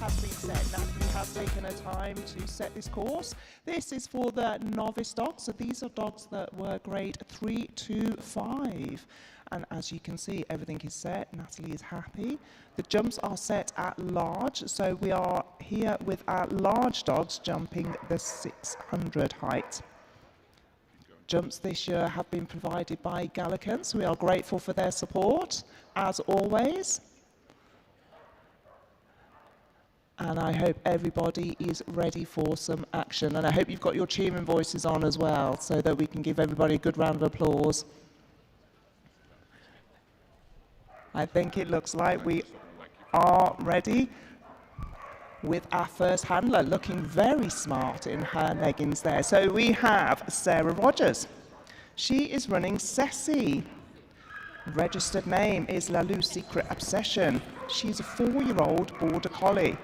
has been set. Natalie has taken her time to set this course. This is for the novice dogs. So these are dogs that were grade 3 to 5. And as you can see, everything is set. Natalie is happy. The jumps are set at large. So we are here with our large dogs jumping the 600 height. Jumps this year have been provided by Gallican, so we are grateful for their support, as always. And I hope everybody is ready for some action. And I hope you've got your cheering voices on as well, so that we can give everybody a good round of applause. I think it looks like we are ready with our first handler, looking very smart in her leggings there. So we have Sarah Rogers. She is running Ceci. Registered name is Lalu Secret Obsession. She's a 4-year-old border collie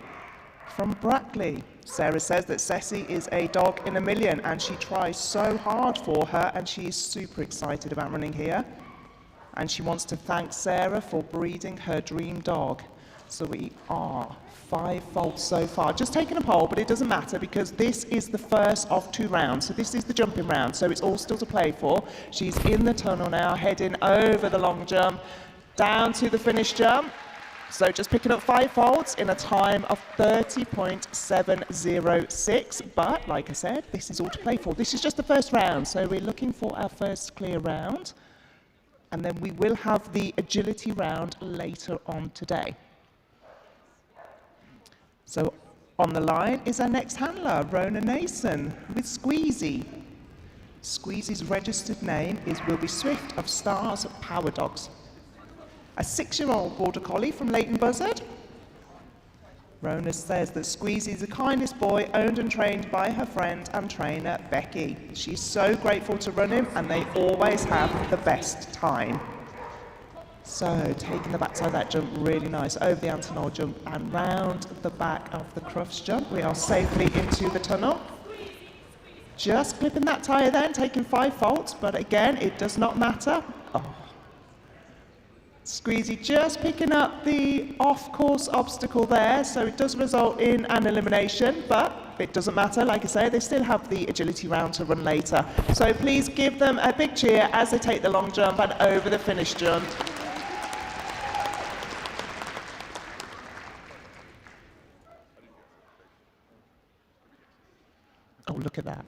from Brackley. Sarah says that Ceci is a dog in a million, and she tries so hard for her, and she is super excited about running here. And she wants to thank Sarah for breeding her dream dog. So we are 5 faults so far. Just taking a poll, but it doesn't matter because this is the first of 2 rounds. So this is the jumping round, so it's all still to play for. She's in the tunnel now, heading over the long jump, down to the finish jump. So just picking up 5 faults in a time of 30.706. But like I said, this is all to play for. This is just the first round, so we're looking for our first clear round. And then we will have the agility round later on today. So on the line is our next handler, Rona Nason, with Squeezy. Squeezy's registered name will be Swift of Stars Power Dogs. A 6-year-old border collie from Leighton Buzzard. Rona says that Squeezy is the kindest boy, owned and trained by her friend and trainer, Becky. She's so grateful to run him, and they always have the best time. So, taking the backside of that jump, really nice, over the Antonol jump and round the back of the Crufts jump. We are safely into the tunnel. Just clipping that tyre then, taking 5 faults, but again, it does not matter. Oh. Squeezy just picking up the off-course obstacle there, so it does result in an elimination, but it doesn't matter. Like I say, they still have the agility round to run later. So please give them a big cheer as they take the long jump and over the finish jump. Oh, look at that.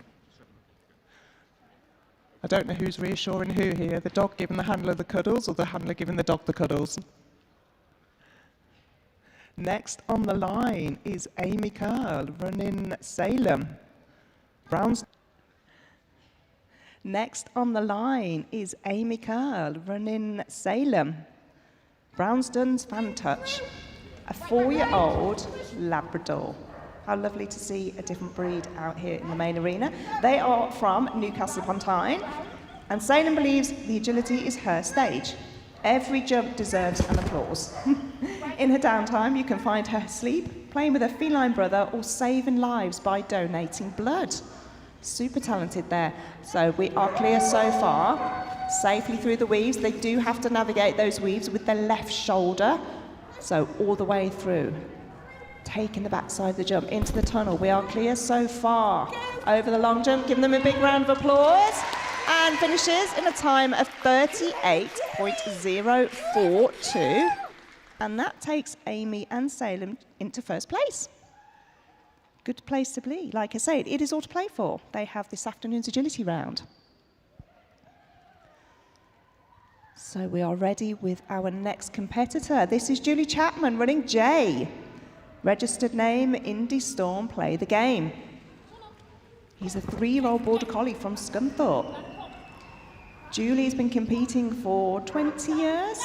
I don't know who's reassuring who here, the dog giving the handler the cuddles or the handler giving the dog the cuddles. Next on the line is Amy Curl running Salem. Next on the line is Amy Curl running Salem. Brownston's Fan Touch, a 4-year-old Labrador. How lovely to see a different breed out here in the main arena. They are from Newcastle upon Tyne, and Salem believes the agility is her stage. Every jump deserves an applause. In her downtime, you can find her asleep, playing with her feline brother, or saving lives by donating blood. Super talented there. So we are clear so far, safely through the weaves. They do have to navigate those weaves with their left shoulder, so all the way through. Taking the backside of the jump into the tunnel. We are clear so far. Over the long jump, giving them a big round of applause. And finishes in a time of 38.042. And that takes Amy and Salem into first place. Good place to be. Like I said, it is all to play for. They have this afternoon's agility round. So we are ready with our next competitor. This is Julie Chapman running Jay. Registered name, Indy Storm, play the game. He's a 3-year-old border collie from Scunthorpe. Julie's been competing for 20 years.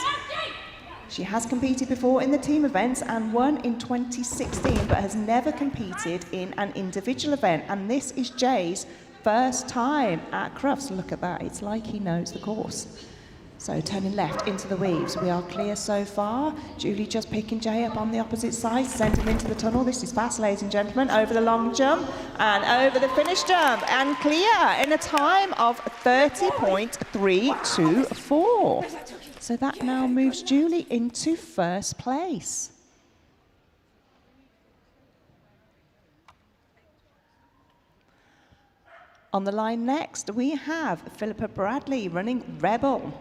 She has competed before in the team events and won in 2016, but has never competed in an individual event. And this is Jay's first time at Crufts. Look at that, it's like he knows the course. So turning left into the weaves. We are clear so far. Julie just picking Jay up on the opposite side, sending him into the tunnel. This is fast, ladies and gentlemen. Over the long jump and over the finish jump. And clear in a time of 30.324. So that now moves Julie into first place. On the line next, we have Philippa Bradley running Rebel.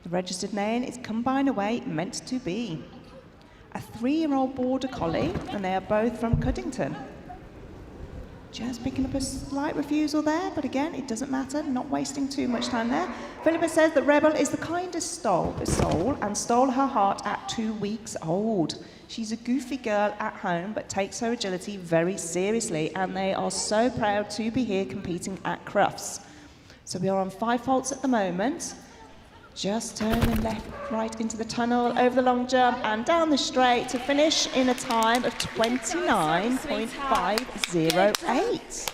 The registered name is Combine Away Meant to Be. A 3-year-old border collie, and they are both from Cuddington. Just picking up a slight refusal there, but again, it doesn't matter, not wasting too much time there. Philippa says that Rebel is the kindest soul and stole her heart at 2 weeks old. She's a goofy girl at home, but takes her agility very seriously, and they are so proud to be here competing at CRUFTS. So we are on 5 faults at the moment. Just turning left, right into the tunnel, over the long jump and down the straight to finish in a time of 29.508.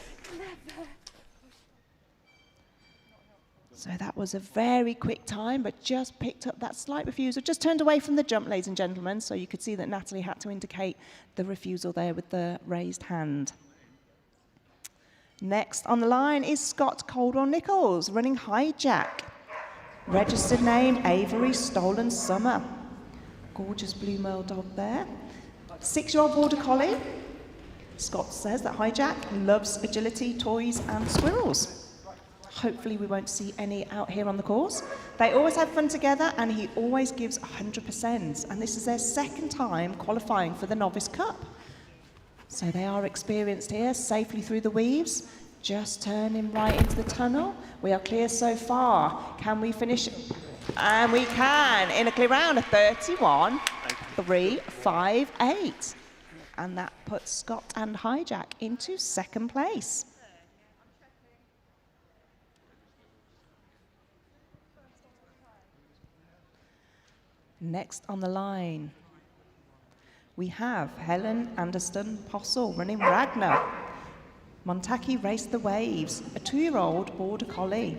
So that was a very quick time, but just picked up that slight refusal. Just turned away from the jump, ladies and gentlemen, so you could see that Natalie had to indicate the refusal there with the raised hand. Next on the line is Scott Caldwell-Nichols running Hijack. Registered name, Avery Stolen Summer. Gorgeous blue merle dog there. 6-year-old border collie. Scott says that Hijack loves agility, toys and squirrels. Hopefully we won't see any out here on the course. They always have fun together and he always gives 100%. And this is their 2nd time qualifying for the Novice Cup. So they are experienced here, safely through the weaves. Just turning right into the tunnel. We are clear so far. Can we finish? And we can, in a clear round of 31.358. And that puts Scott and Hijack into 2nd place. Next on the line, we have Helen Anderson Possel running Ragnar. Montaki Raced the Waves, a 2-year-old border collie.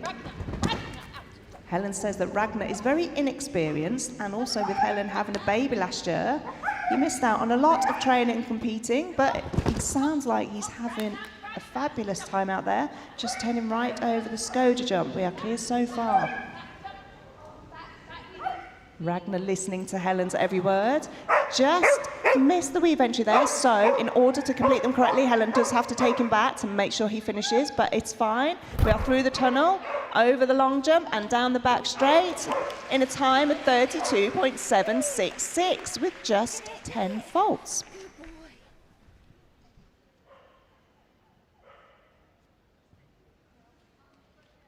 Helen says that Ragnar is very inexperienced, and also with Helen having a baby last year, he missed out on a lot of training and competing, but it sounds like he's having a fabulous time out there, just turning right over the Skoda jump. We are clear so far. Ragnar listening to Helen's every word. Just missed the weave entry there, so in order to complete them correctly, Helen does have to take him back to make sure he finishes, but it's fine. We are through the tunnel, over the long jump and down the back straight in a time of 32.766 with just 10 faults.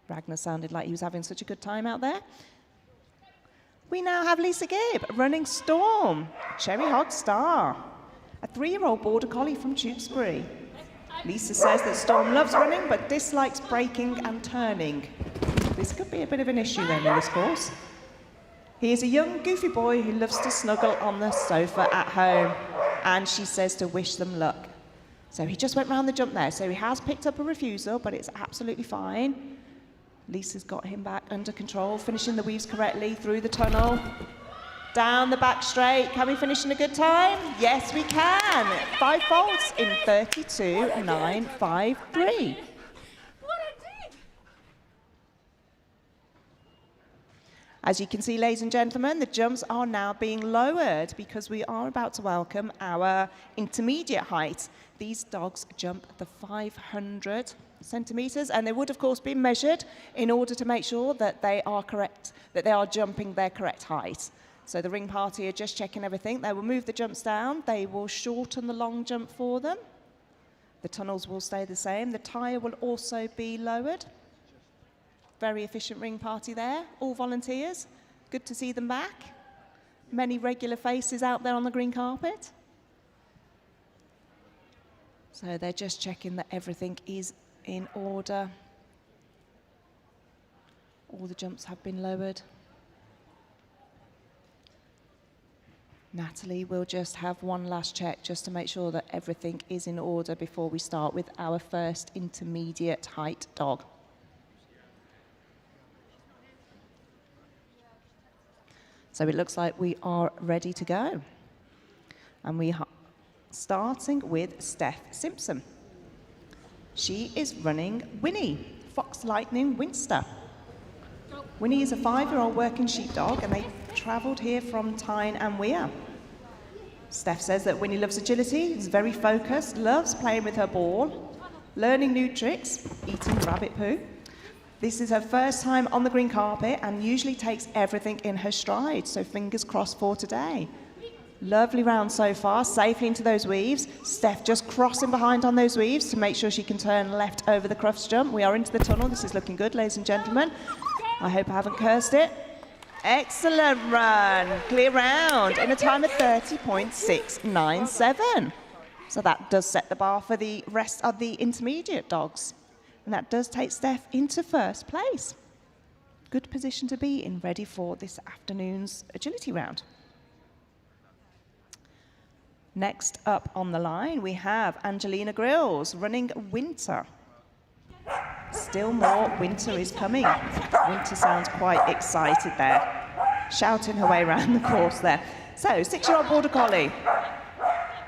Ragnar sounded like he was having such a good time out there. We now have Lisa Gibb running Storm, Cherry Hog Star, a 3-year-old border collie from Tewkesbury. Lisa says that Storm loves running but dislikes braking and turning. This could be a bit of an issue then in this course. He is a young, goofy boy who loves to snuggle on the sofa at home, and she says to wish them luck. So he just went round the jump there, so he has picked up a refusal, but it's absolutely fine. Lisa's got him back under control, finishing the weaves correctly through the tunnel. Down the back straight. Can we finish in a good time? Yes, we can. 5 faults in 32.953. As you can see, ladies and gentlemen, the jumps are now being lowered because we are about to welcome our intermediate height. These dogs jump the 500 centimetres, and they would, of course, be measured in order to make sure that they are correct, that they are jumping their correct height. So the ring party are just checking everything. They will move the jumps down. They will shorten the long jump for them. The tunnels will stay the same. The tyre will also be lowered. Very efficient ring party there. All volunteers. Good to see them back. Many regular faces out there on the green carpet. So they're just checking that everything is in order. All the jumps have been lowered. Natalie will just have one last check just to make sure that everything is in order before we start with our first intermediate height dog. So it looks like we are ready to go. And we are starting with Steph Simpson. She is running Winnie, Fox Lightning Winster. Winnie is a 5-year-old working sheepdog, and they travelled here from Tyne and Weir. Steph says that Winnie loves agility, is very focused, loves playing with her ball, learning new tricks, eating rabbit poo. This is her first time on the green carpet and usually takes everything in her stride, so fingers crossed for today. Lovely round so far, safely into those weaves. Steph just crossing behind on those weaves to make sure she can turn left over the CRUFTS jump. We are into the tunnel. This is looking good, ladies and gentlemen. I hope I haven't cursed it. Excellent run. Clear round in a time of 30.697. So that does set the bar for the rest of the intermediate dogs. And that does take Steph into first place. Good position to be in, ready for this afternoon's agility round. Next up on the line, we have Angelina Grills running Winter. Still more Winter is coming. Winter sounds quite excited there, shouting her way around the course there. So, 6-year-old Border Collie.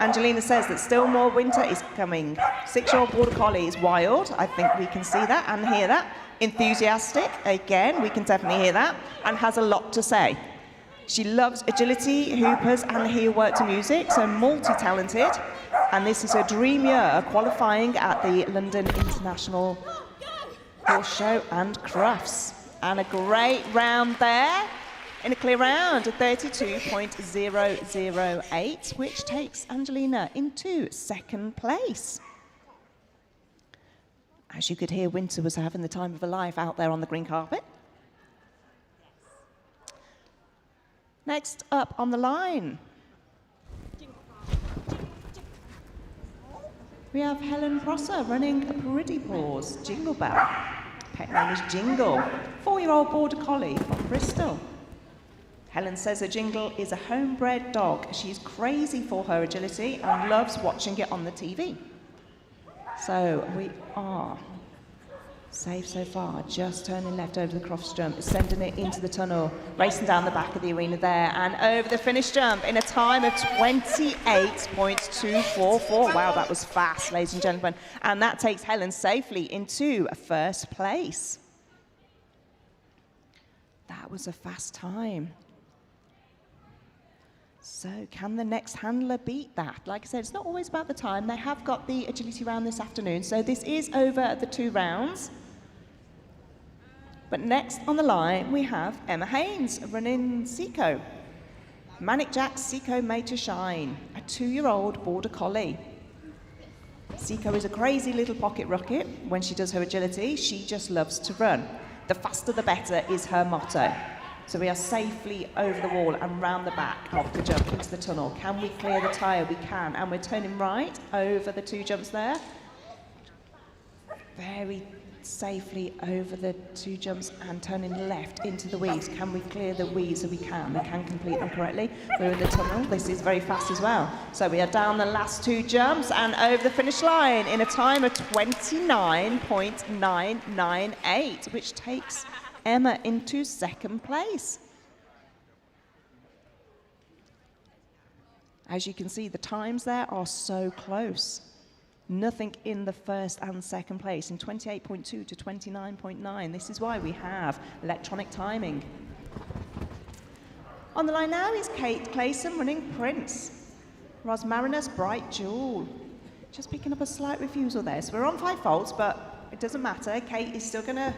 Angelina says that still more Winter is coming. 6-year-old Border Collie is wild. I think we can see that and hear that. Enthusiastic, again, we can definitely hear that, and has a lot to say. She loves agility, hoopers, and heelwork to music, so multi-talented. And this is her dream year, qualifying at the London International Horse Show and CRUFTS. And a great round there, in a clear round, a 32.008, which takes Angelina into second place. As you could hear, Winter was having the time of her life out there on the green carpet. Next up on the line, we have Helen Prosser running Pretty Paws Jingle Bell. Pet name is Jingle, 4-year-old Border Collie from Bristol. Helen says her Jingle is a homebred dog. She's crazy for her agility and loves watching it on the TV. So we are safe so far, just turning left over the CRUFTS jump, sending it into the tunnel, racing down the back of the arena there, and over the finish jump in a time of 28.244. Wow, that was fast, ladies and gentlemen. And that takes Helen safely into first place. That was a fast time. So can the next handler beat that? Like I said, it's not always about the time. They have got the agility round this afternoon, so this is over the 2 rounds. But next on the line, we have Emma Haynes running Seco. Manic Jack's Seco Made to Shine, a 2-year-old Border Collie. Seco is a crazy little pocket rocket. When she does her agility, she just loves to run. The faster the better is her motto. So we are safely over the wall and round the back of the jump into the tunnel. Can we clear the tyre? We can. And we're turning right over the 2 jumps there. Very safely over the 2 jumps and turning left into the weaves. Can we clear the weaves? So we can. We can complete them correctly. We're in the tunnel. This is very fast as well. So we are down the last 2 jumps and over the finish line in a time of 29.998, which takes Emma into second place. As you can see, the times there are so close. Nothing in the first and second place, in 28.2 to 29.9. This is why we have electronic timing. On the line now is Kate Clayson running Prince. Rosmarinus Bright Jewel. Just picking up a slight refusal there. So we're on 5 faults, but it doesn't matter. Kate is still going to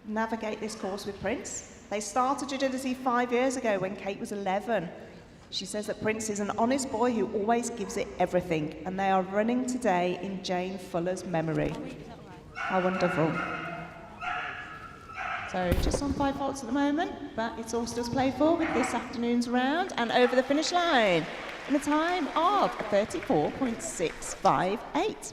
navigate this course with Prince. They started agility 5 years ago when Kate was 11. She says that Prince is an honest boy who always gives it everything, and they are running today in Jane Fuller's memory. How wonderful. So just on 5 faults at the moment, but it's all still to play for with this afternoon's round, and over the finish line in a time of 34.658.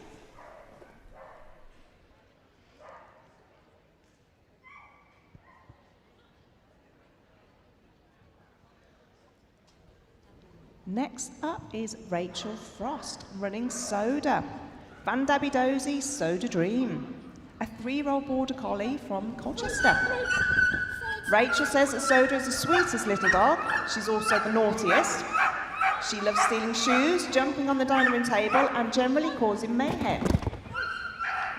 Next up is Rachel Frost running Soda. Van Dabby Dozy Soda Dream, a 3-year-old Border Collie from Colchester. Rachel says that Soda is the sweetest little dog. She's also the naughtiest. She loves stealing shoes, jumping on the dining room table, and generally causing mayhem.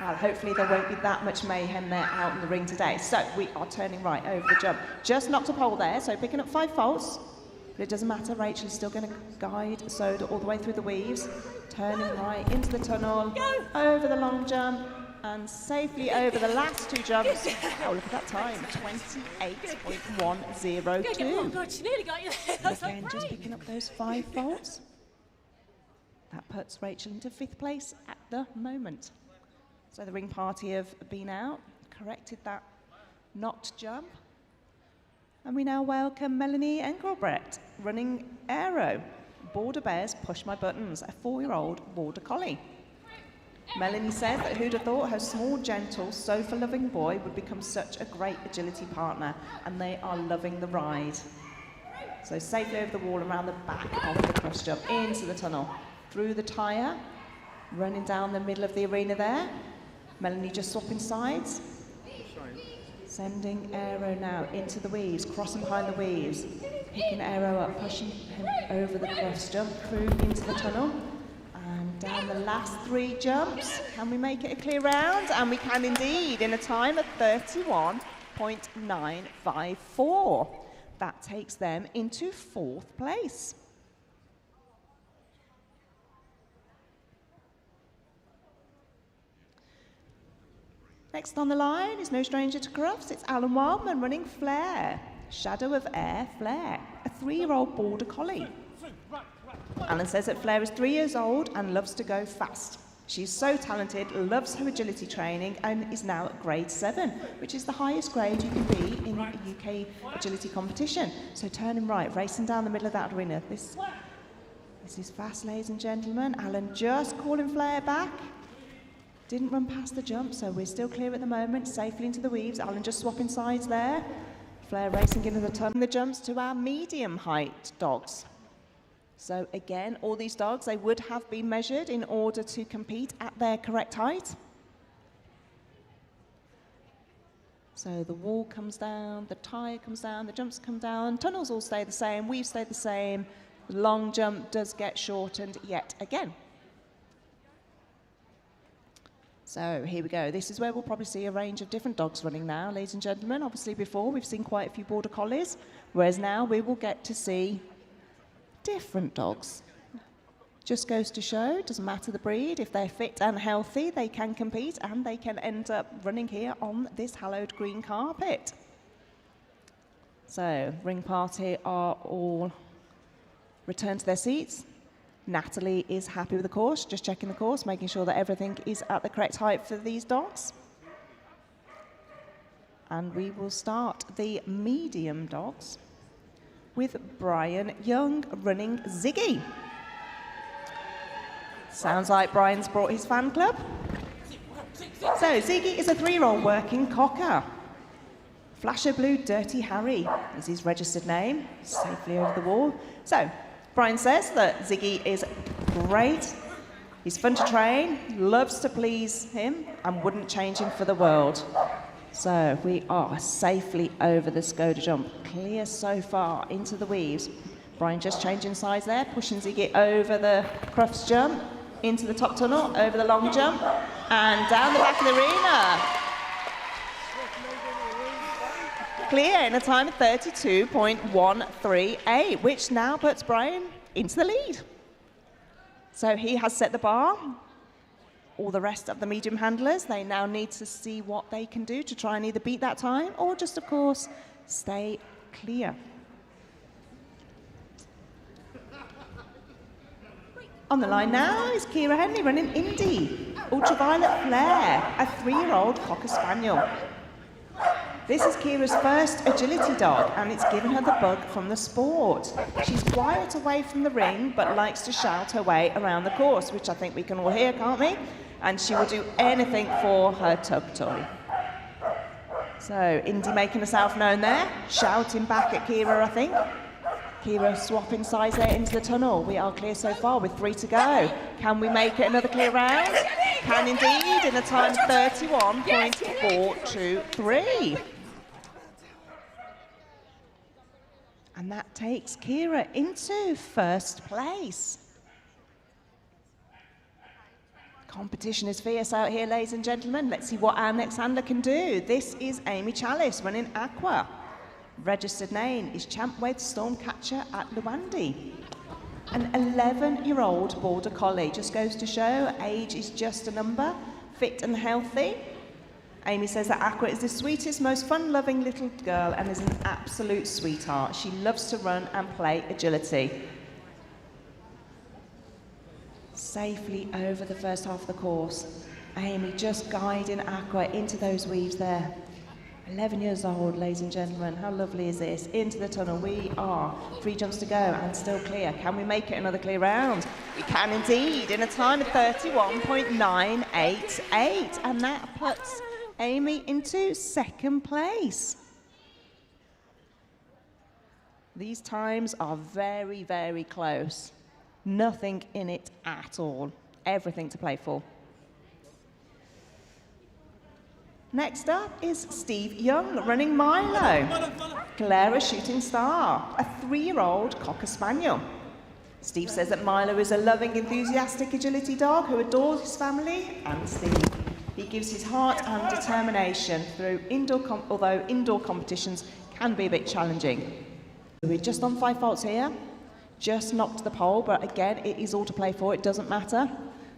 Well, hopefully there won't be that much mayhem there out in the ring today. So we are turning right over the jump. Just knocked a pole there, so picking up 5 faults. But it doesn't matter, Rachel is still going to guide Soda all the way through the weaves, turning right into the tunnel, over the long jump, and safely over the last two jumps. Oh, look at that time, 28.102. Oh God, she nearly got you there. Again, just picking up those 5 faults. That puts Rachel into 5th place at the moment. So the ring party have been out, corrected that knocked jump. And we now welcome Melanie Engelbrecht, running Aero. Border Bears Push My Buttons, a 4-year-old Border Collie. Melanie said that who'd have thought her small, gentle, sofa-loving boy would become such a great agility partner, and they are loving the ride. So safely over the wall, around the back of the cross jump, into the tunnel, through the tyre, running down the middle of the arena there. Melanie just swapping sides. Sending Aero now into the weaves, crossing behind the weaves, picking Aero up, pushing him over the cross jump, through into the tunnel, and down the last 3 jumps. Can we make it a clear round? And we can indeed, in a time of 31.954. That takes them into 4th place. Next on the line is no stranger to Crufts. It's Alan Wildman running Flair, Shadow of Air Flair, a 3-year-old Border Collie. Alan says that Flair is 3 years old and loves to go fast. She's so talented, loves her agility training, and is now at grade 7, which is the highest grade you can be in a UK agility competition. So turning right, racing down the middle of that arena. This is fast, ladies and gentlemen. Alan just calling Flair back. Didn't run past the jump, so we're still clear at the moment, safely into the weaves. Alan just swapping sides there. Flair racing into the tunnel. The jumps to our medium height dogs. So again, all these dogs, they would have been measured in order to compete at their correct height. So the wall comes down, the tyre comes down, the jumps come down, tunnels all stay the same, weaves stay the same. The long jump does get shortened yet again. So here we go. This is where we'll probably see a range of different dogs running now, ladies and gentlemen. Obviously before we've seen quite a few Border Collies, whereas now we will get to see different dogs. Just goes to show, doesn't matter the breed, if they're fit and healthy, they can compete and they can end up running here on this hallowed green carpet. So, ring party are all returned to their seats. Natalie is happy with the course, just checking the course, making sure that everything is at the correct height for these dogs. And we will start the medium dogs with Brian Young running Ziggy. Sounds like Brian's brought his fan club. So Ziggy is a 3-year-old working cocker. Flasher Blue Dirty Harry is his registered name, safely over the wall. So Brian says that Ziggy is great, he's fun to train, loves to please him, and wouldn't change him for the world. So we are safely over the Skoda jump, clear so far into the weaves. Brian just changing sides there, pushing Ziggy over the Crufts jump, into the top tunnel, over the long jump, and down the back of the arena. Clear in a time of 32.138, which now puts Brian into the lead. So he has set the bar. All the rest of the medium handlers, they now need to see what they can do to try and either beat that time or just, of course, stay clear. On the line now is Kira Henley running Indy, Ultraviolet Flare, a 3-year-old Cocker Spaniel. This is Kira's first agility dog, and it's given her the bug from the sport. She's quiet away from the ring, but likes to shout her way around the course, which I think we can all hear, can't we? And she will do anything for her tug toy. So, Indy making herself known there, shouting back at Kira, I think. Kira swapping sides there into the tunnel. We are clear so far with 3 to go. Can we make it another clear round? Can indeed, in a time of 31.423. And that takes Kira into first place. Competition is fierce out here, ladies and gentlemen. Let's see what our next handler can do. This is Amy Chalice running Aqua. Registered name is Champwade Stormcatcher at Luandi. An 11-year-old Border Collie, just goes to show age is just a number, fit and healthy. Amy says that Aqua is the sweetest, most fun-loving little girl and is an absolute sweetheart. She loves to run and play agility. Safely over the first half of the course. Amy just guiding Aqua into those weaves there. 11 years old, ladies and gentlemen. How lovely is this? Into the tunnel. We are 3 jumps to go and still clear. Can we make it another clear round? We can indeed, in a time of 31.988. And that puts Amy into 2nd place. These times are very, very close. Nothing in it at all. Everything to play for. Next up is Steve Young running Milo. Clara Shooting Star, a 3-year-old Cocker Spaniel. Steve says that Milo is a loving, enthusiastic agility dog who adores his family and Steve. He gives his heart and determination through although indoor competitions can be a bit challenging. We're just on 5 faults here. Just knocked the pole, but again, it is all to play for. It doesn't matter.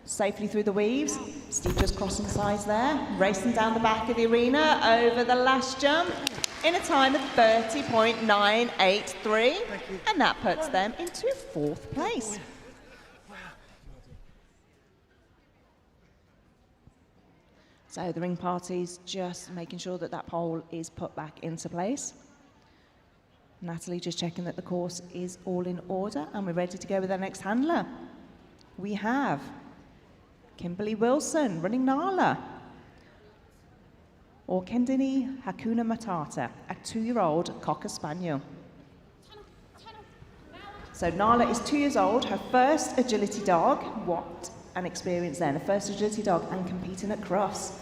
Safely through the weaves. Steve just crossing sides there. Racing down the back of the arena over the last jump in a time of 30.983. And that puts them into 4th place. So the ring party's just making sure that that pole is put back into place. Natalie just checking that the course is all in order and we're ready to go with our next handler. We have Kimberly Wilson running Nala. Or Kendini Hakuna Matata, a 2-year-old Cocker Spaniel. So Nala is 2 years old, her first agility dog. What an experience then, the first agility dog and competing at CRUFTS.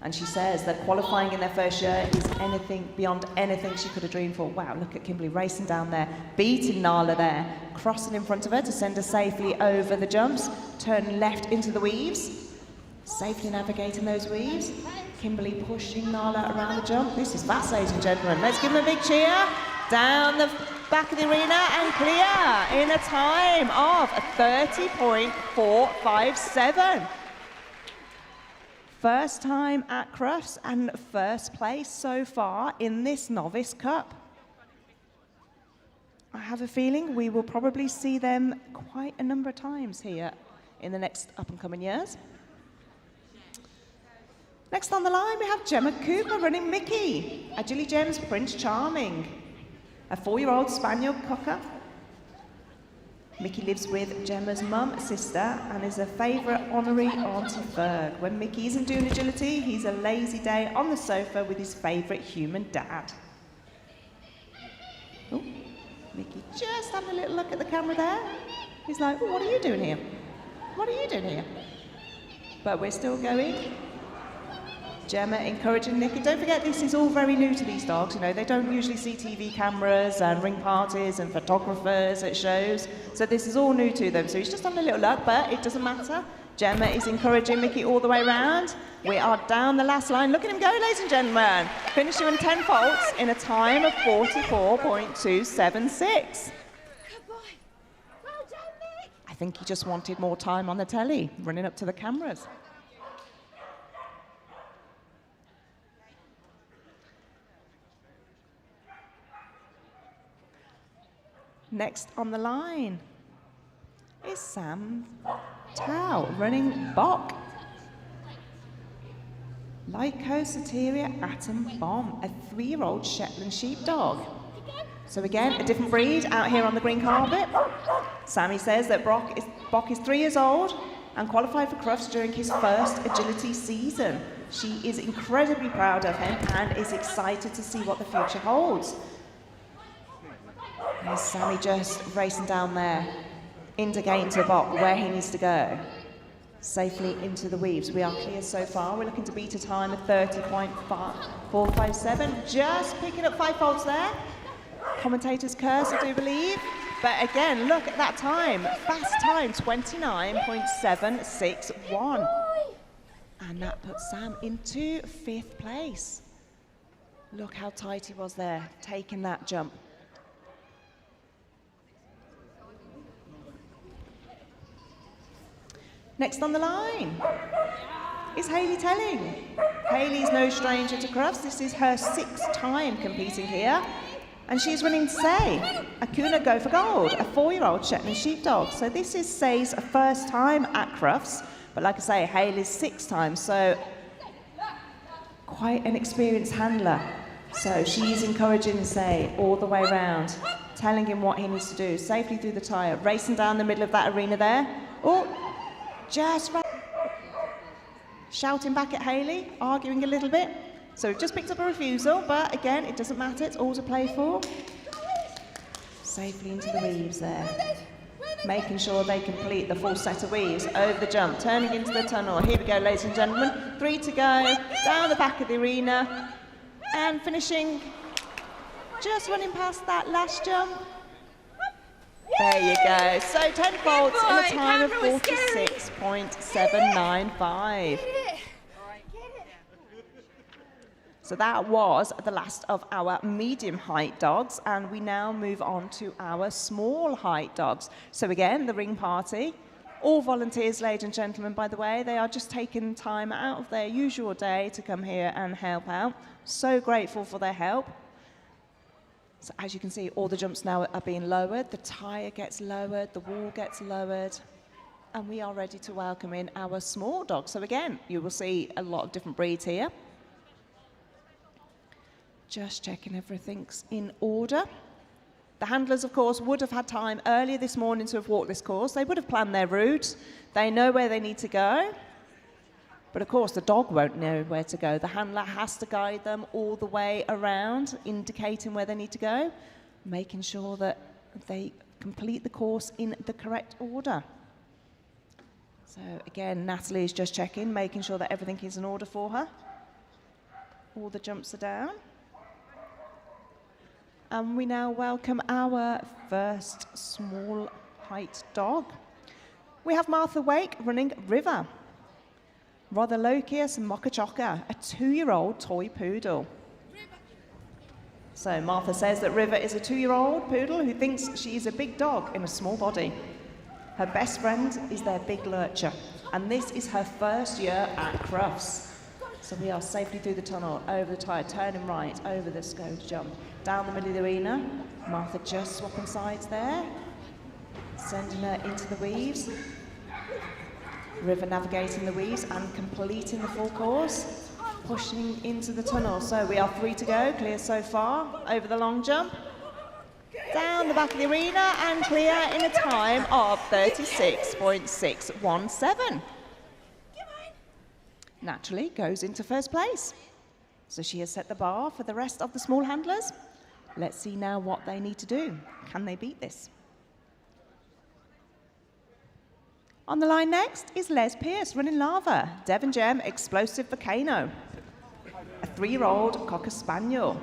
And she says that qualifying in their first year is anything beyond anything she could have dreamed for. Wow, look at Kimberly racing down there, beating Nala there, crossing in front of her to send her safely over the jumps, turning left into the weaves, safely navigating those weaves. Kimberly pushing Nala around the jump. This is fast, ladies and gentlemen. Let's give them a big cheer. Down the back of the arena and clear in a time of 30.457. First time at CRUFTS and 1st place so far in this Novice Cup. I have a feeling we will probably see them quite a number of times here in the next up-and-coming years. Next on the line, we have Gemma Cooper running Mickey, Agility Gem's Prince Charming, a 4-year-old Spaniel Cocker. Mickey lives with Gemma's mum, sister, and is a favourite honorary Auntie Ferg. When Mickey isn't doing agility, he's a lazy day on the sofa with his favourite human dad. Oh, Mickey just having a little look at the camera there. He's like, oh, what are you doing here? What are you doing here? But we're still going. Gemma encouraging Nicky. Don't forget, this is all very new to these dogs. You know, they don't usually see TV cameras and ring parties and photographers at shows. So this is all new to them. So he's just having a little look, but it doesn't matter. Gemma is encouraging Mickey all the way around. We are down the last line. Look at him go, ladies and gentlemen. Finishing in 10 faults in a time of 44.276. Good boy. Well done, Mick. I think he just wanted more time on the telly, running up to the cameras. Next on the line is Sam Tao running Bok. Lycosateria Atom Bomb, a 3-year-old Shetland sheepdog. So again, a different breed out here on the green carpet. Sammy says that Bok is 3 years old and qualified for CRUFTS during his first agility season. She is incredibly proud of him and is excited to see what the future holds. There's Sammy just racing down there, indicating to Bok where he needs to go. Safely into the weaves. We are clear so far. We're looking to beat a time of 30.457. Just picking up 5 faults there. Commentator's curse, I do believe. But again, look at that time. Fast time, 29.761. And that puts Sam into 5th place. Look how tight he was there, taking that jump. Next on the line is Hayley Telling. Hayley's no stranger to CRUFTS. This is her 6th time competing here. And she's running Say, a Kuna Go for Gold, a 4-year-old Shetland sheepdog. So this is Say's first time at CRUFTS. But like I say, Hayley's 6th time, so quite an experienced handler. So she's encouraging Say all the way around, telling him what he needs to do, safely through the tyre, racing down the middle of that arena there. Oh, just right. Shouting back at Hayley, arguing a little bit. So we've just picked up a refusal, but again, it doesn't matter, it's all to play for. Safely into the weaves there. Making sure they complete the full set of weaves over the jump, turning into the tunnel. Here we go, ladies and gentlemen. 3 to go, down the back of the arena, and finishing, just running past that last jump. There you go. So 10 faults in a time of 46.795. So that was the last of our medium height dogs, and we now move on to our small height dogs. So again, the ring party, all volunteers, ladies and gentlemen, by the way. They are just taking time out of their usual day to come here and help out. So grateful for their help. So as you can see, all the jumps now are being lowered. The tyre gets lowered, the wall gets lowered, and we are ready to welcome in our small dogs. So again, you will see a lot of different breeds here. Just checking everything's in order. The handlers, of course, would have had time earlier this morning to have walked this course. They would have planned their route. They know where they need to go. But of course, the dog won't know where to go. The handler has to guide them all the way around, indicating where they need to go, making sure that they complete the course in the correct order. So again, Natalie is just checking, making sure that everything is in order for her. All the jumps are down. And we now welcome our first small height dog. We have Martha Wake running River. Rodolokius Mokachoka, a 2-year-old toy poodle. So Martha says that River is a 2-year-old poodle who thinks she is a big dog in a small body. Her best friend is their big lurcher, and this is her first year at CRUFTS. So we are safely through the tunnel, over the tyre, turning right, over the scode jump, down the middle of the arena. Martha just swapping sides there, sending her into the weaves. River navigating the weaves and completing the full course, pushing into the tunnel. So we are 3 to go, clear so far, over the long jump, down the back of the arena and clear in a time of 36.617. Naturally goes into first place. So she has set the bar for the rest of the small handlers. Let's see now what they need to do. Can they beat this? On the line next is Les Pierce running Lava, Devon Gem Explosive Volcano, a 3-year-old Cocker Spaniel.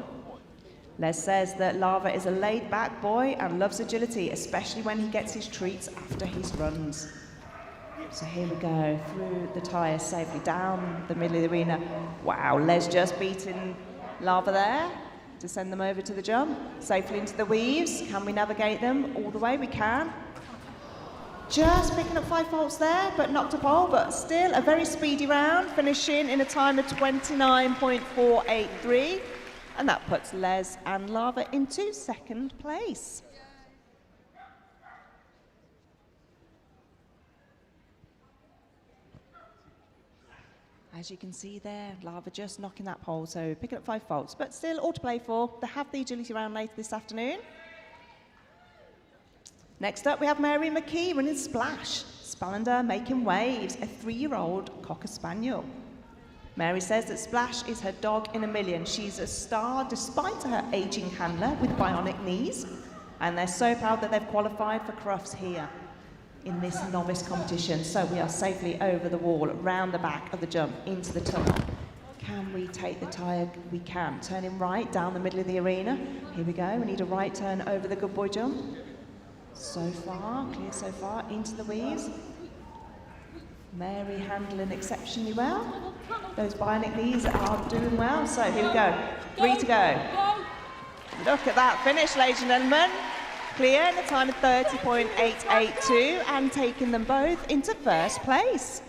Les says that Lava is a laid-back boy and loves agility, especially when he gets his treats after his runs. So here we go, through the tyre safely, down the middle of the arena. Wow, Les just beating Lava there to send them over to the jump. Safely into the weaves. Can we navigate them all the way? We can. Just picking up 5 faults there, but not to pole, but still a very speedy round, finishing in a time of 29.483. And that puts Les and Lava into second place. As you can see there, Lava just knocking that pole, so picking up 5 faults, but still all to play for. They have the agility round later this afternoon. Next up, we have Mary McKee running Splash, Spalander making waves, a 3-year-old Cocker Spaniel. Mary says that Splash is her dog in a million. She's a star despite her aging handler with bionic knees, and they're so proud that they've qualified for CRUFTS here in this novice competition. So we are safely over the wall, round the back of the jump, into the tunnel. Can we take the tyre? We can. Turning right down the middle of the arena. Here we go. We need a right turn over the good boy jump. So far, clear so far, into the weaves. Mary handling exceptionally well. Those bionic knees are doing well. So here we go. 3 to go. Look at that finish, ladies and gentlemen. Clear in a time of 30.882 and taking them both into first place.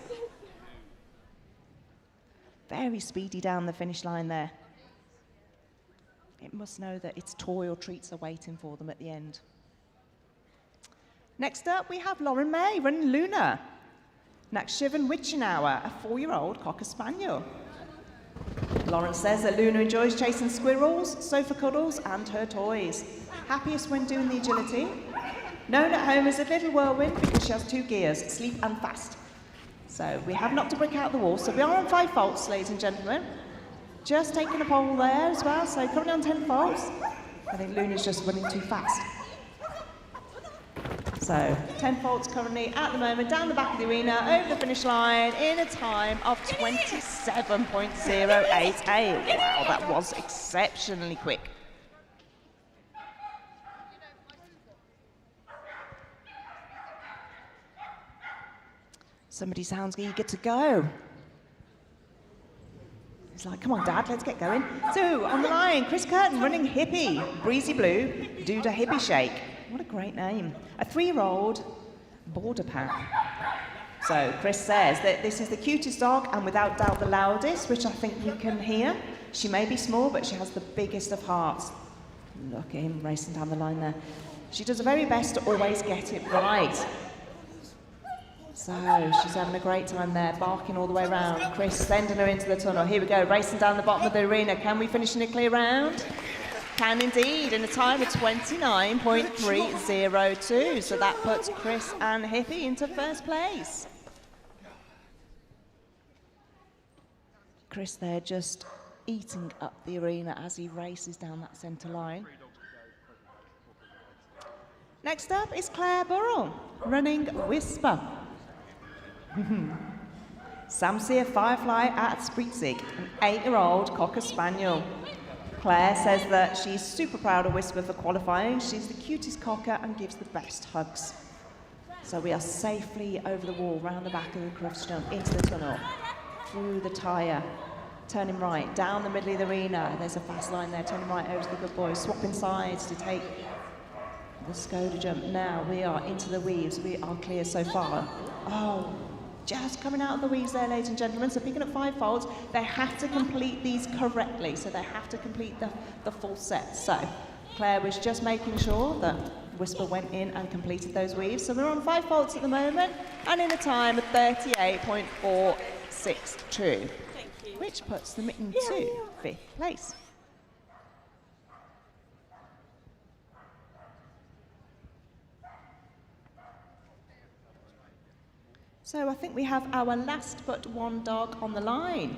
Very speedy down the finish line there. It must know that its toy or treats are waiting for them at the end. Next up, we have Lauren May running Luna. Nakshivan Wichenauer, a 4-year-old Cocker Spaniel. Lauren says that Luna enjoys chasing squirrels, sofa cuddles, and her toys. Happiest when doing the agility. Known at home as a little whirlwind because she has 2 gears, sleep and fast. So we have knocked a brick out the wall, so we are on 5 faults, ladies and gentlemen. Just taking a pole there as well, so currently on 10 faults. I think Luna's just running too fast. So 10 faults currently at the moment, down the back of the arena, over the finish line in a time of 27.088. Wow, that was exceptionally quick. Somebody sounds eager to go. He's like, come on, Dad, let's get going. So, on the line, Chris Curtin running Hippie, Breezy Blue, Duda Hippie Shake. What a great name. A 3-year-old border pack. So, Chris says that this is the cutest dog and without doubt the loudest, which I think we can hear. She may be small, but she has the biggest of hearts. Look at him racing down the line there. She does her very best to always get it right. So she's having a great time there, barking all the way around. Chris sending her into the tunnel. Here we go, racing down the bottom of the arena. Can we finish in a clear round? Can indeed, in a time of 29.302. So that puts Chris and Hippie into first place. Chris there just eating up the arena as he races down that centre line. Next up is Claire Burrell, running Whisper. Samsia Firefly at Spreetzig, an 8-year-old Cocker Spaniel. Claire says that she's super proud of Whisper for qualifying. She's the cutest cocker and gives the best hugs. So we are safely over the wall, round the back of the CRUFTS jump, into the tunnel, through the tyre, turning right, down the middle of the arena. There's a fast line there, turning right over to the good boys, swapping sides to take the Skoda jump. Now we are into the weaves. We are clear so far. Oh, just coming out of the weaves there, ladies and gentlemen. So picking up 5 folds, they have to complete these correctly. So they have to complete the full set. So Claire was just making sure that Whisper went in and completed those weaves. So we're on 5 folds at the moment and in a time of 38.462, which puts them into 5th place. So I think we have our last but one dog on the line.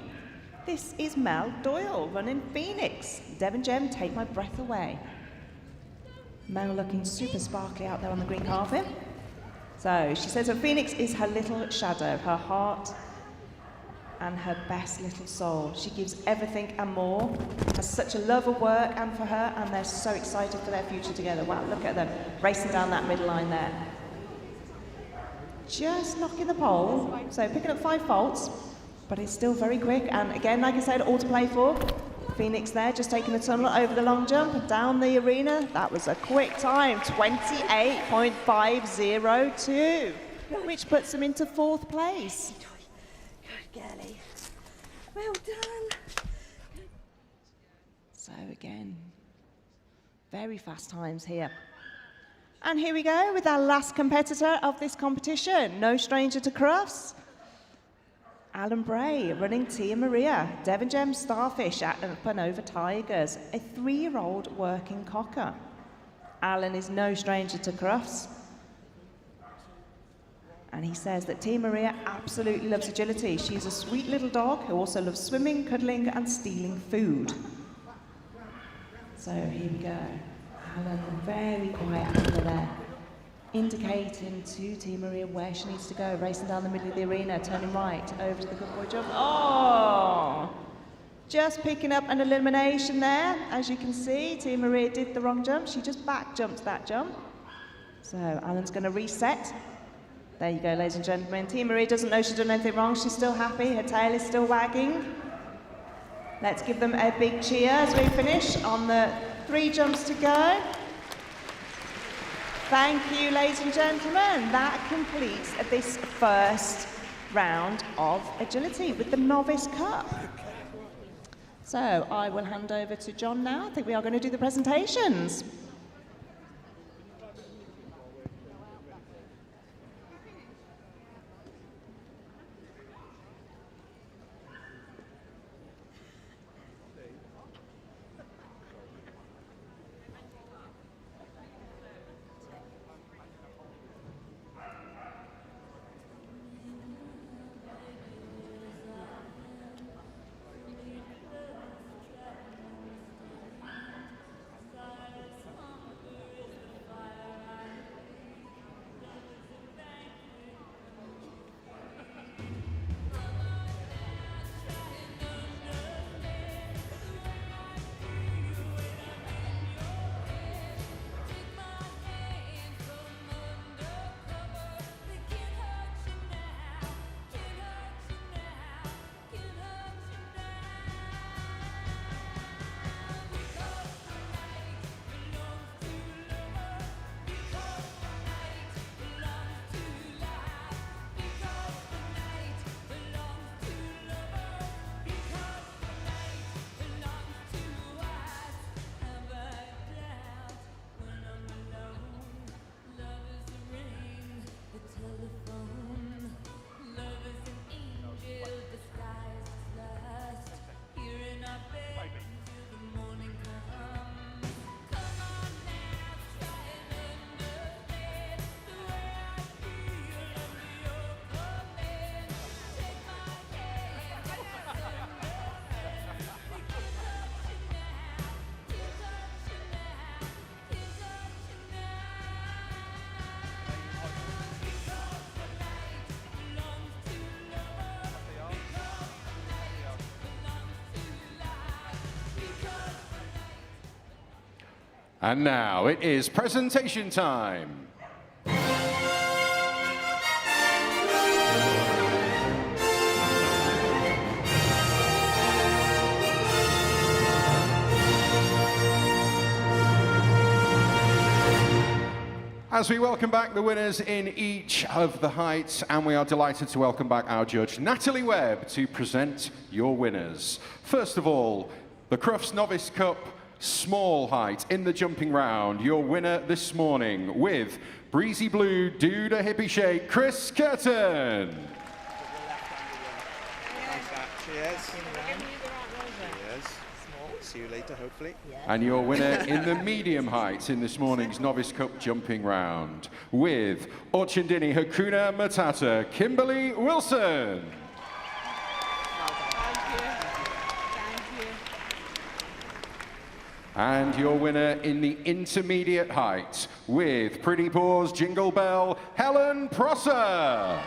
This is Mel Doyle running Phoenix. Devon Gem, take my breath away. Mel looking super sparkly out there on the green carpet. So she says that Phoenix is her little shadow, her heart and her best little soul. She gives everything and more, has such a love of work and for her, and they're so excited for their future together. Wow, look at them racing down that middle line there. Just knocking the pole, so picking up 5 faults, but it's still very quick. And again, like I said, all to play for. Phoenix there, just taking the tunnel over the long jump, down the arena. That was a quick time, 28.502, which puts them into 4th place. Good girlie. Well done. So again, very fast times here. And here we go with our last competitor of this competition, no stranger to CRUFTS, Alan Bray, running Tia Maria, Devon Gem Starfish at Panova Tigers, a 3-year-old working cocker. Alan is no stranger to CRUFTS. And he says that Tia Maria absolutely loves agility. She's a sweet little dog who also loves swimming, cuddling, and stealing food. So here we go. Alan, very quiet under there, indicating to Tia Maria where she needs to go, racing down the middle of the arena, turning right over to the good boy jump. Oh! Just picking up an elimination there. As you can see, Tia Maria did the wrong jump. She just back jumped that jump. So Alan's going to reset. There you go, ladies and gentlemen. Tia Marie doesn't know she's done anything wrong. She's still happy. Her tail is still wagging. Let's give them a big cheer as we finish on the 3 jumps to go. Thank you, ladies and gentlemen. That completes this first round of agility with the Novice Cup. So I will hand over to John now. I think we are going to do the presentations. And now it is presentation time. As we welcome back the winners in each of the heights, and we are delighted to welcome back our judge, Natalie Webb, to present your winners. First of all, the CRUFTS Novice Cup small height in the jumping round. Your winner this morning with Breezy Blue, Do the Hippie Shake, Chris Curtin. Cheers. See you later, hopefully. And your winner in the medium height in this morning's Novice Cup jumping round with Orchandini Hakuna Matata, Kimberly Wilson. And your winner in the intermediate height with Pretty Paws Jingle Bell, Helen Prosser.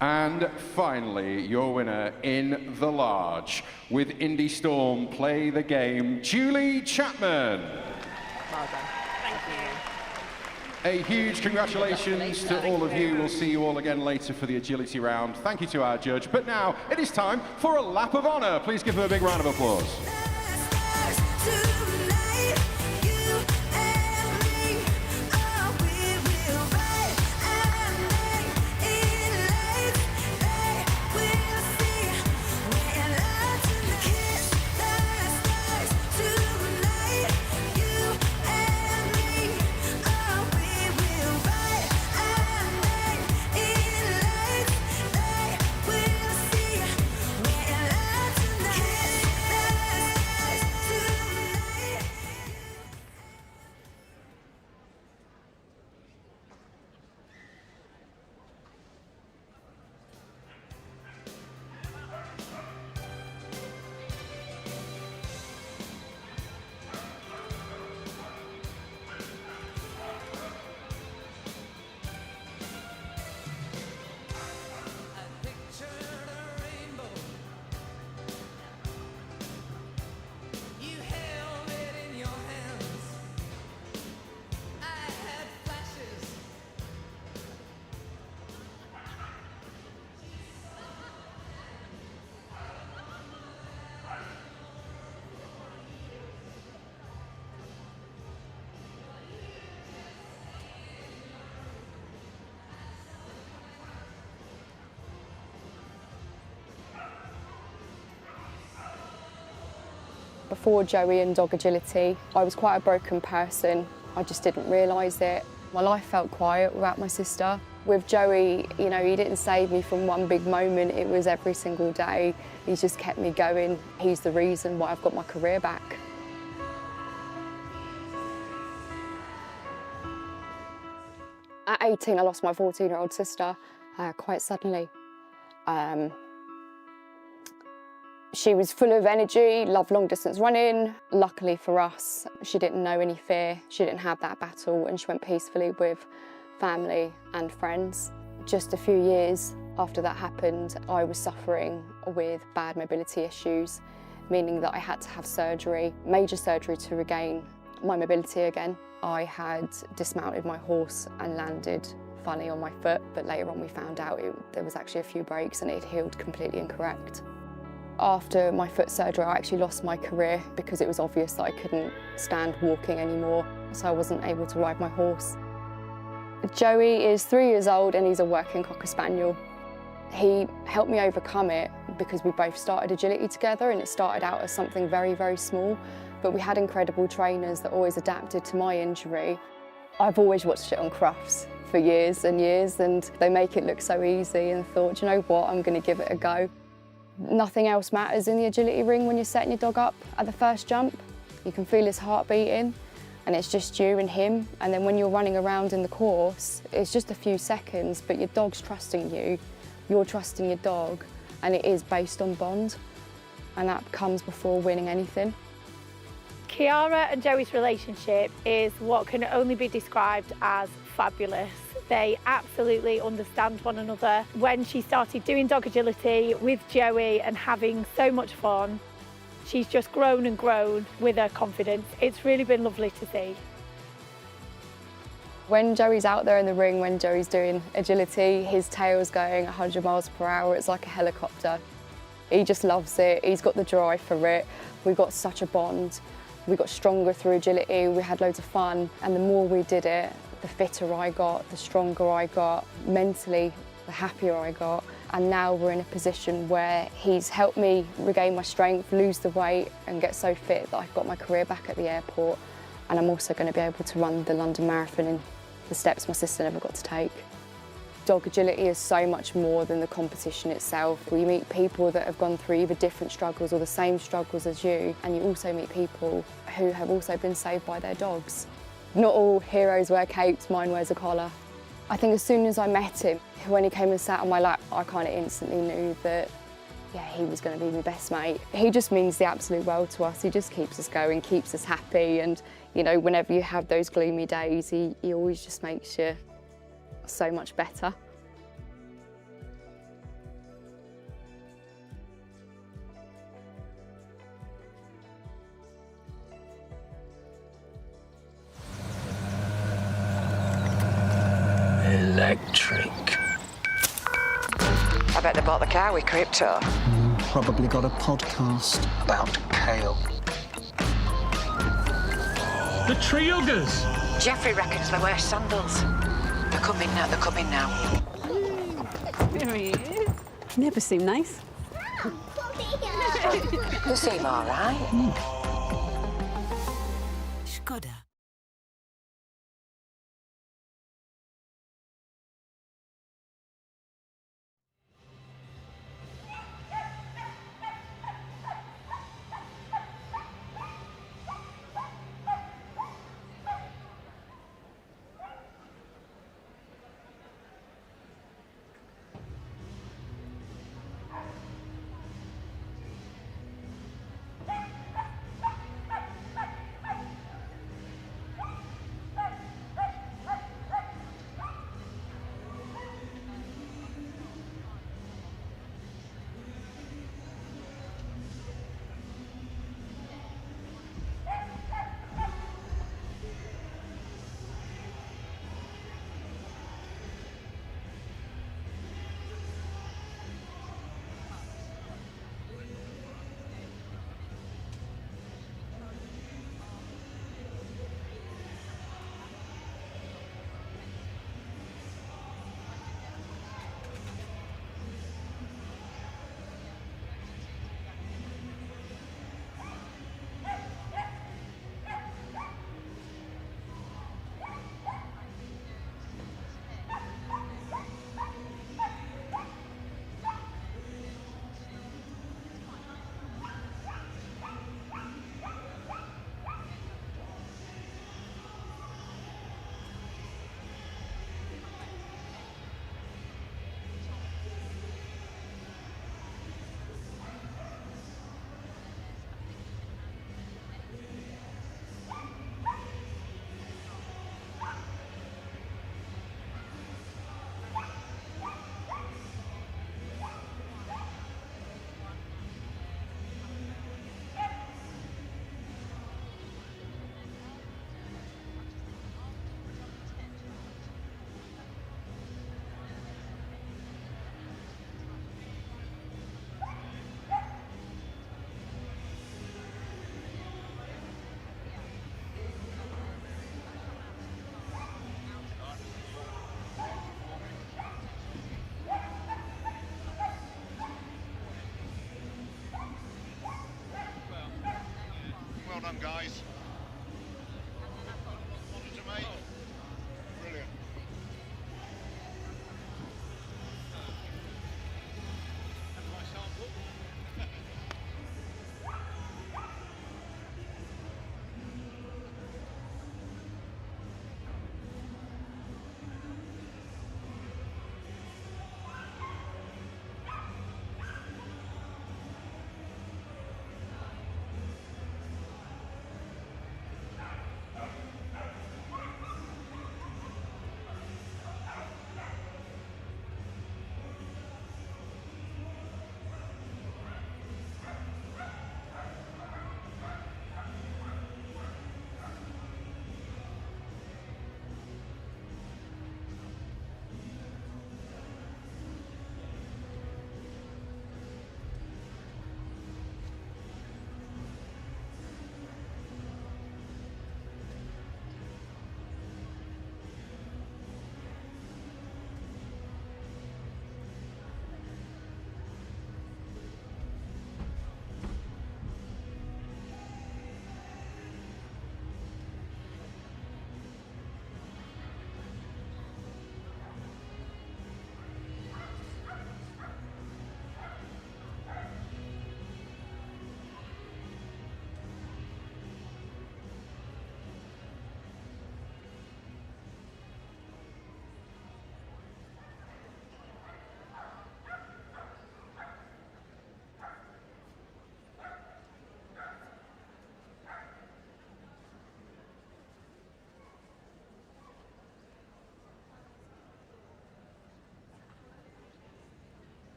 And finally, your winner in the large with Indie Storm Play the Game, Julie Chapman. Well done. Thank you. A huge congratulations to all of you. We'll see you all again later for the agility round. Thank you to our judge. But now it is time for a lap of honor. Please give them a big round of applause. Before Joey and dog agility, I was quite a broken person. I just didn't realise it. My life felt quiet without my sister. With Joey, you know, he didn't save me from one big moment. It was every single day. He's just kept me going. He's the reason why I've got my career back. At 18, I lost my 14-year-old sister quite suddenly. She was full of energy, loved long-distance running. Luckily for us, she didn't know any fear. She didn't have that battle, and she went peacefully with family and friends. Just a few years after that happened, I was suffering with bad mobility issues, meaning that I had to have surgery, major surgery, to regain my mobility again. I had dismounted my horse and landed funny on my foot, but later on we found out there was actually a few breaks and it had healed completely incorrect. After my foot surgery, I actually lost my career because it was obvious that I couldn't stand walking anymore, so I wasn't able to ride my horse. Joey is 3 years old and he's a working Cocker Spaniel. He helped me overcome it because we both started agility together, and it started out as something very, very small, but we had incredible trainers that always adapted to my injury. I've always watched it on CRUFTS for years and years, and they make it look so easy, and thought, you know what, I'm going to give it a go. Nothing else matters in the agility ring when you're setting your dog up at the first jump. You can feel his heart beating, and it's just you and him. And then when you're running around in the course, it's just a few seconds, but your dog's trusting you, you're trusting your dog, and it is based on bond. And that comes before winning anything. Kiara and Joey's relationship is what can only be described as fabulous. They absolutely understand one another. When she started doing dog agility with Joey and having so much fun, she's just grown and grown with her confidence. It's really been lovely to see. When Joey's out there in the ring, when Joey's doing agility, his tail's going 100 miles per hour. It's like a helicopter. He just loves it. He's got the drive for it. We got such a bond. We got stronger through agility. We had loads of fun. And the more we did it, the fitter I got, the stronger I got. Mentally, the happier I got. And now we're in a position where he's helped me regain my strength, lose the weight, and get so fit that I've got my career back at the airport. And I'm also going to be able to run the London Marathon in the steps my sister never got to take. Dog agility is so much more than the competition itself. We meet people that have gone through either different struggles or the same struggles as you, and you also meet people who have also been saved by their dogs. Not all heroes wear capes, mine wears a collar. I think as soon as I met him, when he came and sat on my lap, I kind of instantly knew that, yeah, he was going to be my best mate. He just means the absolute world to us. He just keeps us going, keeps us happy, and, you know, whenever you have those gloomy days, he always just makes you so much better. Electric. I bet they bought the car with crypto. Probably got a podcast about kale. The tree huggers! Jeffrey reckons they wear sandals. They're coming now, they're coming now. There he is. Never seem nice. You seem all right. Skoda. guys. Monitor, mate. Brilliant. Have my sample.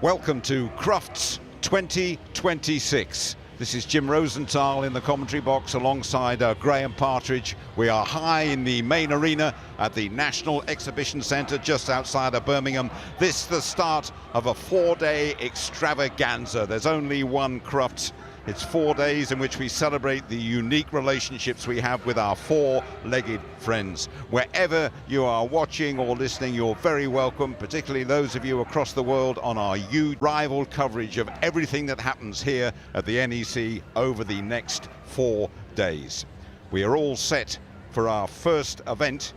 Welcome to CRUFTS 2026. This is Jim Rosenthal in the commentary box alongside Graham Partridge. We are high in the main arena at the National Exhibition Centre just outside of Birmingham. This is the start of a 4-day extravaganza. There's only one CRUFTS. It's 4 days in which we celebrate the unique relationships we have with our four-legged friends. Wherever you are watching or listening, you're very welcome, particularly those of you across the world on our huge rival coverage of everything that happens here at the NEC over the next 4 days. We are all set for our first event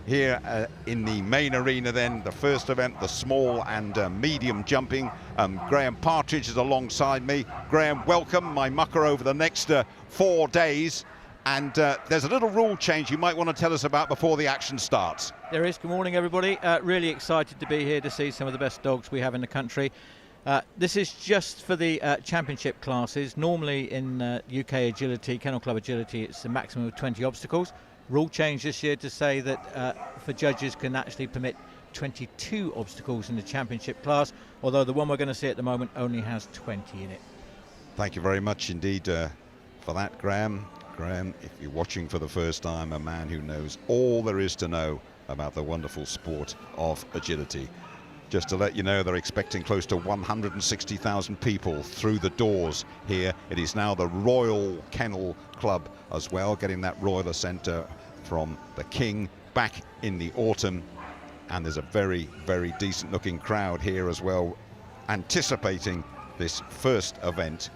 here in the main arena then. The first event, the small and medium jumping. Graham Partridge is alongside me. Graham, welcome, my mucker over the next 4 days. And there's a little rule change you might want to tell us about before the action starts. There is. Good morning, everybody. Really excited to be here to see some of the best dogs we have in the country. This is just for the championship classes. Normally in UK Agility, Kennel Club Agility, it's a maximum of 20 obstacles. Rule change this year to say that for judges can actually permit 22 obstacles in the championship class, although the one we're going to see at the moment only has 20 in it. Thank you very much indeed for that, Graham. Graham, if you're watching for the first time, a man who knows all there is to know about the wonderful sport of agility. Just to let you know, they're expecting close to 160,000 people through the doors here. It is now the Royal Kennel Club as well, getting that royal assent from the King back in the autumn. And there's a very, very decent looking crowd here as well, anticipating this first event,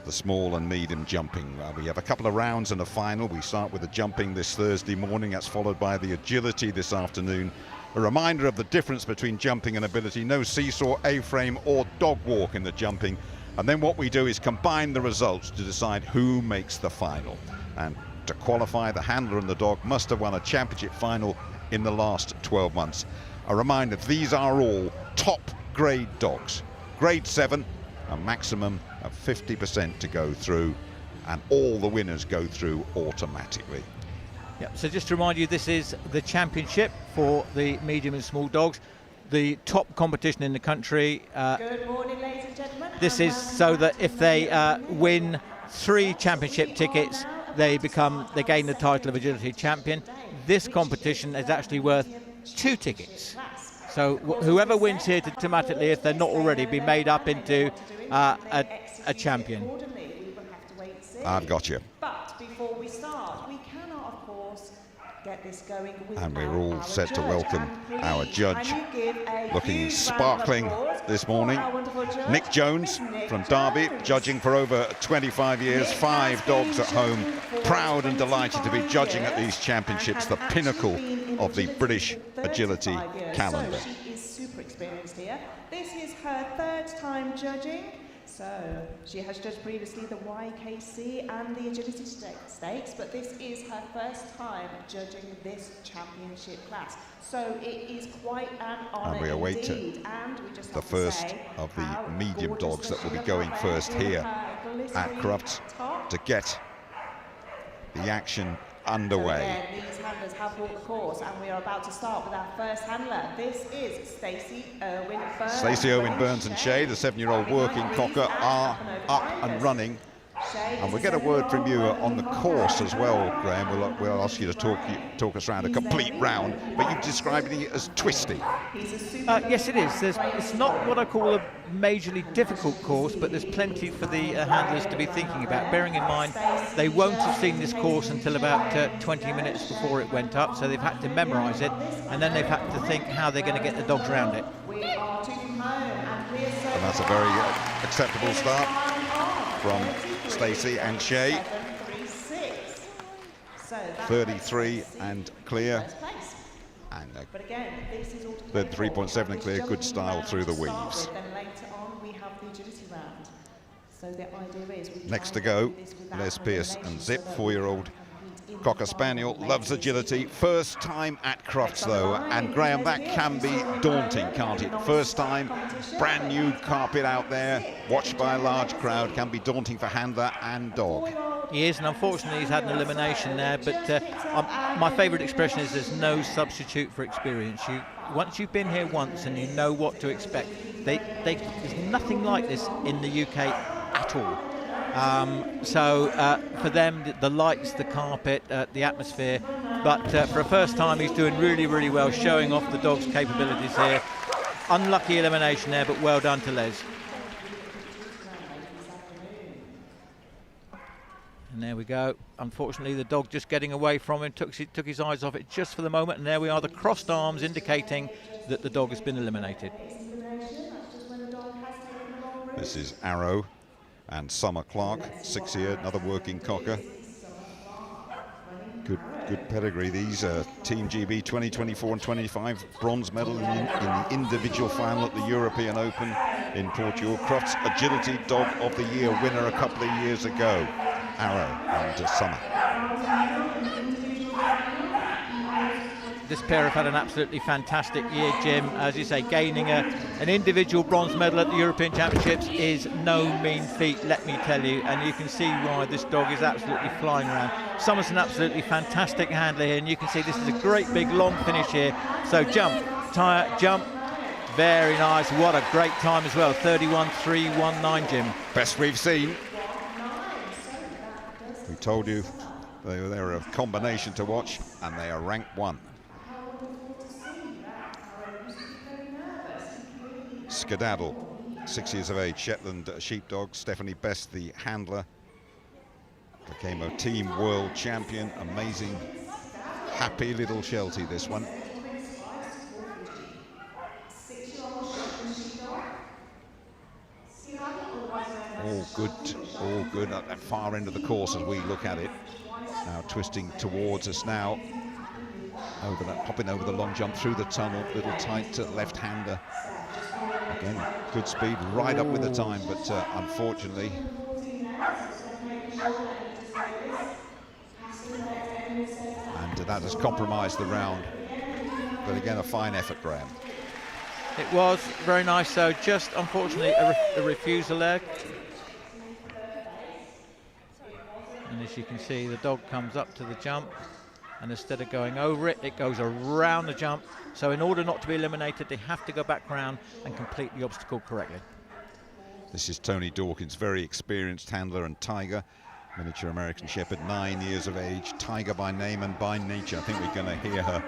the small and medium jumping. We have a couple of rounds and a final. We start with the jumping this Thursday morning. That's followed by the agility this afternoon. A reminder of the difference between jumping and ability. No seesaw, A-frame or dog walk in the jumping. And then what we do is combine the results to decide who makes the final. And to qualify, the handler and the dog must have won a championship final in the last 12 months. A reminder, these are all top grade dogs. Grade 7, a maximum of 50% to go through, and all the winners go through automatically. Yep, so just to remind you, this is the championship for the medium and small dogs, the top competition in the country. Good morning, ladies and gentlemen. This is so that if they win 3 championship tickets, they gain the title of agility champion. This competition is actually worth 2 tickets. So whoever wins here automatically, if they're not already, be made up into a champion. I've got you. But before we start, we cannot, of course, get this going without and we're all set to judge. welcome our judge, looking sparkling this morning. Nick Jones from Derby, judging for over 25 years, 5 dogs at home, proud and delighted to be judging at these championships, the pinnacle of the British agility calendar. So she is super experienced here. This is her 3rd time judging. So she has judged previously the YKC and the agility stakes, but this is her 1st time judging this championship class. So it is quite an honour. And we await the first of the medium dogs that will be going first here at CRUFTS to get the action underway. So again, these handlers have walked the course, and we are about to start with our first handler. This is Stacey Irwin Burns. Stacey Irwin Burns and Shay, the 7-year-old working cocker, are up and running. And we'll get a word from you on the course as well, Graham. We'll ask you to talk us around a complete round, but you've described it as twisty. Yes, it is. It's not what I call a majorly difficult course, but there's plenty for the handlers to be thinking about. Bearing in mind, they won't have seen this course until about 20 minutes before it went up, so they've had to memorise it, and then they've had to think how they're going to get the dogs around it. And that's a very acceptable start from Stacey and Shay. 33 and clear. And 33.7 and clear, good style through the weaves. Next to go, Les Pierce and Zip, 4-year-old Cocker Spaniel, loves agility. First time at CRUFTS though, and Graham, that can be daunting, can't it? First time, brand new carpet out there, watched by a large crowd, can be daunting for handler and dog. He is, and unfortunately he's had an elimination there, but my favourite expression is there's no substitute for experience. Once you've been here once and you know what to expect, there's nothing like this in the UK at all. So for them, the lights, the carpet, the atmosphere, but for a first time he's doing really, really well, showing off the dog's capabilities here. Unlucky elimination there, but well done to Les. And there we go. Unfortunately, the dog just getting away from him, took his eyes off it just for the moment, and there we are, the crossed arms indicating that the dog has been eliminated. This is Arrow and Summer Clark, 6-year, another working cocker. Good pedigree. These Team GB 2024 and 25 bronze medal in the individual final at the European Open in Portugal. Crufts Agility Dog of the Year winner a couple of years ago. Arrow and Summer. This pair have had an absolutely fantastic year, Jim. As you say, gaining an individual bronze medal at the European Championships is no mean feat, let me tell you, and you can see why this dog is absolutely flying around. Summer's an absolutely fantastic handler here, and you can see this is a great big long finish here. So jump, tire, jump, very nice. What a great time as well, 31.319, Jim. Best we've seen. We told you they're a combination to watch, and they are ranked 1. Skedaddle, 6 years of age, Shetland sheepdog. Stephanie Best, the handler, became a team world champion. Amazing, happy little Sheltie, this one. All good at that far end of the course as we look at it. Now twisting towards us now. Hopping over the long jump through the tunnel, little tight left-hander. Again, good speed, right up with the time, but unfortunately. And that has compromised the round. But again, a fine effort, Graham. It was very nice, so just unfortunately a refusal there. And as you can see, the dog comes up to the jump, and instead of going over it, it goes around the jump. So in order not to be eliminated, they have to go back round and complete the obstacle correctly. This is Tony Dawkins, very experienced handler and tiger. Miniature American Shepherd, 9 years of age, tiger by name and by nature. I think we're going to hear her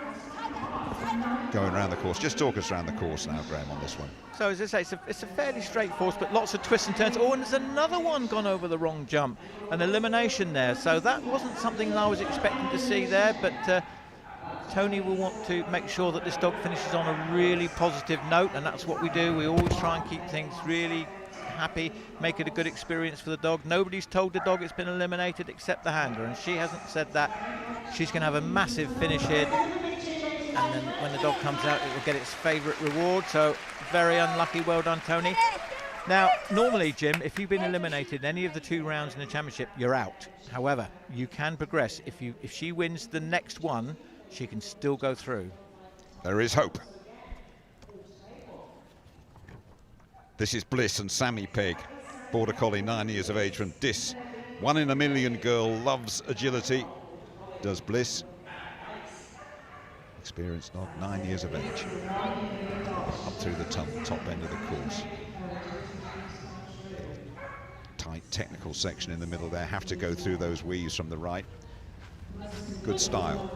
going around the course. Just talk us around the course now, Graham, on this one. So as I say, it's a fairly straight course, but lots of twists and turns. Oh, and there's another one gone over the wrong jump, an elimination there. So that wasn't something I was expecting to see there, but Tony will want to make sure that this dog finishes on a really positive note, and that's what we do. We always try and keep things really happy, make it a good experience for the dog. Nobody's told the dog it's been eliminated except the handler, and she hasn't said that. She's going to have a massive finish here, and then when the dog comes out, it will get its favourite reward. So very unlucky. Well done, Tony. Now, normally, Jim, if you've been eliminated in any of the 2 rounds in the championship, you're out. However, you can progress. If she wins the next one, she can still go through. There is hope. This is Bliss and Sammy Pegg, Border Collie, 9 years of age from Dis. 1 in a million girl, loves agility. Does Bliss. Experienced not, 9 years of age. Up through the top end of the course. Tight technical section in the middle there. Have to go through those weaves from the right. Good style.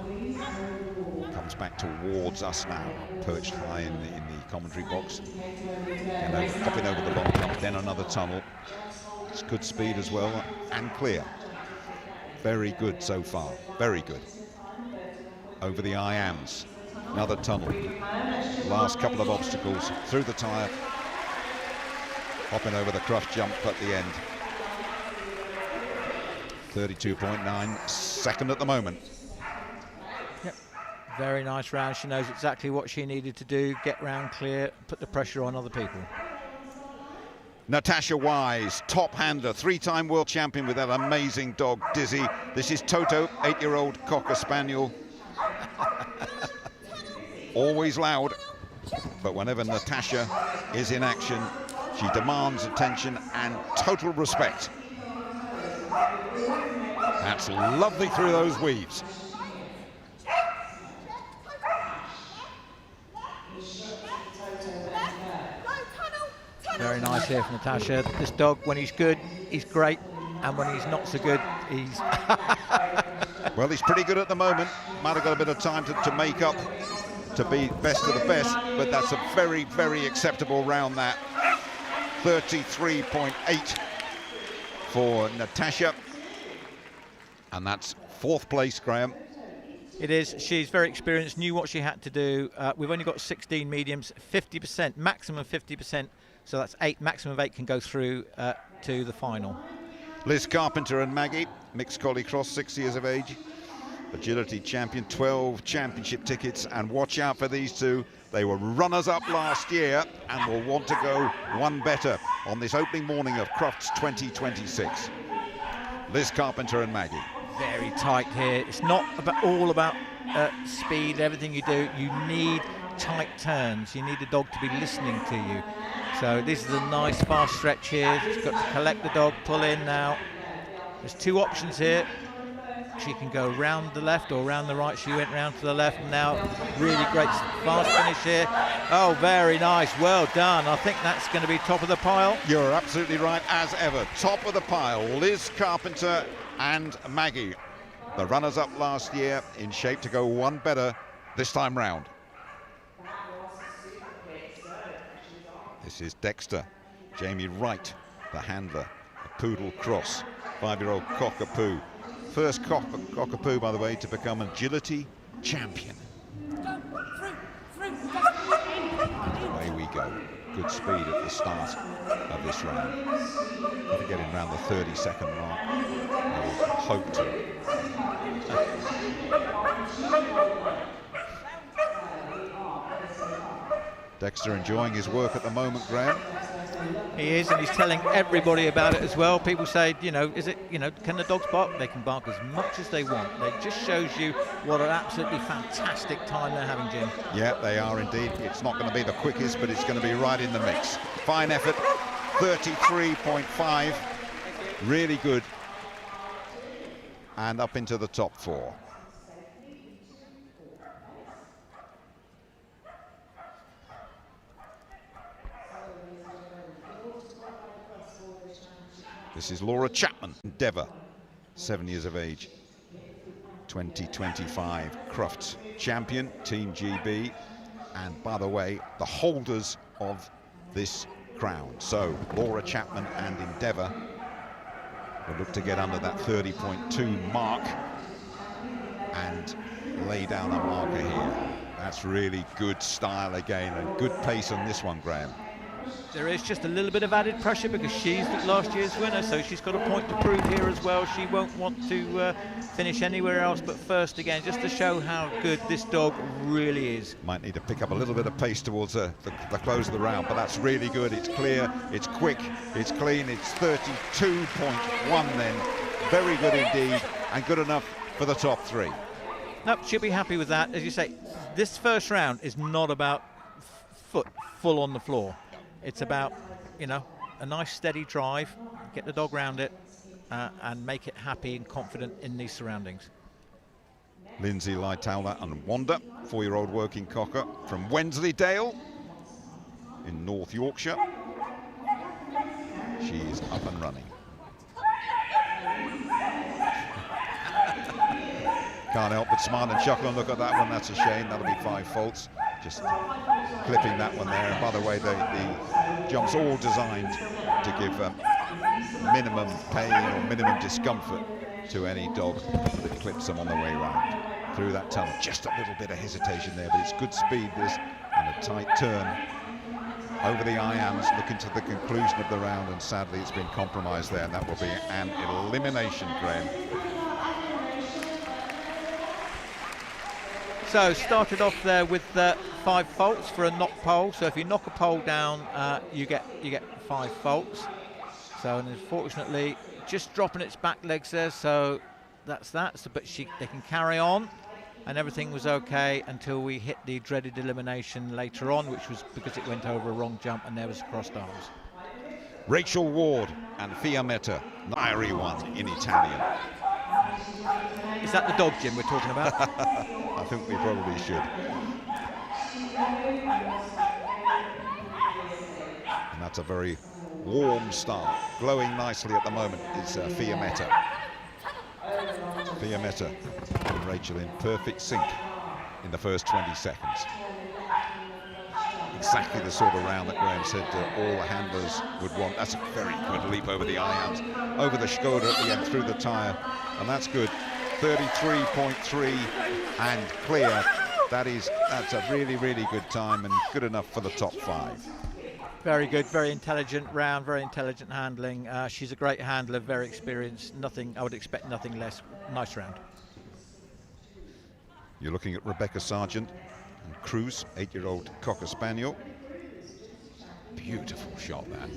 Comes back towards us now, perched high in the commentary box. And hopping over the long jump, then another tunnel. It's good speed as well, and clear. Very good so far, very good. Over the IAMs, another tunnel. Last couple of obstacles, through the tyre. Hopping over the Crufts jump at the end. 32.9, second at the moment. Yep, very nice round. She knows exactly what she needed to do, get round clear, put the pressure on other people. Natasha Wise, top handler, 3-time world champion with that amazing dog, Dizzy. This is Toto, 8-year-old Cocker Spaniel. Always loud, but whenever Natasha is in action, she demands attention and total respect. That's lovely through those weaves. Very nice here from Natasha. This dog, when he's good, he's great, and when he's not so good, he's... Well, he's pretty good at the moment. Might have got a bit of time to make up, to be best of the best, but that's a very, very acceptable round, that. 33.8 for Natasha. And that's 4th place, Graham. It is. She's very experienced, knew what she had to do. We've only got 16 mediums, 50%, maximum 50%. So that's 8, maximum of 8 can go through to the final. Liz Carpenter and Maggie, mixed collie cross, 6 years of age. Agility champion, 12 championship tickets, and watch out for these two. They were runners-up last year and will want to go one better on this opening morning of Crufts 2026. Liz Carpenter and Maggie. Very tight here. It's not all about speed, everything you do. You need tight turns. You need the dog to be listening to you. So this is a nice fast stretch here. She's got to collect the dog, pull in now. There's 2 options here. She can go round the left or round the right. She went round to the left, and now really great fast finish here. Oh, very nice. Well done. I think that's going to be top of the pile. You're absolutely right, as ever. Top of the pile, Liz Carpenter and Maggie. The runners-up last year, in shape to go one better this time round. This is Dexter. Jamie Wright, the handler. A poodle cross. 5-year-old cockapoo. First cockapoo, by the way, to become agility champion. Away we go. Good speed at the start of this round. If we get in around the 30-second mark, I will hope to. Dexter enjoying his work at the moment, Graham. He is, and he's telling everybody about it as well. People say, you know, can the dogs bark? They can bark as much as they want. It just shows you what an absolutely fantastic time they're having, Jim. Yeah, they are indeed. It's not going to be the quickest, but it's going to be right in the mix. Fine effort, 33.5. Really good. And up into the top 4. This is Laura Chapman, Endeavour, 7 years of age, 2025 Crufts champion, Team GB, and by the way, the holders of this crown. So Laura Chapman and Endeavour will look to get under that 30.2 mark and lay down a marker here. That's really good style again, and good pace on this one, Graham. There is just a little bit of added pressure because she's last year's winner, so she's got a point to prove here as well. She won't want to finish anywhere else but first again, just to show how good this dog really is. Might need to pick up a little bit of pace towards the close of the round, but that's really good. It's clear, it's quick, it's clean. It's 32.1 then. Very good indeed, and good enough for the top 3. Nope, she'll be happy with that. As you say, this first round is not about foot full on the floor. It's about, you know, a nice steady drive, get the dog round it, and make it happy and confident in these surroundings. Lindsay Lightowler and Wanda, 4-year-old working cocker from Wensleydale in North Yorkshire. She is up and running. Can't help but smile and chuckle and look at that one. That's a shame. That'll be 5 faults. Just clipping that one there. And by the way, the jump's all designed to give minimum pain or minimum discomfort to any dog that clips them on the way round through that tunnel. Just a little bit of hesitation there, but it's good speed, this, and a tight turn over the IAMs, looking to the conclusion of the round, and sadly it's been compromised there, and that will be an elimination, Graham. So started off there with 5 faults for a knock pole. So if you knock a pole down, you get 5 faults. So, and unfortunately, just dropping its back legs there. So that's that. So, but they can carry on, and everything was okay until we hit the dreaded elimination later on, which was because it went over a wrong jump and there was crossed arms. Rachel Ward and Fiammetta, Nairi one in Italian. Is that the dog, Jim, we're talking about? I think we probably should. And that's a very warm start. Glowing nicely at the moment is Fiametta. Fiametta and Rachel in perfect sync in the first 20 seconds. Exactly the sort of round that Graham said all the handlers would want. That's a very good leap over the irons, over the Skoda at the end, through the tyre, and that's good. 33.3 and clear. That's a really, really good time and good enough for the top 5. Very good, very intelligent round, very intelligent handling. She's a great handler, very experienced. Nothing, I would expect nothing less. Nice round. You're looking at Rebecca Sargent and Cruz, 8-year-old Cocker Spaniel. Beautiful shot, that.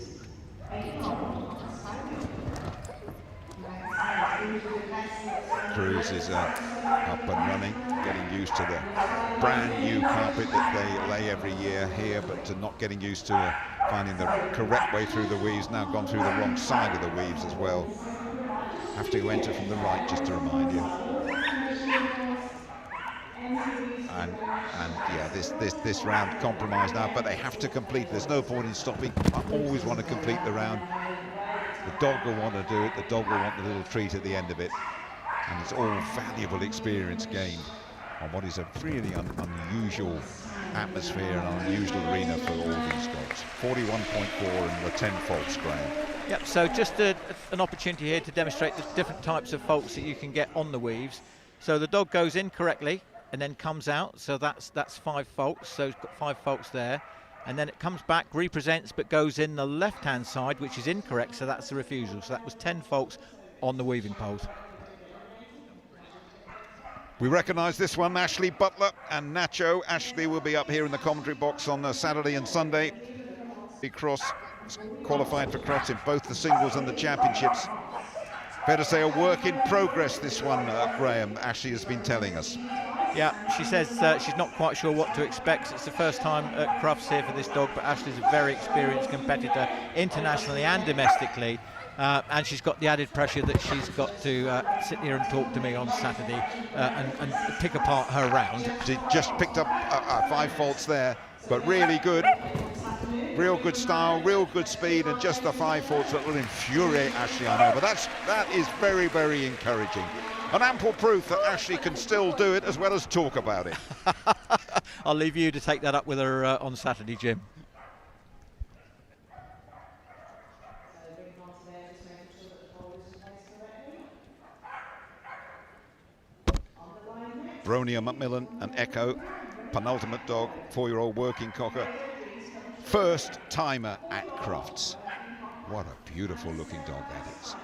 Cruz is up and running, getting used to the brand new carpet that they lay every year here, but not getting used to finding the correct way through the weaves. Now gone through the wrong side of the weaves as well. Have to enter from the right, just to remind you. And yeah, this round compromised now, but they have to complete. There's no point in stopping. I always want to complete the round. The dog will want to do it. The dog will want the little treat at the end of it. And it's all valuable experience gained on what is a really unusual atmosphere and unusual arena for all these dogs. 41.4 and the 10 faults, Graham. Yep, so just an opportunity here to demonstrate the different types of faults that you can get on the weaves. So the dog goes in correctly and then comes out, so that's 5 faults, so it's got 5 faults there. And then it comes back, represents, but goes in the left-hand side, which is incorrect, so that's the refusal. So that was 10 faults on the weaving poles. We recognise this one, Ashley Butler and Nacho. Ashley will be up here in the commentary box on Saturday and Sunday. Cross qualified for CRUFTS in both the singles and the championships. Fair to say a work in progress, this one, Graham, Ashley has been telling us. Yeah, she says she's not quite sure what to expect. It's the first time at CRUFTS here for this dog, but Ashley's a very experienced competitor internationally and domestically. And she's got the added pressure that she's got to sit here and talk to me on Saturday and pick apart her round. She just picked up 5 faults there, but really good. Real good style, real good speed, and just the 5 faults that will infuriate Ashley, I know. But that is very, very encouraging. And ample proof that Ashley can still do it as well as talk about it. I'll leave you to take that up with her on Saturday, Jim. Bronia Macmillan and Echo, penultimate dog, 4-year-old working cocker. First timer at CRUFTS. What a beautiful looking dog that is.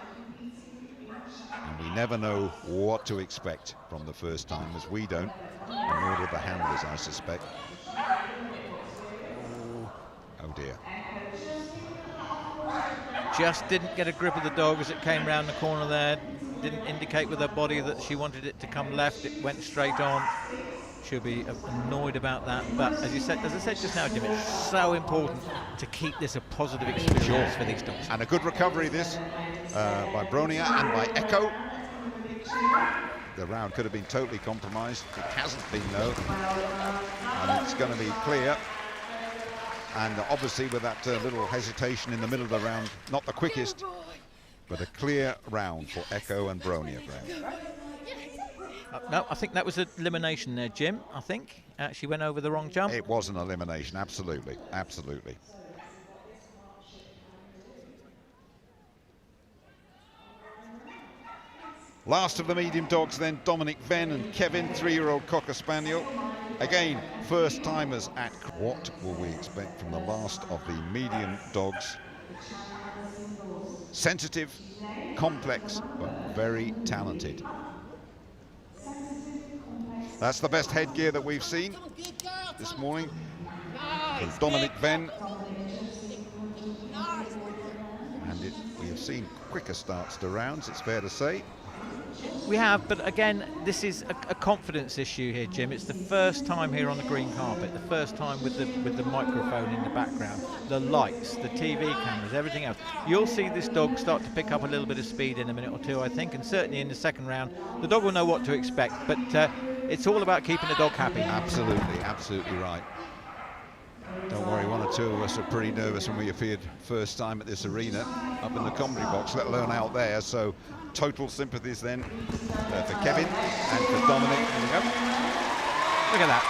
And we never know what to expect from the first timers. We don't, and nor do the handlers, I suspect. Oh dear. Just didn't get a grip of the dog as it came round the corner there. Didn't indicate with her body that she wanted it to come left. It went straight on. She'll be annoyed about that. But as I said just now, Jim, it's so important to keep this a positive experience for these dogs. And a good recovery this by Bronia and by Echo. The round could have been totally compromised. It hasn't been, though. And it's going to be clear. And obviously with that little hesitation in the middle of the round, not the quickest, but a clear round for Echo and Bronia, Graham. No, I think that was an elimination there, Jim. I think she went over the wrong jump. It was an elimination, absolutely, absolutely. Last of the medium dogs then, Dominic Venn and Kevin, 3-year-old Cocker Spaniel. Again, first timers at. What will we expect from the last of the medium dogs? Sensitive, complex, but very talented. That's the best headgear that we've seen this morning from Dominic Venn. And we have seen quicker starts to rounds, it's fair to say. We have, but again, this is a confidence issue here, Jim. It's the first time here on the green carpet, the first time with the microphone in the background, the lights, the TV cameras, everything else. You'll see this dog start to pick up a little bit of speed in a minute or two, I think, and certainly in the second round, the dog will know what to expect, but it's all about keeping the dog happy. Absolutely, absolutely right. Don't worry, one or two of us are pretty nervous when we appeared first time at this arena up in the commentary box, let alone out there, so total sympathies then for Kevin and for Dominic. There we go. Look at that.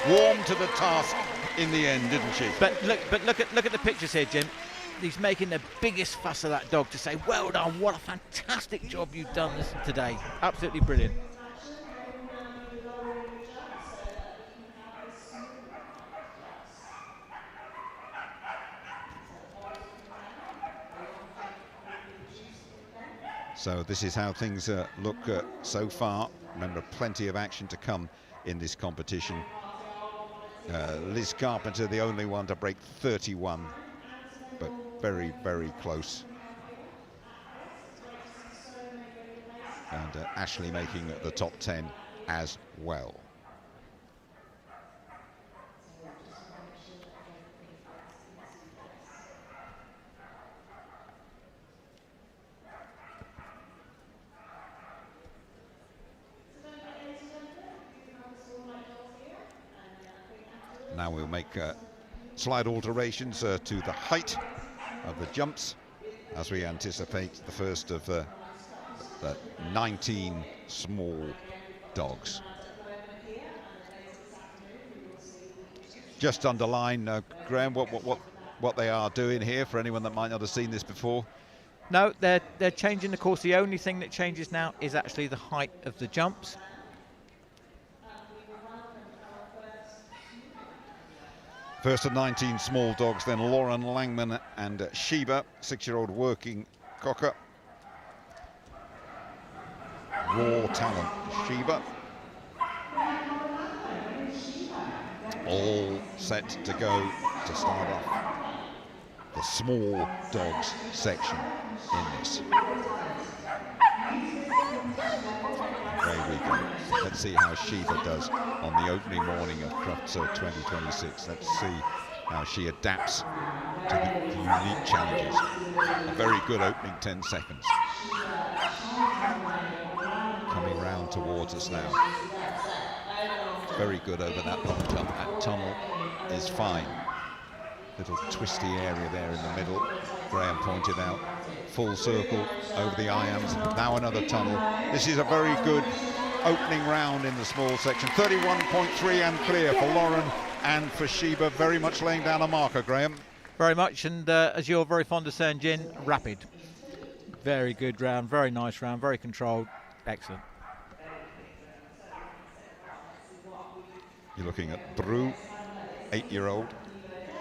Warm to the task in the end, didn't she? But look at the pictures here, Jim. He's making the biggest fuss of that dog to say, well done, what a fantastic job you've done today. Absolutely brilliant. So this is how things look so far. Remember, plenty of action to come in this competition. Liz Carpenter, the only one to break 31, but very, very close. And Ashley making the top 10 as well. Now we'll make slight alterations to the height of the jumps as we anticipate the first of the 19 small dogs. Just underline, Graham, what they are doing here for anyone that might not have seen this before. No, they're changing the course. The only thing that changes now is actually the height of the jumps. First of 19 small dogs, then Lauren Langman and Sheba, 6-year-old working cocker. Raw talent, Sheba. All set to go to start off the small dogs section in this. Away we go. Let's see how Sheba does on the opening morning of CRUFTS 2026. Let's see how she adapts to the unique challenges. A very good opening 10 seconds. Coming round towards us now. Very good over that long jump. That tunnel is fine. Little twisty area there in the middle. Graham pointed out. Full circle over the irons. Now another tunnel. This is a very good opening round in the small section. 31.3 and clear for Lauren and for Sheba. Very much laying down a marker, Graham. Very much, and as you're very fond of saying, Jen, rapid. Very good round, very nice round, very controlled. Excellent. You're looking at Brew, 8-year-old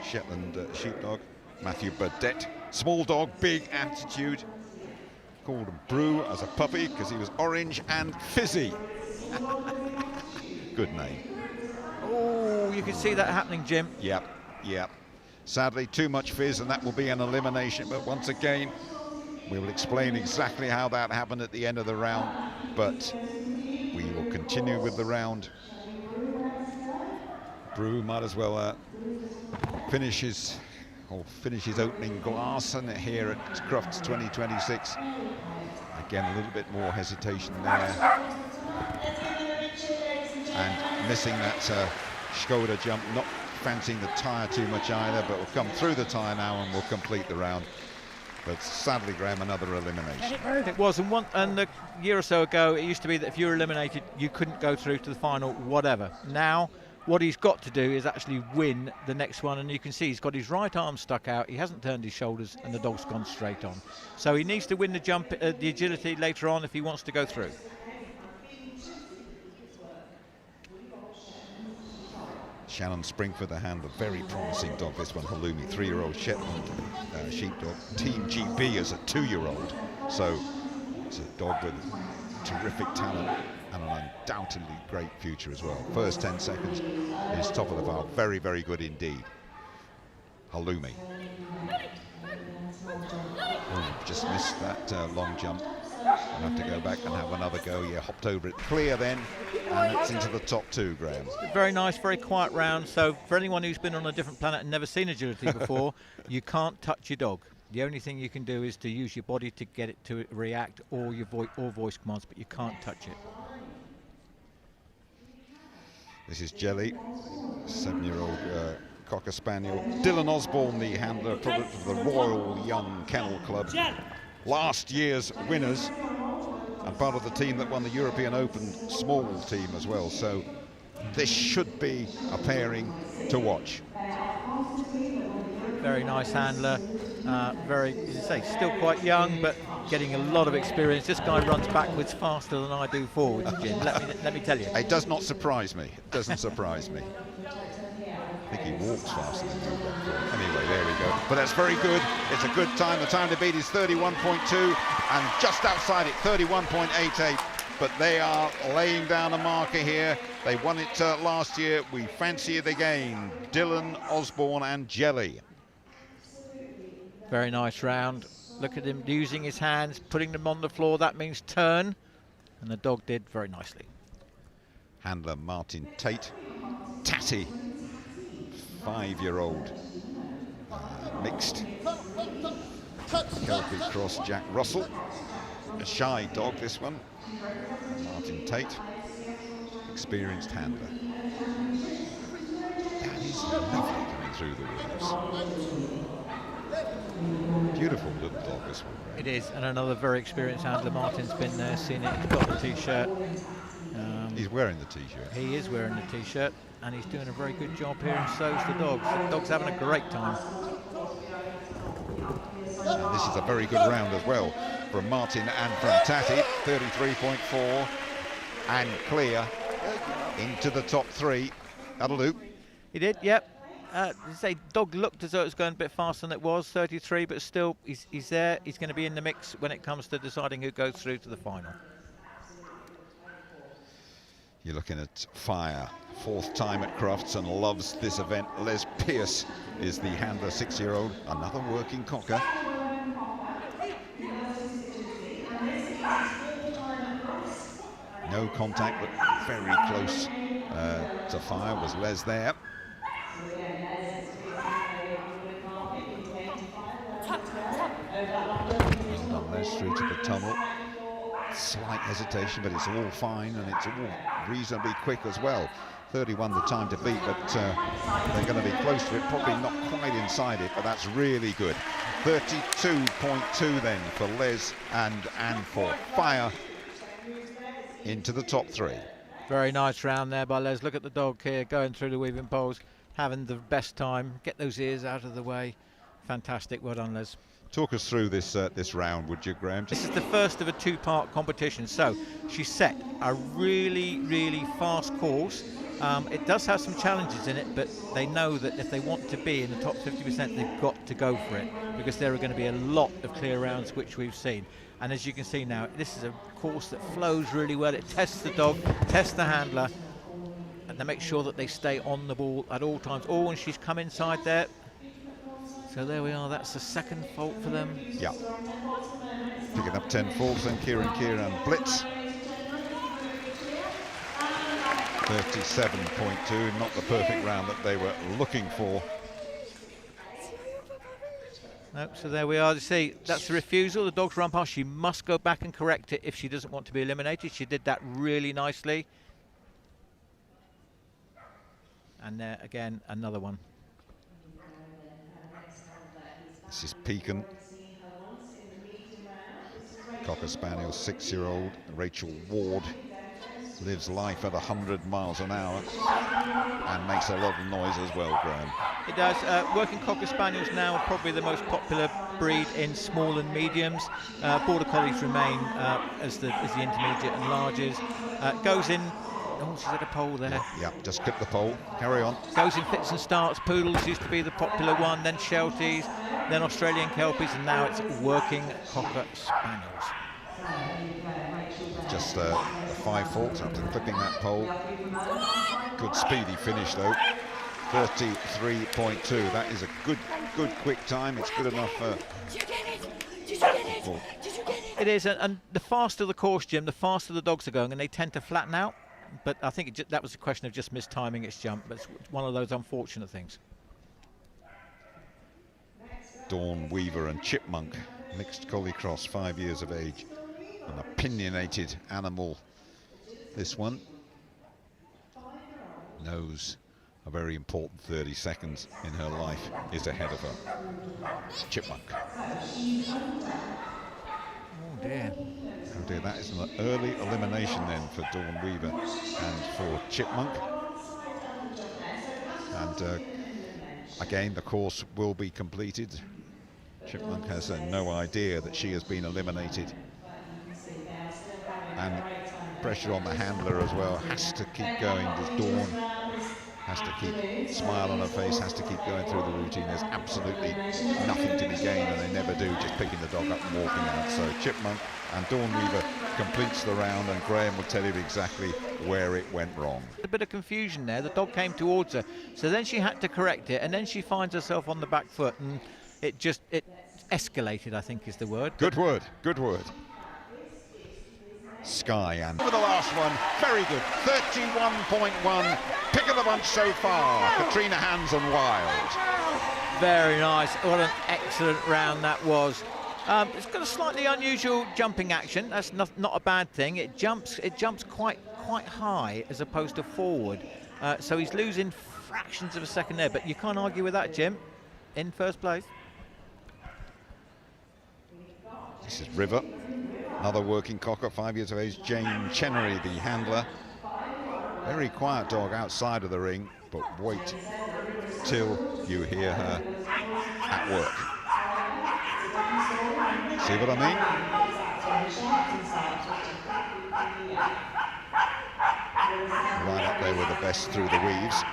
Shetland sheepdog. Matthew Burdett, small dog, big attitude. Called him Brew as a puppy because he was orange and fizzy. Good name. Oh, you can see that happening, Jim. Yep, yep. Sadly, too much fizz, and that will be an elimination. But once again, we will explain exactly how that happened at the end of the round. But we will continue with the round. Brew might as well finish his opening glass and here at CRUFTS 2026. Again, a little bit more hesitation there. And missing that Skoda jump, not fancying the tyre too much either, but we'll come through the tyre now and we'll complete the round. But sadly, Graham, another elimination. It was, and a year or so ago, it used to be that if you were eliminated, you couldn't go through to the final, whatever. Now, what he's got to do is actually win the next one, and you can see he's got his right arm stuck out, he hasn't turned his shoulders, and the dog's gone straight on. So he needs to win the jump, the agility later on if he wants to go through. Shannon Springford, the handler, very promising dog, this one, Halloumi, 3-year-old Shetland sheepdog. Team GB as a 2-year-old. So it's a dog with terrific talent and an undoubtedly great future as well. First 10 seconds is top of the file. Very, very good indeed. Halloumi. Oh, just missed that long jump. I'll have to go back and have another go. Yeah, hopped over it clear then, and it's into the top 2, Graham. Very nice, very quiet round. So for anyone who's been on a different planet and never seen agility before, you can't touch your dog. The only thing you can do is to use your body to get it to react, or your voice commands, but you can't touch it. This is Jelly, 7-year-old Cocker Spaniel. Dylan Osborne, the handler, product of the Royal Young Kennel Club. Last year's winners, and part of the team that won the European Open small team as well. So this should be a pairing to watch. Very nice handler. Very, as you say, still quite young, but getting a lot of experience. This guy runs backwards faster than I do forwards, Jim. Let me tell you. It does not surprise me. It doesn't surprise me. I think he walks faster than you. Anyway, there we go. But that's very good. It's a good time. The time to beat is 31.2, and just outside it, 31.88. But they are laying down a marker here. They won it last year. We fancy it again. Dylan, Osborne and Jelly. Very nice round. Look at him using his hands, putting them on the floor. That means turn. And the dog did very nicely. Handler Martin Tate. Tatty, 5-year-old mixed Kelpie cross Jack Russell. A shy dog, this one. Martin Tate, experienced handler. That is lovely coming through the wings. Beautiful little dog, this one. It is, and another very experienced handler. Martin's been there, seen it, he's got the t-shirt. He's wearing the t-shirt. He is wearing the t-shirt, and he's doing a very good job here, and so's the dog. The dog's having a great time. And this is a very good round as well from Martin and from Tatty. 33.4 and clear into the top 3. That'll do. He did, yep. Say dog looked as though it was going a bit faster than it was, 33, but still he's there. He's going to be in the mix when it comes to deciding who goes through to the final. You're looking at Fire, 4th time at Crufts and loves this event. Les Pearce is the handler, 6-year-old, another working cocker. No contact, but very close to Fire was Les there. Well done, Les, through to the tunnel. Slight hesitation, but it's all fine, and it's all reasonably quick as well. 31 the time to beat, but they're going to be close to it, probably not quite inside it, but that's really good. 32.2 then for Les and for Fire into the top 3. Very nice round there by Les. Look at the dog here going through the weaving poles, having the best time. Get those ears out of the way. Fantastic, well done, Les. Talk us through this round, would you, Graham? This is the first of a 2-part competition. So she set a really, really fast course. It does have some challenges in it, but they know that if they want to be in the top 50%, they've got to go for it, because there are going to be a lot of clear rounds, which we've seen. And as you can see now, this is a course that flows really well. It tests the dog, tests the handler, and they make sure that they stay on the ball at all times. Oh, and she's come inside there. So there we are, that's the 2nd fault for them. Yeah. Picking up 10 faults then, Kieran Blitz. 37.2, not the perfect round that they were looking for. Nope, so there we are. You see, that's the refusal. The dog's run past. She must go back and correct it if she doesn't want to be eliminated. She did that really nicely. And there again, another one. This is Pecan. Cocker Spaniel, 6-year-old. Rachel Ward lives life at 100 miles an hour and makes a lot of noise as well, Graham. It does. Working Cocker Spaniels now are probably the most popular breed in small and mediums. Border Collies remain as the intermediate and larges. Goes in. Oh, she's at a pole there. Yeah, just clip the pole. Carry on. Goes in fits and starts. Poodles used to be the popular one, then Shelties, then Australian Kelpies, and now it's Working Cocker Spaniels. Just the 5 faults after clipping that pole. Good speedy finish though. 33.2. That is a good quick time. It's good enough for... Did you get it? Did you get it? Did you get it? It is, and the faster the course, Jim, the faster the dogs are going, and they tend to flatten out. But I think that was a question of just mistiming its jump. But it's one of those unfortunate things. Dawn Weaver and Chipmunk, mixed collie cross, 5 years of age. An opinionated animal, this one. Knows a very important 30 seconds in her life is ahead of her. Chipmunk. Oh dear. Oh dear, that is an early elimination then for Dawn Weaver and for Chipmunk. And again, the course will be completed. Chipmunk has no idea that she has been eliminated. And pressure on the handler as well, has to keep going. Does Dawn has to keep smile on her face, has to keep going through the routine. There's absolutely nothing to be gained, and they never do, just picking the dog up and walking out. So Chipmunk and Dawn Weaver completes the round, and Graham will tell you exactly where it went wrong. A bit of confusion there. The dog came towards her, so then she had to correct it, and then she finds herself on the back foot, and it escalated, I think is the word. Good word, good word. Sky and for the last one, very good, 31.1, pick of the bunch so far, Katrina Hands and Wild. Very nice, what an excellent round that was. It's got a slightly unusual jumping action, that's not a bad thing. It jumps quite high as opposed to forward, so he's losing fractions of a second there, but you can't argue with that, Jim, in first place. This is River. Another working cocker, 5 years of age, Jane Chenery, the handler. Very quiet dog outside of the ring, but wait till you hear her at work. See what I mean? Right up there with the best through the weaves.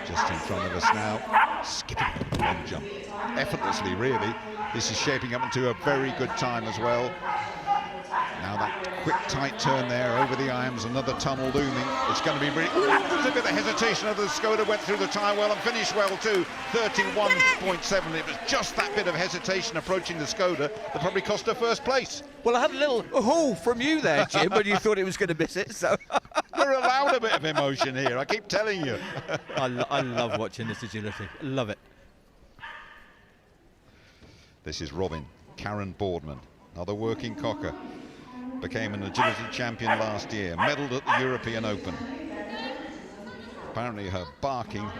Just in front of us now, skipping the long jump. Effortlessly, really. This is shaping up into a very good time as well. Now that quick, tight turn there over the irons, another tunnel looming. It's going to be really... There's a bit of hesitation of the Skoda, went through the tyre well and finished well too. 31.7. It was just that bit of hesitation approaching the Skoda that probably cost her first place. Well, I had a little oh from you there, Jim, when you thought it was going to miss it, so... We're allowed a bit of emotion here, I keep telling you. I love watching this agility, love it. This is Robin, Karen Boardman, another working cocker. Became an agility champion last year, medalled at the European Open. Apparently her barking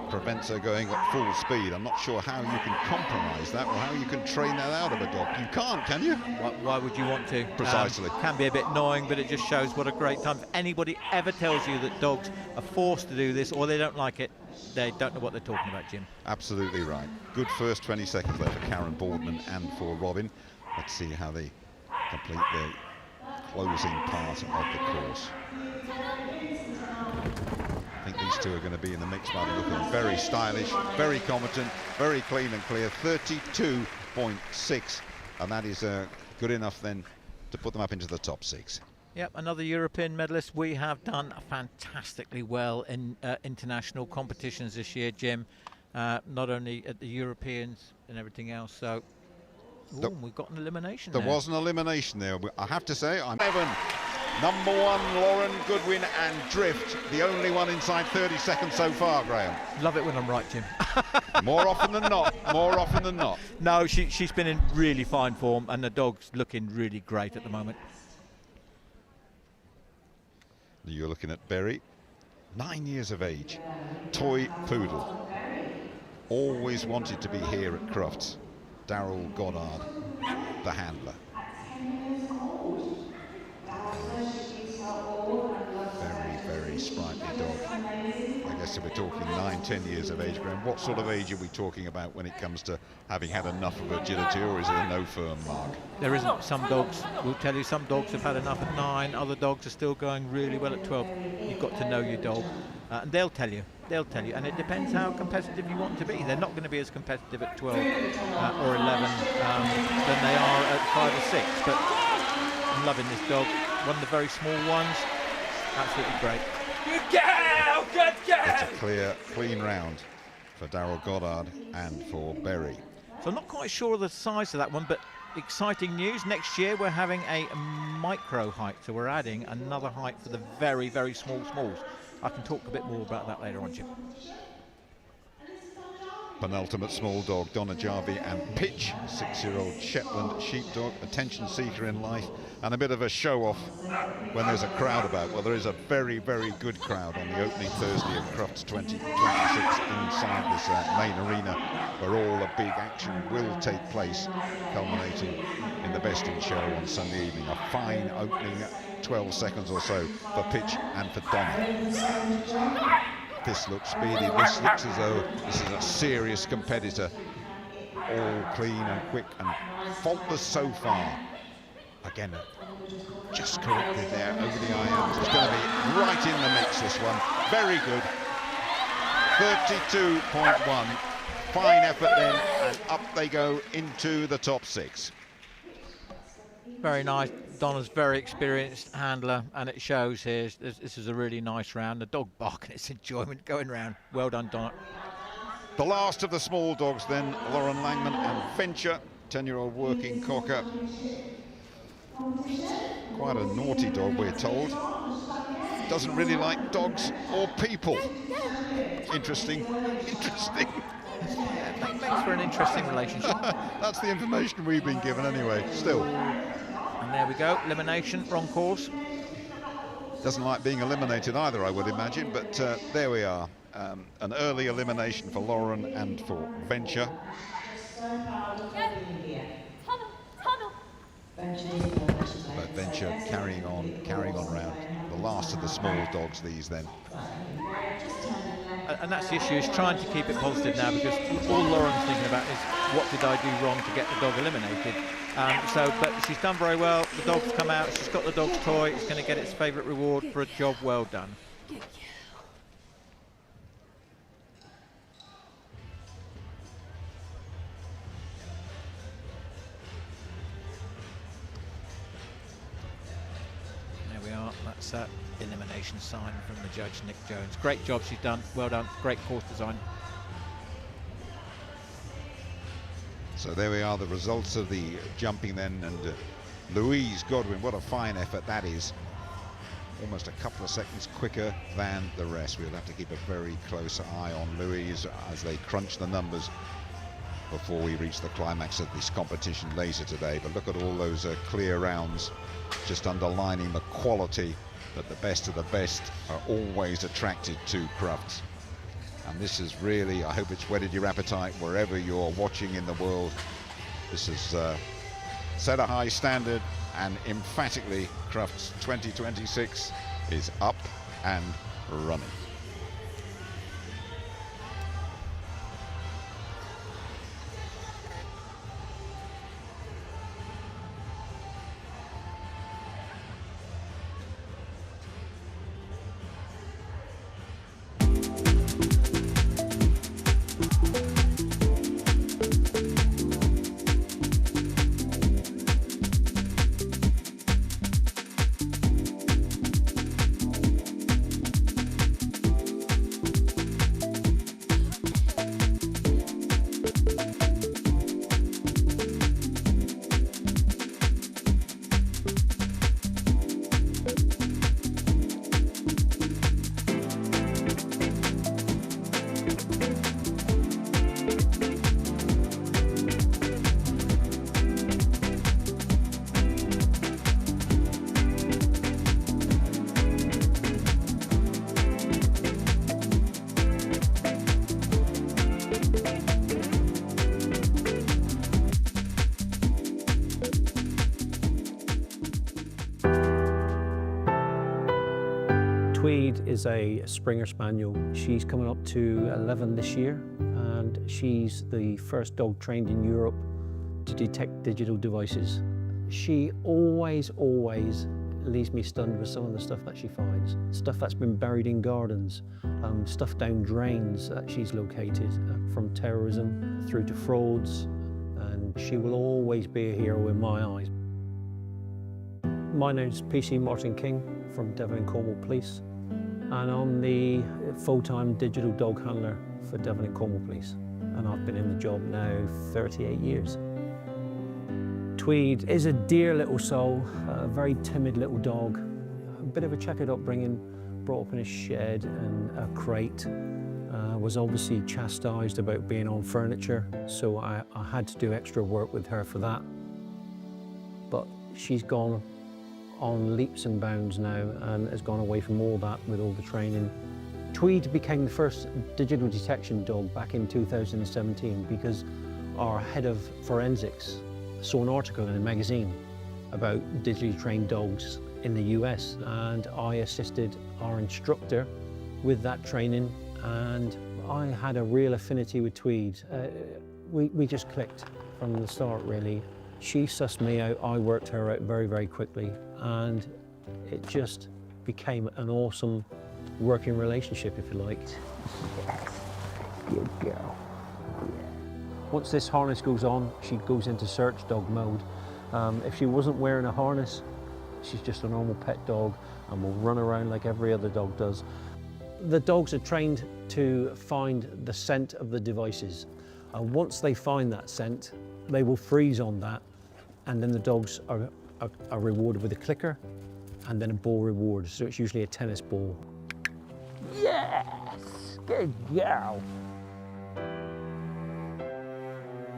prevents her going at full speed. I'm not sure how you can compromise that or how you can train that out of a dog. You can't, can you? Why would you want to? Precisely. Can be a bit annoying, but it just shows what a great time. If anybody ever tells you that dogs are forced to do this or they don't like it, they don't know what they're talking about, Jim. Absolutely right. Good first 20 seconds there for Karen Boardman and for Robin. Let's see how they complete their closing part of the course. I think these two are going to be in the mix, but looking very stylish, very competent, very clean and clear. 32.6, and that is good enough then to put them up into the top 6. Yep, another European medalist. We have done fantastically well in international competitions this year, Jim. Not only at the Europeans and everything else. So we've got an elimination. There was an elimination there. I have to say, I'm 7. Number 1, Lauren Goodwin and Drift, the only one inside 30 seconds so far, Graham. Love it when I'm right, Jim. More often than not, more often than not. No, she's been in really fine form, and the dog's looking really great at the moment. You're looking at Berry, 9 years of age, toy poodle. Always wanted to be here at Crufts. Daryl Goddard, the handler. Very, very sprightly dog. I guess if we're talking 9, 10 years of age, Graham, what sort of age are we talking about when it comes to having had enough of agility, or is it a no firm mark? There isn't. Some dogs will tell you some dogs have had enough at 9, other dogs are still going really well at 12. You've got to know your dog, and they'll tell you, and it depends how competitive you want to be. They're not going to be as competitive at 12 or 11 than they are at 5 or 6, but I'm loving this dog. One of the very small ones, absolutely great. Good girl, good girl! It's a clean round for Daryl Goddard and for Berry. So I'm not quite sure of the size of that one, but exciting news. Next year we're having a micro height, so we're adding another height for the very, very small smalls. I can talk a bit more about that later on, Jim. Penultimate small dog, Donna Jarvie and Pitch, 6-year-old Shetland sheepdog, attention seeker in life, and a bit of a show-off when there's a crowd about. Well, there is a very, very good crowd on the opening Thursday of Crufts 2026 inside this main arena, where all the big action will take place, culminating in the best in show on Sunday evening. A fine opening 12 seconds or so for Pitch and for Donna. This looks speedy. This looks as though this is a serious competitor. All clean and quick and faultless so far. Again, just corrected there over the irons. It's going to be right in the mix, this one. Very good. 32.1. Fine effort then, and up they go into the top 6. Very nice. Donna's very experienced handler, and it shows here. This is a really nice round. The dog barking its enjoyment going round. Well done, Donna. The last of the small dogs then, Lauren Langman and Venture, 10-year-old working cocker. Quite a naughty dog, we're told. Doesn't really like dogs or people. Interesting, interesting. Yeah, makes for an interesting relationship. That's the information we've been given anyway, still. And there we go, elimination, wrong course. Doesn't like being eliminated either, I would imagine, but there we are. An early elimination for Lauren and for Venture. But Venture carrying on round. The last of the small dogs, these then. And that's the issue, is trying to keep it positive now, because all Lauren's thinking about is, what did I do wrong to get the dog eliminated? But she's done very well. The dog's come out, she's got the dog's toy, it's going to get its favourite reward for a job well done. There we are, that's that elimination sign from the judge, Nick Jones. Great job she's done, well done, great course design. So there we are, the results of the jumping then, and Louise Godwin, what a fine effort that is. Almost a couple of seconds quicker than the rest. We'll have to keep a very close eye on Louise as they crunch the numbers before we reach the climax of this competition later today. But look at all those clear rounds, just underlining the quality that the best of the best are always attracted to Crufts. And this is really, I hope it's whetted your appetite wherever you're watching in the world. This has set a high standard, and emphatically Crufts 2026 is up and running. Tweed is a Springer Spaniel. She's coming up to 11 this year, and she's the first dog trained in Europe to detect digital devices. She always leaves me stunned with some of the stuff that she finds. Stuff that's been buried in gardens, stuff down drains that she's located, from terrorism through to frauds, and she will always be a hero in my eyes. My name's PC Martin King from Devon and Cornwall Police, and I'm the full-time digital dog handler for Devon and Cornwall Police. and I've been in the job now 38 years. Tweed is a dear little soul, a very timid little dog, a bit of a checkered upbringing, brought up in a shed and a crate. Was obviously chastised about being on furniture, so I had to do extra work with her for that. But she's gone on leaps and bounds now and has gone away from all that with all the training. Tweed became the first digital detection dog back in 2017 because our head of forensics saw an article in a magazine about digitally trained dogs in the US, and I assisted our instructor with that training, and I had a real affinity with Tweed. We just clicked from the start, really. She sussed me out, I worked her out very, very quickly, and it just became an awesome working relationship, if you like. Yes, good girl. Yeah. Once this harness goes on, she goes into search dog mode. If she wasn't wearing a harness, she's just a normal pet dog and will run around like every other dog does. The dogs are trained to find the scent of the devices. And once they find that scent, they will freeze on that, and then the dogs are rewarded with a clicker and then a ball reward. So it's usually a tennis ball. Yes, good girl.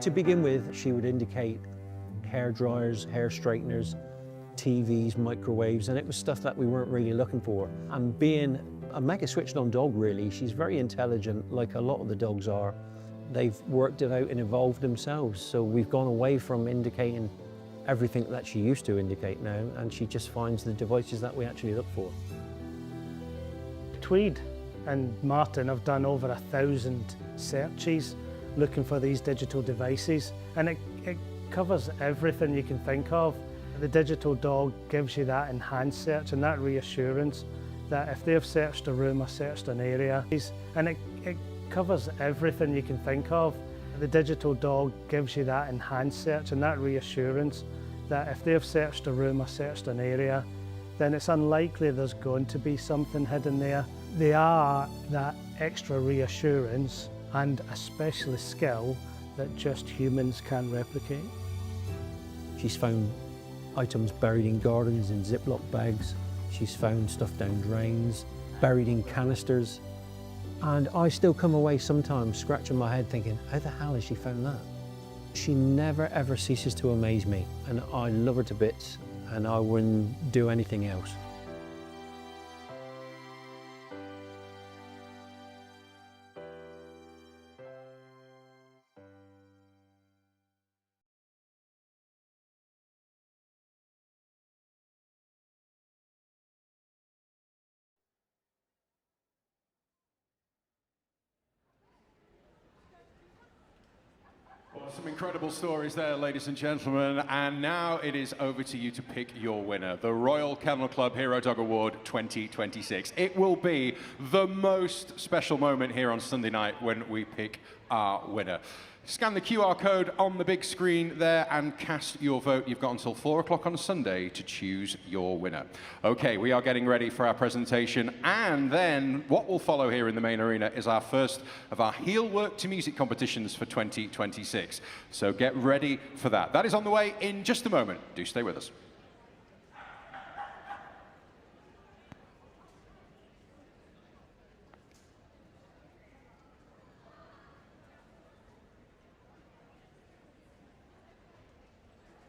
To begin with, she would indicate hair dryers, hair straighteners, TVs, microwaves, and it was stuff that we weren't really looking for. And being a mega switched on dog, really, she's very intelligent, like a lot of the dogs are. They've worked it out and evolved themselves. So we've gone away from indicating everything that she used to indicate now, and she just finds the devices that we actually look for. Tweed and Martin have done over 1,000 searches looking for these digital devices, and it covers everything you can think of. The digital dog gives you that enhanced search and that reassurance that if they've searched a room or searched an area, and it covers everything you can think of. The digital dog gives you that enhanced search and that reassurance that if they've searched a room or searched an area, then it's unlikely there's going to be something hidden there. They are that extra reassurance and a specialist skill that just humans can replicate. She's found items buried in gardens in Ziploc bags. She's found stuff down drains, buried in canisters. And I still come away sometimes scratching my head thinking, how the hell has she found that? She never ever ceases to amaze me, and I love her to bits, and I wouldn't do anything else. Some incredible stories there, ladies and gentlemen, and now it is over to you to pick your winner, the Royal Kennel Club Hero Dog Award 2026. It will be the most special moment here on Sunday night when we pick our winner. Scan the QR code on the big screen there and cast your vote. You've got until 4 o'clock on Sunday to choose your winner. Okay, we are getting ready for our presentation, and then what will follow here in the main arena is our first of our Heelwork to Music competitions for 2026. So get ready for that. That is on the way in just a moment. Do stay with us.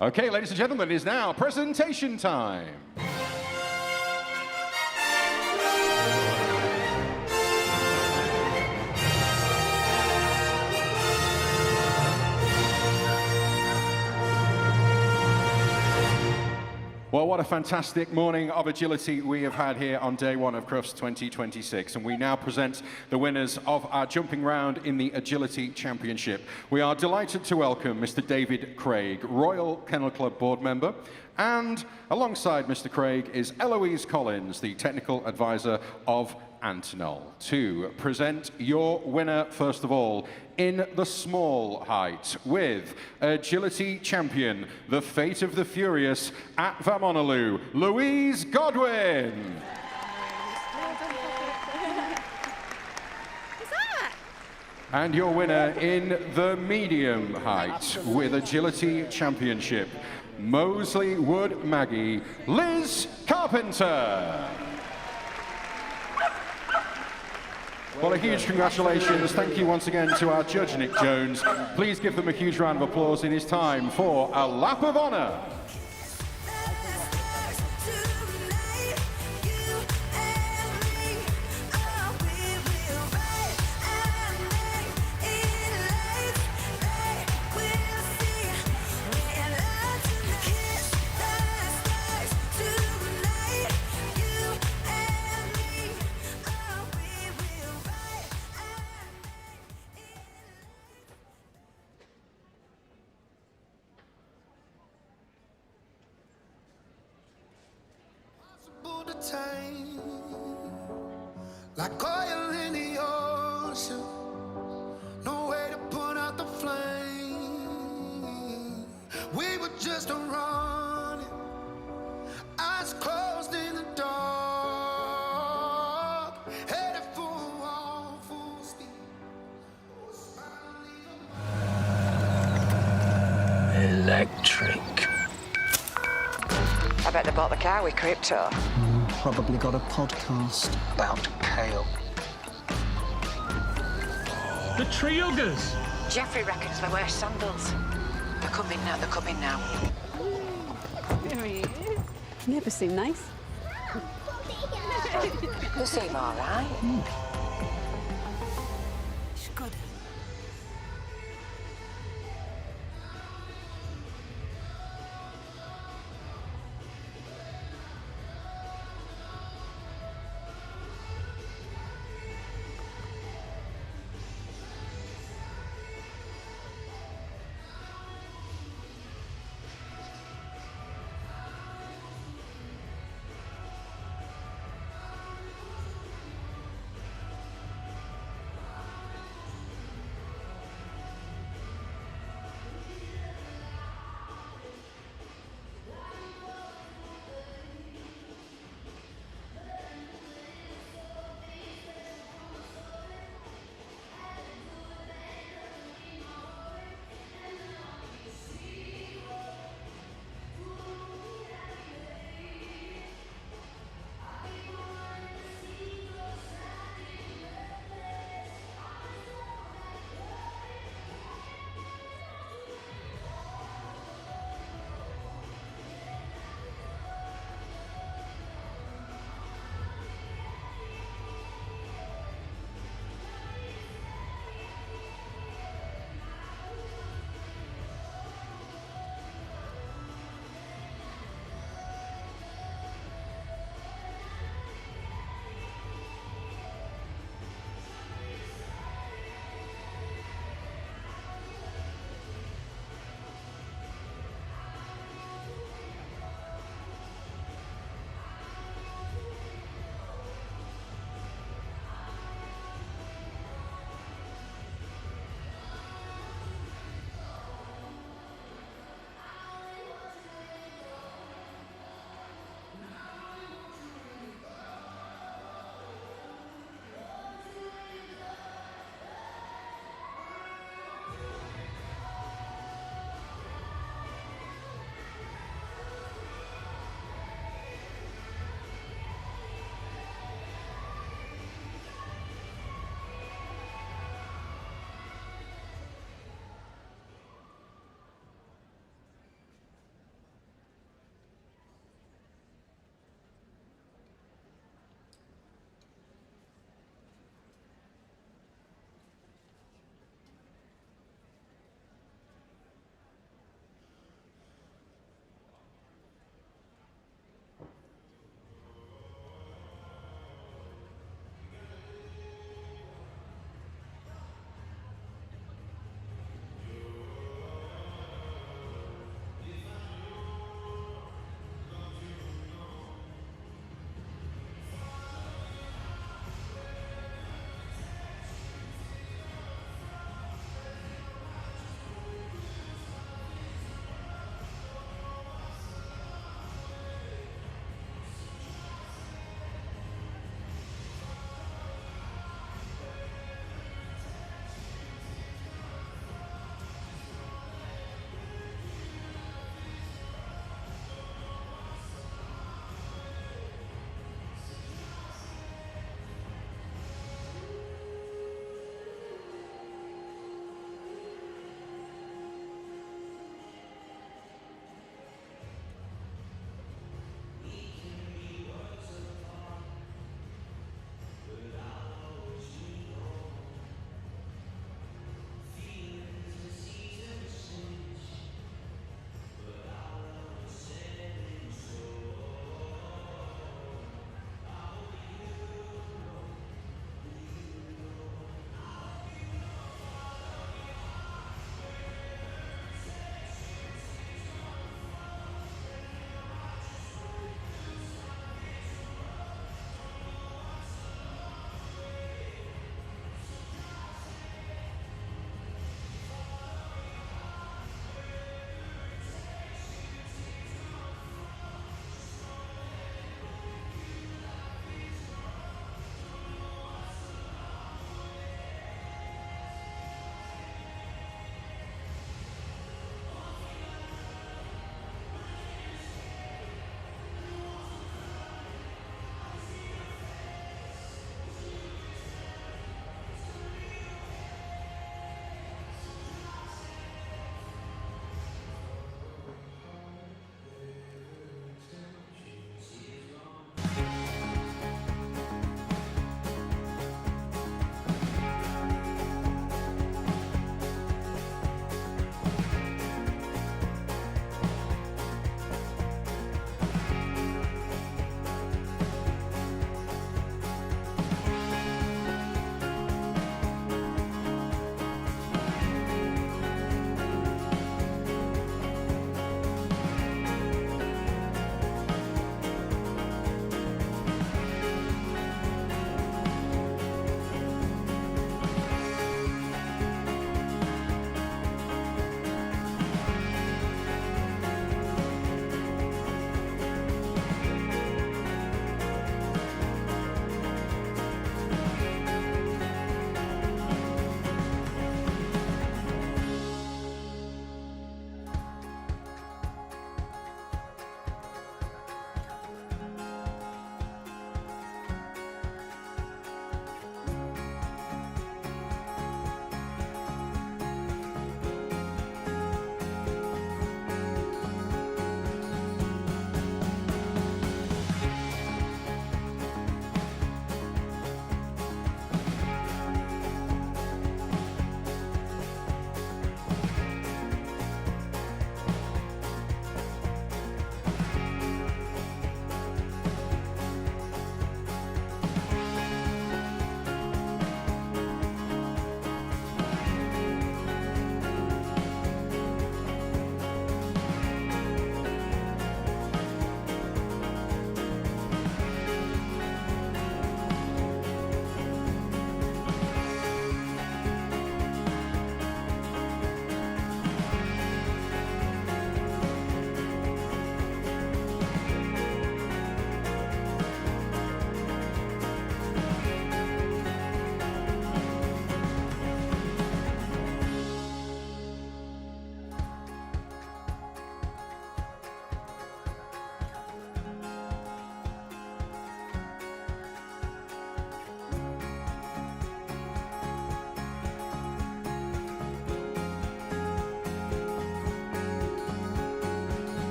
Okay, ladies and gentlemen, it is now presentation time. Well, what a fantastic morning of agility we have had here on day one of CRUFTS 2026. And we now present the winners of our jumping round in the Agility Championship. We are delighted to welcome Mr. David Craig, Royal Kennel Club board member. And alongside Mr. Craig is Eloise Collins, the technical advisor of Antonol, to present your winner, first of all, in the small height with agility champion, the fate of the furious at Vamonoloo, Louise Godwin. What's that? And your winner in the medium height with Agility Championship, Moseley Wood Maggie, Liz Carpenter. Well, a huge congratulations. Thank you once again to our judge, Nick Jones. Please give them a huge round of applause. It is time for a lap of honour. Like oil in the ocean, no way to put out the flame. We were just running, eyes closed in the dark, headed for a wall, full speed. Electric. I bet they bought the car with crypto. Probably got a podcast about kale. The tree huggers. Jeffrey reckons they wear sandals. They're coming now, they're coming now. Never seem nice. They seem all right. It's good.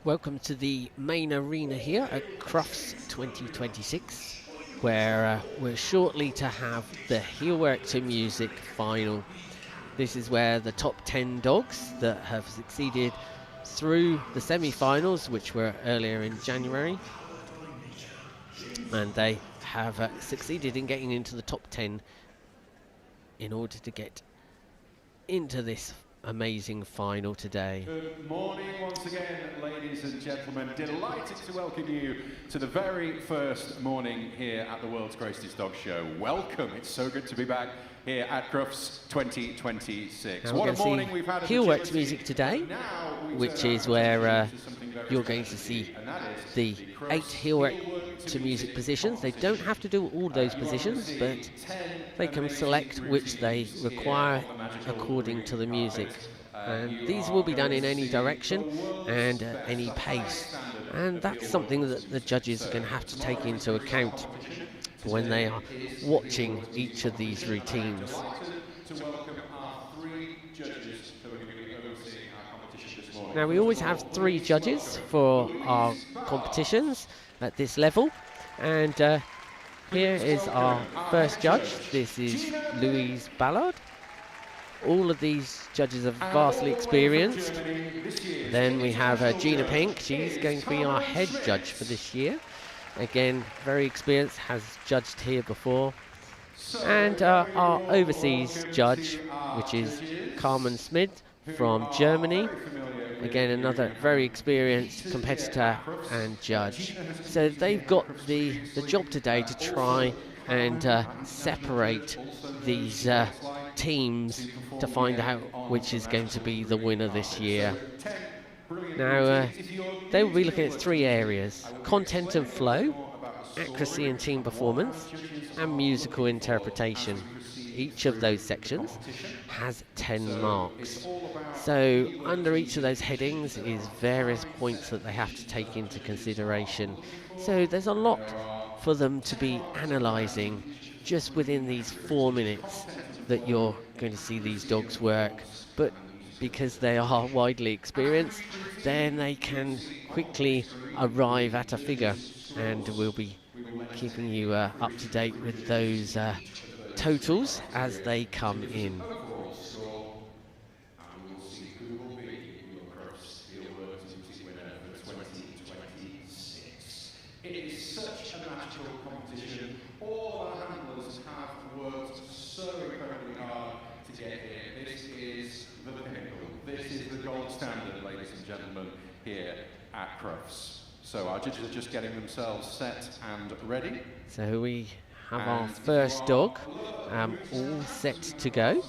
Welcome to the main arena here at CRUFTS 2026, where we're shortly to have the Heelwork to Music final. This is where the top 10 dogs that have succeeded through the semi-finals, which were earlier in January, and they have succeeded in getting into the top 10 in order to get into this amazing final today. Good morning once again, ladies and gentlemen. Delighted to welcome you to the very first morning here at the World's Greatest Dog Show. Welcome. It's so good to be back here at CRUFTS 2026. Now what a morning we've had. Heelwork to Music today, which is where you're going to see the 8 Heelwork to Music positions. They don't have to do all those positions, but they can select which they require according to the music. And these will be done in any direction and at any pace. And that's something that the judges are going to have to take into account when they are watching each of these routines. Now, we always have 3 judges for our competitions at this level, and here is our first judge. This is Louise Ballard. All of these judges are vastly experienced. Then we have Gina Pink. She's going to be our head judge for this year. Again, very experienced, has judged here before. And our overseas judge, which is Carmen Smith from Germany. Again, another very experienced competitor and judge. So they've got the job today to try and separate these teams to find out which is going to be the winner this year. Now, they will be looking at 3 areas: content and flow, accuracy and team performance, and musical interpretation. Each of those sections has 10 marks. So under each of those headings is various points that they have to take into consideration. So there's a lot for them to be analysing just within these 4 minutes that you're going to see these dogs work. But because they are widely experienced, then they can quickly arrive at a figure, and we'll be keeping you up to date with those totals as they come in. It is such a magical competition. All our handlers have worked so incredibly hard to get here. This is the pinnacle. This is the gold standard, ladies and gentlemen, here at CRUFTS. So our judges are just getting themselves set and ready. So we have our first dog all set to go,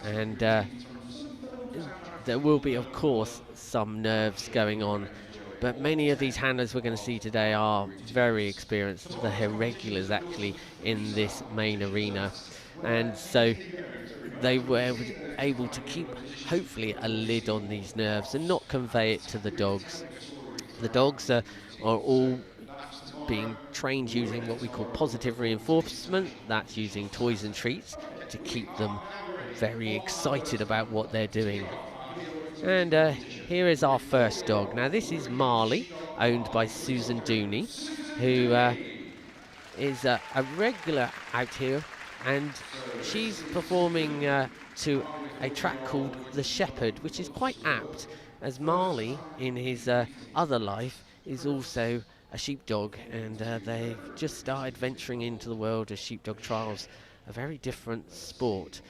and there will be, of course, some nerves going on. But many of these handlers we're going to see today are very experienced. They're regulars actually in this main arena. And so they were able to keep, hopefully, a lid on these nerves and not convey it to the dogs. The dogs are all being trained using what we call positive reinforcement. That's using toys and treats to keep them very excited about what they're doing. And here is our first dog. Now this is Marley, owned by Susan Dooney, who is a regular out here, and she's performing to a track called The Shepherd, which is quite apt, as Marley in his other life is also a sheepdog, and they just started venturing into the world of sheepdog trials, a very different sport.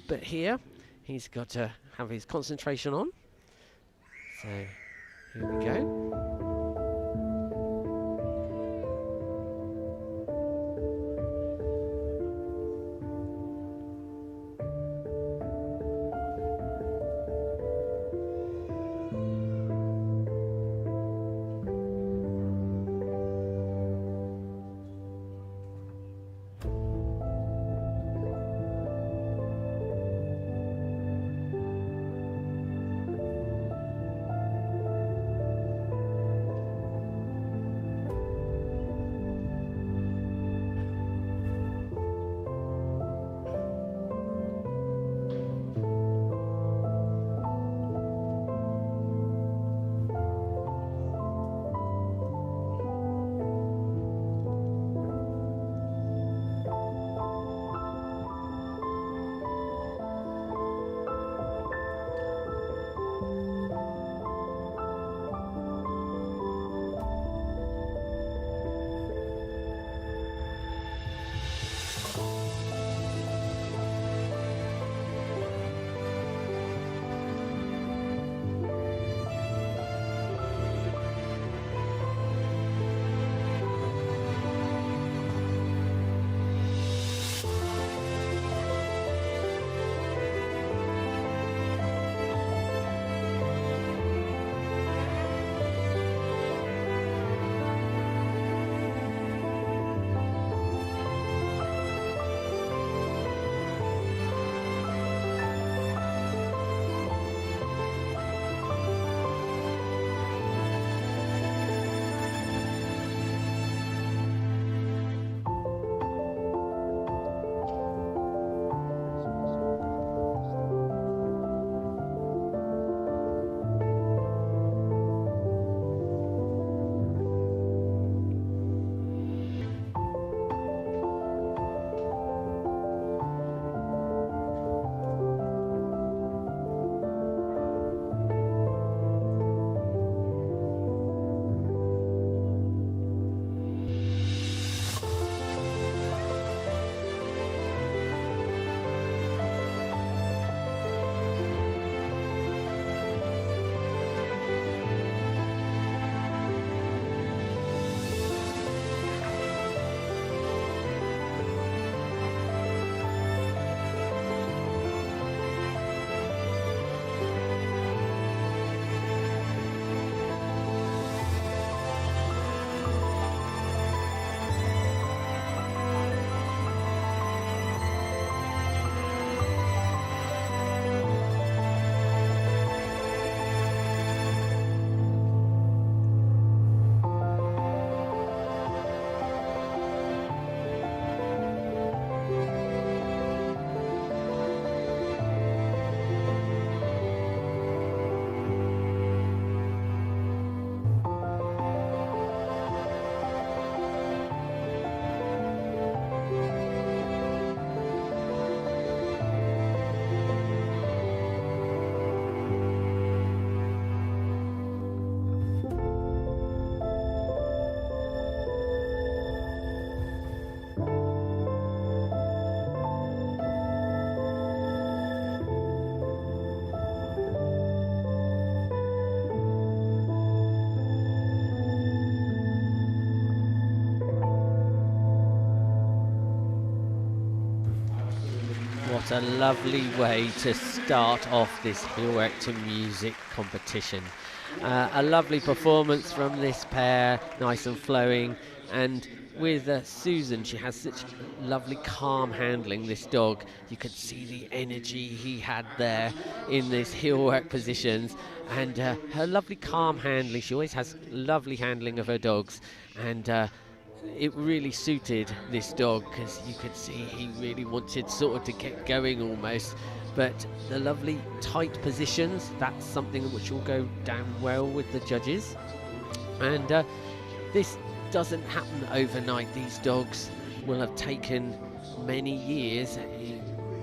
But here he's got to have his concentration on. So here we go. What a lovely way to start off this Heelwork to Music competition. A lovely performance from this pair, nice and flowing, and with Susan, she has such lovely calm handling, this dog. You could see the energy he had there in this Heelwork positions, and her lovely calm handling. She always has lovely handling of her dogs, and it really suited this dog because you could see he really wanted sort of to get going almost. But the lovely tight positions, that's something which will go down well with the judges. And this doesn't happen overnight. These dogs will have taken many years.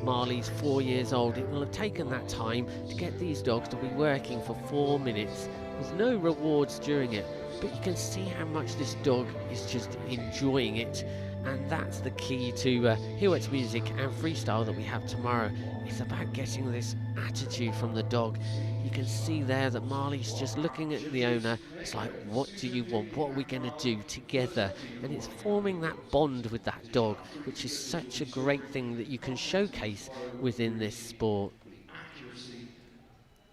Marley's 4 years old. It will have taken that time to get these dogs to be working for 4 minutes with no rewards during it. But you can see how much this dog is just enjoying it. And that's the key to Heelwork Music and Freestyle that we have tomorrow. It's about getting this attitude from the dog. You can see there that Marley's just looking at the owner. It's like, what do you want? What are we going to do together? And it's forming that bond with that dog, which is such a great thing that you can showcase within this sport. Accuracy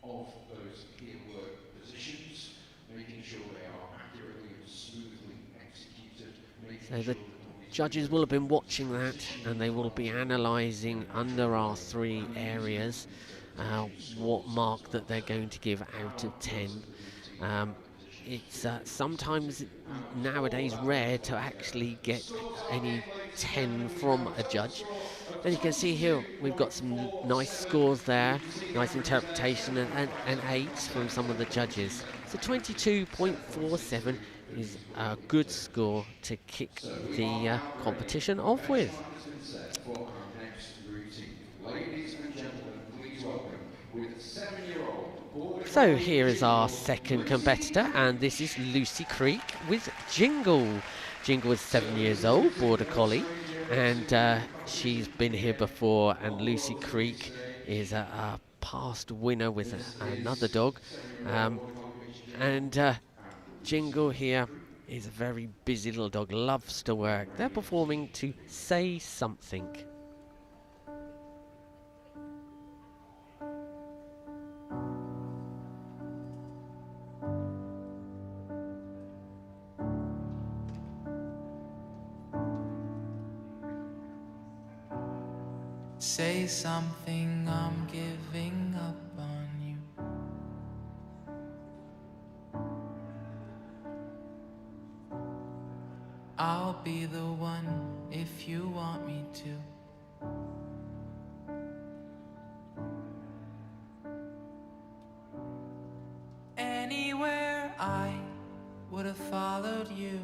of those Heelwork positions, making sure they are accurately and smoothly executed. So the judges will have been watching that, and they will be analysing under our 3 areas what mark that they're going to give out of 10. It's sometimes nowadays rare to actually get any 10 from a judge. And you can see here we've got some nice scores there, nice interpretation, and 8s from some of the judges. So 22.47 is a good score to kick the competition off with. So here is our second competitor, and this is Lucy Creek with Jingle. Jingle is 7 years old, Border Collie, and she's been here before, and Lucy Creek is a past winner with another dog. Jingle here is a very busy little dog, loves to work. They're performing to Say Something. Say something, I'm giving up on you. I'll be the one if you want me to. Anywhere I would have followed you.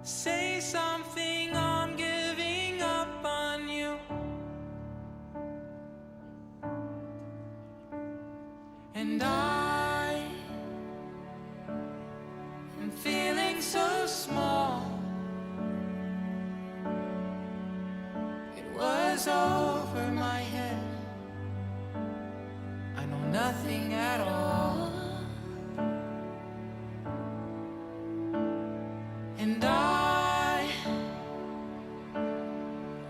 Say something, I'm giving up on you. And I am feeling so small. It was over my head. I know nothing at all. And I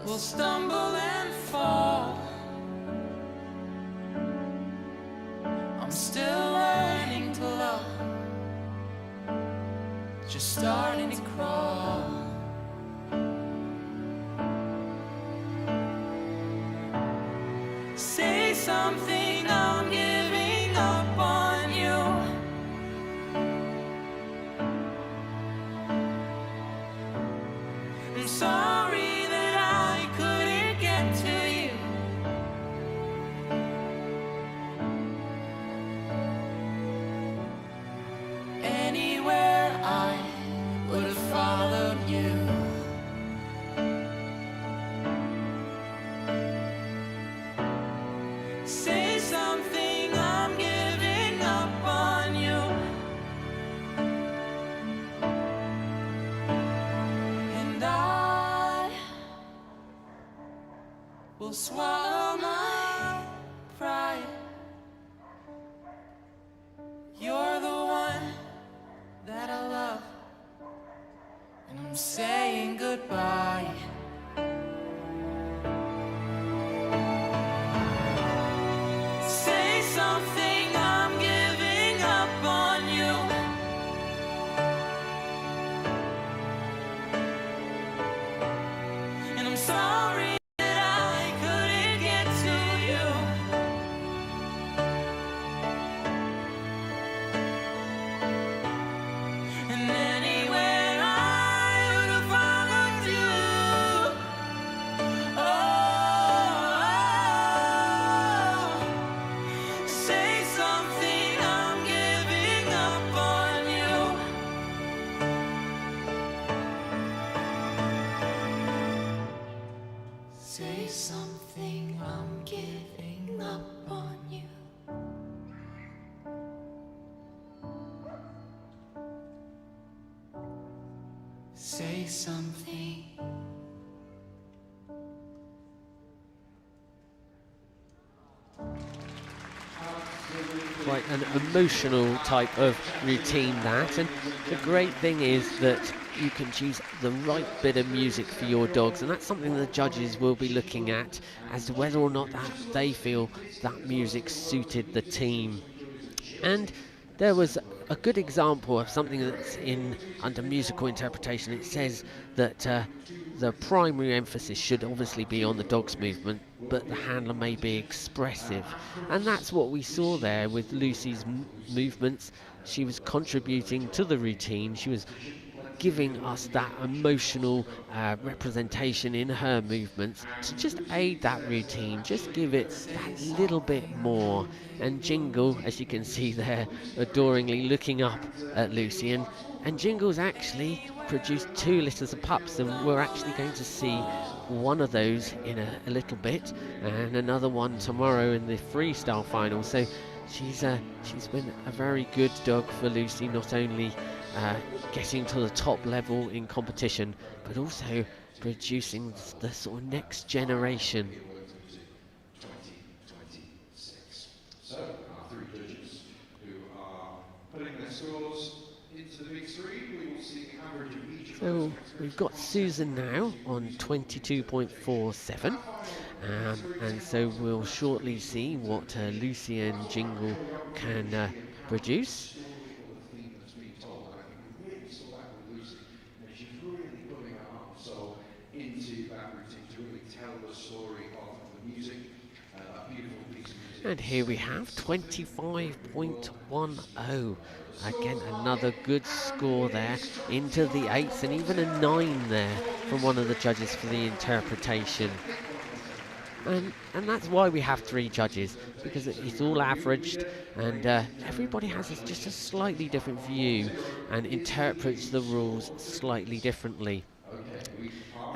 will stumble and fall. I'm still learning to love, just starting to crawl. Say something, I'm giving up on you. I'm sorry that I couldn't get to you. Anywhere I would have followed you. Say something, I'm giving up on you. And I will swallow my pride. You're the one that I love, and I'm saying goodbye. Say something, I'm giving up on you. And I'm sorry that I couldn't get to you. And anywhere I would have followed you. Oh, say something, I'm giving up on you. Say something, I'm giving up on you. Say something. Quite an emotional type of routine, that, and the great thing is that you can choose the right bit of music for your dogs, and that's something the judges will be looking at as to whether or not that they feel that music suited the team. And there was a good example of something that's in under musical interpretation. It says that the primary emphasis should obviously be on the dog's movement, but the handler may be expressive, and that's what we saw there with Lucy's movements. She was contributing to the routine. She was giving us that emotional representation in her movements to just aid that routine, just give it that little bit more. And Jingle, as you can see there, adoringly looking up at Lucy, and Jingle's actually produced 2 litters of pups, and we're actually going to see one of those in a little bit, and another one tomorrow in the freestyle final. So she's been a very good dog for Lucy, not only getting to the top level in competition, but also producing the sort of next generation. So, our 3 judges who are putting their scores into the big 3, we will see the average of each. So we've got Susan now on 22.47, and so we'll shortly see what Lucy and Jingle can produce. And here we have 25.10. Again, another good score there, into the 8s, and even a 9 there from one of the judges for the interpretation. And that's why we have 3 judges, because it's all averaged, and everybody has just a slightly different view and interprets the rules slightly differently.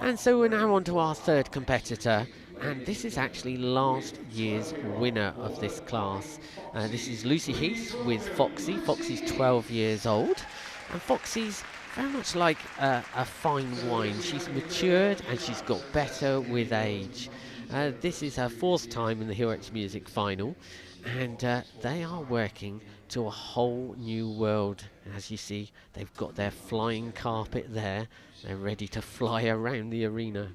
And so we're now on to our 3rd competitor, and this is actually last year's winner of this class. This is Lucy Heath with Foxy. Foxy's 12 years old, and Foxy's very much like a fine wine. She's matured and she's got better with age. This is her 4th time in the Heelwork Music Final, and they are working to a whole new world. As you see, they've got their flying carpet there. They're ready to fly around the arena.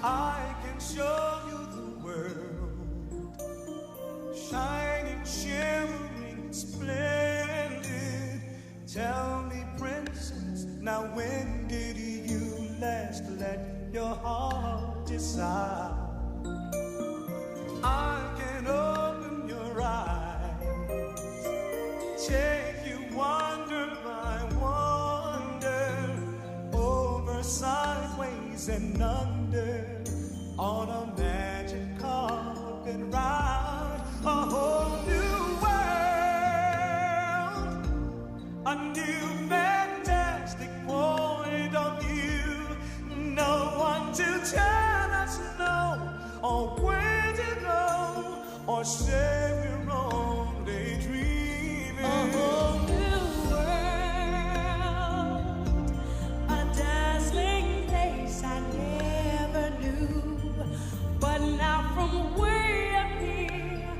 I can show you the world, shining, shimmering, splendid. Tell me, princess, now when did you last let your heart decide? I can open your eyes, take you wonder by wonder, over, sideways, and under, on a magic carpet ride, a whole new world, a new fantastic point of view. No one to tell us no, or where to go, or say we're only dreaming. A whole new world, a dazzling place I never knew. But now from way up here,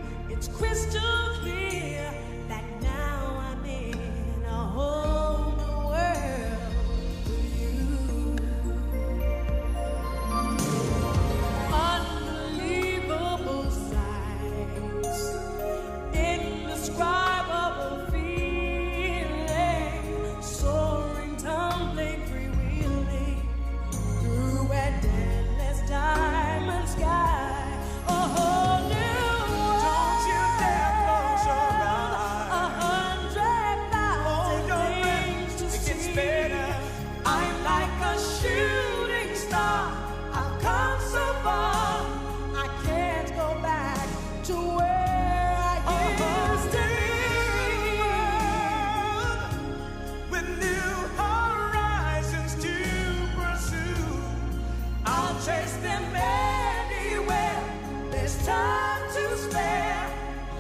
chase them anywhere. There's time to spare.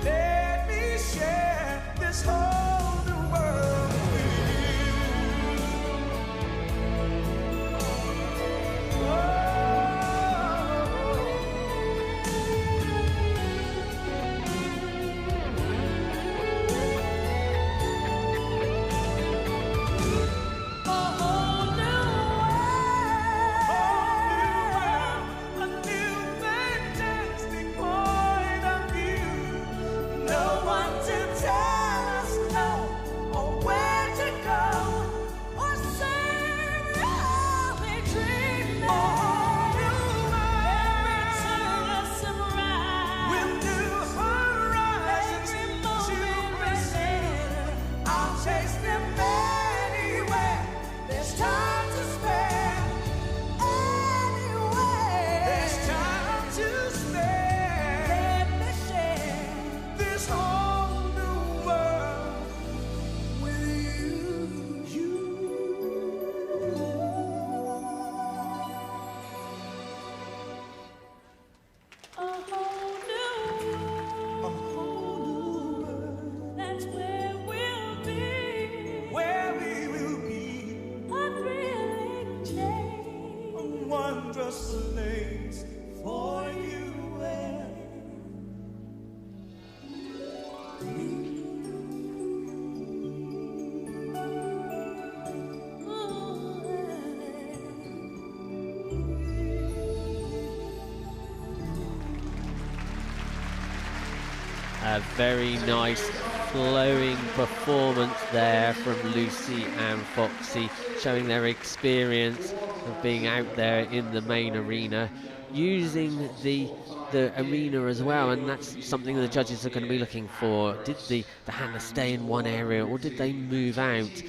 Let me share this whole new world with you. A very nice flowing performance there from Lucy and Foxy, showing their experience of being out there in the main arena, using the arena as well, and that's something the judges are going to be looking for. Did the handler stay in one area or did they move out?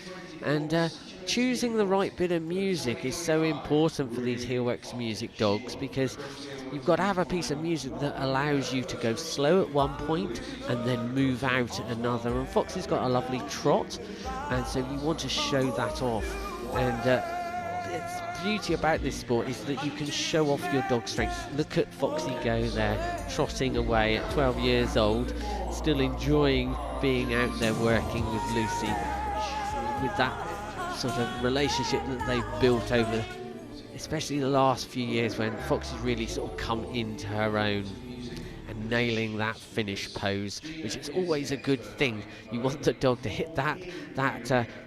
And choosing the right bit of music is so important for these Heelworks music dogs, because you've got to have a piece of music that allows you to go slow at one point and then move out at another. And Foxy's got a lovely trot, and so we want to show that off. And the beauty about this sport is that you can show off your dog strength. Look at Foxy go there, trotting away at 12 years old, still enjoying being out there working with Lucy, with that sort of relationship that they've built over, especially the last few years, when Foxy's really sort of come into her own and nailing that finish pose, which is always a good thing. You want the dog to hit that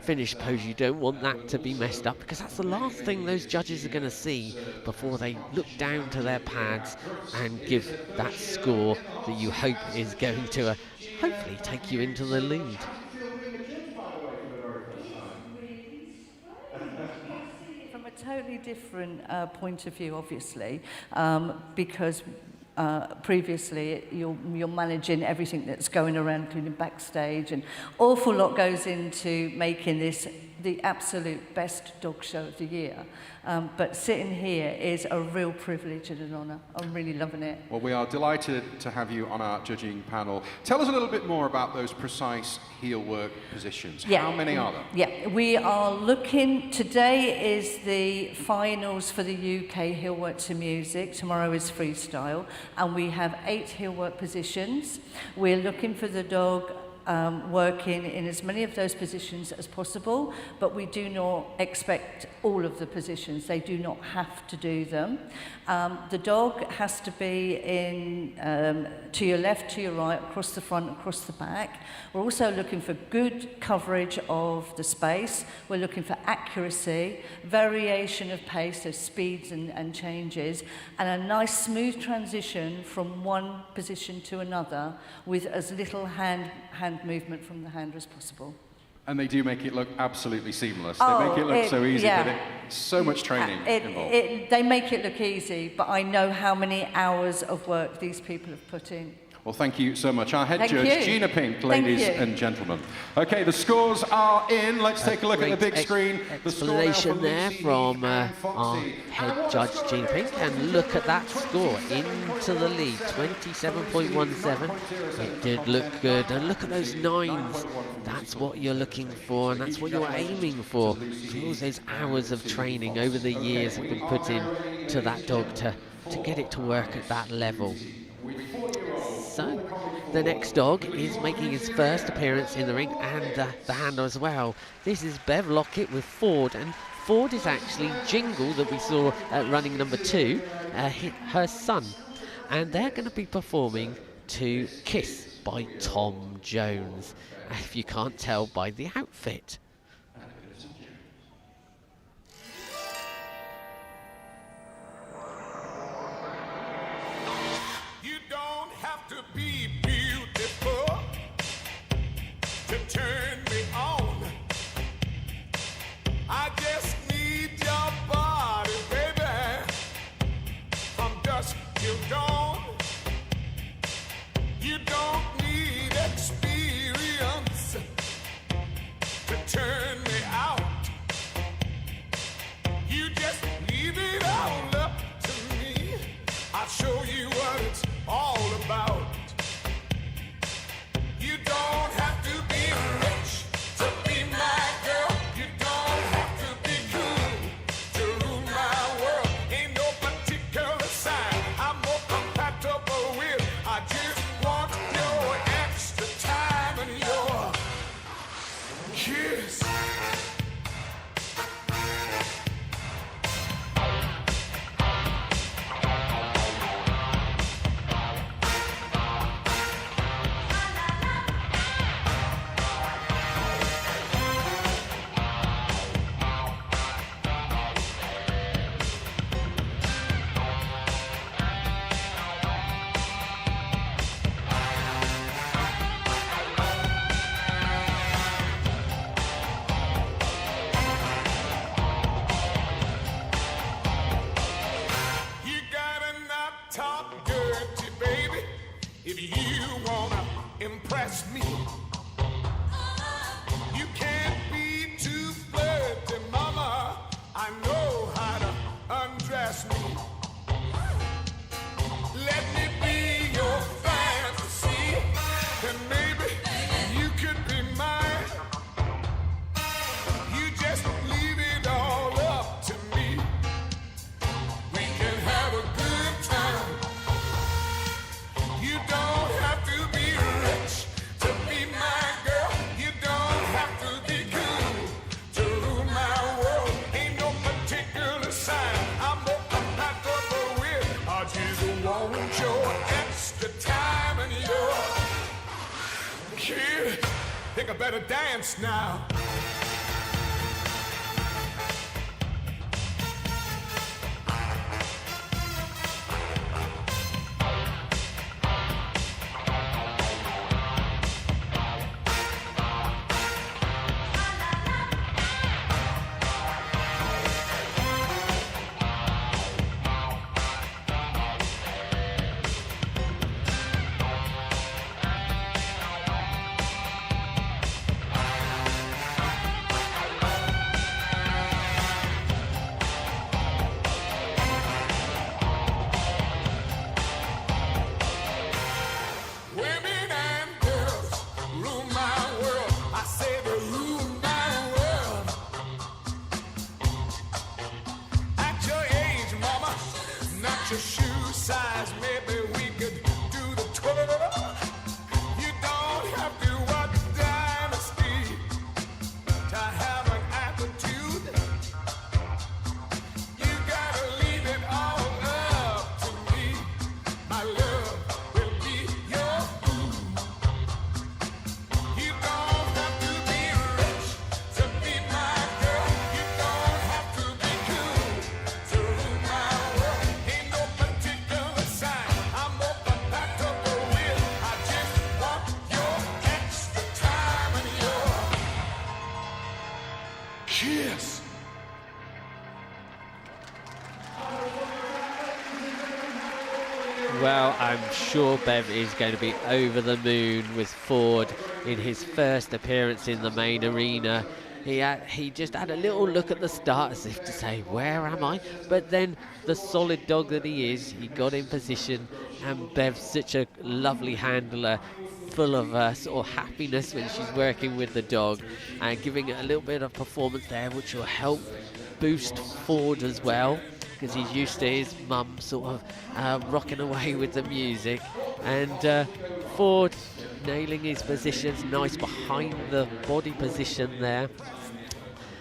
finish pose. You don't want that to be messed up, because that's the last thing those judges are going to see before they look down to their pads and give that score that you hope is going to hopefully take you into the lead. Totally different point of view, obviously, because previously you're managing everything that's going around, including backstage, and awful lot goes into making this the absolute best dog show of the year. But sitting here is a real privilege and an honour. I'm really loving it. Well, we are delighted to have you on our judging panel. Tell us a little bit more about those precise heel work positions. Yeah. How many are there? Yeah, we are looking, today is the finals for the UK heel work to music, tomorrow is freestyle, and we have 8 heel work positions. We're looking for the dog working in as many of those positions as possible, but we do not expect all of the positions. They do not have to do them. The dog has to be in to your left, to your right, across the front, across the back. We're also looking for good coverage of the space. We're looking for accuracy, variation of pace, so speeds and changes, and a nice smooth transition from one position to another with as little hand movement from the handler as possible. And they do make it look absolutely seamless. They make it look so easy, yeah. but it's so much training involved. They make it look easy, but I know how many hours of work these people have put in. Well, thank you so much. Our head Thank judge, you. Gina Pink, Thank ladies you. and gentlemen. Okay, the scores are in. Let's take a look at the big screen. The score now Explanation for there Lucy from and our Foxy. head judge, Gina Pink, and look at that score into the lead, 27.17. It did look good, and look at those 9s. That's what you're looking for, and that's what you're aiming for. All those hours of training over the years have been put in to that dog to get it to work at that level. So, the next dog is making his first appearance in the ring, and the handler as well. This is Bev Lockett with Ford, and Ford is actually Jingle that we saw at running number 2, her son. And they're going to be performing to Kiss by Tom Jones, if you can't tell by the outfit. To be beautiful, to turn me on. I just need your body, baby, from dusk till dawn. You don't need experience to turn me out. You just leave it all up to me. I'll show you what it's all about. You don't have to be rich to be my girl. You don't have to be cool to rule my world. Ain't no particular sign I'm more compatible with. I just want your extra time and your kiss. Impress me. You can't be too flirty, mama. I know how to undress me. Let me be your fantasy, and maybe you could be mine. You just leave it all up to me. We can have a good time. You don't have to be rich to be my girl. You don't have to be cool to rule my world. Ain't no particular sign I'm more compatible with. I just want your extra time and your kid. Think I better dance now. Your shoe size, maybe we could do the twirl. You don't have to watch Dynasty to have an attitude. You gotta leave it all up to me. My love will be your food. You don't have to be rich to be my girl. You don't have to be cool to rule my world. Ain't no particular sign Well, I'm sure Bev is going to be over the moon with Ford in his first appearance in the main arena. He just had a little look at the start as if to say, where am I? But then, the solid dog that he is, he got in position, and Bev's such a lovely handler, full of sort of happiness when she's working with the dog, and giving it a little bit of performance there, which will help boost Ford as well, because he's used to his mum sort of rocking away with the music. And Ford nailing his positions, nice behind the body position there.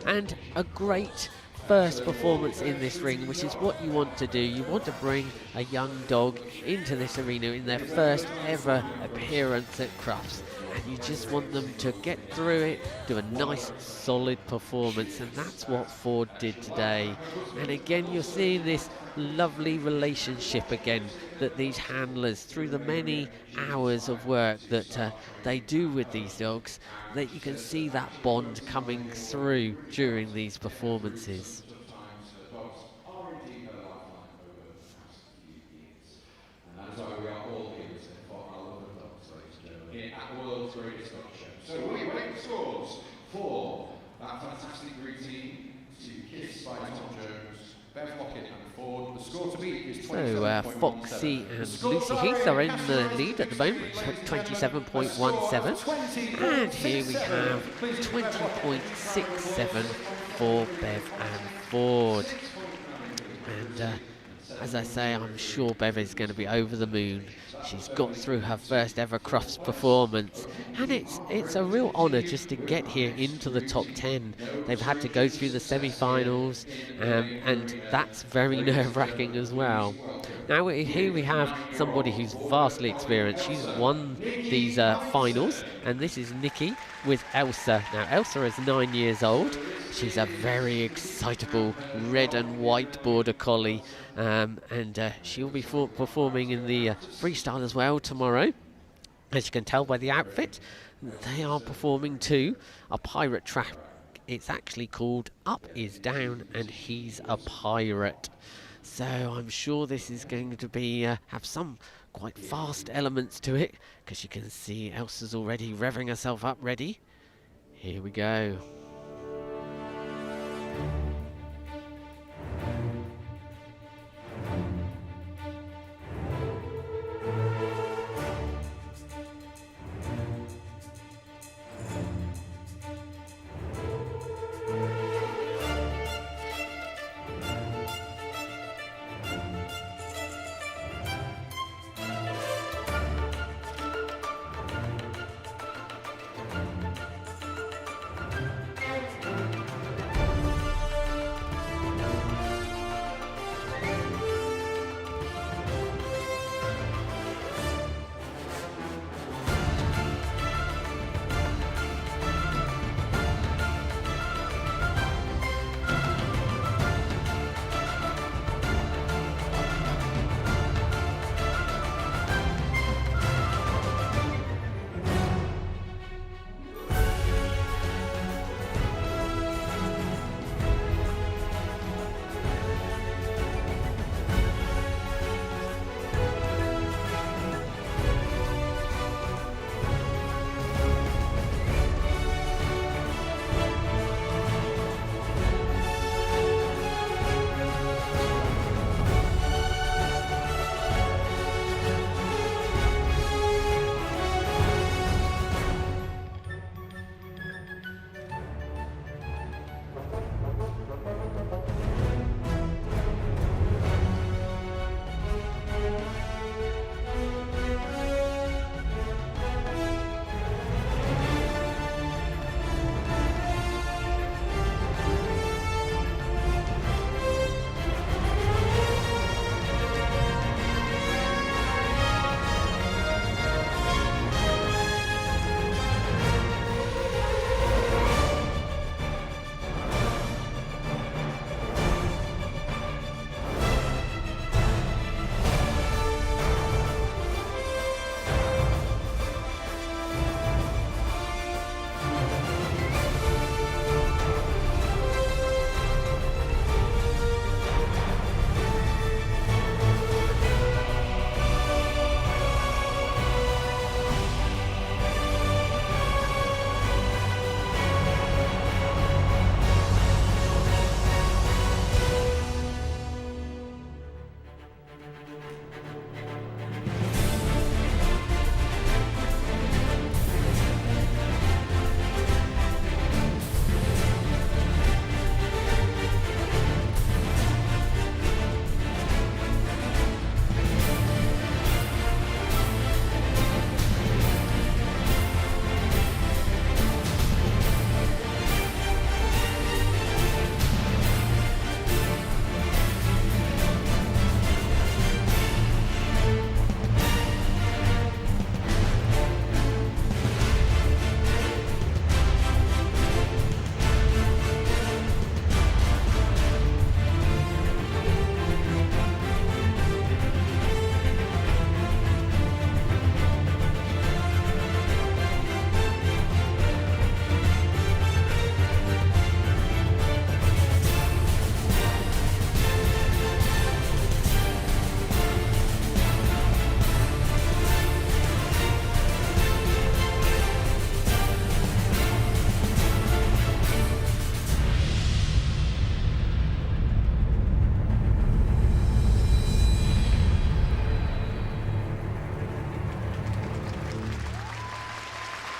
And a great first performance in this ring, which is what you want to do. You want to bring a young dog into this arena in their first ever appearance at Crufts, and you just want them to get through it, do a nice solid performance, and that's what Ford did today. And again, you're seeing this lovely relationship again that these handlers, through the many hours of work that they do with these dogs, that you can see that bond coming through during these performances. So we wait scores for that fantastic routine to Kiss by Tom Jones, Bev Lockett and Ford. The score to beat is 27.17. So Foxy and Lucy Heath are in the lead at the moment, 27.17. And here we have 20.67 for Bev and Ford. And as I say, I'm sure Bev is going to be over the moon. She's got through her first ever Crufts performance, and it's a real honour just to get here into the top 10. They've had to go through the semi-finals, and that's very nerve-wracking as well. Now here we have somebody who's vastly experienced. She's won these finals, and this is Nikki with Elsa. Now Elsa is 9 years old. She's a very excitable red and white border collie, and she'll be performing in the freestyle as well tomorrow. As you can tell by the outfit, they are performing to a pirate track. It's actually called Up Is Down and He's a Pirate. So I'm sure this is going to be have some quite fast elements to it, because you can see Elsa's already revving herself up ready. Here we go.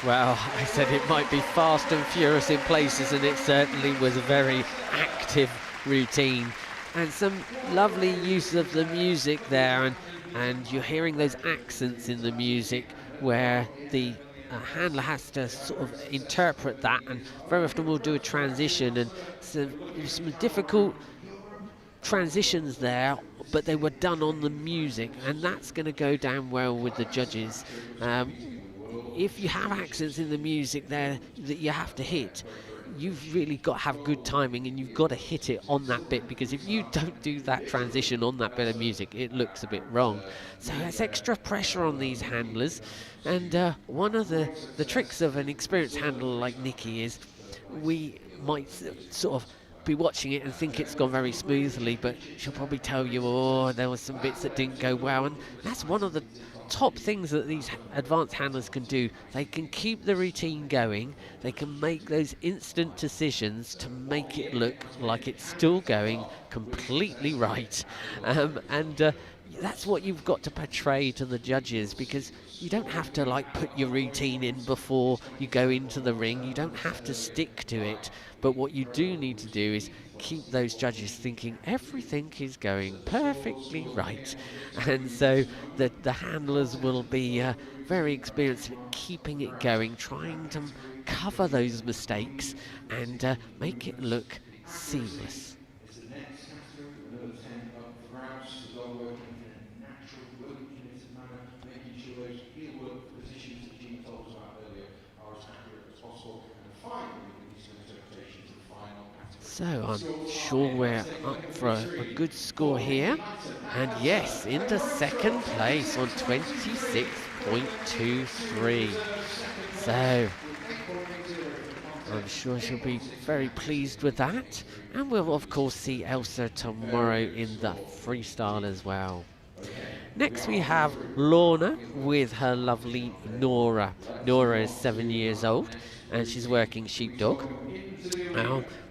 Well, I said it might be fast and furious in places, and it certainly was a very active routine. And some lovely use of the music there, and you're hearing those accents in the music where the handler has to sort of interpret that, and very often we'll do a transition, and some difficult transitions there, but they were done on the music, and that's going to go down well with the judges. If you have accents in the music there that you have to hit, you've really got to have good timing, and you've got to hit it on that bit, because if you don't do that transition on that bit of music, it looks a bit wrong. So there's extra pressure on these handlers, and one of the tricks of an experienced handler like Nikki is we might sort of be watching it and think it's gone very smoothly, but she'll probably tell you, oh, there were some bits that didn't go well, and that's one of the top things that these advanced handlers can do. They can keep the routine going, they can make those instant decisions to make it look like it's still going completely right, and that's what you've got to portray to the judges, because you don't have to like put your routine in before you go into the ring, you don't have to stick to it, but what you do need to do is keep those judges thinking everything is going perfectly right, and so the handlers will be very experienced at keeping it going, trying to cover those mistakes and make it look seamless. So I'm sure we're up for a good score here, and yes, into second place on 26.23. So I'm sure she'll be very pleased with that, and we'll of course see Elsa tomorrow in the freestyle as well. Next we have Lorna with her lovely Nora. Nora is 7 years old and she's working sheepdog.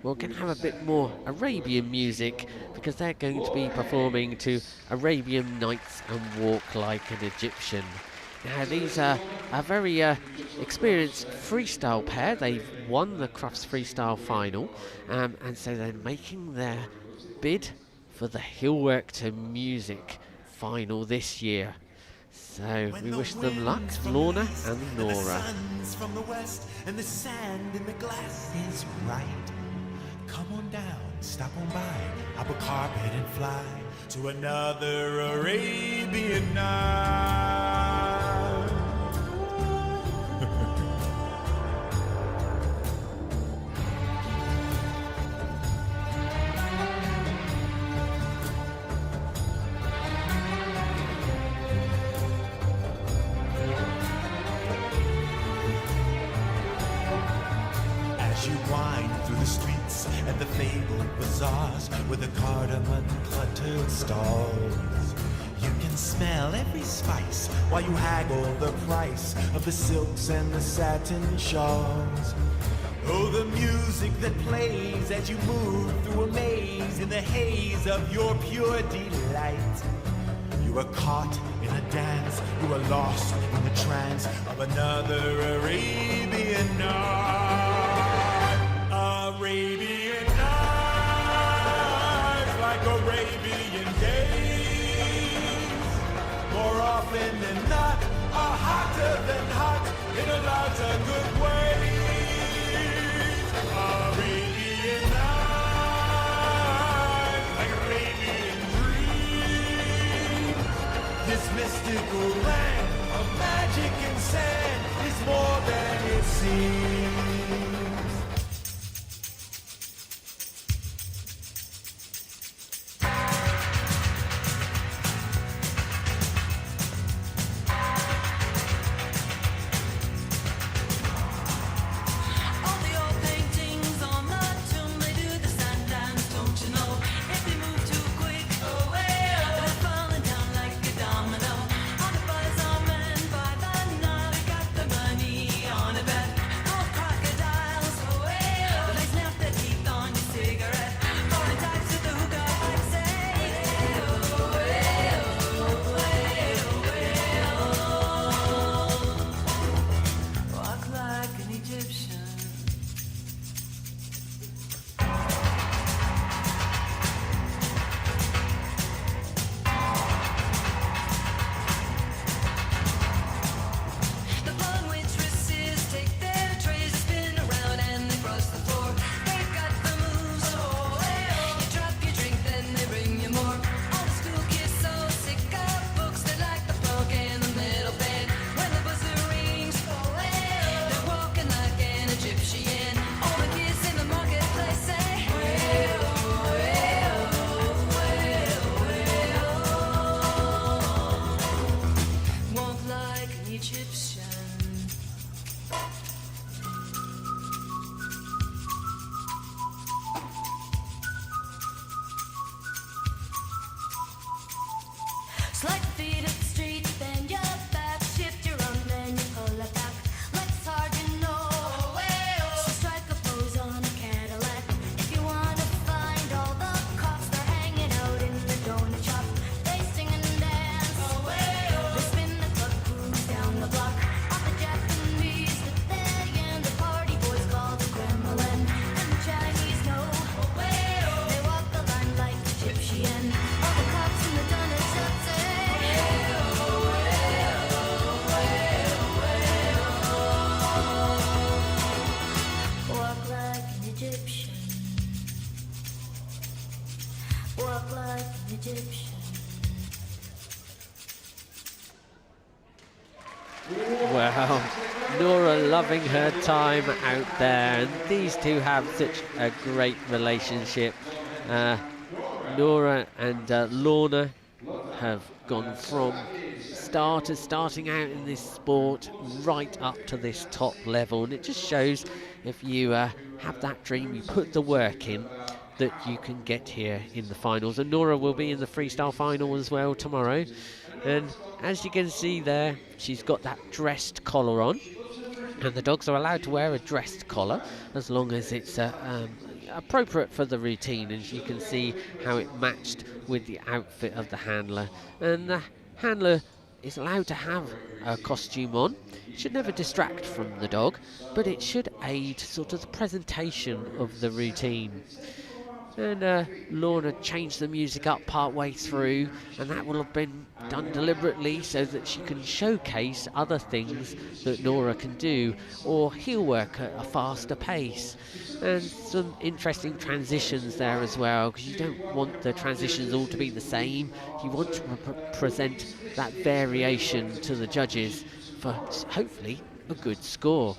We're going to have a bit more Arabian music because they're going to be performing to Arabian Nights and Walk Like an Egyptian. Now these are a very experienced freestyle pair. They've won the Crufts freestyle final, and so they're making their bid for the Heelwork to Music final this year. So we wish them luck, Lorna and Nora. The sun's from the west and the sand in the glass is right. Come on down, stop on by, hop a carpet and fly to another Arabian night. As you wind through the streets and the fabled bazaars with the cardamom cluttered stalls, you can smell every spice while you haggle the price of the silks and the satin shawls. Oh, the music that plays as you move through a maze in the haze of your pure delight. You are caught in a dance, you are lost in the trance of another Arabian night. Arabian nights, like Arabian days, more often than not, are hotter than hot in a lot of good ways. Arabian nights, like Arabian dreams. This mystical land of magic and sand is more than it seems. Crocodile Well, Nora loving her time out there, and these two have such a great relationship. Nora and Lorna have gone from starting out in this sport right up to this top level, and it just shows if you have that dream, you put the work in, that you can get here in the finals. And Nora will be in the freestyle final as well tomorrow, and as you can see there, she's got that dressed collar on, and the dogs are allowed to wear a dressed collar as long as it's appropriate for the routine, and you can see how it matched with the outfit of the handler. And the handler is allowed to have a costume on. It should never distract from the dog, but it should aid sort of the presentation of the routine. And Lorna changed the music up part way through, and that will have been done deliberately so that she can showcase other things that Nora can do, or heel work at a faster pace. And some interesting transitions there as well, because you don't want the transitions all to be the same. You want to present that variation to the judges for hopefully a good score.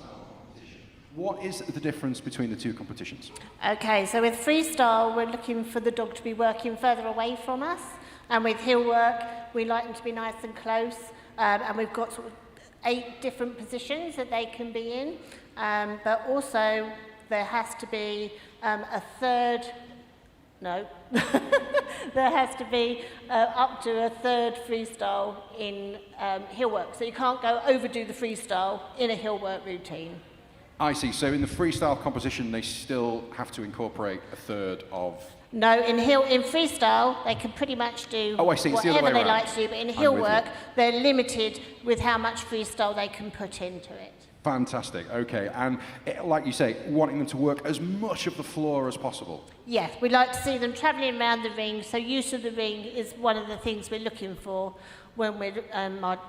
What is the difference between the two competitions? Okay, so with freestyle, we're looking for the dog to be working further away from us, and with heel work, we like them to be nice and close, and we've got sort of 8 different positions that they can be in, but also there has to be there has to be up to a third freestyle in heel work, so you can't go overdo the freestyle in a heel work routine. I see. So in the freestyle composition, they still have to incorporate a third of... No, in freestyle, they can pretty much do whatever they like to do, but in heel work, they're limited with how much freestyle they can put into it. Fantastic. Okay. And like you say, wanting them to work as much of the floor as possible. Yes, we'd like to see them travelling around the ring, so use of the ring is one of the things we're looking for when we're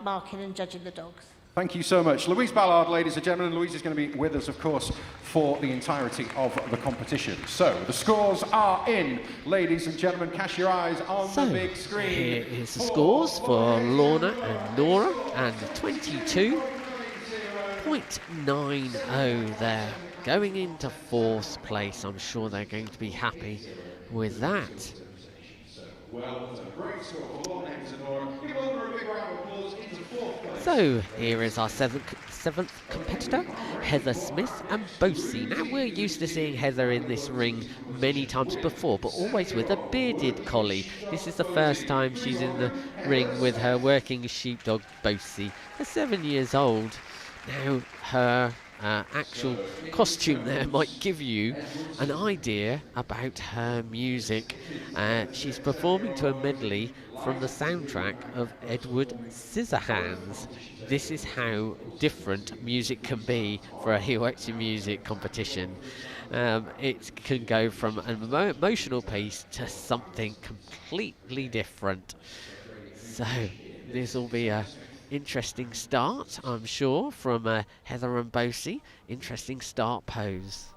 marking and judging the dogs. Thank you so much. Louise Ballard, ladies and gentlemen. Louise is going to be with us, of course, for the entirety of the competition. So, the scores are in. Ladies and gentlemen, cast your eyes on the big screen. Here is the scores for Lorna and Nora, and 22.90 there. Going into 4th place. I'm sure they're going to be happy with that. Well, it's a great score for Lorna and Nora. Give Lorna a big round of applause into 4th place. So here is our seventh competitor, Heather Smith and Bosie. Now we're used to seeing Heather in this ring many times before, but always with a bearded collie. This is the first time she's in the ring with her working sheepdog Bosie. They're 7 years old. Now her actual costume there might give you an idea about her music. She's performing to a medley from the soundtrack of Edward Scissorhands. This is how different music can be for a Heelwork Music competition. It can go from an emotional piece to something completely different. So this will be a interesting start, I'm sure, from Heather and Bosie. Interesting start pose.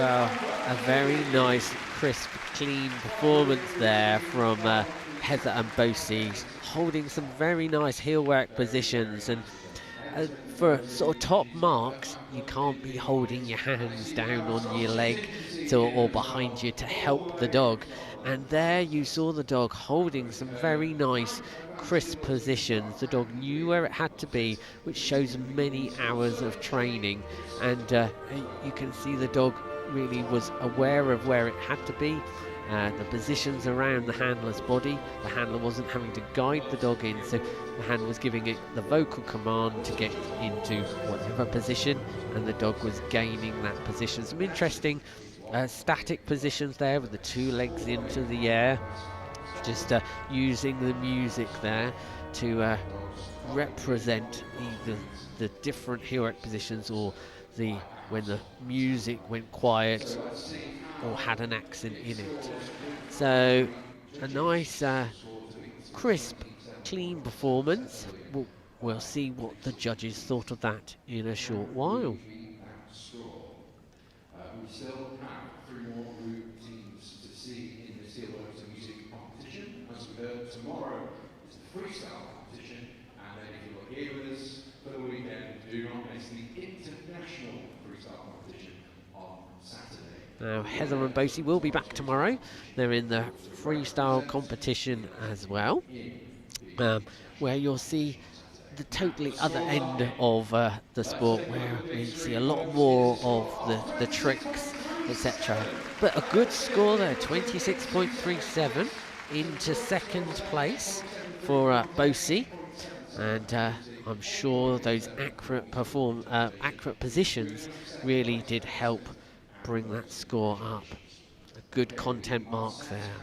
Well, a very nice, crisp, clean performance there from Heather and Bosie, holding some very nice heel work positions. And for sort of top marks, you can't be holding your hands down on your leg or behind you to help the dog. And there you saw the dog holding some very nice crisp positions. The dog knew where it had to be, which shows many hours of training. And you can see the dog really was aware of where it had to be. The positions around the handler's body. The handler wasn't having to guide the dog in, so the handler was giving it the vocal command to get into whatever position, and the dog was gaining that position. Some interesting static positions there with the two legs into the air, just using the music there to represent either the different heel work positions or when the music went quiet or had an accent in it. So a nice crisp, clean performance. We'll see what the judges thought of that in a short while. We still have 3 more group teams to see in this Heelwork Competition. As we heard, tomorrow is the freestyle competition, and then if you look here with us for the weekend, do not miss the international freestyle competition on Saturday. Now Heather and Bosie will be back tomorrow. They're in the freestyle competition as well, where you'll see the totally other end of the sport, where we see a lot more of the tricks, etc. But a good score there, 26.37 into second place for Bosie, and I'm sure those accurate positions really did help bring that score up. A good content mark there.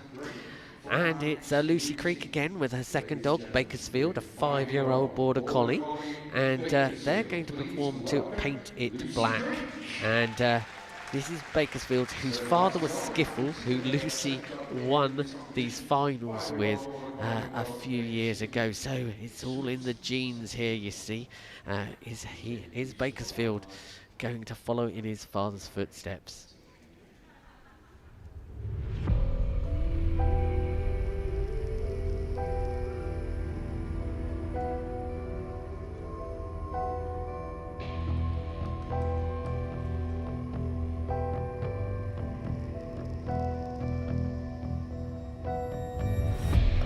And it's Lucy Creek again with her second dog, Bakersfield, a 5-year-old border collie, and they're going to perform to Paint It Black. And this is Bakersfield, whose father was Skiffle, who Lucy won these finals with a few years ago. So it's all in the genes here, you see. Is Bakersfield going to follow in his father's footsteps?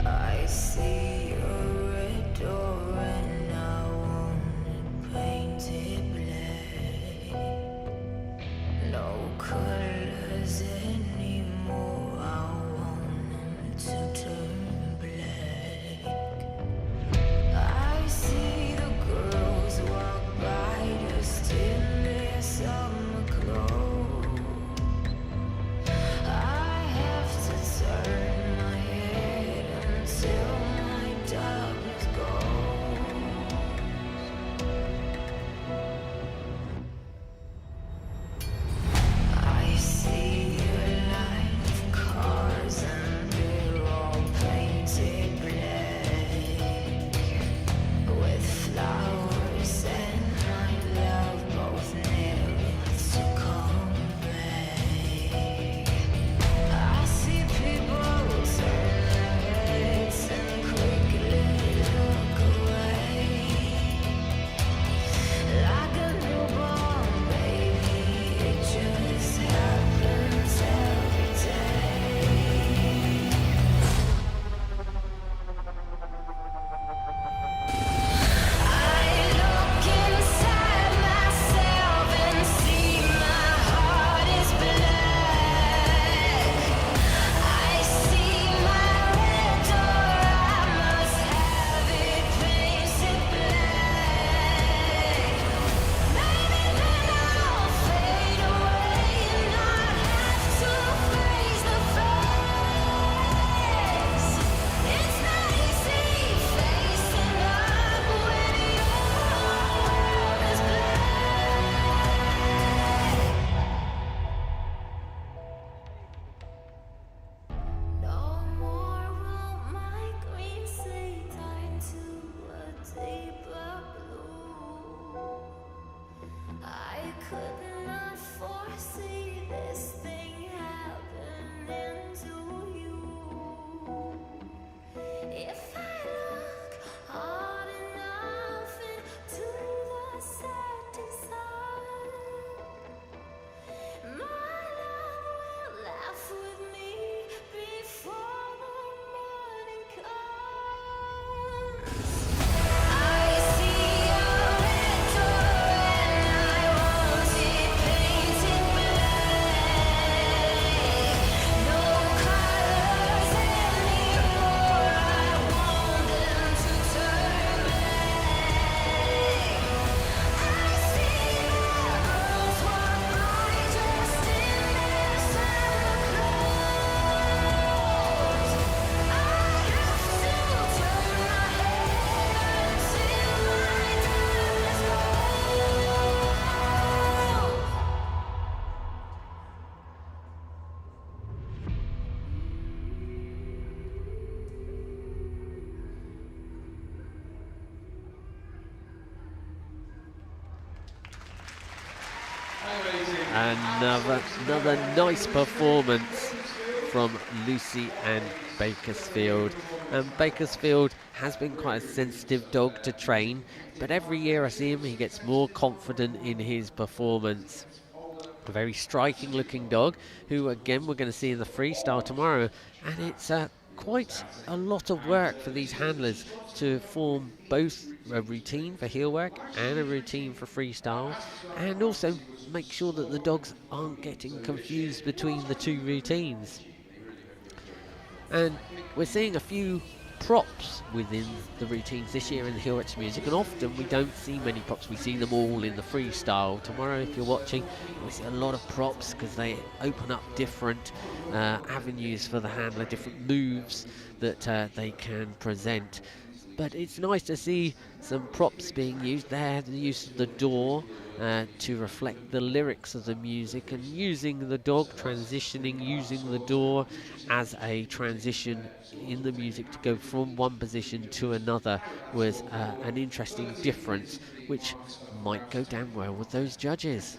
I see a red door and I want it painted black. No color. Another nice performance from Lucy and Bakersfield. Bakersfield has been quite a sensitive dog to train, but every year I see him, he gets more confident in his performance. A very striking looking dog, who again we're going to see in the freestyle tomorrow, and it's quite a lot of work for these handlers to form both a routine for heel work and a routine for freestyle, and also make sure that the dogs aren't getting confused between the two routines. And we're seeing a few props within the routines this year in the Heelwork music, and often we don't see many props. We see them all in the freestyle. Tomorrow, if you're watching, we see a lot of props because they open up different avenues for the handler, different moves that they can present. But it's nice to see some props being used there, the use of the door to reflect the lyrics of the music, and using the dog, transitioning, using the door as a transition in the music to go from one position to another was an interesting difference, which might go down well with those judges.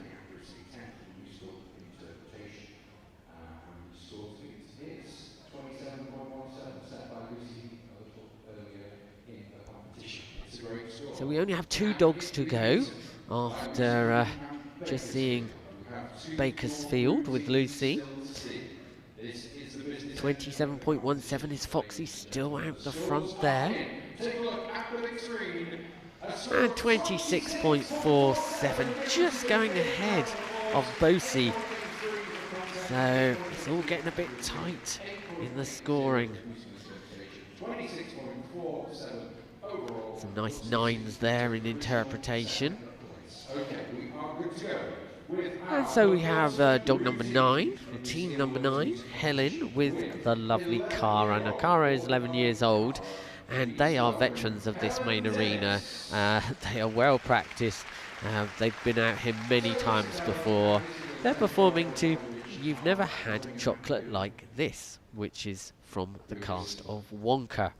So we only have 2 dogs to go after just seeing Bakersfield with Lucy. 27.17 is Foxy still out the front there. And 26.47 just going ahead of Bosie. So it's all getting a bit tight in the scoring. Some nice 9s there in interpretation. And so we have dog number 9, team number 9, Helen, with the lovely Cara. Now Cara is 11 years old, and they are veterans of this main arena. They are well practiced. They've been out here many times before. They're performing to You've Never Had Chocolate Like This, which is from the cast of Wonka.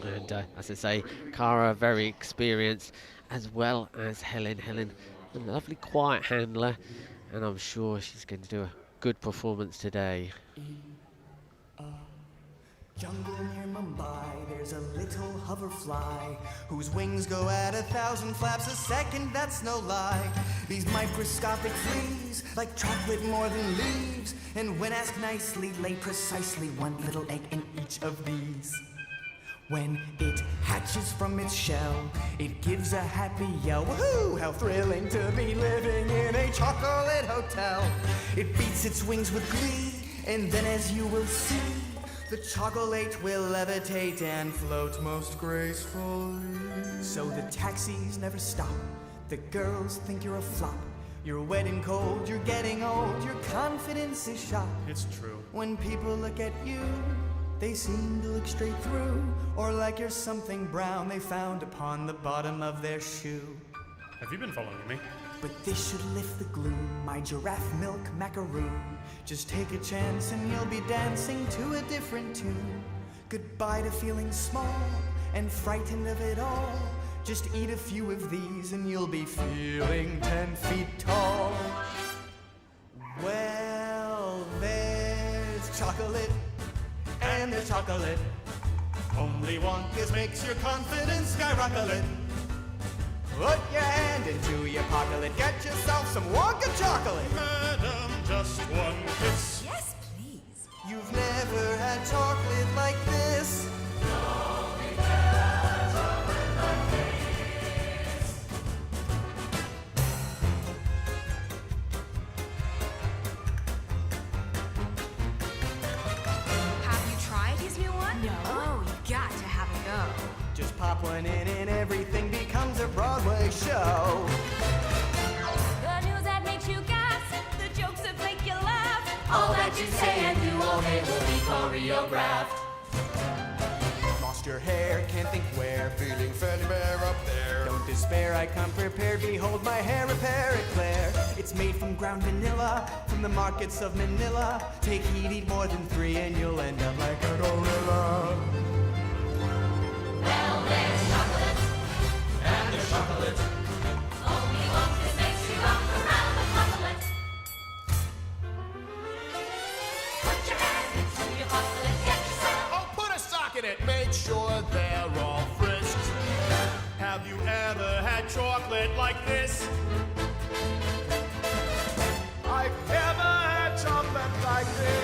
And as I say, Cara very experienced, as well as Helen. Helen, a lovely quiet handler, and I'm sure she's going to do a good performance today. Jungle near Mumbai, there's a little hoverfly whose wings go at 1,000 flaps a second, that's no lie. These microscopic fleas, like chocolate more than leaves, and when asked nicely, lay precisely 1 little egg in each of these. When it hatches from its shell, it gives a happy yell. Woohoo! How thrilling to be living in a chocolate hotel. It beats its wings with glee, and then as you will see, the chocolate will levitate and float most gracefully. So the taxis never stop. The girls think you're a flop. You're wet and cold, you're getting old, your confidence is shot. It's true. When people look at you, they seem to look straight through, or like you're something brown they found upon the bottom of their shoe. Have you been following me? But this should lift the gloom, my giraffe milk macaroon. Just take a chance and you'll be dancing to a different tune. Goodbye to feeling small and frightened of it all. Just eat a few of these and you'll be feeling 10 feet tall. Well, there's chocolate, and there's chocolate. Only Wonka's makes your confidence skyrocket. Put your hand into your pocket, get yourself some Wonka chocolate. Madam, just 1 kiss. Yes, please. You've never had chocolate like this. No, we've never had chocolate like this. Have you tried his new one? No. Oh, you got to have a go. Just pop one in and everything becomes a Broadway show. The news that makes you gasp, the jokes that make you laugh. All that you say and do all day will be choreographed. Lost your hair, can't think where, feeling fairly bare up there. Don't despair, I come prepared, behold my hair repair eclair. It's made from ground vanilla, from the markets of Manila. Take heed, eat more than 3 and you'll end up like a gorilla. Well, there's chocolate, and there's chocolate. Only Wonka makes you rock around the chocolate. chocolate like this. I've never had chocolate like this.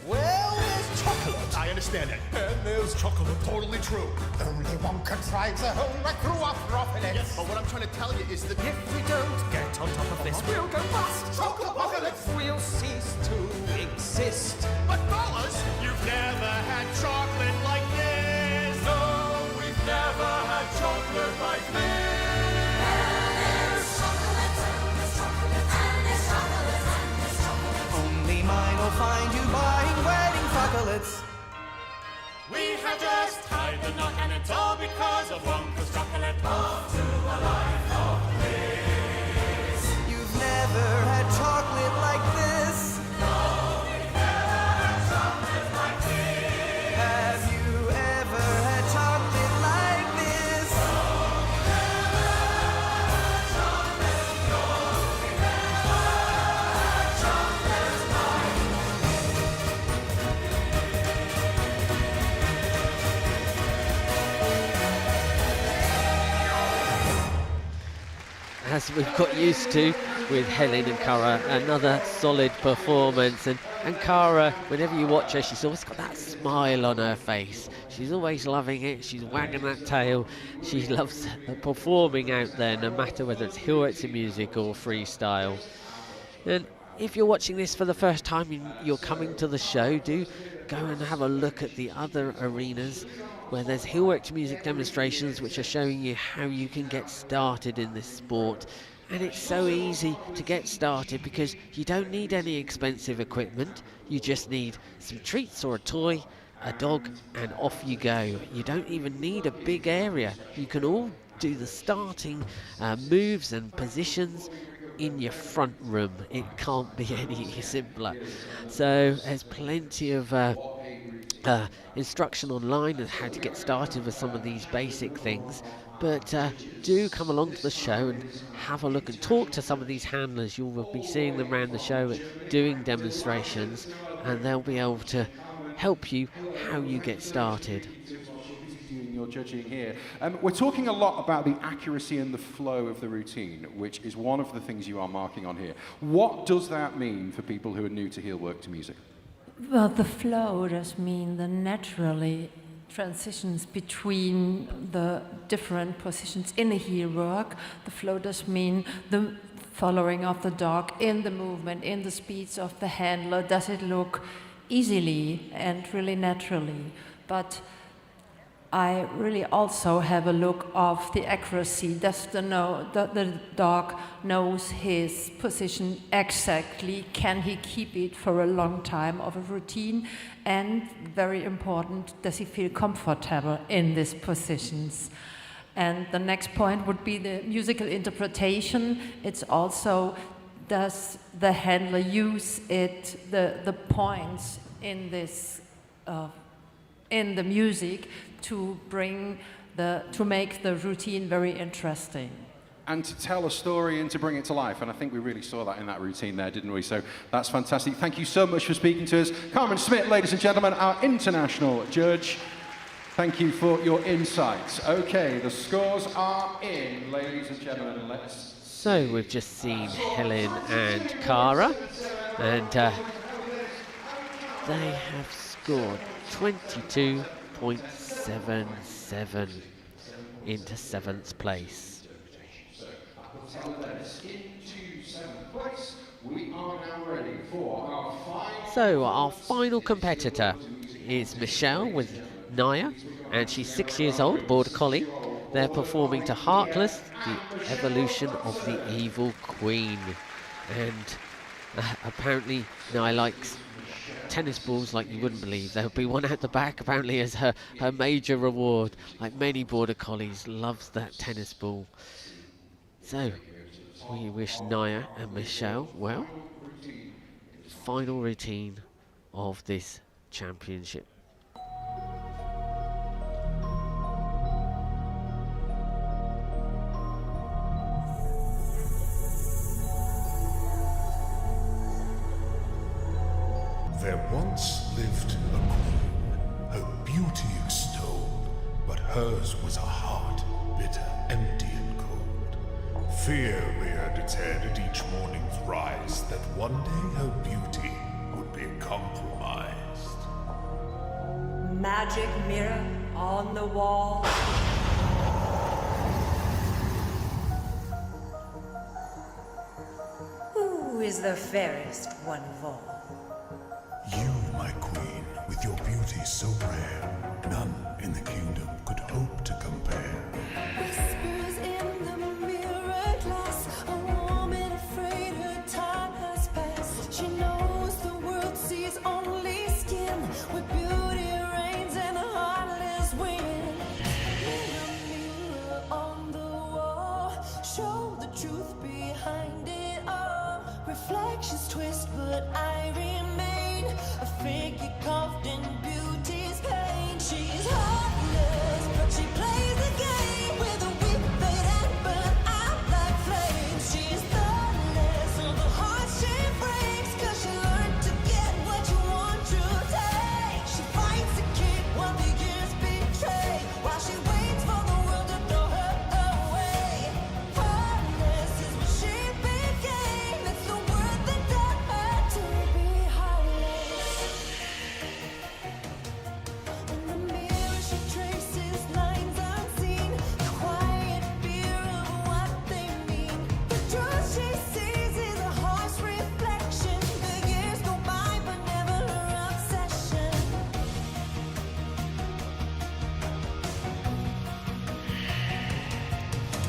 Well, there's chocolate. I understand it. And there's chocolate. Totally true. Only one contrives a home right through our profits. Yes, but what I'm trying to tell you is that If we don't get on top of this, we'll go bust. Chocopocalypse. We'll cease to exist. But fellas, you've never had chocolate like this. No, we've never had chocolate like this. Only mine will find you buying wedding chocolates. We have just tied the knot, and it's all because of Wonka's chocolate. Off to a life of bliss. You've never had chocolate like this. No, we've never had chocolate like this. Have you ever had chocolate like this? As we've got used to with Helen and Cara, another solid performance. And Cara, whenever you watch her, she's always got that smile on her face. She's always loving it. She's wagging that tail. She loves performing out there, no matter whether it's Heelwork music or freestyle. And if you're watching this for the first time and you're coming to the show, do go and have a look at the other arenas where there's Heelwork music demonstrations which are showing you how you can get started in this sport. And it's so easy to get started because you don't need any expensive equipment. You just need some treats or a toy, a dog, and off you go. You don't even need a big area. You can all do the starting moves and positions in your front room. It can't be any simpler. So there's plenty of instruction online on how to get started with some of these basic things. But do come along to the show and have a look and talk to some of these handlers. You will be seeing them around the show doing demonstrations, and they'll be able to help you how you get started. Doing your judging here. We're talking a lot about the accuracy and the flow of the routine, which is one of the things you are marking on here. What does that mean for people who are new to Heelwork to music? Well, the flow does mean the naturally transitions between the different positions in a Heelwork. The flow does mean the following of the dog in the movement, in the speeds of the handler. Does it look easily and really naturally? But I really also have a look of the accuracy. Does the dog knows his position exactly? Can he keep it for a long time of a routine? And very important, does he feel comfortable in these positions? And the next point would be the musical interpretation. It's also, does the handler use the points in this in the music to make the routine very interesting. And to tell a story and to bring it to life. And I think we really saw that in that routine there, didn't we? So that's fantastic. Thank you so much for speaking to us. Carmen Smith, ladies and gentlemen, our international judge. Thank you for your insights. Okay, the scores are in, ladies and gentlemen. Let's... So we've just seen Helen and Cara, and they have scored 22.77 into 7th place. So our final competitor is Michelle with Naya, and she's 6 years old, Border Collie. They're performing to Heartless, the evolution of the evil queen. And apparently Naya likes tennis balls like you wouldn't believe. There'll be one at the back apparently as her major reward. Like many Border Collies, loves that tennis ball. So we wish Naya and Michelle well. Final routine of this championship. There once lived a queen beauty extolled, but hers was a heart bitter, empty and cold. Fear reared its head at each morning's rise, that one day her beauty would be compromised. Magic mirror on the wall. Who is the fairest one of all? You, my queen, with your beauty so rare, none in the kingdom could hope to compare. Whispers in the mirror glass, a woman afraid her time has passed. She knows the world sees only skin, where beauty reigns and heartless win. Mirror, mirror on the wall, show the truth behind it all. Reflections twist, but I remain a figure carved in beauty's pain. She's heartless, but she plays the game with a whip fade and burn out like flames. She's thoughtless of the heart she breaks, 'cause she learned to get what you want to take. She fights to keep what the years betray, while she waits for the world to throw her away. Heartless is what she became. It's the word that taught her to be heartless. In the mirror she traces lines unseen, the quiet fear of what they mean. The truth she sees is a harsh reflection. The years go by, but never her obsession.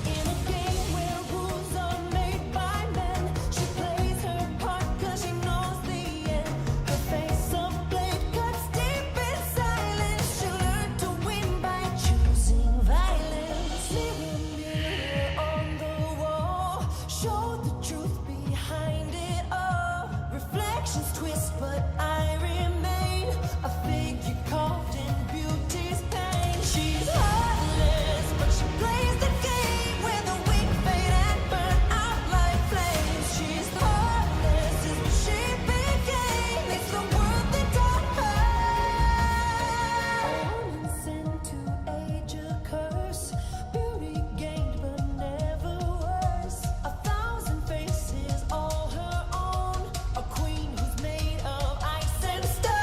In a game where rules are made by men, she plays her part 'cause she knows the end. Her face of blade cuts deep in silence. She learned to win by choosing violence. Mirror, mirror on the wall, show the truth behind it all. Reflections twist, but I remain a figure carved in beauty's pain. She's heartless, but she plays the game where the weak fade and burn out like flames. She's heartless is what she became. It's the word that taught her. Woman sent to age a curse, beauty gained but never worse. 1,000 faces, all her own, a queen who's made of ice and stone.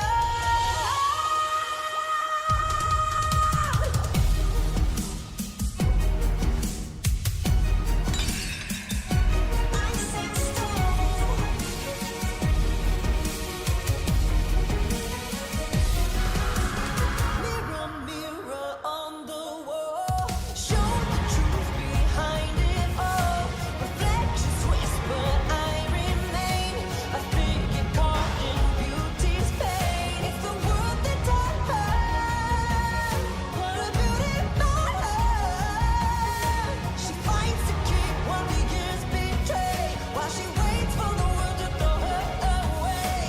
Mirror, mirror on the wall, show the truth behind it all. Reflections twist, but I remain a figure caught in beauty's pain. It's the word that taught her what a beauty thought her. She fights to keep what the years betray, while she waits for the world to throw her away.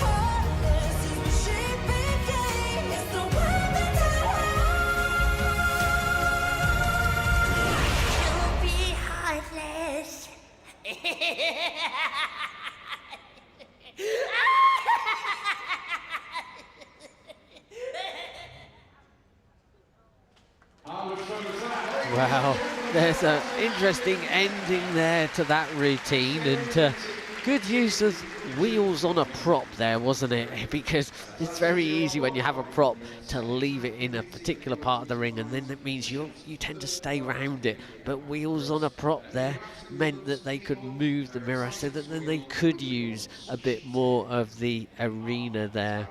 Heartless is what she became. It's the word that taught her. You'll be heartless. Wow, there's an interesting ending there to that routine, and good use of wheels on a prop there, wasn't it? Because it's very easy when you have a prop to leave it in a particular part of the ring, and then that means you tend to stay round it. But wheels on a prop there meant that they could move the mirror so that then they could use a bit more of the arena there.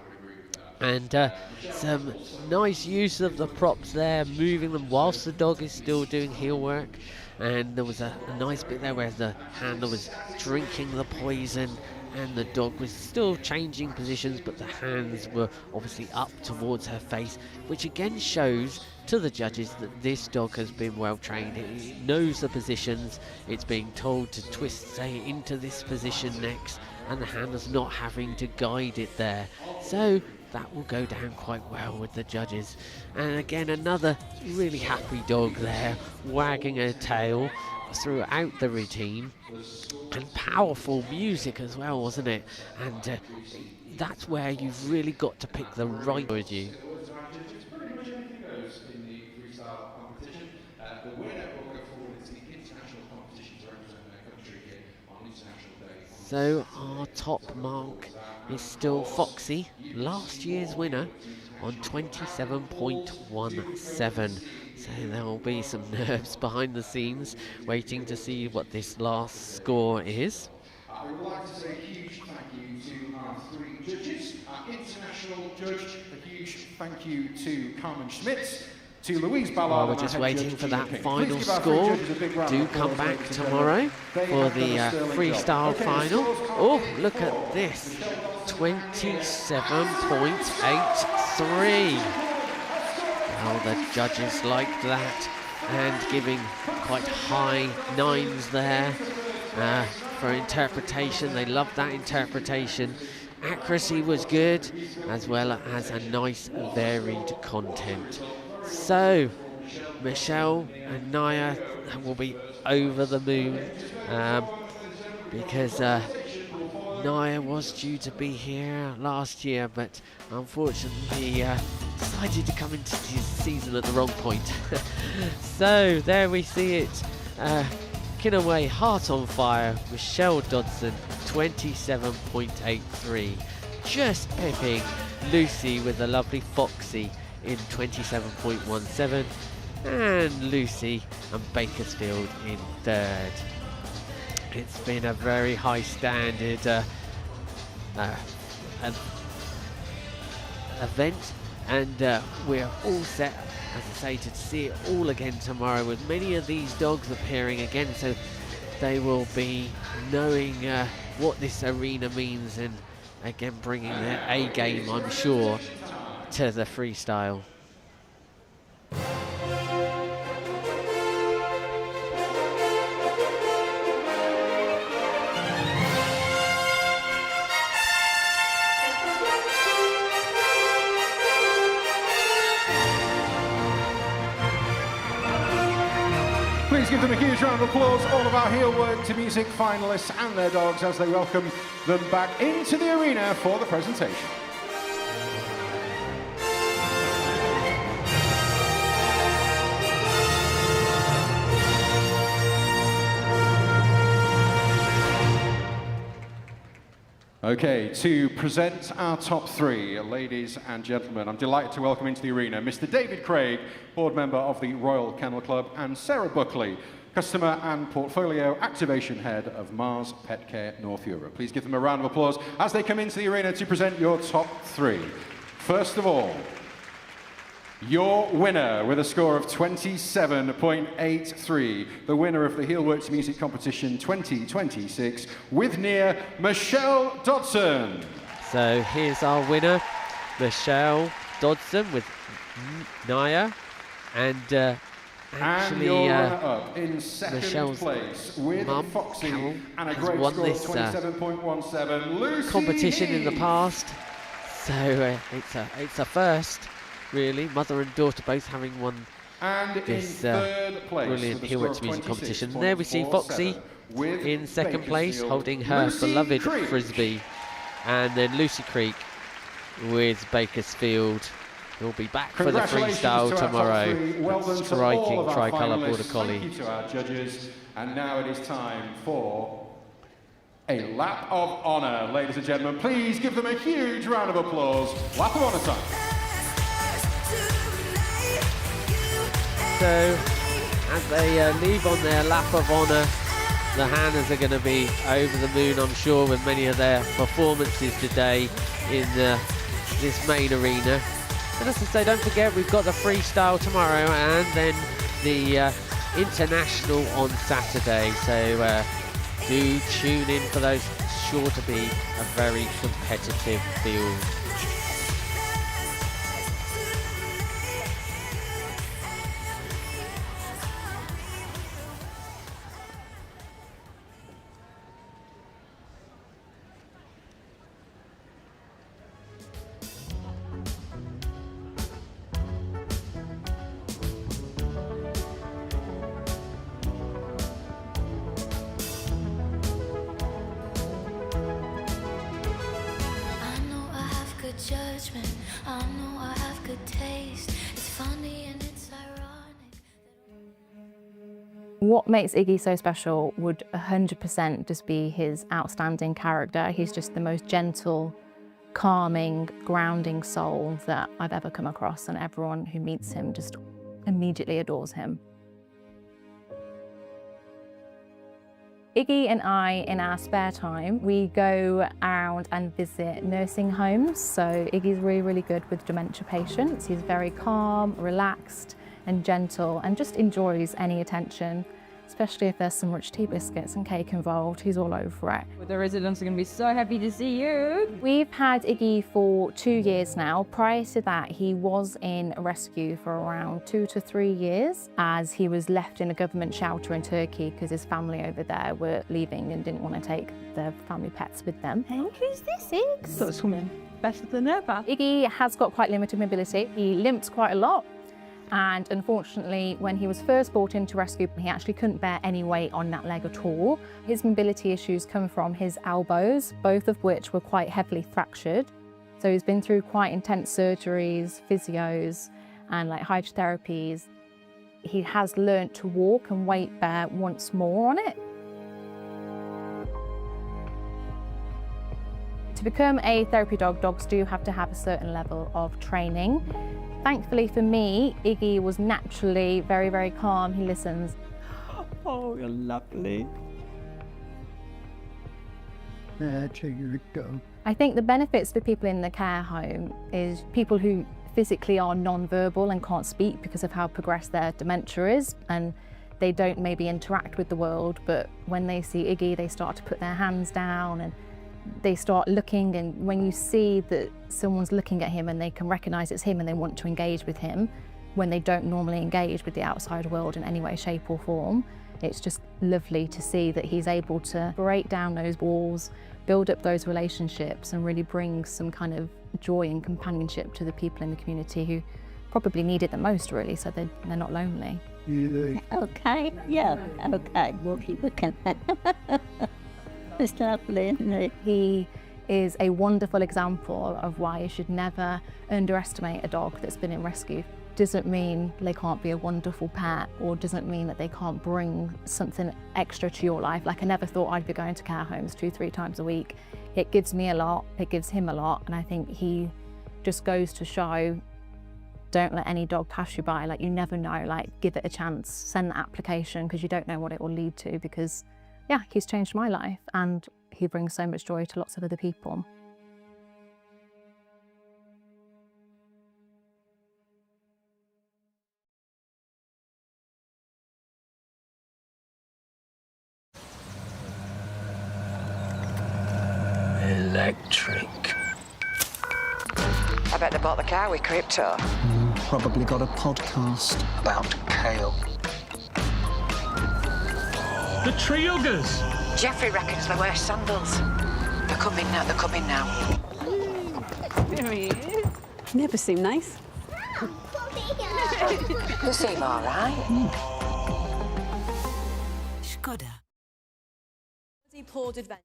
And some nice use of the props there, moving them whilst the dog is still doing heel work. And there was a nice bit there where the handler was drinking the poison and the dog was still changing positions, but the hands were obviously up towards her face, which again shows to the judges that this dog has been well trained. It knows the positions, it's being told to twist, say, into this position next, and the handler's not having to guide it there. So that will go down quite well with the judges. And again, another really happy dog there, wagging her tail throughout the routine. And powerful music as well, wasn't it? And that's where you've really got to pick the right with you. So our top mark is still Foxy, last year's winner, on 27.17. So there will be some nerves behind the scenes waiting to see what this last score is. I would like to say a huge thank you to our 3 judges. Our international judge, a huge thank you to Carmen Schmitz, to Louise Ballard. While we're just waiting for that final score, do come back tomorrow for the freestyle final. Oh, look at this, 27.83. Well, the judges liked that, and giving quite high 9s there for interpretation. They loved that interpretation. Accuracy was good, as well as a nice varied content. So Michelle and Naya will be over the moon because Naya was due to be here last year, but unfortunately decided to come into this season at the wrong point. So there we see it. Kinaway, heart on fire, Michelle Dodson, 27.83. Just pipping Lucy with a lovely Foxy in 27.17. And Lucy and Bakersfield in 3rd. It's been a very high standard event, and we're all set, as I say, to see it all again tomorrow, with many of these dogs appearing again, so they will be knowing what this arena means, and again bringing their A game, I'm sure, to the freestyle. Please give them a huge round of applause, all of our Heelwork to Music finalists and their dogs, as they welcome them back into the arena for the presentation. Okay, to present our top 3, ladies and gentlemen, I'm delighted to welcome into the arena Mr. David Craig, board member of the Royal Kennel Club, and Sarah Buckley, customer and portfolio activation head of Mars Pet Care North Europe. Please give them a round of applause as they come into the arena to present your top 3. First of all, your winner with a score of 27.83, the winner of the Heelwork Music Competition 2026, with near Michelle Dodson. So here's our winner, Michelle Dodson with Naya, and actually your runner-up in second Michelle's place with mum, Foxy, Carol, and a has great won score this of 27.17, Lucy competition in the Heath. past. So it's a first, really. Mother and daughter both having won And this in third place brilliant with a score Heelwork of Music Competition. And there we see Foxy 26.47 with in second place, Bakersfield, holding her Lucy beloved Creek. Frisbee. And then Lucy Creek with Bakersfield. We'll be back for the Congratulations freestyle to our top tomorrow. 3. Well done to all Striking of our tricolour finalists. border collie. Thank you to our judges. And now it is time for a lap of honour, ladies and gentlemen. Please give them a huge round of applause. Lap of honour time. So, as they leave on their lap of honour, the Hannahs are going to be over the moon, I'm sure, with many of their performances today in this main arena. And as I say, don't forget, we've got the freestyle tomorrow and then the international on Saturday. So do tune in for those. Sure to be a very competitive field. Judgment, I know I have good taste. It's funny and it's ironic. What makes Iggy so special would 100% just be his outstanding character. He's just the most gentle, calming, grounding soul that I've ever come across, and everyone who meets him just immediately adores him. Iggy and I, in our spare time, we go around and visit nursing homes. So Iggy's really, really good with dementia patients. He's very calm, relaxed and gentle, and just enjoys any attention, especially if there's some rich tea biscuits and cake involved. He's all over it. The residents are going to be so happy to see you. We've had Iggy for 2 years now. Prior to that, he was in a rescue for around 2 to 3 years, as he was left in a government shelter in Turkey because his family over there were leaving and didn't want to take their family pets with them. Hey, who's this, Iggs? Got swimming better than ever. Iggy has got quite limited mobility. He limps quite a lot. And unfortunately, when he was first brought into rescue, he actually couldn't bear any weight on that leg at all. His mobility issues come from his elbows, both of which were quite heavily fractured. So he's been through quite intense surgeries, physios, and like hydrotherapies. He has learnt to walk and weight bear once more on it. To become a therapy dog, dogs do have to have a certain level of training. Thankfully for me, Iggy was naturally very, very calm. He listens. Oh, you're lovely. There you go. I think the benefits for people in the care home is people who physically are non-verbal and can't speak because of how progressed their dementia is, and they don't maybe interact with the world, but when they see Iggy, they start to put their hands down and they start looking, and when you see that someone's looking at him and they can recognise it's him and they want to engage with him when they don't normally engage with the outside world in any way, shape or form, it's just lovely to see that he's able to break down those walls, build up those relationships and really bring some kind of joy and companionship to the people in the community who probably need it the most, really, so they're not lonely. Okay, yeah, okay, we'll keep looking. It's lovely, isn't it? He is a wonderful example of why you should never underestimate a dog that's been in rescue. Doesn't mean they can't be a wonderful pet, or doesn't mean that they can't bring something extra to your life. Like, I never thought I'd be going to care homes 2-3 times a week. It gives me a lot, it gives him a lot, and I think he just goes to show, don't let any dog pass you by. Like, you never know, like, give it a chance, send the application, because you don't know what it will lead to, because yeah, he's changed my life and he brings so much joy to lots of other people. Electric. I bet they bought the car with crypto. Probably got a podcast about kale. The tree huggers! Jeffrey reckons they wear sandals. They're coming now, they're coming now. There he is. Never seem nice. You seem all right. Skoda. Poured adventure.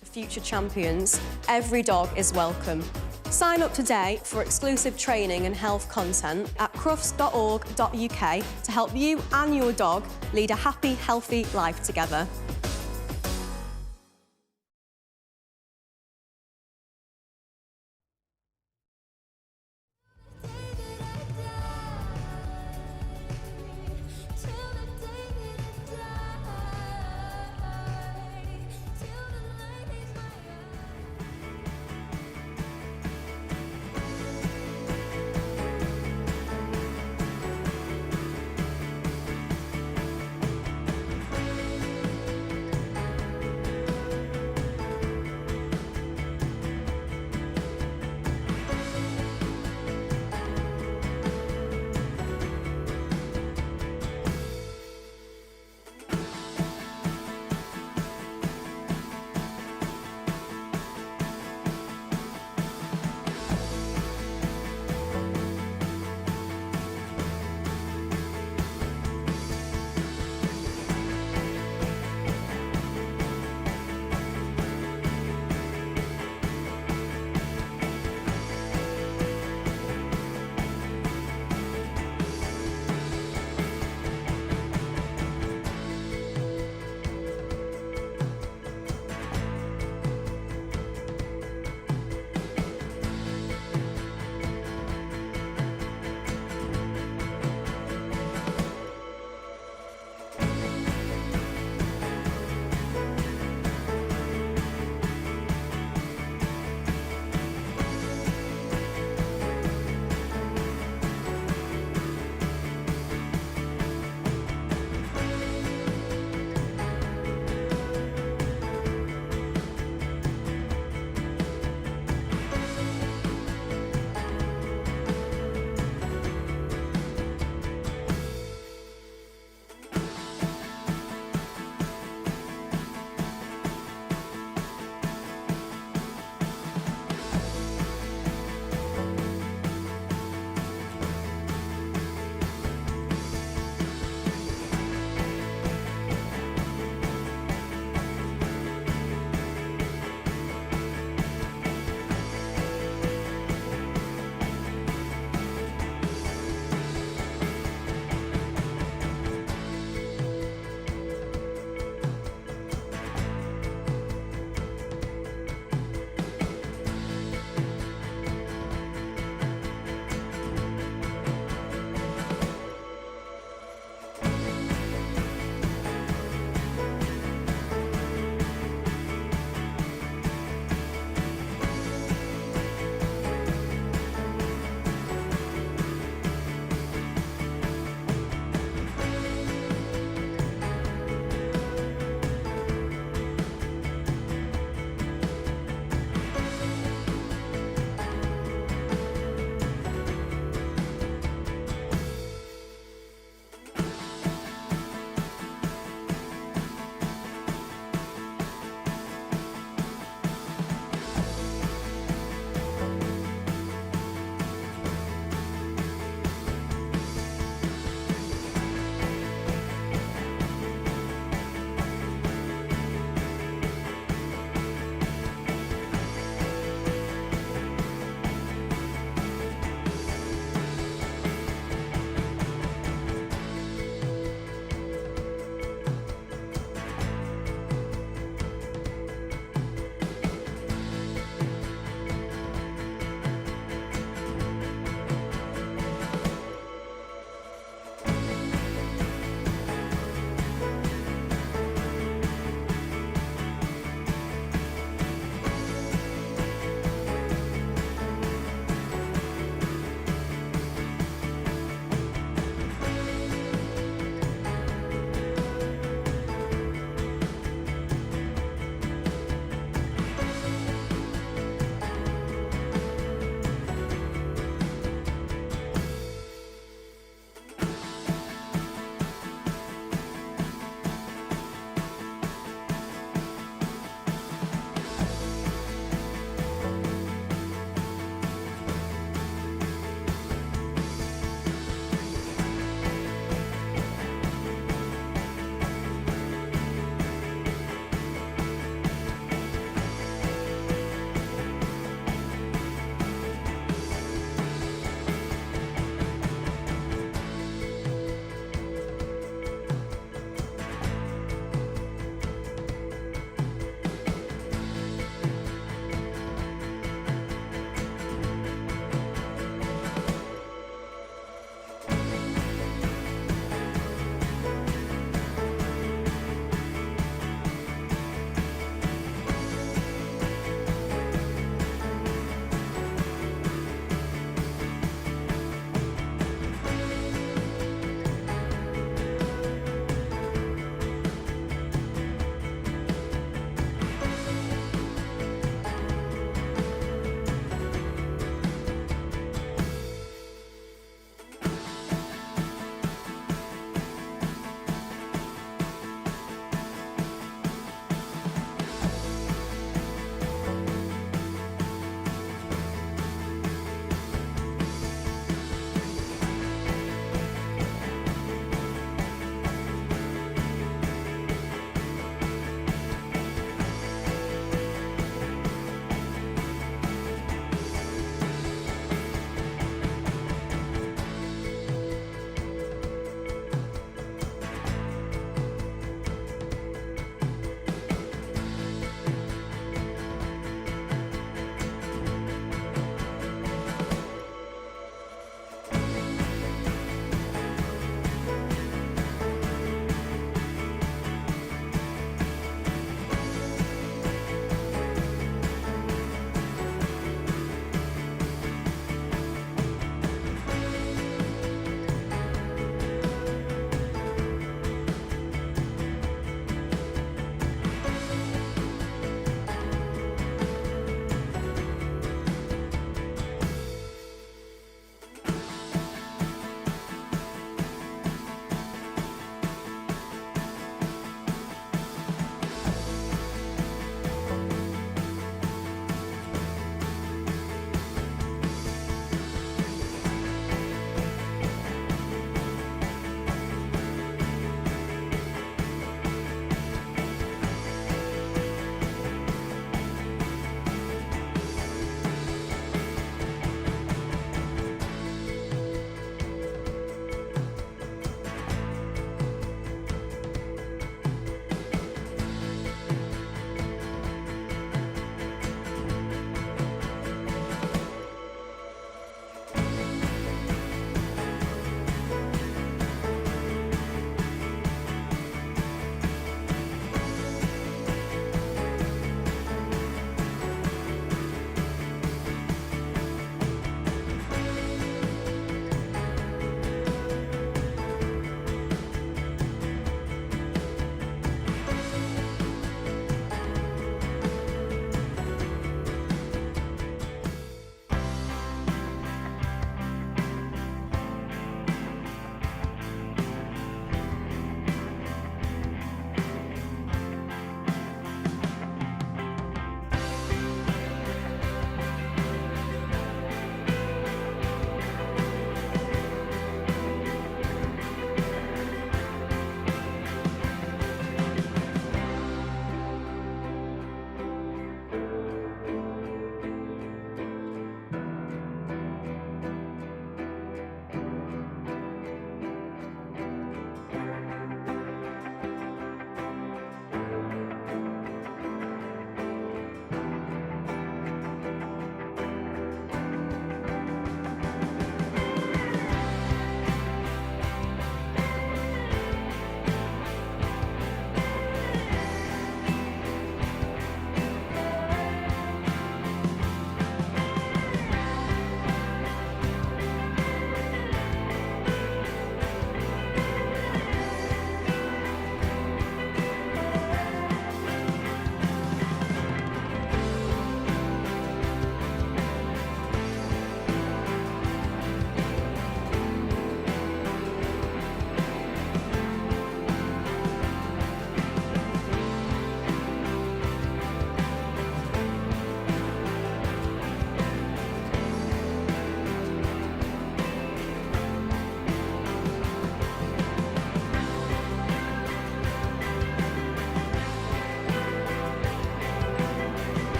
To future champions, every dog is welcome. Sign up today for exclusive training and health content at crufts.org.uk to help you and your dog lead a happy, healthy life together.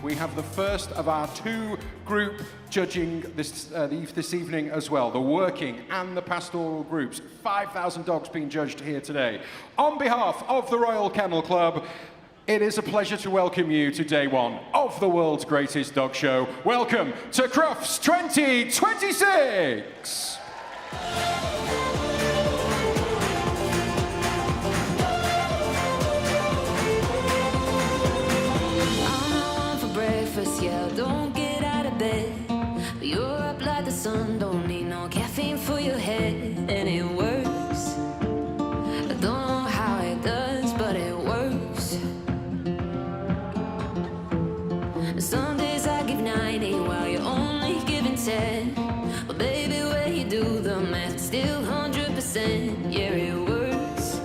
We have the first of our 2 group judging this evening as well, the working and the pastoral groups. 5,000 dogs being judged here today. On behalf of the Royal Kennel Club, it is a pleasure to welcome you to day 1 of the world's greatest dog show. Welcome to CRUFTS 2026! Yeah, don't get out of bed, but you're up like the sun. Don't need no caffeine for your head, and it works. I don't know how it does, but it works. Some days I give 90 while you're only giving 10. But baby, when you do the math, still 100%. Yeah, it works.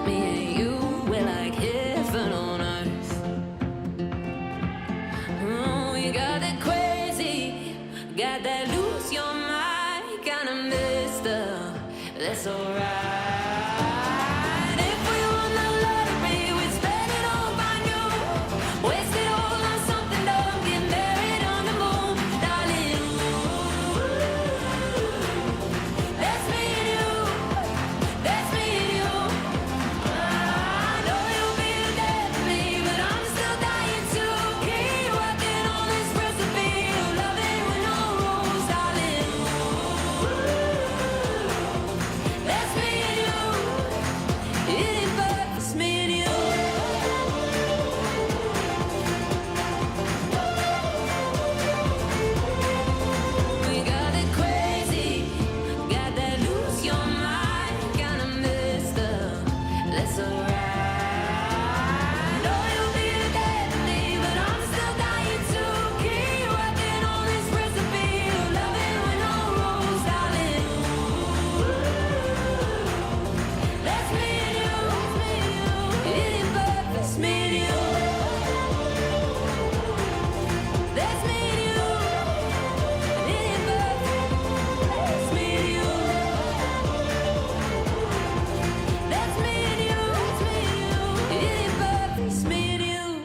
Me and you, we're like heaven on earth. Got that crazy, got that lose your mind kind of messed up. That's alright. If we won the lottery, we'd spend it all on you. Waste it all on something dumb, get married on the moon, darling. Ooh, that's me and you. That's me and you. I know you'll be there for me, but I'm still dying to keep working on this recipe of loving with no rules, darling. Ooh, that's me and you. It ain't but it's me and you. We got it crazy, got that lose your mind kind of messed up. That's alright. Know you'll be there for me, but I'm still dying to keep working on this recipe of loving with no rules, darling. Ooh, that's me and you. It ain't but it's me and you. That's me and you. It ain't but it's me and you. That's me and you. It ain't but it's me and you.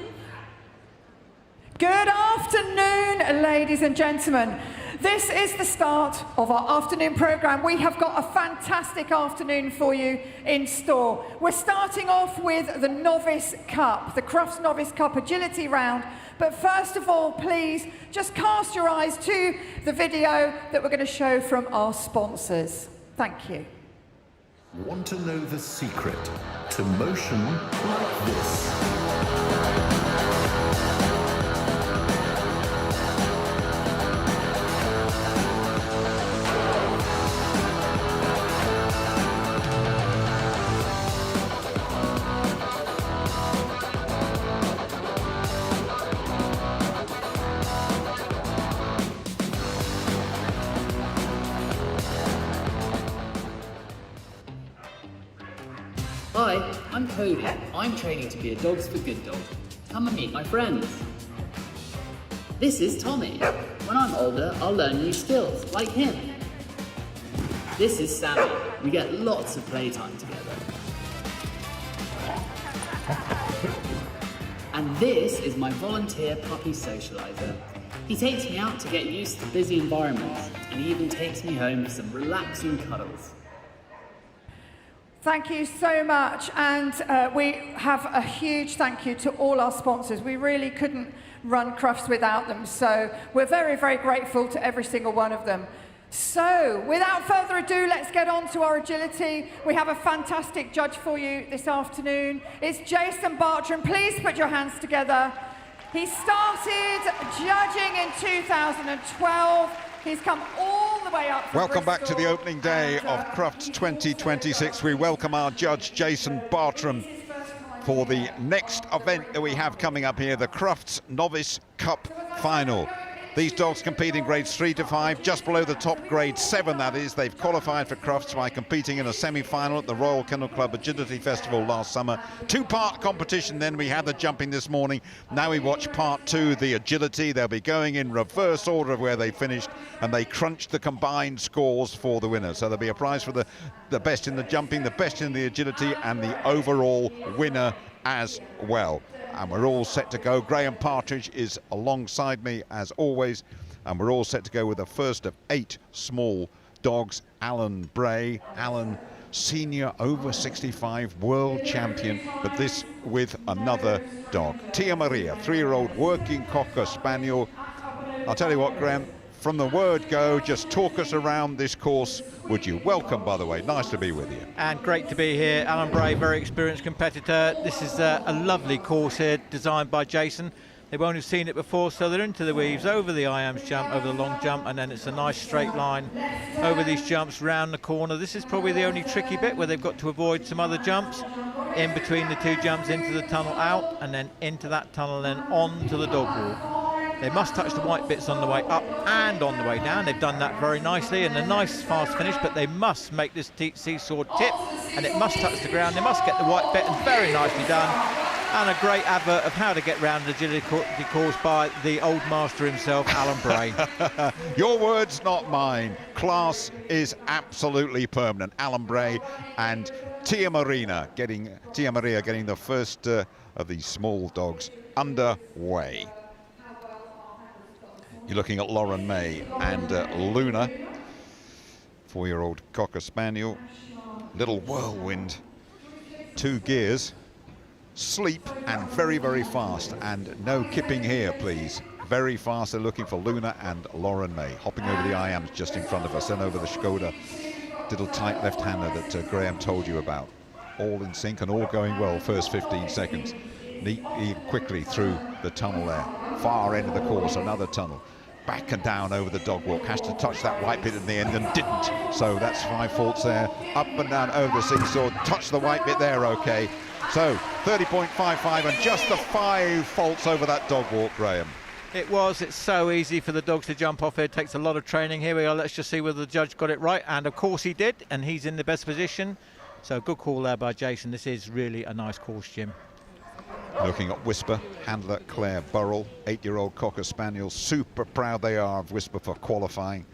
Good afternoon, ladies and gentlemen. This is the start of our afternoon programme. We have got a fantastic afternoon for you in store. We're starting off with the Novice Cup, the CRUFTS Novice Cup Agility Round. But first of all, please just cast your eyes to the video that we're going to show from our sponsors. Thank you. Want to know the secret to motion like this? Hi, I'm Cody. I'm training to be a Dogs for Good dog. Come and meet my friends. This is Tommy. When I'm older, I'll learn new skills, like him. This is Sammy. We get lots of playtime together. And this is my volunteer puppy socializer. He takes me out to get used to busy environments, and he even takes me home for some relaxing cuddles. Thank you so much, and we have a huge thank you to all our sponsors. We really couldn't run CRUFTS without them, so we're very, very grateful to every single one of them. So, without further ado, let's get on to our agility. We have a fantastic judge for you this afternoon. It's Jason Bartram. Please put your hands together. He started judging in 2012. He's come all the way up from Welcome back to Bristol. the opening day of CRUFTS 2026. We welcome our judge, Jason Bartram, for the next event that we have coming up here, the CRUFTS Novice Cup Final. These dogs compete in grades 3 to 5, just below the top grade 7, that is. They've qualified for CRUFTS by competing in a semi-final at the Royal Kennel Club Agility Festival last summer. Two-part competition then. We had the jumping this morning. Now we watch part 2, the agility. They'll be going in reverse order of where they finished, and they crunched the combined scores for the winner. So there'll be a prize for the best in the jumping, the best in the agility, and the overall winner as well. And we're all set to go. Graham Partridge is alongside me as always, and we're all set to go with the first of 8 small dogs. Alan Bray. Alan, senior over 65 world champion, but this with another dog. Tia Maria, 3-year-old working Cocker Spaniel. I'll tell you what, Graham, from the word go, just talk us around this course, would you? Welcome, by the way. Nice to be with you. And great to be here. Alan Bray, very experienced competitor. This is a lovely course here, designed by Jason. They won't have seen it before, so they're into the weaves, over the IAMS jump, over the long jump, and then it's a nice straight line over these jumps, round the corner. This is probably the only tricky bit where they've got to avoid some other jumps in between the 2 jumps, into the tunnel, out, and then into that tunnel, and then on to the dog walk. They must touch the white bits on the way up and on the way down. They've done that very nicely, and a nice fast finish, but they must make this seesaw tip, and it must touch the ground. They must get the white bit, and very nicely done. And a great advert of how to get round the agility course by the old master himself, Alan Bray. Your words, not mine. Class is absolutely permanent. Alan Bray and Tia Maria getting the first of these small dogs underway. You're looking at Lauren May and Luna, 4-year-old Cocker Spaniel. Little whirlwind, 2 gears. Sleep and very, very fast, and no kipping here, please. Very fast. They're looking for Luna and Lauren May, hopping over the IAMS just in front of us, then over the Skoda, little tight left-hander that Graham told you about. All in sync and all going well. First 15 seconds. Neatly, quickly through the tunnel there. Far end of the course, another tunnel. Back and down over the dog walk. Has to touch that white bit in the end and didn't. So that's 5 faults there. Up and down over the seesaw. Touch the white bit there, okay. So 30.55 and just the 5 faults over that dog walk, Graham. It's so easy for the dogs to jump off here. It takes a lot of training. Here we are. Let's just see whether the judge got it right. And of course he did, and he's in the best position. So good call there by Jason. This is really a nice course, Jim. Looking at Whisper, handler Claire Burrell, 8-year-old Cocker Spaniel. Super proud they are of Whisper for qualifying.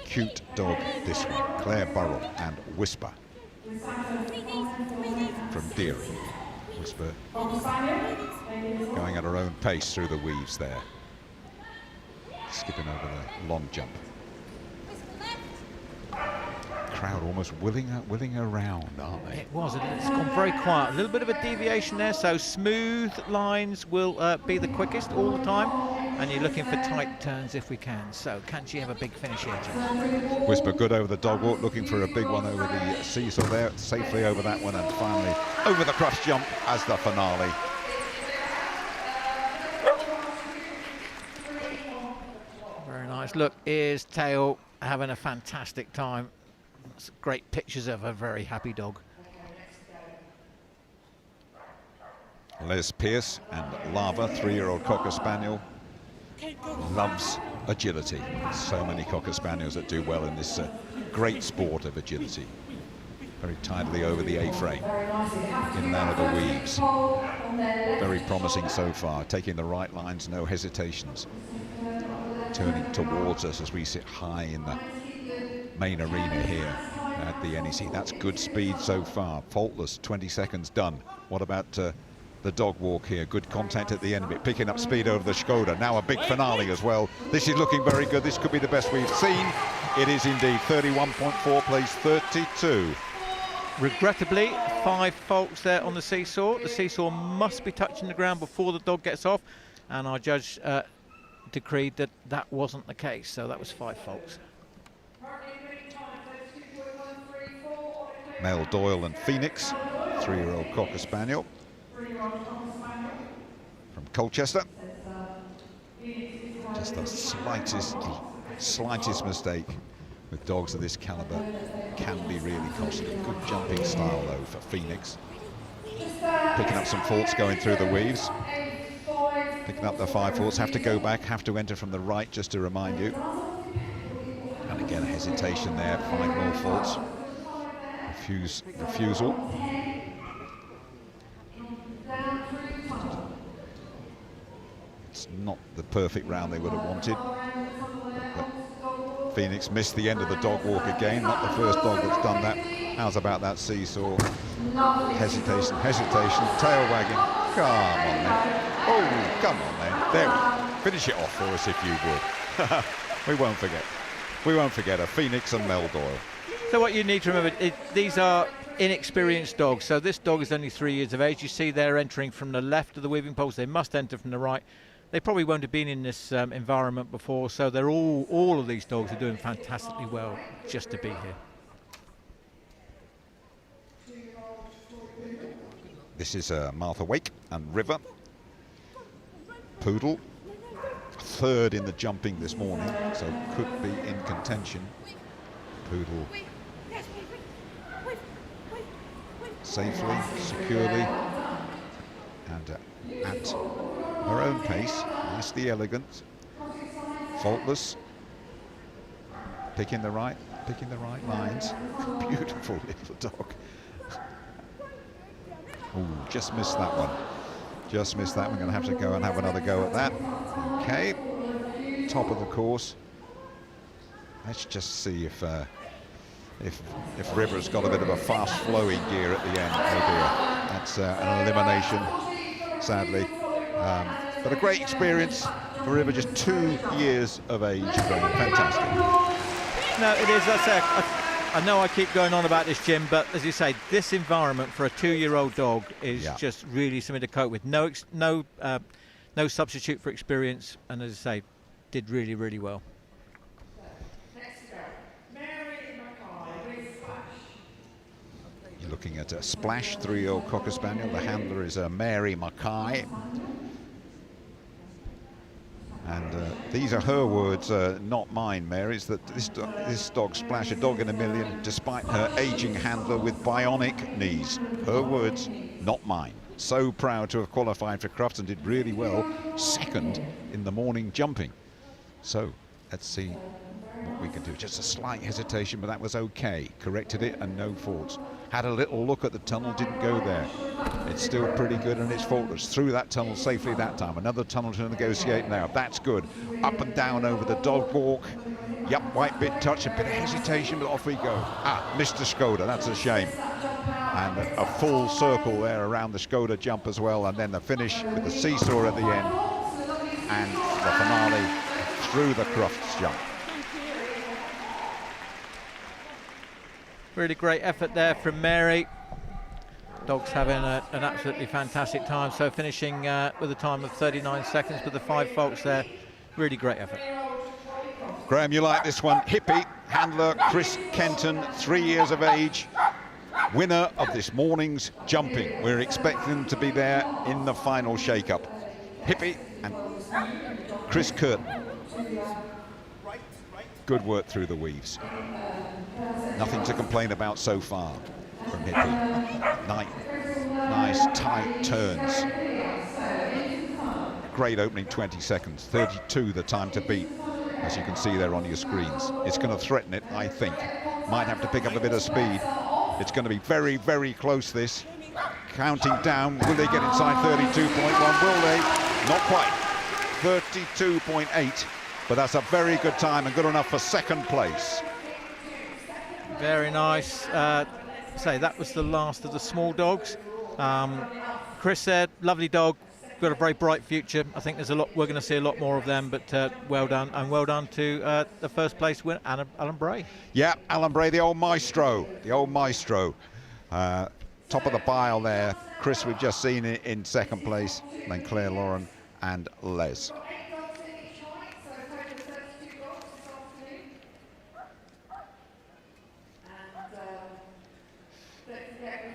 Cute dog, this one. Claire Burrell and Whisper. From Deering. Whisper going at her own pace through the weaves there. Skipping over the long jump. Crowd almost willing her around, aren't they? It was. It's gone very quiet. A little bit of a deviation there, so smooth lines will be the quickest all the time, and you're looking for tight turns if we can. So can she have a big finish here, Jim? Whisper good over the dog walk, looking for a big one over the seesaw there, safely over that one, and finally over the crufts jump as the finale. Very nice. Look, here's Tail having a fantastic time. That's great pictures of a very happy dog. Les Pierce and Lava, 3-year-old Cocker Spaniel, loves agility. So many Cocker Spaniels that do well in this great sport of agility. Very tidily over the A-frame, in and out of the weaves. Very promising so far, taking the right lines, no hesitations. Turning towards us as we sit high in the main arena here at the NEC. That's good speed so far, faultless, 20 seconds done. What about the dog walk here? Good contact at the end of it, picking up speed over the Skoda. Now a big finale as well. This is looking very good. This could be the best we've seen. It is indeed. 31.4 plays 32. Regrettably, 5 faults there on the seesaw. The seesaw must be touching the ground before the dog gets off, and our judge decreed that that wasn't the case, so that was 5 faults. Mel Doyle and Phoenix, 3-year-old Cocker Spaniel from Colchester. Just the slightest mistake with dogs of this caliber can be really costly. Good jumping style though for Phoenix. Picking up some faults going through the weaves. Picking up the 5 faults, have to go back, have to enter from the right, just to remind you. And again, a hesitation there, 5 more faults. Refusal. It's not the perfect round they would have wanted, but Phoenix missed the end of the dog walk again, not the first dog that's done that. How's about that seesaw? Hesitation, tail wagging. Come on then. Oh, come on then. There, finish it off for us if you would. We won't forget. We won't forget a Phoenix and Mel Doyle. So what you need to remember, these are inexperienced dogs. So this dog is only 3 years of age. You see they're entering from the left of the weaving poles. They must enter from the right. They probably won't have been in this environment before, so they're all of these dogs are doing fantastically well just to be here. This is Martha Wake and River. Poodle, third in the jumping this morning, so could be in contention. Poodle safely, securely, and at her own pace, nicely elegant, faultless, picking the right lines. Beautiful little dog. Oh, just missed that one. Just missed that. We're going to have to go and have another go at that. Okay, top of the course. Let's just see if River's got a bit of a fast flowing gear at the end. Oh dear, that's an elimination, sadly. But a great experience for River, just 2 years of age. Fantastic. No, it is. I know I keep going on about this, Jim, but as you say, this environment for a 2-year-old dog is just really something to cope with. No substitute for experience, and as I say, did really, really well. You're looking at a Splash 3-year-old Cocker Spaniel. The handler is Mary Mackay. And these are her words, not mine, Mary. It's that this dog, Splash, a dog in a million, despite her aging handler with bionic knees. Her words, not mine. So proud to have qualified for Crufts and did really well, second in the morning jumping. So let's see what we can do. Just a slight hesitation, but that was okay. Corrected it and no faults. Had a little look at the tunnel, didn't go there. It's still pretty good and it's faultless. Through that tunnel safely that time. Another tunnel to negotiate now. That's good. Up and down over the dog walk. Yep, white bit touch, a bit of hesitation, but off we go. Mr. Skoda, that's a shame. And a full circle there around the Skoda jump as well. And then the finish with the seesaw at the end. And the finale through the Crufts jump. Really great effort there from Mary. Dog's having an absolutely fantastic time. So finishing with a time of 39 seconds with the 5 faults there. Really great effort. Graham, you like this one. Hippie, handler Chris Kenton, 3 years of age. Winner of this morning's jumping. We're expecting them to be there in the final shake-up. Hippie and Chris Curtin. Good work through the weaves. Nothing to complain about so far from Hippie. Nice tight turns. Great opening 20 seconds. 32 the time to beat, as you can see there on your screens. It's going to threaten it, I think. Might have to pick up a bit of speed. It's going to be very, very close, this. Counting down. Will they get inside 32.1? Will they? Not quite. 32.8. But that's a very good time and good enough for second place. Very nice. Say that was the last of the small dogs. Chris said, lovely dog, got a very bright future. I think there's a lot. We're going to see a lot more of them. But well done, and well done to the first place winner, Alan Bray. Yeah, Alan Bray, the old maestro. Top of the pile there. Chris, we've just seen it in second place. Then Claire Lauren and Les.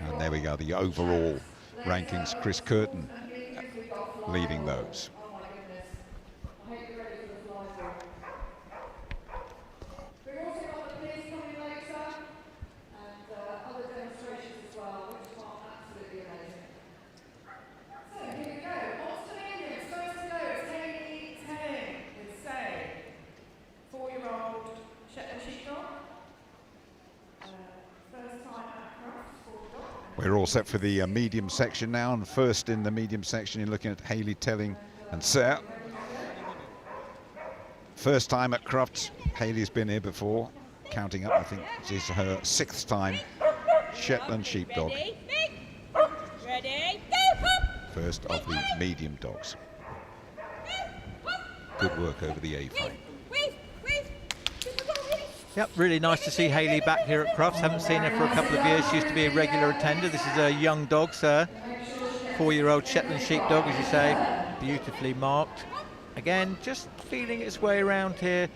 And there we go, the overall rankings. Chris Curtin leading those. We're all set for the medium section now, and first in the medium section you're looking at Hayley Telling and Sarah. First time at Crufts. Hayley's been here before, counting up, I think this is her 6th time. Shetland sheepdog. Ready, First of the medium dogs. Good work over the A-frame. Yep, really nice to see Hayley back here at Crufts. Haven't seen her for a couple of years. She used to be a regular attender. This is a young dog, sir. 4-year-old Shetland sheepdog, as you say, beautifully marked. Again, just feeling its way around here,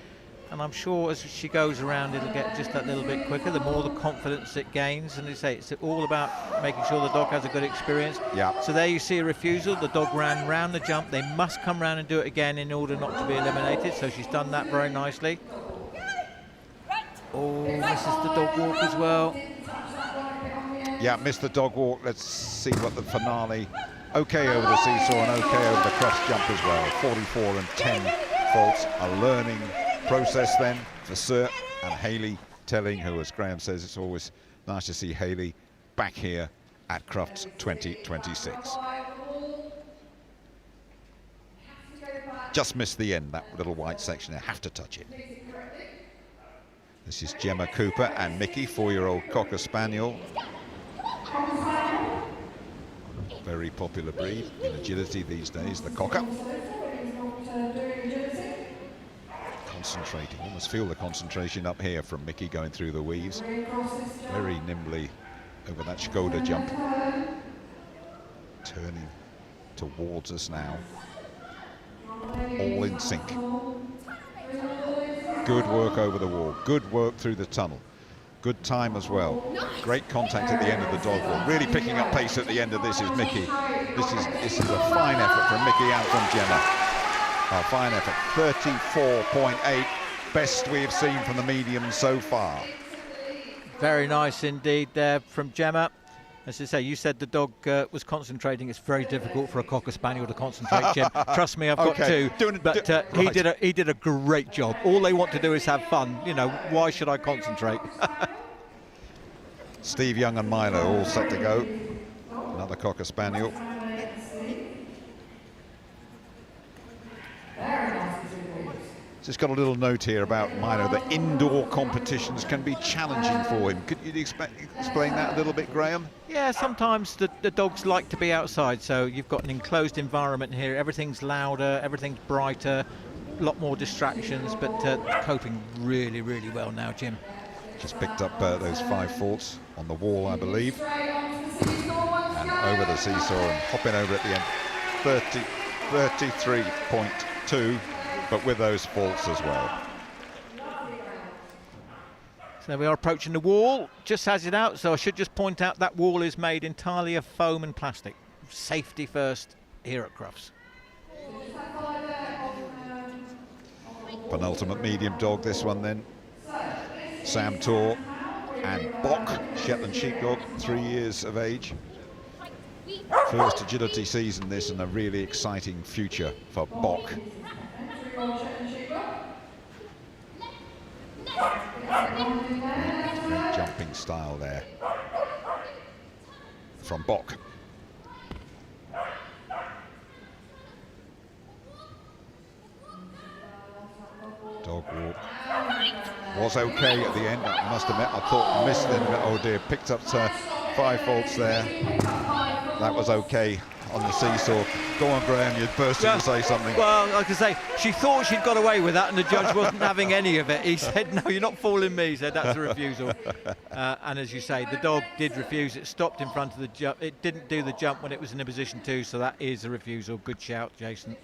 and I'm sure as she goes around it'll get just that little bit quicker, the more the confidence it gains. And as I say, it's all about making sure the dog has a good experience. Yeah. So there you see a refusal. The dog ran round the jump. They must come round and do it again in order not to be eliminated, so she's done that very nicely. Oh, misses the dog walk as well. Yeah, missed the dog walk. Let's see what the finale. Okay over the seesaw and okay over the cross jump as well. 44 and 10 faults. A learning process then for Sir and Hayley Telling, who, as Graham says, it's always nice to see Hayley back here at Crufts 2026. Just missed the end, that little white section there. Have to touch it. This is Gemma Cooper and Mickey, 4-year-old Cocker Spaniel. Very popular breed in agility these days, the Cocker. Concentrating, almost feel the concentration up here from Mickey going through the weaves. Very nimbly over that Skoda jump. Turning towards us now. All in sync. Good work over the wall, good work through the tunnel. Good time as well. Great contact at the end of the dog walk. Really picking up pace at the end of this is Mickey. This is a fine effort from Mickey and from Gemma. A fine effort, 34.8, best we have seen from the medium so far. Very nice indeed there from Gemma. As I say, you said the dog was concentrating. It's very difficult for a Cocker Spaniel to concentrate, Jim. Trust me, I've got two. But right. he did a great job. All they want to do is have fun. You know, why should I concentrate? Steve Young and Milo all set to go. Another Cocker Spaniel. Just got a little note here about Milo, that indoor competitions can be challenging for him. Could you explain that a little bit, Graham? Yeah, sometimes the dogs like to be outside, so you've got an enclosed environment here. Everything's louder, everything's brighter, a lot more distractions, but coping really, really well now, Jim. Just picked up those 5 faults on the wall, I believe. And over the seesaw and hopping over at the end. 33.2. But with those faults as well. So we are approaching the wall, just has it out, so I should just point out that wall is made entirely of foam and plastic. Safety first here at Crufts. Penultimate medium dog, this one then. Sam Tor and Bock, Shetland sheepdog, 3 years of age. First agility season this, and a really exciting future for Bock. Great jumping style there from Bock. Dog walk was okay at the end, I must admit. I thought missed it, oh dear, picked up 5 faults there. That was okay on the seesaw. Go on, Graham, you'd bursting to say something. Well, like I say, she thought she'd got away with that and the judge wasn't having any of it. He said, no, you're not fooling me. He said, that's a refusal. And as you say, the dog did refuse. It stopped in front of the jump. It didn't do the jump when it was in a position 2, so that is a refusal. Good shout, Jason.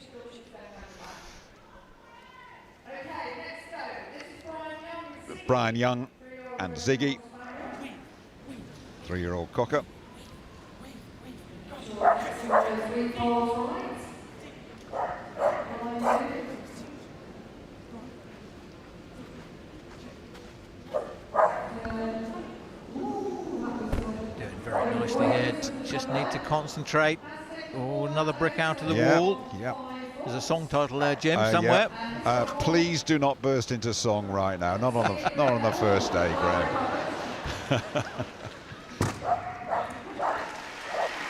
Brian Young and Ziggy, 3-year-old Cocker. Doing very nicely here. Just need to concentrate. Oh, another brick out of the wall. Yeah. There's a song title there, Jim, somewhere. Yeah. Please do not burst into song right now. Not on the first day, Graham.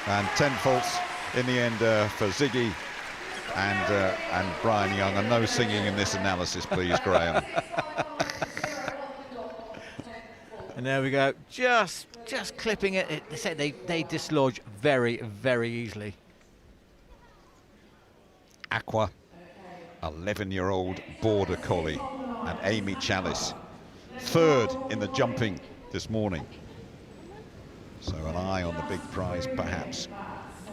And 10 faults in the end for Ziggy and Brian Young, and no singing in this analysis, please, Graham. And there we go, just clipping it. They said they dislodge very, very easily. Aqua, 11-year-old border collie, and Amy Chalice, third in the jumping this morning. So an eye on the big prize, perhaps.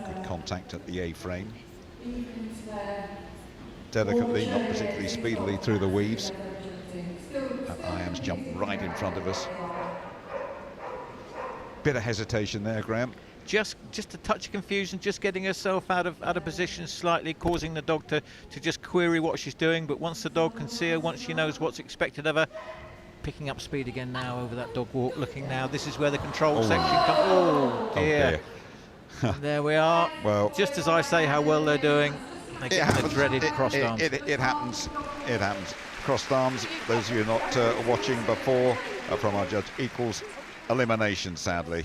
Good contact at the A-frame. Delicately, not particularly speedily through the weaves. And Iams jump right in front of us. Bit of hesitation there, Graham. Just a touch of confusion, just getting herself out of position slightly, causing the dog to just query what she's doing. But once the dog can see her, once she knows what's expected of her, picking up speed again now over that dog walk, looking now. This is where the control section comes. Oh dear. There we are. Well, just as I say how well they're doing, they get the dreaded crossed arms. It happens. It happens. Crossed arms, those of you not watching before, from our judge, equals elimination, sadly.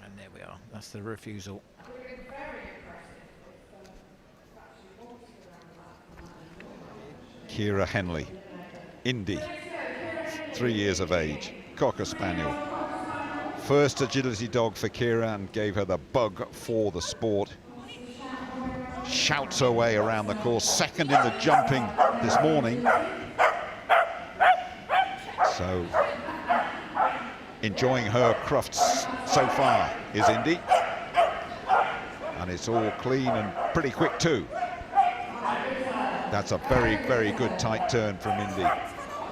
And there we are. That's the refusal. Kira Henley, Indy, 3 years of age, Cocker Spaniel. First agility dog for Kira and gave her the bug for the sport. Shouts her way around the course, second in the jumping this morning. So, enjoying her crufts so far is Indy. And it's all clean and pretty quick too. That's a very, very good tight turn from Indy.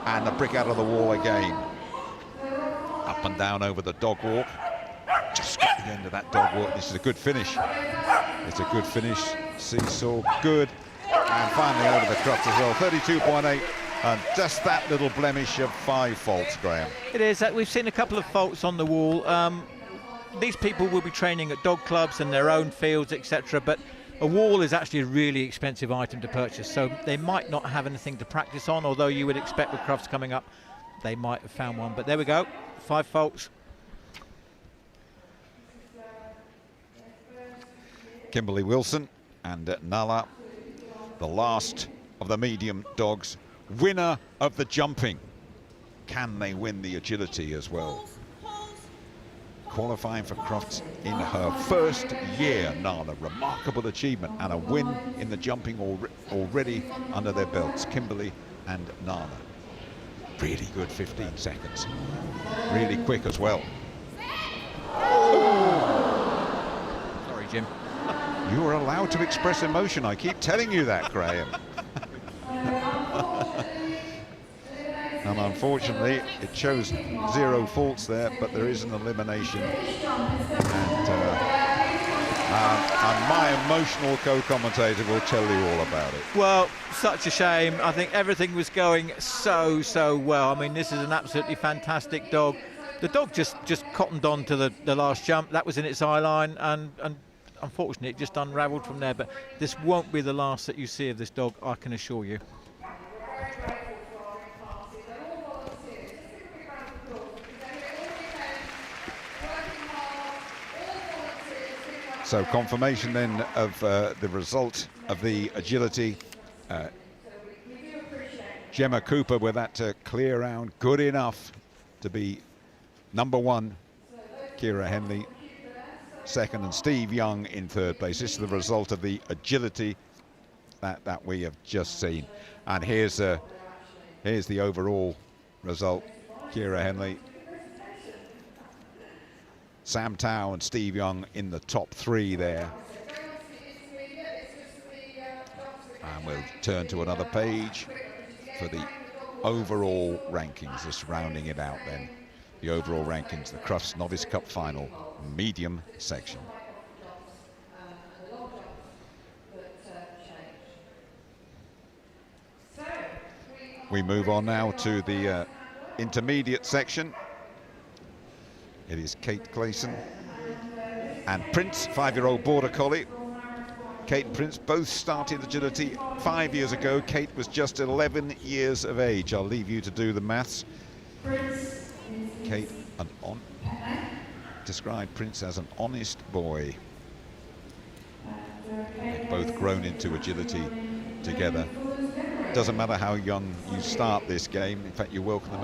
And the brick out of the wall again. Up and down over the dog walk. Just got the end of that dog walk. This is a good finish. It's a good finish. Seesaw, good. And finally over the crufts as well. 32.8. And just that little blemish of 5 faults, Graham. It is. We've seen a couple of faults on the wall. These people will be training at dog clubs and their own fields, etc. But a wall is actually a really expensive item to purchase, so they might not have anything to practice on, although you would expect with crufts coming up, they might have found one. But there we go, 5 faults. Kimberly Wilson and Nala, the last of the medium dogs, winner of the jumping. Can they win the agility as well? Qualifying for crufts in her first year, Nala. Remarkable achievement and a win in the jumping already under their belts. Kimberly and Nala. Really good 15 seconds. Really quick as well. Sorry, Jim. You are allowed to express emotion. I keep telling you that, Graham. And unfortunately, it shows 0 faults there, but there is an elimination. And my emotional co-commentator will tell you all about it. Well, such a shame. I think everything was going so well. I mean, this is an absolutely fantastic dog. The dog just cottoned on to the last jump. That was in its eye line, and unfortunately, it just unravelled from there. But this won't be the last that you see of this dog, I can assure you. So confirmation then of the result of the agility. Gemma Cooper with that clear round, good enough to be #1. Kira Henley second, and Steve Young in third place. This is the result of the agility that we have just seen. And here's the overall result. Kira Henley, Sam Tao and Steve Young in the top 3 there. And we'll turn to another page for the overall rankings, just rounding it out then. The overall rankings, the Crufts Novice Cup Final, medium section. We move on now to the intermediate section. It is Kate Clayson and Prince, 5-year-old border collie. Kate and Prince both started agility 5 years ago. Kate was just 11 years of age. I'll leave you to do the maths. Kate and on. described Prince as an honest boy. They've both grown into agility together. Doesn't matter how young you start this game. In fact, you welcome them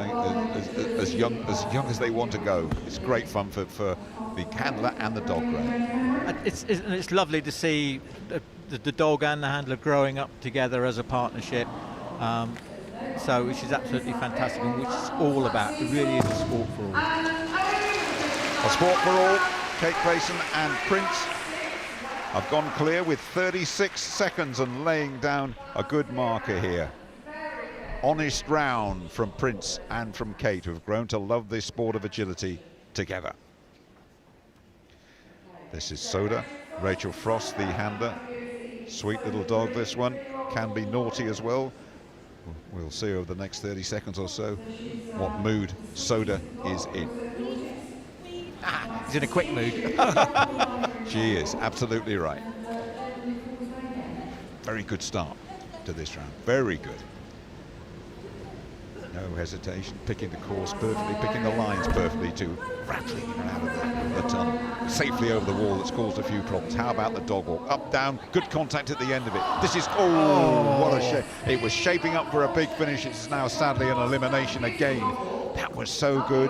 as young as they want to go. It's great fun for the handler and the dog, Graham. It's lovely to see the dog and the handler growing up together as a partnership. So, which is absolutely fantastic, and which is all about. It really is a sport for all. A sport for all. Kate Grayson and Prince have gone clear with 36 seconds and laying down a good marker here. Honest round from Prince and from Kate, who have grown to love this sport of agility together. This is Soda, Rachel Frost, the handler. Sweet little dog, this one. Can be naughty as well. We'll see over the next 30 seconds or so what mood Soda is in. He's in a quick mood. She is, absolutely right. Very good start to this round, very good. No hesitation, picking the course perfectly, picking the lines perfectly too, rattling her out of the tunnel, safely over the wall that's caused a few problems. How about the dog walk? Up, down, good contact at the end of it. This is, what a shape. It was shaping up for a big finish. It's now sadly an elimination again. That was so good,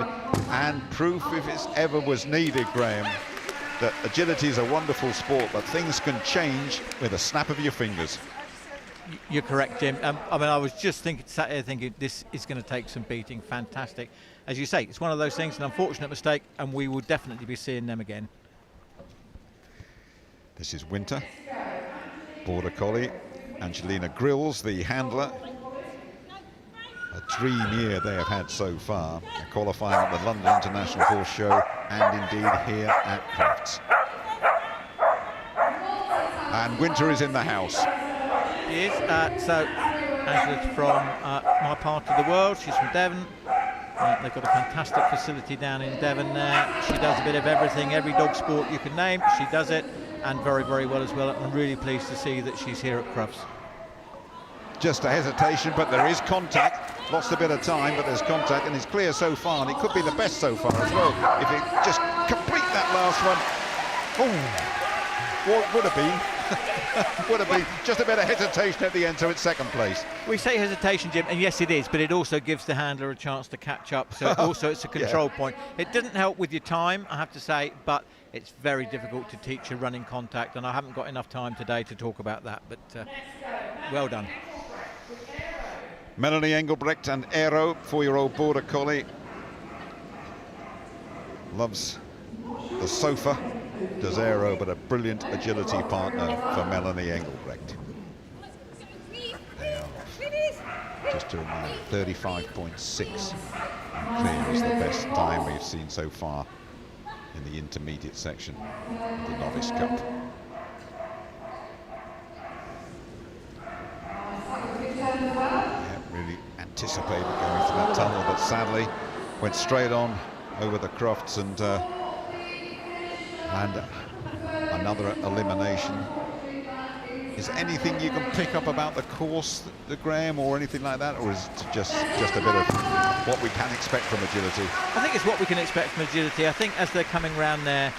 and proof, if it's ever was needed, Graham, that agility is a wonderful sport, but things can change with a snap of your fingers. You're correct, Jim. I mean, I was just sat here thinking this is going to take some beating. Fantastic. As you say, it's one of those things, an unfortunate mistake, and we will definitely be seeing them again. This is Winter, Border Collie, Angelina Grills, the handler. A dream year they have had so far, qualifying at the London International Horse Show and indeed here at Crufts. And Winter is in the house. She is. So Angela's from my part of the world. She's from Devon. They've got a fantastic facility down in Devon there. She does a bit of everything, every dog sport you can name. She does it, and very, very well as well. I'm really pleased to see that she's here at Crufts. Just a hesitation, but there is contact. Lost a bit of time, but there's contact, and it's clear so far, and it could be the best so far as well. If it just complete that last one. Oh, what would have been? Would have been just a bit of hesitation at the end, so it's second place. We say hesitation, Jim, and yes, it is, but it also gives the handler a chance to catch up. So also, it's a control point. It doesn't help with your time, I have to say, but it's very difficult to teach a running contact, and I haven't got enough time today to talk about that. But well done. Melanie Engelbrecht and Aero, 4-year-old Border Collie. Loves the sofa, does Aero, but a brilliant agility partner for Melanie Engelbrecht. They are just to remind, 35.6. Clear is the best time we've seen so far in the intermediate section of the Novice Cup. Really anticipated going to that tunnel, but sadly went straight on over the Crufts and another elimination. Is anything you can pick up about the course, Graham, or anything like that, or is it just a bit of what we can expect from agility? I think it's what we can expect from agility. I think as they're coming round there,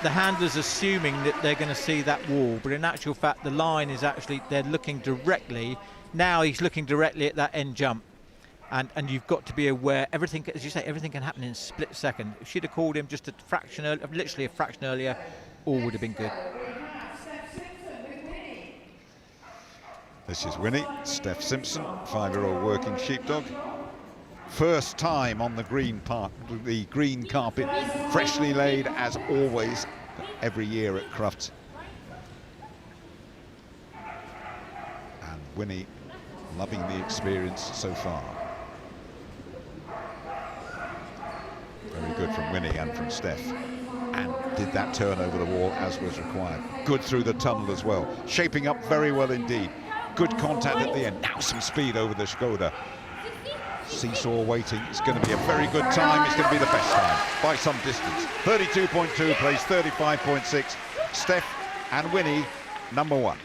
the handler's assuming that they're going to see that wall, but in actual fact the line is actually, they're looking directly. Now he's looking directly at that end jump, and you've got to be aware. Everything, as you say, everything can happen in a split second. If she'd have called him just a fraction earlier, literally a fraction earlier, all would have been good. This is Winnie, Steph Simpson, 5-year-old working sheepdog. First time on the green carpet, freshly laid as always, every year at Crufts. And Winnie loving the experience so far. Very good from Winnie and from Steph. And did that turn over the wall as was required. Good through the tunnel as well. Shaping up very well indeed. Good contact at the end. Now some speed over the Skoda. Seesaw waiting. It's going to be a very good time. It's going to be the best time by some distance. 32.2 plays 35.6. Steph and Winnie, number one.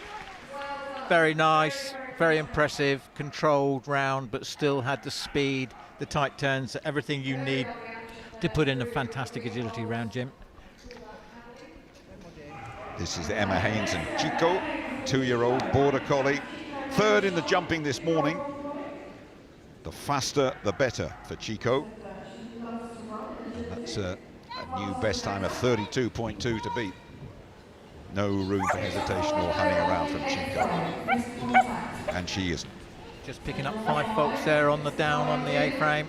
Very nice, very impressive, controlled round, but still had the speed, the tight turns, everything you need to put in a fantastic agility round, Jim. This is Emma Haynes and Chico, 2-year-old Border Collie. Third in the jumping this morning. The faster, the better for Chico. And that's a new best time of 32.2 to beat. No room for hesitation or hanging around from Chico. And she isn't. Just picking up 5 faults there on the down on the A-frame.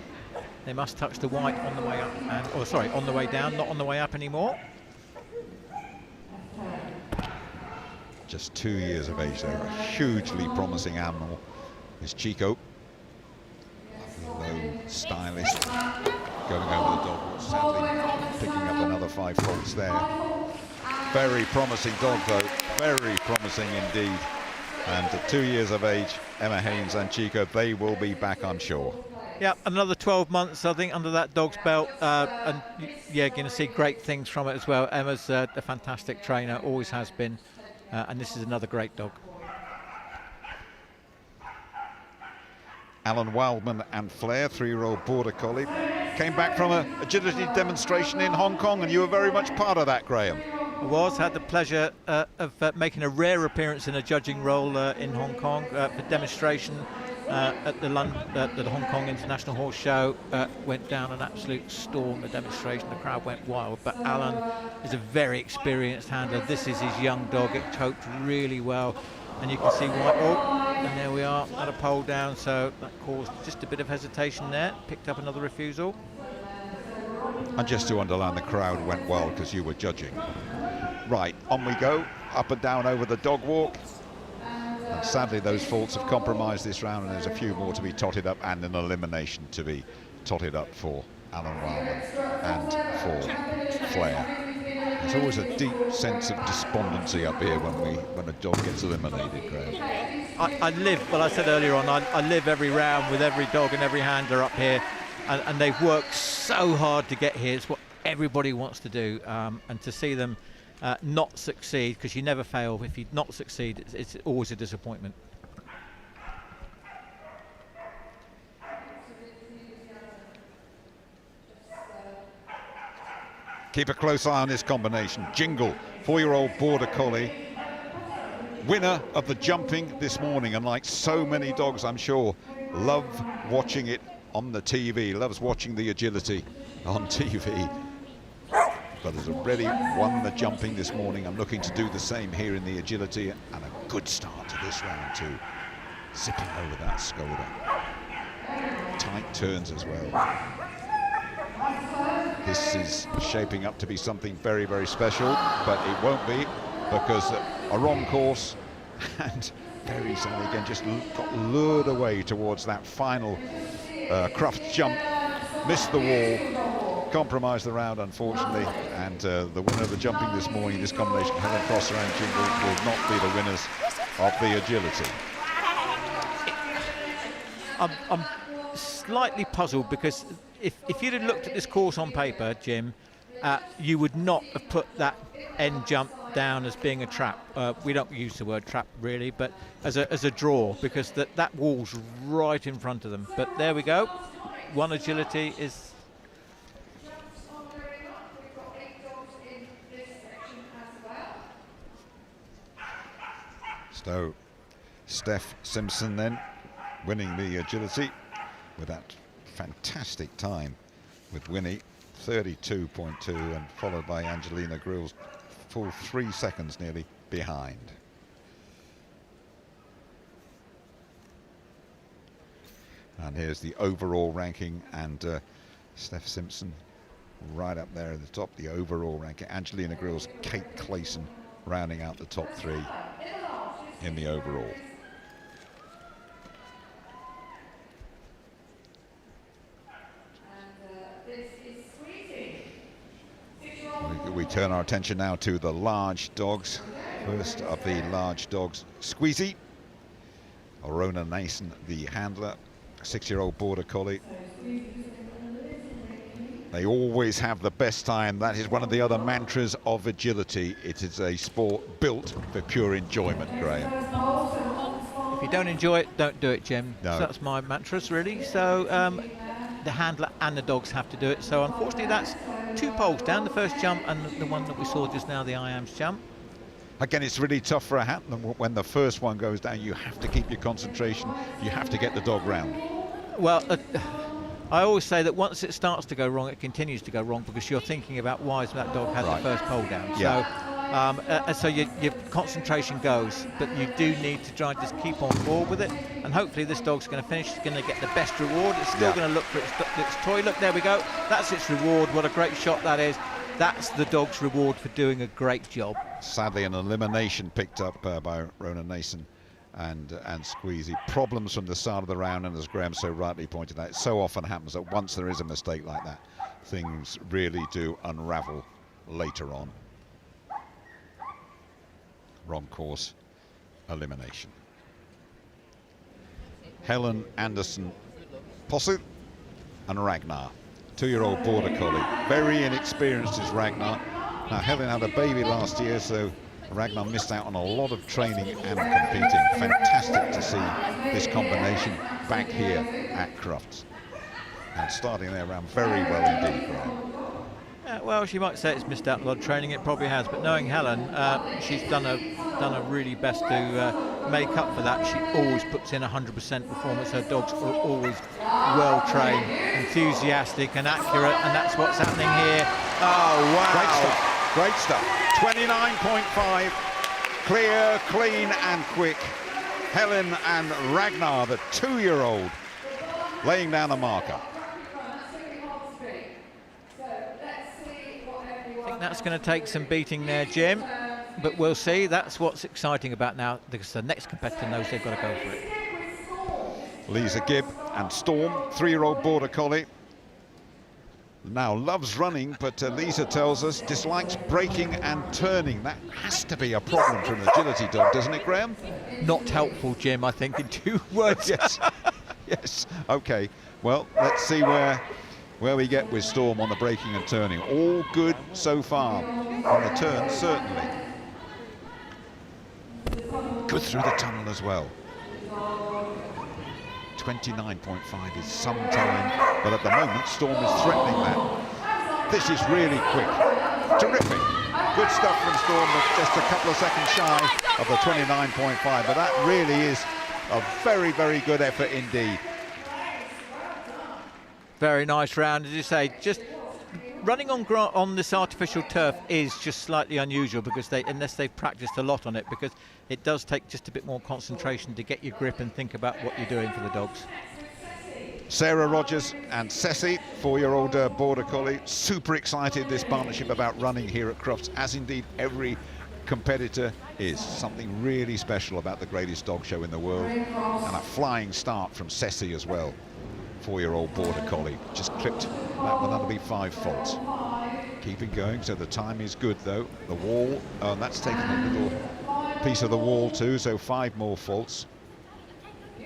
They must touch the white on the way up, and, on the way down, not on the way up anymore. Just 2 years of age there, a hugely promising animal is Chico. Lovely, low, stylish, going over the dog wall, sadly picking up another 5 faults there. Very promising dog though, very promising indeed. And at 2 years of age, Emma Haynes and Chico, they will be back, I'm sure. Yeah, another 12 months, I think, under that dog's belt. And yeah, going to see great things from it as well. Emma's a fantastic trainer, always has been. And this is another great dog. Alan Wildman and Flair, 3-year-old Border Collie, came back from an agility demonstration in Hong Kong, and you were very much part of that, Graham. I had the pleasure of making a rare appearance in a judging role in Hong Kong for demonstration at the Hong Kong International Horse Show. Went down an absolute storm, the demonstration, the crowd went wild, but Alan is a very experienced handler. This is his young dog, it choked really well, and you can see why, and there we are at a pole down, so that caused just a bit of hesitation there, picked up another refusal. And just to underline, the crowd went wild because you were judging. Right, on we go, up and down over the dog walk. And sadly, those faults have compromised this round, and there's a few more to be totted up, and an elimination to be totted up for Alan Wildman and for Flair. There's always a deep sense of despondency up here when a dog gets eliminated, Graham. I live, well, I said earlier on, I live every round with every dog and every handler up here, and they've worked so hard to get here. It's what everybody wants to do, and to see them not succeed, because you never fail. If you not succeed, it's always a disappointment. Keep a close eye on this combination. Jingle, 4-year-old Border Collie, winner of the jumping this morning, and like so many dogs, I'm sure, love watching it on the TV, loves watching the agility on TV. But has already won the jumping this morning. I'm looking to do the same here in the agility, and a good start to this round too. Zipping over that shoulder. Tight turns as well. This is shaping up to be something very, very special, but it won't be, because a wrong course, and very sadly again just got lured away towards that final Crufts jump, missed the wall, compromised the round unfortunately, and the winner of the jumping this morning, this combination, Helen Prosser and Jingle, will not be the winners of the agility. I'm slightly puzzled, because if you'd have looked at this course on paper, Jim, you would not have put that end jump down as being a trap. We don't use the word trap really, but as a draw, because that wall's right in front of them. But there we go. One agility is. So Steph Simpson then winning the agility with that fantastic time with Winnie, 32.2, and followed by Angelina Grills, full 3 seconds nearly behind. And here's the overall ranking, and Steph Simpson right up there at the top, the overall ranking. Angelina Grills, Kate Clayson rounding out the top 3 in the overall. We turn our attention now to the large dogs. First of the large dogs, Squeezy. Orona Nason, the handler, 6-year-old Border Collie. They always have the best time. That is one of the other mantras of agility. It is a sport built for pure enjoyment, Graham. If you don't enjoy it, don't do it, Jim. No. So that's my mantras, really. So the handler and the dogs have to do it. So unfortunately, that's 2 poles down, the first jump and the one that we saw just now, the IAMS jump. Again, it's really tough for a Hatton when the first one goes down. You have to keep your concentration. You have to get the dog round. Well, I always say that once it starts to go wrong, it continues to go wrong because you're thinking about why has that dog had the first pole down. Yeah. So your concentration goes, but you do need to try and just keep on board with it. And hopefully this dog's going to finish. It's going to get the best reward. It's still going to look for its toy. Look, there we go. That's its reward. What a great shot that is. That's the dog's reward for doing a great job. Sadly, an elimination picked up by Ronan Nason and Squeezy. Problems from the start of the round, and as Graham so rightly pointed out, it so often happens that once there is a mistake like that, things really do unravel later on. Wrong course, elimination. Helen Anderson Possu and Ragnar, 2-year-old border collie. Very inexperienced is Ragnar. Now Helen had a baby last year, so Ragnar missed out on a lot of training and competing. Fantastic to see this combination back here at Crufts. And starting there ran very well indeed, Graham. Well, she might say it's missed out a lot of training. It probably has, but knowing Helen, she's done a really best to make up for that. She always puts in 100% performance. Her dogs are always well trained, enthusiastic and accurate, and that's what's happening here. Oh wow! Great stuff. 29.5, clear, clean and quick. Helen and Ragnar, the 2-year-old, laying down the marker. That's going to take some beating there, Jim, but we'll see. That's what's exciting about now, because the next competitor knows they've got to go for it. Lisa Gibb and Storm, 3-year-old border collie. Now loves running, but Lisa tells us dislikes braking and turning. That has to be a problem for an agility dog, doesn't it, Graham? Not helpful, Jim, I think, in 2 words. Yes, yes, okay. Well, let's see where we get with Storm on the braking and turning. All good so far on the turn, certainly. Good through the tunnel as well. 29.5 is some time, but at the moment Storm is threatening that. This is really quick. Terrific. Good stuff from Storm, but just a couple of seconds shy of the 29.5, but that really is a very, very good effort indeed. Very nice round, as you say. Just running on this artificial turf is just slightly unusual because unless they've practiced a lot on it, because it does take just a bit more concentration to get your grip and think about what you're doing for the dogs. Sarah Rogers and Ceci, 4-year-old border collie, super excited this partnership about running here at Crufts, as indeed every competitor is. Something really special about the greatest dog show in the world, and a flying start from Ceci as well. 4-year-old border collie, just clipped that one. That'll be 5 faults. Keep it going, so the time is good though. The wall, and that's taken a little piece of the wall too, so 5 more faults.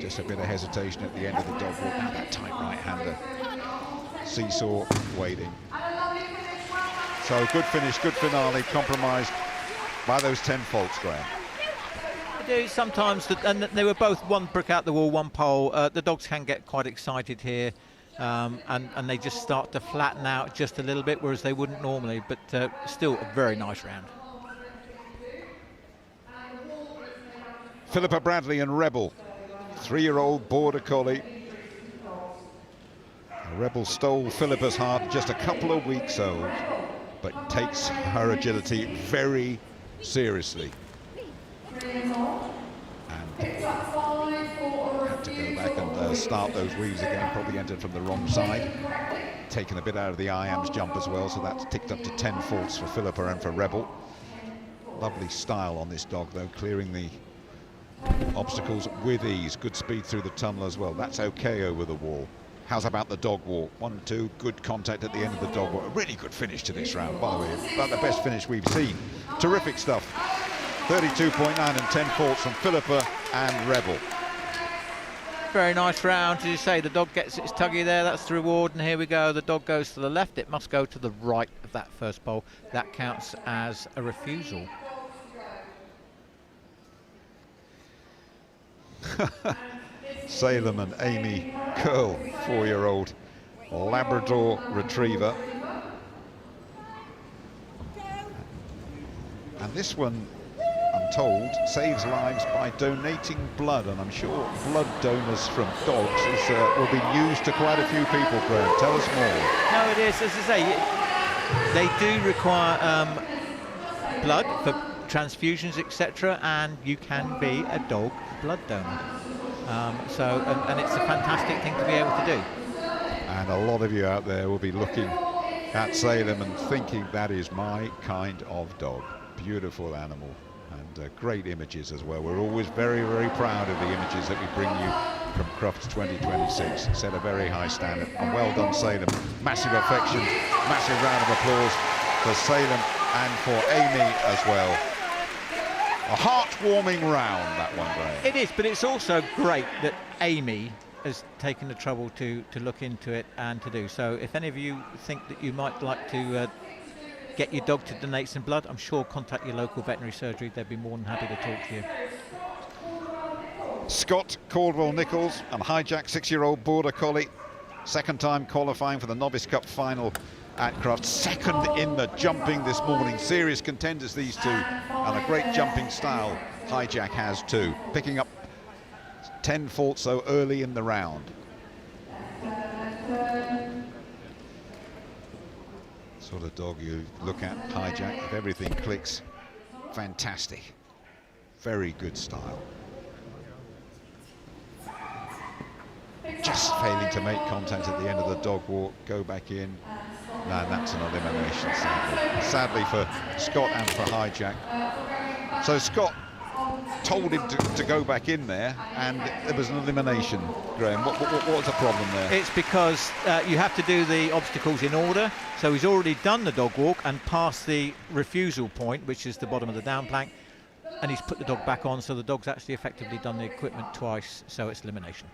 Just a bit of hesitation at the end of the dog walk. Now that tight right-hander. Seesaw waiting. So good finish, good finale, compromised by those 10 faults, Graham. Do sometimes, and they were both one brick out the wall, one pole. The dogs can get quite excited here, and they just start to flatten out just a little bit, whereas they wouldn't normally, but still a very nice round. Philippa Bradley and Rebel, 3-year-old border collie. Rebel stole Philippa's heart, just a couple of weeks old, but takes her agility very seriously. And had to go back and start those weaves again, probably entered from the wrong side. Taken a bit out of the IAMS jump as well, so that's ticked up to 10 faults for Philippa and for Rebel. Lovely style on this dog though, clearing the obstacles with ease. Good speed through the tunnel as well. That's okay over the wall. How's about the dog walk? 1, 2, good contact at the end of the dog walk. A really good finish to this round, by the way. About the best finish we've seen. Terrific stuff. 32.9 and 10 faults from Philippa and Rebel. Very nice round, as you say. The dog gets its tuggy there, that's the reward, and here we go. The dog goes to the left, it must go to the right of that first pole. That counts as a refusal. Salem and Amy Curl, 4-year-old Labrador Retriever. And this one told, saves lives by donating blood, and I'm sure blood donors from dogs will be news to quite a few people, Graham. Tell us more. No, it is, as I say, they do require blood for transfusions, etc., and you can be a dog blood donor. And it's a fantastic thing to be able to do. And a lot of you out there will be looking at Salem and thinking that is my kind of dog. Beautiful animal, and great images as well. We're always very, very proud of the images that we bring you from Crufts 2026. Set a very high standard, and well done, Salem. Massive affection, massive round of applause for Salem and for Amy as well. A heartwarming round, that one, Graham. It is, but it's also great that Amy has taken the trouble to look into it and to do so. If any of you think that you might like to get your dog to donate some blood, I'm sure contact your local veterinary surgery. They'd be more than happy to talk to you. Scott Caldwell-Nichols and Hijack, 6-year-old Border Collie. Second time qualifying for the Novice Cup final at Crufts. Second in the jumping this morning. Serious contenders, these two, and a great jumping style Hijack has too. Picking up 10 faults so early in the round. Sort of dog you look at, Hijack, if everything clicks, fantastic. Very good style. Just failing to make contact at the end of the dog walk, go back in. No, that's an elimination, sadly for Scott and for Hijack. So Scott told him to go back in there, and there was an elimination. Graham, what was the problem there? It's because you have to do the obstacles in order. So he's already done the dog walk and passed the refusal point, which is the bottom of the down plank, and he's put the dog back on, so the dog's actually effectively done the equipment twice, so it's elimination.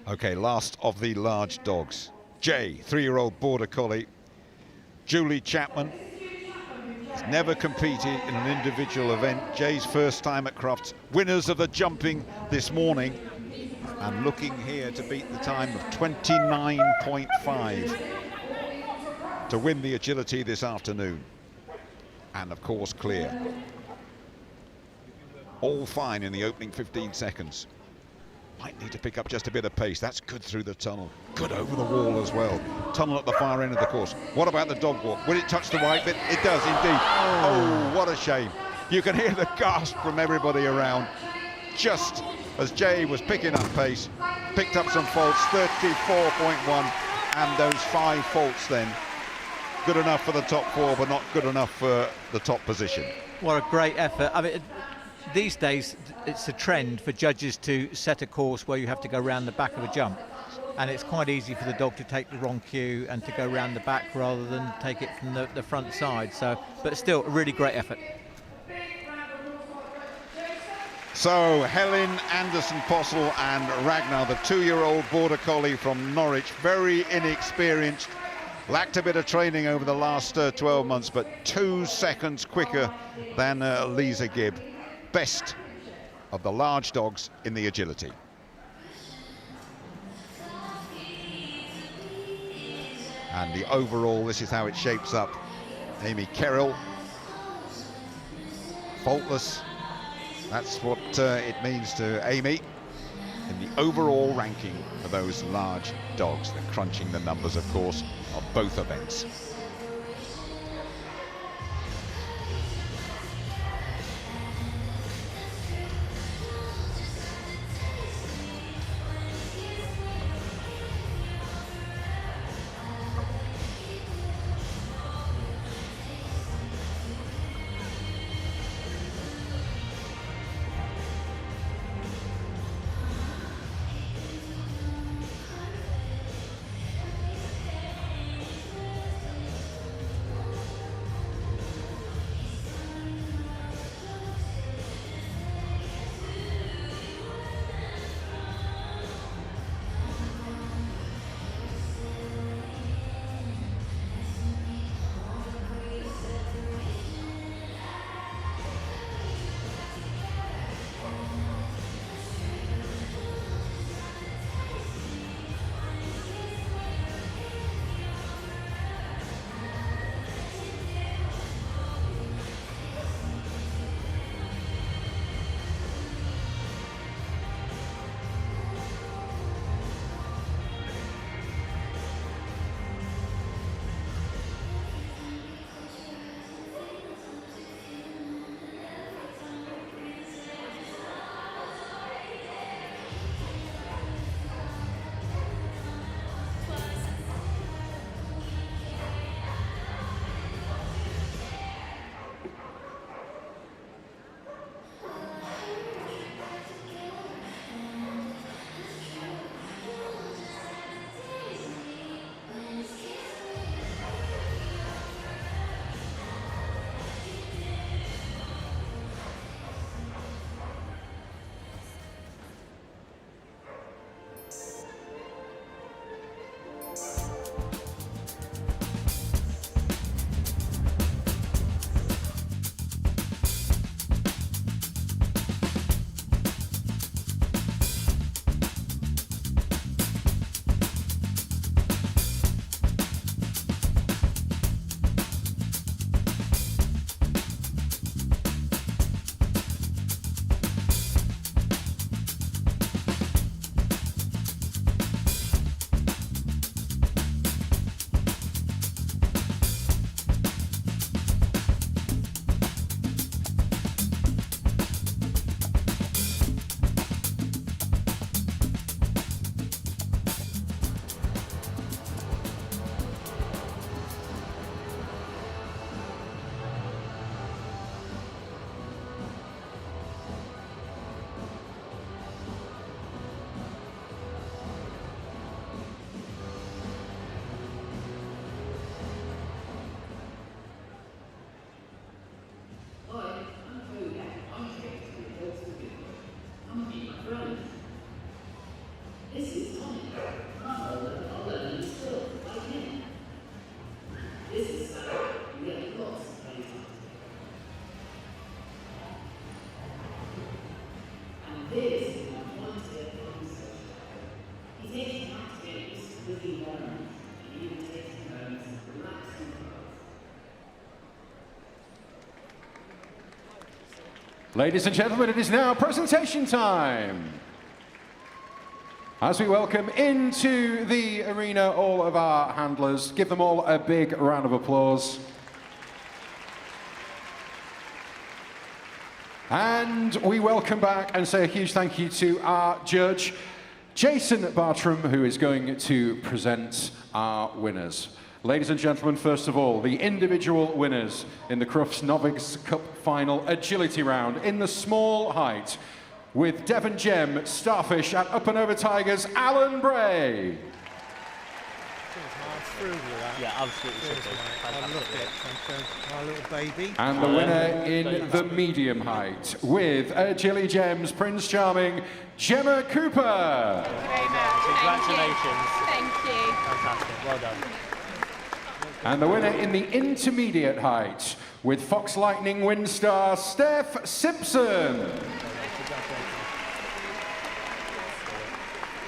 Okay, last of the large dogs. Jay, 3-year-old Border Collie. Julie Chapman has never competed in an individual event. Jay's first time at Crufts. Winners of the jumping this morning, and looking here to beat the time of 29.5 to win the agility this afternoon. And of course clear. All fine in the opening 15 seconds. Might need to pick up just a bit of pace. That's good through the tunnel. Good over the wall as well. Tunnel at the far end of the course. What about the dog walk? Will it touch the white bit? It does indeed. Oh, what a shame. You can hear the gasp from everybody around. Just as Jay was picking up pace, picked up some faults, 34.1, and those 5 faults then. Good enough for the top 4, but not good enough for the top position. What a great effort. I mean, these days it's a trend for judges to set a course where you have to go around the back of a jump, and it's quite easy for the dog to take the wrong cue and to go around the back rather than take it from the front side. So, but still a really great effort. So Helen Anderson-Postle and Ragnar, the 2-year-old Border Collie from Norwich, very inexperienced, lacked a bit of training over the last 12 months, but 2 seconds quicker than Lisa Gibb. Best of the large dogs in the agility. And the overall, this is how it shapes up. Amy Carroll, faultless. That's what it means to Amy in the overall ranking for those large dogs. They're crunching the numbers, of course, of both events. Ladies and gentlemen, it is now presentation time. As we welcome into the arena all of our handlers, give them all a big round of applause. And we welcome back and say a huge thank you to our judge, Jason Bartram, who is going to present our winners. Ladies and gentlemen, first of all, the individual winners in the CRUFTS Novice Cup Final Agility Round in the small height, with Devon Gem, Starfish at Up and Over Tigers, Alan Bray. Yeah, absolutely. I loved it. Thank you. Our little baby. And the winner in the medium height, with Agility Gems, Prince Charming, Gemma Cooper. Congratulations. Thank you. Fantastic. Well done. And the winner in the intermediate height, with Fox Lightning Windstar, Steph Simpson.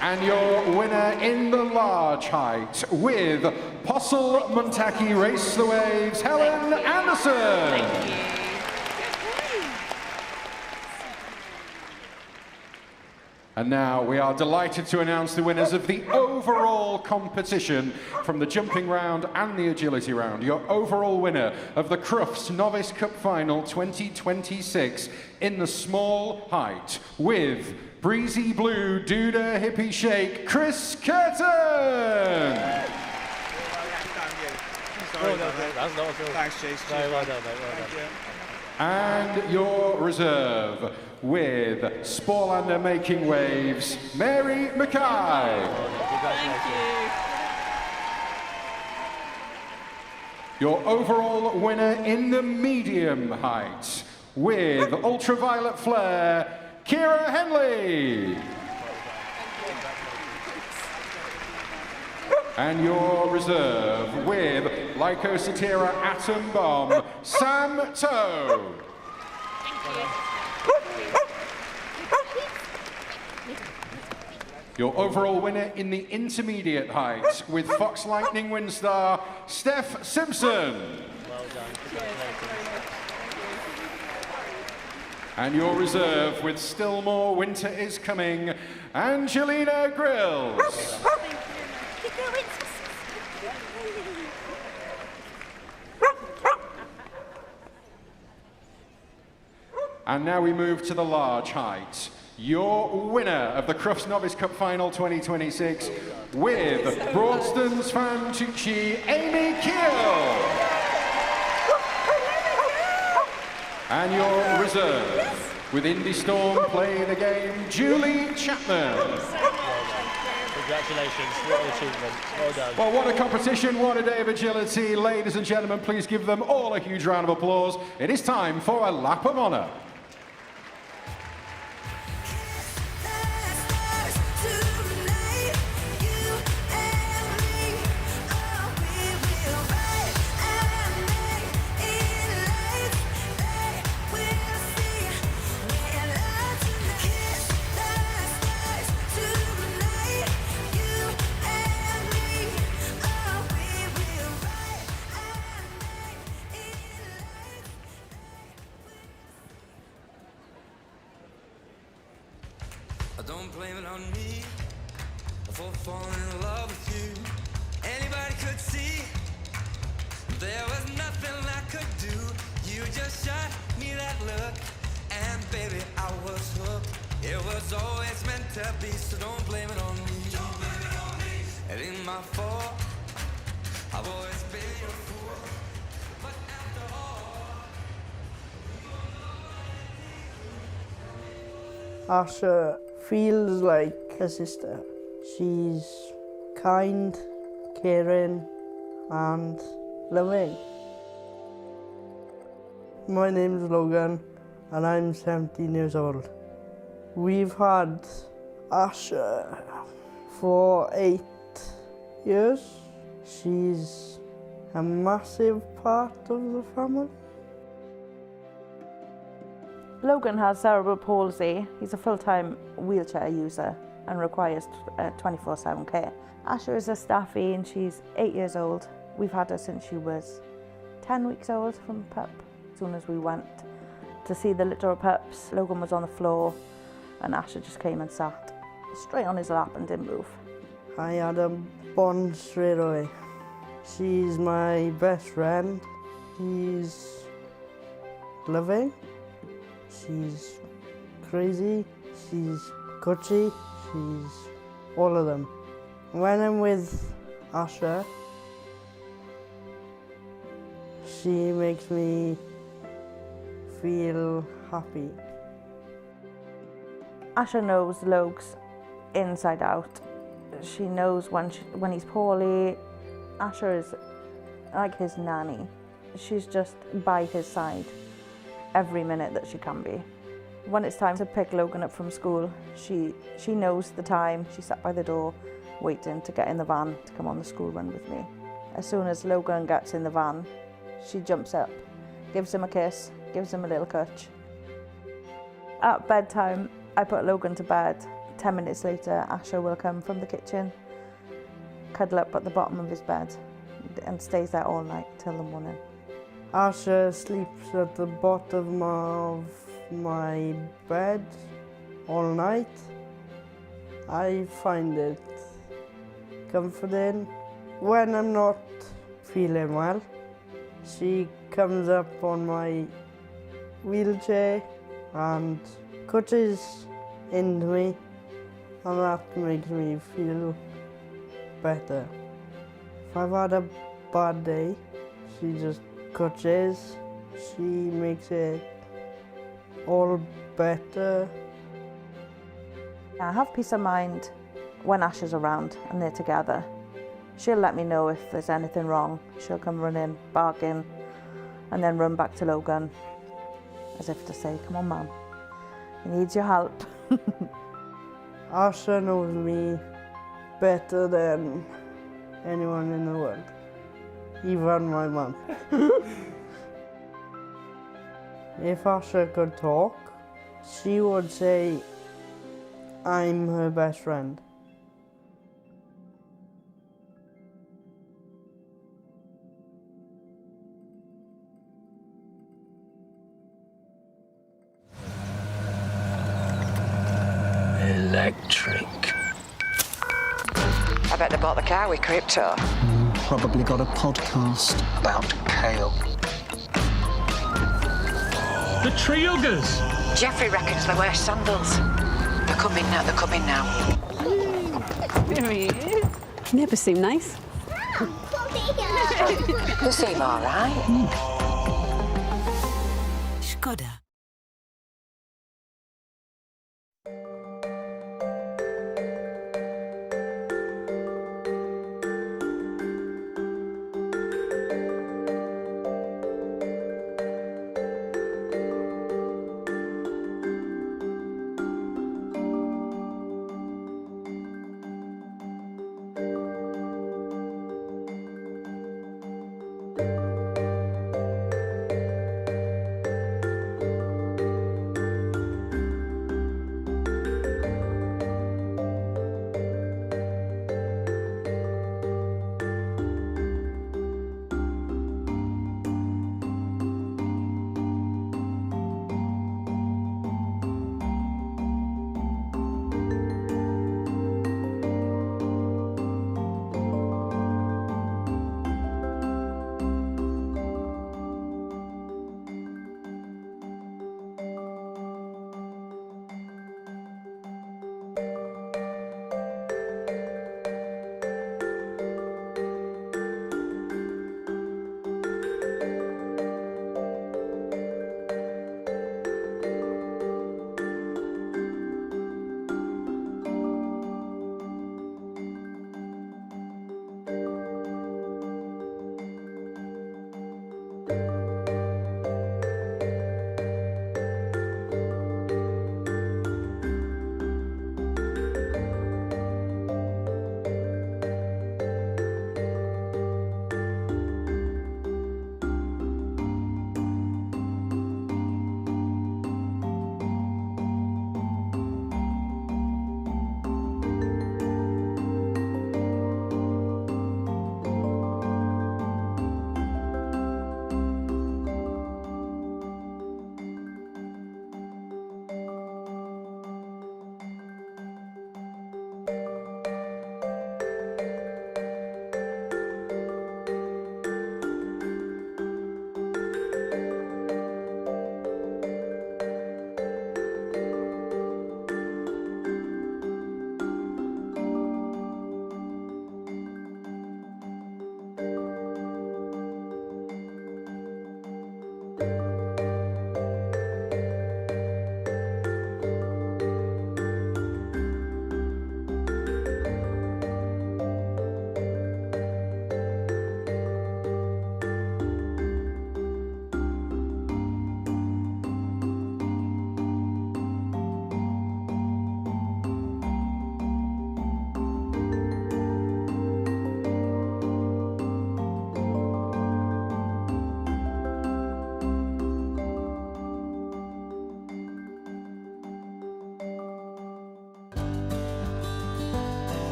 And your winner in the large height, with Postle Muntaki Race the Waves, Helen Anderson. Thank you. And now we are delighted to announce the winners of the overall competition from the jumping round and the agility round. Your overall winner of the CRUFTS Novice Cup Final 2026 in the small height, with Breezy Blue Duda Hippie Shake, Chris Curtin. That's not good. Thanks, Chase. Well done, mate. Well done. And your reserve, with Sporlander Making Waves, Mary Mackay. Thank you. Your overall winner in the medium height, with Ultraviolet Flare, Kira Henley. And your reserve, with Lycosatira Atom Bomb, Sam Toe. Your overall winner in the intermediate height, with Fox Lightning Windstar, Steph Simpson. Well done. Congratulations. And your reserve, with Still More Winter Is Coming, Angelina Grills. And now we move to the large height. Your winner of the CRUFTS Novice Cup Final 2026, with Broadstons fan Tucci, Amy Keel. And your reserve, with Indie Storm Play the Game, Julie Chapman. Congratulations. What an achievement. Well done. Well, what a competition, what a day of agility. Ladies and gentlemen, please give them all a huge round of applause. It is time for a lap of honour. Don't blame it on me for falling in love with you. Anybody could see there was nothing I could do. You just shot me that look, and baby, I was hooked. It was always meant to be, so don't blame it on me. Don't blame it on me. It ain't my fault. I've always been your fool. But after all, Asha feels like a sister. She's kind, caring, and loving. My name's Logan, and I'm 17 years old. We've had Asha for 8 years. She's a massive part of the family. Logan has cerebral palsy. He's a full-time wheelchair user and requires 24/7 care. Asha is a staffie and she's 8 years old. We've had her since she was 10 weeks old from pup. As soon as we went to to see the little pups. Logan was on the floor and Asha just came and sat straight on his lap and didn't move. I had a bond straight away. She's my best friend. She's loving. She's crazy. She's gutchy. She's all of them. When I'm with Asha, she makes me feel happy. Asha knows Logs inside out. She knows when he's poorly. Asha is like his nanny. She's just by his side every minute that she can be. When it's time to pick Logan up from school, she knows the time. She sat by the door waiting to get in the van to come on the school run with me. As soon as Logan gets in the van, she jumps up, gives him a kiss, gives him a little touch. At bedtime, I put Logan to bed. 10 minutes later, Asha will come from the kitchen, cuddle up at the bottom of his bed and stays there all night till the morning. Asha sleeps at the bottom of my bed all night. I find it comforting. When I'm not feeling well, she comes up on my wheelchair and clutches into me, and that makes me feel better. If I've had a bad day, she just clutches. She makes it all better. I have peace of mind when Asha's around and they're together. She'll let me know if there's anything wrong. She'll come running, barking, and then run back to Logan as if to say, come on, Mum, he needs your help. Asha knows me better than anyone in the world, even my mum. If Asha could talk, she would say, I'm her best friend. Electric. I bet they bought the car with crypto. Probably got a podcast about kale. The Triuggers! Jeffrey reckons they wear sandals. They're coming now. There he is. Never seem nice. They seem all right. Skoda.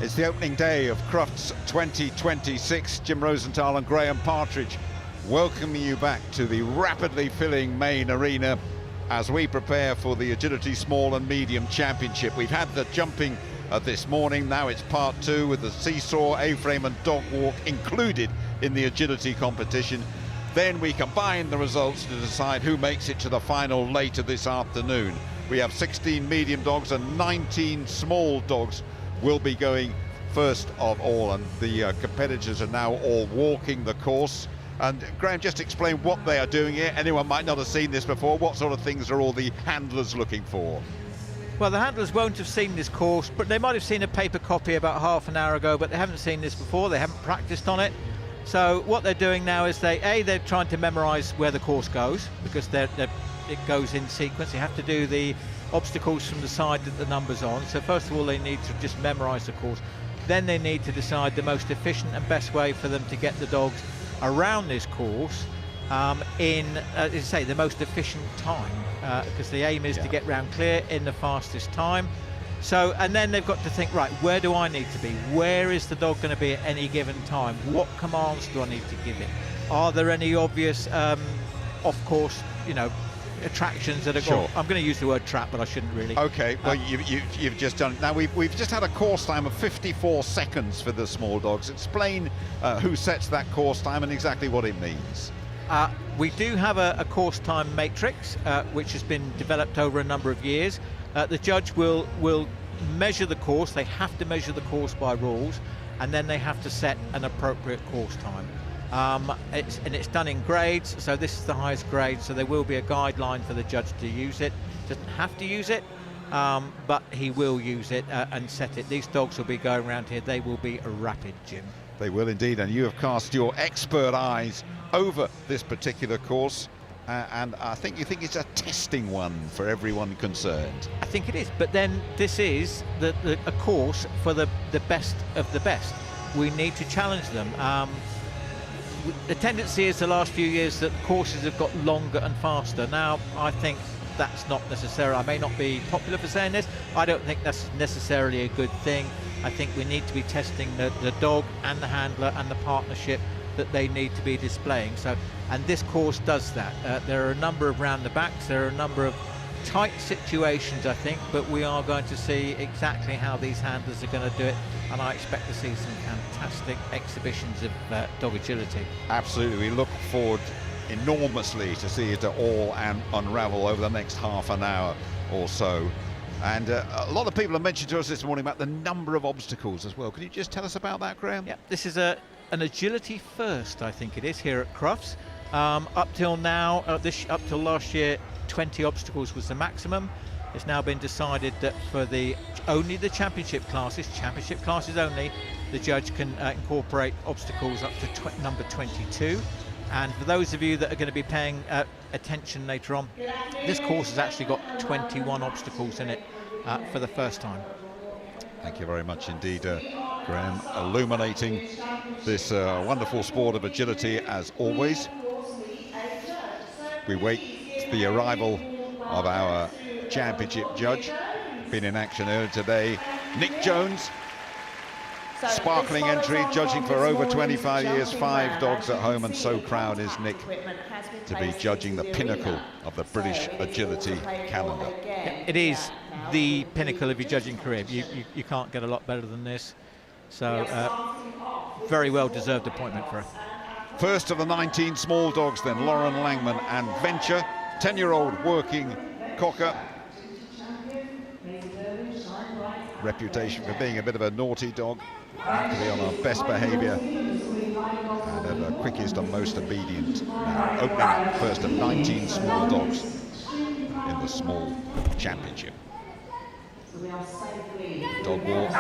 It's the opening day of Crufts 2026. Jim Rosenthal and Graham Partridge welcoming you back to the rapidly filling main arena as we prepare for the Agility Small and Medium Championship. We've had the jumping this morning, now it's part 2 with the seesaw, A-frame and dog walk included in the agility competition. Then we combine the results to decide who makes it to the final later this afternoon. We have 16 medium dogs and 19 small dogs will be going first of all, and the competitors are now all walking the course. And Graham, just explain what they are doing here. Anyone might not have seen this before. What sort of things are all the handlers looking for? Well, the handlers won't have seen this course, but they might have seen a paper copy about half an hour ago, but they haven't seen this before. They haven't practiced on it. So what they're doing now is they're trying to memorize where the course goes, because it goes in sequence. You have to do the obstacles from the side that the number's on. So first of all, they need to just memorize the course. Then they need to decide the most efficient and best way for them to get the dogs around this course in, as I say, the most efficient time, because the aim is to get round clear in the fastest time. So, and then they've got to think, right, where do I need to be? Where is the dog going to be at any given time? What commands do I need to give it? Are there any obvious off-course, attractions that are Sure. I'm going to use the word trap, but I shouldn't really. Okay, well, you've just done it. Now, we've just had a course time of 54 seconds for the small dogs. Explain who sets that course time and exactly what it means. We do have a course time matrix, which has been developed over a number of years. The judge will measure the course. They have to measure the course by rules, and then they have to set an appropriate course time. It's done in grades, so this is the highest grade, so there will be a guideline for the judge to use it. Doesn't have to use it, but he will use it and set it. These dogs will be going around here. They will be rapid, Jim. They will indeed, and you have cast your expert eyes over this particular course, and I think you think it's a testing one for everyone concerned. I think it is, but then this is a course for the best of the best. We need to challenge them. The tendency is the last few years that courses have got longer and faster. Now, I think that's not necessary. I may not be popular for saying this. I don't think that's necessarily a good thing. I think we need to be testing the dog and the handler and the partnership that they need to be displaying. So, and this course does that. There are a number of round the backs. There are a number of tight situations, I think, but we are going to see exactly how these handlers are going to do it, and I expect to see some fantastic exhibitions of dog agility. Absolutely, we look forward enormously to see it all and unravel over the next half an hour or so. And a lot of people have mentioned to us this morning about the number of obstacles as well. Can you just tell us about that, Graham? Yeah, this is an agility first, I think it is, here at Crufts. Up till now, up till last year, 20 obstacles was the maximum. It's now been decided that for only the championship classes only, the judge can incorporate obstacles up to number 22. And for those of you that are going to be paying attention later on, this course has actually got 21 obstacles in it for the first time. Thank you very much indeed, Graham, illuminating this wonderful sport of agility as always. We wait the arrival of our championship judge. Been in action earlier today, Nick Jones. Sparkling entry, judging for over 25 years, 5 dogs at home, and so proud is Nick to be judging the pinnacle of the British agility calendar. It is the pinnacle of your judging career. You can't get a lot better than this. So very well deserved appointment for her. First of the 19 small dogs then, Lauren Langman and Venture, 10-year-old working cocker. Reputation for being a bit of a naughty dog, to be on our best behaviour and at the quickest and most obedient. Now opening first of 19 small dogs in the small championship. Dog walk,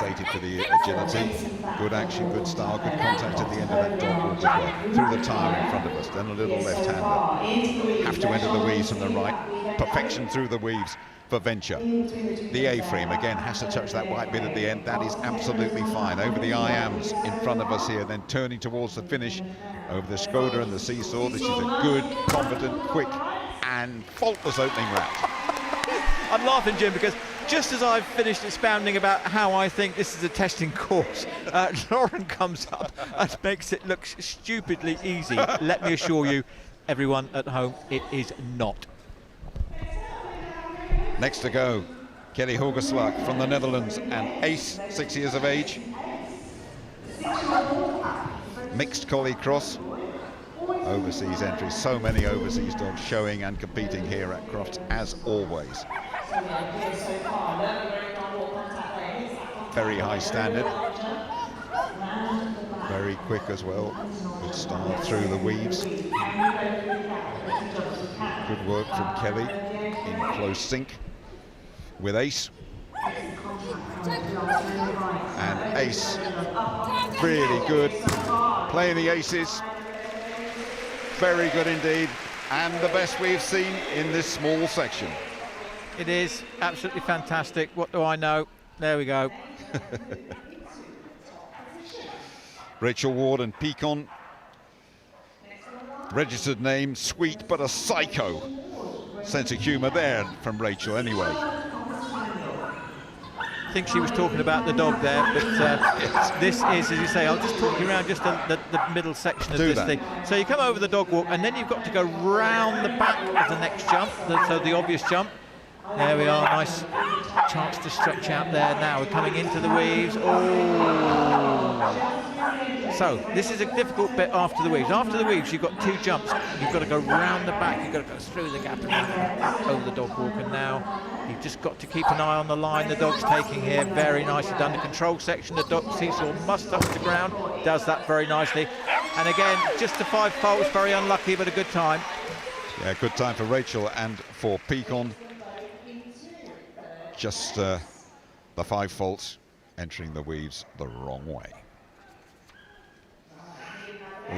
stated for the agility. Good action, good style, good contact at the end of that dog walk as well. Through the tire in front of us, then a little left-hander. Have to enter the weaves from the right. Perfection through the weaves for Venture. The A-frame again has to touch that white bit at the end. That is absolutely fine. Over the I-ams in front of us here, then turning towards the finish over the Skoda and the seesaw. This is a good, confident, quick and faultless opening round. I'm laughing, Jim, because Just as I've finished expounding about how I think this is a testing course, Lauren comes up and makes it look stupidly easy. Let me assure you, everyone at home, it is not. Next to go, Kelly Hogeslag from the Netherlands, and Ace, 6 years of age. Mixed collie cross. Overseas entries, so many overseas dogs showing and competing here at Crufts, as always. Very high standard. Very quick as well. Good start through the weaves. Good work from Kelly in close sync with Ace. And Ace, really good. Playing the aces. Very good indeed. And the best we've seen in this small section. It is absolutely fantastic. What do I know? There we go. Rachel Ward and Pecan. Registered name, sweet but a psycho. Sense of humour there from Rachel anyway. I think she was talking about the dog there, but this is, as you say, I'll just talk you around just the middle section of this thing. So you come over the dog walk, and then you've got to go round the back of the next jump, so the obvious jump. There we are, nice chance to stretch out there now. We're coming into the weaves. Oh! So this is a difficult bit after the weaves. After the weaves, you've got two jumps. You've got to go round the back, you've got to go through the gap and back over the dog walk, and now you've just got to keep an eye on the line the dog's taking here. Very nicely done. The control section, the dog seesaw must touch the ground. Does that very nicely. And again, just the 5 faults, very unlucky, but a good time. Yeah, good time for Rachel and for Pecan. Just the 5 faults entering the weaves the wrong way.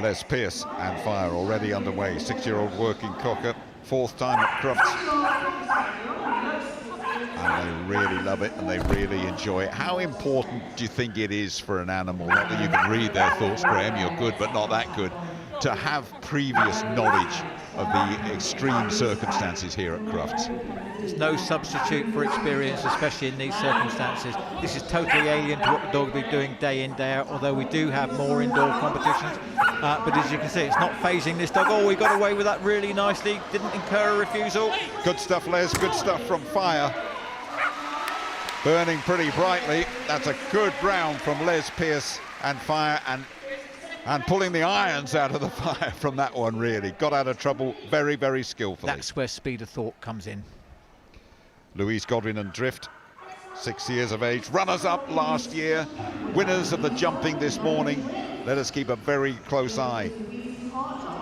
Les Pearce and Fire already underway. 6-year-old working cocker, 4th time at Crufts. And they really love it and they really enjoy it. How important do you think it is for an animal, not that you can read their thoughts, Graham, you're good but not that good, to have previous knowledge of the extreme circumstances here at Crufts? There's no substitute for experience, especially in these circumstances. This is totally alien to what the dog will be doing day in, day out, although we do have more indoor competitions. But as you can see, it's not phasing this dog. Oh, we got away with that really nicely. Didn't incur a refusal. Good stuff, Les. Good stuff from Fire. Burning pretty brightly. That's a good round from Les Pearce and Fire, and pulling the irons out of the fire from that one, really. Got out of trouble very, very skillfully. That's where speed of thought comes in. Louise Godwin and Drift, 6 years of age, runners-up last year, winners of the jumping this morning. Let us keep a very close eye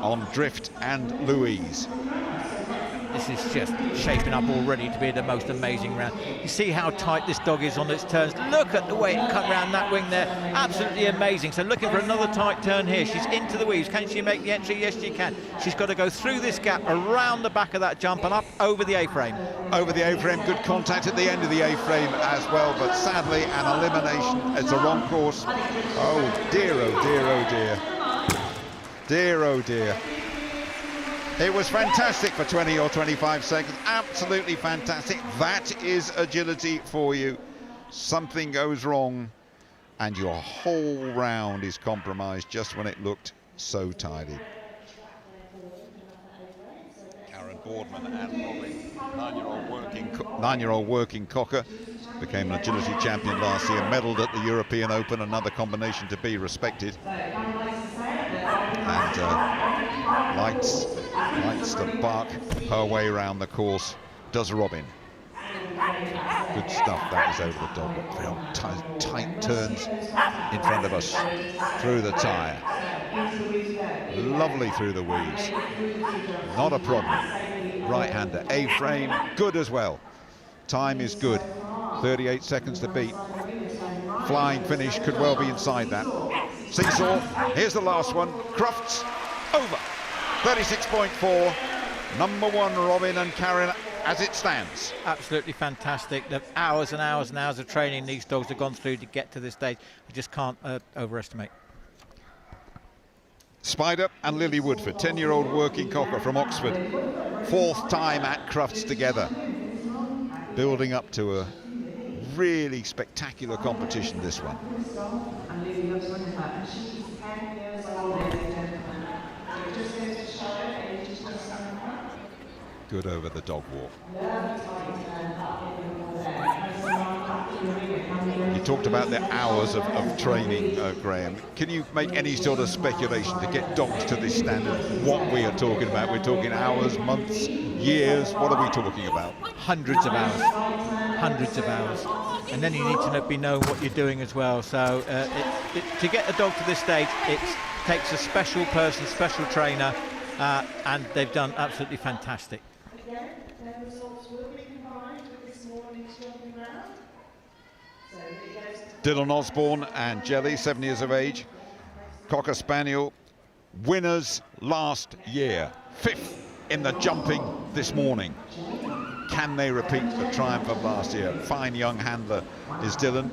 on Drift and Louise. This is just shaping up already to be the most amazing round. You see how tight this dog is on its turns. Look at the way it cut around that wing there. Absolutely amazing. So looking for another tight turn here. She's into the weaves. Can she make the entry? Yes, she can. She's got to go through this gap, around the back of that jump and up over the A-frame. Over the A-frame. Good contact at the end of the A-frame as well, but sadly an elimination. It's a wrong course. Oh dear, oh dear, oh dear. Dear, oh dear. It was fantastic for 20 or 25 seconds, absolutely fantastic. That is agility for you. Something goes wrong and your whole round is compromised just when it looked so tidy. Karen Boardman and Robin, 9-year-old working cocker, became an agility champion last year, medalled at the European Open, another combination to be respected. And lights to bark her way around the course, does Robin. Good stuff, that is over the dog. Very tight turns in front of us, through the tyre. Lovely through the weaves. Not a problem. Right-hander, A-frame, good as well. Time is good. 38 seconds to beat. Flying finish, could well be inside that. Seesaw, here's the last one. Crufts, over. 36.4. Number 1, Robin and Karen, as it stands. Absolutely fantastic. The hours and hours and hours of training these dogs have gone through to get to this stage. You just can't overestimate. Spider and Lily Woodford, 10-year-old working cocker from Oxford. 4th time at Crufts together. Building up to a really spectacular competition, this one. Good over the dog walk. You talked about the hours of training, Graham. Can you make any sort of speculation to get dogs to this standard? What we are talking about? We're talking hours, months, years. What are we talking about? Hundreds of hours. Hundreds of hours. And then you need to be knowing what you're doing as well. So to get a dog to this stage, it takes a special person, special trainer, and they've done absolutely fantastic. Dylan Osborne and Jelly, 7 years of age. Cocker Spaniel, winners last year. 5th in the jumping this morning. Can they repeat the triumph of last year? Fine young handler is Dylan,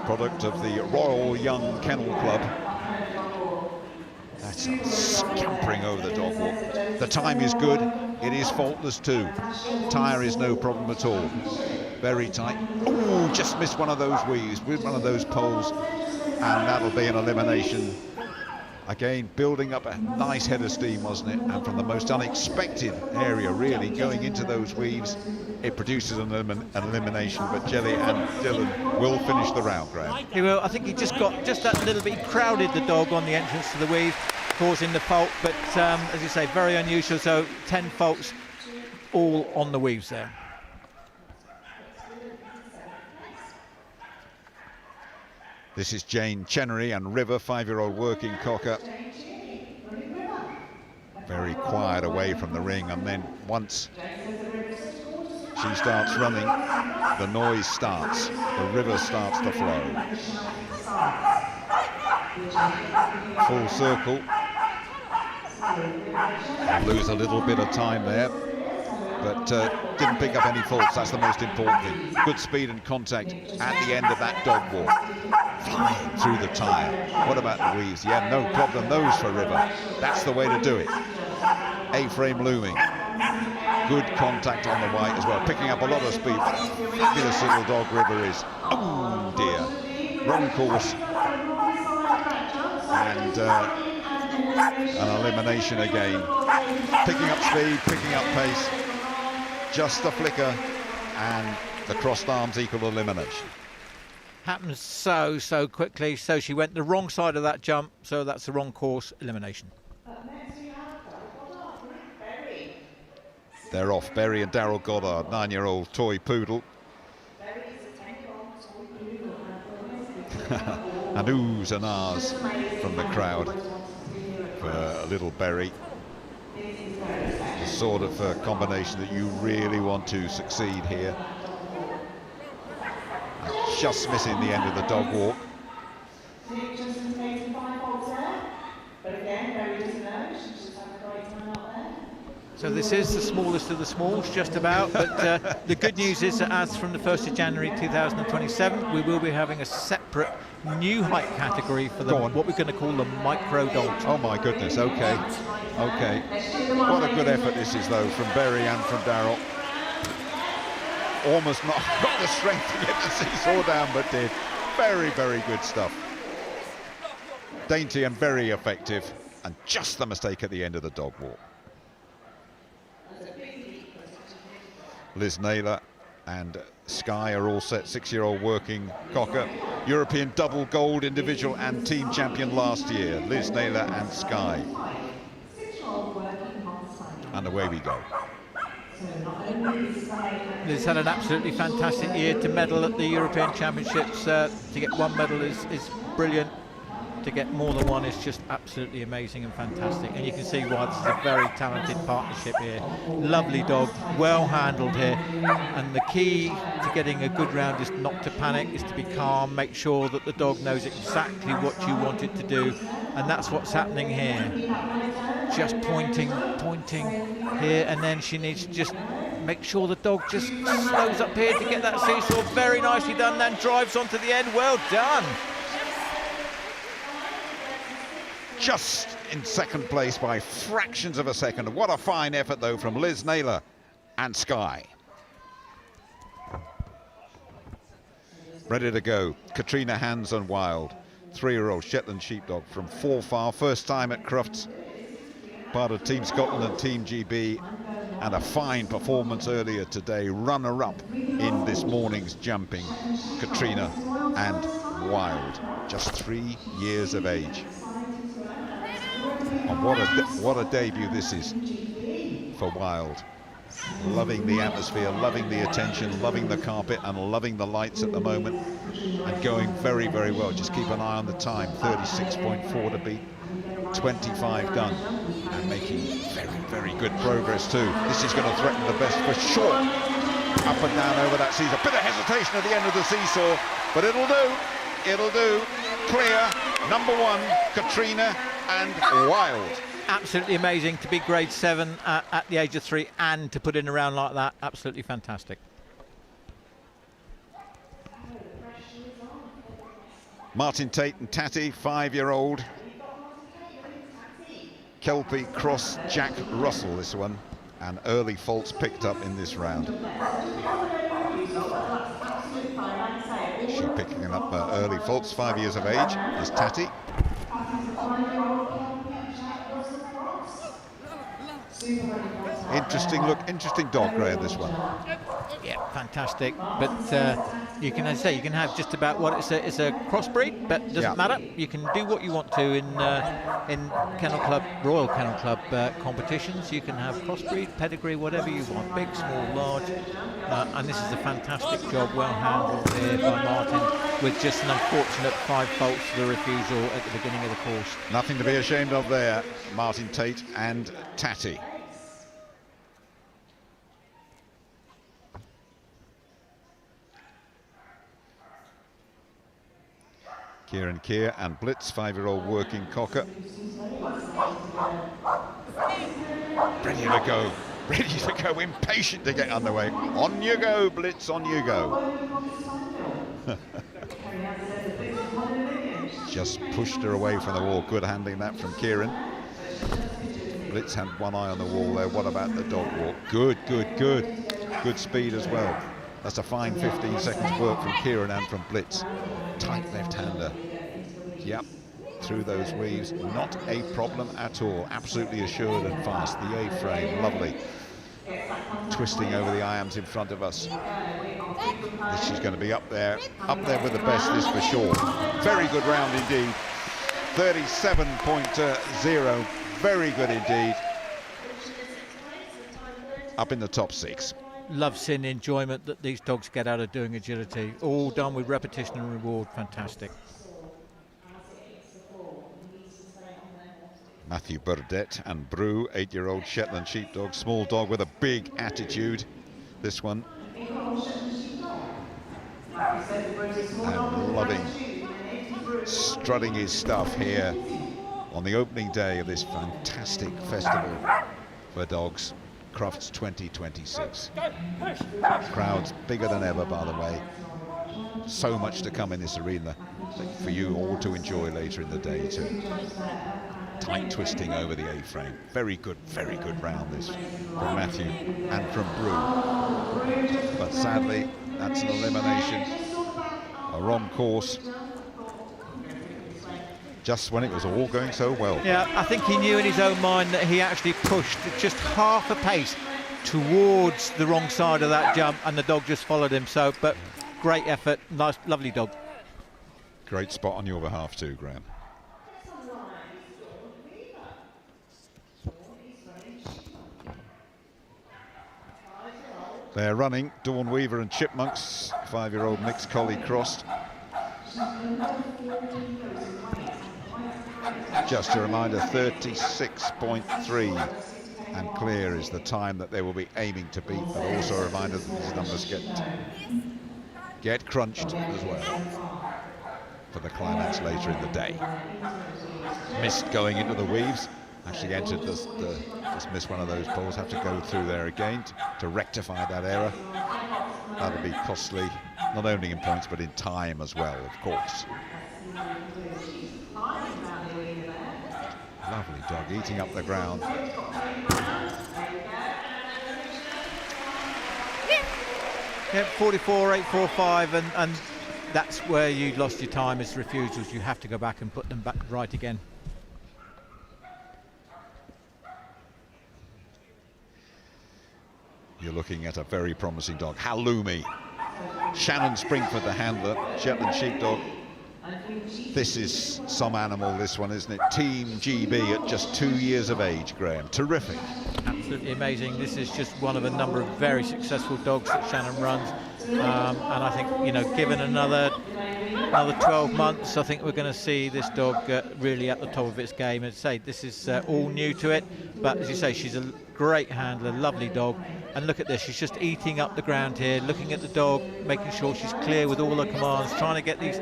product of the Royal Young Kennel Club. That's scampering over the dog walk. The time is good, it is faultless too. Tyre is no problem at all. Very tight. Oh, just missed one of those weaves with one of those poles, and that'll be an elimination. Again, building up a nice head of steam, wasn't it? And from the most unexpected area, really, going into those weaves, it produces an elimination. But Jelly and Dylan will finish the round, Graham. He will. I think he just got that little bit. He crowded the dog on the entrance to the weave, causing the fault. But as you say, very unusual. So 10 faults, all on the weaves there. This is Jane Chenery and River, 5-year-old working cocker. Very quiet away from the ring, and then once she starts running, the noise starts, the river starts to flow. Full circle. Lose a little bit of time there, but didn't pick up any faults. That's the most important thing. Good speed and contact at the end of that dog walk. Flying through the tyre. What about the weaves? Yeah, no problem, those for River. That's the way to do it. A-frame looming. Good contact on the white as well, picking up a lot of speed. What a fabulous little dog River is. Oh dear. Wrong course. And an elimination again. Picking up speed, picking up pace. Just a flicker, and the crossed arms equal elimination. Happens so quickly. So she went the wrong side of that jump, so that's the wrong course, elimination. They're off. Berry and Daryl Goddard, 9-year-old toy poodle. And oohs and ahs from the crowd for little Berry. The sort of combination that you really want to succeed here. Just missing the end of the dog walk. So this is the smallest of the smalls, just about, but the good news is that as from the 1st of January 2027, we will be having a separate new height category for the, what we're going to call the micro dogs. Oh my goodness, okay. What a good effort this is though, from Berry and from Daryl. Almost not got the strength to get the seesaw down, but did. Very good stuff. Dainty and very effective, and just the mistake at the end of the dog walk. Liz Naylor and Sky are all set. 6-year-old working cocker, European double gold individual and team champion last year. Liz Naylor and Sky. And away we go. Liz had an absolutely fantastic year. To medal at the European Championships, to get one medal is brilliant. To get more than one is just absolutely amazing and fantastic. And you can see why this is a very talented partnership here. Lovely dog, well handled here. And the key to getting a good round is not to panic, is to be calm, make sure that the dog knows exactly what you want it to do. And that's what's happening here. Just pointing here, and then she needs to just make sure the dog just slows up here to get that seesaw. Very nicely done, then drives onto the end. Well done. Just in second place by fractions of a second. What a fine effort though from Liz Naylor and Sky. Ready to go. Katrina Hands and Wild, 3-year-old Shetland Sheepdog from Forfar, first time at Crufts, part of Team Scotland and Team GB, and a fine performance earlier today, runner-up in this morning's jumping. Katrina and Wild, just 3 years of age. And what a debut this is for Wild. Loving the atmosphere, loving the attention, loving the carpet and loving the lights at the moment, and going very, very well. Just keep an eye on the time, 36.4 to beat, 25 done, and making very, very good progress too. This is going to threaten the best for sure. Up and down over that seesaw. Bit of hesitation at the end of the seesaw, but it'll do. It'll do. Clear. Number 1, Katrina and Wild. Absolutely amazing to be grade 7 at the age of 3 and to put in a round like that. Absolutely fantastic. Martin Tate and Tatty, 5-year-old. Kelpie Cross Jack Russell, this one, and early faults picked up in this round. She picking up early faults, 5 years of age, is Tatty. Interesting look, interesting dog, Graham, this one. Yeah, fantastic. But you can, as I say, you can have just about what it's a crossbreed, but it doesn't matter. You can do what you want to in Kennel Club, Royal Kennel Club competitions. You can have crossbreed, pedigree, whatever you want, big, small, large. And this is a fantastic job, well handled here by Martin, with just an unfortunate 5 faults to the refusal at the beginning of the course. Nothing to be ashamed of there, Martin Tate and Tatty. Kieran Keir and Blitz, 5-year-old working cocker. Ready to go, ready to go, impatient to get underway. On you go, Blitz, on you go. Just pushed her away from the wall. Good handling that from Kieran. Blitz had one eye on the wall there. What about the dog walk? Good, good, good. Good speed as well. That's a fine 15 seconds work from Kieran and from Blitz. Tight left-hander. Yep, through those weaves. Not a problem at all. Absolutely assured and fast. The A-frame, lovely. Twisting over the IAMs in front of us. This is going to be up there with the best, this for sure. Very good round indeed. 37.0. Very good indeed. Up in the top 6. Love seeing the enjoyment that these dogs get out of doing agility. All done with repetition and reward. Fantastic. Matthew Burdett and Brew, 8-year-old Shetland Sheepdog. Small dog with a big attitude, this one. And loving strutting his stuff here on the opening day of this fantastic festival for dogs, Crufts 2026. Crowds bigger than ever, by the way. So much to come in this arena for you all to enjoy later in the day too. Tight twisting over the A-frame. Very good round this from Matthew and from Brew. But sadly, that's an elimination. A wrong course. Just when it was all going so well. Yeah, I think he knew in his own mind that he actually pushed just half a pace towards the wrong side of that jump, and the dog just followed him. So, but great effort, nice, lovely dog. Great spot on your behalf too, Graham. They're running, Dawn Weaver and Chipmunks, 5-year-old mixed collie crossed. Just a reminder, 36.3 and clear is the time that they will be aiming to beat, but also a reminder that these numbers get crunched as well for the climax later in the day. Missed going into the weaves, actually entered just missed one of those poles, have to go through there again to rectify that error. That'll be costly, not only in points but in time as well, of course. Lovely dog, eating up the ground. Yeah, 44.845, and that's where you lost your time, is refusals. You have to go back and put them back right again. You're looking at a very promising dog, Halloumi. Shannon Springford, the handler, Shetland Sheepdog. This is some animal, this one, isn't it? Team GB at just 2 years of age, Graham. Terrific. Absolutely amazing. This is just one of a number of very successful dogs that Shannon runs. And I think, you know, given another 12 months, I think we're going to see this dog really at the top of its game. As I say, this is all new to it, but as you say, she's a great handler, lovely dog. And look at this, she's just eating up the ground here, looking at the dog, making sure she's clear with all her commands, trying to get these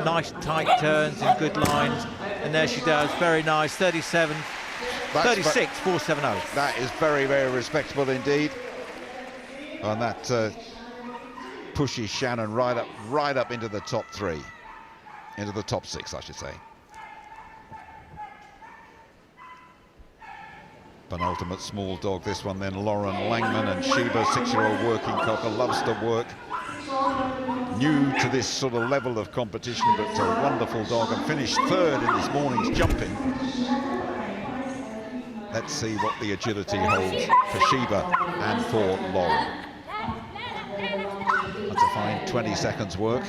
nice tight turns and good lines. And there she does, very nice, 36, 470. That is very, very respectable indeed. And that pushes Shannon right up into the top 3, into the top 6, I should say. Penultimate small dog, this one then, Lauren Langman, and Sheba, 6-year-old working cocker, loves to work. New to this sort of level of competition, but a wonderful dog, and finished 3rd in this morning's jumping. Let's see what the agility holds for Sheba and for Lauren. That's a fine 20 seconds work.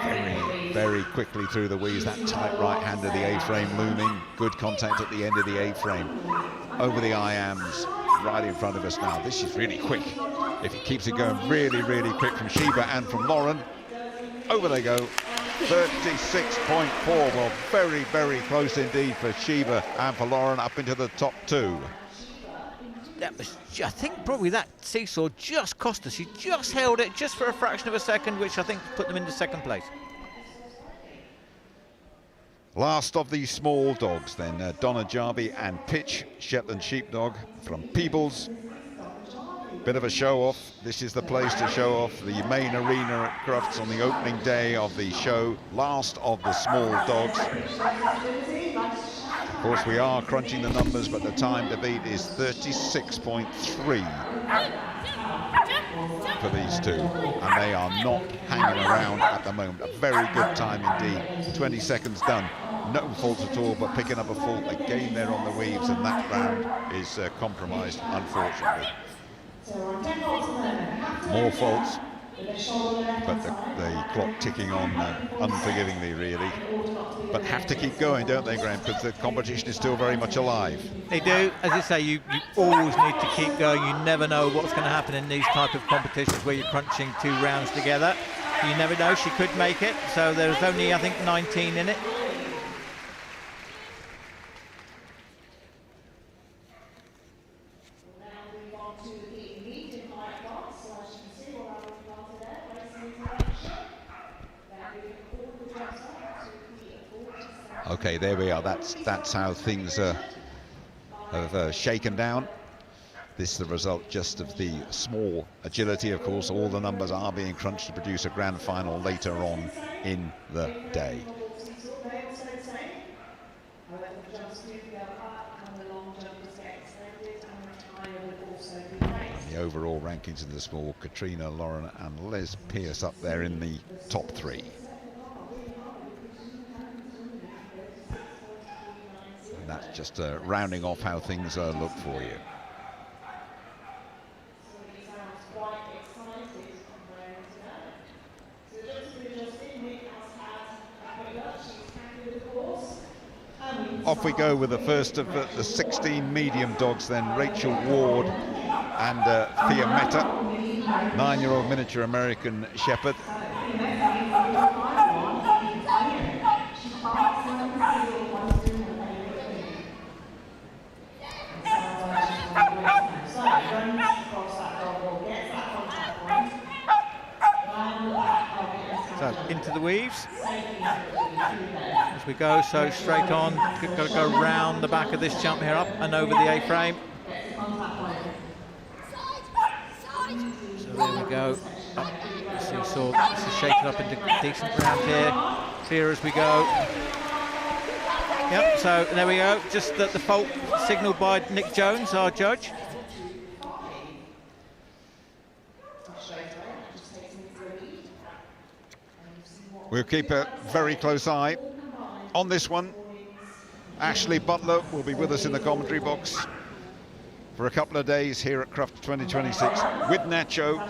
Very, very quickly through the weaves, that tight right hand of the A-frame looming. Good contact at the end of the A-frame. Over the IAMs, right in front of us now. This is really quick. If he keeps it going really, really quick from Sheba and from Lauren. Over they go. 36.4. Well, very, very close indeed for Sheba and for Lauren, up into the top 2. That was, I think probably that seesaw just cost us. She just held it just for a fraction of a second, which I think put them into 2nd place. Last of these small dogs then, Donna Jarvie and Pitch, Shetland Sheepdog from Peebles. Bit of a show-off. This is the place to show off, the main arena at Crufts on the opening day of the show. Last of the small dogs. Of course, we are crunching the numbers, but the time to beat is 36.3 for these two, and they are not hanging around at the moment. A very good time indeed. 20 seconds done. No fault at all, but picking up a fault again there on the weaves, and that round is compromised, unfortunately. More faults, but the clock ticking on unforgivingly, really. But have to keep going, don't they, Graham? Because the competition is still very much alive. They do. As I say, you always need to keep going. You never know what's going to happen in these type of competitions where you're crunching 2 rounds together. You never know. She could make it. So there's only, I think, 19 in it. Okay, there we are. That's how things have shaken down. This is the result just of the small agility. Of course, all the numbers are being crunched to produce a grand final later on in the day. The overall rankings in the small, Katrina, Lauren and Les Pearce up there in the top 3. That's just rounding off how things look for you. Off we go with the first of the 16 medium dogs then, Rachel Ward and Thea Mehta, 9-year-old miniature American Shepherd. So into the weaves as we go, so straight on, got to go round the back of this jump here, up and over the A-frame. So there we go, up the seesaw. This is shaken up into decent round here, clear as we go. Yep, so there we go, just the fault signalled by Nick Jones, our judge. We'll keep a very close eye on this one. Ashley Butler will be with us in the commentary box for a couple of days here at Crufts 2026 with Nacho.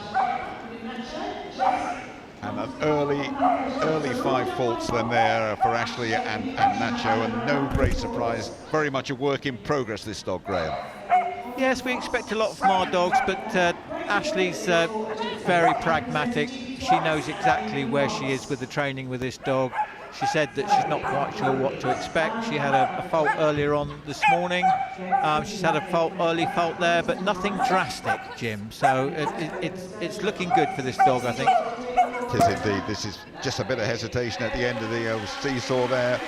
And an early 5 faults then there for Ashley and Nacho, and no great surprise. Very much a work in progress, this dog, Graham. Yes, we expect a lot from our dogs, but Ashley's very pragmatic. She knows exactly where she is with the training with this dog. She said that she's not quite sure what to expect. She had a fault earlier on this morning. She's had a early fault there, but nothing drastic, Jim. So it's looking good for this dog, I think. It is indeed. This is just a bit of hesitation at the end of the seesaw there.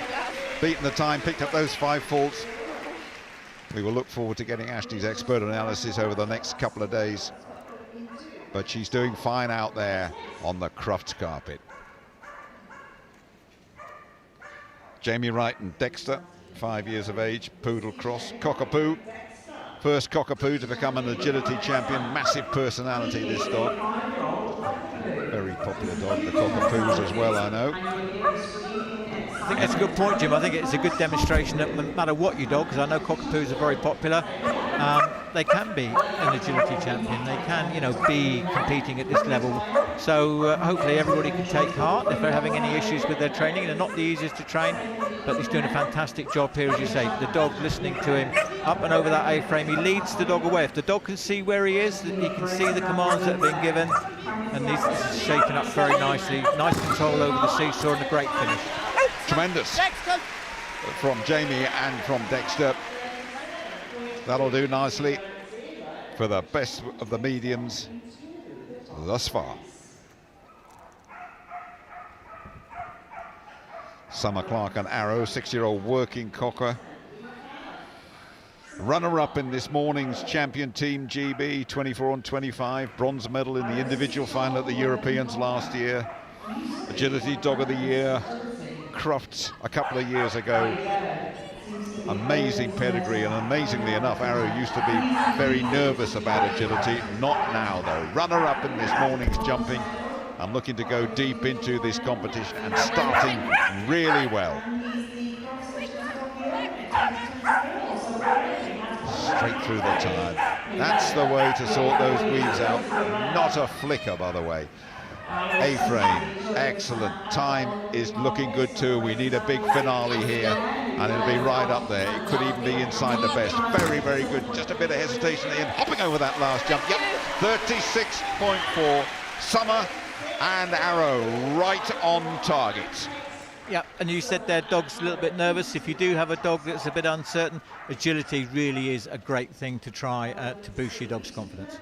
Beaten the time, picked up those 5 faults. We will look forward to getting Ashley's expert analysis over the next couple of days. But she's doing fine out there on the Crufts carpet. Jamie Wright and Dexter, 5 years of age, poodle cross. Cockapoo, first cockapoo to become an agility champion. Massive personality, this dog. Very popular dog, the cockapoos as well, I know. I think that's a good point, Jim. I think it's a good demonstration that no matter what your dog, because I know cockapoos are very popular, they can be an agility champion. They can, you know, be competing at this level. So hopefully everybody can take heart if they're having any issues with their training. They're not the easiest to train, but he's doing a fantastic job here, as you say. The dog listening to him up and over that A-frame. He leads the dog away. If the dog can see where he is, he can see the commands that have been given, and this is shaping up very nicely. Nice control over the seesaw and a great finish. Tremendous from Jamie and from Dexter. That'll do nicely for the best of the mediums thus far. Summer Clark and Arrow, 6-year-old working cocker. Runner-up in this morning's champion team GB, 24 on 25. Bronze medal in the individual final at the Europeans last year. Agility Dog of the Year. Crufts a couple of years ago. Amazing pedigree, and amazingly enough, Arrow used to be very nervous about agility. Not now, though. Runner-up in this morning's jumping. I'm looking to go deep into this competition and starting really well. Straight through the time. That's the way to sort those weaves out. Not a flicker, by the way. A-frame, excellent. Time is looking good too. We need a big finale here, and it'll be right up there. It could even be inside the best. Very, very good. Just a bit of hesitation at the end. Hopping over that last jump. Yep, 36.4. Summer and Arrow right on target. Yeah, and you said their dog's a little bit nervous. If you do have a dog that's a bit uncertain, agility really is a great thing to try to boost your dog's confidence.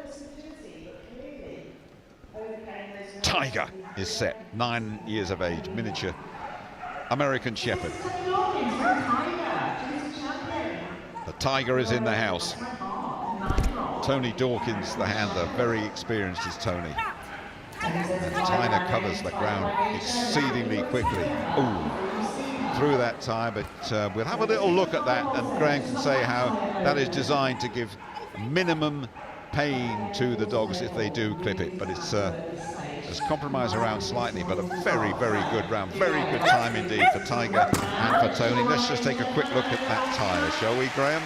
Tiger is set, 9 years of age, miniature American Shepherd. The Tiger is in the house. Tony Dawkins, the handler, very experienced is Tony. And Tyner covers the ground exceedingly quickly. Ooh, through that time, but we'll have a little look at that, and Graham can say how that is designed to give minimum pain to the dogs if they do clip it, but it's compromised around slightly, but a very, very good round. Very good time indeed for Tiger and for Tony. Let's just take a quick look at that tyre, shall we, Graham?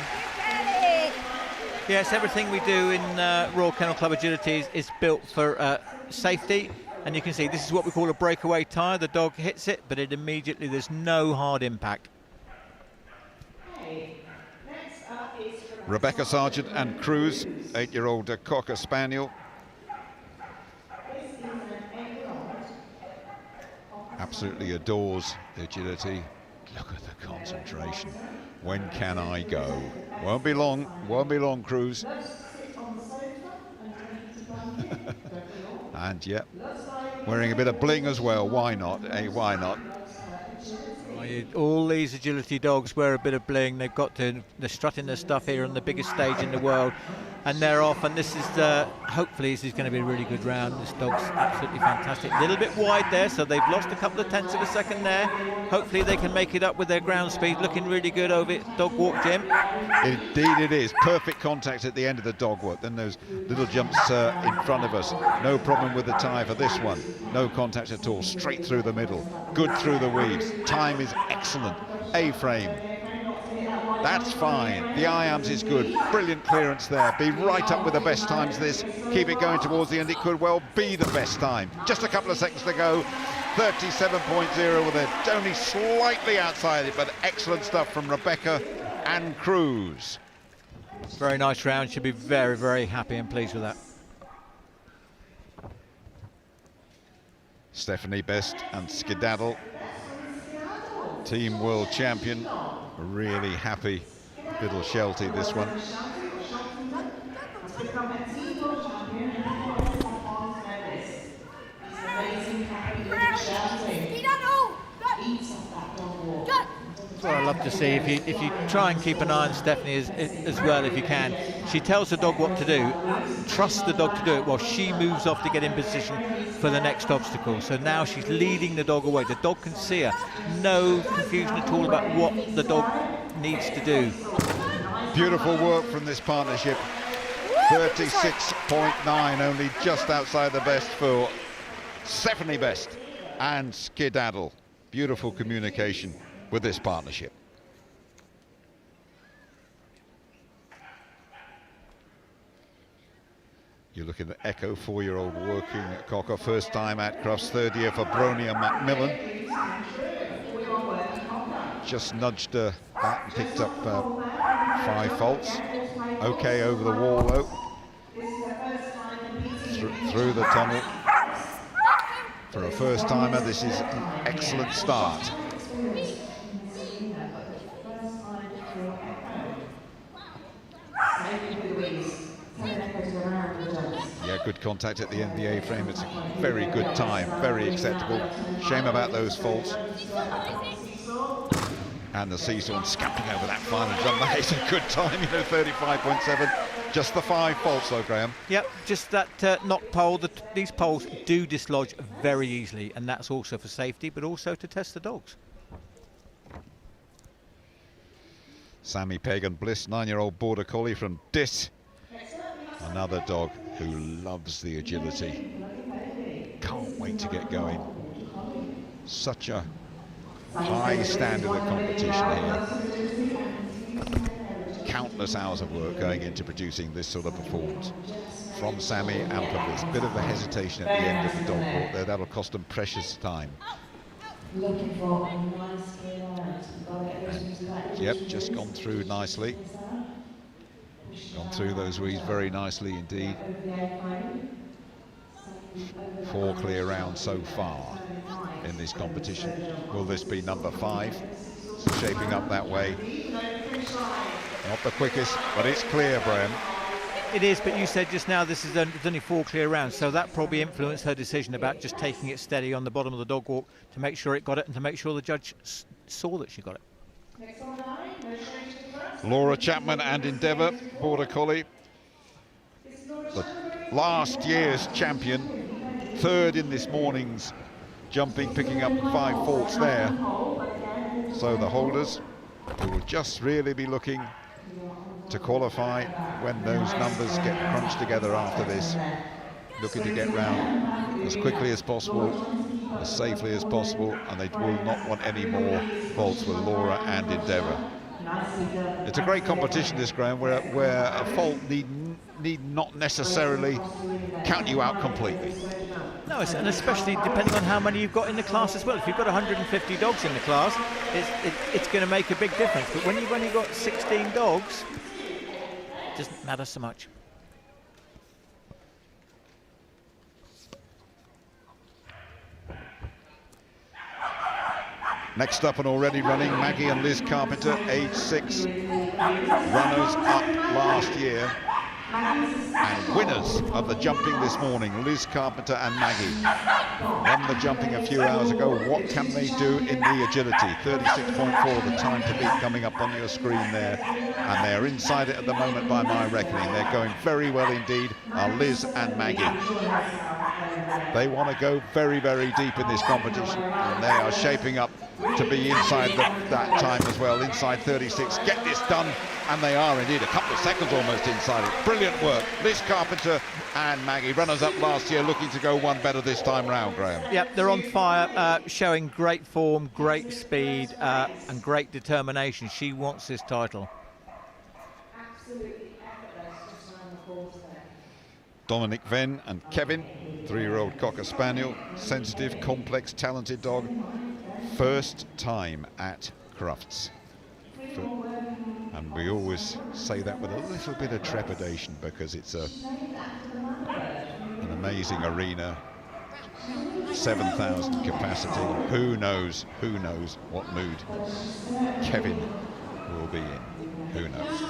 Yes, everything we do in Royal Kennel Club Agility is built for safety, and you can see this is what we call a breakaway tyre. The dog hits it, but there's no hard impact. Rebecca Sargent and Cruz, 8-year-old Cocker Spaniel. Absolutely adores the agility. Look at the concentration. When can I go? Won't be long, Cruz. And yep, wearing a bit of bling as well. Why not? Hey, why not? All these agility dogs wear a bit of bling. They're strutting their stuff here on the biggest stage in the world, and they're off. And this is hopefully this is going to be a really good round. This dog's absolutely fantastic. A little bit wide there, so they've lost a couple of tenths of a second there. Hopefully they can make it up with their ground speed. Looking really good over it. Dog walk, Jim. Indeed it is. Perfect contact at the end of the dog walk. Then those little jumps in front of us. No problem with the tie for this one. No contact at all. Straight through the middle. Good through the weaves. Time is excellent. A-frame. That's fine. The I-arms is good. Brilliant clearance there. Be right up with the best times this. Keep it going towards the end. It could well be the best time. Just a couple of seconds to go. 37.0 with it. Only slightly outside it, but excellent stuff from Rebecca and Cruz. Very nice round. Should be very, very happy and pleased with that. Stephanie Best and Skedaddle, team world champion. Really happy little Sheltie, this one. What I love to see, if you try and keep an eye on Stephanie as well, if you can. She tells the dog what to do, trust the dog to do it while she moves off to get in position for the next obstacle. So now she's leading the dog away. The dog can see her. No confusion at all about what the dog needs to do. Beautiful work from this partnership. 36.9, only just outside the best for Stephanie Best and Skedaddle. Beautiful communication with this partnership. You're looking at Echo, 4-year-old working cocker, first time at Crufts, third year for Bronia Macmillan. Just nudged that and picked up 5 faults. Okay over the wall though. Through the tunnel. For a first timer, this is an excellent start. Yeah, good contact at the end of the A-frame. It's a very good time, very acceptable. Shame about those faults. And the seesaw scamping over that final jump. That is a good time, you know, 35.7. Just the 5 faults though, Graham. Yep, just that knock pole. These poles do dislodge very easily, and that's also for safety, but also to test the dogs. Sammy Pagan Bliss, 9-year-old border collie from Dis. Another dog who loves the agility. Can't wait to get going. Such a high standard of competition here. Countless hours of work going into producing this sort of performance from Sammy and from Bliss. Bit of a hesitation at the end of the dog walk there. That'll cost them precious time. Yep, just gone through nicely. Gone through those weeds very nicely indeed. 4 clear rounds so far in this competition. Will this be number 5? It's shaping up that way. Not the quickest, but it's clear, Graham. It is, but you said just now this is only 4 clear rounds, so that probably influenced her decision about just taking it steady on the bottom of the dog walk to make sure it got it and to make sure the judge saw that she got it. Laura Chapman and Endeavour, border collie. The last year's champion, third in this morning's jumping, picking up 5 faults there. So the holders, who will just really be looking to qualify when those numbers get crunched together after this, looking to get round as quickly as possible, as safely as possible, and they will not want any more faults with Laura and Endeavour. It's a great competition, this, Graham, where a fault need not necessarily count you out completely. No, and especially depending on how many you've got in the class as well. If you've got 150 dogs in the class, it's going to make a big difference. But when you've only got 16 dogs, it doesn't matter so much. Next up and already running, Maggie and Liz Carpenter, age 6, runners up last year And winners of the jumping this morning, Liz Carpenter and Maggie. Won the jumping a few hours ago. What can they do in the agility? 36.4, the time to beat coming up on your screen there. And they're inside it at the moment by my reckoning. They're going very well indeed, are Liz and Maggie. They want to go very, very deep in this competition, and they are shaping up to be inside that time as well, inside 36. Get this done, and they are indeed, a couple of seconds almost inside it. Brilliant work. Liz Carpenter and Maggie, runners-up last year, looking to go one better this time round, Graham. Yep, they're on fire, showing great form, great speed, and great determination. She wants this title. Dominic Venn and Kevin, 3-year-old Cocker Spaniel, sensitive, complex, talented dog. First time at Crufts. And we always say that with a little bit of trepidation, because it's an amazing arena, 7,000 capacity. Who knows what mood Kevin will be in. Who knows?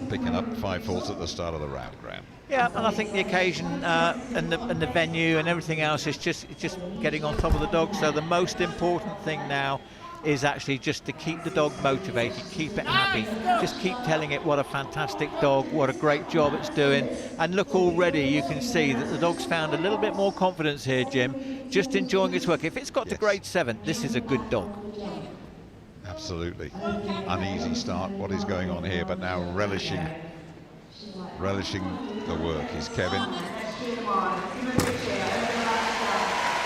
Picking up 5 faults at the start of the round, Graham. Yeah, and I think the occasion and the venue and everything else is just getting on top of the dog. So the most important thing now is actually just to keep the dog motivated, keep it happy, just keep telling it what a fantastic dog, what a great job it's doing. And look, already you can see that the dog's found a little bit more confidence here, Jim, just enjoying its work. If it's got to grade 7, this is a good dog. Absolutely. Uneasy start, what is going on here, but now relishing the work is Kevin.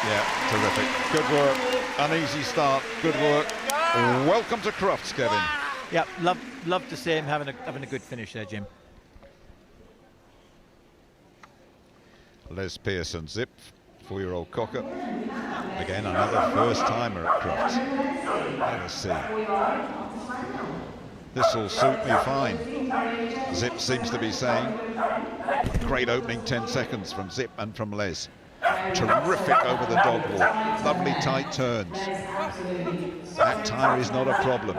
Yeah, terrific. Good work. Uneasy start, good work. Welcome to Crufts, Kevin. Yeah, love to see him having a good finish there, Jim. Les Pearson Zip, 4-year-old Cocker. Again, another first-timer at Crufts. Let us see. This will suit me fine. Zip seems to be saying. Great opening 10 seconds from Zip and from Les. Terrific over the dog walk. Lovely tight turns. That tire is not a problem.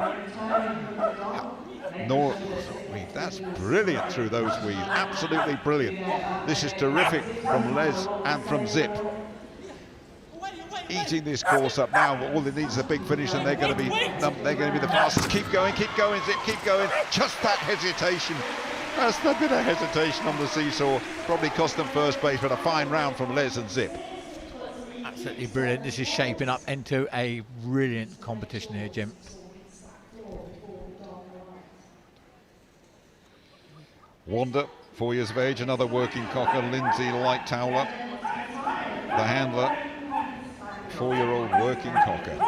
That's brilliant through those weaves. Absolutely brilliant. This is terrific from Les and from Zip. Eating this course up now. All it needs is a big finish, and they're going to be the fastest. Keep going, Zip, keep going. Just that hesitation. That's a bit of hesitation on the seesaw. Probably cost them first place, but a fine round from Les and Zip. Absolutely brilliant. This is shaping up into a brilliant competition here, Jim. Wanda, 4 years of age, another working Cocker. Lindsay Lighttowler, the handler, 4-year-old working Cocker.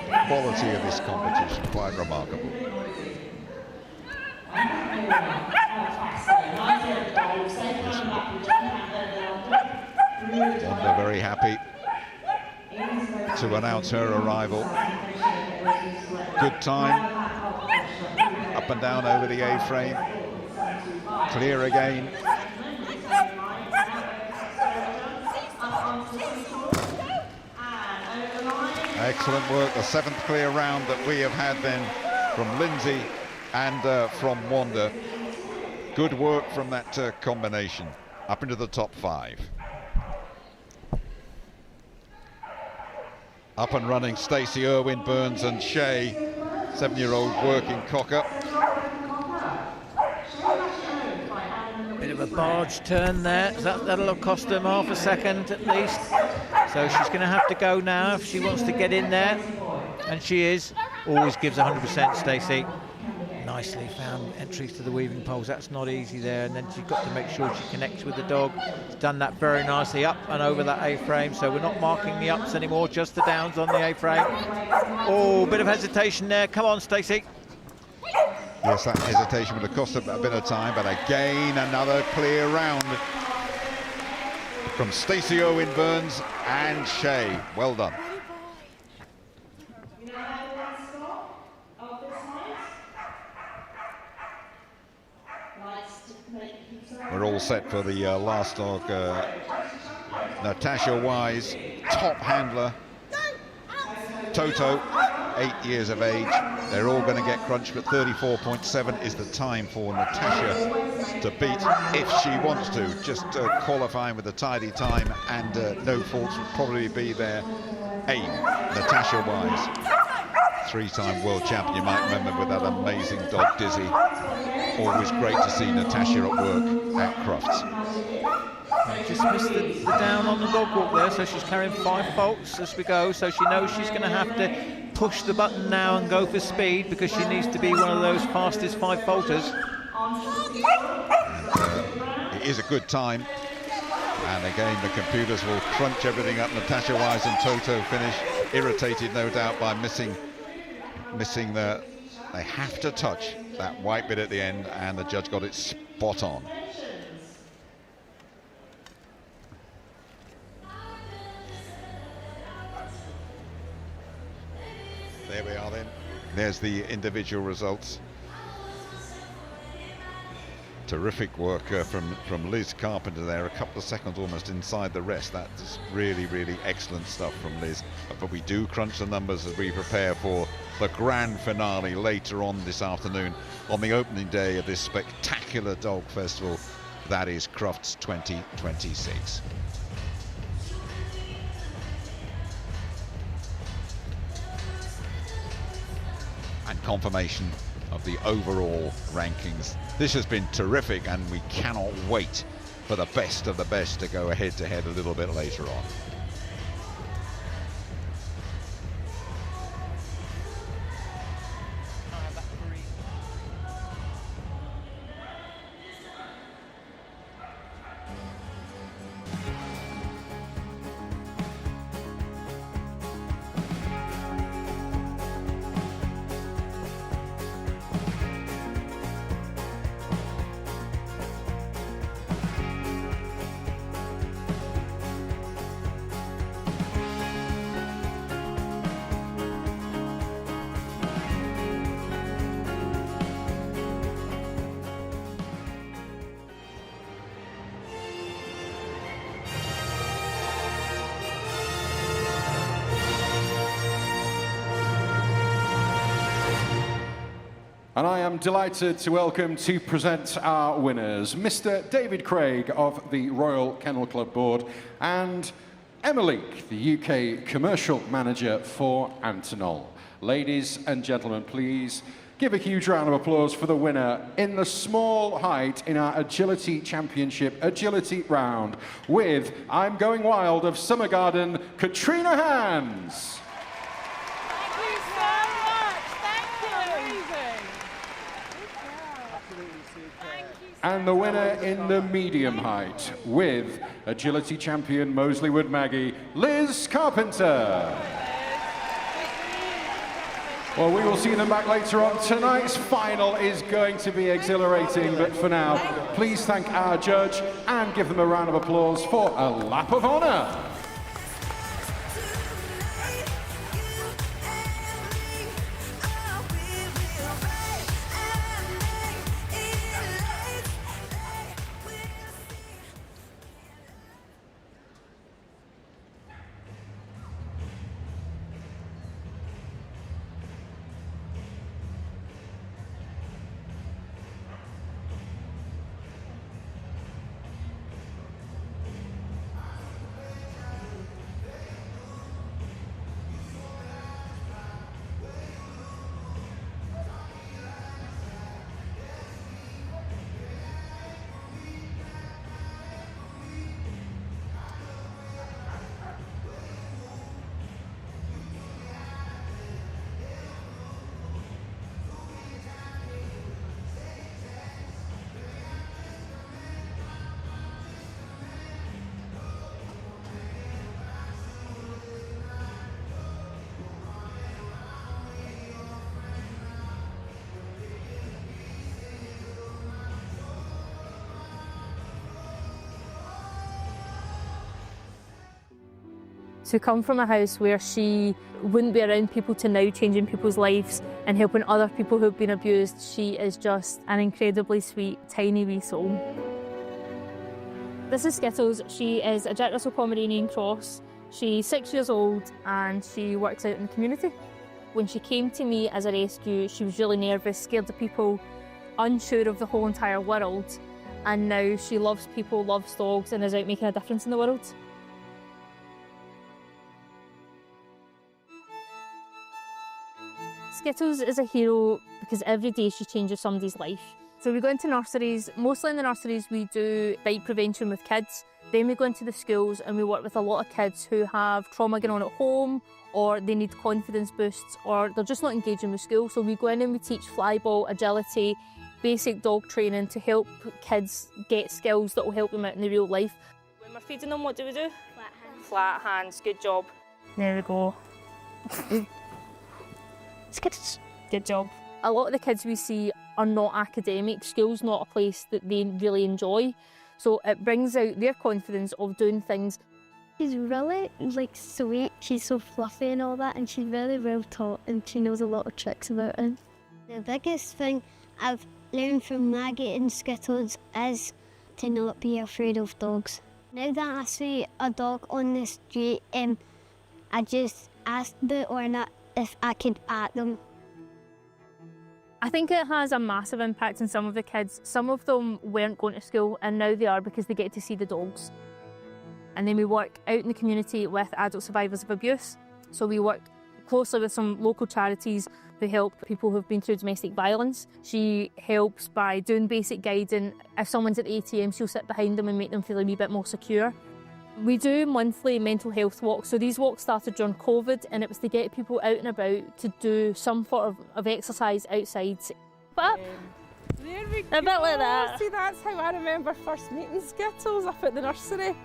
The quality of this competition, quite remarkable. Wanda very happy to announce her arrival. Good time. Up and down over the A-frame. Clear again. Excellent work. The 7th clear round that we have had then from Lindsay and from Wanda. Good work from that combination. Up into the top 5. Up and running Stacey, Irwin, Burns and Shay, 7-year-old working Cocker. Bit of a barge turn there. That'll have cost them half a second at least. So she's going to have to go now if she wants to get in there. And she is. Always gives 100%, Stacey. Nicely found entries to the weaving poles. That's not easy there. And then she's got to make sure she connects with the dog. She's done that very nicely up and over that A-frame. So we're not marking the ups anymore, just the downs on the A-frame. Oh, bit of hesitation there. Come on, Stacey. Yes, that hesitation would have cost a bit of time, but again, another clear round from Stacey, Owen, Burns and Shay. Well done. We're all set for the last dog, Natasha Wise, top handler, Toto, 8 years of age. They're all going to get crunched, but 34.7 is the time for Natasha to beat if she wants to. Just qualifying with a tidy time and no faults would probably be their aim, Natasha-wise. Three-time world champion, you might remember with that amazing dog Dizzy. Always great to see Natasha at work at Crufts. Just missed the down on the dog walk there, so she's carrying 5 faults as we go, so she knows she's going to have to push the button now and go for speed because she needs to be one of those fastest 5 faulters. It is a good time, and again the computers will crunch everything up. Natasha Wise and Toto finish, irritated no doubt by missing the, they have to touch that white bit at the end, and the judge got it spot on. There we are then. There's the individual results. Terrific work from Liz Carpenter there, a couple of seconds almost inside the rest. That's really, really excellent stuff from Liz. But we do crunch the numbers as we prepare for the grand finale later on this afternoon on the opening day of this spectacular dog festival that is Crufts 2026. And confirmation of the overall rankings. This has been terrific, and we cannot wait for the best of the best to go head-to-head a little bit later on. And I am delighted to welcome to present our winners, Mr. David Craig of the Royal Kennel Club Board and Emily, the UK Commercial Manager for Antonol. Ladies and gentlemen, please give a huge round of applause for the winner in the small height in our Agility Championship Agility Round with I'm Going Wild of Summer Garden, Katrina Hands. And the winner in the medium height with Agility Champion Moseleywood Maggie, Liz Carpenter. Well, we will see them back later on. Tonight's final is going to be exhilarating, but for now, please thank our judge and give them a round of applause for a lap of honour. To come from a house where she wouldn't be around people to now changing people's lives and helping other people who've been abused, she is just an incredibly sweet, tiny wee soul. This is Skittles. She is a Jack Russell Pomeranian cross She's 6 years old and she works out in the community. When she came to me as a rescue, she was really nervous, scared of people, unsure of the whole entire world. And now she loves people, loves dogs, and is out making a difference in the world. Skittles is a hero because every day she changes somebody's life. So we go into nurseries. Mostly in the nurseries we do bite prevention with kids. Then we go into the schools and we work with a lot of kids who have trauma going on at home, or they need confidence boosts, or they're just not engaging with school. So we go in and we teach flyball, agility, basic dog training to help kids get skills that will help them out in their real life. When we're feeding them, what do we do? Flat hands. Flat hands, good job. There we go. Skittles. Good job. A lot of the kids we see are not academic. School's not a place that they really enjoy. So it brings out their confidence of doing things. She's really sweet, she's so fluffy and all that, and she's very well taught and she knows a lot of tricks about it. The biggest thing I've learned from Maggie and Skittles is to not be afraid of dogs. Now that I see a dog on the street, I just ask the owner if I can pat them. I think it has a massive impact on some of the kids. Some of them weren't going to school and now they are because they get to see the dogs. And then we work out in the community with adult survivors of abuse. So we work closely with some local charities who help people who've been through domestic violence. She helps by doing basic guiding. If someone's at the ATM, she'll sit behind them and make them feel a wee bit more secure. We do monthly mental health walks. So these walks started during COVID and it was to get people out and about to do some sort of exercise outside. There we go. A bit like that. See, that's how I remember first meeting Skittles up at the nursery.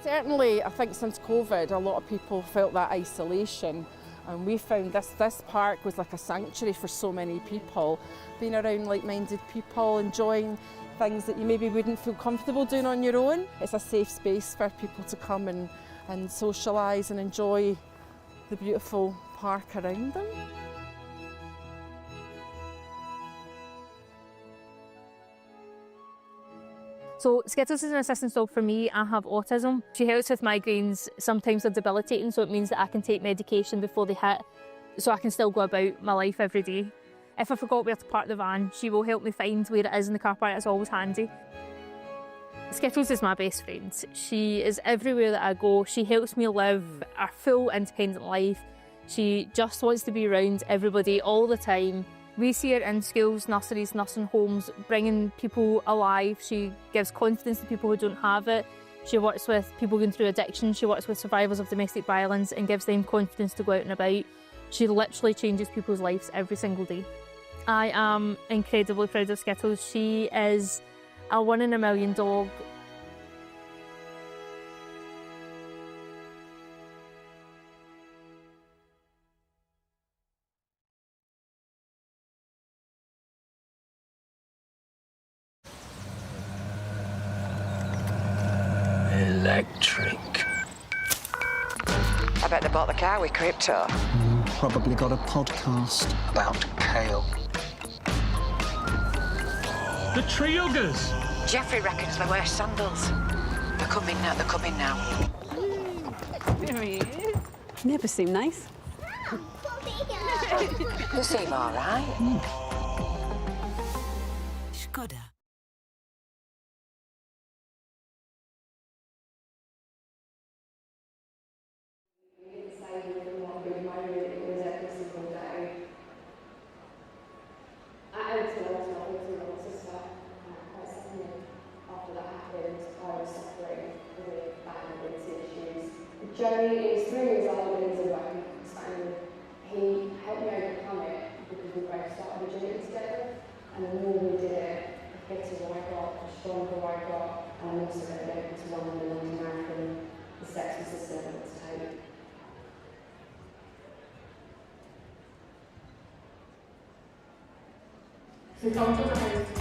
Certainly, I think since COVID, a lot of people felt that isolation, and we found this park was like a sanctuary for so many people, being around like-minded people, enjoying things that you maybe wouldn't feel comfortable doing on your own. It's a safe space for people to come and socialise and enjoy the beautiful park around them. So Skittles is an assistance dog for me. I have autism. She helps with migraines. Sometimes they're debilitating, so it means that I can take medication before they hit, so I can still go about my life every day. If I forgot where to park the van, she will help me find where it is in the car park. It's always handy. Skittles is my best friend. She is everywhere that I go. She helps me live a full independent life. She just wants to be around everybody all the time. We see her in schools, nurseries, nursing homes, bringing people alive. She gives confidence to people who don't have it. She works with people going through addiction. She works with survivors of domestic violence and gives them confidence to go out and about. She literally changes people's lives every single day. I am incredibly proud of Skittles. She is a 1 in a million dog. Electric. I bet they bought the car with crypto. Probably got a podcast about kale. The tree huggers. Jeffrey reckons they wear sandals. They're coming now. There he is. Never seem nice. They seem all right. Skoda. Joey is 3 years old and he's a working and he helped me overcome it because we both started agility together, and the more we did it, the fitter I got, the stronger I got, and I'm also going to be able to run the London Marathon. The steps was the simple to take. So come to the host.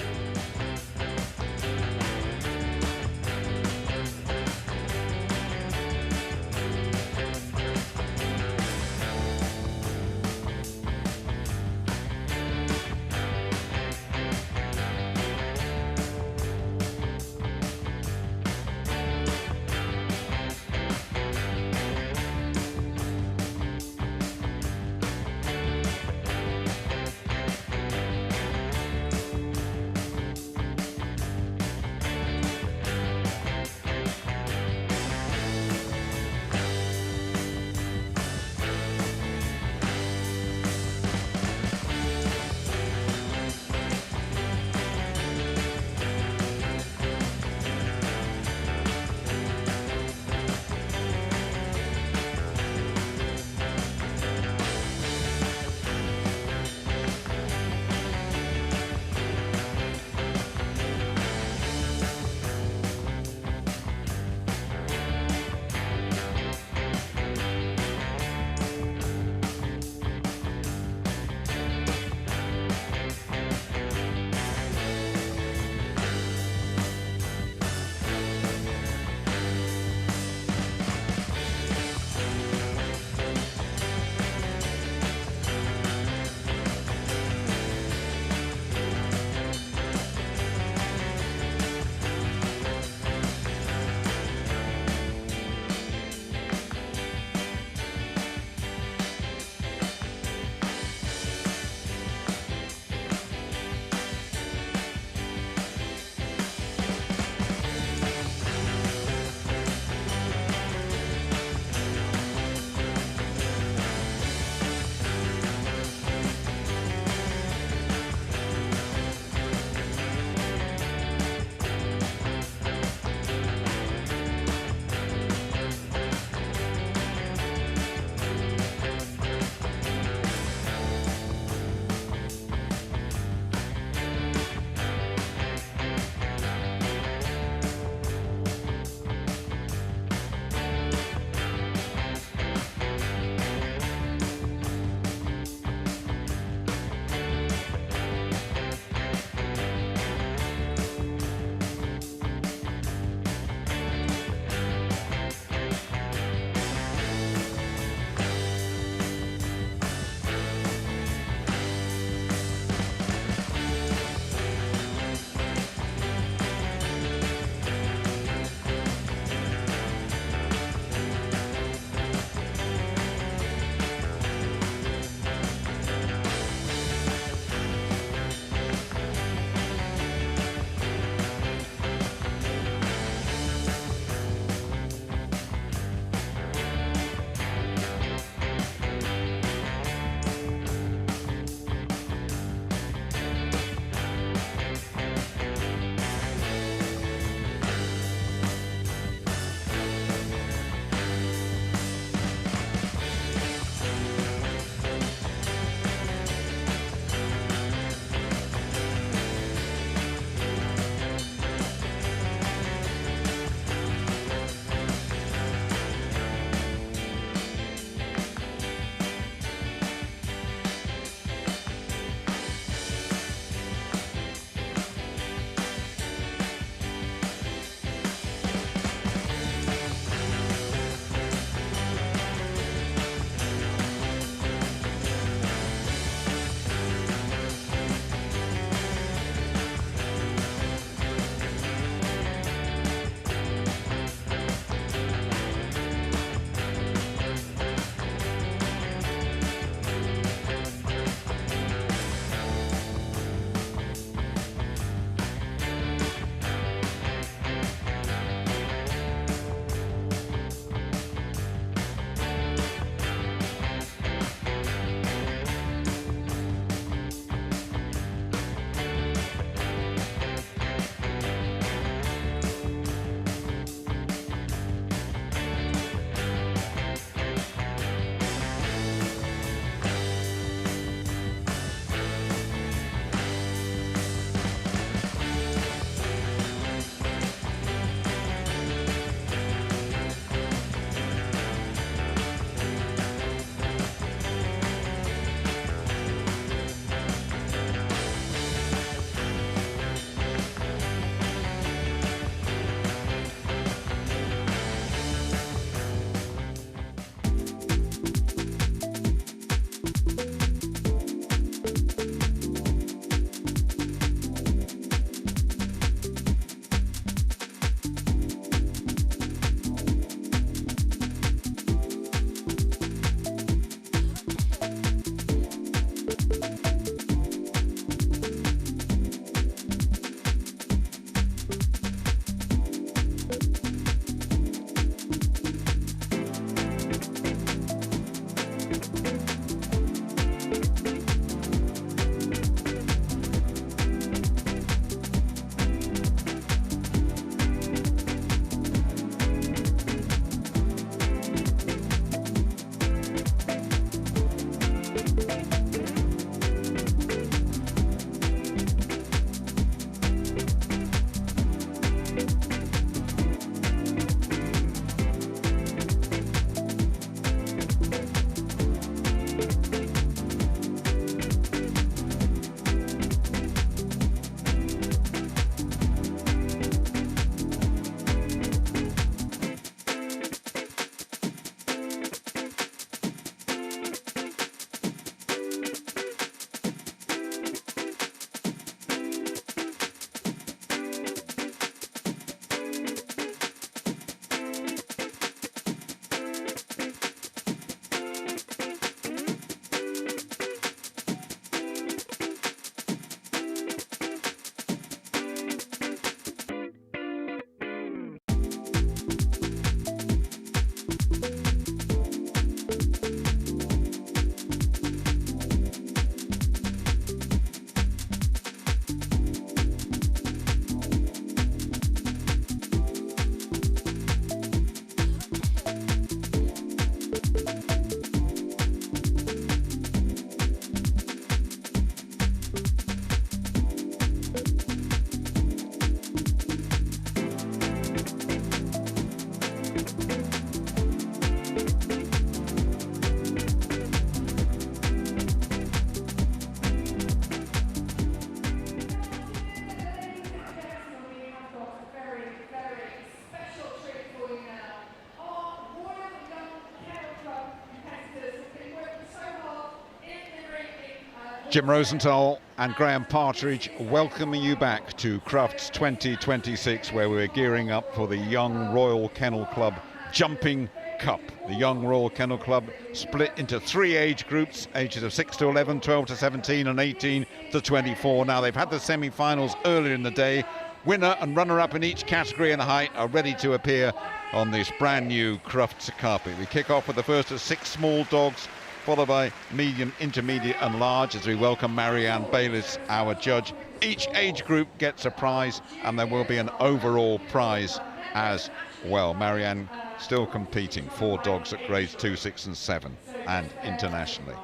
Jim Rosenthal and Graham Partridge welcoming you back to Crufts 2026, where we're gearing up for the Young Royal Kennel Club Jumping Cup. The Young Royal Kennel Club split into 3 age groups, ages of 6 to 11, 12 to 17 and 18 to 24. Now they've had the semi-finals earlier in the day. Winner and runner-up in each category and height are ready to appear on this brand new Crufts carpet. We kick off with the first of 6 small dogs, followed by medium, intermediate and large, as we welcome Marianne Bayliss, our judge. Each age group gets a prize, and there will be an overall prize as well. Marianne still competing, 4 dogs at grades 2, 6 and 7 and internationally.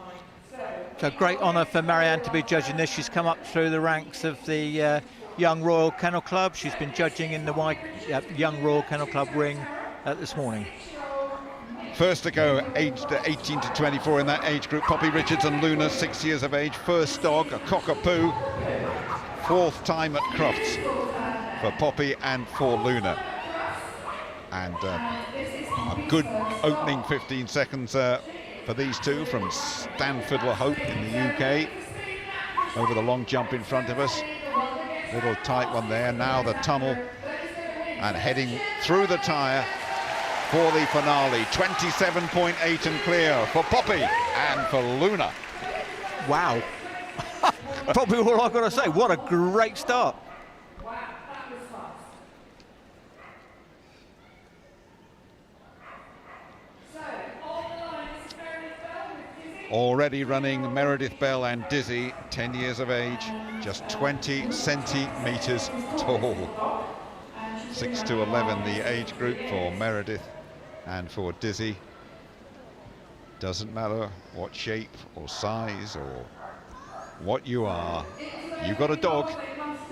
So great honour for Marianne to be judging this. She's come up through the ranks of the Young Royal Kennel Club. She's been judging in the Young Royal Kennel Club ring this morning. First to go, aged 18 to 24 in that age group, Poppy Richards and Luna, 6 years of age. First dog, a cockapoo. 4th time at Crufts for Poppy and for Luna. And a good opening 15 seconds for these two from Stanford La Hope in the UK. Over the long jump in front of us. Little tight one there. Now the tunnel and heading through the tyre for the finale. 27.8 and clear for Poppy and for Luna. Wow. Probably all I've got to say. What a great start. Already running Meredith Bell and Dizzy, 10 years of age, just 20 centimetres tall. 6 to 11 the age group for Meredith and for Dizzy. Doesn't matter what shape or size or what you are, you've got a dog,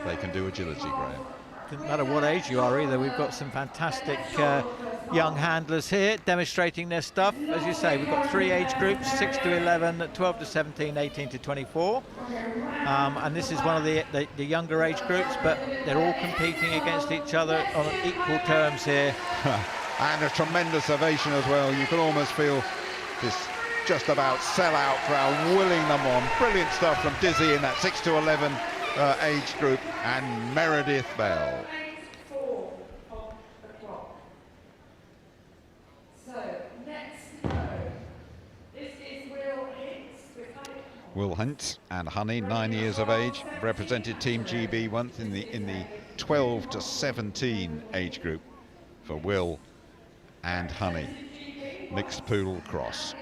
they can do agility, Graham. Doesn't matter what age you are either. We've got some fantastic young handlers here demonstrating their stuff. As you say, we've got 3 age groups, 6 to 11, 12 to 17, 18 to 24. And this is one of the younger age groups, but they're all competing against each other on equal terms here. And a tremendous ovation as well. You can almost feel this just about sell-out crowd willing them on. Brilliant stuff from Dizzy in that 6 to 11 age group, and Meredith Bell. Will Hunt and Honey, 9 years of age, represented Team GB once in the 12 to 17 age group for Will and Honey. Mixed poodle cross.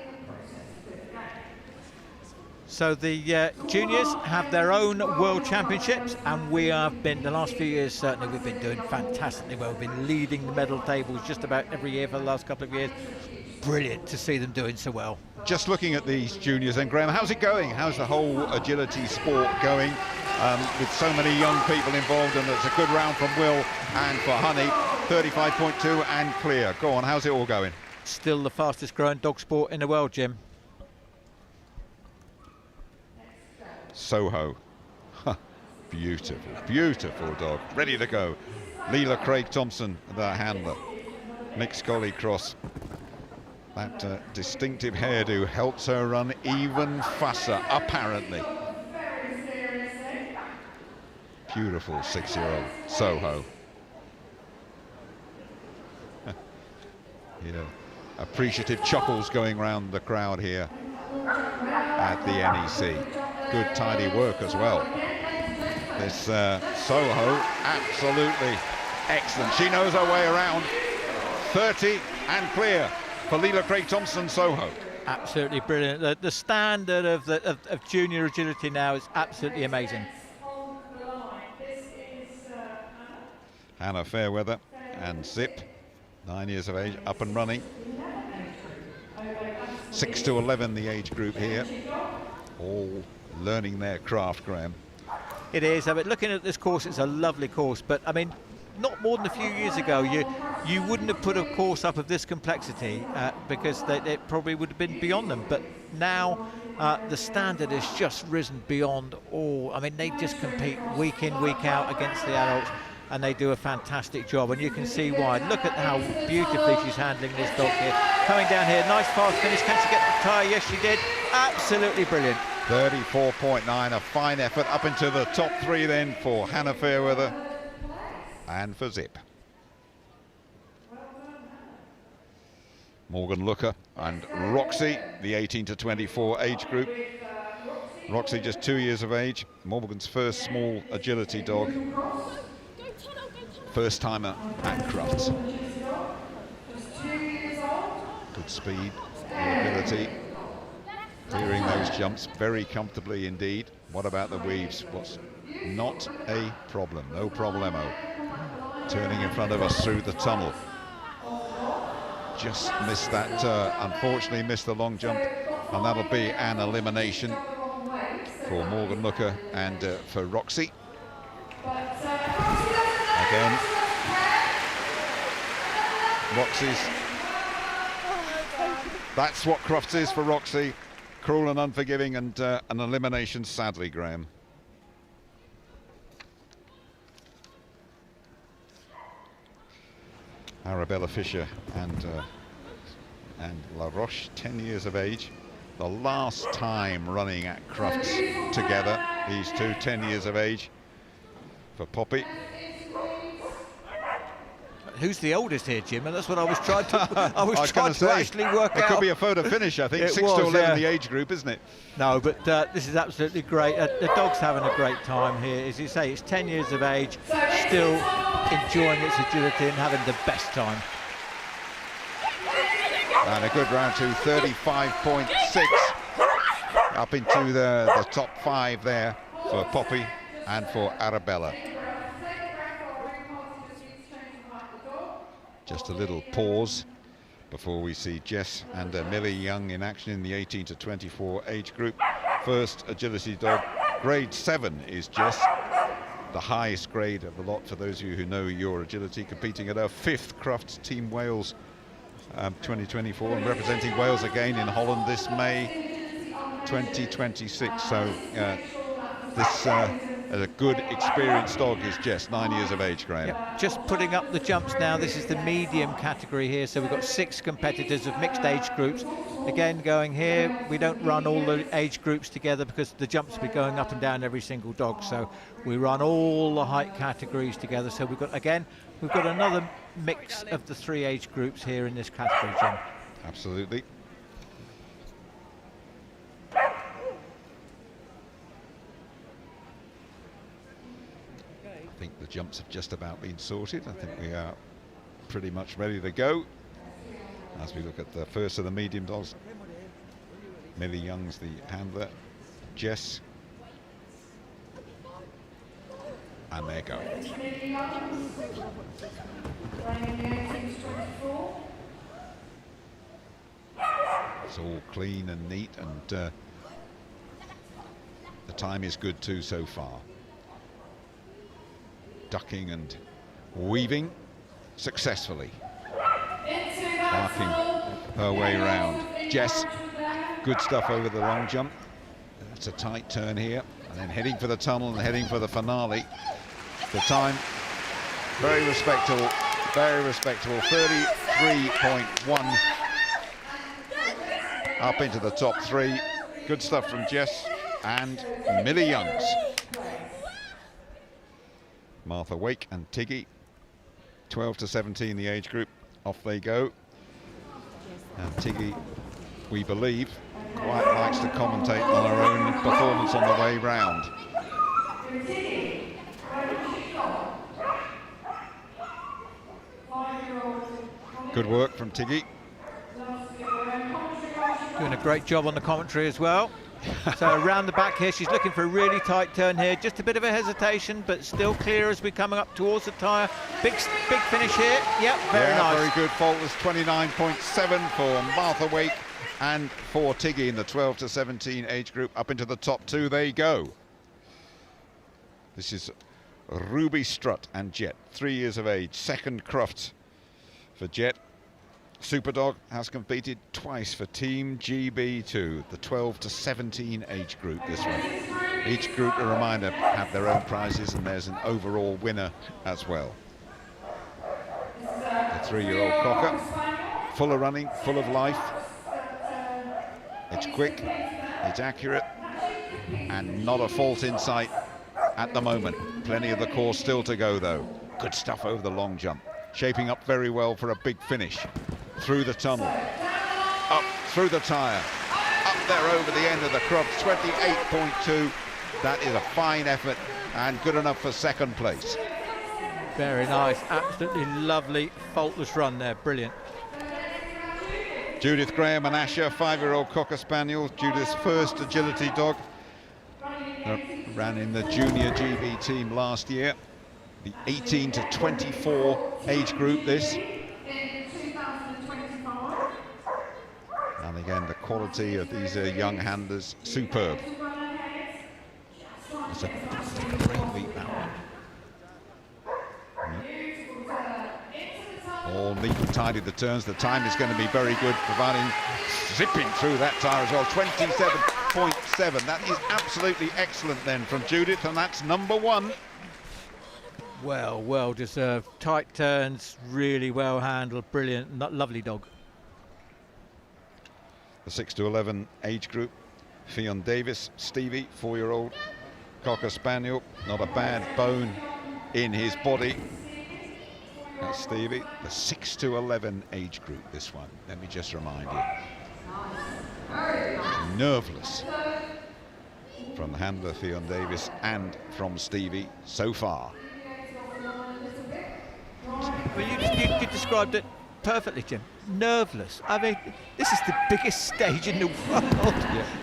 So the juniors have their own World Championships, and we have been, the last few years certainly, we've been doing fantastically well. We've been leading the medal tables just about every year for the last couple of years. Brilliant to see them doing so well. Just looking at these juniors then, Graham, how's it going? How's the whole agility sport going with so many young people involved? And it's a good round from Will and for Honey, 35.2 and clear. Go on, how's it all going? Still the fastest growing dog sport in the world, Jim. Soho. Beautiful, beautiful dog. Ready to go. Leela Craig Thompson, the handler. Mixed collie cross. That distinctive hairdo helps her run even faster, apparently. Beautiful 6-year-old Soho. Yeah, appreciative chuckles going round the crowd here at the NEC. Good tidy work as well. This Soho, absolutely excellent. She knows her way around. 30 and clear for Leela Craig Thompson Soho. Absolutely brilliant. The standard of junior agility now is absolutely amazing. Hannah Fairweather and Zip, 9 years of age, up and running. 6 to 11 the age group here, all learning their craft, Graham. It is. I mean, looking at this course, it's a lovely course, but I mean, not more than a few years ago, you wouldn't have put a course up of this complexity because it probably would have been beyond them. But now the standard has just risen beyond all. I mean, they just compete week in, week out against the adults, and they do a fantastic job. And you can see why. Look at how beautifully she's handling this dog here. Coming down here, nice fast finish. Can she get the tyre? Yes, she did. Absolutely brilliant. 34.9, a fine effort up into the top 3 then for Hannah Fairweather and for Zip. Morgan Looker and Roxy, the 18 to 24 age group. Roxy just 2 years of age, Morgan's first small agility dog. First timer at Crufts. Good speed, good ability. Clearing those jumps very comfortably indeed. What about the weaves? What's not a problem, no problemo. Turning in front of us through the tunnel. Just missed that, unfortunately missed the long jump, and that'll be an elimination for Morgan Looker and for Roxy. Again, Roxy's, that's what Crufts is for Roxy. Cruel and unforgiving, and an elimination, sadly, Graham. Arabella Fisher and La Roche, 10 years of age. The last time running at Crufts together, these two, 10 years of age. For Poppy. Who's the oldest here, Jim? And that's what I was trying to. I was trying to actually work out. It could be a photo finish, I think. 6 to 11, the age group, isn't it? No, but this is absolutely great. The dog's having a great time here. As you say, it's 10 years of age, still enjoying its agility and having the best time. And a good round to 35.6. Up into the top 5 there for Poppy and for Arabella. Just a little pause before we see Jess and Millie Young in action in the 18 to 24 age group. First agility dog, grade 7 is Jess, the highest grade of the lot for those of you who know your agility, competing at our 5th Crufts Team Wales 2024 and representing Wales again in Holland this May 2026. So this a good experienced dog is Jess, 9 years of age, Graham. Yep. Just putting up the jumps now. This is the medium category here, so we've got 6 competitors of mixed age groups. Again, going here, we don't run all the age groups together because the jumps will be going up and down every single dog, so we run all the height categories together. So we've got another mix of the 3 age groups here in this category, Jim. Absolutely. I think the jumps have just about been sorted. I think we are pretty much ready to go as we look at the first of the medium dogs. Millie Young's the handler, Jess, and there go. It's all clean and neat, and the time is good too so far. Ducking and weaving successfully, marking her way round. Jess, good stuff over the long jump. That's a tight turn here, and then heading for the tunnel and heading for the finale. The time, very respectable, 33.1. Up into the top 3. Good stuff from Jess and Millie Youngs. Martha Wake and Tiggy, 12 to 17 the age group, off they go. And Tiggy, we believe, quite likes to commentate on her own performance on the way round. Good work from Tiggy. Doing a great job on the commentary as well. So around the back here, she's looking for a really tight turn here. Just a bit of a hesitation, but still clear as we're coming up towards the tyre. Big finish here. Yep, very nice. Very good. Faultless 29.7 for Martha Wake and for Tiggy in the 12 to 17 age group. Up into the top 2 they go. This is Ruby Strutt and Jet, 3 years of age. Second Crufts for Jet. Superdog has competed twice for Team GB2, the 12 to 17 age group this one. Each group, a reminder, have their own prizes, and there's an overall winner as well. The 3-year-old cocker, full of running, full of life. It's quick, it's accurate, And not a fault in sight at the moment. Plenty of the course still to go, though. Good stuff over the long jump. Shaping up very well for a big finish. Through the tunnel. Up through the tyre. Up there over the end of the Crufts. 28.2. That is a fine effort and good enough for second place. Very nice. Absolutely lovely, faultless run there. Brilliant. Judith Graham and Asha, 5-year-old Cocker Spaniel. Judith's first agility dog. Ran in the junior GB team last year. The 18 to 24 age group, this. And again, the quality of these young handlers, superb. It's a great leap, that one. All neat and tidy, the turns. The time is going to be very good, providing zipping through that tyre as well. 27.7. That is absolutely excellent then from Judith, and that's number one. Well deserved. Tight turns, really well handled, brilliant, lovely dog. The 6 to 11 age group, Fionn Davis, Stevie, 4-year-old Cocker Spaniel, not a bad bone in his body. That's Stevie. The 6 to 11 age group, this one, let me just remind you. Nerveless from the handler Fionn Davis and from Stevie so far. Well, you described it perfectly, Jim. Nerveless. I mean, this is the biggest stage in the world,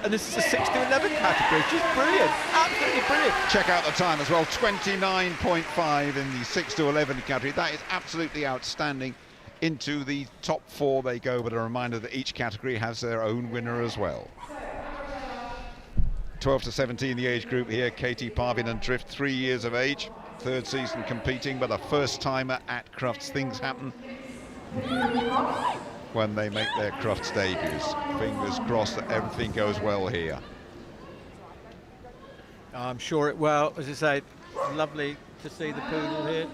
and this is a 6 to 11 category, which is brilliant, absolutely brilliant. Check out the time as well, 29.5 in the 6 to 11 category. That is absolutely outstanding. Into the top 4 they go, but a reminder that each category has their own winner as well. 12 to 17 the age group here, Katie Parvin and Drift, 3 years of age, 3rd season competing, but a first timer at Crufts. Things happen when they make their Crufts debuts. Fingers crossed that everything goes well here. I'm sure it will. As I say, lovely to see the poodle here.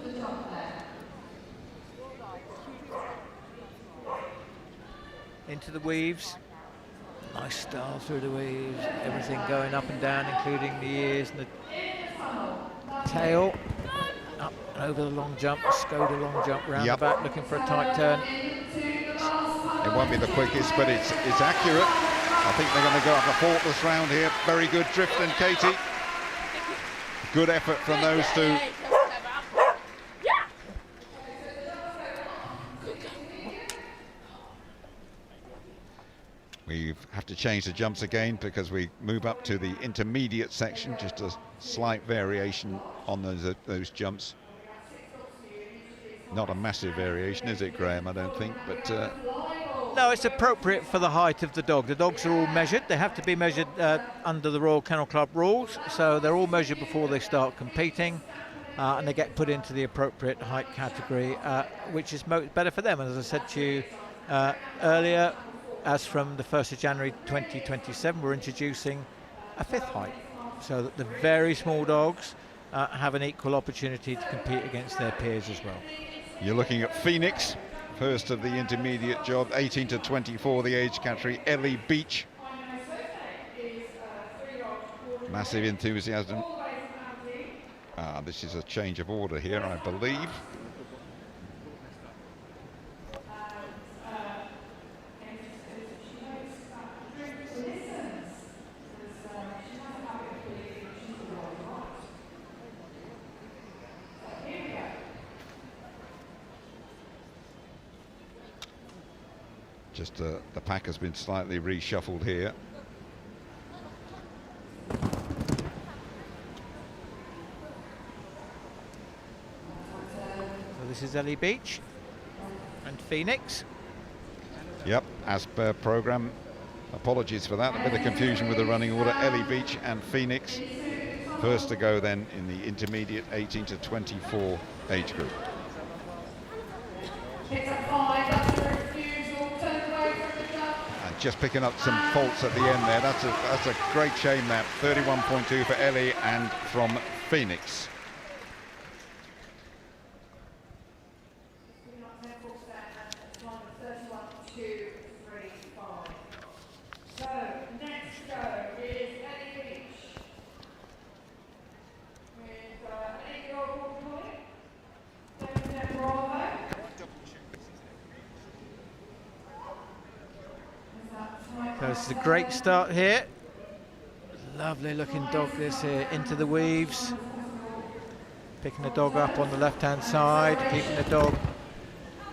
Into the weaves. Nice style through the weaves. Everything going up and down, including the ears and the tail. Up and over the long jump, Skoda long jump round the back, looking for a tight turn. It won't be the quickest, but it's accurate. I think they're going to go up a faultless round here. Very good Drift and Katie. Good effort from those two. We have to change the jumps again because we move up to the intermediate section. Just a slight variation on those jumps. Not a massive variation, is it, Graham? I don't think, but no, it's appropriate for the height of the dog. The dogs are all measured. They have to be measured under the Royal Kennel Club rules, so they're all measured before they start competing, and they get put into the appropriate height category, which is better for them. And as I said to you earlier, as from the 1st of January 2027, we're introducing a 5th height, so that the very small dogs have an equal opportunity to compete against their peers as well. You're looking at Phoenix, first of the intermediate job, 18 to 24, the age category. Ellie Beach. Massive enthusiasm. This is a change of order here, I believe. Just the pack has been slightly reshuffled here. So this is Ellie Beach and Phoenix. Yep, as per programme. Apologies for that, a bit of confusion with the running order. Ellie Beach and Phoenix. First to go then in the intermediate 18 to 24 age group. Just picking up some faults at the end there. That's a great chain map. 31.2 for Ellie and from Phoenix. This is a great start here. Lovely looking dog this here, into the weaves. Picking the dog up on the left-hand side, keeping the dog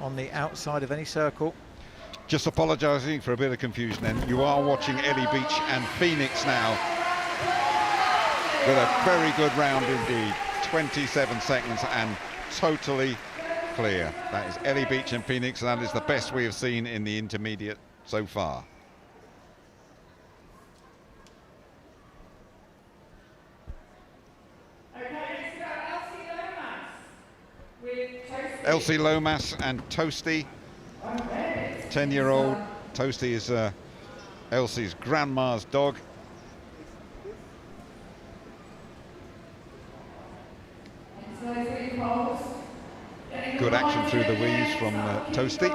on the outside of any circle. Just apologising for a bit of confusion then. You are watching Ellie Beach and Phoenix now with a very good round indeed. 27 seconds and totally clear. That is Ellie Beach and Phoenix, and that is the best we have seen in the intermediate so far. Elsie Lomas and Toasty, 10-year-old. Toasty is Elsie's grandma's dog. Good action through the weaves from Toasty.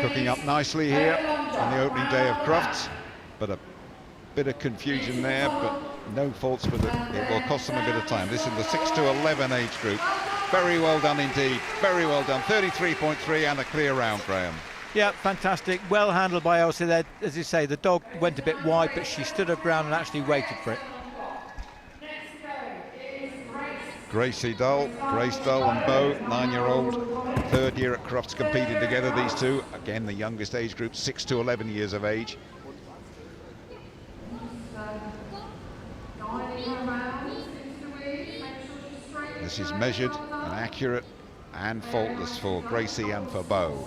Cooking up nicely here on the opening day of Crufts, but a bit of confusion there, but no faults for it will cost them a bit of time. This is the 6 to 11 age group. Very well done indeed, very well done. 33.3 and a clear round, Graham. Yeah, fantastic. Well handled by Elsie there. As you say, the dog went a bit wide, but she stood her ground and actually waited for it. Grace Dull and Bo, 9-year-old, third year at Crufts, competed together, these two. Again, the youngest age group, 6 to 11 years of age. This is measured and accurate and faultless for Gracie and for Bo.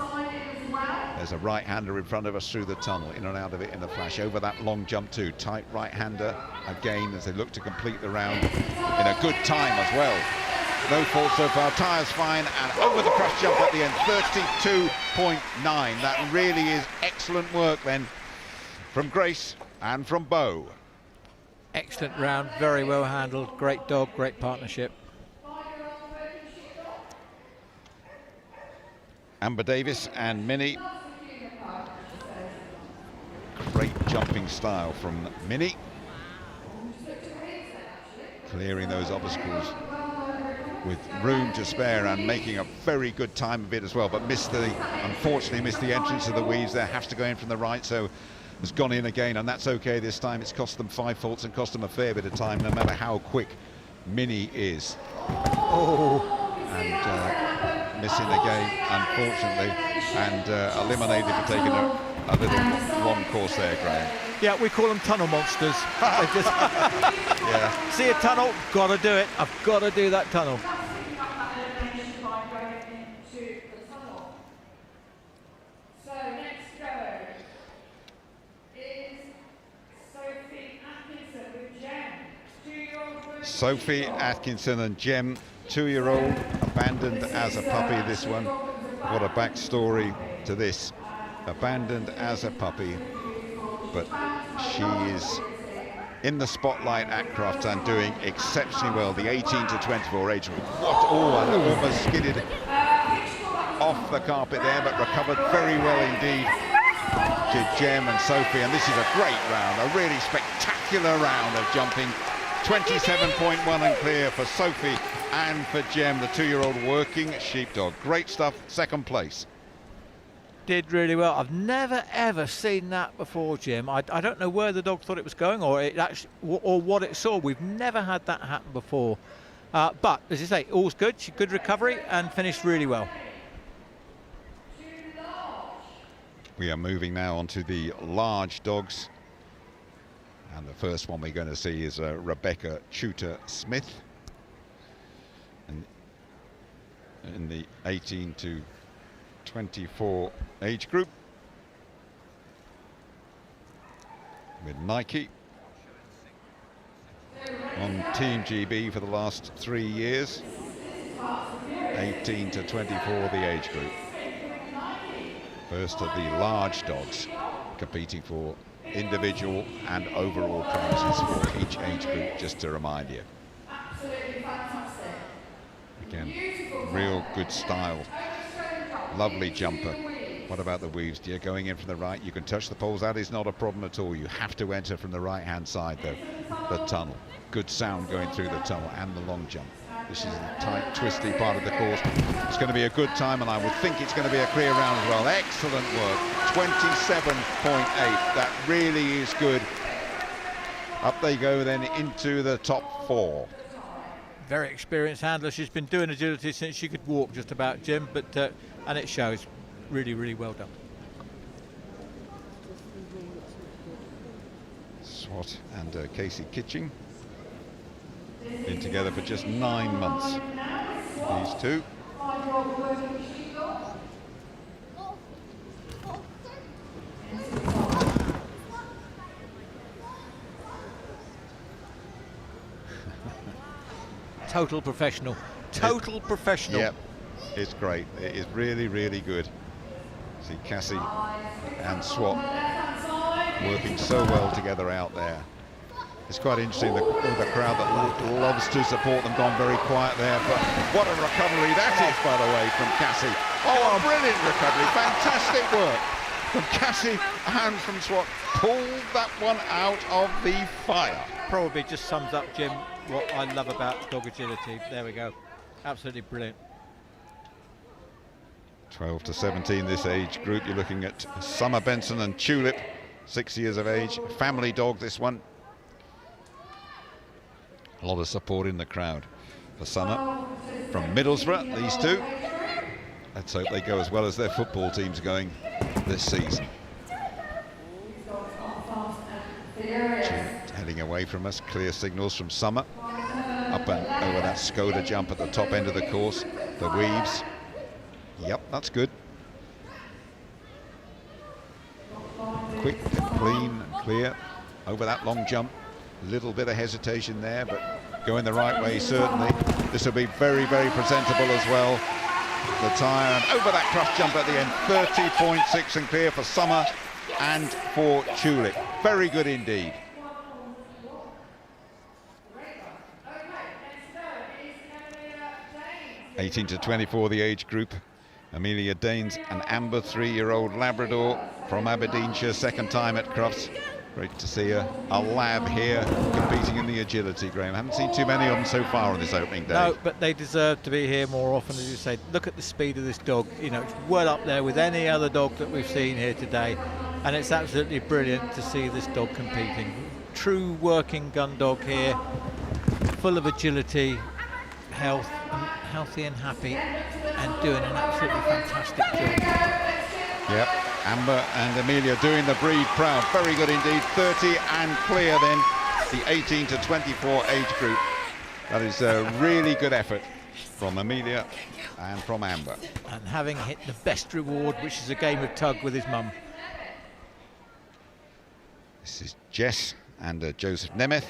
There's a right-hander in front of us through the tunnel, in and out of it in a flash. Over that long jump too, tight right-hander again as they look to complete the round in a good time as well. No fault so far, tyres fine, and over the cross jump at the end, 32.9. That really is excellent work then from Grace and from Bo. Excellent round, very well handled, great dog, great partnership. Amber Davis and Minnie. Great jumping style from Minnie. Clearing those obstacles with room to spare and making a very good time of it as well, but unfortunately missed the entrance of the weaves there. Has to go in from the right, so has gone in again, and that's okay this time. It's cost them 5 faults and cost them a fair bit of time, no matter how quick Minnie is. And missing the game, unfortunately, and eliminated for taking a little long course there, Graham. Yeah, we call them tunnel monsters. Yeah. See a tunnel, gotta do it. I've got to do that tunnel. Sophie Atkinson and Jem, 2-year-old, abandoned as a puppy, this one. What a backstory to this. Abandoned as a puppy, but she is in the spotlight at Crufts and doing exceptionally well. The 18 to 24 age group. And almost skidded off the carpet there, but recovered very well indeed to Jem and Sophie. And this is a great round, a really spectacular round of jumping. 27.1 and clear for Sophie and for Jem, the 2-year-old working sheepdog. Great stuff, second place. Did really well. I've never ever seen that before, Jim. I don't know where the dog thought it was going, or it actually, or what it saw. We've never had that happen before. But as you say, all's good. Good recovery and finished really well. We are moving now on to the large dogs, and the first one we're going to see is Rebecca Chuter-Smith, and in the 18 to 24 age group with Nike on Team GB for the last 3 years. 18 to 24 the age group. First of the large dogs competing for individual and overall prizes for each age group, just to remind you. Again, real good style. Lovely jumper. What about the weaves, dear? Going in from the right, you can touch the poles. That is not a problem at all. You have to enter from the right-hand side, though, the tunnel. Good sound going through the tunnel and the long jump. This is the tight, twisty part of the course. It's going to be a good time, and I would think it's going to be a clear round as well. Excellent work. 27.8. That really is good. Up they go then into the top 4. Very experienced handler. She's been doing agility since she could walk just about, Jim, but and it shows. Really, really well done. Swat and Casey Kitching. Been together for just 9 months. These two. Total professional. Total professional. Yep, it's great. It is really, really good. See Cassie and Swat working so well together out there. It's quite interesting, the crowd that loves to support them gone very quiet there, but what a recovery that is, by the way, from Cassie. Oh, a brilliant recovery, fantastic work from Cassie and from Swat. Pulled that one out of the fire. Probably just sums up, Jim, what I love about dog agility. There we go. Absolutely brilliant. 12 to 17 this age group. You're looking at Summer Benson and Tulip, 6 years of age. Family dog, this one. A lot of support in the crowd for Summer. From Middlesbrough, these two. Let's hope they go as well as their football team's going this season. Heading away from us, clear signals from Summer. Up and over that Skoda jump at the top end of the course. The weaves. Yep, that's good. Quick, clean, clear over that long jump. Little bit of hesitation there, but going the right way certainly. This will be very, very presentable as well. The tyre and over that cross jump at the end. 30.6 and clear for Summer and for Tulip. Very good indeed. (18 to 24) the age group. Amelia Daines, an Amber 3-year-old Labrador from Aberdeenshire, second time at Crufts. Great to see a lab here competing in the agility, Graham. Haven't seen too many of them so far on this opening day. No, but they deserve to be here more often, as you say. Look at the speed of this dog. You know, it's well up there with any other dog that we've seen here today. And it's absolutely brilliant to see this dog competing. True working gun dog here, full of agility, health, and healthy and happy, and doing an absolutely fantastic job. Yep, Amber and Amelia doing the breed proud. Very good indeed. 30 and clear then, the 18 to 24 age group. That is a really good effort from Amelia and from Amber. And having hit the best reward, which is a game of tug with his mum. This is Jess and Joseph Nemeth.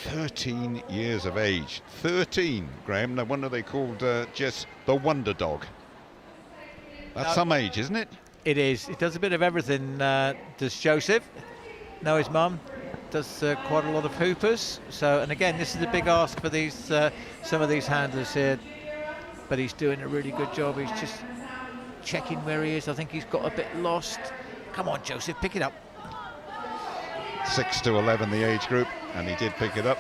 13 years of age. 13, Graham. No wonder they called Jess the Wonder Dog. That's some age, isn't it? It is. It does a bit of everything, does Joseph. Know his mum. Does quite a lot of hoopers. So, and again, this is a big ask for these some of these handlers here. But he's doing a really good job. He's just checking where he is. I think he's got a bit lost. Come on, Joseph, pick it up. 6 to 11 the age group, and he did pick it up.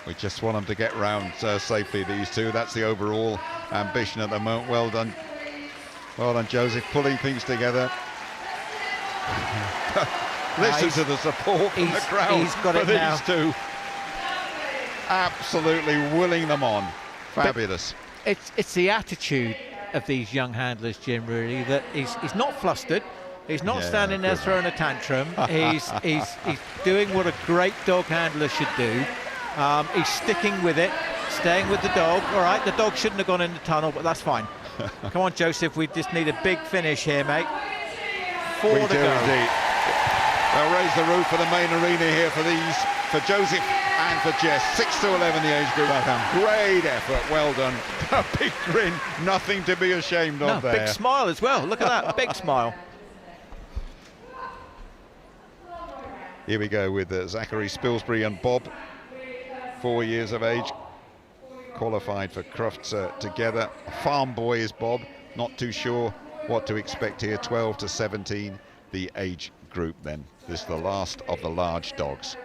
We just want them to get round safely, these two. That's the overall ambition at the moment. Well done. Well done, Joseph, pulling things together. Listen to the support from the crowd. He's got it now. These two. Absolutely willing them on. Fabulous. But it's the attitude of these young handlers, Jim, really, that he's not flustered. He's not standing there throwing a tantrum. he's doing what a great dog handler should do. He's sticking with it, staying with the dog. All right, the dog shouldn't have gone in the tunnel, but that's fine. Come on, Joseph, we just need a big finish here, mate. We do indeed. They'll raise the roof for the main arena here for Joseph and for Jess. 6 to 11 the age group. Great effort, well done. A big grin, nothing to be ashamed of there. Big smile as well, look at that, big smile. Here we go with Zachary Spilsbury and Bob, 4 years of age, qualified for Crufts together. A farm boy is Bob, not too sure what to expect here. 12 to 17 the age group then. This is the last of the large dogs.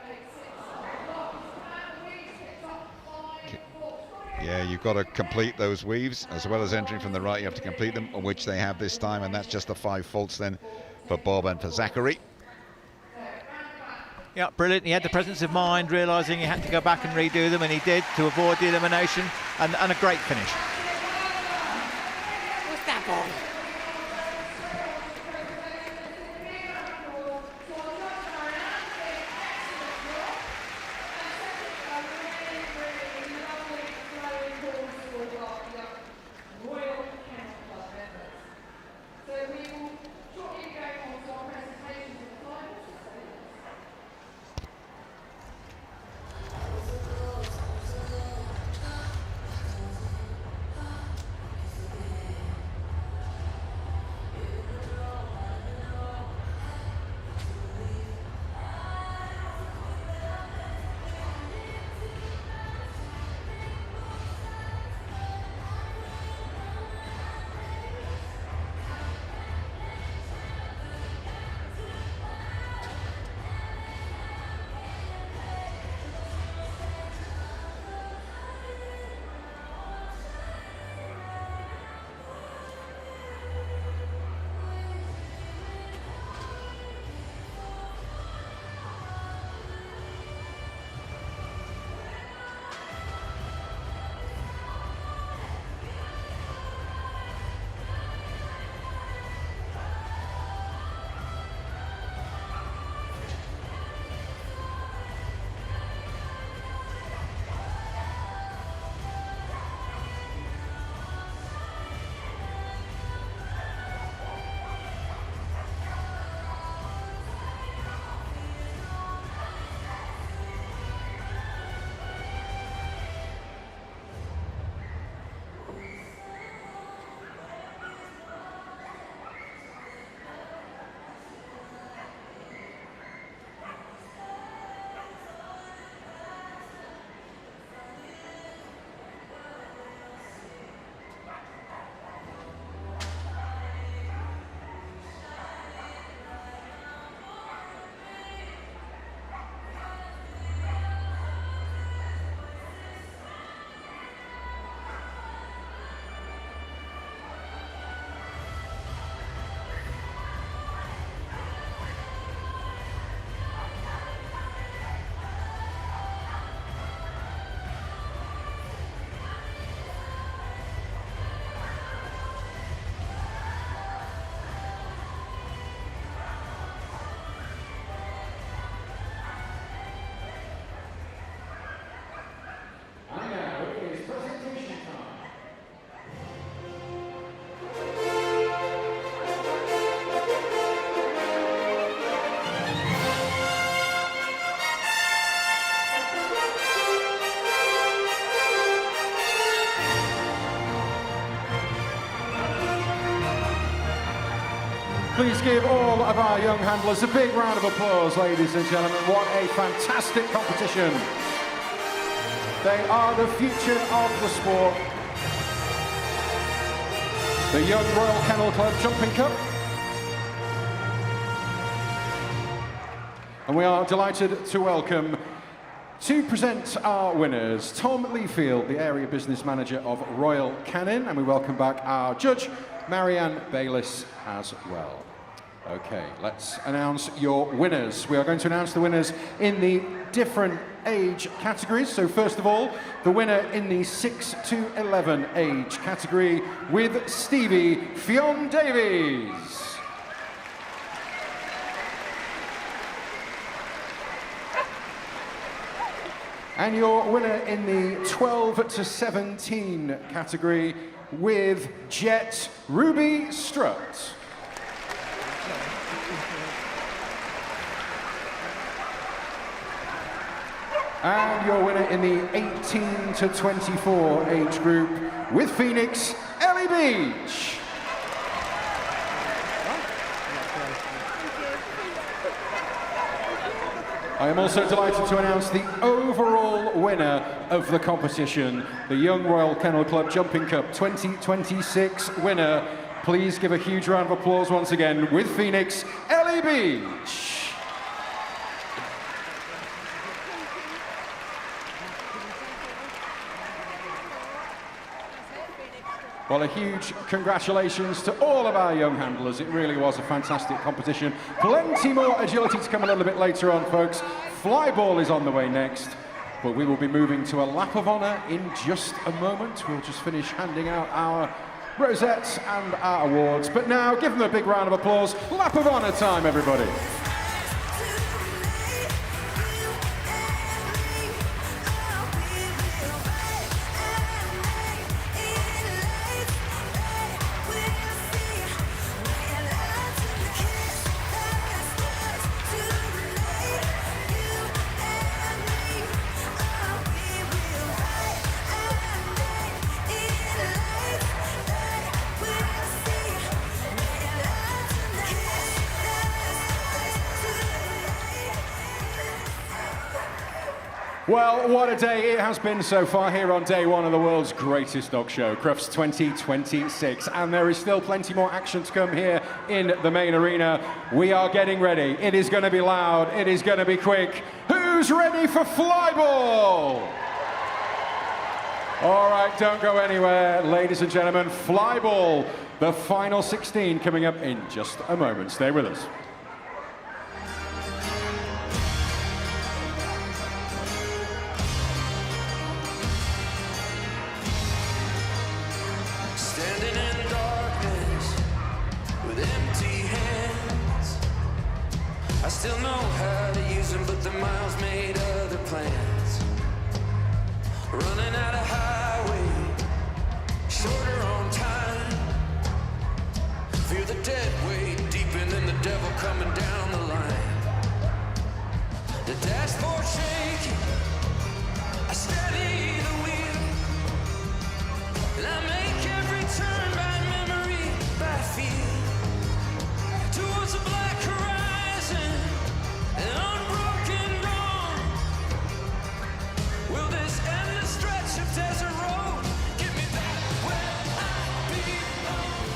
Yeah, you've got to complete those weaves as well as entering from the right. You have to complete them, which they have this time, and that's just the 5 faults then for Bob and for Zachary. Yeah, brilliant. He had the presence of mind, realising he had to go back and redo them, and he did to avoid the elimination, and a great finish. What's that, Bob? Please give all of our young handlers a big round of applause, ladies and gentlemen. What a fantastic competition. They are the future of the sport. The Young Royal Kennel Club Jumping Cup. And we are delighted to welcome, to present our winners, Tom Leafield, the Area Business Manager of Royal Canin, and we welcome back our judge, Marianne Bayliss, as well. Okay, let's announce your winners. We are going to announce the winners in the different age categories. So first of all, the winner in the 6 to 11 age category with Stevie Fionn Davies. And your winner in the 12 to 17 category with Jet Ruby Strutt. And your winner in the 18 to 24 age group with Phoenix, Ellie Beach. I am also delighted to announce the overall winner of the competition, the Young Royal Kennel Club Jumping Cup 2026 winner. Please give a huge round of applause once again with Phoenix, Ellie Beach. Well, a huge congratulations to all of our young handlers. It really was a fantastic competition. Plenty more agility to come a little bit later on, folks. Flyball is on the way next, but we will be moving to a lap of honour in just a moment. We'll just finish handing out our rosettes and our awards. But now, give them a big round of applause. Lap of honour time, everybody. Well, what a day it has been so far here on day one of the world's greatest dog show, CRUFTS 2026. And there is still plenty more action to come here in the main arena. We are getting ready. It is going to be loud. It is going to be quick. Who's ready for Flyball? All right, don't go anywhere. Ladies and gentlemen, Flyball, the final 16 coming up in just a moment. Stay with us. Still know how to use them, but the miles made other plans. Running out of highway, shorter on time. Fear the dead weight deeper than the devil coming down the line. The dashboard shaking, I steady the wheel, and I make every turn by memory, by feel, towards a black horizon. An unbroken road. Will this endless stretch of desert road get me back where I belong?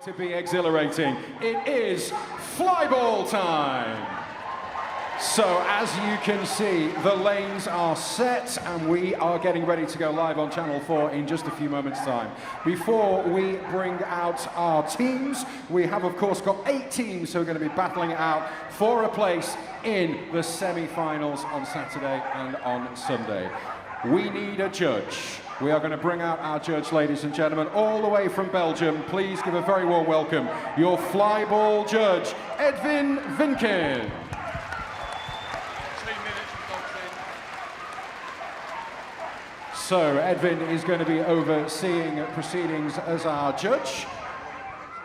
To be exhilarating, it is flyball time. So as you can see, the lanes are set and we are getting ready to go live on Channel 4 in just a few moments' time. Before we bring out our teams, we have of course got 8 teams who are going to be battling it out for a place in the semi-finals on Saturday and on Sunday. We need a judge. We are going to bring out our judge, ladies and gentlemen, all the way from Belgium. Please give a very warm welcome, your flyball judge, Edwin Vinken. So Edwin is going to be overseeing proceedings as our judge.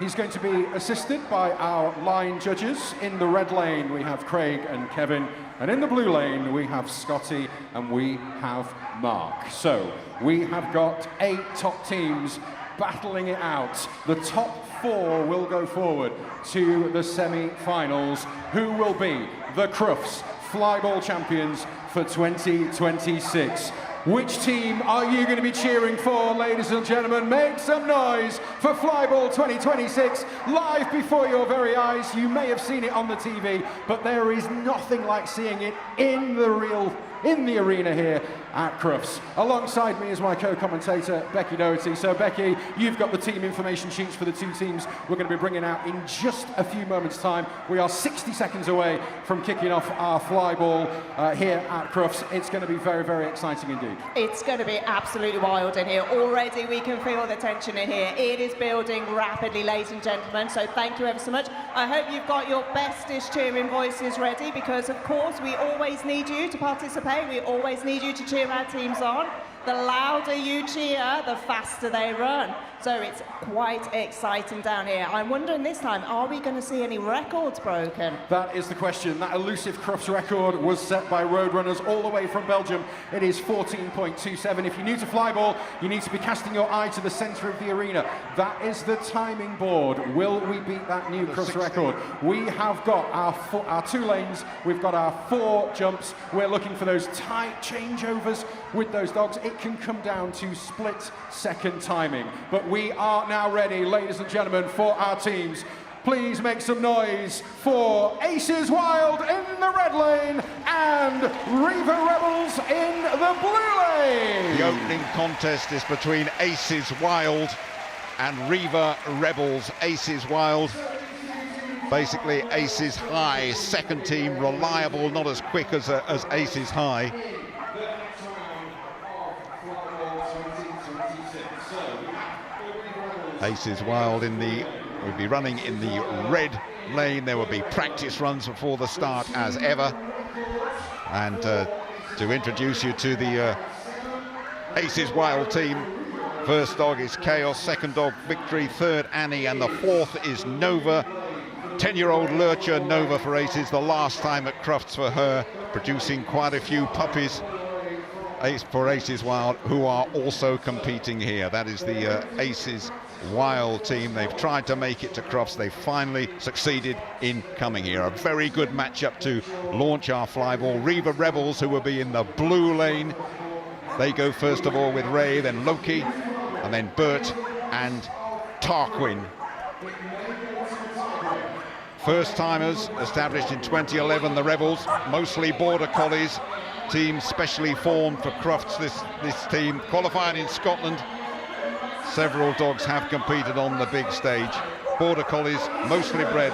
He's going to be assisted by our line judges. In the red lane, we have Craig and Kevin. And in the blue lane, we have Scotty and we have Mark. So we have got 8 top teams battling it out. The top 4 will go forward to the semi-finals, who will be the Crufts Flyball champions for 2026. Which team are you going to be cheering for, ladies and gentlemen? Make some noise for Flyball 2026, live before your very eyes. You may have seen it on the TV, but there is nothing like seeing it in the arena here at Crufts. Alongside me is my co-commentator, Becky Doherty. So Becky, you've got the team information sheets for the 2 teams we're going to be bringing out in just a few moments' time. We are 60 seconds away from kicking off our flyball here at Crufts. It's going to be very, very exciting indeed. It's going to be absolutely wild in here. Already we can feel the tension in here. It is building rapidly, ladies and gentlemen, so thank you ever so much. I hope you've got your bestest cheering voices ready, because of course we always need you to participate. We always need you to cheer our teams on. The louder you cheer, the faster they run. So it's quite exciting down here. I'm wondering this time, are we going to see any records broken? That is the question. That elusive Crufts record was set by Roadrunners all the way from Belgium. It is 14.27. If you're new to flyball, you need to be casting your eye to the centre of the arena. That is the timing board. Will we beat that new Crufts record? We have got our 2 lanes. We've got our 4 jumps. We're looking for those tight changeovers with those dogs. It can come down to split-second timing. But we are now ready, ladies and gentlemen, for our teams. Please make some noise for Aces Wild in the red lane and Reaver Rebels in the blue lane. The opening contest is between Aces Wild and Reaver Rebels. Aces Wild, basically Aces High, second team, reliable, not as quick as Aces High. Aces Wild will be running in the red lane. There will be practice runs before the start as ever. And to introduce you to the Aces Wild team, first dog is Chaos, second dog Victory, third Annie, and the 4th is Nova. 10-year-old lurcher Nova for Aces, the last time at Crufts for her, producing quite a few puppies for Aces Wild, who are also competing here. That is the Aces Wild team. They've tried to make it to Crufts. They finally succeeded in coming here. A very good matchup to launch our flyball. Reaver Rebels, who will be in the blue lane. They go first of all with Ray, then Loki, and then Bert and Tarquin. First timers established in 2011, the Rebels, mostly border collies. Team specially formed for Crufts, this team, qualified in Scotland. Several dogs have competed on the big stage. Border collies, mostly bred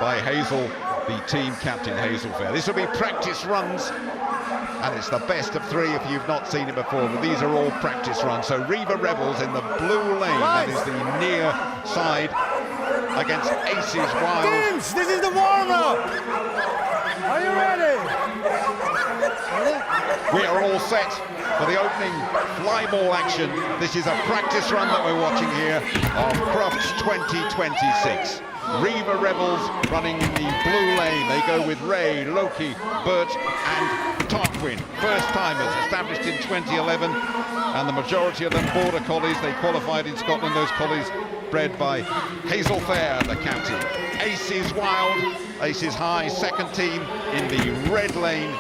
by Hazel, the team captain, Hazel Fair. This will be practice runs, and it's the best of 3 if you've not seen it before, but these are all practice runs. So Reaver Rebels in the blue lane, that is the near side, against Aces Wild. Teams, this is the warm-up! Are you ready? We are all set for the opening flyball action. This is a practice run that we're watching here of Crufts 2026. Reaver Rebels running in the blue lane. They go with Ray, Loki, Bert and Tarquin. First timers established in 2011, and the majority of them border collies. They qualified in Scotland, those collies bred by Hazel Fair, the captain. Aces Wild, Aces High, second team in the red lane.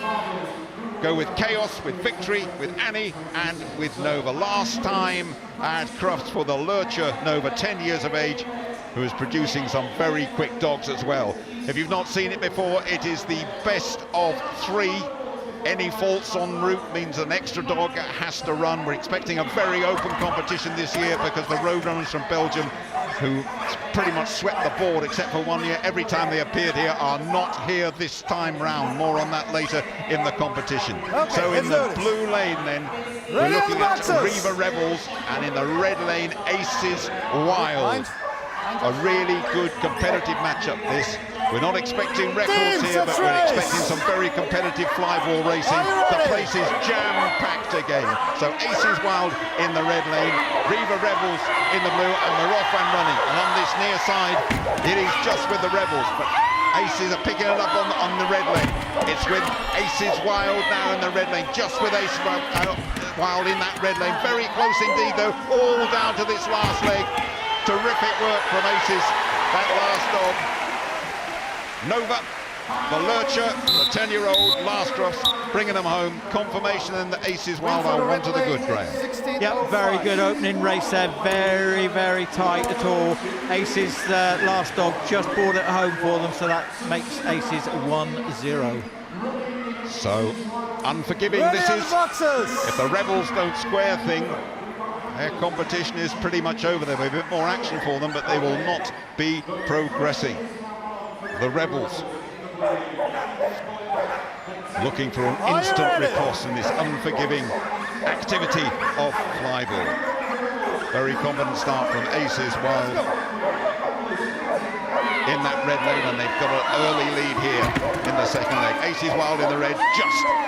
Go with Chaos, with Victory, with Annie and with Nova. Last time at Crufts for the lurcher Nova, 10 years of age. who is producing some very quick dogs as well. If you've not seen it before, it is the best of 3. Any faults en route means an extra dog has to run. We're expecting a very open competition this year because the Roadrunners from Belgium, who pretty much swept the board except for 1 year every time they appeared here, are not here this time round. More on that later in the competition. Okay, so in the blue lane then, we're looking at Riva Rebels, and in the red lane, Aces Wild. A really good competitive matchup this. We're not expecting records here, but we're expecting some very competitive flyball racing. The place is jam-packed again. So Aces Wild in the red lane, Riva Rebels in the blue, and we're off and running. And on this near side, it is just with the Rebels, but Aces are picking it up on the red lane. It's with Aces Wild now in the red lane, just with Aces Wild in that red lane. Very close indeed, though, all down to this last leg. Terrific work from Aces, that last dog. Nova, the Lurcher, the 10-year-old Lastros, bringing them home. Confirmation and the Aces Wild are one to the good, Graham. Yep, very good opening race there. Very, very tight at all. Aces, last dog, just brought it home for them, so that makes Aces 1-0. So, unforgiving this is. If the Rebels don't square thing, their competition is pretty much over. There'll be a bit more action for them, but they will not be progressing. The Rebels looking for an instant riposte in this unforgiving activity of flyball. Very confident start from Aces Wild in that red lane, and they've got an early lead here in the second leg. Aces Wild in the red,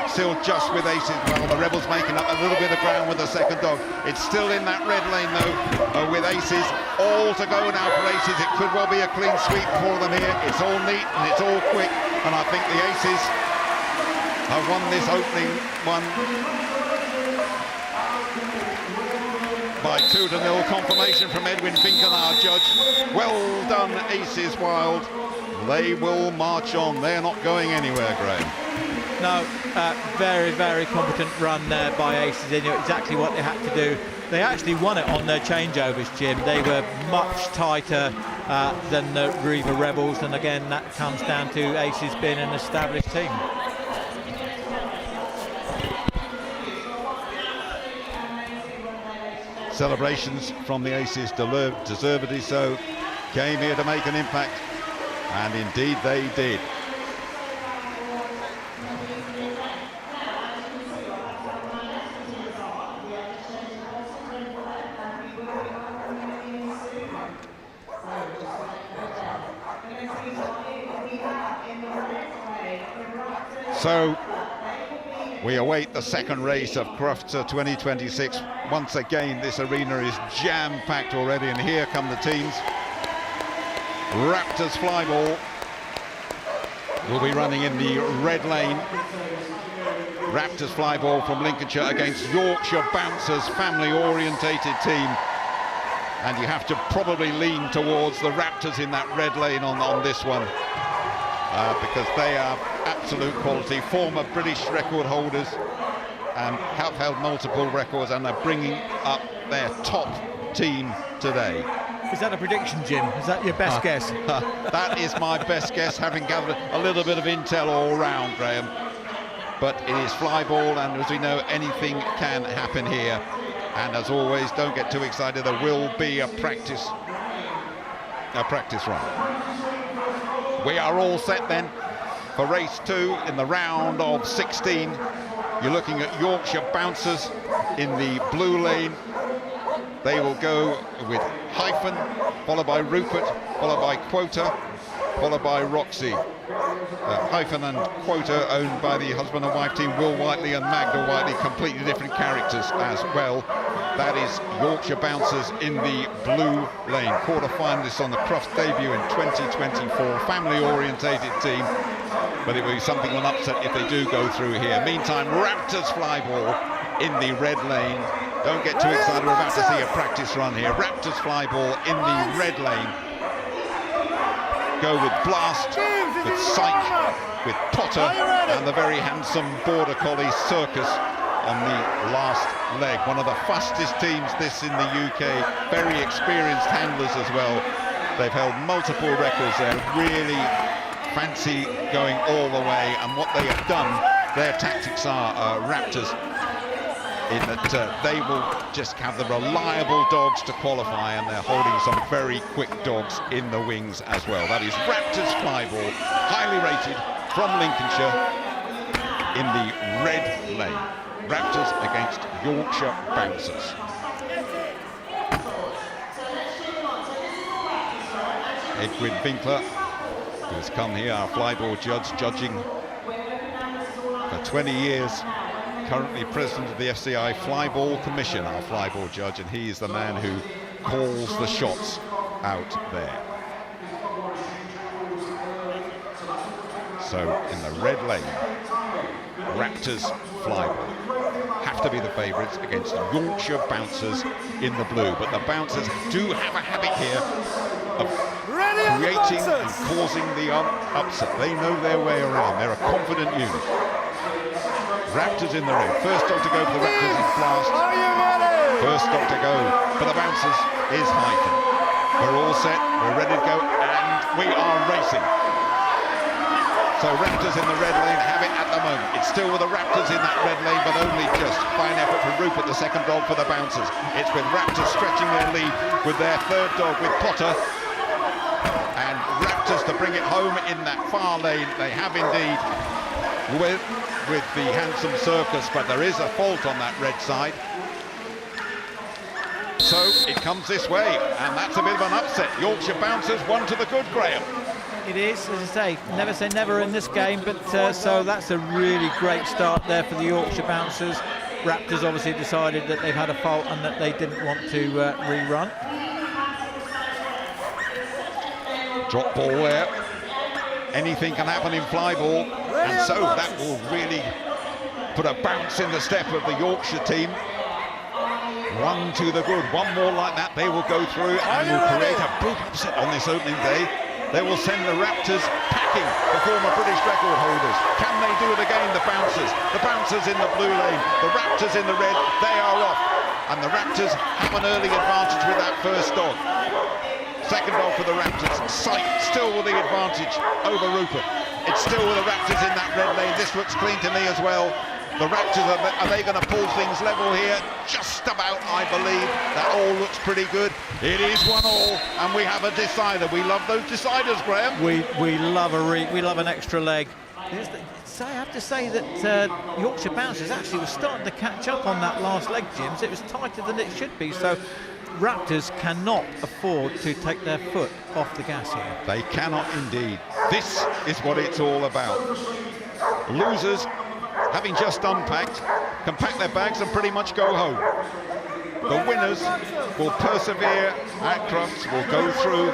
still just with Aces Wild. The Rebels making up a little bit of ground with the second dog. It's still in that red lane though, with Aces. All to go now for Aces. It could well be a clean sweep for them here. It's all neat and it's all quick, and I think the Aces have won this opening one by 2-0. Confirmation from Edwin Vinken, our judge. Well done, Aces Wild. They will march on. They're not going anywhere, Graham. No, very, very competent run there by Aces. They knew exactly what they had to do. They actually won it on their changeovers, Jim. They were much tighter than the Riva Rebels, and again, that comes down to Aces being an established team. Celebrations from the Aces, deservedly so, came here to make an impact, and indeed they did. So we await the second race of CRUFTS 2026. Once again, this arena is jam-packed already, and here come the teams. Raptors Flyball will be running in the red lane. Raptors Flyball from Lincolnshire against Yorkshire Bouncers, family-orientated team. And you have to probably lean towards the Raptors in that red lane on this one. Because they are absolute quality, former British record holders and have held multiple records, and are bringing up their top team today. Is that a prediction, Jim? Is that your best guess? That is my best guess, having gathered a little bit of intel all round, Graham. But it is flyball, and as we know, anything can happen here. And as always, don't get too excited. There will be a practice run. We are all set then for race 2 in the round of 16. You're looking at Yorkshire Bouncers in the blue lane. They will go with Hyphen, followed by Rupert, followed by Quota, followed by Roxy. Hyphen and Quota, owned by the husband and wife team Will Whiteley and Magda Whiteley, completely different characters as well. That is Yorkshire Bouncers in the blue lane. Quarter-finalists on the CRUFTS debut in 2024. Family-orientated team, but it will be something of an upset if they do go through here. Meantime, Raptors Flyball in the red lane. Don't get too excited, we're about to see a practice run here. Raptors Flyball in the red lane. Go with Blast, with Psych, with Potter, and the very handsome Border Collie Circus on the last leg. One of the fastest teams this in the UK, very experienced handlers as well. They've held multiple records. They're really fancy going all the way, and what they have done, their tactics are Raptors, in that they will just have the reliable dogs to qualify, and they're holding some very quick dogs in the wings as well. That is Raptors Flyball, highly rated, from Lincolnshire, in the red lane. Raptors against Yorkshire Bouncers. Edwin Winkler, who has come here, our flyball judge, judging for 20 years, currently president of the FCI Flyball Commission, our flyball judge, and he is the man who calls the shots out there. So in the red lane, Raptors Flyball have to be the favourites against Yorkshire Bouncers in the blue, but the Bouncers do have a habit here of creating and causing the upset. They know their way around. They're a confident unit. Raptors in the ring. First dog to go for the Raptors is Blast. First dog to go for the Bouncers is Hyken. We're all set, we're ready to go, and we are racing. So Raptors in the red lane have it at the moment. It's still with the Raptors in that red lane, but only just. Fine effort from Rupert, the second dog for the Bouncers. It's with Raptors stretching their lead with their third dog, with Potter. And Raptors to bring it home in that far lane. They have indeed, with the Handsome Circus, but there is a fault on that red side. So it comes this way, and that's a bit of an upset. Yorkshire Bouncers, one to the good, Graham. It is, as I say never in this game, but so that's a really great start there for the Yorkshire Bouncers. Raptors obviously decided that they've had a fault and that they didn't want to rerun. Drop ball there. Anything can happen in flyball, and so that will really put a bounce in the step of the Yorkshire team. One to the good, one more like that, they will go through and will create a big upset on this opening day. They will send the Raptors packing, the former British record holders. Can they do it again, the Bouncers? The Bouncers in the blue lane, the Raptors in the red, they are off. And the Raptors have an early advantage with that first dog. Second dog for the Raptors. Sight still with the advantage over Rupert. It's still with the Raptors in that red lane. This looks clean to me as well. The Raptors, are they going to pull things level here? Just about, I believe. That all looks pretty good. It is 1-1, and we have a decider. We love those deciders, Graham. We love an extra leg. So I have to say that Yorkshire Bouncers actually was starting to catch up on that last leg, Jims. It was tighter than it should be. So Raptors cannot afford to take their foot off the gas here. They cannot indeed. This is what it's all about. Losers, having just unpacked, can pack their bags and pretty much go home. The winners will persevere at Crufts, will go through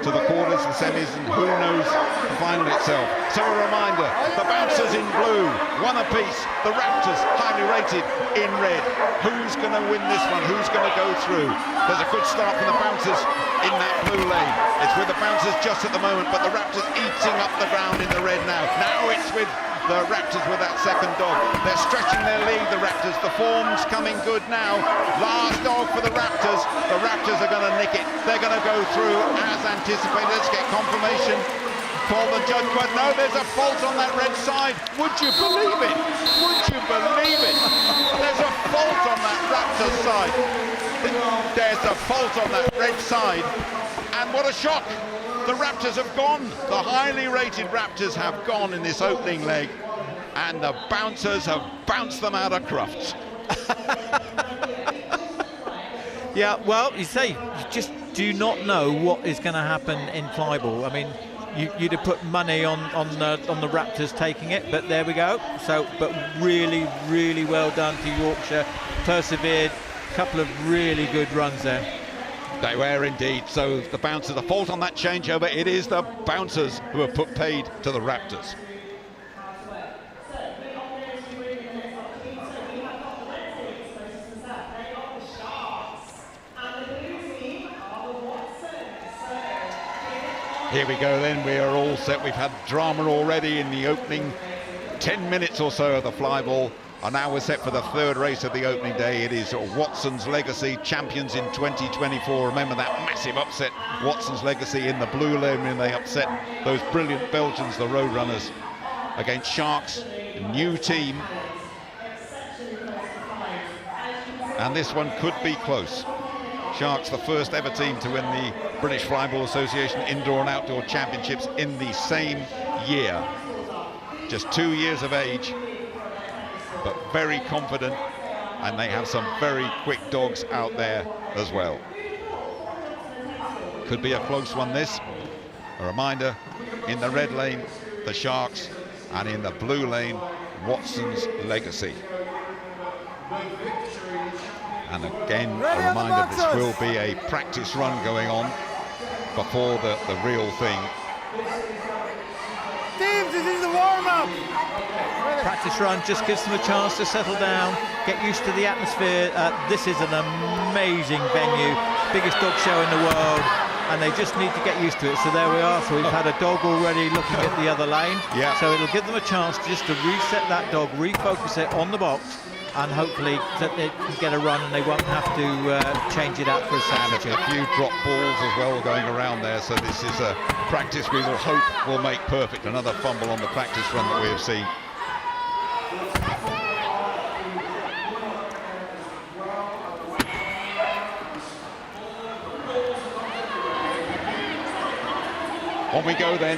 to the quarters and semis, and who knows the final itself. So a reminder, the Bouncers in blue, one apiece, the Raptors highly rated in red. Who's going to win this one? Who's going to go through? There's a good start from the Bouncers in that blue lane. It's with the Bouncers just at the moment, but the Raptors eating up the ground in the red now. Now it's with the Raptors with that second dog. They're stretching their lead, the Raptors. The form's coming good now. Last dog for the Raptors. The Raptors are going to nick it. They're going to go through as anticipated. Let's get confirmation for the judge. But no, there's a fault on that red side. Would you believe it? Would you believe it? There's a fault on that Raptors side. There's a fault on that red side. And what a shock. The Raptors have gone. The highly rated Raptors have gone in this opening leg, and the Bouncers have bounced them out of Crufts. Yeah, well, you say, you just do not know what is going to happen in flyball. I mean, you'd have put money on the Raptors taking it, but there we go. So, but really, really well done to Yorkshire. Persevered, a couple of really good runs there. They were indeed. So the Bouncers, the fault on that changeover, it is the Bouncers who have put paid to the Raptors. Here we go then, we are all set. We've had drama already in the opening 10 minutes or so of the flyball. And now we're set for the third race of the opening day. It is Watson's Legacy, champions in 2024. Remember that massive upset, Watson's Legacy in the blue lane when they upset those brilliant Belgians, the Roadrunners, against Sharks, a new team. And this one could be close. Sharks, the first ever team to win the British Flyball Association Indoor and Outdoor Championships in the same year. Just 2 years of age, but very confident, and they have some very quick dogs out there as well. Could be a close one, this. A reminder, in the red lane, the Sharks, and in the blue lane, Watson's Legacy. And again, a reminder, this will be a practice run going on before the real thing. Teams, this is the warm-up. Practice run just gives them a chance to settle down, get used to the atmosphere. This is an amazing venue, biggest dog show in the world, and they just need to get used to it. So there we are. So we've had a dog already looking at the other lane. Yeah. So it'll give them a chance just to reset that dog, refocus it on the box, and hopefully that they can get a run and they won't have to change it out for a substitute. And a few drop balls as well going around there, so this is a practice we will hope will make perfect. Another fumble on the practice run that we have seen. On we go then.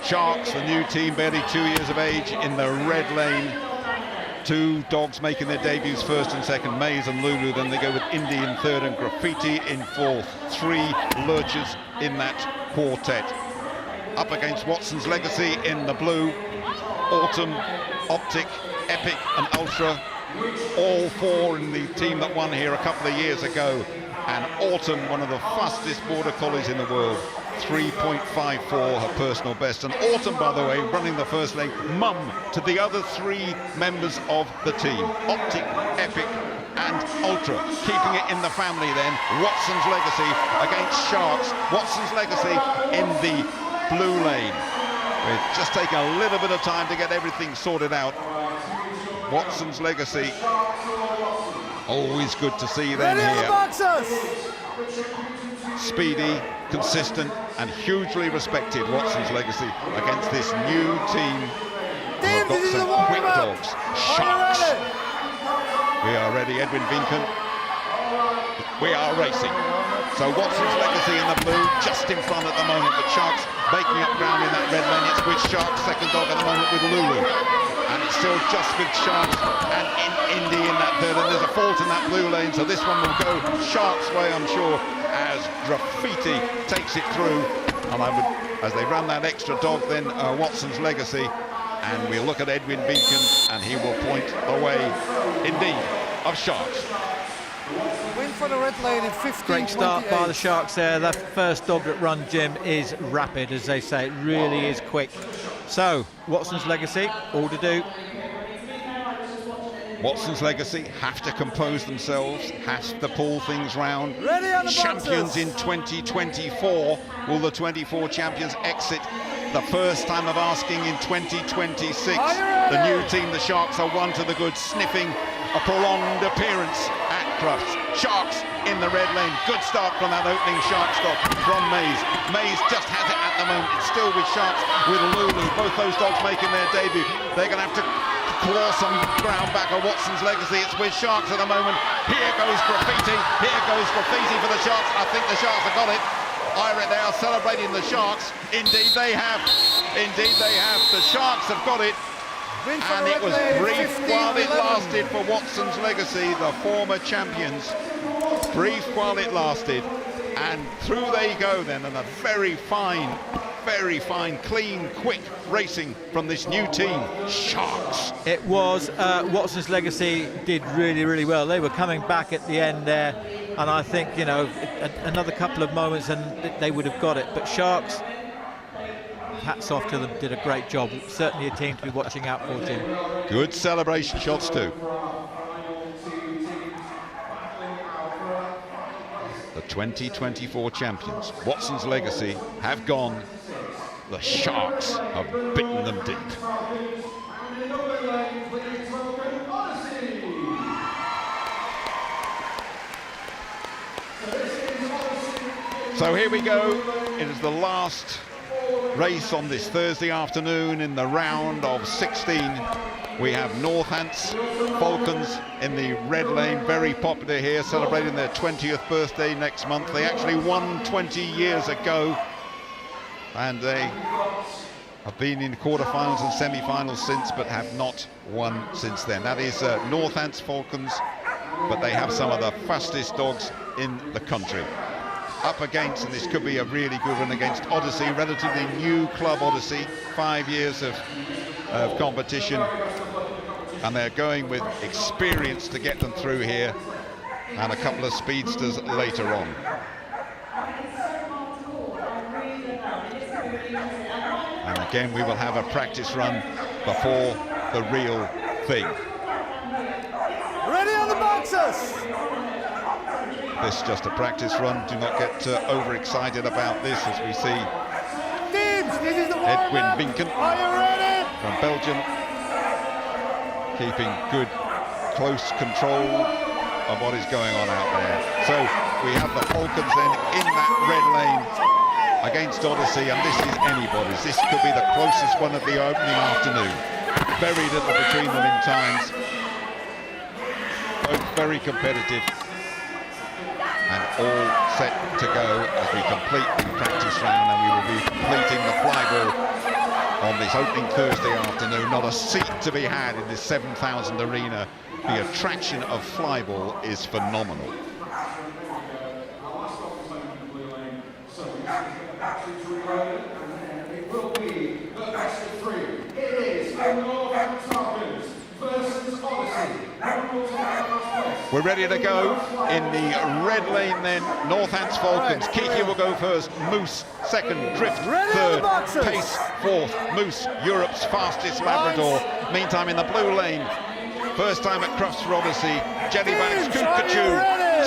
Sharks, the new team, barely 2 years of age, in the red lane. Two dogs making their debuts, first and second, Maze and Lulu. Then they go with Indy in third and Graffiti in fourth. Three lurchers in that quartet. Up against Watson's Legacy in the blue. Autumn, Optic, Epic and Ultra. All four in the team that won here a couple of years ago. And Autumn, one of the fastest border collies in the world. 3.54 her personal best, and Autumn, by the way, running the first leg, mum to the other three members of the team, Optic, Epic and Ultra, keeping it in the family then. Watson's Legacy against Sharks. Watson's Legacy in the blue lane. We're just taking a little bit of time to get everything sorted out. Watson's Legacy, always good to see them here. Speedy, consistent and hugely respected, Watson's Legacy against this new team who have got some quick dogs. Sharks. We are ready, Edwin Vinken. We are racing. So Watson's Legacy in the blue, just in front at the moment, but Sharks making up ground in that red lane. It's with Sharks, second dog at the moment with Lulu. And it's still just with Sharks and Indy in that third, and there's a fault in that blue lane, so this one will go Sharks' way, I'm sure, as Graffiti takes it through. And I would, as they run that extra dog, then Watson's Legacy, and we'll look at Edwin Beacon, and he will point the way, indeed, of Sharks. Win for the red lane in 15. Great start by the Sharks there. That first dog that run, Jim, is rapid, as they say. It really is quick. So, Watson's Legacy, all to do. Watson's Legacy have to compose themselves, has to pull things round. Ready on the champions boxes. in 2024. Will the 24 champions exit the first time of asking in 2026? The new team, the Sharks, are one to the good, sniffing a prolonged appearance at Crufts. Sharks in the red lane. Good start from that opening Sharks dog from Maze. Maze just has it at the moment. It's still with Sharks, with Lulu. Both those dogs making their debut. They're going to have to claw some ground back of Watson's Legacy. It's with Sharks at the moment. Here goes Graffiti. Here goes Graffiti for the Sharks. I think the Sharks have got it. They are celebrating the Sharks. Indeed they have. Indeed they have. The Sharks have got it. And it was brief while it lasted for Watson's Legacy, the former champions. Brief while it lasted. And through they go then, and a very fine, clean, quick racing from this new team, Sharks. It was, Watson's Legacy did really, really well. They were coming back at the end there, and I think, you know, another couple of moments and they would have got it. But Sharks, hats off to them, did a great job. Certainly a team to be watching out for, Jim. Good celebration shots too. The 2024 champions, Watson's Legacy, have gone. The Sharks have bitten them deep. So here we go. It is the last race on this Thursday afternoon in the round of 16. We have Northants Falcons in the red lane, very popular here, celebrating their 20th birthday next month. They actually won 20 years ago, and they have been in quarterfinals and semi-finals since, but have not won since then. That is Northants Falcons, but they have some of the fastest dogs in the country. Up against, and this could be a really good one, against Odyssey, relatively new club Odyssey, 5 years of competition, and they're going with experience to get them through here, and a couple of speedsters later on. And again, we will have a practice run before the real thing. Ready on the boxes! This is just a practice run. Do not get overexcited about this, as we see Edwin Vinken from Belgium keeping good, close control of what is going on out there. So we have the Falcons then in that red lane against Odyssey, and this is anybody's. This could be the closest one of the opening afternoon. Very little between them in times. Both very competitive. And all set to go as we complete the practice round, and we will be completing the flyball on this opening Thursday afternoon. Not a seat to be had in this 7,000 arena. The attraction of flyball is phenomenal. It will be the best of three. It is the Northants Falcons versus Odyssey. We're ready to go in the red lane then. Northants Falcons. Kiki will go first, Moose second, Drift third, Pace fourth, Moose, Europe's fastest Labrador. Meantime in the blue lane, first time at Crufts for Odyssey, Jellybags, Kookachu,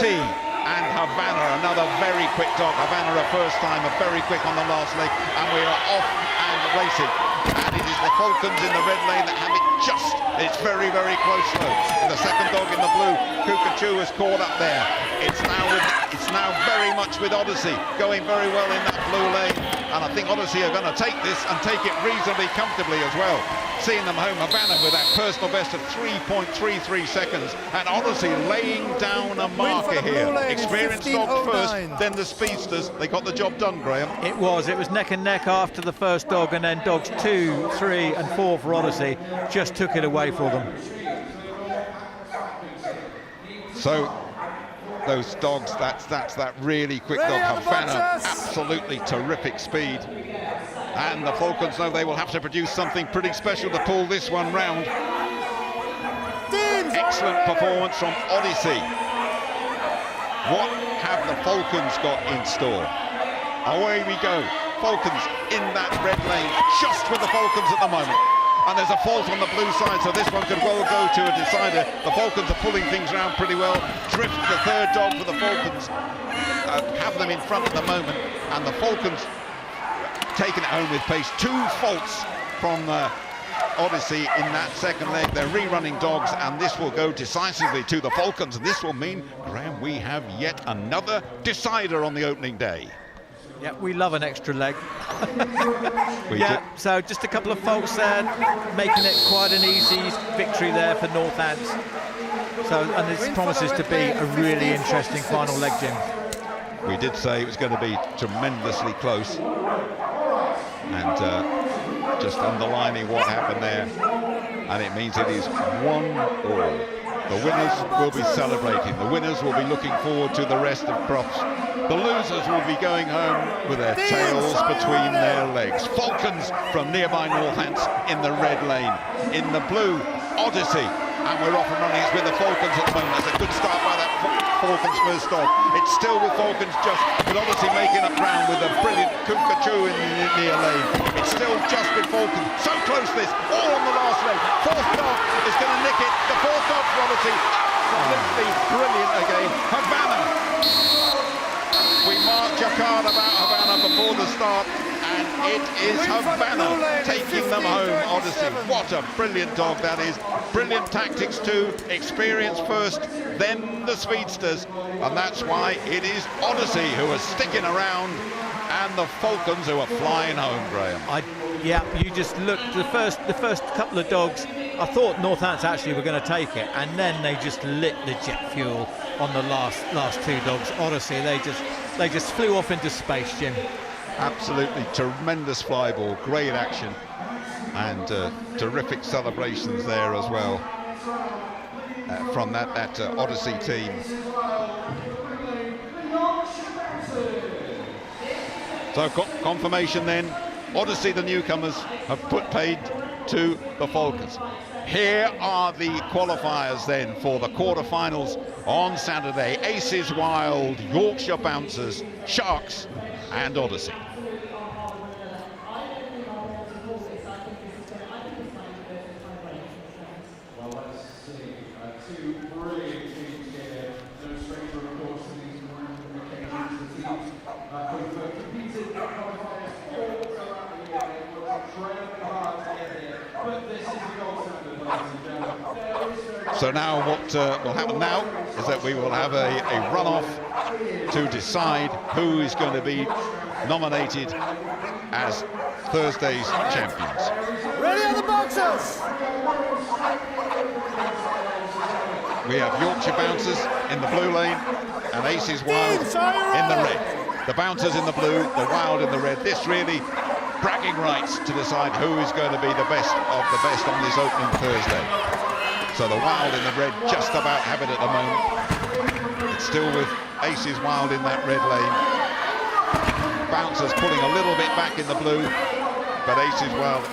T and Havana, another very quick dog. Havana a first timer, very quick on the last leg, and we are off and racing. And it is the Falcons in the red lane that have it just. It's very, very close though. And the second dog in the blue, Kookachu, is caught up there. It's now very much with Odyssey, going very well in that blue lane. And I think Odyssey are going to take this and take it reasonably comfortably as well. Seeing them home, Havana with that personal best of 3.33 seconds, and Odyssey laying down a marker here. Experienced dogs first, then the speedsters. They got the job done, Graham. It was neck and neck after the first dog, and then dogs 2, 3 and 4 for Odyssey just took it away for them. So those dogs, that's that really quick dog. Havana, absolutely terrific speed. And the Falcons know they will have to produce something pretty special to pull this one round. Excellent performance from Odyssey. What have the Falcons got in store? Away we go. Falcons in that red lane, just with the Falcons at the moment. And there's a fault on the blue side, so this one could well go to a decider. The Falcons are pulling things around pretty well. Drift, the third dog for the Falcons, have them in front at the moment, and the Falcons taking it home with pace. 2 faults from Odyssey in that second leg. They're rerunning dogs, and this will go decisively to the Falcons, and this will mean, Graham, we have yet another decider on the opening day. Yeah, we love an extra leg. Yeah, so just a couple of faults there, making it quite an easy victory there for Northants. So, and this promises to be a really interesting final leg, Jim. We did say it was going to be tremendously close, and just underlining what happened there, and it means it is 1-1. The winners will be celebrating. The winners will be looking forward to the rest of Crufts. The losers will be going home with their tails between their legs. Falcons from nearby Northants in the red lane. In the blue, Odyssey. And we're off and running. It's with the Falcons at the moment. It's a good start by that Falcons first dog. It's still with Falcons just, with Odyssey making up ground with a brilliant Kookachu in the near lane. It's still just with Falcons. So close this, all on the last leg. Fourth dog is going to nick it. The fourth dog for Odyssey. Absolutely brilliant again. Havana. We marked your card about Havana before the start, and it is Havana taking them home, Odyssey. What a brilliant dog that is. Brilliant tactics too, experience first, then the speedsters. And that's why it is Odyssey who are sticking around and the Falcons who are flying home, Graham. Yeah, you just looked, the first couple of dogs, I thought Northants actually were going to take it, and then they just lit the jet fuel on the last two dogs. Odyssey, they just flew off into space, Jim. Absolutely tremendous fly ball, great action, and terrific celebrations there as well from that Odyssey team. So confirmation then, Odyssey, the newcomers, have paid to the Falcons. Here are the qualifiers then for the quarterfinals on Saturday. Aces Wild, Yorkshire Bouncers, Sharks and Odyssey. So now what will happen now is that we will have a runoff to decide who is going to be nominated as Thursday's champions. Ready on the boxes! We have Yorkshire Bouncers in the blue lane and Aces Wild in the red. The Bouncers in the blue, the Wild in the red. This really bragging rights to decide who is going to be the best of the best on this opening Thursday. So the Wild in the red just about have it at the moment. It's still with Aces Wild in that red lane. Bouncers pulling a little bit back in the blue, but Aces Wild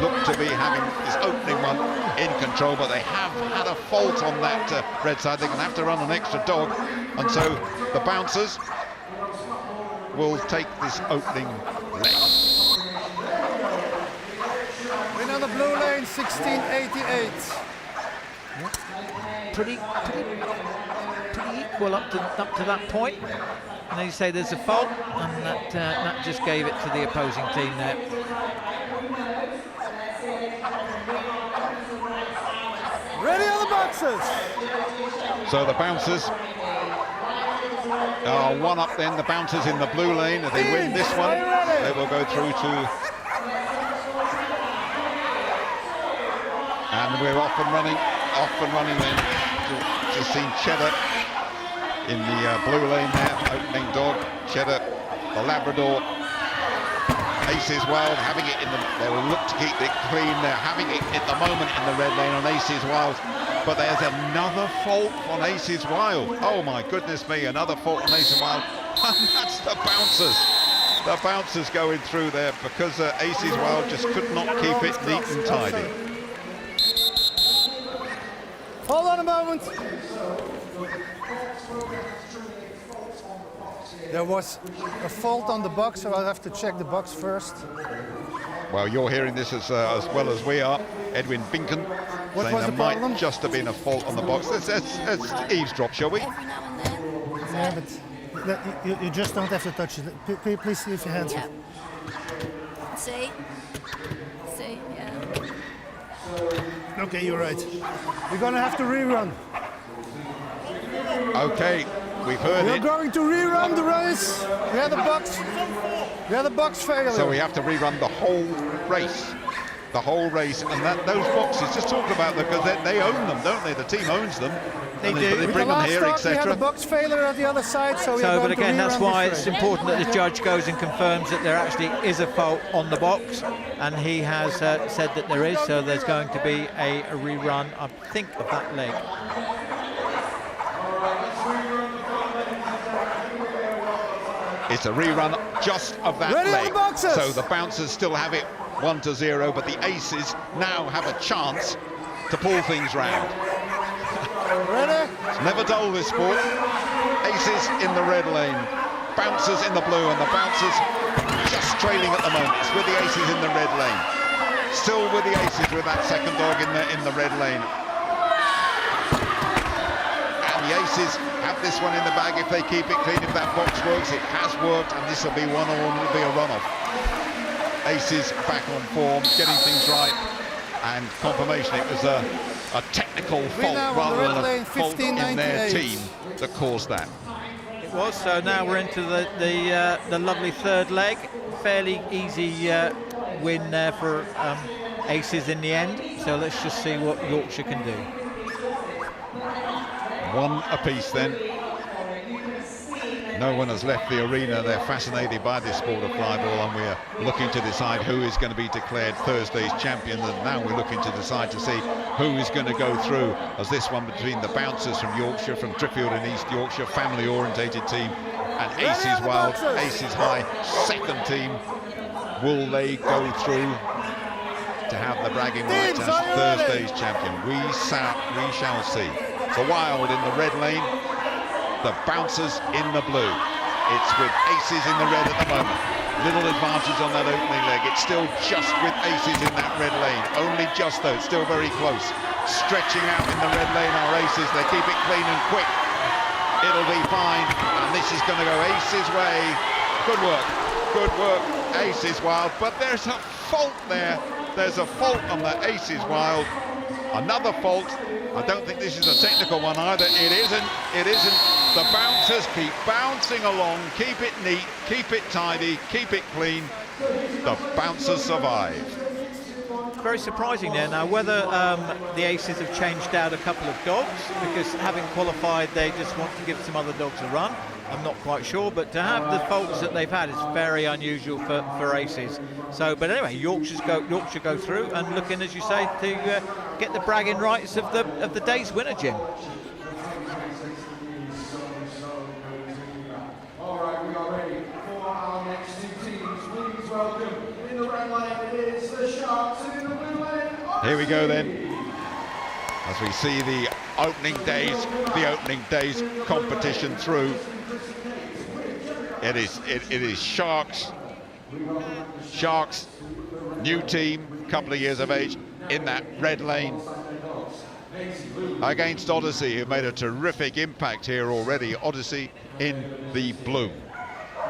look to be having this opening one in control, but they have had a fault on that red side. They're going to have to run an extra dog, and so the Bouncers will take this opening leg. Win on the blue lane, 1688. Pretty equal up to that point. And they say there's a fault, and that just gave it to the opposing team there. Ready on the boxes! So the Bouncers are one up then, the Bouncers in the blue lane. If they win this one, they will go through to... And we're off and running then. Just seen Cheddar in the blue lane there, opening dog. Cheddar, the Labrador. Aces Wild having it in the... They will look to keep it clean. They're having it at the moment in the red lane on Aces Wild. But there's another fault on Aces Wild. Oh my goodness me, another fault on Aces Wild. And that's the Bouncers. The Bouncers going through there because Aces Wild just could not keep it neat and tidy. Hold on a moment. There was a fault on the box, so I'll have to check the box first. Well, you're hearing this as well as we are. Edwin Binken saying there might just have been a fault on the box. Let's eavesdrop, shall we? Yeah, but you just don't have to touch it. Please leave your hands off. See, yeah. Okay, you're right. We're gonna have to rerun. Okay, we've heard We're it. going to rerun the race. We had a box failure. So we have to rerun the whole race. The whole race, and those boxes, just talk about them, because they own them, don't they? The team owns them. They do. They bring them here, etc. We had a box failure at the other side, so but again, that's why it's important that the judge goes and confirms that there actually is a fault on the box, and he has said that there is, so there's going to be a rerun, I think, of that leg. It's a rerun just of that leg. So the Bouncers still have it 1-0, but the Aces now have a chance to pull things round. Ready? It's never dull, this sport. Aces in the red lane, Bouncers in the blue, and the Bouncers just trailing at the moment. It's with the Aces in the red lane. Still with the Aces with that second dog in the red lane. And the Aces have this one in the bag if they keep it clean. If that box works, it has worked, and this will be one or it'll be a runoff. Aces back on form, getting things right, and confirmation it was a technical fault rather than a fault in their team that caused that. It was. So now we're into the lovely third leg. Fairly easy win there for Aces in the end. So let's just see what Yorkshire can do. One apiece then. No one has left the arena. They're fascinated by this sport of flyball, and we're looking to decide who is going to be declared Thursday's champion. And now we're looking to decide to see who is going to go through, as this one between the Bouncers from Yorkshire, from Driffield and East Yorkshire, family-orientated team, and Aces Wild, Aces High, second team. Will they go through to have the bragging rights as Thursday's champion? We shall see. So Wild in the red lane, the Bouncers in the blue. It's with Aces in the red at the moment. Little advantage on that opening leg. It's still just with Aces in that red lane. Only just though, it's still very close. Stretching out in the red lane are Aces. They keep it clean and quick. It'll be fine. And this is going to go Aces' way. Good work, Aces Wild. But there's a fault there. There's a fault on the Aces Wild. Another fault. I don't think this is a technical one either. It isn't. The Bouncers keep bouncing along, keep it neat, keep it tidy, keep it clean. The Bouncers survive. Very surprising there. Now, whether the Aces have changed out a couple of dogs, because having qualified, they just want to give some other dogs a run. I'm not quite sure, but to have the faults that they've had is very unusual for Aces. So, but anyway, Yorkshire go through and looking, as you say, to get the bragging rights of the day's winner, Jim. All right, we are ready for our next two teams. Please welcome in the red lane, it is the Sharks, and in the blue lane. Here we go then, as we see the opening days competition through. It is Sharks, new team, couple of years of age, in that red lane against Odyssey, who made a terrific impact here already. Odyssey in the blue,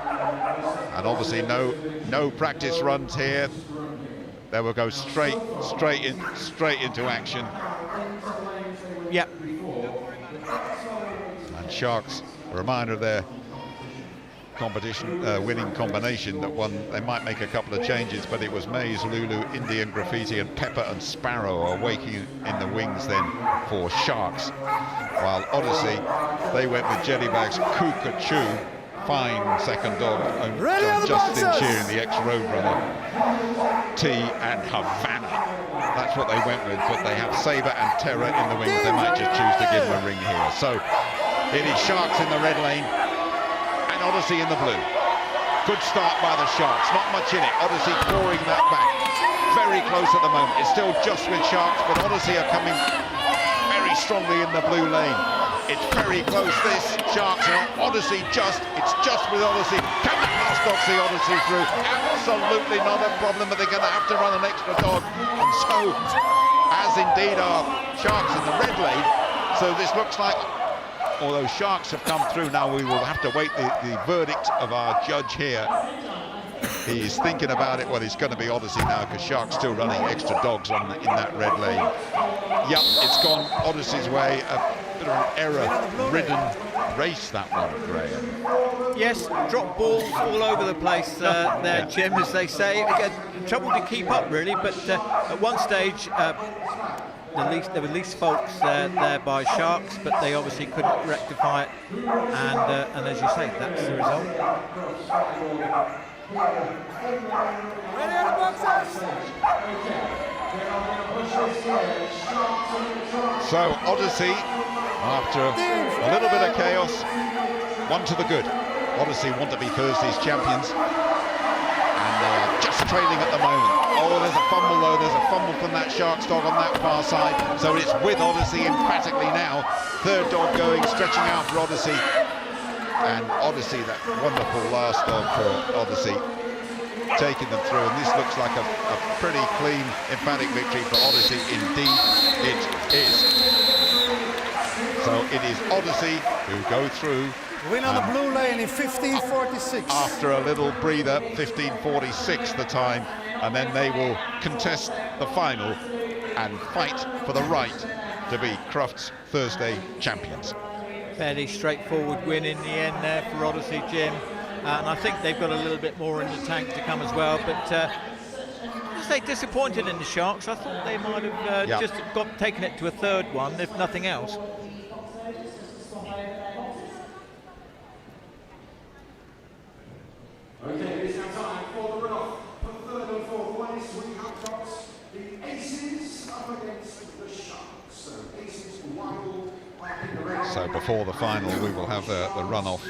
and obviously no practice runs here. They will go straight into action. Yep. And Sharks, a reminder of their competition winning combination that won. They might make a couple of changes, but it was Maze, Lulu, Indian Graffiti and Pepper and Sparrow are waking in the wings then for Sharks, while Odyssey, they went with Jellybags, Kukachoo, fine second dog, and Justin Shearing, the ex-Roadrunner, T and Havana. That's what they went with, but they have Sabre and Terror in the wings. They might just choose to give them a ring here. So it is Sharks in the red lane, Odyssey in the blue. Good start by the Sharks, not much in it. Odyssey clawing that back. Very close at the moment. It's still just with Sharks, but Odyssey are coming very strongly in the blue lane. It's very close, this. Sharks and Odyssey it's just with Odyssey. Can the last dog see Odyssey through? Absolutely not a problem, but they're going to have to run an extra dog. And so, as indeed are Sharks in the red lane, so this looks like, although Sharks have come through, now we will have to wait the verdict of our judge here. He's thinking about it. Well, it's going to be Odyssey now, because Sharks still running extra dogs in that red lane. Yep, it's gone Odyssey's way. A bit of an error-ridden race, that one, Graham. Yes, drop balls all over the place there, Jim, as they say. Again, trouble to keep up, really, but at one stage, there were least faults there by Sharks, but they obviously couldn't rectify it, and as you say, that's the result. Ready on the boxes! So Odyssey, after a little bit of chaos, one to the good. Odyssey want to be Thursday's champions, and they are just trailing at the moment. Oh, there's a fumble though, there's a fumble from that Sharks dog on that far side, so it's with Odyssey emphatically now. Third dog going, stretching out for Odyssey, and Odyssey, that wonderful last dog for Odyssey, taking them through, and this looks like a pretty clean, emphatic victory for Odyssey. Indeed it is. So it is Odyssey who go through Win on the blue lane in 15:46. After a little breather, 15:46 the time, and then they will contest the final and fight for the right to be Crufts Thursday champions. Fairly straightforward win in the end there for Odyssey, Jim. And I think they've got a little bit more in the tank to come as well. But I say disappointed in the Sharks. I thought they might have just taken it to a third one, if nothing else. Okay, it's now time for the runoff. For third and fourth place, we have got the Aces up against the Sharks. So Aces Wild in the red. So before the final, we will have the runoff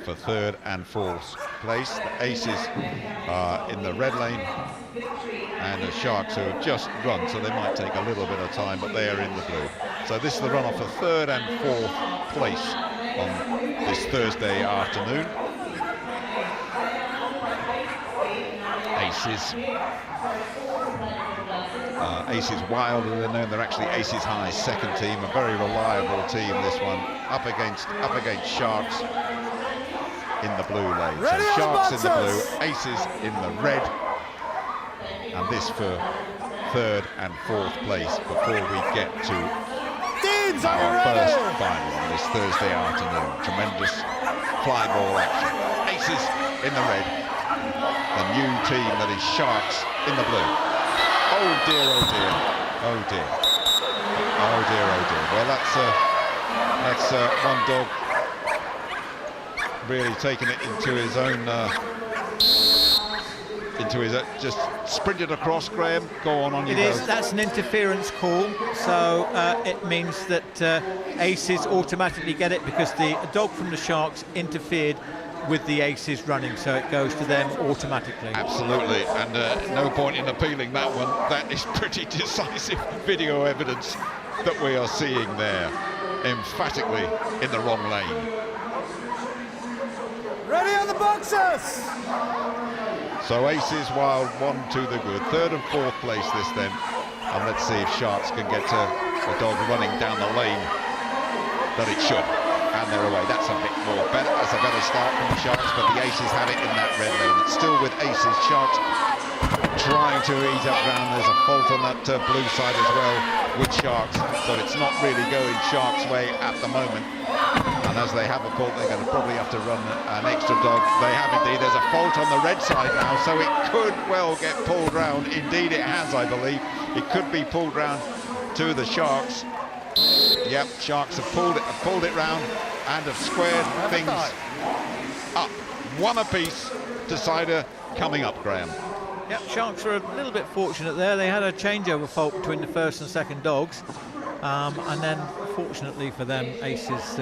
for third and fourth place. The Aces are in the red lane, and the Sharks who have just run, so they might take a little bit of time, but they are in the blue. So this is the runoff for third and fourth place on this Thursday afternoon. Aces Wild, and then they're actually Aces High second team, a very reliable team. This one up against Sharks in the blue lane. So Sharks in the blue, Aces in the red, and this for third and fourth place before we get to our first final on this Thursday afternoon. Tremendous flyball action. Aces in the red, the new team that is Sharks in the blue. Oh dear, oh dear, oh dear, oh dear, oh dear. Well, that's one dog really taking it into his own, just sprinted across. Graham, go on you go. That's an interference call, so it means that Aces automatically get it because the dog from the Sharks interfered with the Aces running, so it goes to them automatically. Absolutely, and no point in appealing that one. That is pretty decisive video evidence that we are seeing there, emphatically in the wrong lane. Ready on the boxes! So Aces Wild 1 to the good. Third and fourth place this then, and let's see if Sharks can get to a dog running down the lane that it should. And they're away. That's a bit more better. That's a better start from the Sharks, but the Aces have it in that red lane. It's still with Aces. Sharks trying to eat up ground. There's a fault on that blue side as well with Sharks, so it's not really going Sharks' way at the moment. And as they have a fault, they're going to probably have to run an extra dog. They have indeed. There's a fault on the red side now, so it could well get pulled round. Indeed it has, I believe. It could be pulled round to the Sharks. Yep, Sharks have pulled it round and have squared things up. One apiece. Decider coming up, Graham. Yep, Sharks were a little bit fortunate there. They had a changeover fault between the first and second dogs, and then fortunately for them, Aces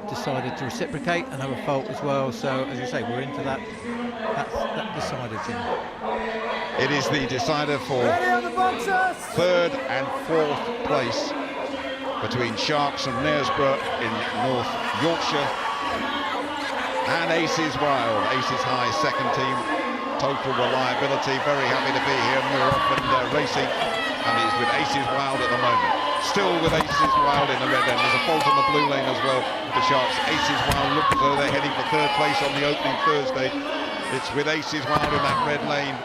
decided to reciprocate and have a fault as well. So as you say, we're into that decider, Jim. It is the decider for third and fourth place between Sharks and Knaresborough in North Yorkshire and Aces Wild. Aces High second team, total reliability, very happy to be here. More often racing, and it's with Aces Wild at the moment. Still with Aces Wild in the red end. There's a fault on the blue lane as well. The Sharks. Aces Wild look as though they're heading for third place on the opening Thursday. It's with Aces Wild in that red lane.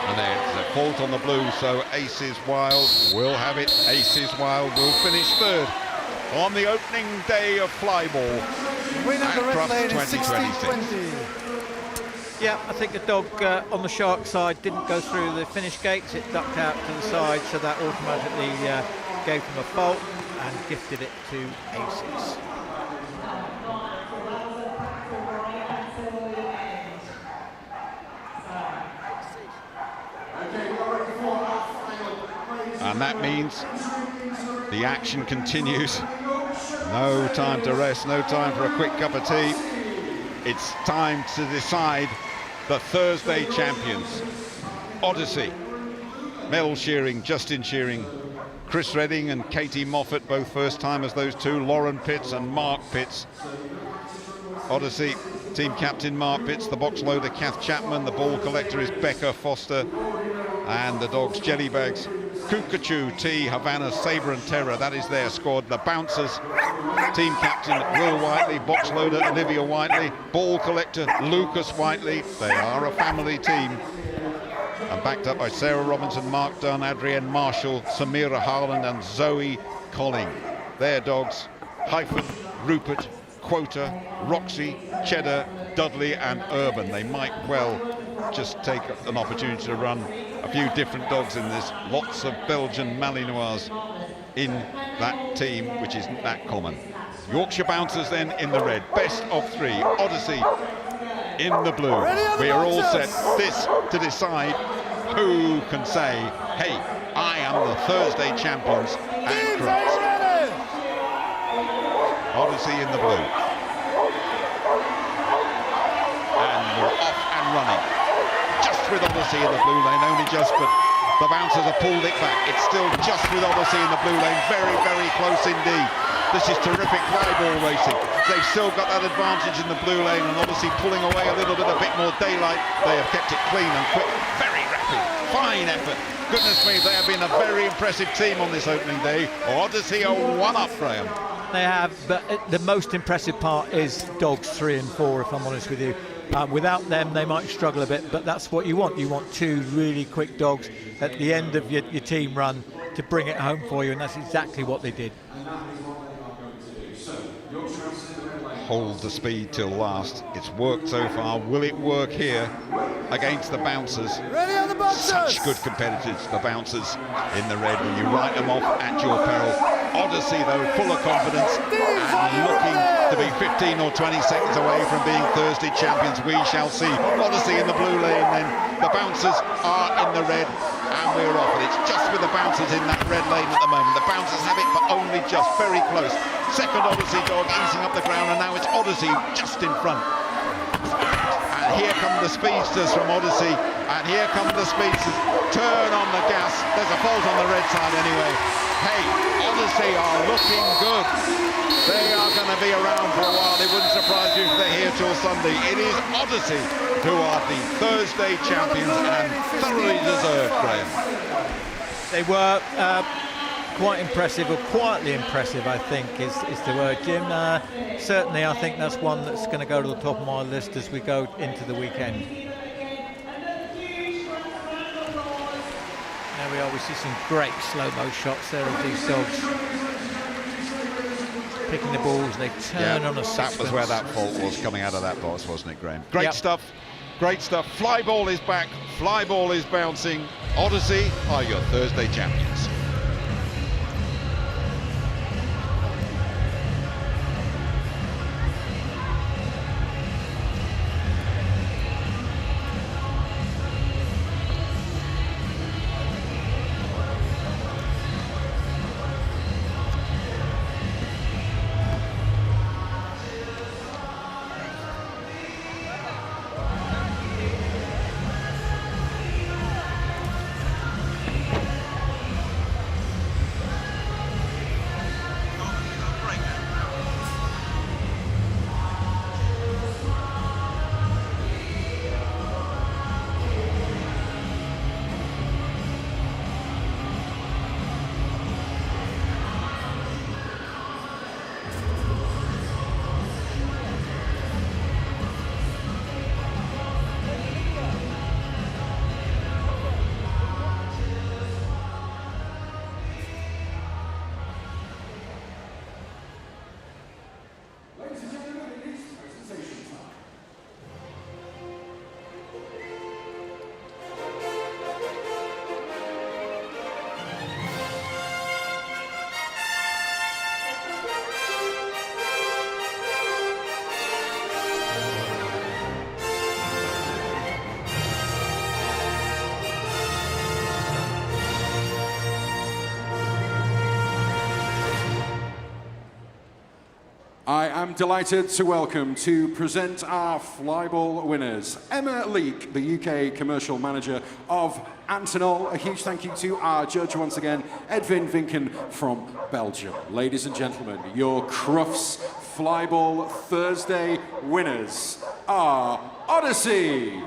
And there's a fault on the blue, so Aces Wild will have it. Aces Wild will finish third on the opening day of Flyball at Crufts 2026. Yeah, I think the dog on the Shark side didn't go through the finish gates. It ducked out to the side, so that automatically gave them a fault and gifted it to Aces. And that means the action continues. No time to rest, no time for a quick cup of tea. It's time to decide the Thursday champions. Odyssey, Mel Shearing, Justin Shearing, Chris Redding and Katie Moffat, both first timers, those two, Lauren Pitts and Mark Pitts. Odyssey, team captain Mark Pitts, the box loader Kath Chapman, the ball collector is Becca Foster, and the dogs Jelly Bags Kukachu, T, Havana, Sabre and Terror, that is their squad. The bouncers, team captain Will Whiteley, box loader Olivia Whiteley, ball collector Lucas Whiteley. They are a family team. And backed up by Sarah Robinson, Mark Dunn, Adrienne Marshall, Samira Harland and Zoe Colling. Their dogs, Hyphen, Rupert, Quota, Roxy, Cheddar, Dudley and Urban. They might well just take an opportunity to run a few different dogs in this. Lots of Belgian Malinois in that team, which isn't that common. Yorkshire Bouncers then in the red. Best of 3. Odyssey in the blue. We are all set this to decide who can say, hey, I am the Thursday champions at Crufts. Odyssey in the blue. And we're off and running. Just with Odyssey in the blue lane, only just, but the bouncers have pulled it back. It's still just with Odyssey in the blue lane, very, very close indeed. This is terrific flyball racing. They've still got that advantage in the blue lane, and obviously pulling away a little bit, a bit more daylight. They have kept it clean and quick, very rapid, fine effort. Goodness me, they have been a very impressive team on this opening day. Odyssey are one up, Graham. They have, but the most impressive part is dogs 3 and 4, if I'm honest with you. Without them, they might struggle a bit, but that's what you want. You want 2 really quick dogs at the end of your team run to bring it home for you, and that's exactly what they did. Hold the speed till last. It's worked so far. Will it work here against the bouncers? Ready on the bouncers! Such good competitors, the bouncers in the red, when you write them off at your peril. Odyssey, though, full of confidence and looking to be 15 or 20 seconds away from being Thursday champions. We shall see. Odyssey in the blue lane then. The bouncers are in the red and we're off. And it's just with the bouncers in that red lane at the moment. The bouncers have it, but only just, very close. Second Odyssey dog easing up the ground, and now it's Odyssey just in front. And here come the speedsters from Odyssey, and here come the speedsters. Turn on the gas. There's a fault on the red side anyway. Hey, Odyssey are looking good. They are going to be around for a while. It wouldn't surprise you if they're here till Sunday. It is Odyssey who are the Thursday champions, and thoroughly deserved, Graham. They were quite impressive, or quietly impressive, I think is the word, Jim. Certainly I think that's one that's going to go to the top of my list as we go into the weekend. There we are, we see some great slow-mo shots there of these dogs. Picking the balls, they turn on a sequence. That was where that fault was coming out of that box, wasn't it, Graham? Great stuff, great stuff. Flyball is back, Flyball is bouncing. Odyssey are your Thursday champions. I am delighted to welcome to present our Flyball winners. Emma Leake, the UK Commercial Manager of Antonol. A huge thank you to our judge once again, Edwin Vinken from Belgium. Ladies and gentlemen, your Crufts Flyball Thursday winners are Odyssey.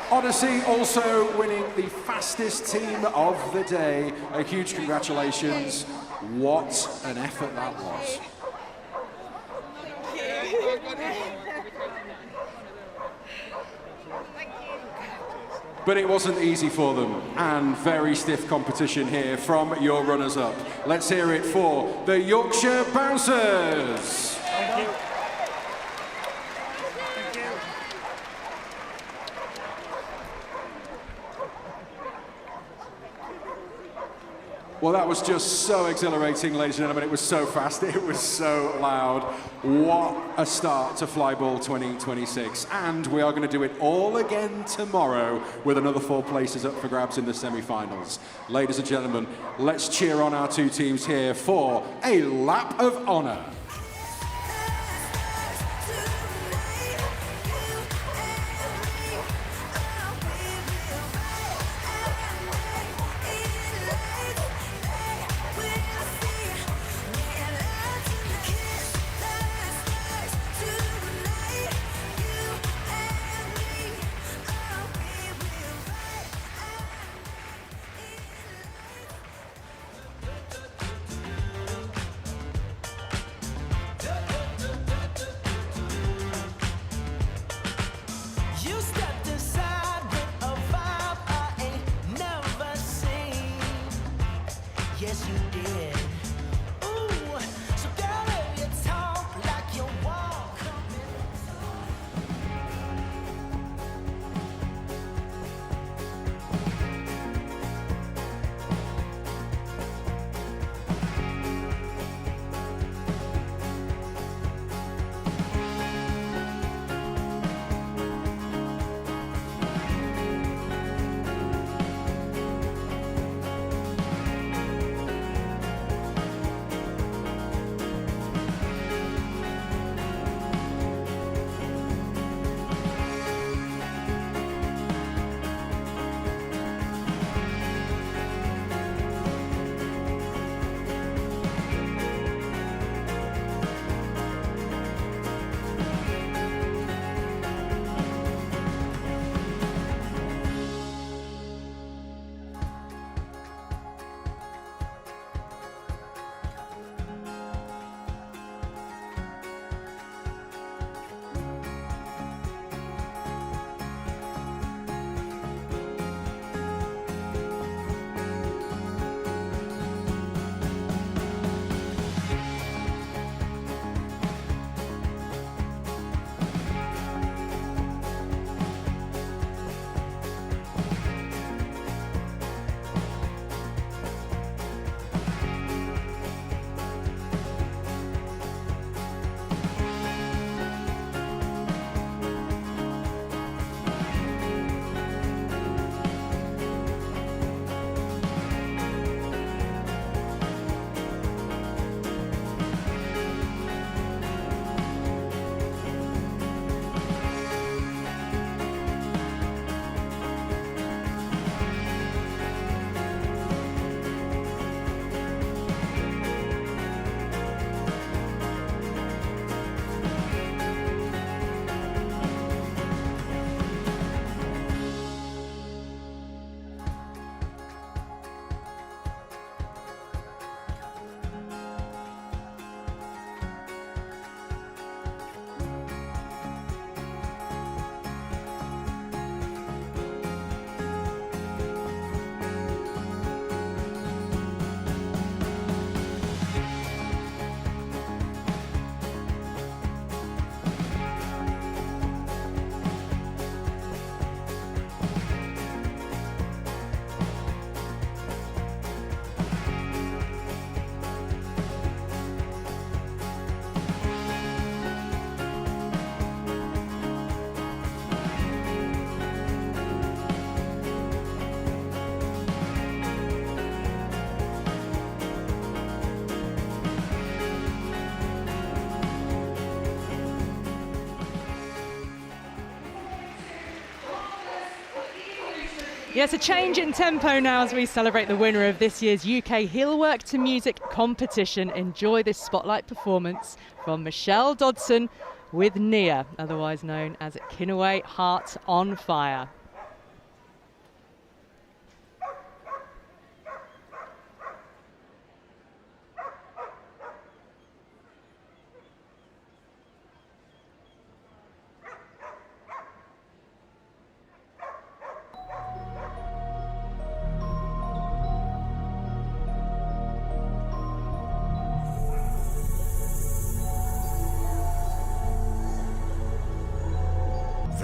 Odyssey also winning the fastest team of the day. A huge congratulations. What an effort that was. But it wasn't easy for them, and very stiff competition here from your runners-up. Let's hear it for the Yorkshire Bouncers. Thank you. Well, that was just so exhilarating, ladies and gentlemen. It was so fast, it was so loud. What a start to Flyball 2026. And we are going to do it all again tomorrow with another 4 places up for grabs in the semi-finals. Ladies and gentlemen, let's cheer on our 2 teams here for a lap of honour. Yes, a change in tempo now as we celebrate the winner of this year's UK Heelwork to Music competition. Enjoy this spotlight performance from Michelle Dodson with Nia, otherwise known as Kinnaway Heart on Fire.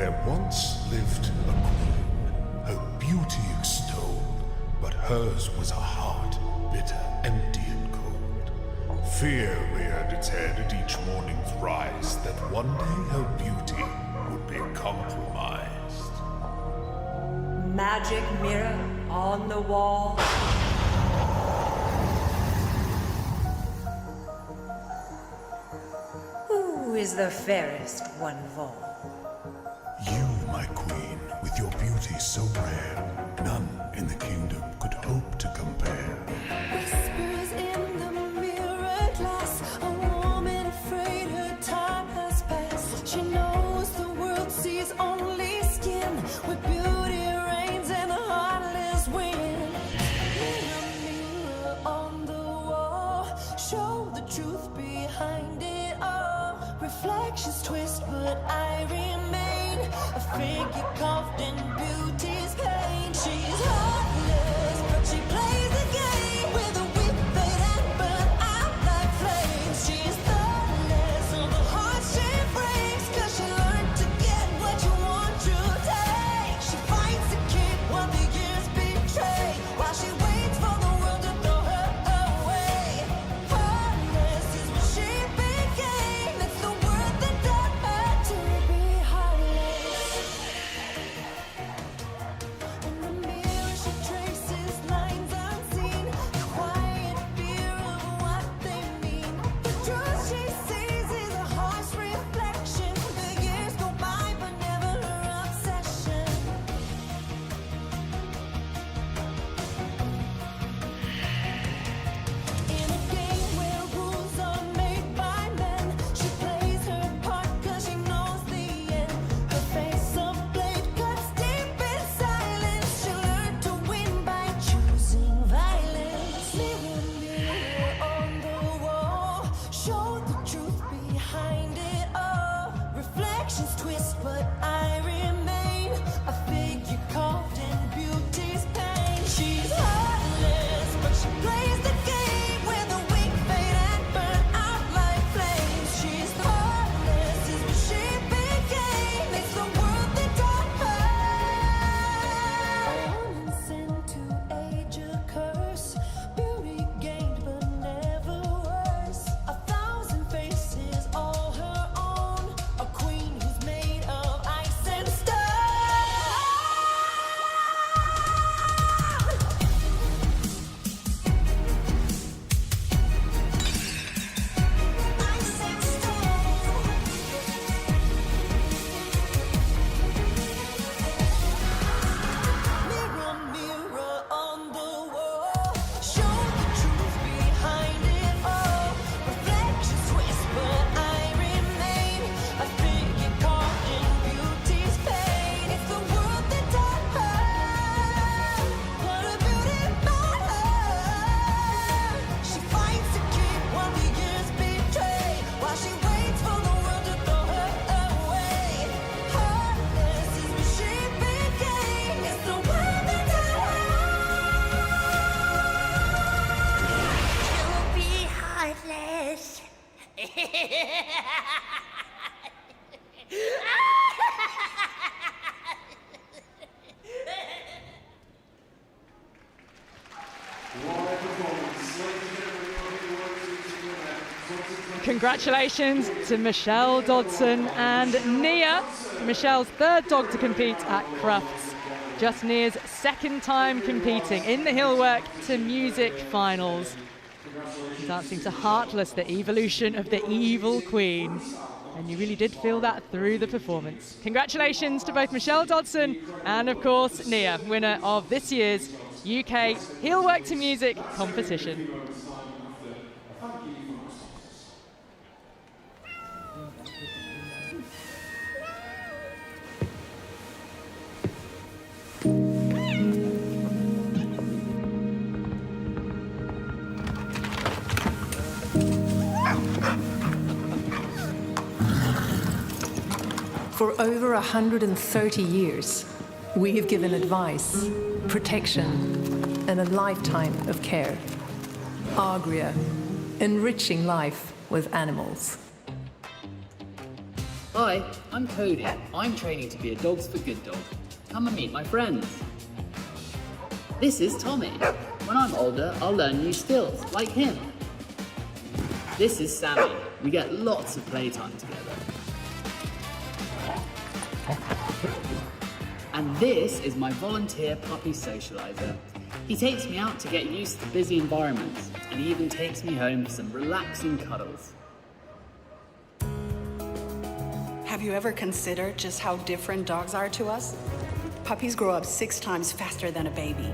There once lived a queen, her beauty extolled, but hers was a heart bitter, empty and cold. Fear reared its head at each morning's rise that one day her beauty would be compromised. Magic mirror on the wall. Who is the fairest one of all? You, my queen, with your beauty so rare, none in the kingdom could hope to compare. Whispers in the mirror glass, a woman afraid her time has passed. She knows the world sees only skin, where beauty reigns and the heartless win. Mirror, mirror on the wall, show the truth behind it all. Reflections twist, but I remain a figure carved in beauty's pain. She's heartless, but she plays the game with a whip fade and burn out like flames. She's thoughtless of the heart she breaks, 'cause she learned to get what you want to take. She fights to keep what the years betray, while she waits for the world to throw her away. Heartless is what she became. It's the word that taught her to be heartless. In the mirror she traces lines unseen, quiet fear of what they mean. The truth she sees is a harsh reflection. The years go by but never her obsession. In a game where rules are made by men, she plays her part 'cause she knows the end. Her face of blade cuts deep in silence. She learned to win by choosing violence. Mirror, mirror on the wall, show the truth behind it all. Reflections twist, but I remain a figure carved in beauty's pain. She's heartless, but she plays the game with a weak fate and burn out like flames. She's heartless, is what she became. It's the world that taught her. Woman sent to age a curse, beauty gained but never worse. 1,000 faces, all her own, a queen who's made of ice and stone. Mirror, mirror on the wall, show the truth behind it all. Reflections twist, but I remain a figure caught in beauty's pain. It's the world that taught her what a beauty bought her. She fights to keep what the years betray, while she waits for the world to throw her away. Heartless is what she became. It's the world that taught her to be heartless. Congratulations to Michelle Dodson and Nia, Michelle's third dog to compete at Crufts. Just Nia's second time competing in the Heelwork to Music finals. Dancing to Heartless, the evolution of the evil queen. And you really did feel that through the performance. Congratulations to both Michelle Dodson and, of course, Nia, winner of this year's UK Heelwork to Music competition. For over 130 years, we have given advice, protection, and a lifetime of care. Agria, enriching life with animals. Hi, I'm Cody. I'm training to be a Dogs for Good dog. Come and meet my friends. This is Tommy. When I'm older, I'll learn new skills, like him. This is Sammy. We get lots of playtime together. And this is my volunteer puppy socializer. He takes me out to get used to busy environments, and he even takes me home for some relaxing cuddles. Have you ever considered just how different dogs are to us? Puppies grow up 6 times faster than a baby.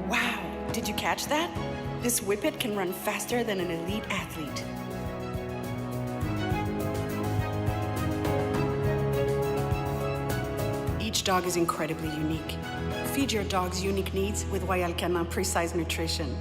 Wow, did you catch that? This whippet can run faster than an elite athlete. Each dog is incredibly unique. Feed your dog's unique needs with Royal Canin Precise Nutrition.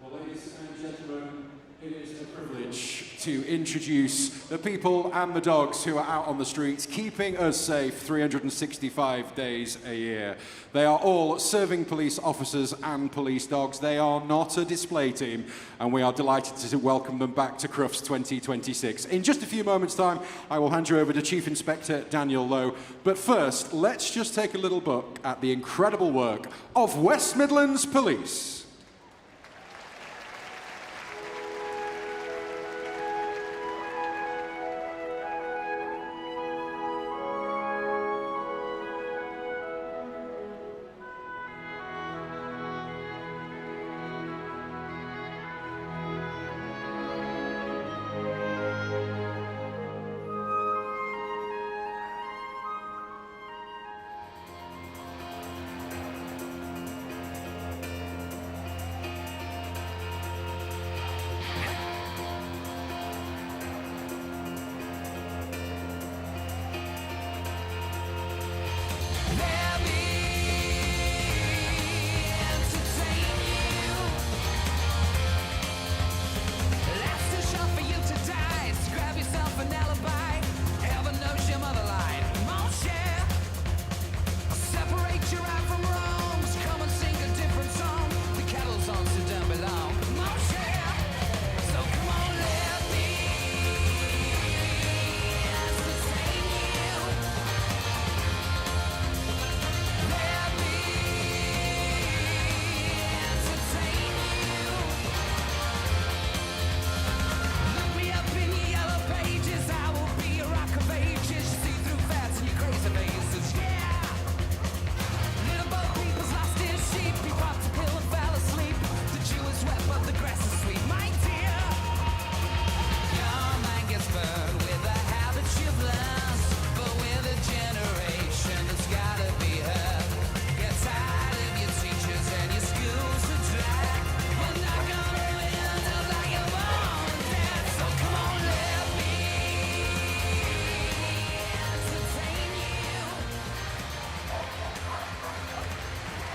Well, ladies and gentlemen, it is a privilege to introduce the people and the dogs who are out on the streets, keeping us safe 365 days a year. They are all serving police officers and police dogs. They are not a display team, and we are delighted to welcome them back to CRUFTS 2026. In just a few moments' time, I will hand you over to Chief Inspector Daniel Lowe. But first, let's just take a little look at the incredible work of West Midlands Police.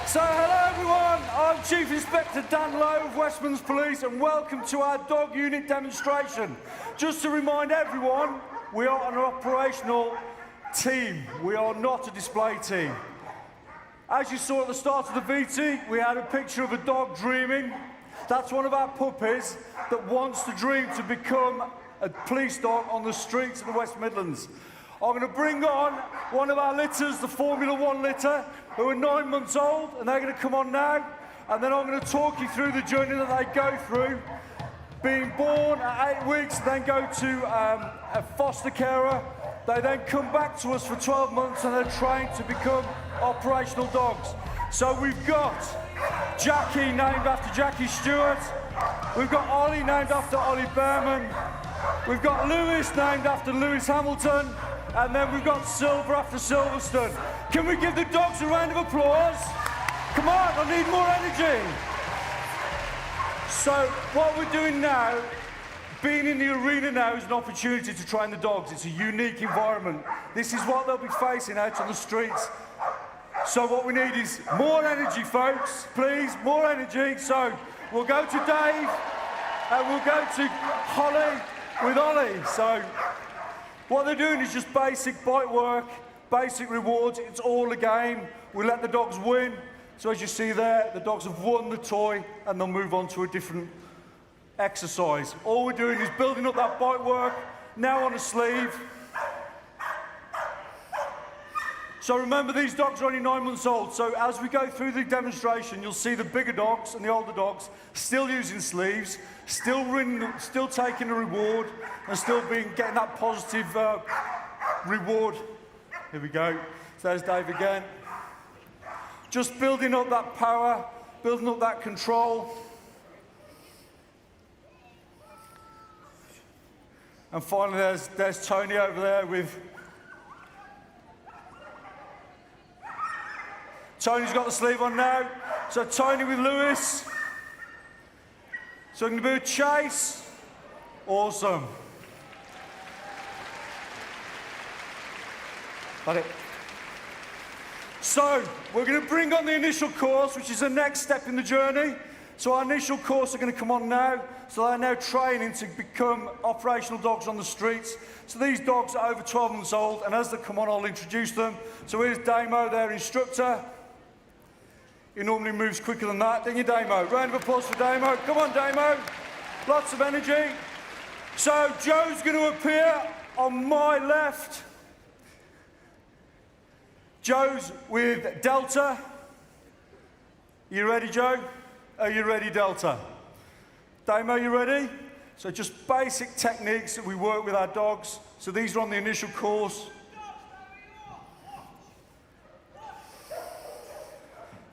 So hello everyone, I'm Chief Inspector Dan Lowe of West Midlands Police and welcome to our dog unit demonstration. Just to remind everyone, we are an operational team, we are not a display team. As you saw at the start of the VT, we had a picture of a dog dreaming. That's one of our puppies that wants to dream to become a police dog on the streets of the West Midlands. I'm going to bring on one of our litters, the Formula 1 litter, who are 9 months old, and they're going to come on now. And then I'm going to talk you through the journey that they go through, being born at 8 weeks, then go to a foster carer. They then come back to us for 12 months and they're trained to become operational dogs. So we've got Jackie, named after Jackie Stewart. We've got Ollie, named after Ollie Behrman. We've got Lewis, named after Lewis Hamilton. And then we've got Silver after Silverstone. Can we give the dogs a round of applause? Come on, I need more energy. So what we're doing now, being in the arena now is an opportunity to train the dogs. It's a unique environment. This is what they'll be facing out on the streets. So what we need is more energy, folks, please, more energy. So we'll go to Dave and we'll go to Holly with Ollie. So what they're doing is just basic bite work, basic rewards. It's all a game. We let the dogs win. So as you see there, the dogs have won the toy and they'll move on to a different exercise. All we're doing is building up that bite work, now on a sleeve. So remember, these dogs are only 9 months old, so as we go through the demonstration, you'll see the bigger dogs and the older dogs still using sleeves, still taking a reward, and still getting that positive reward. Here we go. So there's Dave again. Just building up that power, building up that control. And finally, there's Tony over there with... Tony's got the sleeve on now. So Tony with Lewis. So we're going to do a chase. Awesome. Got it. So we're going to bring on the initial course, which is the next step in the journey. So our initial course are going to come on now. So they're now training to become operational dogs on the streets. So these dogs are over 12 months old, and as they come on, I'll introduce them. So here's Damo, their instructor. He normally moves quicker than that, don't you, Damo? Round of applause for Damo. Come on, Damo. Lots of energy. So Joe's going to appear on my left. Joe's with Delta. You ready, Joe? Are you ready, Delta? Damo, you ready? So just basic techniques that we work with our dogs. So these are on the initial course.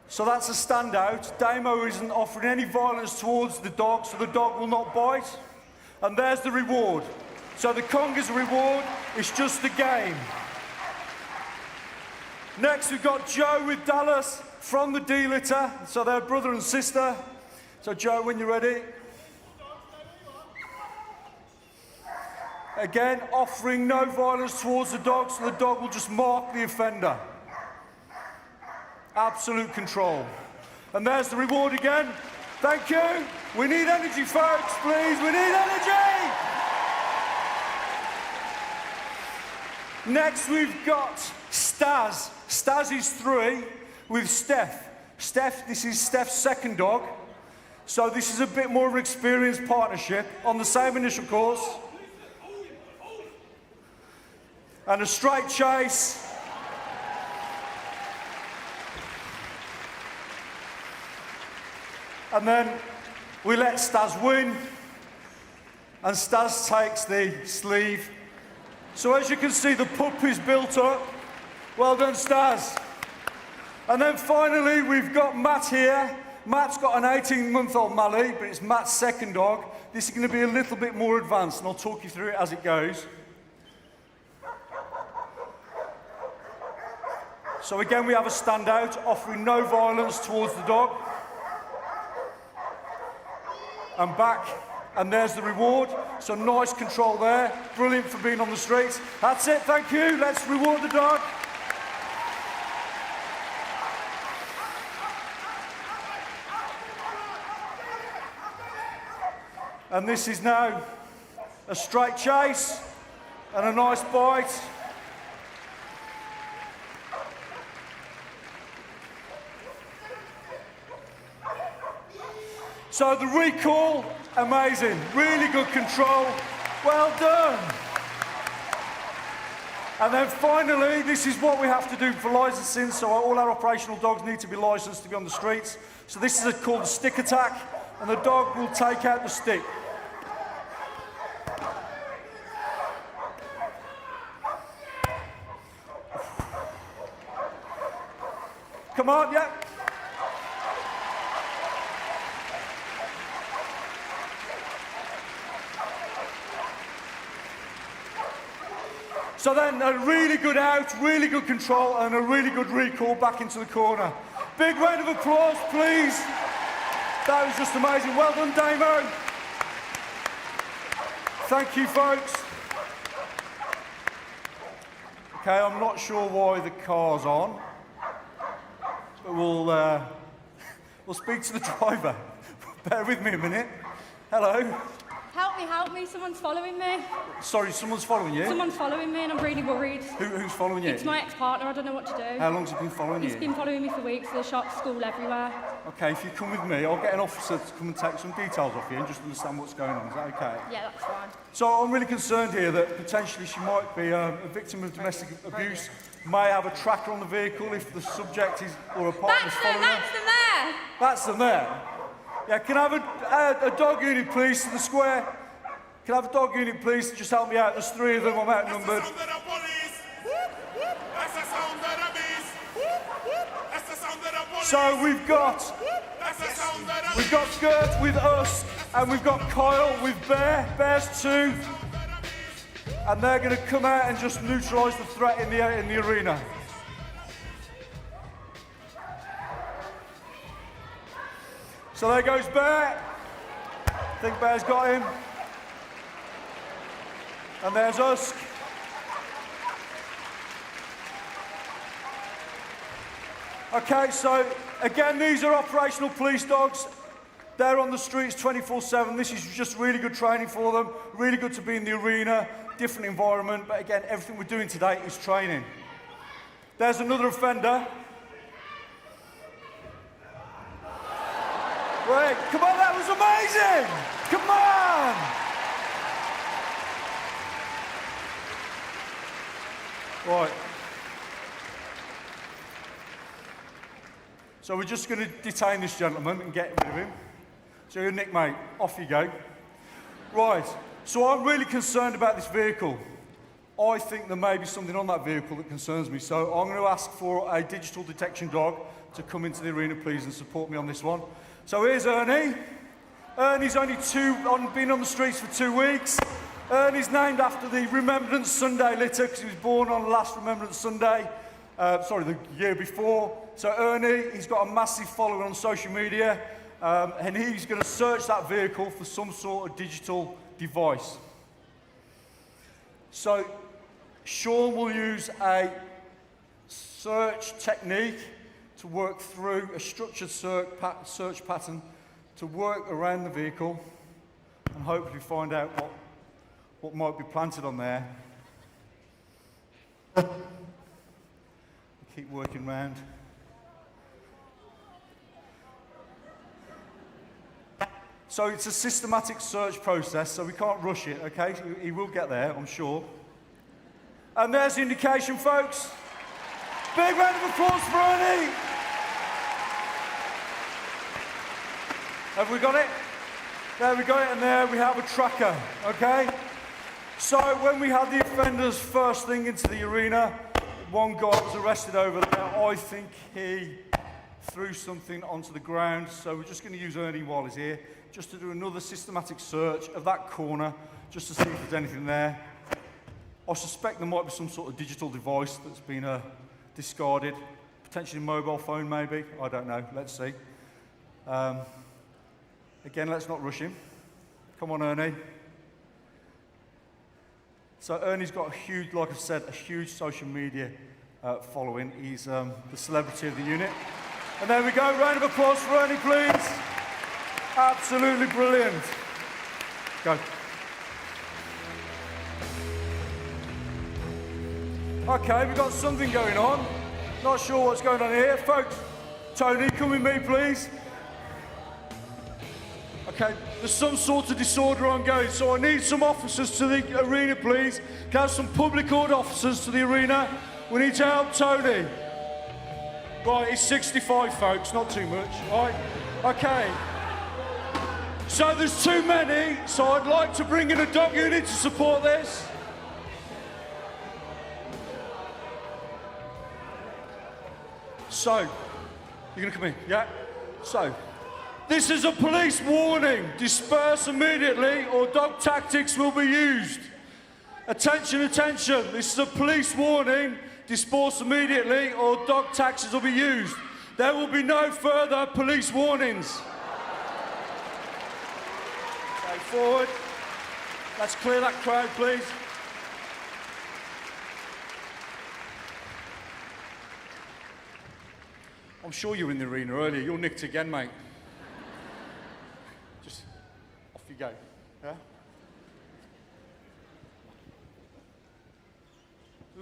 So that's a standout. Damo isn't offering any violence towards the dog, so the dog will not bite. And there's the reward. So the conga's reward is just the game. Next, we've got Joe with Dallas from the D-litter. So they're brother and sister. So Joe, when you're ready. Again, offering no violence towards the dog, so the dog will just mark the offender. Absolute control. And there's the reward again. Thank you. We need energy, folks, please. We need energy. Next, we've got Staz. Staz is 3 with Steph. This is Steph's second dog. So this is a bit more of an experienced partnership on the same initial course. And a straight chase. And then we let Staz win, and Staz takes the sleeve. So as you can see, the pup is built up. Well done, Staz. And then finally, we've got Matt here. Matt's got an 18-month-old Mallee, but it's Matt's second dog. This is going to be a little bit more advanced, and I'll talk you through it as it goes. So again, we have a standout, offering no violence towards the dog. And back, and there's the reward. So nice control there. Brilliant for being on the streets. That's it, thank you. Let's reward the dog. And this is now a straight chase and a nice bite. So the recall, amazing, really good control, well done. And then finally, this is what we have to do for licensing, so all our operational dogs need to be licensed to be on the streets. So this is called a stick attack, and the dog will take out the stick. Come on, yeah. So then a really good out, really good control, and a really good recall back into the corner. Big round of applause, please. That was just amazing. Well done, Damo. Thank you, folks. Okay, I'm not sure why the car's on, but we'll speak to the driver. Bear with me a minute. Hello. How help me. Someone's following me. Sorry, someone's following you? Someone's following me and I'm really worried. Who's following you? It's my ex-partner, I don't know what to do. How long's he been following you? He's been following me for weeks, to the shop, school, everywhere. Okay, if you come with me, I'll get an officer to come and take some details off you and just understand what's going on. Is that okay? Yeah, that's fine. So I'm really concerned here that potentially she might be a victim of domestic abuse, may have a tracker on the vehicle if the subject is or a partner's following her. That's them there. That's them there. Yeah, can I have a dog unit, please, to the square? Can I have a dog unit, please, to just help me out? There's 3 of them, I'm outnumbered. So we've got Gert with us, and we've got Kyle with Bear. Bear's 2. And they're going to come out and just neutralise the threat in the arena. So there goes Bear. I think Bear's got him. And there's Usk. Okay, so again, these are operational police dogs. They're on the streets 24/7. This is just really good training for them. Really good to be in the arena, different environment. But again, everything we're doing today is training. There's another offender. Right, come on, that was amazing! Come on! Right. So we're just going to detain this gentleman and get rid of him. So Nick, mate, off you go. Right, so I'm really concerned about this vehicle. I think there may be something on that vehicle that concerns me. So I'm going to ask for a digital detection dog to come into the arena, please, and support me on this one. So here's Ernie. Ernie's only been on the streets for 2 weeks. Ernie's named after the Remembrance Sunday litter because he was born on last Remembrance Sunday. The year before. So Ernie, he's got a massive following on social media, and he's going to search that vehicle for some sort of digital device. So Sean will use a search technique to work through a structured search pattern to work around the vehicle and hopefully find out what might be planted on there. Keep working round. So it's a systematic search process, so we can't rush it, okay? He will get there, I'm sure. And there's the indication, folks. Big round of applause for Ernie. Have we got it? There we got it, and there we have a tracker, okay? So when we had the offenders first thing into the arena, one guy was arrested over there. I think he threw something onto the ground, so we're just going to use Ernie while he's here, just to do another systematic search of that corner, just to see if there's anything there. I suspect there might be some sort of digital device that's been discarded, potentially a mobile phone maybe, I don't know, let's see. Again, let's not rush him. Come on, Ernie. So Ernie's got a huge, like I said, a huge social media following. He's the celebrity of the unit. And there we go, round of applause for Ernie, please. Absolutely brilliant. Go. Okay, we've got something going on. Not sure what's going on here. Folks, Tony, come with me, please. Okay, there's some sort of disorder ongoing, so I need some officers to the arena, please. Can I have some public order officers to the arena? We need to help Tony. Right, he's 65, folks, not too much, right? Okay. So there's too many, so I'd like to bring in a dog unit to support this. So, you're gonna come in, yeah? So, this is a police warning. Disperse immediately or dog tactics will be used. Attention, attention. This is a police warning. Disperse immediately or dog tactics will be used. There will be no further police warnings. Okay, forward. Let's clear that crowd, please. I'm sure you were in the arena earlier. You're nicked again, mate. Just off you go. Yeah?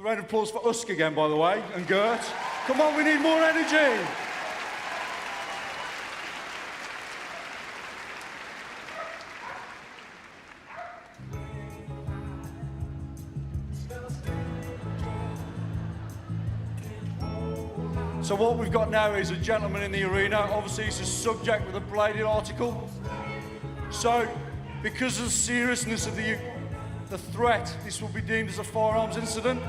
round of applause for Usk again, by the way, and Gert. Come on, we need more energy. So what we've got now is a gentleman in the arena. Obviously, he's a subject with a bladed article. So, because of the seriousness of the threat, this will be deemed as a firearms incident.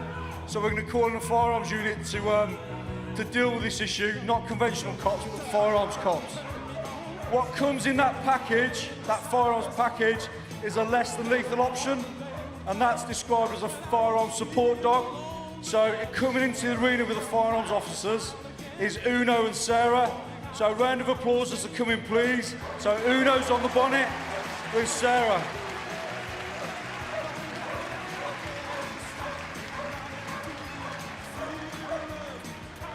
So we're going to call in a firearms unit to deal with this issue, not conventional cops, but firearms cops. What comes in that package, that firearms package, is a less than lethal option, and that's described as a firearms support dog. So coming into the arena with the firearms officers is Uno and Sarah. So a round of applause as they come in, please. So Uno's on the bonnet with Sarah.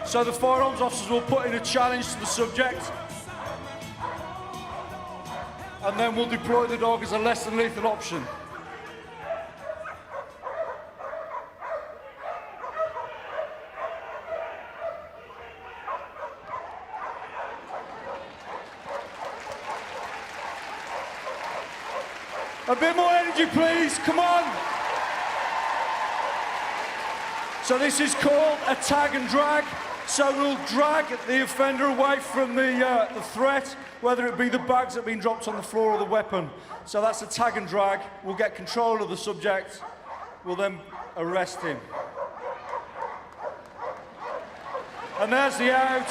So the firearms officers will put in a challenge to the subject, and then we'll deploy the dog as a less than lethal option. A bit more energy, please, come on. So this is called a tag and drag. So we'll drag the offender away from the threat, whether it be the bags that have been dropped on the floor or the weapon. So that's a tag and drag. We'll get control of the subject. We'll then arrest him. And there's the out.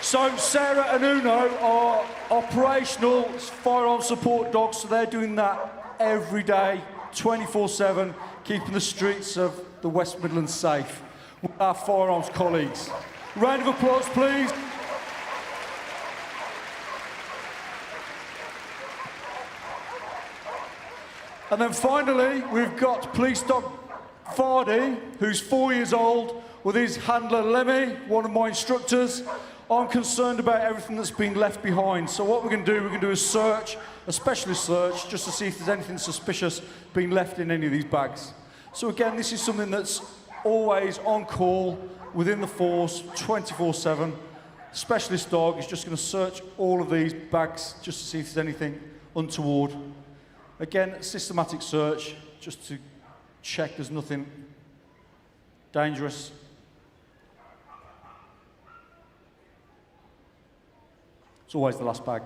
So Sarah and Uno are operational firearm support dogs, so they're doing that every day, 24/7, keeping the streets of the West Midlands safe with our firearms colleagues. Round of applause, please. And then finally, we've got police dog Vardy, who's 4 years old, with his handler Lemmy, one of my instructors. I'm concerned about everything that's been left behind. So what we're going to do a search, a specialist search, just to see if there's anything suspicious being left in any of these bags. So again, this is something that's always on call within the force, 24/7. Specialist dog is just going to search all of these bags just to see if there's anything untoward. Again, systematic search, just to check there's nothing dangerous. It's always the last bag.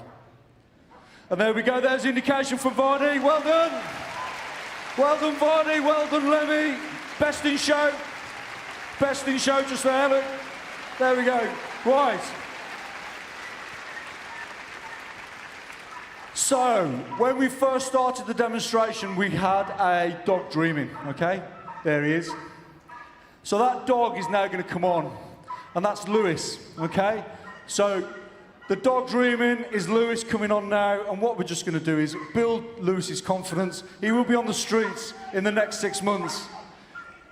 And there we go, there's the indication from Vardy. Well done. Well done, Vardy. Well done, Lemmy. Best in show. Best in show just there, look. There we go. Right. So, when we first started the demonstration, we had a dog dreaming, okay? There he is. So that dog is now going to come on, and that's Lewis, okay? So, the dog dreaming is Lewis coming on now, and what we're just going to do is build Lewis's confidence. He will be on the streets in the next 6 months,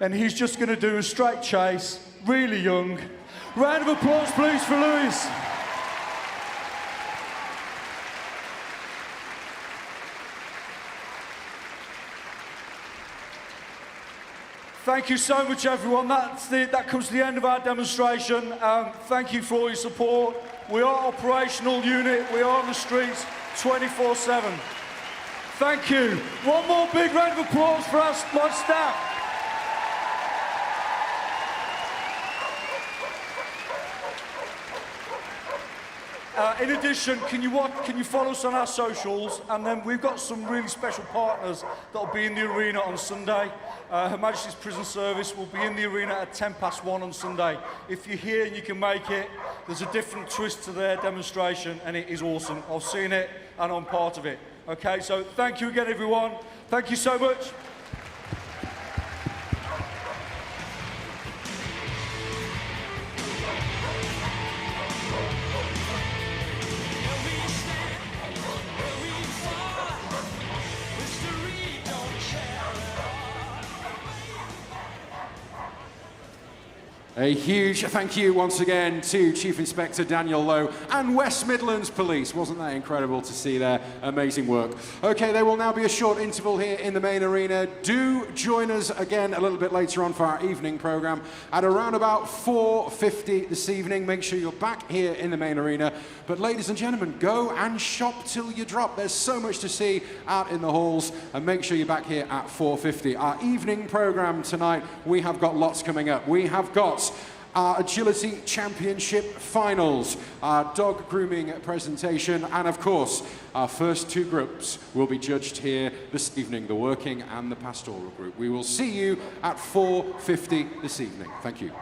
and he's just going to do a straight chase, really young. Round of applause, please, for Lewis. Thank you so much, everyone. That comes to the end of our demonstration. Thank you for all your support. We are operational unit. We are on the streets 24/7. Thank you. One more big round of applause for my staff. In addition, can you follow us on our socials? And then we've got some really special partners that'll be in the arena on Sunday. Her Majesty's Prison Service will be in the arena at 1:10 on Sunday. If you're here and you can make it, there's a different twist to their demonstration, and it is awesome. I've seen it, and I'm part of it. Okay, so thank you again, everyone. Thank you so much. A huge thank you once again to Chief Inspector Daniel Lowe and West Midlands Police. Wasn't that incredible to see their amazing work? Okay, there will now be a short interval here in the main arena. Do join us again a little bit later on for our evening programme at around about 4:50 this evening. Make sure you're back here in the main arena. But ladies and gentlemen, go and shop till you drop. There's so much to see out in the halls, and make sure you're back here at 4:50. Our evening programme tonight, we have got lots coming up. We have got our Agility Championship finals, our dog grooming presentation, and of course, our first two groups will be judged here this evening, the Working and the Pastoral group. We will see you at 4:50 this evening. Thank you.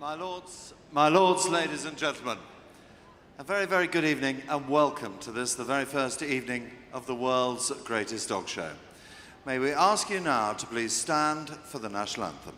My lords, ladies and gentlemen, a very, very good evening and welcome to this, the very first evening of the world's greatest dog show. May we ask you now to please stand for the national anthem.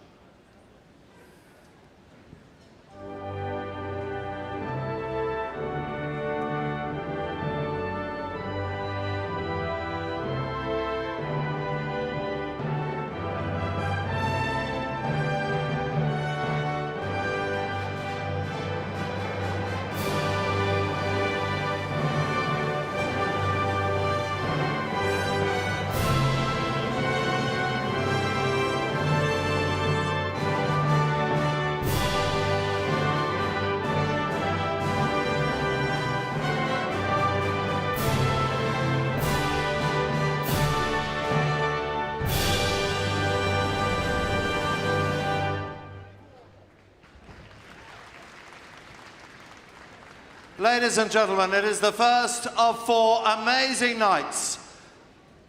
Ladies and gentlemen, it is the first of 4 amazing nights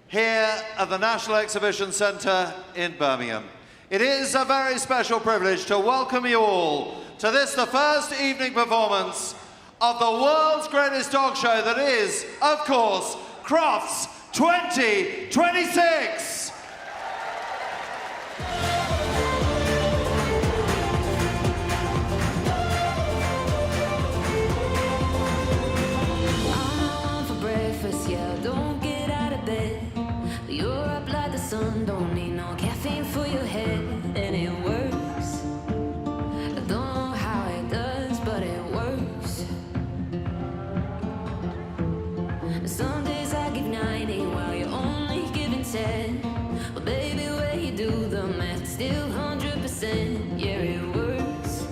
here at the National Exhibition Centre in Birmingham. It is a very special privilege to welcome you all to this, the first evening performance of the world's greatest dog show that is, of course, Crufts 2026. Sun don't need no caffeine for your head, and it works. I don't know how it does, but it works. Some days I give 90 while you're only giving 10. Well, baby, where you do the math, still 100%. Yeah, it works.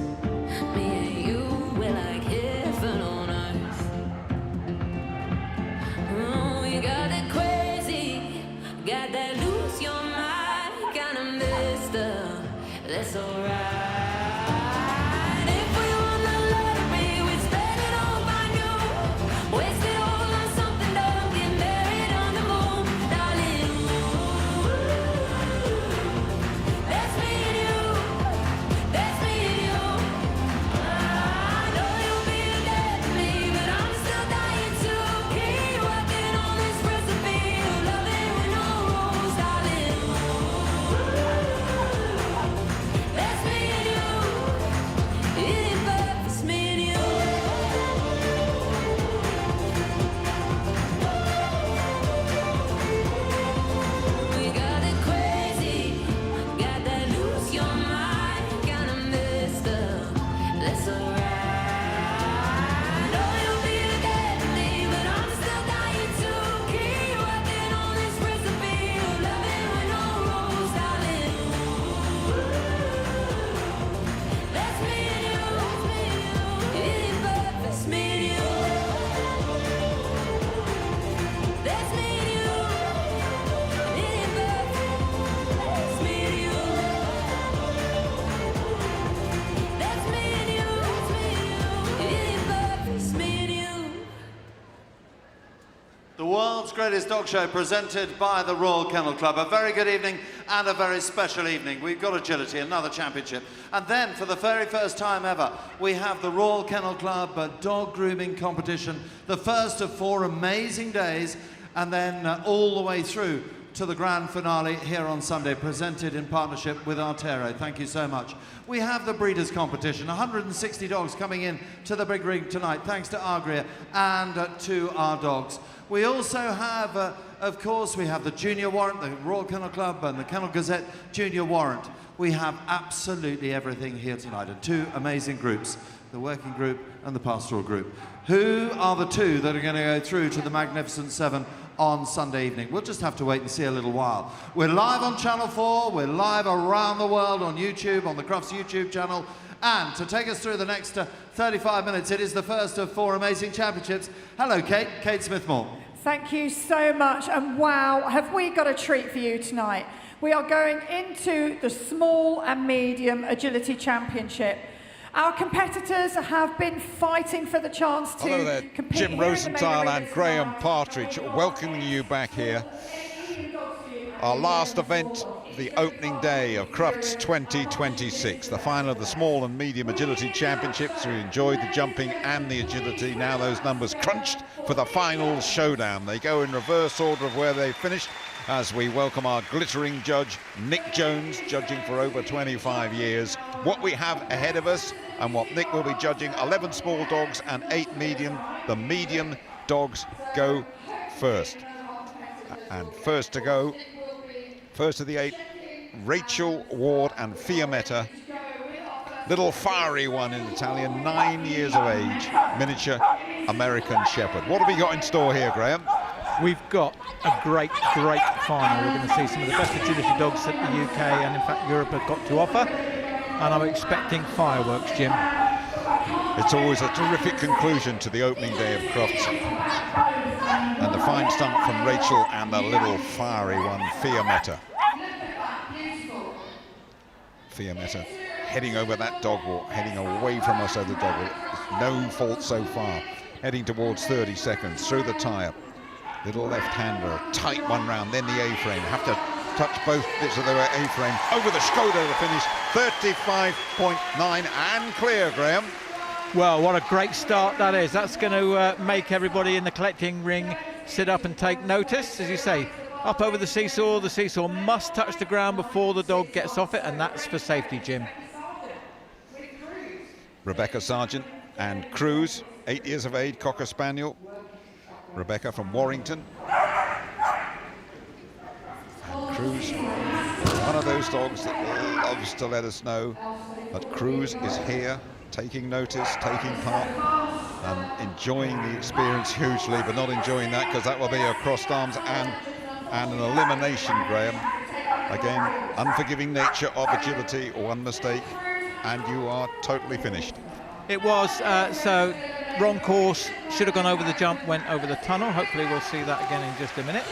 Me and you, we're like heaven on earth. Oh, we got that crazy, got that lose your mind, kinda messed up. That's alright. If we won the lottery, we'd spend it all on you. Waste it all on something dumb, get married on the moon, darling. Ooh, that's me and you. That's me and you. I know you'll be dead to me, but I'm still dying to keep working on this recipe of loving with no rules, darling. That's me and you. It ain't perfect, it's me and you. We got it crazy, got that lose your mind, kinda messed up. That's alright. Know you'll be dead to me, but I'm still dying to keep working on this recipe of loving with no rules, darling. That's me and you. It ain't perfect, it's me and you. That's me and you. It ain't perfect, it's me and you. That's me and you. It ain't perfect, it's me and you. The world's greatest dog show presented by the Royal Kennel Club. A very good evening and a very special evening. We've got agility, another championship. And then, for the very first time ever, we have the Royal Kennel Club dog grooming competition. The first of 4 amazing days, and then all the way through to the grand finale here on Sunday, presented in partnership with Artero. Thank you so much. We have the breeders competition, 160 dogs coming in to the big ring tonight, thanks to Agria and to our dogs. We also have, of course, we have the Junior Warrant, the Royal Kennel Club and the Kennel Gazette Junior Warrant. We have absolutely everything here tonight, and 2 amazing groups, the working group and the pastoral group. Who are the 2 that are going to go through to the Magnificent 7 on Sunday evening? We'll just have to wait and see a little while. We're live on Channel 4, we're live around the world on YouTube, on the Crufts YouTube channel, and to take us through the next 35 minutes, it is the first of 4 amazing championships. Hello, Kate. Kate Smith-Moore. Thank you so much, and wow, have we got a treat for you tonight. We are going into the small and medium agility championship. Our competitors have been fighting for the chance to Hello there, compete Jim here in the Rosenthal main and arena Graham tonight. Partridge, welcoming you back here. Our last event the opening day of Crufts 2026, the final of the small and medium agility championships. We enjoyed the jumping and the agility. Now those numbers crunched for the final showdown. They go in reverse order of where they finished as we welcome our glittering judge, Nick Jones, judging for over 25 years. What we have ahead of us and what Nick will be judging: 11 small dogs and 8 medium. The medium dogs go first. And first to go, first of the 8, Rachel Ward and Fiammetta. Little fiery one in Italian, 9 years of age, miniature American Shepherd. What have we got in store here, Graham? We've got a great final. We're going to see some of the best agility dogs that the UK and in fact Europe have got to offer. And I'm expecting fireworks, Jim. It's always a terrific conclusion to the opening day of Crufts. And the fine stunt from Rachel and the little fiery one, Fiammetta. Fiammetta heading over that dog walk, heading away from us over the dog walk. No fault so far. Heading towards 30 seconds through the tyre. Little left-hander, tight one round, then the A-frame. Have to touch both bits of the A-frame. Over the Skoda to finish, 35.9 and clear, Graham. Well, what a great start that is. That's going to make everybody in the collecting ring sit up and take notice. As you say, up over the seesaw must touch the ground before the dog gets off it, and that's for safety, Jim. Rebecca Sargent and Cruz, 8 years of age, Cocker Spaniel. Rebecca from Warrington. And Cruz, one of those dogs that loves to let us know that Cruz is here, taking notice, taking part, and enjoying the experience hugely, but not enjoying that because that will be a crossed arms and an elimination, Graham. Again, unforgiving nature of agility, one mistake, and you are totally finished. It was, so wrong course, should have gone over the jump, went over the tunnel. Hopefully we'll see that again in just a minute.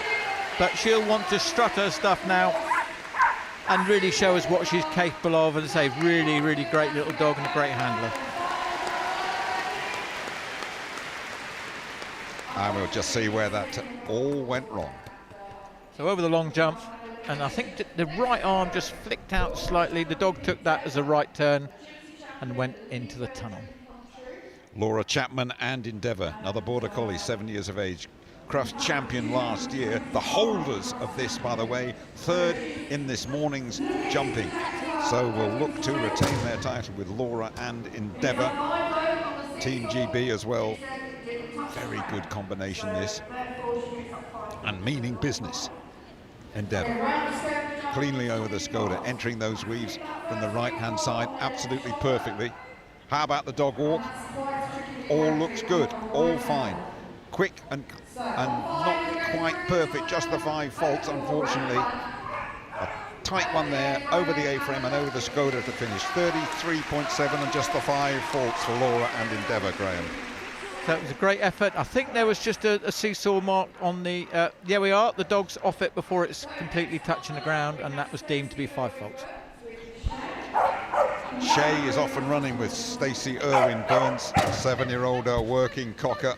But she'll want to strut her stuff now and really show us what she's capable of. And say, really great little dog and a great handler. And we'll just see where that all went wrong. So over the long jump, and I think the right arm just flicked out slightly. The dog took that as a right turn and went into the tunnel. Laura Chapman and Endeavour, another Border Collie, 7 years of age. Crufts champion last year. The holders of this, by the way, 3rd in this morning's jumping. So we'll look to retain their title with Laura and Endeavour. Team GB as well. Very good combination this. And meaning business. Endeavour. Cleanly over the Skoda, entering those weaves from the right-hand side absolutely perfectly. How about the dog walk? All looks good, all fine. Quick and not quite perfect, just the 5 faults, unfortunately. A tight one there, over the A-frame and over the Skoda to finish. 33.7 and just the 5 faults for Laura and Endeavour, Graham. That was a great effort. I think there was just a seesaw mark on the, yeah we are, the dog's off it before it's completely touching the ground, and that was deemed to be 5 faults. Shay is off and running with Stacey Irwin Burns, a 7-year-old working cocker.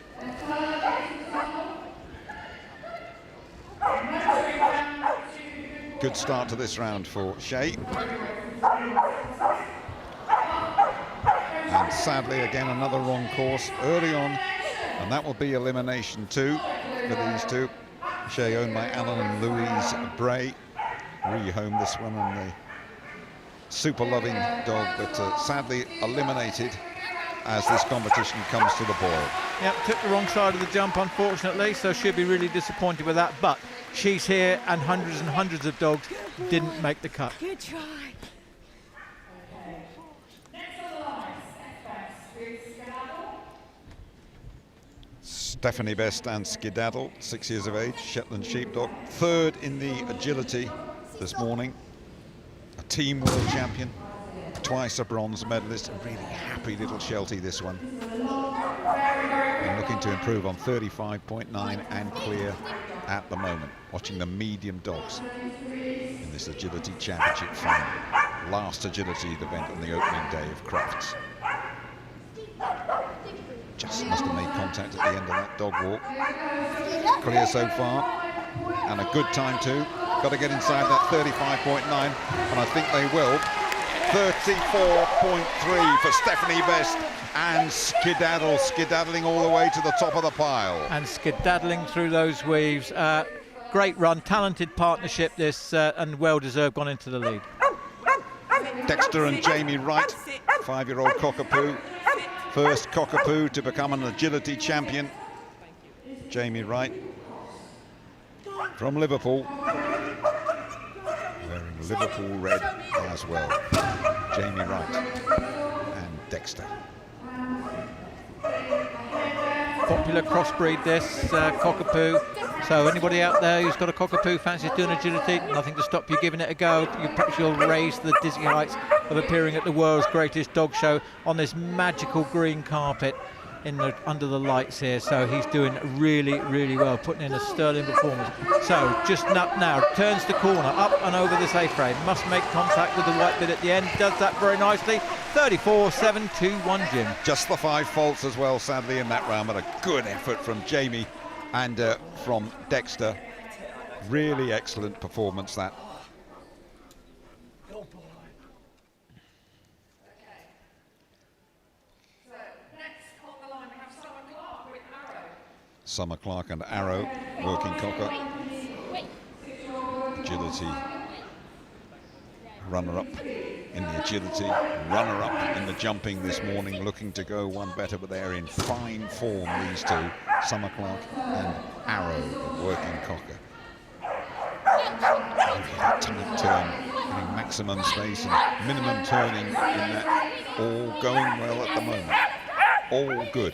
Good start to this round for Shay. And sadly, again, another wrong course early on, and that will be elimination 2 for these two. Shay owned by Alan and Louise Bray. Rehome this one, and the super loving dog, but sadly eliminated as this competition comes to the boil. Yep, took the wrong side of the jump, unfortunately, so she'll be really disappointed with that, but she's here and hundreds of dogs didn't make the cut. Good try. Stephanie Best and Skedaddle, 6 years of age, Shetland Sheepdog, 3rd in the agility this morning. A team world champion, twice a bronze medalist, a really happy little Sheltie this one. And looking to improve on 35.9 and clear at the moment. Watching the medium dogs in this agility championship final. Last agility event on the opening day of Crufts. Just must have made contact at the end of that dog walk. Clear so far, and a good time too. Got to get inside that 35.9, and I think they will. 34.3 for Stephanie Best, and skedaddling all the way to the top of the pile. And skedaddling through those weaves. Great run, talented partnership this, and well-deserved, gone into the lead. Dexter and Jamie Wright, 5-year-old cockapoo. First cockapoo to become an agility champion. Jamie Wright from Liverpool, wearing Liverpool red as well. Jamie Wright and Dexter. Popular crossbreed this, cockapoo. So anybody out there who's got a cockapoo, fancies doing agility, nothing to stop you giving it a go. Perhaps you'll raise the dizzy heights of appearing at the world's greatest dog show on this magical green carpet under the lights here. So he's doing really, really well, putting in a sterling performance. So just now turns the corner, up and over this A-frame, must make contact with the white bit at the end, does that very nicely. 34-7-2-1 Jim. Just the 5 faults as well, sadly, in that round, but a good effort from Jamie and from Dexter. Really excellent performance, that. Summer Clark and Arrow, working cocker. Agility runner-up in the agility, runner-up in the jumping this morning, looking to go one better, but they're in fine form, these two, Summer Clark and Arrow, working cocker. Tight turn, having maximum space and minimum turning in that, all going well at the moment, all good.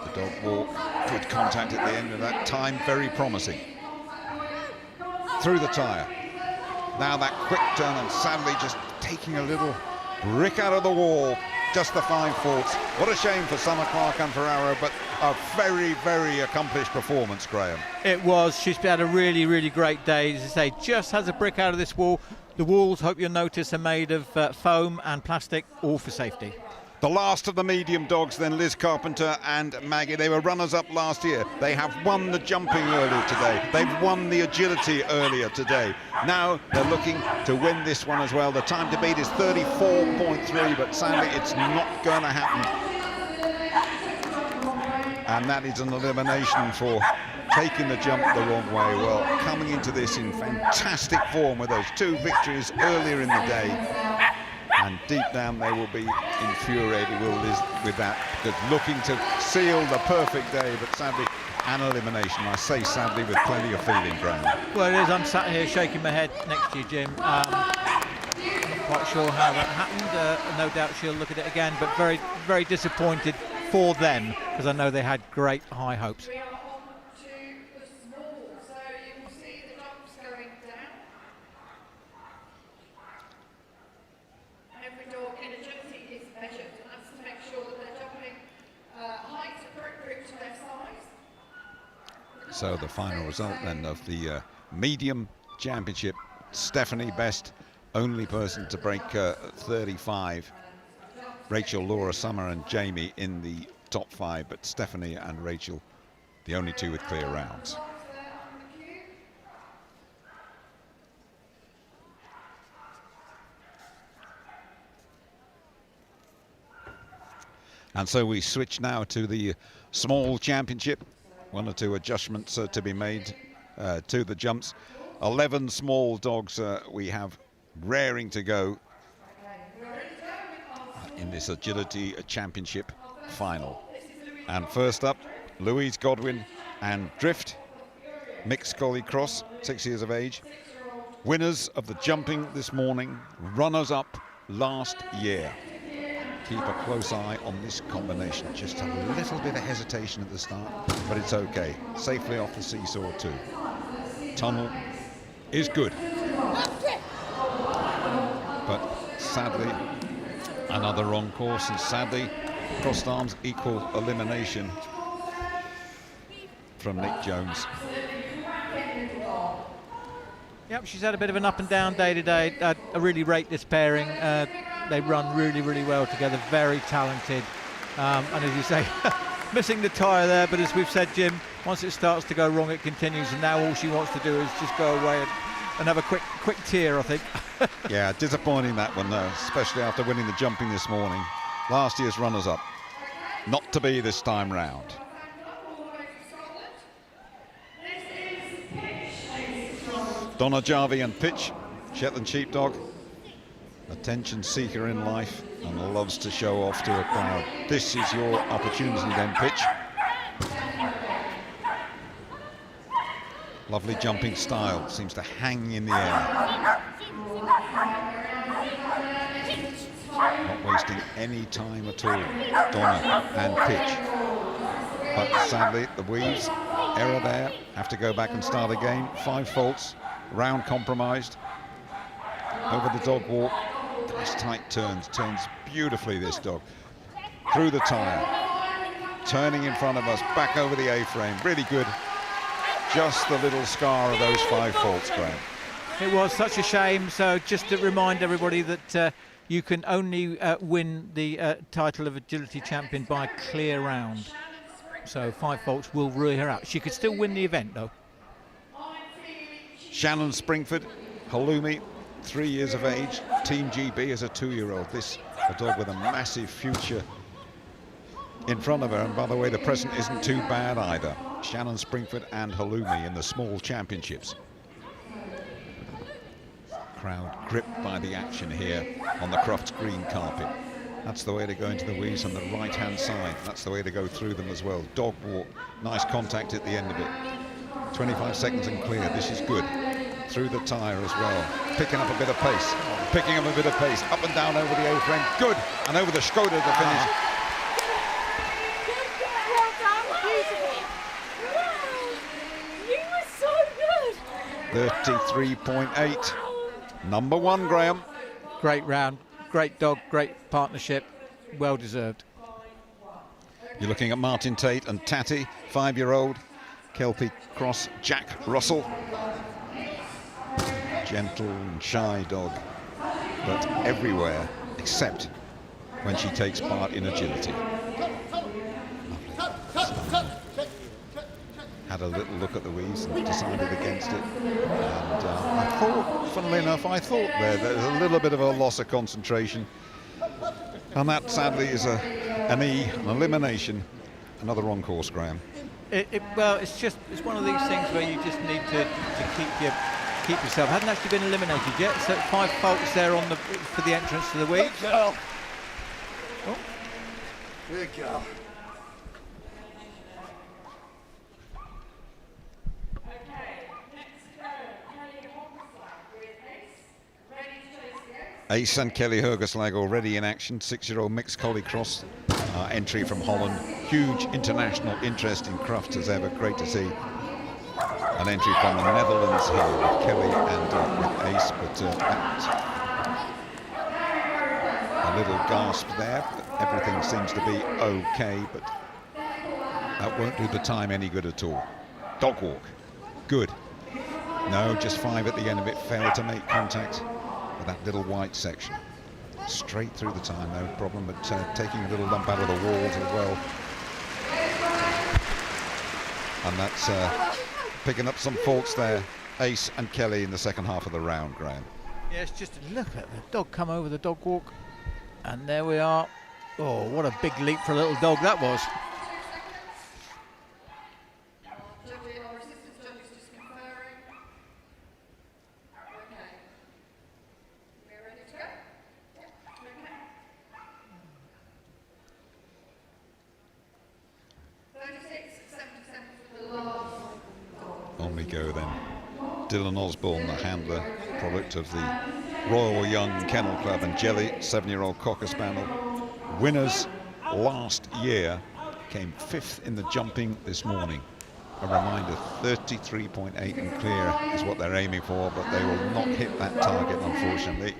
The dog walk, good contact at the end of that time, very promising. Through the tyre. Now that quick turn, and sadly just taking a little brick out of the wall. Just the 5 faults. What a shame for Summer Clark and for Arrow, but a very, very accomplished performance, Graham. It was. She's had a really, really great day. As I say, just has a brick out of this wall. The walls, hope you'll notice, are made of foam and plastic, all for safety. The last of the medium dogs then, Liz Carpenter and Maggie. They were runners-up last year. They have won the jumping earlier today. They've won the agility earlier today. Now they're looking to win this one as well. The time to beat is 34.3, but sadly it's not going to happen. And that is an elimination for taking the jump the wrong way. Well, coming into this in fantastic form with those 2 victories earlier in the day. And deep down they will be infuriated with that, because looking to seal the perfect day, but sadly an elimination. I say sadly with plenty of feeling, Graham. Well, it is. I'm sat here shaking my head next to you, Jim. I'm not quite sure how that happened. No doubt she'll look at it again, but very, very disappointed for them, because I know they had great high hopes. So the final result then of the medium championship, Stephanie Best, only person to break 35. Rachel, Laura, Summer and Jamie in the top 5, but Stephanie and Rachel the only 2 with clear rounds. And so we switch now to the small championship. 1 or 2 adjustments to be made to the jumps. 11 small dogs we have raring to go in this agility championship final. And first up, Louise Godwin and Drift, mixed collie cross, 6 years of age. Winners of the jumping this morning, runners up last year. Keep a close eye on this combination. Just a little bit of hesitation at the start, but it's okay. Safely off the seesaw too. Tunnel is good. But sadly, another wrong course, and sadly, crossed arms equal elimination from Nick Jones. Yep, she's had a bit of an up and down day today. I really rate this pairing. They run really, really well together, very talented. And as you say, missing the tyre there, but as we've said, Jim, once it starts to go wrong, it continues, and now all she wants to do is just go away and have a quick tear, I think. Yeah, disappointing that one, though, especially after winning the jumping this morning. Last year's runners-up. Not to be this time round. Donna Jarvie and Pitch, Shetland Sheepdog. Attention seeker in life and loves to show off to a crowd. This is your opportunity then, Pitch. Lovely jumping style, seems to hang in the air. Not wasting any time at all, Donna and Pitch. But sadly, the weaves, error there, have to go back and start again. 5 faults, round compromised. Over the dog walk, nice tight turns beautifully, this dog. Through the tyre, turning in front of us, back over the A-frame, really good. Just the little scar of those 5 faults, Graham. It was such a shame, so just to remind everybody that you can only win the title of agility champion by clear round. So 5 faults will rule her out. She could still win the event, though. Shannon Springford, Halloumi, 3 years of age, Team GB as a 2-year-old. This, a dog with a massive future in front of her, and by the way, the present isn't too bad either. Shannon Springford and Halloumi in the small championships. Crowd gripped by the action here on the Crufts green carpet. That's the way to go into the weaves on the right-hand side. That's the way to go through them as well. Dog walk, nice contact at the end of it. 25 seconds and clear, this is good. Through the tyre as well, picking up a bit of pace, up and down over the A-frame, good, and over the Skoda to finish. 33.8. Number 1, Graham. Great round, great dog, great partnership, well deserved. You're looking at Martin Tate and Tatty, 5-year-old. Kelpie Cross, Jack Russell. Gentle and shy dog, but everywhere except when she takes part in agility. Had a little look at the weaves and decided against it. And I thought, funnily enough, there's a little bit of a loss of concentration. And that sadly is an elimination. Another wrong course, Graham. Well, it's one of these things where you just need to keep yourself. Hadn't actually been eliminated yet, so 5 faults there for the entrance to the weave. Good girl. Oh. Good girl. Ace and Kelly Hergeslag already in action. 6-year-old mixed collie cross entry from Holland. Huge international interest in Crufts as ever. Great to see an entry from the Netherlands here with Kelly and with Ace, but a little gasp there. But everything seems to be okay, but that won't do the time any good at all. Dog walk, good. No, just 5 at the end of it. Failed to make contact with that little white section. Straight through the time, no problem, but taking a little lump out of the walls as well. And that's picking up some faults there. Ace and Kelly in the second half of the round, Graham. Yes, just look at the dog come over the dog walk. And there we are. Oh, what a big leap for a little dog that was. On we go then. Dylan Osborne, the handler, product of the Royal Young Kennel Club, and Jelly, 7-year-old Cocker Spaniel. Winners last year came 5th in the jumping this morning. A reminder, 33.8 and clear is what they're aiming for, but they will not hit that target, unfortunately.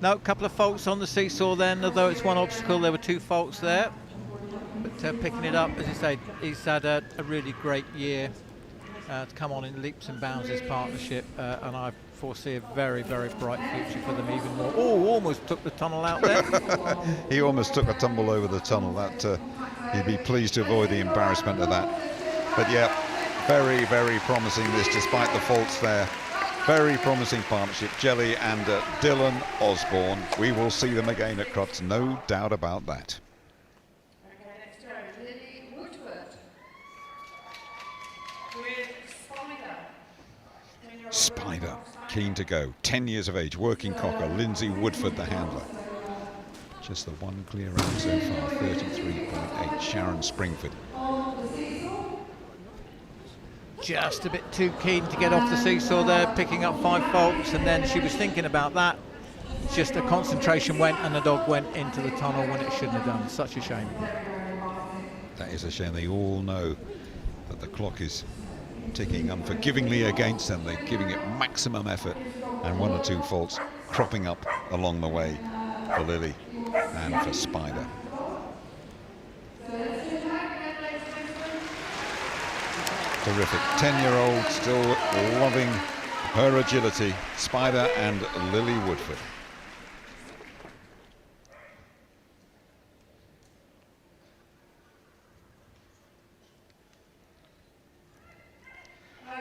No, a couple of faults on the seesaw then, although it's one obstacle, there were 2 faults there. But picking it up, as you say, he's had a really great year. to come on in leaps and bounds, this partnership, and I foresee a very, very bright future for them even more. Oh, almost took the tunnel out there. He almost took a tumble over the tunnel. That he'd be pleased to avoid the embarrassment of that. But yeah, very, very promising this, despite the faults there. Very promising partnership, Jelly and Dylan Osborne. We will see them again at Crufts, no doubt about that. Spider, keen to go, 10 years of age, working cocker, Lindsay Woodford the handler. Just the one clear out so far, 33.8, Sharon Springford. Just a bit too keen to get off the seesaw there, picking up 5 faults, and then she was thinking about that. Just the concentration went, and the dog went into the tunnel when it shouldn't have done. Such a shame. That is a shame. They all know that the clock is ticking unforgivingly against them. They're giving it maximum effort, and 1 or 2 faults cropping up along the way for Lily and for Spider. Terrific. 10-year-old still loving her agility. Spider and Lily Woodford.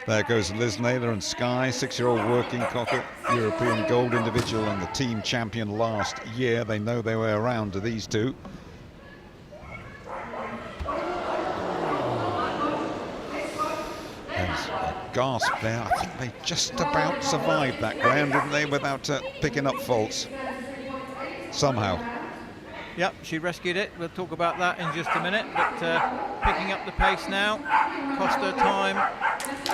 There goes Liz Naylor and Sky, 6-year-old working cocker, European gold individual and the team champion last year. They know their way around to these two. There's a gasp there. I think they just about survived that ground, didn't they, without picking up faults somehow. Yep, she rescued it. We'll talk about that in just a minute, but picking up the pace now, cost her time. Is it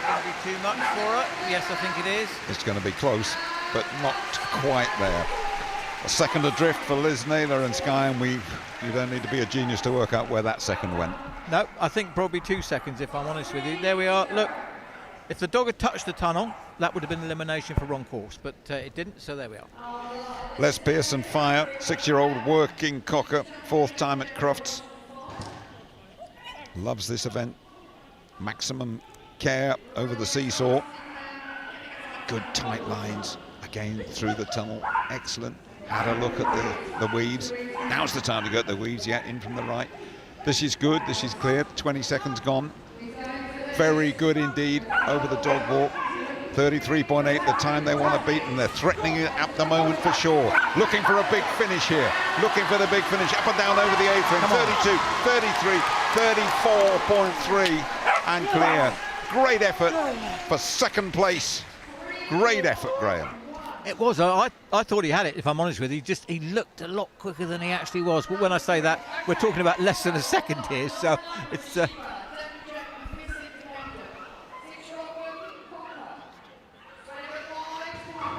going to be too much for her? Yes, I think it is. It's going to be close, but not quite there. A second adrift for Liz Naylor and Sky, and you don't need to be a genius to work out where that second went. No, I think probably 2 seconds, if I'm honest with you. There we are. Look, if the dog had touched the tunnel, that would have been elimination for wrong course, but it didn't, so there we are. Les Pearson Fire, 6-year-old working cocker, 4th time at Crufts. Loves this event. Maximum care over the seesaw. Good tight lines. Again through the tunnel. Excellent. Had a look at the weeds. Now's the time to go at the weeds. Yeah, in from the right. This is good. This is clear. 20 seconds gone. Very good indeed over the dog walk. 33.8, the time they want to beat, and they're threatening it at the moment for sure. Looking for a big finish here. Looking for the big finish. Up and down over the apron. 32, 33, 34.3, and clear. Great effort for second place. Great effort, Graham. It was. I thought he had it, if I'm honest with you. He looked a lot quicker than he actually was. But when I say that, we're talking about less than a second here, so it's...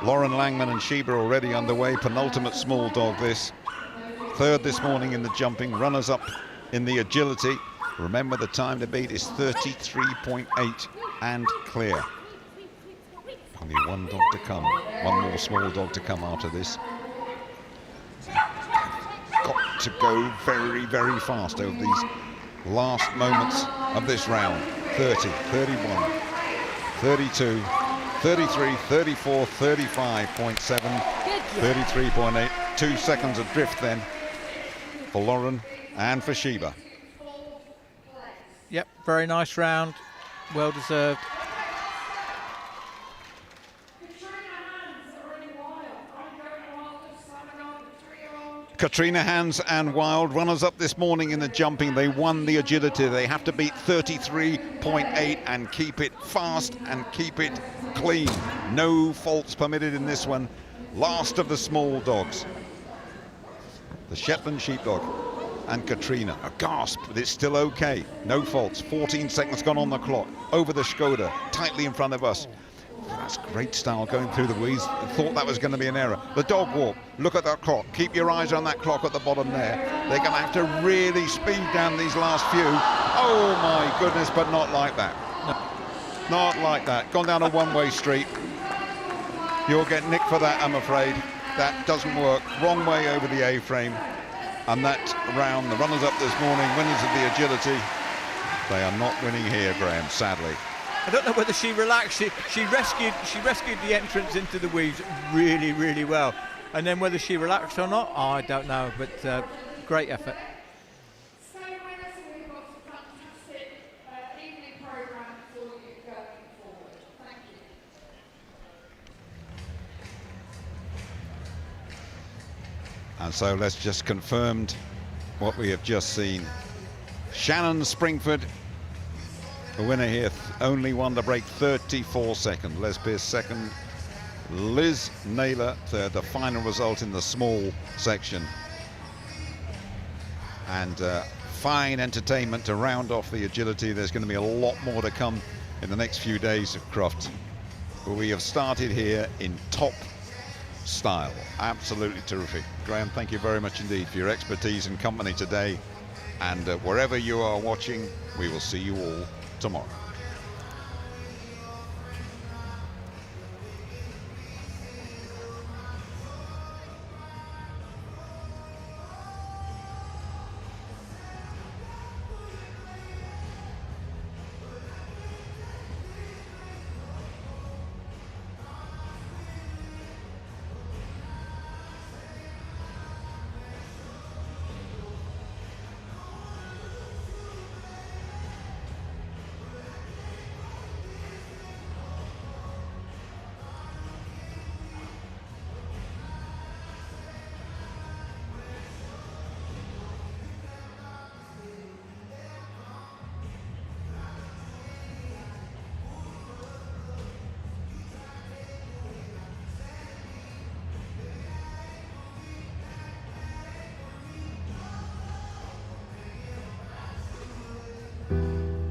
Lauren Langman and Sheba already underway. Penultimate small dog this. 3rd this morning in the jumping. Runners up in the agility. Remember, the time to beat is 33.8 and clear. Only 1 dog to come. 1 more small dog to come after this. Got to go very, very fast over these last moments of this round. 30, 31, 32, 33, 34, 35.7, 33.8. 2 seconds adrift then for Lauren and for Sheba. Yep, very nice round. Well deserved. Katrina Hans and Wild, runners up this morning in the jumping. They won the agility. They have to beat 33.8 and keep it fast and keep it clean. No faults permitted in this one. Last of the small dogs. The Shetland Sheepdog and Katrina. A gasp, but it's still okay. No faults. 14 seconds gone on the clock. Over the Skoda, tightly in front of us. That's great style going through the weeds. I thought that was going to be an error. The dog walk, look at that clock. Keep your eyes on that clock at the bottom there. They're going to have to really speed down these last few. Oh my goodness, but not like that. No. Not like that. Gone down a one-way street. You'll get nicked for that, I'm afraid. That doesn't work. Wrong way over the A-frame. And that round, the runners up this morning, winners of the agility, They are not winning here, Graham, sadly. I don't know whether she relaxed. She rescued the entrance into the weaves really, really well. And then whether she relaxed or not, I don't know. But great effort. And so let's just confirm what we have just seen. Shannon Springford, the winner here, only won the break 34 seconds. Les Pierce second, Liz Naylor third, the final result in the small section. And fine entertainment to round off the agility. There's going to be a lot more to come in the next few days of Crufts. But we have started here in top style. Absolutely terrific. Graham, thank you very much indeed for your expertise and company today. And wherever you are watching, we will see you all tomorrow.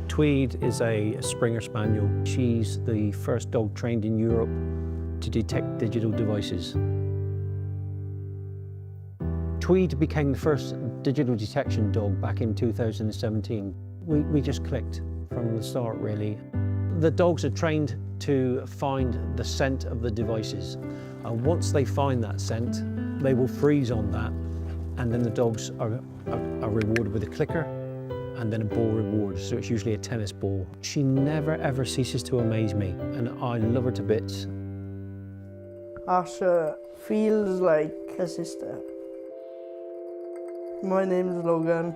Tweed is a Springer Spaniel. She's the first dog trained in Europe to detect digital devices. Tweed became the first digital detection dog back in 2017. We just clicked from the start, really. The dogs are trained to find the scent of the devices. And once they find that scent, they will freeze on that, and then the dogs are rewarded with a clicker and then a ball reward, so it's usually a tennis ball. She never ever ceases to amaze me, and I love her to bits. Asha feels like a sister. My name's Logan,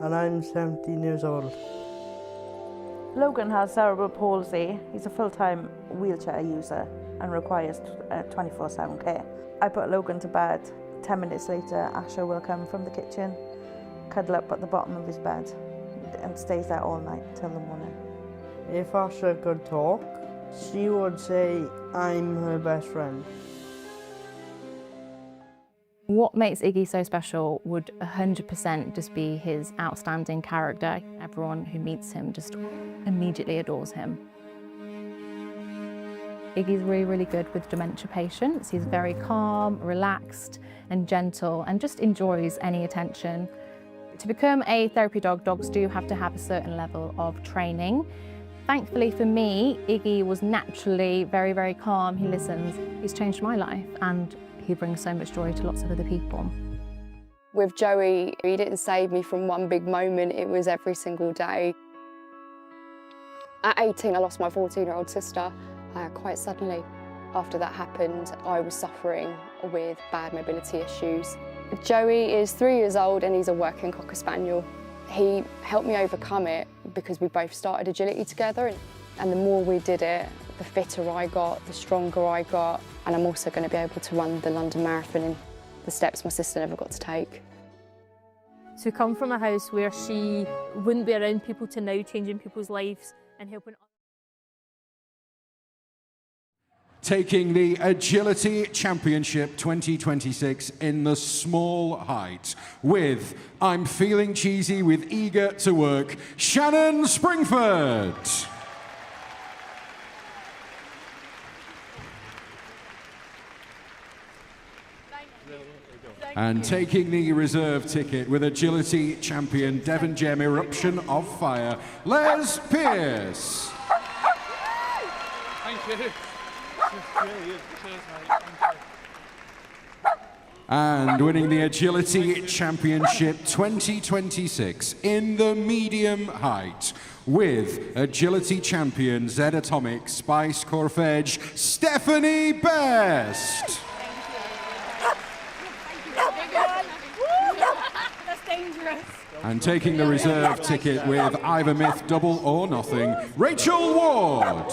and I'm 17 years old. Logan has cerebral palsy. He's a full-time wheelchair user and requires 24/7 care. I put Logan to bed. 10 minutes later, Asha will come from the kitchen, cuddle up at the bottom of his bed, and stays there all night till the morning. If Asha could talk, she would say, I'm her best friend. What makes Iggy so special would 100% just be his outstanding character. Everyone who meets him just immediately adores him. Iggy's really, really good with dementia patients. He's very calm, relaxed and gentle, and just enjoys any attention. To become a therapy dog, dogs do have to have a certain level of training. Thankfully for me, Iggy was naturally very, very calm. He listens. He's changed my life, and he brings so much joy to lots of other people. With Joey, he didn't save me from one big moment, it was every single day. At 18, I lost my 14-year-old sister quite suddenly. After that happened, I was suffering with bad mobility issues. Joey is 3 years old and he's a working Cocker Spaniel. He helped me overcome it because we both started agility together, and the more we did it, the fitter I got, the stronger I got, and I'm also going to be able to run the London Marathon in the steps my sister never got to take. To come from a house where she wouldn't be around people to now changing people's lives and helping. Taking the Agility Championship 2026 in the small height with I'm Feeling Cheesy with Eager to Work, Shannon Springford. And taking the reserve ticket with Agility Champion Devon Gem Eruption of Fire, Les Pierce. Thank you. Cheers, mate. Thank you. And winning the Agility Championship 2026 in the medium height with Agility Champion Z Atomic Spice Corf Edge, Stephanie Best. That's dangerous. And taking the reserve ticket with Either Myth Double or Nothing, Rachel Ward.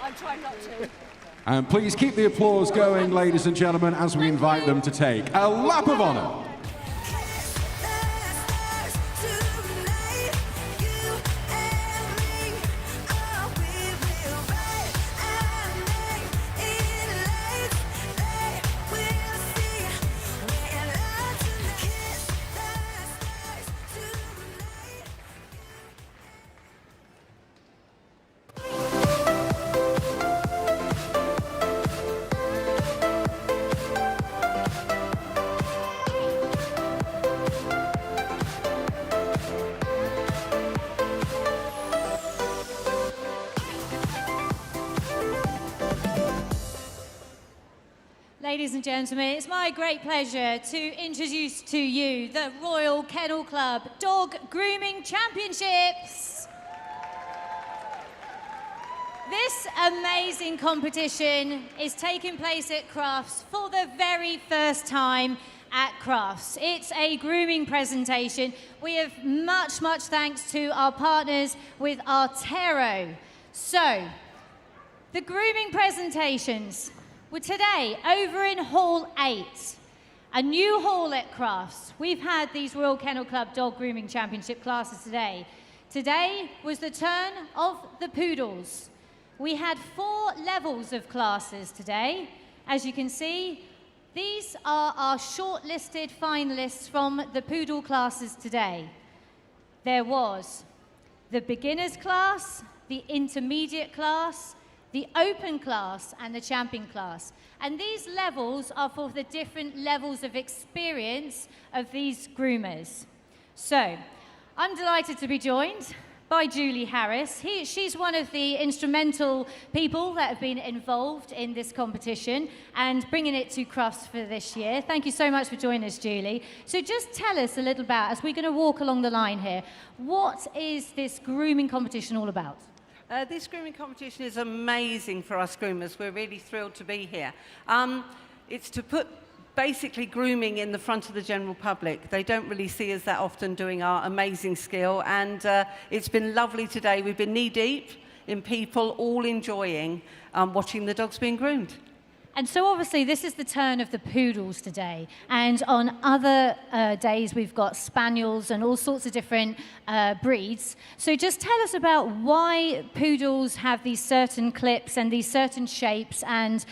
I'm trying not to. And please keep the applause going, ladies and gentlemen, as we invite them to take a lap of honour. Ladies and gentlemen, it's my great pleasure to introduce to you the Royal Kennel Club Dog Grooming Championships. This amazing competition is taking place at Crufts for the very first time at Crufts. It's a grooming presentation. We have much thanks to our partners with Artero. So, the grooming presentations were today over in Hall 8, a new hall at Crufts. We've had these Royal Kennel Club Dog Grooming Championship classes today. Today was the turn of the poodles. We had 4 levels of classes today. As you can see, these are our shortlisted finalists from the poodle classes today. There was the beginners class, the intermediate class, the open class and the champion class. And these levels are for the different levels of experience of these groomers. So, I'm delighted to be joined by Julie Harris. She's one of the instrumental people that have been involved in this competition and bringing it to Crufts for this year. Thank you so much for joining us, Julie. So just tell us a little about, as we're going to walk along the line here, what is this grooming competition all about? This grooming competition is amazing for us groomers. We're really thrilled to be here. It's to put basically grooming in the front of the general public. They don't really see us that often doing our amazing skill, and it's been lovely today. We've been knee-deep in people all enjoying watching the dogs being groomed. And so obviously this is the turn of the poodles today, and on other days we've got spaniels and all sorts of different breeds. So just tell us about why poodles have these certain clips and these certain shapes and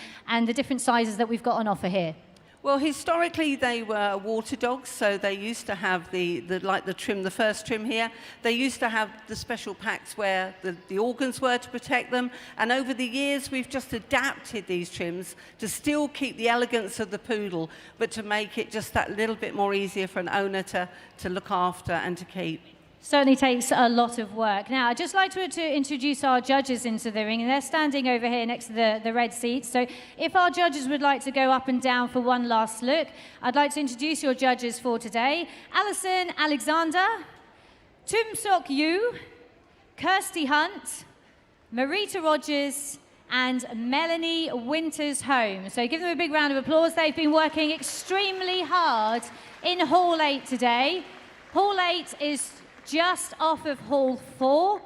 the different sizes that we've got on offer here. Well, historically they were water dogs, so they used to have the trim, the first trim here. They used to have the special packs where the organs were to protect them. And over the years, we've just adapted these trims to still keep the elegance of the poodle, but to make it just that little bit more easier for an owner to look after and to keep. Certainly takes a lot of work. Now, I'd just like to introduce our judges into the ring, and they're standing over here next to the red seats. So if our judges would like to go up and down for one last look, I'd like to introduce your judges for today. Alison Alexander, Tumsok Yu, Kirsty Hunt, Marita Rogers, and Melanie Winters Home. So give them a big round of applause. They've been working extremely hard in Hall 8 today. Hall 8 is just off of Hall 4.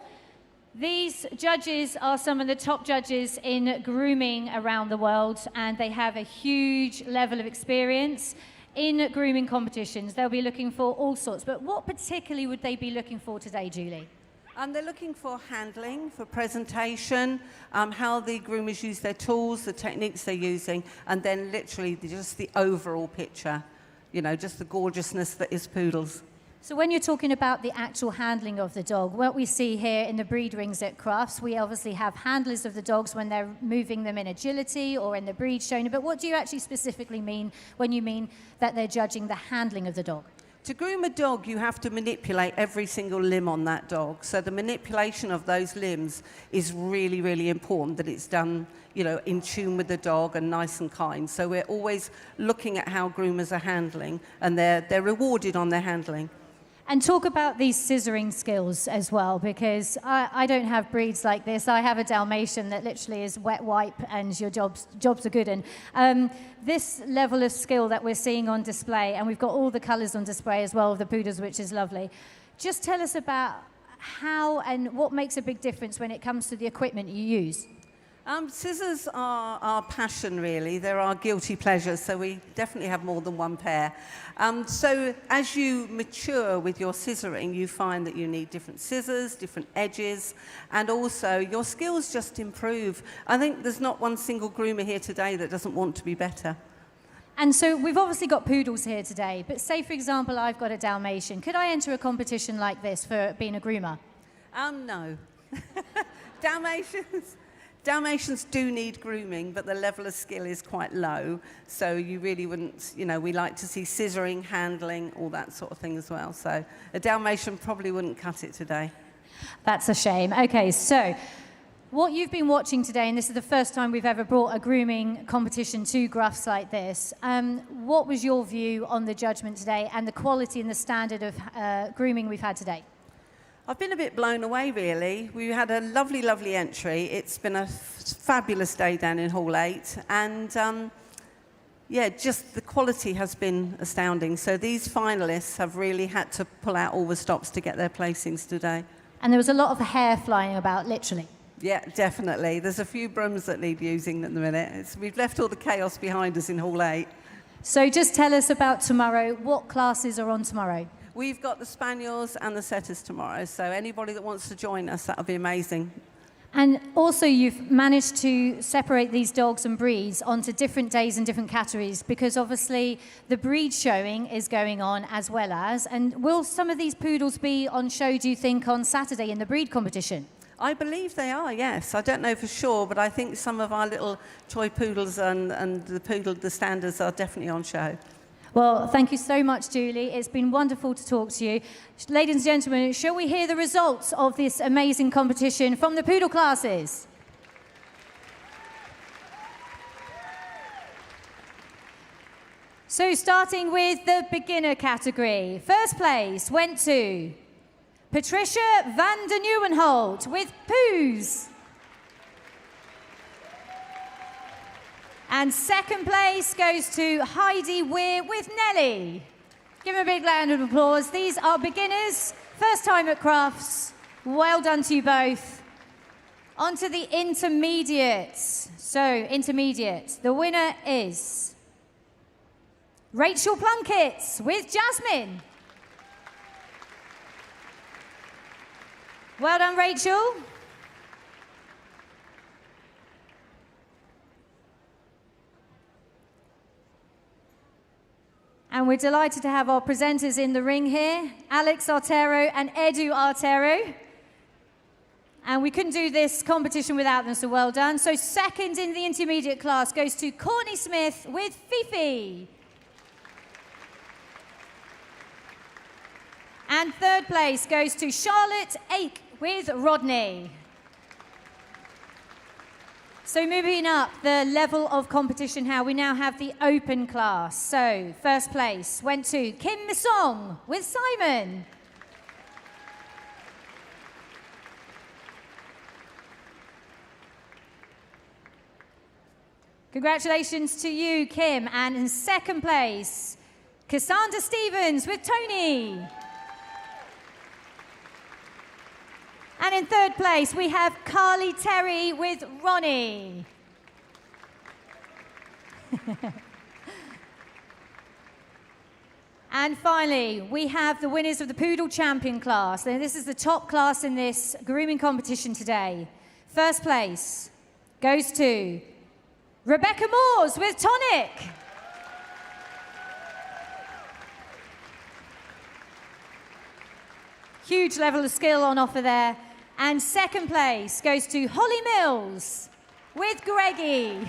These judges are some of the top judges in grooming around the world, and they have a huge level of experience in grooming competitions. They'll be looking for all sorts, but what particularly would they be looking for today, Julie? They're looking for handling, for presentation, how the groomers use their tools, the techniques they're using, and then literally just the overall picture, you know, just the gorgeousness that is poodles. So when you're talking about the actual handling of the dog, what we see here in the breed rings at Crufts, we obviously have handlers of the dogs when they're moving them in agility or in the breed showing. But what do you actually specifically mean when you mean that they're judging the handling of the dog? To groom a dog, you have to manipulate every single limb on that dog. So the manipulation of those limbs is really, really important, that it's done, you know, in tune with the dog and nice and kind. So we're always looking at how groomers are handling, and they're rewarded on their handling. And talk about these scissoring skills as well, because I don't have breeds like this. I have a Dalmatian that literally is wet wipe and your jobs are good. And this level of skill that we're seeing on display, and we've got all the colours on display as well of the poodles, which is lovely. Just tell us about how and what makes a big difference when it comes to the equipment you use. Scissors are our passion, really. They're our guilty pleasures, so we definitely have more than one pair. So as you mature with your scissoring, you find that you need different scissors, different edges, and also your skills just improve. I think there's not one single groomer here today that doesn't want to be better. And so we've obviously got poodles here today, but say, for example, I've got a Dalmatian. Could I enter a competition like this for being a groomer? No. Dalmatians do need grooming, but the level of skill is quite low. So you really wouldn't, you know, we like to see scissoring, handling, all that sort of thing as well. So a Dalmatian probably wouldn't cut it today. That's a shame. Okay, so what you've been watching today, and this is the first time we've ever brought a grooming competition to Gruffs like this, what was your view on the judgment today and the quality and the standard of grooming we've had today? I've been a bit blown away, really. We had a lovely, lovely entry. It's been a fabulous day down in Hall 8. And, yeah, just the quality has been astounding. So these finalists have really had to pull out all the stops to get their placings today. And there was a lot of hair flying about, literally. Yeah, definitely. There's a few brooms that need using at the minute. We've left all the chaos behind us in Hall 8. So just tell us about tomorrow. What classes are on tomorrow? We've got the Spaniels and the Setters tomorrow, so anybody that wants to join us, that would be amazing. And also you've managed to separate these dogs and breeds onto different days and different categories, because obviously the breed showing is going on as well as, and will some of these poodles be on show, do you think, on Saturday in the breed competition? I believe they are, yes. I don't know for sure, but I think some of our little toy poodles and the standards are definitely on show. Well, thank you so much, Julie. It's been wonderful to talk to you. Ladies and gentlemen, shall we hear the results of this amazing competition from the poodle classes? So starting with the beginner category, first place went to Patricia van der Nieuwenholt with Poos. And second place goes to Heidi Weir with Nelly. Give them a big round of applause. These are beginners, first time at Crufts. Well done to you both. On to the intermediates. So, intermediate. The winner is Rachel Plunkett with Jasmine. Well done, Rachel. And we're delighted to have our presenters in the ring here, Alex Artero and Edu Artero. And we couldn't do this competition without them, so well done. So second in the intermediate class goes to Courtney Smith with Fifi. And third place goes to Charlotte Ake with Rodney. So moving up the level of competition, how we now have the open class. So first place went to Kim Misong with Simon. Congratulations to you, Kim. And in second place, Cassandra Stevens with Tony. And in third place, we have Carly Terry with Ronnie. And finally, we have the winners of the Poodle Champion class. Now, this is the top class in this grooming competition today. First place goes to Rebecca Moores with Tonic. Huge level of skill on offer there. And second place goes to Holly Mills with Greggy.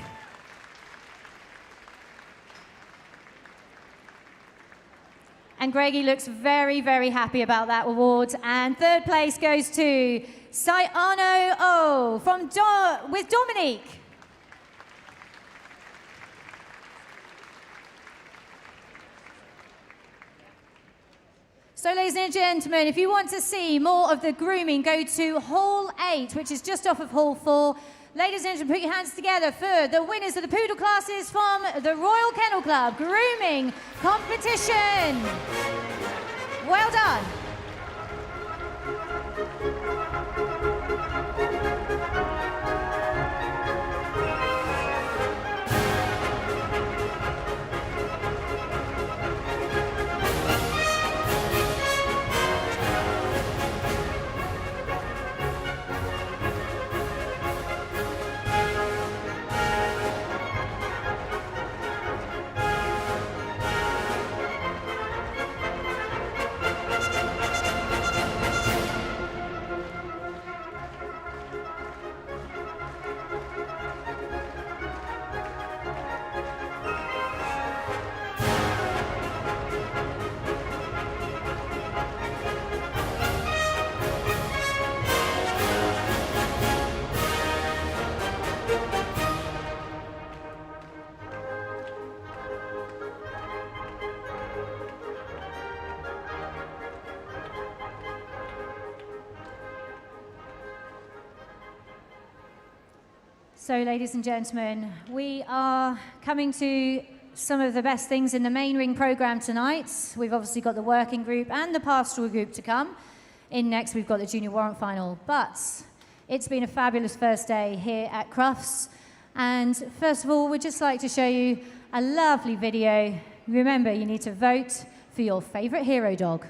And Greggy looks very, very happy about that award. And third place goes to Sayano O with Dominique. So, ladies and gentlemen, if you want to see more of the grooming, go to Hall 8, which is just off of Hall 4. Ladies and gentlemen, put your hands together for the winners of the poodle classes from the Royal Kennel Club Grooming Competition. Well done. So, ladies and gentlemen, we are coming to some of the best things in the main ring programme tonight. We've obviously got the working group and the pastoral group to come. In next, we've got the junior warrant final. But it's been a fabulous first day here at Crufts. And first of all, we'd just like to show you a lovely video. Remember, you need to vote for your favourite hero dog.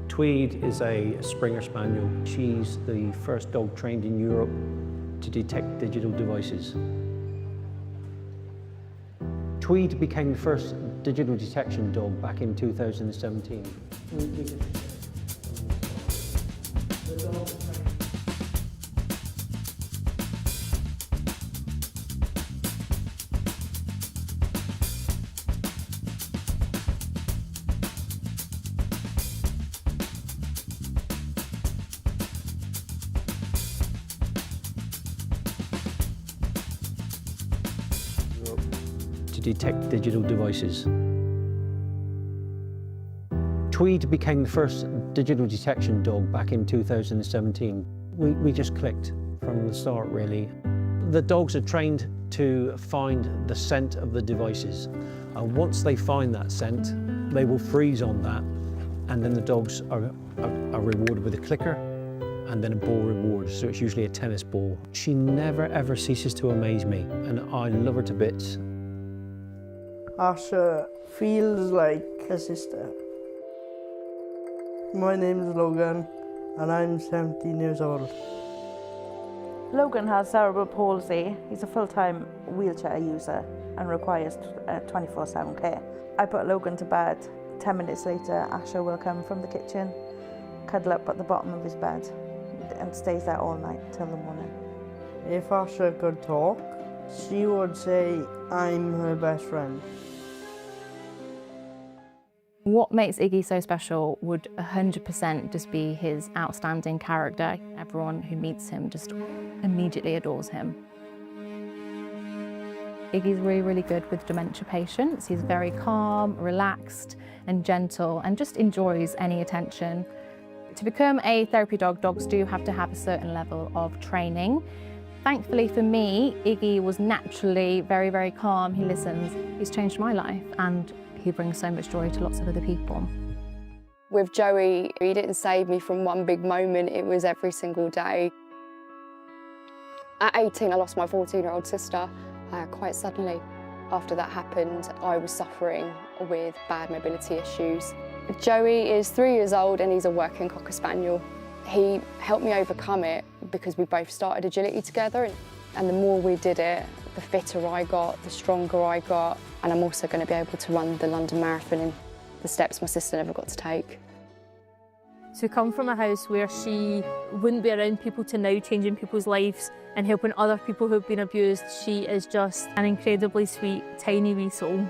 Tweed is a Springer Spaniel. She's the first dog trained in Europe to detect digital devices. Tweed became the first digital detection dog back in 2017. To detect digital devices. Tweed became the first digital detection dog back in 2017. We just clicked from the start, really. The dogs are trained to find the scent of the devices. And once they find that scent, they will freeze on that. And then the dogs are rewarded with a clicker and then a ball reward. So it's usually a tennis ball. She never ever ceases to amaze me, and I love her to bits. Asha feels like a sister. My name is Logan and I'm 17 years old. Logan has cerebral palsy. He's a full-time wheelchair user and requires 24/7 care. I put Logan to bed. 10 minutes later, Asha will come from the kitchen, cuddle up at the bottom of his bed and stays there all night till the morning. If Asha could talk, she would say, I'm her best friend. What makes Iggy so special would 100% just be his outstanding character. Everyone who meets him just immediately adores him. Iggy's really, really good with dementia patients. He's very calm, relaxed and gentle and just enjoys any attention. To become a therapy dog, dogs do have to have a certain level of training. Thankfully for me, Iggy was naturally very, very calm. He listens. He's changed my life and he brings so much joy to lots of other people. With Joey, he didn't save me from one big moment, it was every single day. At 18, I lost my 14-year-old sister quite suddenly. After that happened, I was suffering with bad mobility issues. Joey is 3 years old and he's a working Cocker Spaniel. He helped me overcome it because we both started agility together, and the more we did it, the fitter I got, the stronger I got, and I'm also going to be able to run the London Marathon in the steps my sister never got to take. To come from a house where she wouldn't be around people to now changing people's lives and helping other people who've been abused, she is just an incredibly sweet, tiny wee soul.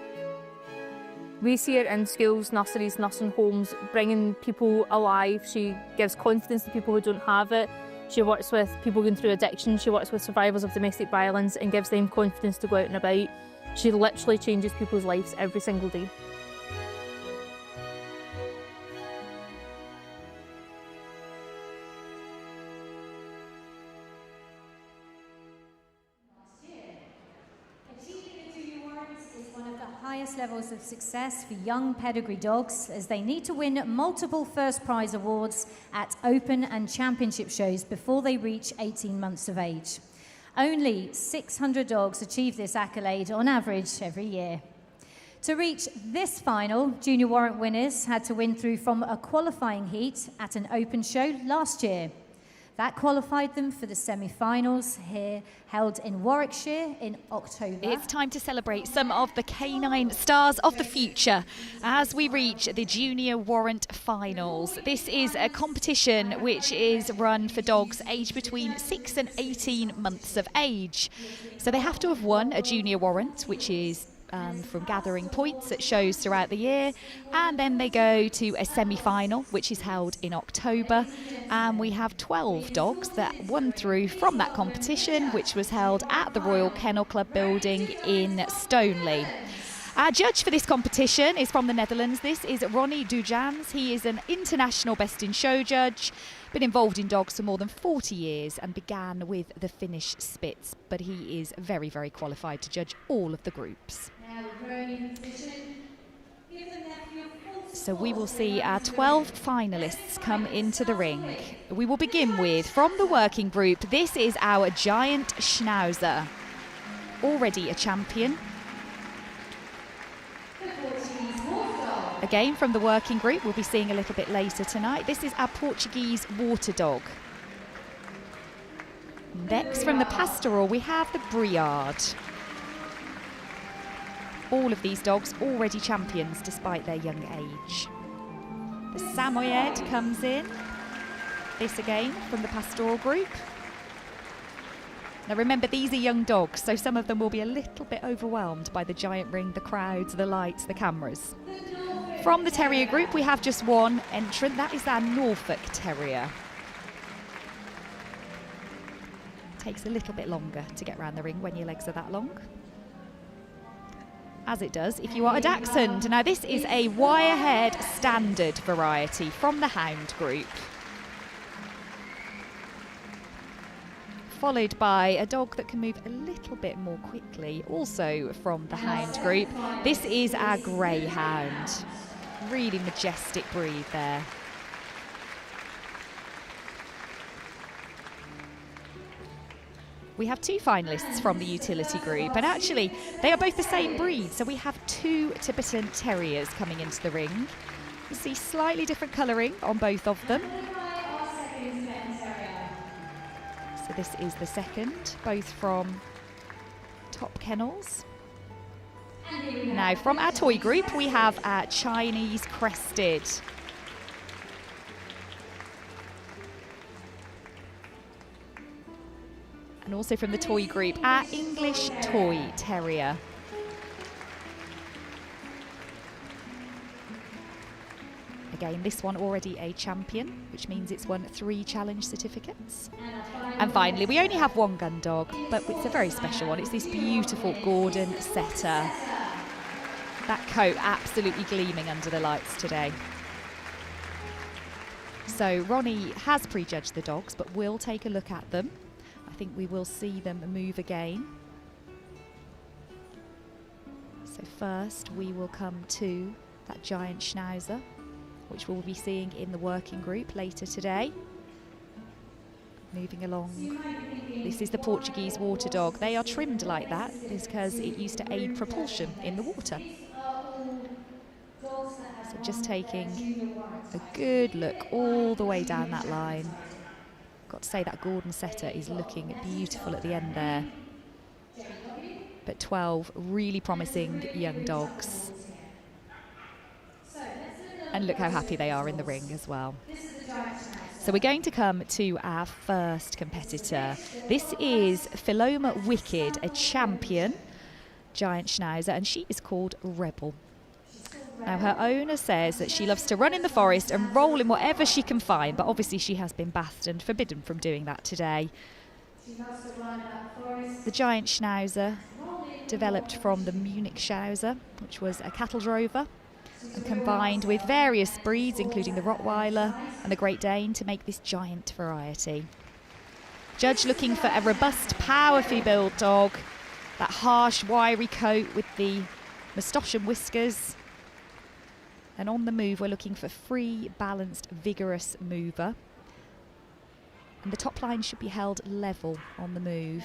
We see her in schools, nurseries, nursing homes, bringing people alive. She gives confidence to people who don't have it. She works with people going through addiction. She works with survivors of domestic violence and gives them confidence to go out and about. She literally changes people's lives every single day. Highest levels of success for young pedigree dogs, as they need to win multiple first prize awards at open and championship shows before they reach 18 months of age. Only 600 dogs achieve this accolade on average every year. To reach this final, Junior Warrant winners had to win through from a qualifying heat at an open show last year. That qualified them for the semi-finals here, held in Warwickshire in October. It's time to celebrate some of the canine stars of the future as we reach the Junior Warrant finals. This is a competition which is run for dogs aged between 6 and 18 months of age. So they have to have won a Junior Warrant, which is from gathering points at shows throughout the year, and then they go to a semi-final which is held in October, and we have 12 dogs that won through from that competition, which was held at the Royal Kennel Club building in Stoneleigh. Our judge for this competition is from the Netherlands. This is Ronnie Dujans. He is an international best in show judge, been involved in dogs for more than 40 years and began with the Finnish Spitz, but he is very, very qualified to judge all of the groups. So we will see our 12 finalists come into the ring. We will begin with, from the working group, this is our giant Schnauzer, already a champion. Again, from the working group, we'll be seeing a little bit later tonight. This is our Portuguese water dog. Next, from the pastoral, we have the Briard. All of these dogs already champions despite their young age. The Samoyed comes in. This again from the pastoral group. Now remember, these are young dogs, so some of them will be a little bit overwhelmed by the giant ring, the crowds, the lights, the cameras. From the terrier group, we have just one entrant. That is our Norfolk Terrier. Takes a little bit longer to get around the ring when your legs are that long, as it does if you are a Dachshund. Now this is a wire-haired standard variety from the Hound group, followed by a dog that can move a little bit more quickly, also from the Hound group. This is our Greyhound. Really majestic breed there. We have two finalists from the utility group, and actually they are both the same breed, so we have two Tibetan Terriers coming into the ring. You see slightly different colouring on both of them. So this is the second, both from Top Kennels. Now from our toy group, we have our Chinese Crested. And also from the toy group, our English Toy Terrier. Again, this one already a champion, which means it's won 3 challenge certificates. And finally, we only have one gun dog, but it's a very special one. It's this beautiful Gordon Setter. That coat absolutely gleaming under the lights today. So Ronnie has prejudged the dogs, but we'll take a look at them. I think we will see them move again. So first we will come to that giant Schnauzer, which we'll be seeing in the working group later today. Moving along. This is the Portuguese water dog. They are trimmed like that because it used to aid propulsion in the water. So just taking a good look all the way down that line. Got to say that Gordon Setter is looking beautiful at the end there. But 12 really promising young dogs. And look how happy they are in the ring as well. So we're going to come to our first competitor. This is Philoma Wicked, a champion giant Schnauzer, and she is called Rebel. Now, her owner says that she loves to run in the forest and roll in whatever she can find, but obviously she has been bathed and forbidden from doing that today. The giant Schnauzer developed from the Munich Schnauzer, which was a cattle drover, and combined with various breeds, including the Rottweiler and the Great Dane, to make this giant variety. Judge looking for a robust, powerfully built dog, that harsh, wiry coat with the moustache and whiskers. And on the move, we're looking for free, balanced, vigorous mover. And the top line should be held level on the move.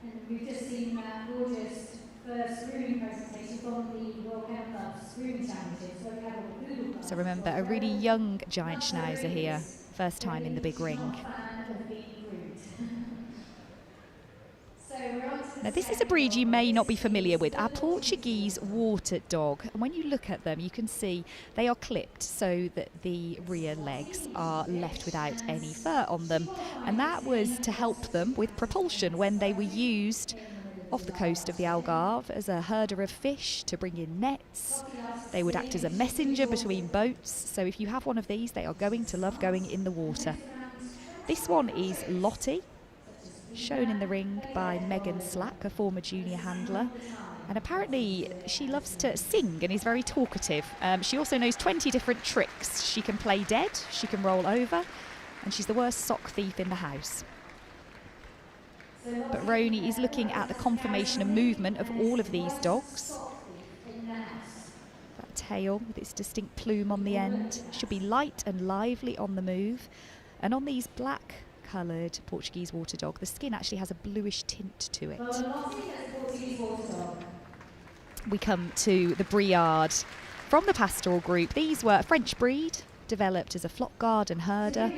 And we've just seen that gorgeous first grooming presentation from the World Kennel Club's Grooming Championships. So remember, a really young giant Schnauzer here, first time in the big ring. Now this is a breed you may not be familiar with, our Portuguese water dog. And when you look at them, you can see they are clipped so that the rear legs are left without any fur on them. And that was to help them with propulsion when they were used off the coast of the Algarve as a herder of fish to bring in nets. They would act as a messenger between boats. So if you have one of these, they are going to love going in the water. This one is Lottie, shown in the ring by Megan Slack, a former junior handler. And apparently she loves to sing and is very talkative. She also knows 20 different tricks. She can play dead, she can roll over, and she's the worst sock thief in the house. But Roni is looking at the conformation and movement of all of these dogs. That tail with its distinct plume on the end should be light and lively on the move. And on these black coloured Portuguese water dog, the skin actually has a bluish tint to it. We come to the Briard from the Pastoral group. These were a French breed developed as a flock guard and herder,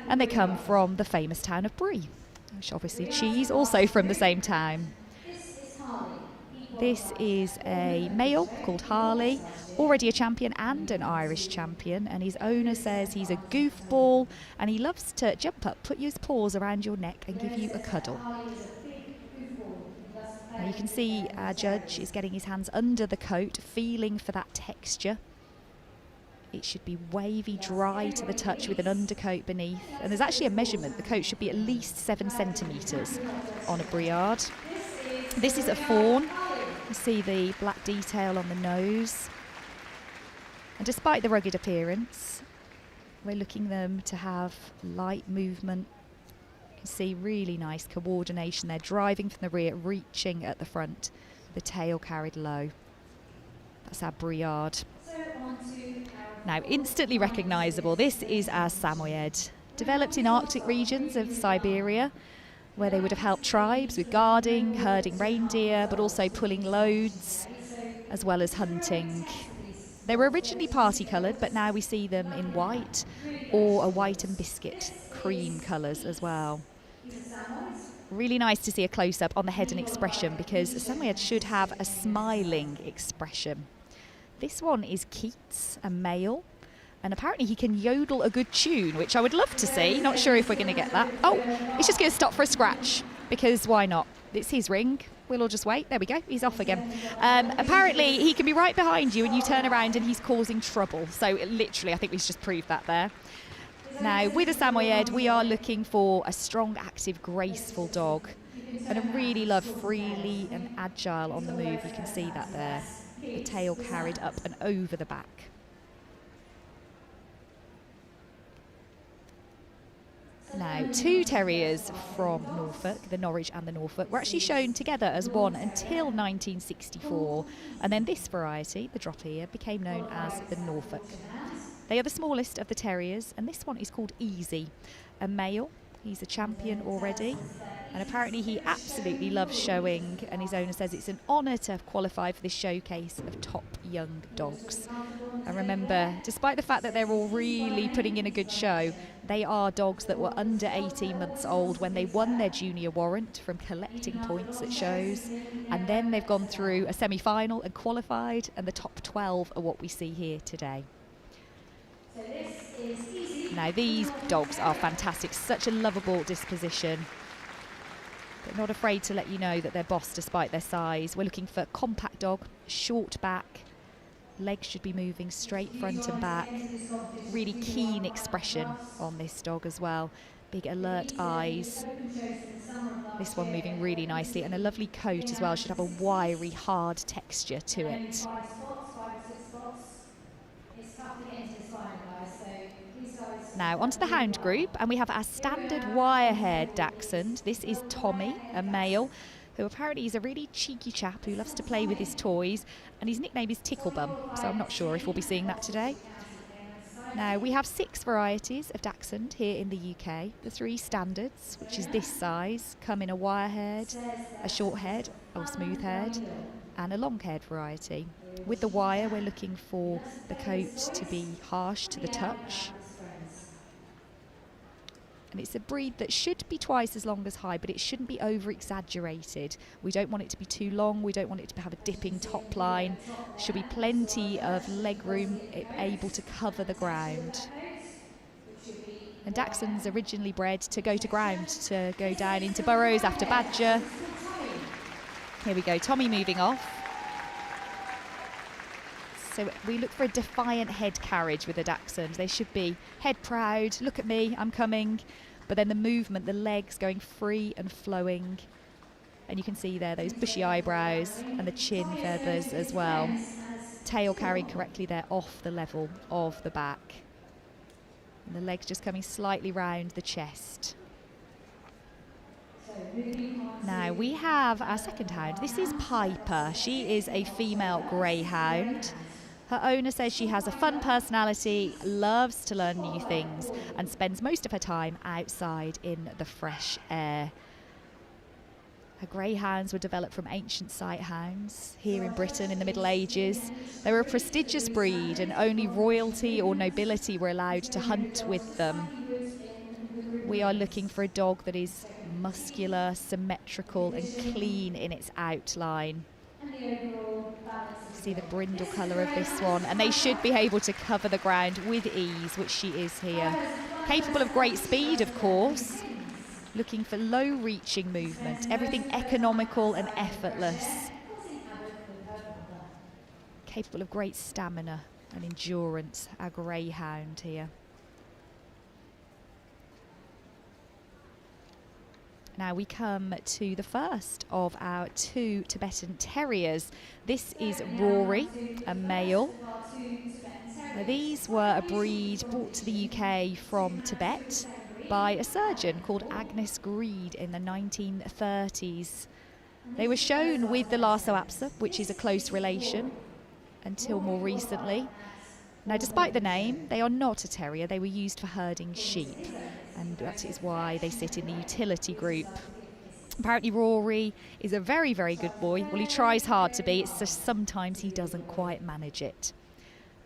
and they come from the famous town of Brie, which obviously cheese also from the same town. This is a male called Harley, already a champion and an Irish champion, and his owner says he's a goofball and he loves to jump up, put his paws around your neck and give you a cuddle. Now you can see our judge is getting his hands under the coat, feeling for that texture. It should be wavy, dry to the touch with an undercoat beneath, and there's actually a measurement. The coat should be at least 7 centimetres on a Briard. This is a fawn. You see the black detail on the nose. And despite the rugged appearance, we're looking them to have light movement. You can see really nice coordination. They're driving from the rear, reaching at the front, the tail carried low. That's our Briard. Now, instantly recognisable, this is our Samoyed, developed in Arctic regions of Siberia, where they would have helped tribes with guarding, herding reindeer, but also pulling loads, as well as hunting. They were originally party-coloured, but now we see them in white or a white and biscuit cream colours as well. Really nice to see a close-up on the head and expression, because Samoyed should have a smiling expression. This one is Keats, a male, and apparently he can yodel a good tune, which I would love to see. Not sure if we're going to get that. Oh, he's just going to stop for a scratch, because why not? It's his ring. We'll all just wait. There we go. He's off again. Apparently he can be right behind you and you turn around and he's causing trouble. So literally, I think we've just proved that there. Now, with a Samoyed, we are looking for a strong, active, graceful dog. And I really love freely and agile on the move. You can see that there. The tail carried up and over the back. Now, 2 terriers from Norfolk, the Norwich and the Norfolk, were actually shown together as one until 1964. And then this variety, the drop ear, became known as the Norfolk. They are the smallest of the terriers, and this one is called Easy, a male. He's a champion already, and apparently he absolutely loves showing, and his owner says it's an honour to have qualified for this showcase of top young dogs. And remember, despite the fact that they're all really putting in a good show, they are dogs that were under 18 months old when they won their junior warrant from collecting points at shows, and then they've gone through a semi-final and qualified, and the top 12 are what we see here today. Now these dogs are fantastic, such a lovable disposition. but not afraid to let you know that they're boss despite their size. We're looking for compact dog, short back, legs should be moving straight front and back. Really keen expression on this dog as well. Big alert eyes. This one moving really nicely, and a lovely coat as well. Should have a wiry, hard texture to it. Now onto the hound group, and we have our standard wire-haired dachshund. This is Tommy, a male, who apparently is a really cheeky chap who loves to play with his toys, and his nickname is Ticklebum, so I'm not sure if we'll be seeing that today. Now we have 6 varieties of dachshund here in the UK. The 3 standards, which is this size, come in a wire-haired, a short-haired or smooth-haired, and a long-haired variety. With the wire, we're looking for the coat to be harsh to the touch. And it's a breed that should be twice as long as high, but it shouldn't be over-exaggerated. We don't want it to be too long, we don't want it to have a dipping top line. Should be plenty of leg room, able to cover the ground. And Dachshund's originally bred to go to ground, to go down into burrows after badger. Here we go, Tommy moving off. So we look for a defiant head carriage with the Dachshund. They should be head proud, look at me, I'm coming. But then the movement, the legs going free and flowing. And you can see there those bushy eyebrows and the chin feathers as well. Tail carried correctly there off the level of the back. And the legs just coming slightly round the chest. Now we have our second hound. This is Piper. She is a female greyhound. Her owner says she has a fun personality, loves to learn new things, and spends most of her time outside in the fresh air. Her greyhounds were developed from ancient sight hounds here in Britain in the Middle Ages. They were a prestigious breed, and only royalty or nobility were allowed to hunt with them. We are looking for a dog that is muscular, symmetrical, and clean in its outline. See the brindle colour of this one, and they should be able to cover the ground with ease, which she is here. Capable of great speed, of course. Looking for low reaching movement, everything economical and effortless. Capable of great stamina and endurance, our greyhound here. Now we come to the first of our 2 Tibetan Terriers. This is Rory, a male. Now, these were a breed brought to the UK from Tibet by a surgeon called Agnes Greed in the 1930s. They were shown with the Lhasa Apso, which is a close relation, until more recently. Now, despite the name, they are not a terrier. They were used for herding sheep, and that is why they sit in the utility group. Apparently Rory is a very, very good boy. Well, he tries hard to be. It's just sometimes he doesn't quite manage it.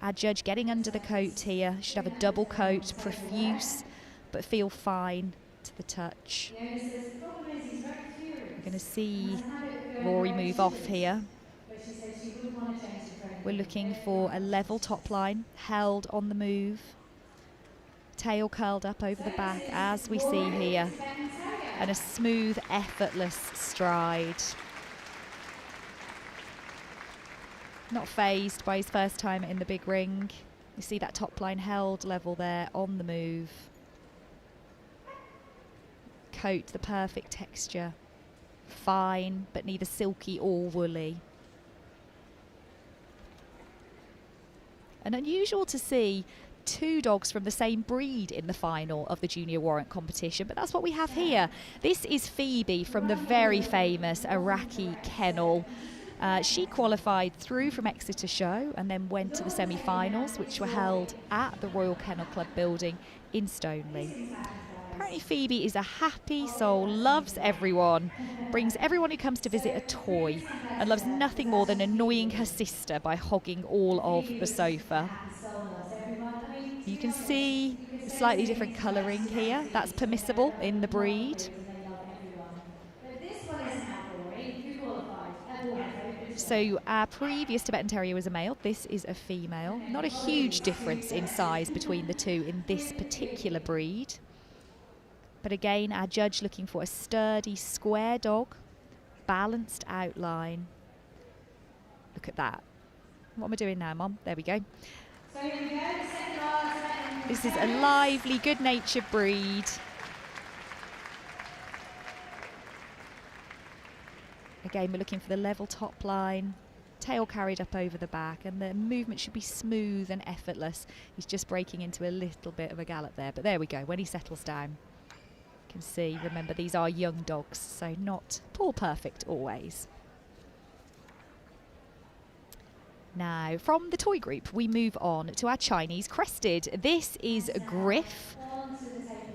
Our judge getting under the coat here. Should have a double coat, profuse, but feel fine to the touch. We're going to see Rory move off here. We're looking for a level top line, held on the move. Tail curled up over the back, as we see here. And a smooth, effortless stride. Not phased by his first time in the big ring. You see that top line held level there on the move. Coat, the perfect texture. Fine, but neither silky or woolly. And unusual to see 2 dogs from the same breed in the final of the Junior Warrant competition, but that's what we have here. This is Phoebe from the very famous Iraqi Kennel. She qualified through from Exeter Show and then went to the semi-finals, which were held at the Royal Kennel Club building in Stoneleigh. Apparently Phoebe is a happy soul, loves everyone, brings everyone who comes to visit a toy, and loves nothing more than annoying her sister by hogging all of the sofa. You can see slightly different colouring here. That's permissible in the breed. So our previous Tibetan Terrier was a male. This is a female. Not a huge difference in size between the 2 in this particular breed. But again, our judge looking for a sturdy, square dog, balanced outline. Look at that. What am I doing now, Mom? There we go. This is a lively, good-natured breed. Again, we're looking for the level top line, tail carried up over the back, and the movement should be smooth and effortless. He's just breaking into a little bit of a gallop there, but there we go. When he settles down, you can see, remember, these are young dogs, so not paw perfect always. Now, from the toy group, we move on to our Chinese crested. This is Griff.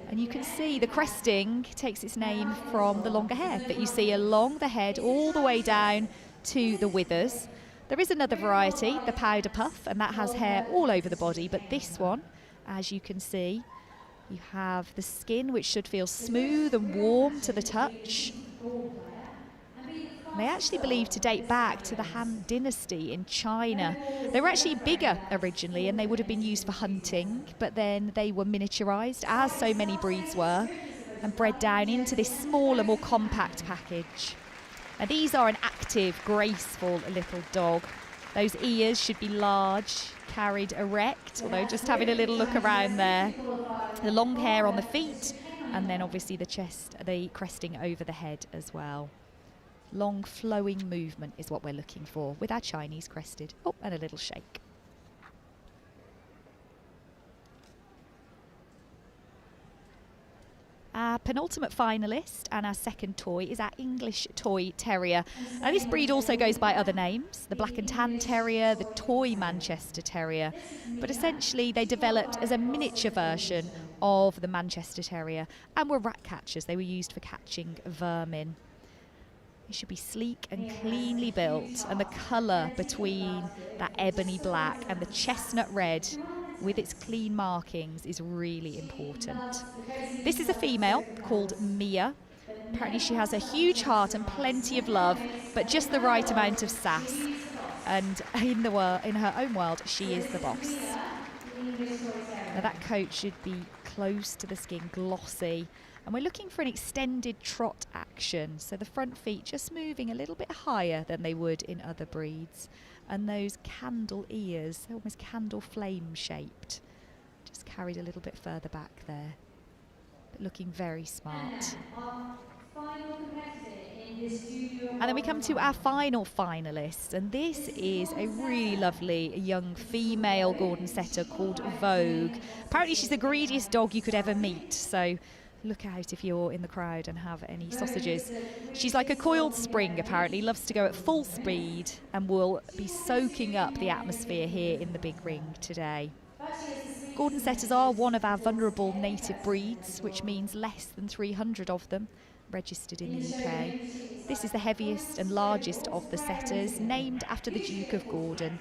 And you can see the cresting takes its name from the longer hair that you see along the head all the way down to the withers. There is another variety, the powder puff, and that has hair all over the body, but this one, as you can see, you have the skin which should feel smooth and warm to the touch. And they actually believe to date back to the Han Dynasty in China. They were actually bigger originally and they would have been used for hunting, but then they were miniaturized, as so many breeds were, and bred down into this smaller, more compact package. Now these are an active, graceful little dog. Those ears should be large, carried erect, although just having a little look around there. The long hair on the feet, and then obviously the chest, the cresting over the head as well. Long flowing movement is what we're looking for with our Chinese crested. Oh, and a little shake. Our penultimate finalist and our second toy is our English Toy Terrier. Now this breed also goes by other names, the Black and Tan Terrier, the Toy Manchester Terrier, but essentially they developed as a miniature version of the Manchester Terrier and were rat catchers. They were used for catching vermin. It should be sleek and cleanly built, and the colour between that ebony black and the chestnut red with its clean markings is really important. This is a female called Mia. Apparently she has a huge heart and plenty of love, but just the right amount of sass. And in her own world, she is the boss. Now that coat should be close to the skin, glossy. And we're looking for an extended trot action, so the front feet just moving a little bit higher than they would in other breeds. And those candle ears, they're almost candle flame shaped, just carried a little bit further back there, but looking very smart. And then we come to our final finalist, and this is a really lovely young female Gordon setter called Vogue. Apparently she's the greediest dog you could ever meet, so look out if you're in the crowd and have any sausages. She's like a coiled spring, apparently, loves to go at full speed and will be soaking up the atmosphere here in the big ring today. Gordon setters are one of our vulnerable native breeds, which means less than 300 of them registered in the UK. This is the heaviest and largest of the setters, named after the Duke of Gordon.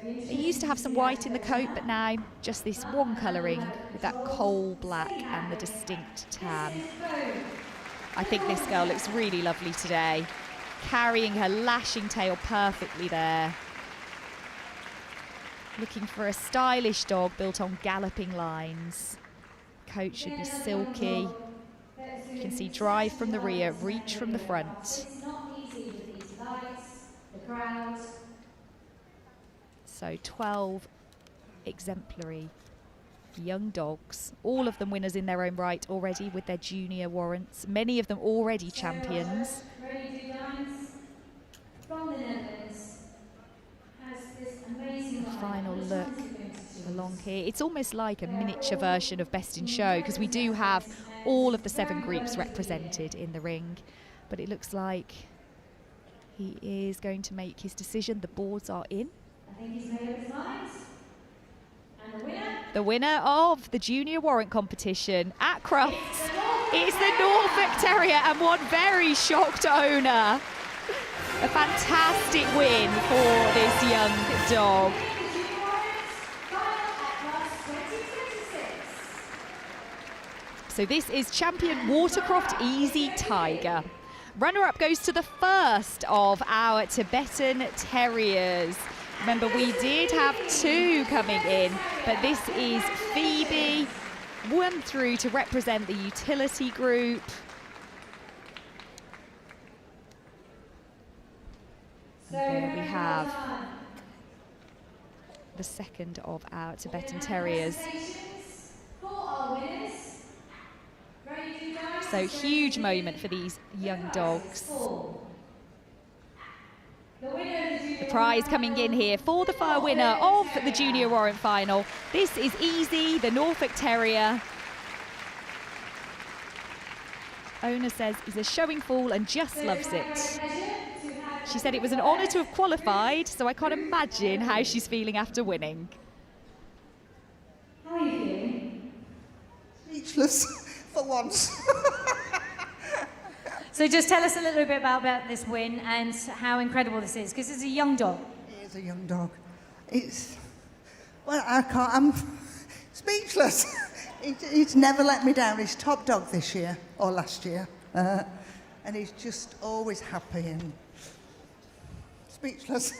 They used to have some white in the coat, but now just this one colouring with that coal black and the distinct tan. I think this girl looks really lovely today, carrying her lashing tail perfectly there. Looking for a stylish dog built on galloping lines. Coat should be silky. You can see drive from the rear, reach from the front. So 12 exemplary young dogs, all of them winners in their own right already with their junior warrants, many of them already champions. Final look along here. It's almost like a miniature version of Best in Show, because we do have all of the 7 groups represented in the ring, but it looks like he is going to make his decision. The boards are in. I think he's made up his mind. And the winner? The winner of the Junior Warrant Competition at Crufts is the Norfolk Terrier, and one very shocked owner. A fantastic win for this young dog. So this is champion Watercroft Easy Tiger. Runner-up goes to the first of our Tibetan Terriers. Remember, we did have 2 coming in, but this is Phoebe one through to represent the utility group. There we have the second of our Tibetan Terriers. So huge moment for these young dogs. The prize coming in here for the far winner of the Junior Warrant final. This is Easy, the Norfolk Terrier. Owner says he's a showing fool and just loves it. She said it was an honour to have qualified, so I can't imagine how she's feeling after winning. How are you feeling? Speechless, for once. So just tell us a little bit about this win and how incredible this is, because it's a young dog. It is a young dog. It's, well, I'm speechless. He's never let me down. He's top dog this year, or last year. And he's just always happy and speechless.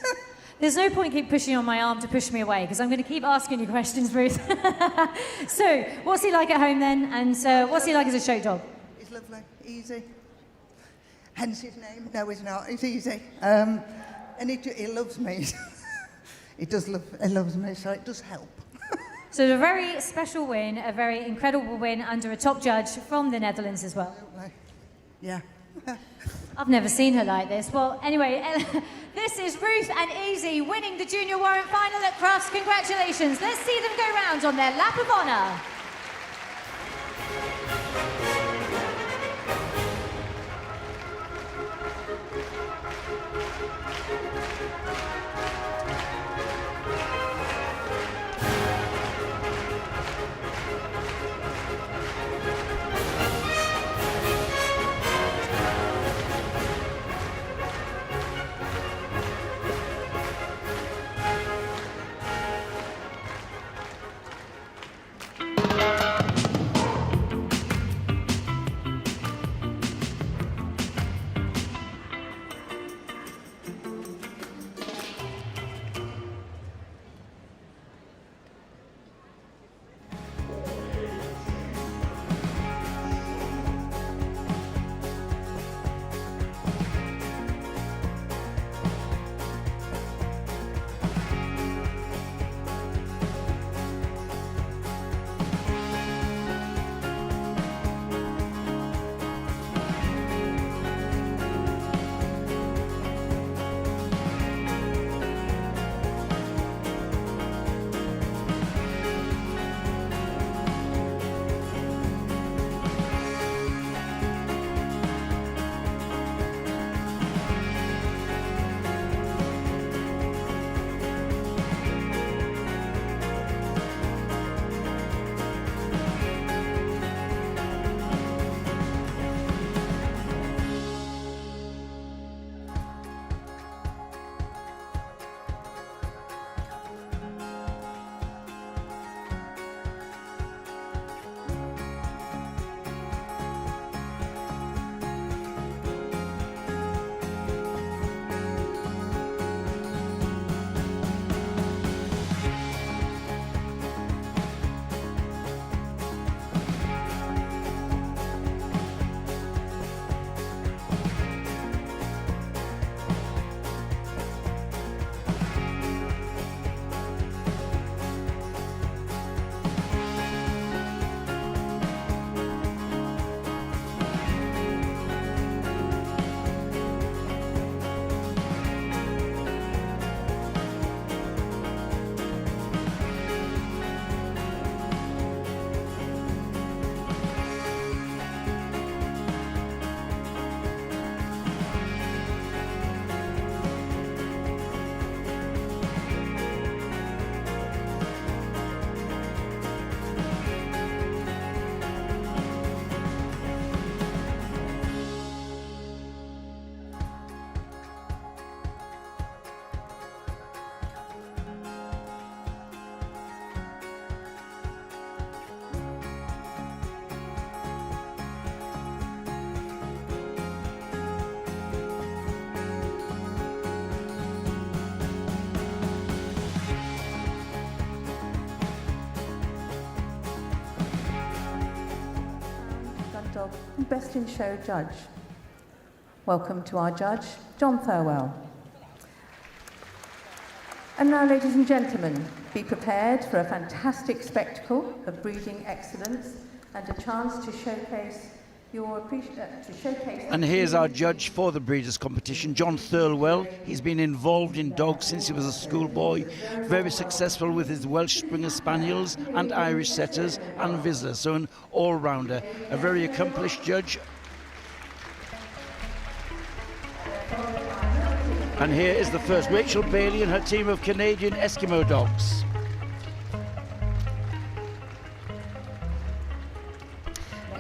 There's no point keep pushing on my arm to push me away, because I'm going to keep asking you questions, Ruth. So, what's he like at home then? And what's he like as a show dog? He's lovely, easy. Hence his name. No, he's not. He's easy. And he loves me. He loves me, so it does help. So a very special win, a very incredible win under a top judge from the Netherlands as well. Absolutely. Yeah. I've never seen her like this. Well, anyway, this is Ruth and Easy winning the Junior Warrant final at Crufts. Congratulations. Let's see them go round on their lap of honour. Dog and Best in Show judge. Welcome to our judge, John Thirlwell. And now, ladies and gentlemen, be prepared for a fantastic spectacle of breeding excellence and a chance to showcase your appreciation. And here's our judge for the Breeders' Competition, John Thirlwell. He's been involved in dogs since he was a schoolboy, very successful with his Welsh Springer Spaniels and Irish Setters and Vizslas, so an all-rounder, a very accomplished judge. And here is the first, Rachel Bailey and her team of Canadian Eskimo dogs.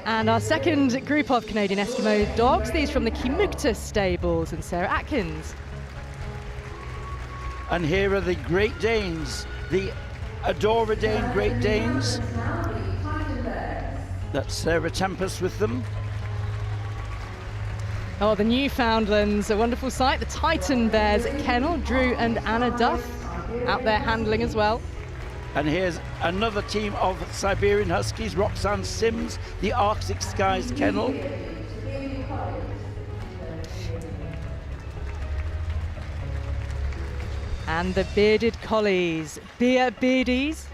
And our second group of Canadian Eskimo dogs, these from the Kimukta stables, and Sarah Atkins. And here are the Great Danes, the Adoradane Great Danes. That's Sarah Tempest with them. Oh, the Newfoundlands, a wonderful sight. The Titan Bears Kennel, Drew and Anna Duff, out there handling as well. And here's another team of Siberian Huskies, Roxanne Sims, the Arctic Skies Kennel. And the Bearded Collies, Beardies.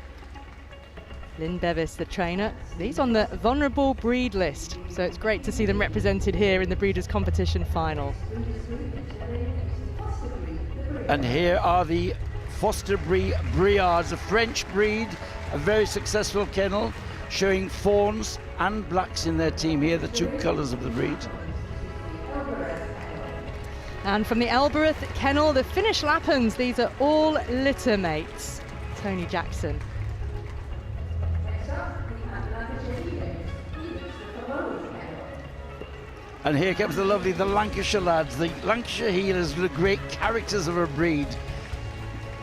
Lynn Bevis, the trainer. These on the vulnerable breed list, so it's great to see them represented here in the Breeders' Competition final. And here are the Foster Briards, a French breed, a very successful kennel, showing fawns and blacks in their team here, the two colours of the breed. And from the Elbereth Kennel, the Finnish Lappens, these are all litter mates. Tony Jackson. And here comes the Lancashire lads, the Lancashire Heelers, the great characters of a breed.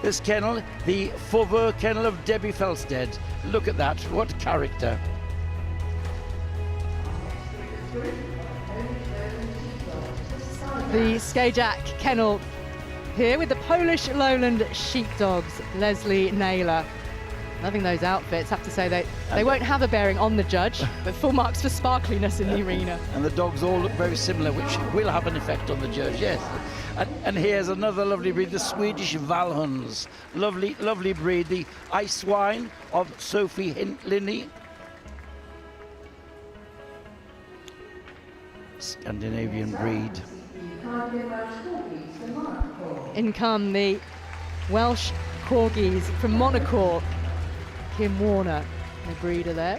This kennel, the Faubourg Kennel of Debbie Felstead. Look at that, what character. The Skajak Kennel here with the Polish Lowland Sheepdogs, Leslie Naylor. Loving those outfits, have to say they won't have a bearing on the judge, but full marks for sparkliness in the arena. And the dogs all look very similar, which will have an effect on the judge, yes. And here's another lovely breed, the Swedish Valhuns. Lovely, lovely breed, the Ice Wine of Sophie Linney. Scandinavian breed. In come the Welsh Corgis from Monaco. Kim Warner, the breeder there.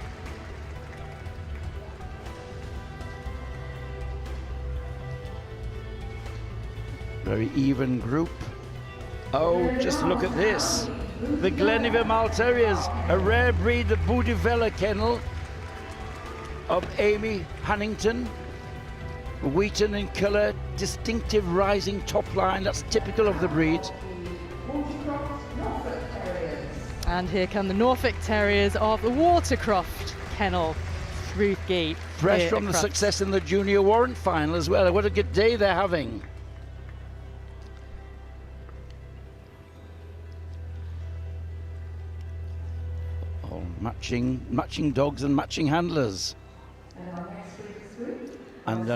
Very even group. Oh, just look at this. The Glenivre Mal Terriers, a rare breed, the Boudivella Kennel of Amy Hannington. Wheaten in colour, distinctive rising top line, that's typical of the breed. And here come the Norfolk Terriers of the Watercroft Kennel, Ruthgate. Fresh from the success in the Junior Warrant final as well. What a good day they're having. All matching dogs and matching handlers. And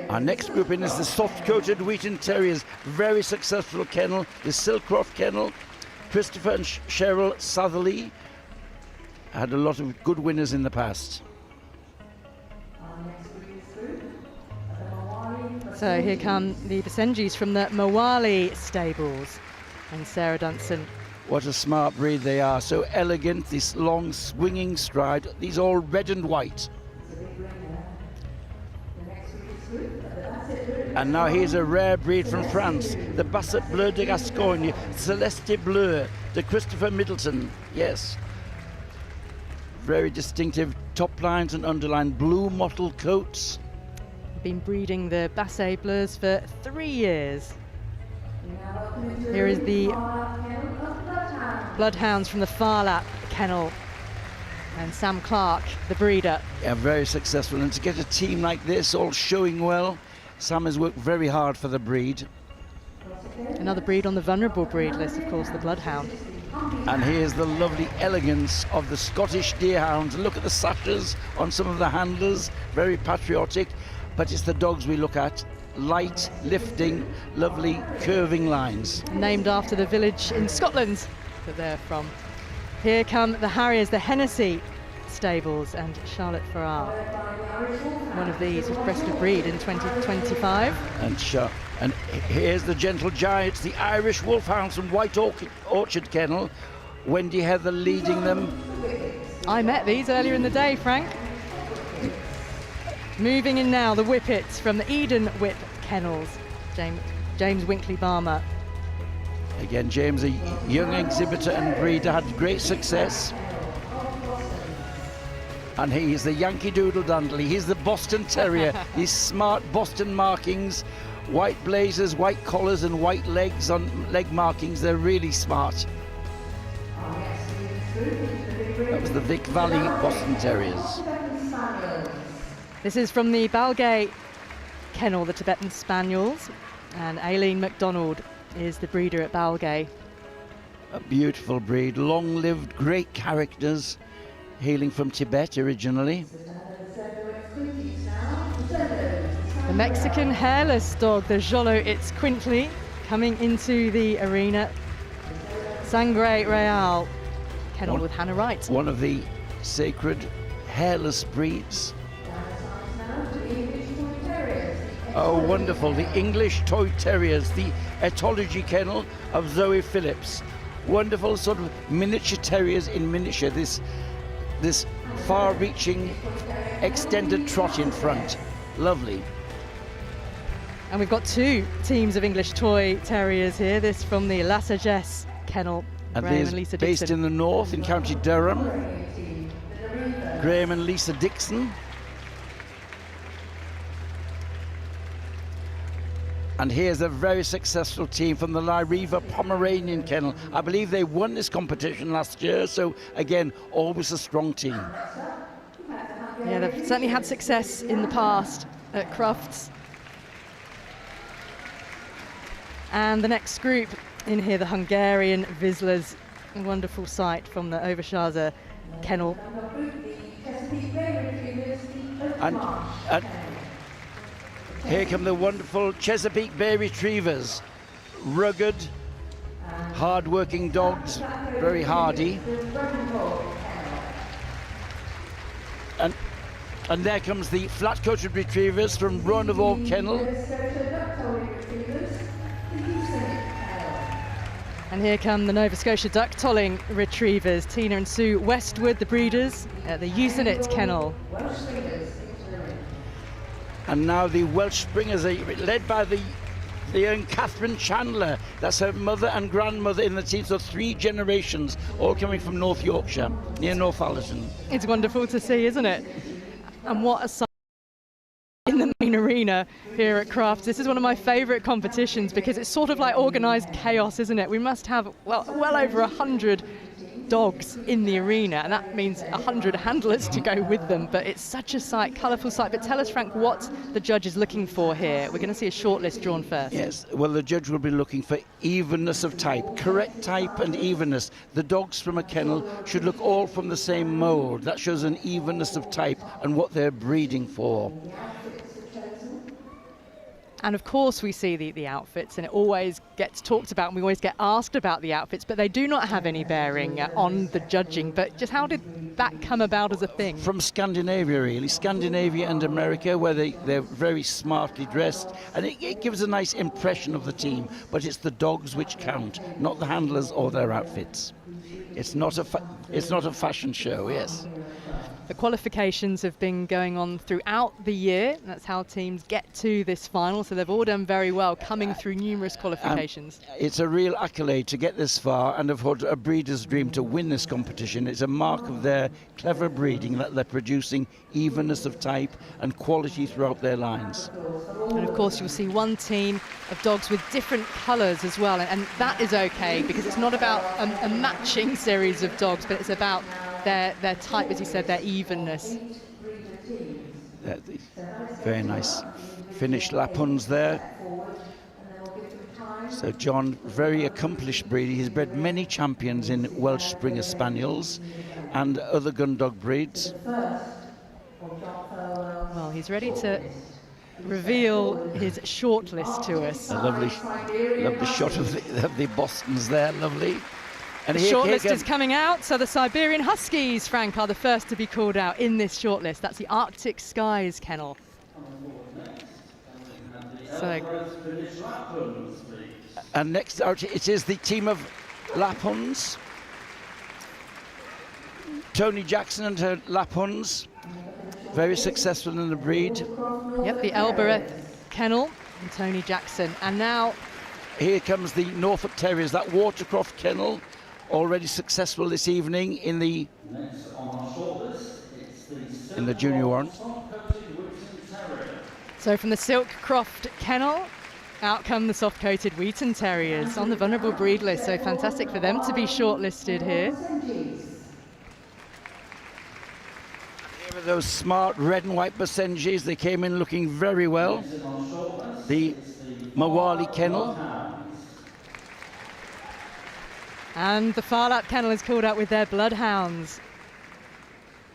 our next group in is the soft-coated Wheaton Terriers, very successful kennel, the Silcroft Kennel. Christopher and Cheryl Southerly had a lot of good winners in the past. So here come the Basenjis from the Mawali stables, and Sarah Dunson. What a smart breed they are, so elegant, this long swinging stride, these all red and white. And now here's a rare breed from France, the Basset Bleu de Gascogne, Celeste Bleu, de Christopher Middleton, yes. Very distinctive top lines and underline blue mottled coats. Been breeding the Basset Bleus for 3 years. Here is the Bloodhounds from the Farlap Kennel, and Sam Clark, the breeder. Yeah, very successful, and to get a team like this all showing well, Sam has worked very hard for the breed. Another breed on the vulnerable breed list, of course, the Bloodhound. And here's the lovely elegance of the Scottish Deerhounds. Look at the sashes on some of the handlers, very patriotic, but it's the dogs we look at. Light, lifting, lovely curving lines. Named after the village in Scotland that they're from. Here come the Harriers, the Hennessy stables, and Charlotte Farrar. One of these was breasted breed in 2025. And here's the Gentle Giants, the Irish Wolfhounds from White Orchard Kennel. Wendy Heather leading them. I met these earlier in the day, Frank. Moving in now, the Whippets from the Eden Whip Kennels. James Winkley-Barmer. Again, James, a young exhibitor and breeder, had great success. And he's the Yankee Doodle Dandly. He's the Boston Terrier. These smart Boston markings, white blazers, white collars and white legs on leg markings. They're really smart. That was the Vic Valley Boston Terriers. This is from the Balgay Kennel, the Tibetan Spaniels. And Aileen MacDonald is the breeder at Balgay. A beautiful breed, long-lived, great characters, hailing from Tibet originally. The Mexican hairless dog, the Jolo Itzcuintli, coming into the arena. Sangre Real Kennel with Hannah Wright. One of the sacred hairless breeds. Oh, wonderful. The English Toy Terriers, the etology kennel of Zoe Phillips. Wonderful sort of miniature terriers in miniature. This far-reaching, extended trot in front. Lovely. And we've got two teams of English Toy Terriers here. This from the La Sagesse Kennel. And Graham these and Lisa based Dixon. in the north in County Durham. Graham and Lisa Dixon. And here's a very successful team from the Lyriva Pomeranian Kennel. I believe they won this competition last year, so again, always a strong team. Yeah, they've certainly had success in the past at Crufts. And the next group in here, the Hungarian Vizslas, a wonderful sight from the Overshaza Kennel. And here come the wonderful Chesapeake Bay Retrievers. Rugged, hard-working dogs, very hardy. And there comes the flat-coated Retrievers from Roanoke Kennel. And here come the Nova Scotia Duck Tolling Retrievers, Tina and Sue Westwood, the breeders at the Usenet Kennel. And now the Welsh Springers, led by the young Catherine Chandler. That's her mother and grandmother in the team, so 3 generations, all coming from North Yorkshire, near Northallerton. It's wonderful to see, isn't it? And what a sight in the main arena here at Crufts. This is one of my favourite competitions because it's sort of like organised chaos, isn't it? We must have, well over 100 dogs in the arena, and that means 100 handlers to go with them, but it's such a sight, colourful sight. But tell us, Frank, what the judge is looking for here. We're going to see a short list drawn first. Yes, well, the judge will be looking for evenness of type, correct type and evenness. The dogs from a kennel should look all from the same mould. That shows an evenness of type and what they're breeding for. And of course we see the outfits, and it always gets talked about and we always get asked about the outfits, but they do not have any bearing on the judging. But just how did that come about as a thing? From Scandinavia, really. Scandinavia and America, where they're very smartly dressed, and it gives a nice impression of the team, but it's the dogs which count, not the handlers or their outfits. It's not a fashion show, yes. The qualifications have been going on throughout the year. That's how teams get to this final, so they've all done very well, coming through numerous qualifications. It's a real accolade to get this far, and of course a breeder's dream to win this competition. It's a mark of their clever breeding, that they're producing evenness of type and quality throughout their lines. And of course you'll see one team of dogs with different colours as well, and that is okay because it's not about a matching series of dogs, but it's about their type, as you said, their evenness. Very nice finished Lapuns there. So John, very accomplished breeder. He's bred many champions in Welsh Springer Spaniels and other gun dog breeds. Well, he's ready to reveal his shortlist to us. A lovely shot of the Bostons there, lovely. And The shortlist is coming out, so the Siberian Huskies, Frank, are the first to be called out in this shortlist. That's the Arctic Skies kennel. So, and next out it is the team of Lapphunds. Tony Jackson and her Lapphunds, very successful in the breed. Yep, the Elbereth kennel and Tony Jackson. And now here comes the Norfolk Terriers, that Watercroft kennel, already successful this evening in the junior warrant. So from the Silkcroft kennel, out come the soft-coated Wheaton Terriers on the vulnerable breed list. So fantastic for them to be shortlisted here. Here are those smart red and white Basenjis. They came in looking very well. The Mawali kennel. And the Farlap kennel is called out with their Bloodhounds.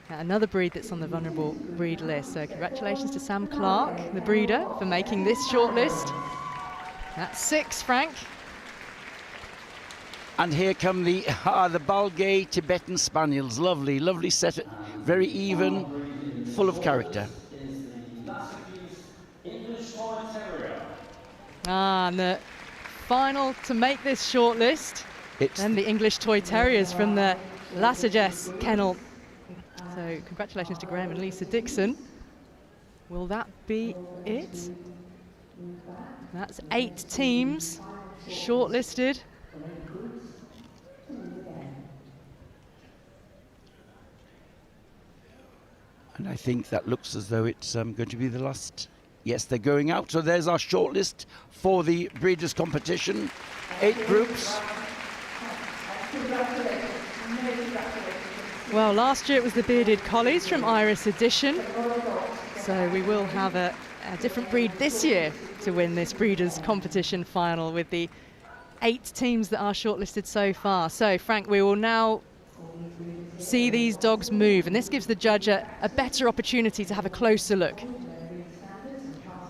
Another breed that's on the vulnerable breed list. So congratulations to Sam Clark, the breeder, for making this shortlist. That's 6, Frank. And here come the Balgay Tibetan Spaniels. Lovely, lovely set, very even, full of character. And the final to make this shortlist, then the English Toy Terriers from the Lassages kennel. So congratulations to Graham and Lisa Dixon. Will that be it? That's 8 teams shortlisted. And I think that looks as though it's going to be the last. Yes, they're going out. So there's our shortlist for the Breeders' Competition. 8 groups. Well, last year it was the Bearded Collies from Iris Edition. So we will have a different breed this year to win this Breeders' Competition final with the 8 teams that are shortlisted so far. So, Frank, we will now see these dogs move, and this gives the judge a better opportunity to have a closer look.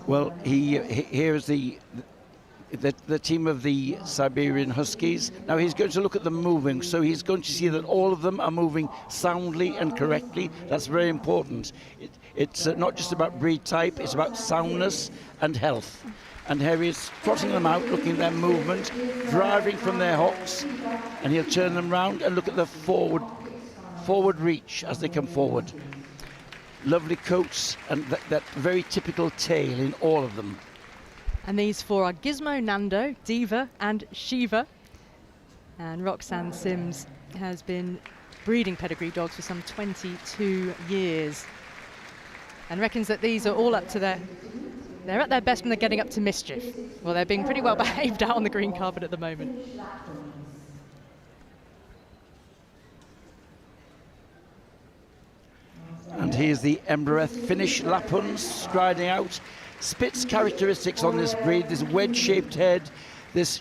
Well, here is the team of the Siberian Huskies. Now he's going to look at them moving, so he's going to see that all of them are moving soundly and correctly. That's very important. It's not just about breed type, it's about soundness and health. And here he's trotting them out, looking at their movement, driving from their hocks, and he'll turn them round and look at the forward reach as they come forward. Lovely coats and that very typical tail in all of them. And these 4 are Gizmo, Nando, Diva and Shiva. And Roxanne Sims has been breeding pedigree dogs for some 22 years. And reckons that these are all up to they're at their best when they're getting up to mischief. Well, they're being pretty well behaved out on the green carpet at the moment. And here's the Embereth Finnish Lapphunds striding out. Spitz characteristics on this breed, this wedge-shaped head, this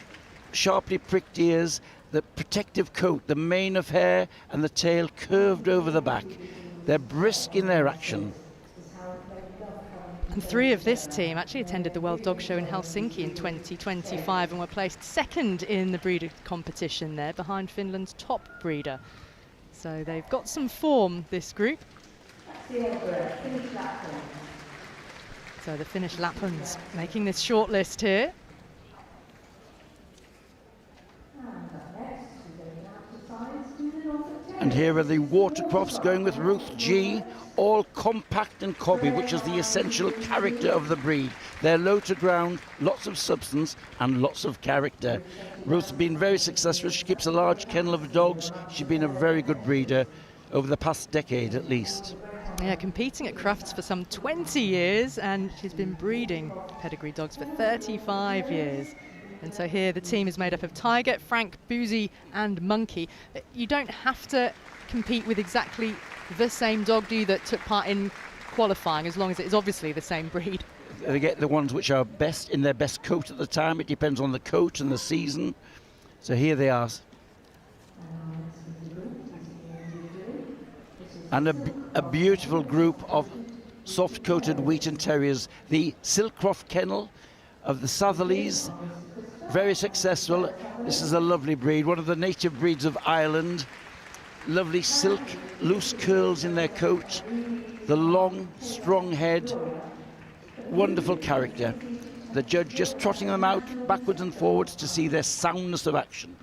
sharply pricked ears, the protective coat, the mane of hair and the tail curved over the back. They're brisk in their action. And 3 of this team actually attended the World Dog Show in Helsinki in 2025 and were placed 2nd in the breeder competition there, behind Finland's top breeder. So they've got some form, this group. So the Finnish Lapphunds making this shortlist here. And here are the Watercrofts going with Ruth G, all compact and cobby, which is the essential character of the breed. They're low to ground, lots of substance and lots of character. Ruth's been very successful. She keeps a large kennel of dogs. She's been a very good breeder over the past decade at least. Yeah, competing at Crufts for some 20 years, and she's been breeding pedigree dogs for 35 years. And so here the team is made up of Tiger, Frank, Boozy and Monkey. You don't have to compete with exactly the same dog, do you, that took part in qualifying, as long as it is obviously the same breed? they get the ones which are best in their best coat at the time. It depends on the coat and the season. So here they are. And a beautiful group of soft-coated Wheaton Terriers. The Silkcroft Kennel of the Southerleys, very successful. This is a lovely breed, one of the native breeds of Ireland. Lovely silk, loose curls in their coat, the long, strong head, wonderful character. The judge just trotting them out backwards and forwards to see their soundness of action.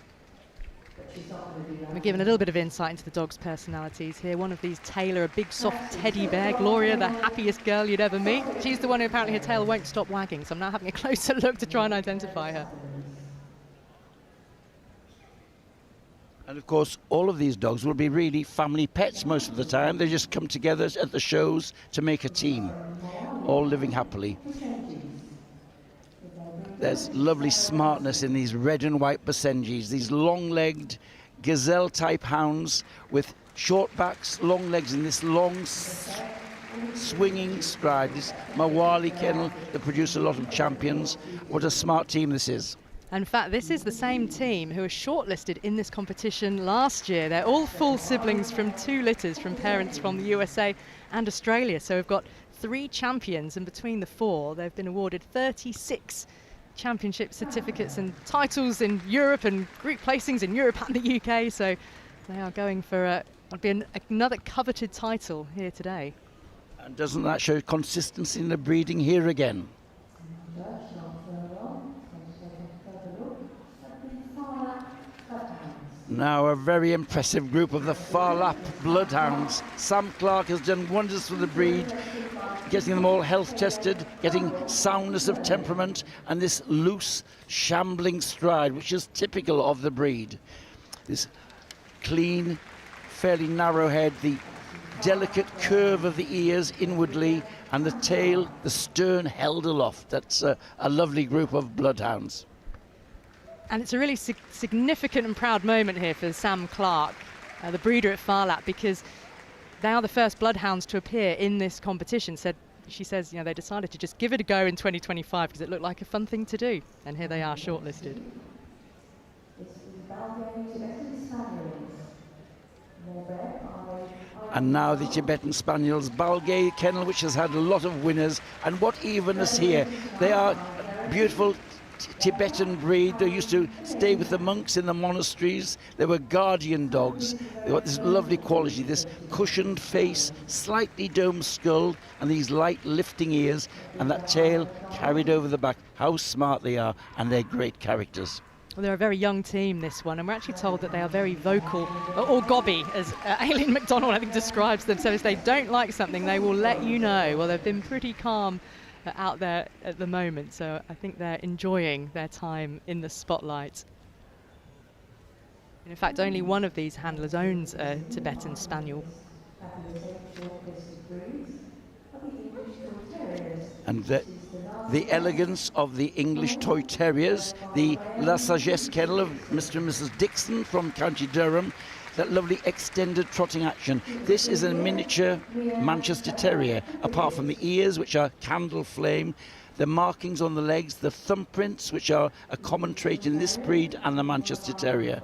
We're given a little bit of insight into the dogs' personalities here. One of these, Taylor, a big soft teddy bear. Gloria, the happiest girl you'd ever meet. She's the one who apparently her tail won't stop wagging, so I'm now having a closer look to try and identify her. And of course, all of these dogs will be really family pets most of the time. They just come together at the shows to make a team, all living happily. There's lovely smartness in these red and white Basenjis, these long-legged gazelle-type hounds with short backs, long legs, and this long swinging stride. This Mawali kennel that produce a lot of champions. What a smart team this is. In fact, this is the same team who were shortlisted in this competition last year. They're all full siblings from 2 litters from parents from the USA and Australia. So we've got 3 champions, and between the 4, they've been awarded 36 championship certificates and titles in Europe and group placings in Europe and the UK. So they are going for another coveted title here today. And doesn't that show consistency in the breeding here again? Now a very impressive group of the Farlap Bloodhounds. Sam Clark has done wonders for the breed, getting them all health tested, getting soundness of temperament and this loose, shambling stride, which is typical of the breed. This clean, fairly narrow head, the delicate curve of the ears inwardly, and the tail, the stern held aloft. That's a lovely group of bloodhounds. And it's a really significant and proud moment here for Sam Clark, the breeder at Farlap, because they are the first bloodhounds to appear in this competition. She says, you know, they decided to just give it a go in 2025 because it looked like a fun thing to do. And here they are, shortlisted. And now the Tibetan Spaniels, Balgay Kennel, which has had a lot of winners. And what evenness here. They are beautiful Tibetan breed. They used to stay with the monks in the monasteries. They were guardian dogs. They got this lovely quality, this cushioned face, slightly domed skull, and these light lifting ears, and that tail carried over the back. How smart they are, and they're great characters. Well, they're a very young team, this one, and we're actually told that they are very vocal, or gobby, as Aileen McDonald, I think, describes them. So if they don't like something, they will let you know. Well, they've been pretty calm out there at the moment, so I think they're enjoying their time in the spotlight. And in fact, only one of these handlers owns a Tibetan Spaniel. And the elegance of the English Toy Terriers, the La Sagesse Kennel of Mr. and Mrs. Dixon from County Durham, that lovely extended trotting action. This is a miniature Manchester Terrier, apart from the ears, which are candle flame, the markings on the legs, the thumbprints, which are a common trait in this breed and the Manchester Terrier.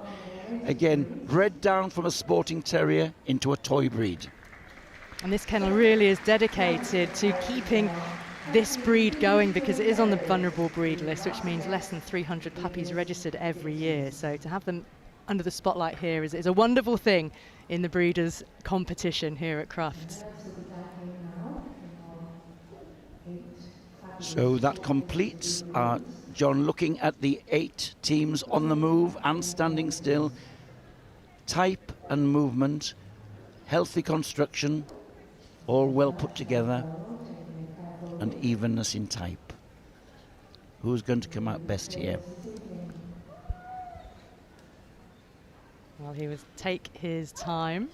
Again, bred down from a sporting terrier into a toy breed. And this kennel really is dedicated to keeping this breed going, because it is on the vulnerable breed list, which means less than 300 puppies registered every year. So to have them under the spotlight here is a wonderful thing in the breeders' competition here at Crufts. So that completes John looking at the 8 teams on the move and standing still. Type and movement, healthy construction, all well put together, and evenness in type. Who's going to come out best here? Well, he will take his time.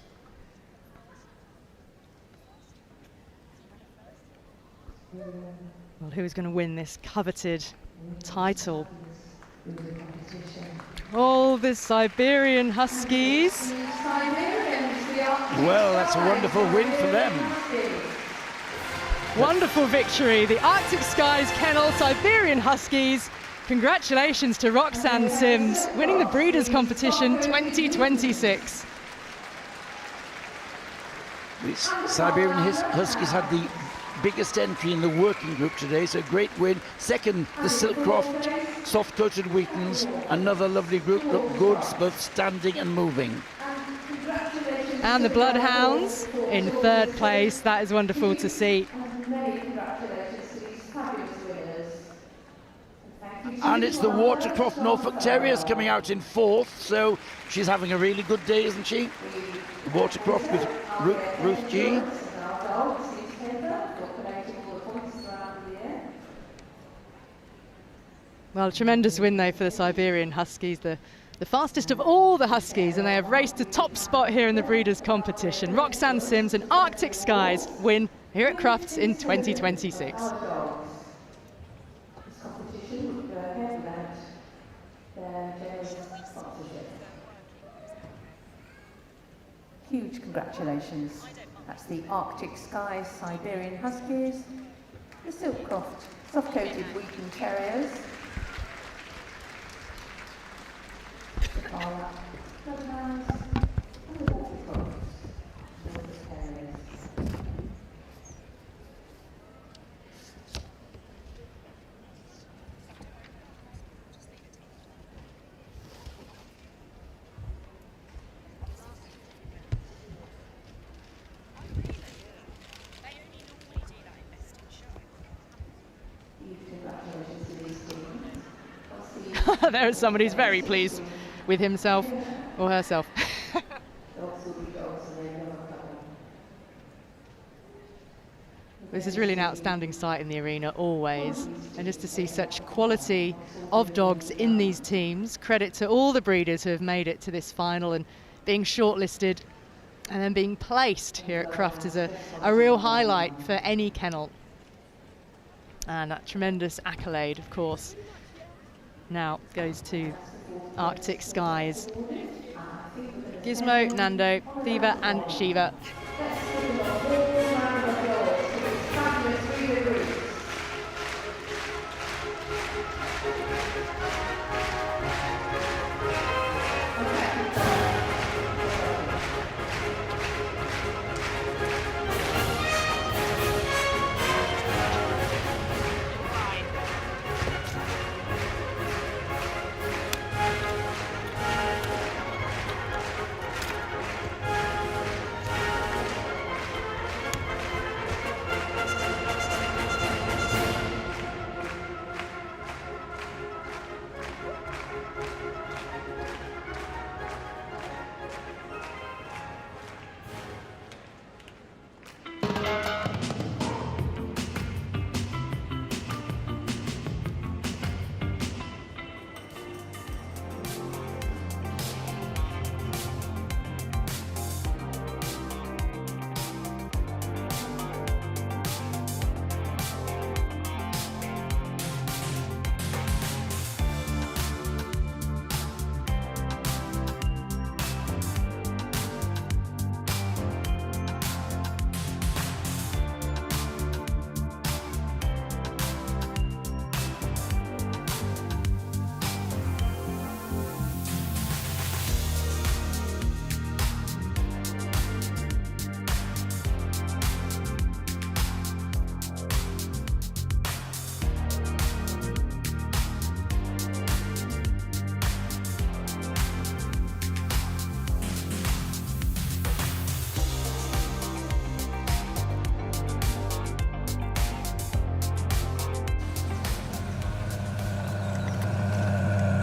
Well, who's going to win this coveted title? Oh, the Siberian Huskies. Well, that's a wonderful win for them. Wonderful victory. The Arctic Skies Kennel Siberian Huskies. Congratulations to Roxanne Sims, winning the Breeders' Competition 2026. Siberian Huskies had the biggest entry in the working group today, so great win. Second, the Silkcroft soft-coated Wheatons, another lovely group, looked good, both standing and moving. And the Bloodhounds in third place. That is wonderful to see. And it's the Watercroft Norfolk Terriers coming out in fourth, so she's having a really good day, isn't she? Watercroft with Ruth G. Well, tremendous win though for the Siberian Huskies, the fastest of all the Huskies, and they have raced the top spot here in the Breeders' Competition. Roxanne Sims and Arctic Skies win here at Crufts in 2026. Huge congratulations. That's the Arctic Skies Siberian Huskies, the Silkcroft soft-coated Wheaton Terriers, the Bloodhounds, and the Watercroft Norfolk Terriers. There is somebody who's very pleased with himself or herself. This is really an outstanding sight in the arena always, and just to see such quality of dogs in these teams. Credit to all the breeders who have made it to this final, and being shortlisted and then being placed here at Crufts is a real highlight for any kennel. And that tremendous accolade, of course, now goes to Arctic Skies. Gizmo, Nando, Thiva and Shiva.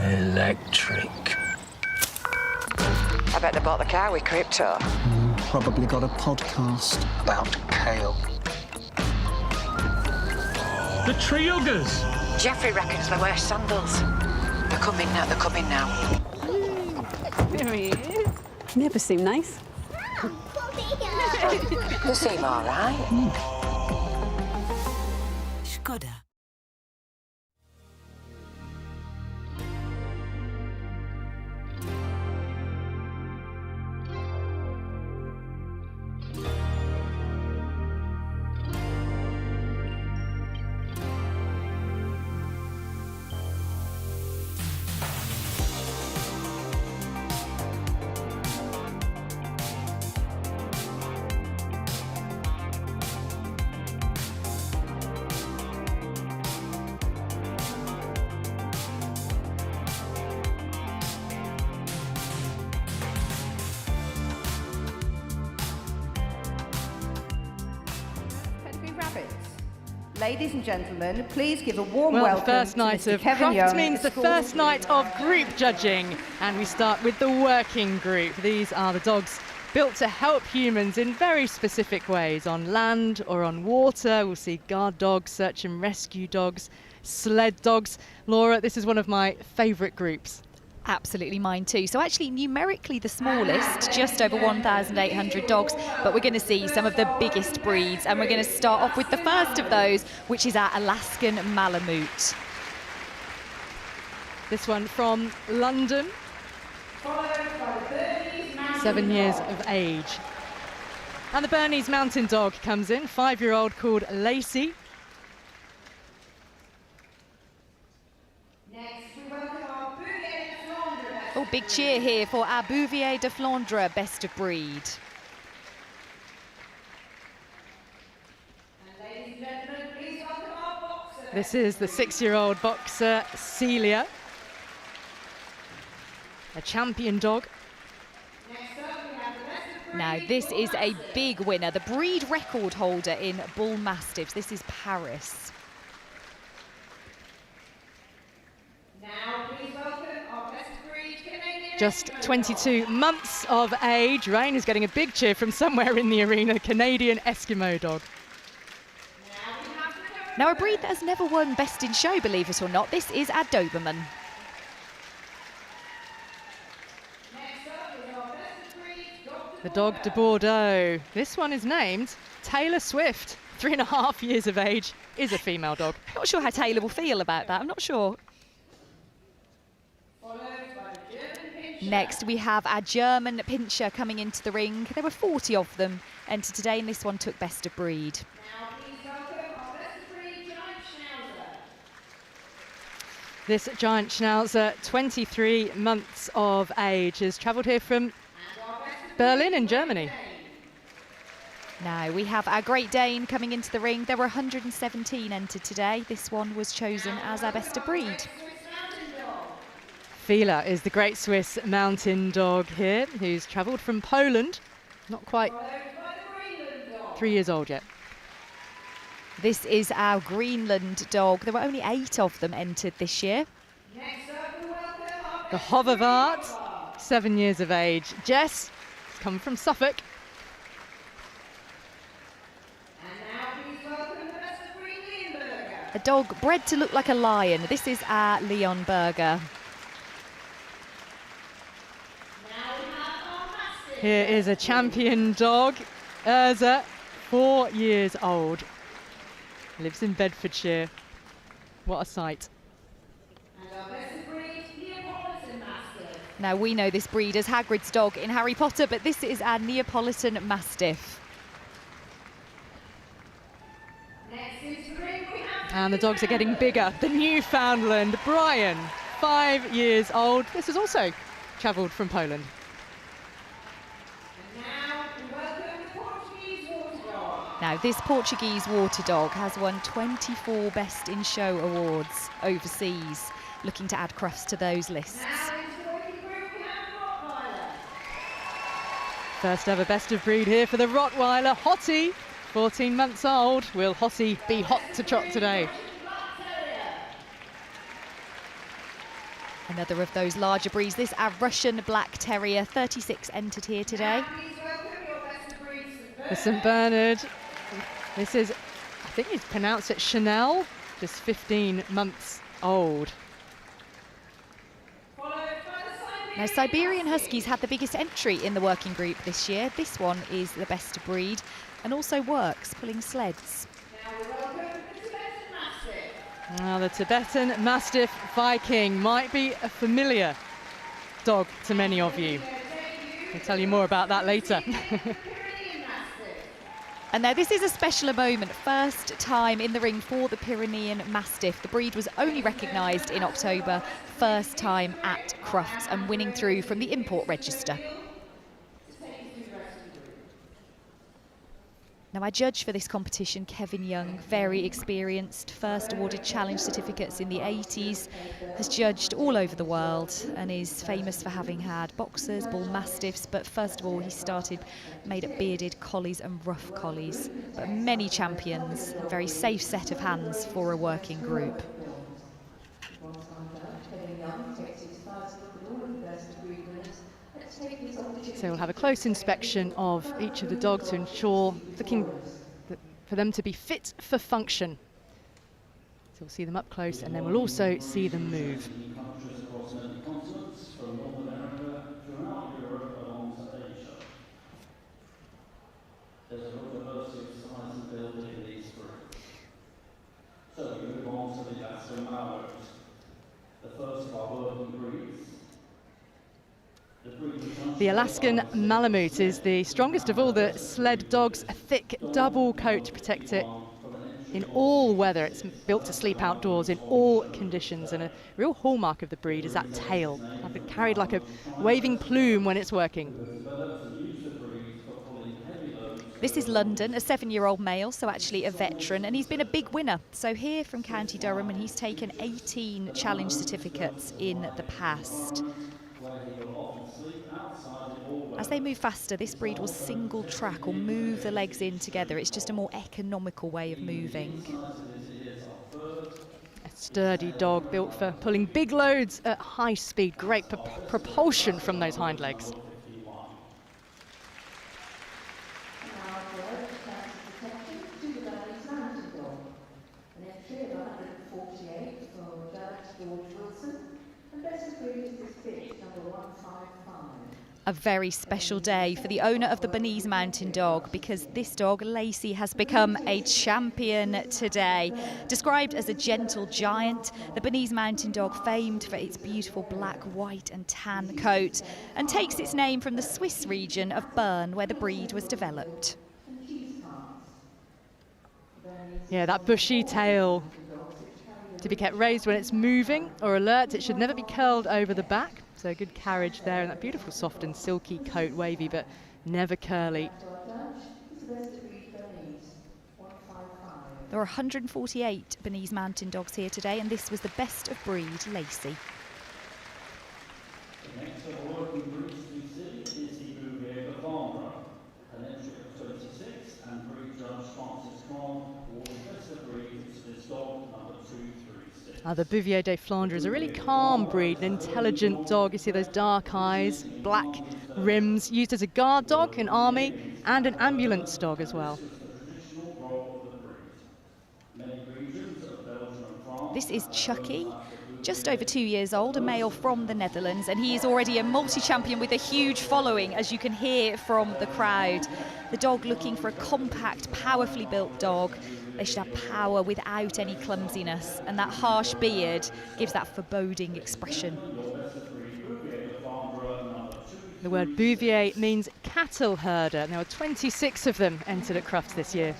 Electric. I bet they bought the car with crypto. Probably got a podcast about kale. The tree huggers. Jeffrey reckons they wear sandals. They're coming now, they're coming now. There he is. Never seem nice. They seem all right. Skoda. Ladies and gentlemen, please give a warm Well, welcome the first to night Mr. of Kevin Crufts Young, means the school first night of group judging, and we start with the working group. These are the dogs built to help humans in very specific ways, on land or on water. We'll see guard dogs, search and rescue dogs, sled dogs. Laura, this is one of my favourite groups. Absolutely, mine too. So actually numerically the smallest, just over 1,800 dogs, but we're going to see some of the biggest breeds, and we're going to start off with the first of those, which is our Alaskan Malamute. This one from London, 7 years of age. And the Bernese Mountain Dog comes in, 5-year-old called Lacey. Oh, big cheer here for our Bouvier de Flandre best of breed. This is the 6-year-old boxer, Celia. A champion dog. Now, this is a big winner, the breed record holder in Bull Mastiffs. This is Paris. Now, please welcome our best breed Canadian. Just 22 months of age. Rain is getting a big cheer from somewhere in the arena. Canadian Eskimo dog. Now, a breed that has never won Best in Show, believe it or not. This is our Doberman. The dog de Bordeaux. This one is named Taylor Swift. 3.5 years of age, is a female dog. Not sure how Taylor will feel about that. I'm not sure. Next, we have our German Pinscher coming into the ring. There were 40 of them entered today, and this one took best of breed. This giant Schnauzer, 23 months of age, has travelled here from Berlin in Germany. Now we have our Great Dane coming into the ring. There were 117 entered today. This one was chosen as our best of breed. Fila is the Great Swiss Mountain Dog here, who's travelled from Poland. Not quite 3 years old yet. This is our Greenland dog. There were only 8 of them entered this year. The Hovervart, 7 years of age. Jess has come from Suffolk. A dog bred to look like a lion. This is our Leon Berger. Here is a champion dog, Urza, 4 years old. Lives in Bedfordshire. What a sight. Now we know this breed as Hagrid's dog in Harry Potter, but this is our Neapolitan Mastiff. And the dogs are getting bigger. The Newfoundland, Brian, 5 years old. This has also travelled from Poland. Now, this Portuguese water dog has won 24 Best in Show awards overseas, looking to add Crufts to those lists. First ever best of breed here for the Rottweiler, Hottie, 14 months old. Will Hottie be hot to trot today? Another of those larger breeds. This our Russian Black Terrier, 36 entered here today. The St Bernard. This is, I think you pronounce it Chanel, just 15 months old. Now, Siberian Huskies had the biggest entry in the working group this year. This one is the best of breed and also works pulling sleds. Now the Tibetan Mastiff Viking might be a familiar dog to many of you. I'll tell you more about that later. And now this is a special moment, first time in the ring for the Pyrenean Mastiff. The breed was only recognised in October, first time at Crufts and winning through from the import register. Now, our judge for this competition, Kevin Young, very experienced, first awarded challenge certificates in the 80s, has judged all over the world and is famous for having had boxers, bull mastiffs, but first of all he made up bearded collies and rough collies, but many champions, a very safe set of hands for a working group. So we'll have a close inspection of each of the dogs to ensure, for them to be fit for function. So we'll see them up close and then we'll also see them move. So we move on to the Alaskan Malamute, the first of our working breeds. The Alaskan Malamute is the strongest of all the sled dogs, a thick double coat to protect it in all weather. It's built to sleep outdoors in all conditions, and a real hallmark of the breed is that tail, carried like a waving plume when it's working. This is London, a 7-year-old male, so actually a veteran, and he's been a big winner. So here from County Durham, and he's taken 18 challenge certificates in the past. As they move faster, this breed will single track or move the legs in together. It's just a more economical way of moving. A sturdy dog built for pulling big loads at high speed. Great propulsion from those hind legs. A very special day for the owner of the Bernese Mountain Dog, because this dog, Lacey, has become a champion today. Described as a gentle giant, the Bernese Mountain Dog, famed for its beautiful black, white and tan coat, and takes its name from the Swiss region of Bern, where the breed was developed. Yeah, that bushy tail to be kept raised when it's moving or alert. It should never be curled over the back. So good carriage there, and that beautiful soft and silky coat, wavy but never curly. There are 148 Bernese Mountain Dogs here today, and this was the best of breed, Lacey. The next of the working breeds we see is the Heelwork Performance, an entry of 26, and breed judge Francis Cron awarded best of breed to this dog, number 236. The Bouvier de Flandre is a really calm breed, an intelligent dog. You see those dark eyes, black rims, used as a guard dog in army and an ambulance dog as well. This is Chucky, just over 2 years old, a male from the Netherlands, and he is already a multi-champion with a huge following, as you can hear from the crowd. The dog looking for a compact, powerfully built dog. They should have power without any clumsiness, and that harsh beard gives that foreboding expression. The word Bouvier means cattle herder. There are 26 of them entered at Crufts this year.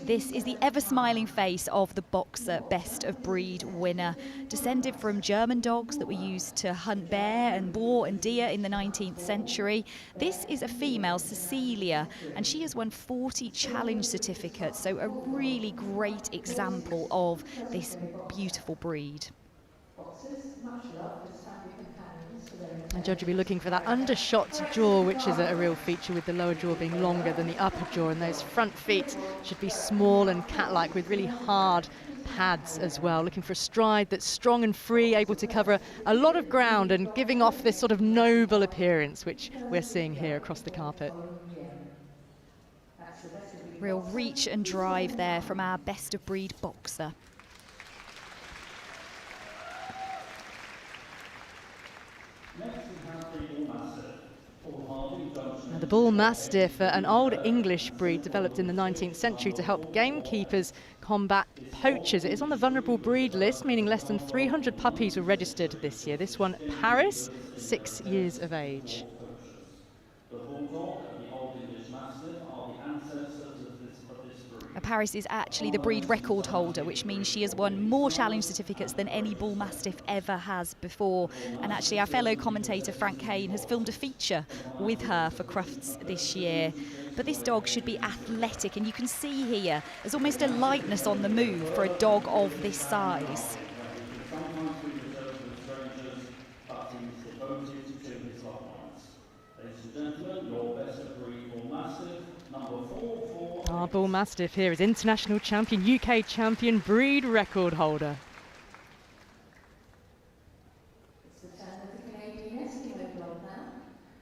This is the ever-smiling face of the Boxer Best of Breed winner, descended from German dogs that were used to hunt bear and boar and deer in the 19th century. This is a female, Cecilia, and she has won 40 challenge certificates, so a really great example of this beautiful breed. And judge will be looking for that undershot jaw, which is a real feature, with the lower jaw being longer than the upper jaw, and those front feet should be small and cat-like with really hard pads as well. Looking for a stride that's strong and free, able to cover a lot of ground and giving off this sort of noble appearance, which we're seeing here across the carpet. Real reach and drive there from our Best of Breed Boxer. Now, the Bull Mastiff, an old English breed developed in the 19th century to help gamekeepers combat poachers. It is on the vulnerable breed list, meaning less than 300 puppies were registered this year. This one, Paris, 6 years of age. A Paris is actually the breed record holder, which means she has won more challenge certificates than any bull mastiff ever has before. And actually our fellow commentator Frank Kane has filmed a feature with her for Crufts this year. But this dog should be athletic, and you can see here there's almost a lightness on the move for a dog of this size. Our bull mastiff here is international champion, UK champion, breed record holder. It's the turn of the Canadian Eskimo dog now.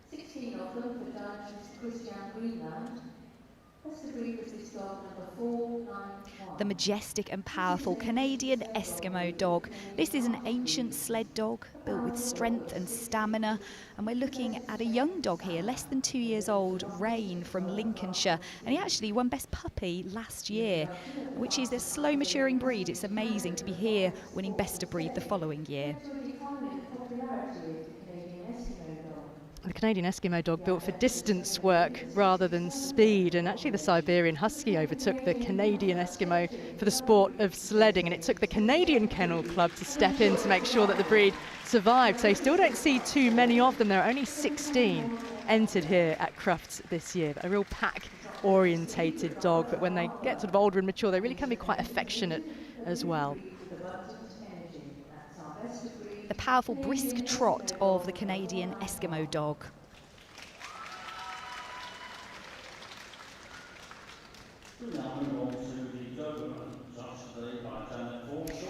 16 of them for Judge Christian Greenland. That's the breed of this dog, number 491. The majestic and powerful Canadian Eskimo dog. This is an ancient sled dog built with strength and stamina, and we're looking at a young dog here, less than 2 years old, Rain from Lincolnshire, and he actually won Best Puppy last year, which is a slow maturing breed. It's amazing to be here winning Best of Breed the following year. The Canadian Eskimo dog built for distance work rather than speed, and actually the Siberian Husky overtook the Canadian Eskimo for the sport of sledding, and it took the Canadian Kennel Club to step in to make sure that the breed survived. So you still don't see too many of them. There are only 16 entered here at Crufts this year. A real pack orientated dog, but when they get sort of older and mature, they really can be quite affectionate as well. The powerful brisk trot of the Canadian Eskimo dog.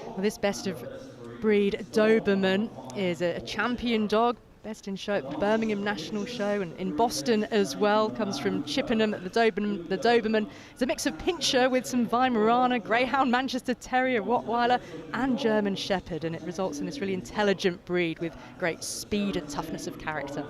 Well, this Best of Breed Doberman is a champion dog. Best in show at the Birmingham National Show and in Boston as well. Comes from Chippenham. The Doberman is a mix of Pinscher with some Weimaraner, Greyhound, Manchester Terrier, Rottweiler and German Shepherd, and it results in this really intelligent breed with great speed and toughness of character.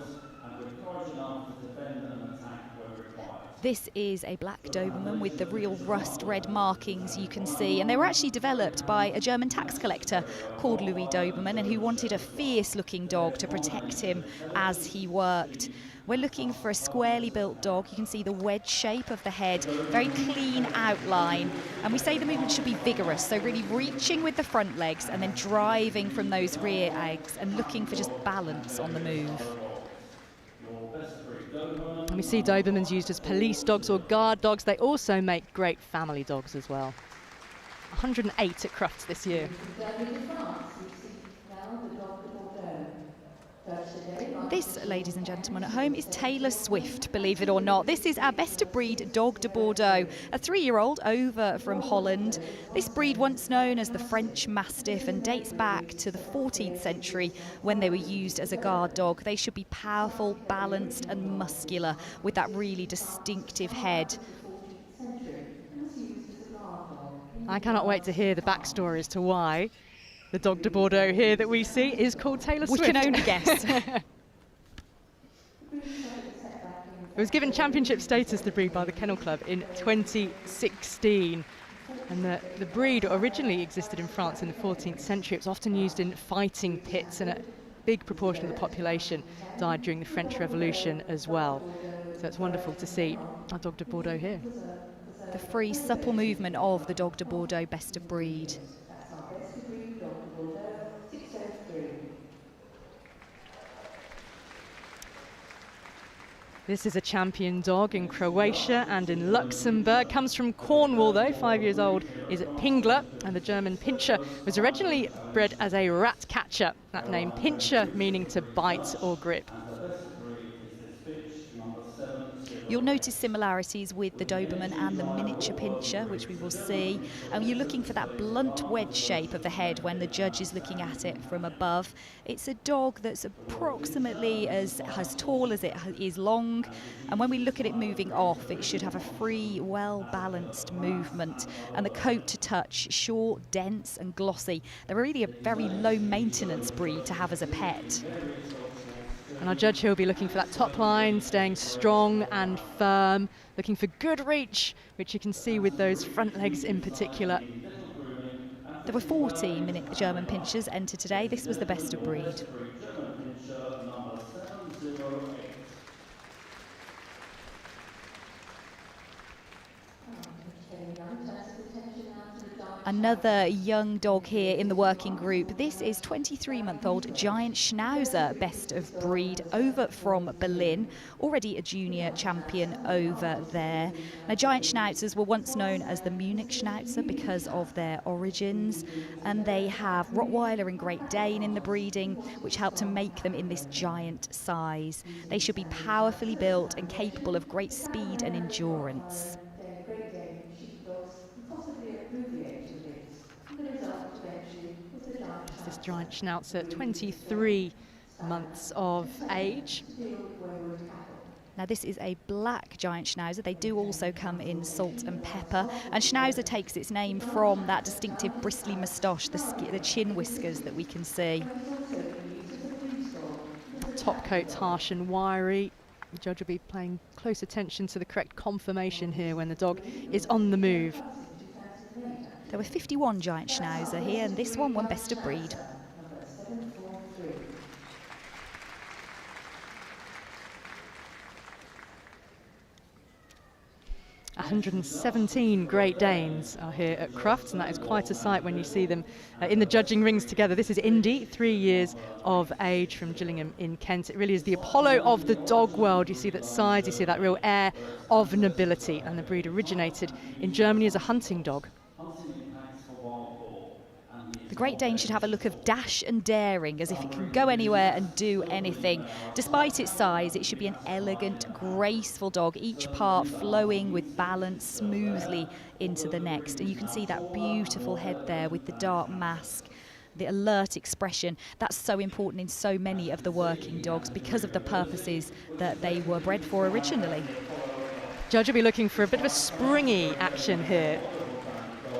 This is a black Doberman with the real rust red markings you can see, and they were actually developed by a German tax collector called Louis Doberman, and who wanted a fierce looking dog to protect him as he worked. We're looking for a squarely built dog. You can see the wedge shape of the head, very clean outline, and we say the movement should be vigorous, so really reaching with the front legs and then driving from those rear legs and looking for just balance on the move. And we see Dobermans used as police dogs or guard dogs. They also make great family dogs as well. 108 at Crufts this year. This, ladies and gentlemen at home, is Taylor Swift, believe it or not. This is our Best of Breed Dog de Bordeaux, a 3-year-old over from Holland. This breed, once known as the French Mastiff, and dates back to the 14th century when they were used as a guard dog. They should be powerful, balanced and muscular with that really distinctive head. I cannot wait to hear the backstory as to why the Dog de Bordeaux here that we see is called Taylor Swift. We can only guess. It was given championship status, the breed, by the Kennel Club in 2016. And the breed originally existed in France in the 14th century. It was often used in fighting pits, and a big proportion of the population died during the French Revolution as well. So it's wonderful to see our Dog de Bordeaux here. The free, supple movement of the Dog de Bordeaux Best of Breed. This is a champion dog in Croatia and in Luxembourg. Comes from Cornwall though, 5 years old, is at Pingler, and the German Pinscher was originally bred as a rat catcher. That name Pinscher meaning to bite or grip. You'll notice similarities with the Doberman and the miniature Pinscher, which we will see. You're looking for that blunt wedge shape of the head when the judge is looking at it from above. It's a dog that's approximately as tall as it is long, and when we look at it moving off, it should have a free, well-balanced movement. And the coat to touch, short, dense and glossy. They're really a very low-maintenance breed to have as a pet. And our judge here will be looking for that top line, staying strong and firm, looking for good reach, which you can see with those front legs in particular. There were 14 German Pinschers entered today. This was the Best of Breed. Another young dog here in the working group. This is 23-month-old Giant Schnauzer, best of breed, over from Berlin, already a junior champion over there. Now, Giant Schnauzers were once known as the Munich Schnauzer because of their origins, and they have Rottweiler and Great Dane in the breeding, which help to make them in this giant size. They should be powerfully built and capable of great speed and endurance. This giant Schnauzer, 23 months of age. Now, this is a black Giant Schnauzer. They do also come in salt and pepper. And Schnauzer takes its name from that distinctive bristly moustache, the chin whiskers that we can see. Top coat's harsh and wiry. The judge will be paying close attention to the correct conformation here when the dog is on the move. There were 51 Giant Schnauzer here, and this one won best of breed. 117 Great Danes are here at Crufts, and that is quite a sight when you see them in the judging rings together. This is Indy, 3 years of age, from Gillingham in Kent. It really is the Apollo of the dog world. You see that size, you see that real air of nobility, and the breed originated in Germany as a hunting dog. The Great Dane should have a look of dash and daring, as if it can go anywhere and do anything. Despite its size, it should be an elegant, graceful dog, each part flowing with balance smoothly into the next. And you can see that beautiful head there with the dark mask, the alert expression. That's so important in so many of the working dogs because of the purposes that they were bred for originally. Judge will be looking for a bit of a springy action here.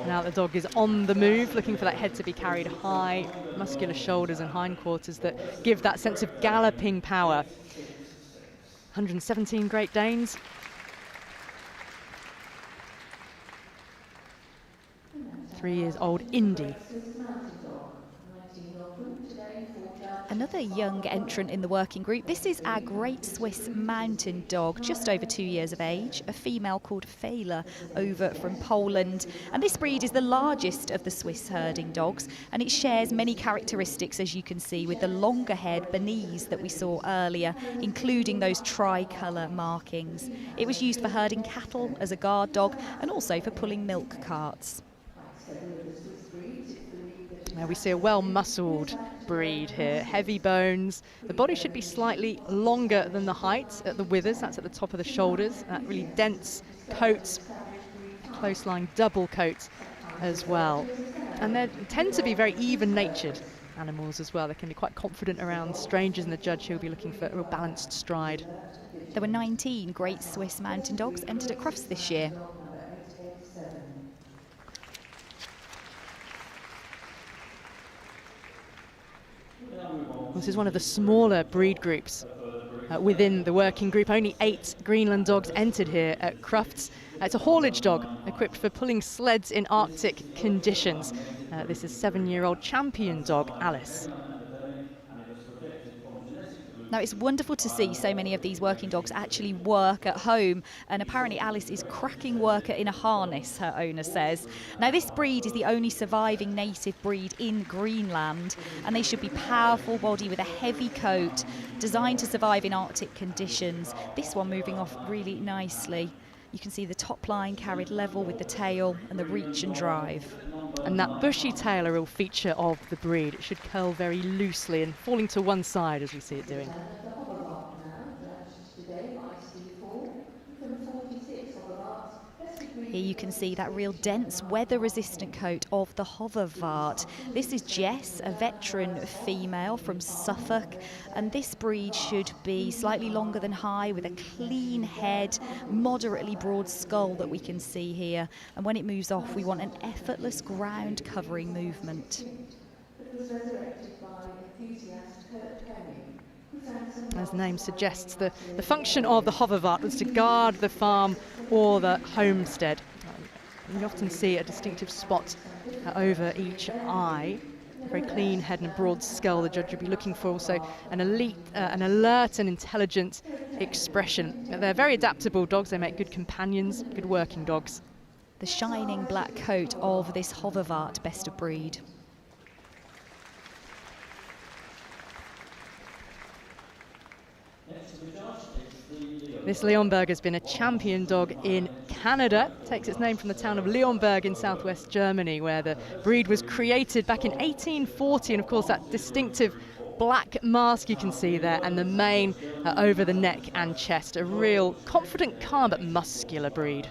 Now the dog is on the move, looking for that head to be carried high, muscular shoulders and hindquarters that give that sense of galloping power. 117 Great Danes. Three years old Indy. Another young entrant in the working group. This is our Great Swiss Mountain Dog, just over 2 years of age, a female called Fela over from Poland. And this breed is the largest of the Swiss herding dogs, and it shares many characteristics, as you can see, with the longer head Bernese that we saw earlier, including those tricolour markings. It was used for herding cattle as a guard dog and also for pulling milk carts. Now we see a well-muscled breed here, heavy bones. The body should be slightly longer than the height at the withers, that's at the top of the shoulders. That really dense coat, close-lying double coat as well. And they tend to be very even-natured animals as well. They can be quite confident around strangers, and the judge will be looking for a real balanced stride. There were 19 Great Swiss Mountain Dogs entered at Crufts this year. This is one of the smaller breed groups within the working group. Only 8 Greenland dogs entered here at Crufts. It's a haulage dog equipped for pulling sleds in Arctic conditions. This is 7-year-old champion dog Alice. Now, it's wonderful to see so many of these working dogs actually work at home, and apparently Alice is cracking worker in a harness, her owner says. Now, this breed is the only surviving native breed in Greenland, and they should be powerful body with a heavy coat, designed to survive in Arctic conditions. This one moving off really nicely. You can see the top line carried level with the tail and the reach and drive. And that bushy tail, a real feature of the breed. It should curl very loosely and falling to one side as we see it doing. Here you can see that real dense, weather-resistant coat of the Hovervart. This is Jess, a veteran female from Suffolk, and this breed should be slightly longer than high, with a clean head, moderately broad skull that we can see here. And when it moves off, we want an effortless ground-covering movement. As the name suggests, the function of the Hovervart was to guard the farm or the homestead. You often see a distinctive spot over each eye. A very clean head and a broad skull. The judge would be looking for also an alert and intelligent expression. They're very adaptable dogs. They make good companions, good working dogs. the shining black coat of this Hovervart best of breed. This Leonberg has been a champion dog in Canada. Takes its name from the town of Leonberg in southwest Germany, where the breed was created back in 1840. And of course, that distinctive black mask you can see there, and the mane over the neck and chest. A real confident, calm, but muscular breed.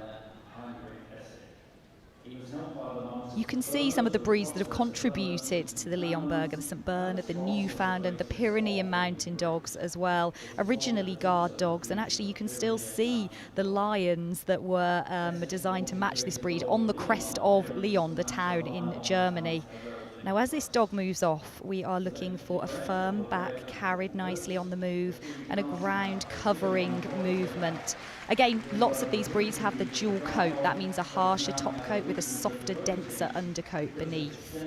You can see some of the breeds that have contributed to the Leonberg, the St Bernard, the Newfoundland, the Pyrenean mountain dogs as well, originally guard dogs, and actually you can still see the lions that were designed to match this breed on the crest of Lyon, the town in Germany. Now, as this dog moves off, we are looking for a firm back, carried nicely on the move, and a ground covering movement. Again, lots of these breeds have the dual coat. That means a harsher top coat with a softer, denser undercoat beneath.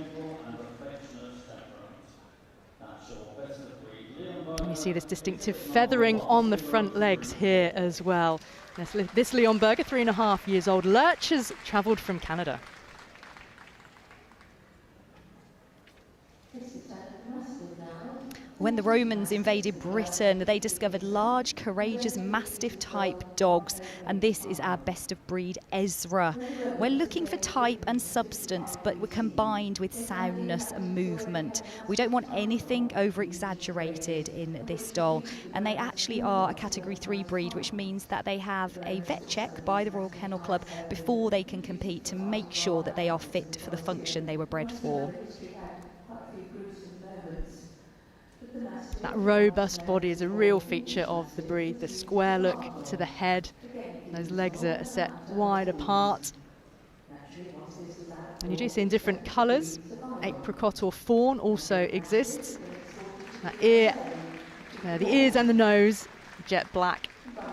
And you see this distinctive feathering on the front legs here as well. This Leonberg, 3.5 years old, Lurch has travelled from Canada. When the Romans invaded Britain, they discovered large, courageous, Mastiff-type dogs, and this is our best of breed, Ezra. We're looking for type and substance, but we're combined with soundness and movement. We don't want anything over-exaggerated in this doll, and they actually are a Category 3 breed, which means that they have a vet check by the Royal Kennel Club before they can compete to make sure that they are fit for the function they were bred for. That robust body is a real feature of the breed. The square look to the head. Those legs are set wide apart. And you do see in different colours. Apricot or fawn also exists. That ear, the ears and the nose, jet black.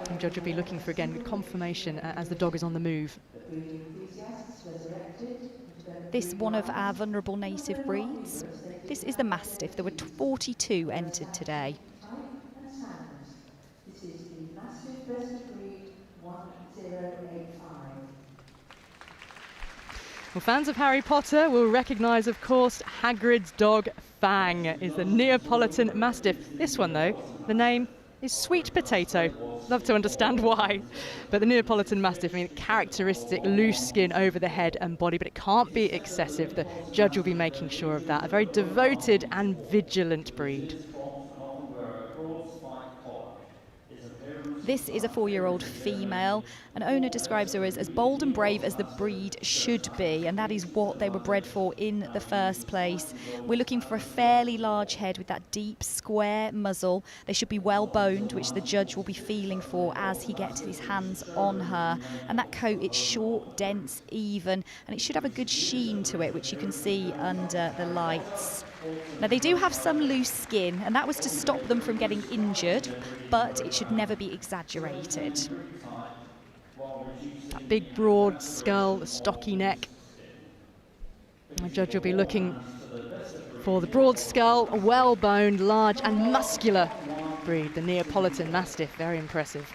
And Judge will be looking for, again, confirmation as the dog is on the move. This one of our vulnerable native breeds. This is the Mastiff. There were 42 entered today. This is the Mastiff best of breed 1085. Well, fans of Harry Potter will recognise, of course, Hagrid's dog Fang is the Neapolitan Mastiff. This one, though, the name is Sweet Potato. Love to understand why. But the Neapolitan Mastiff, I mean, characteristic loose skin over the head and body, but it can't be excessive. The judge will be making sure of that. A very devoted and vigilant breed. This is a 4-year-old female. An owner describes her as bold and brave as the breed should be, and that is what they were bred for in the first place. We're looking for a fairly large head with that deep, square muzzle. They should be well boned, which the judge will be feeling for as he gets his hands on her. And that coat, it's short, dense, even, and it should have a good sheen to it, which you can see under the lights. Now, they do have some loose skin, and that was to stop them from getting injured, but it should never be exaggerated. That big, broad skull, the stocky neck. The judge will be looking for the broad skull, a well-boned, large and muscular breed, the Neapolitan Mastiff. Very impressive.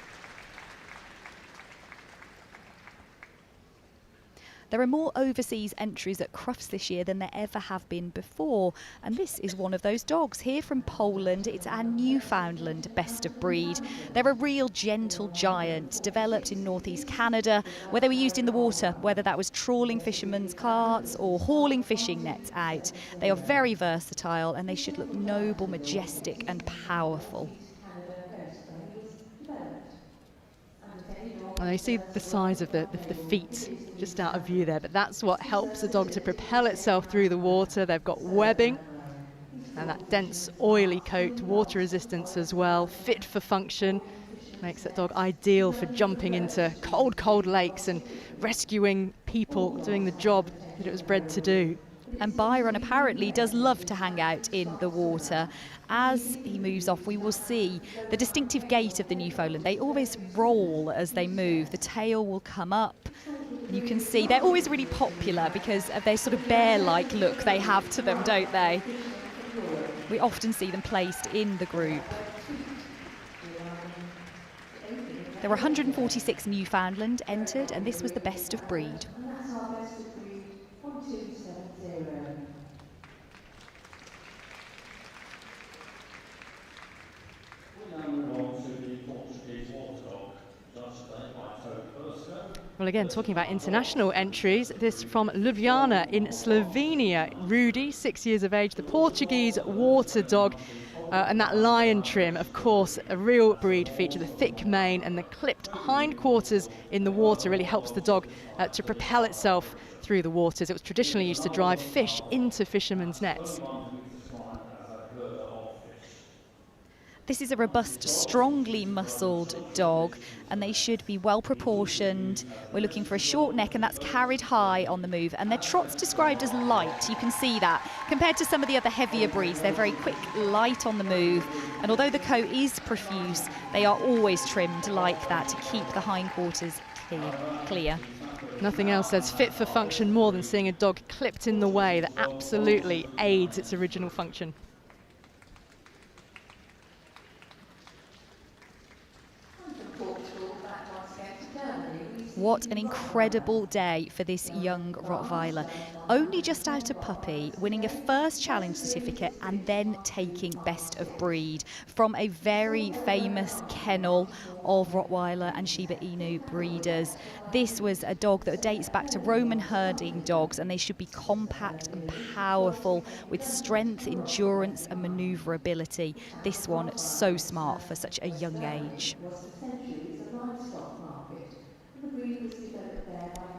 There are more overseas entries at Crufts this year than there ever have been before, and this is one of those dogs. Here from Poland, it's our Newfoundland best of breed. They're a real gentle giant, developed in northeast Canada, where they were used in the water, whether that was trawling fishermen's carts or hauling fishing nets out. They are very versatile, and they should look noble, majestic and powerful. And you see the size of the feet just out of view there, but that's what helps the dog to propel itself through the water. They've got webbing and that dense, oily coat, water resistance as well, fit for function. Makes that dog ideal for jumping into cold, cold lakes and rescuing people, doing the job that it was bred to do. And Byron apparently does love to hang out in the water. As he moves off, we will see the distinctive gait of the Newfoundland. They always roll as they move. The tail will come up. You can see they're always really popular because of their sort of bear-like look they have to them, don't they? We often see them placed in the group. There were 146 Newfoundland entered, and this was the best of breed. Well, again, talking about international entries, this from Ljubljana in Slovenia. Rudy, 6 years of age, the Portuguese water dog. And that lion trim, of course, a real breed feature. The thick mane and the clipped hindquarters in the water really helps the dog to propel itself through the waters. It was traditionally used to drive fish into fishermen's nets. This is a robust, strongly muscled dog, and they should be well proportioned. We're looking for a short neck, and that's carried high on the move. And their trot's described as light. You can see that. Compared to some of the other heavier breeds, they're very quick, light on the move. And although the coat is profuse, they are always trimmed like that to keep the hindquarters clear. Nothing else says fit for function more than seeing a dog clipped in the way that absolutely aids its original function. What an incredible day for this young Rottweiler. Only just out of puppy, winning a first challenge certificate and then taking best of breed from a very famous kennel of Rottweiler and Shiba Inu breeders. This was a dog that dates back to Roman herding dogs, and they should be compact and powerful with strength, endurance and manoeuvrability. This one so smart for such a young age.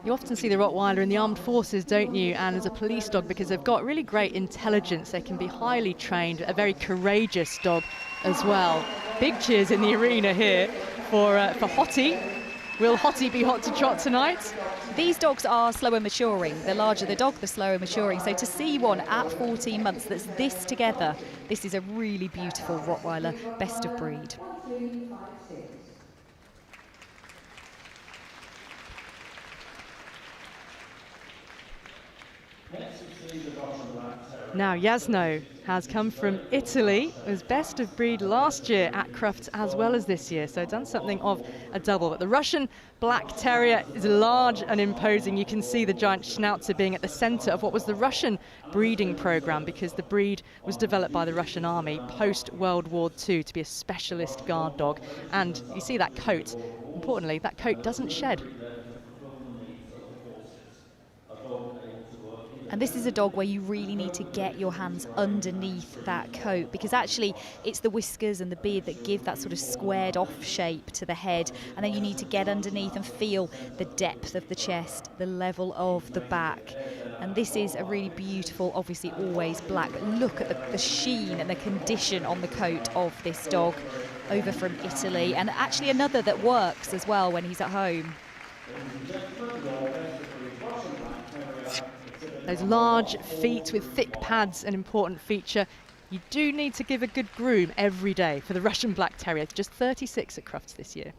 You often see the Rottweiler in the armed forces, don't you, and as a police dog, because they've got really great intelligence. They can be highly trained, a very courageous dog as well. Big cheers in the arena here for Hottie. Will Hottie be hot to trot tonight? These dogs are slower maturing. The larger the dog, the slower maturing. So to see one at 14 months that's this together, this is a really beautiful Rottweiler, best of breed. Now Jasno has come from Italy, was best of breed last year at Crufts as well as this year, so done something of a double. But the Russian Black Terrier is large and imposing. You can see the giant Schnauzer being at the centre of what was the Russian breeding programme, because the breed was developed by the Russian army post-World War II to be a specialist guard dog. And you see that coat, importantly, that coat doesn't shed. And this is a dog where you really need to get your hands underneath that coat, because actually it's the whiskers and the beard that give that sort of squared off shape to the head, and then you need to get underneath and feel the depth of the chest, the level of the back. And this is a really beautiful, obviously always black, but look at the sheen and the condition on the coat of this dog, over from Italy, and actually another that works as well when he's at home. Those large feet with thick pads, an important feature. You do need to give a good groom every day for the Russian Black Terrier. Just 36 at Crufts this year.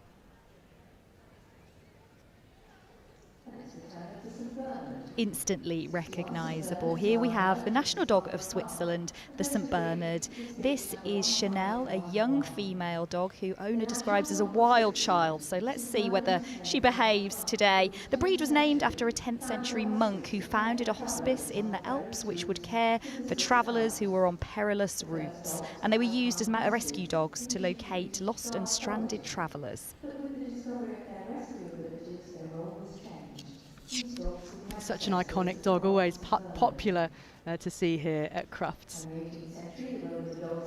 Instantly recognisable. Here we have the national dog of Switzerland, the St Bernard. This is Chanel, a young female dog who owner describes as a wild child. So let's see whether she behaves today. The breed was named after a 10th century monk who founded a hospice in the Alps which would care for travellers who were on perilous routes. And they were used as rescue dogs to locate lost and stranded travellers. Such an iconic dog, always popular to see here at Crufts.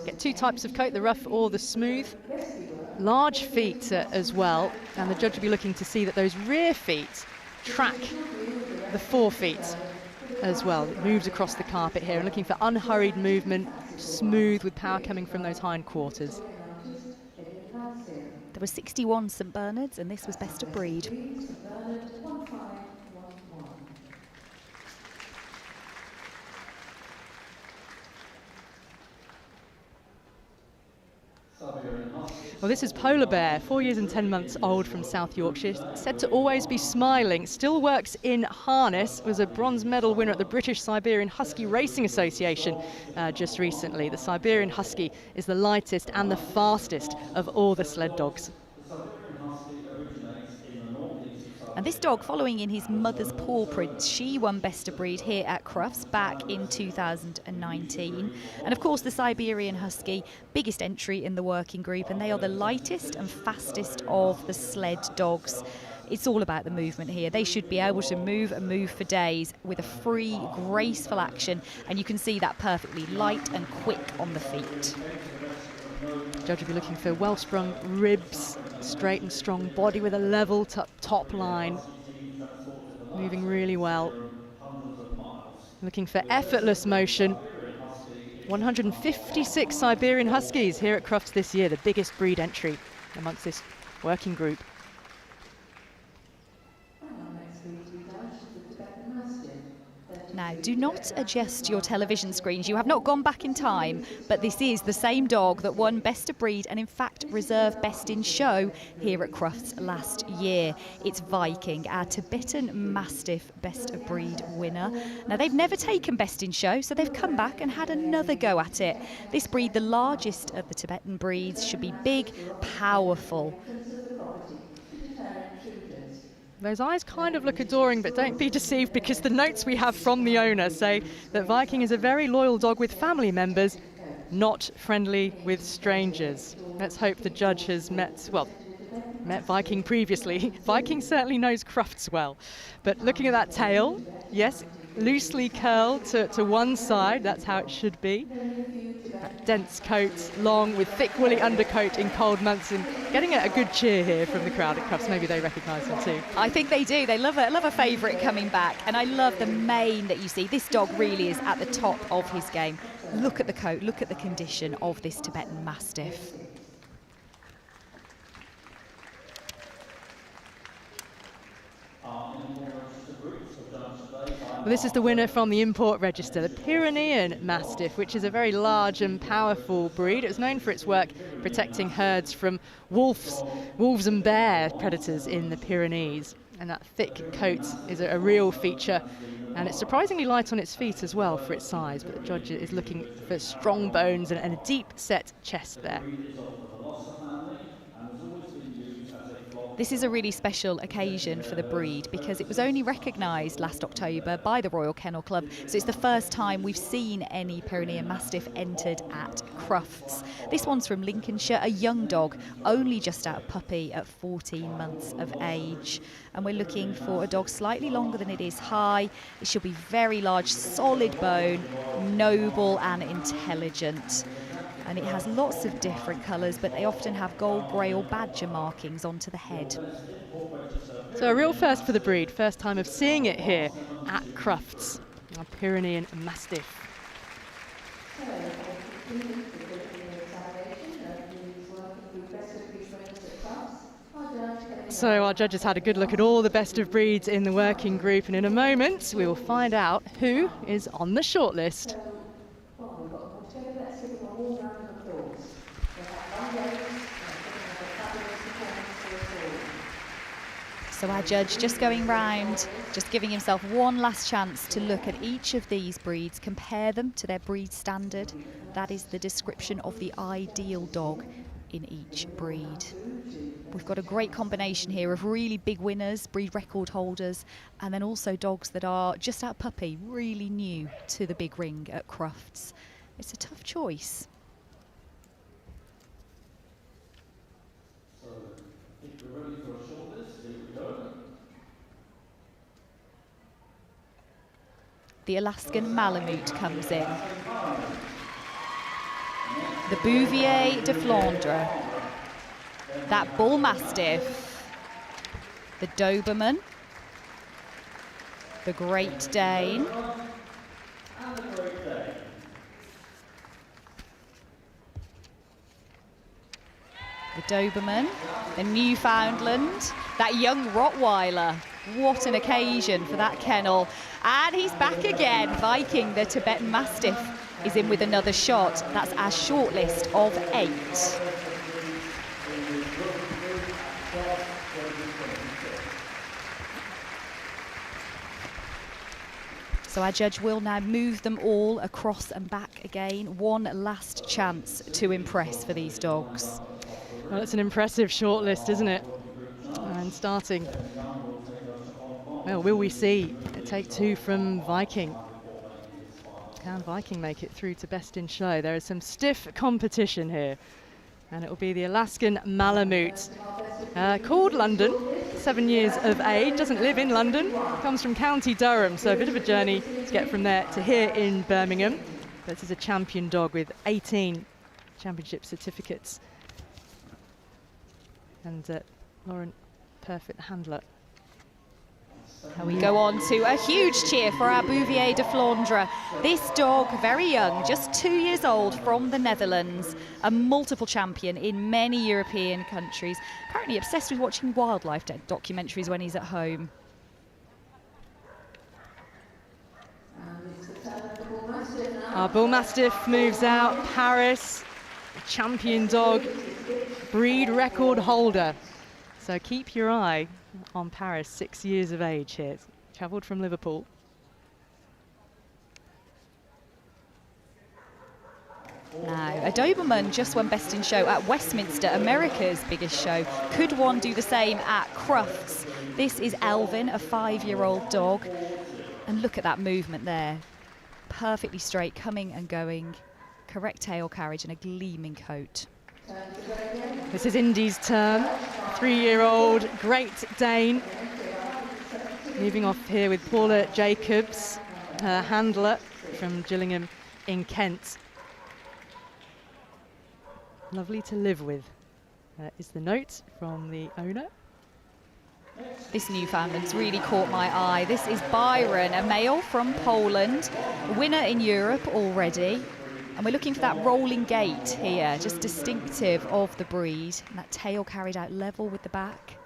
Get two types of coat, the rough or the smooth. Large feet as well, and the judge will be looking to see that those rear feet track the forefeet as well. It moves across the carpet here, and looking for unhurried movement, smooth with power coming from those hindquarters. There were 61 St Bernards, and this was best of breed. Well, this is Polar Bear, 4 years and 10 months old from South Yorkshire, said to always be smiling, still works in harness, was a bronze medal winner at the British Siberian Husky Racing Association just recently. The Siberian Husky is the lightest and the fastest of all the sled dogs. And this dog, following in his mother's paw prints, she won best of breed here at Crufts back in 2019. And of course the Siberian Husky, biggest entry in the working group, and they are the lightest and fastest of the sled dogs. It's all about the movement here. They should be able to move and move for days with a free, graceful action, and you can see that perfectly, light and quick on the feet. Judge will be looking for well-sprung ribs, straight and strong body with a level top line. Moving really well. Looking for effortless motion. 156 Siberian Huskies here at Crufts this year, the biggest breed entry amongst this working group. Now, do not adjust your television screens. You have not gone back in time, but this is the same dog that won Best of Breed and in fact reserved Best in Show here at Crufts last year. It's Viking, our Tibetan Mastiff Best of Breed winner. Now, they've never taken Best in Show, so they've come back and had another go at it. This breed, the largest of the Tibetan breeds, should be big, powerful. Those eyes kind of look adoring, but don't be deceived because the notes we have from the owner say that Viking is a very loyal dog with family members, not friendly with strangers. Let's hope the judge has met Viking previously. Viking certainly knows Crufts well. But looking at that tail, yes, loosely curled to one side, that's how it should be. That dense coat, long with thick woolly undercoat in cold months, and getting a good cheer here from the crowd at Crufts. Maybe they recognise him too. I think they do. They love a favourite coming back, and I love the mane that you see. This dog really is at the top of his game. Look at the coat, look at the condition of this Tibetan Mastiff. Well, this is the winner from the import register, the Pyrenean Mastiff, which is a very large and powerful breed. It was known for its work protecting herds from wolves and bear predators in the Pyrenees. And that thick coat is a real feature. And it's surprisingly light on its feet as well for its size, but the judge is looking for strong bones and a deep set chest there. This is a really special occasion for the breed because it was only recognised last October by the Royal Kennel Club, so it's the first time we've seen any Pyrenean Mastiff entered at Crufts. This one's from Lincolnshire, a young dog, only just out of puppy at 14 months of age. And we're looking for a dog slightly longer than it is high. It should be very large, solid bone, noble and intelligent. And it has lots of different colours, but they often have gold, grey or badger markings onto the head. So a real first for the breed, first time of seeing it here at Crufts, a Pyrenean Mastiff. So our judges had a good look at all the best of breeds in the working group, and in a moment we will find out who is on the shortlist. So our judge just going round, just giving himself one last chance to look at each of these breeds, compare them to their breed standard. That is the description of the ideal dog in each breed. We've got a great combination here of really big winners, breed record holders, and then also dogs that are just out of puppy, really new to the big ring at Crufts. It's a tough choice. The Alaskan Malamute comes in. The Bouvier de Flandre. That Bull Mastiff. The Doberman. The Great Dane. The Doberman. The Newfoundland. That young Rottweiler. What an occasion for that kennel. And he's back again. Viking, the Tibetan Mastiff, is in with another shot. That's our shortlist of 8. So our judge will now move them all across and back again. One last chance to impress for these dogs. Well, it's an impressive shortlist, isn't it? And starting. Well, will we see a take 2 from Viking? Can Viking make it through to Best in Show? There is some stiff competition here. And it will be the Alaskan Malamute. Called London, 7 years of age, doesn't live in London, comes from County Durham, so a bit of a journey to get from there to here in Birmingham. But this is a champion dog with 18 championship certificates. And Warrant, perfect handler. And we go on to a huge cheer for our Bouvier de Flandre. This dog, very young, just 2 years old, from the Netherlands, a multiple champion in many European countries. Apparently obsessed with watching wildlife documentaries when he's at home. Our Bull Mastiff moves out. Paris, champion dog, breed record holder. So keep your eye on Paris, 6 years of age here. Travelled from Liverpool. Now, a Doberman just won Best in Show at Westminster, America's biggest show. Could one do the same at Crufts? This is Elvin, a 5-year-old dog. And look at that movement there. Perfectly straight, coming and going. Correct tail carriage and a gleaming coat. This is Indy's turn. 3-year-old Great Dane. Moving off here with Paula Jacobs, her handler from Gillingham in Kent. Lovely to live with, is the note from the owner. This Newfoundland's really caught my eye. This is Byron, a male from Poland, a winner in Europe already. And we're looking for that rolling gait here, just distinctive of the breed. And that tail carried out level with the back.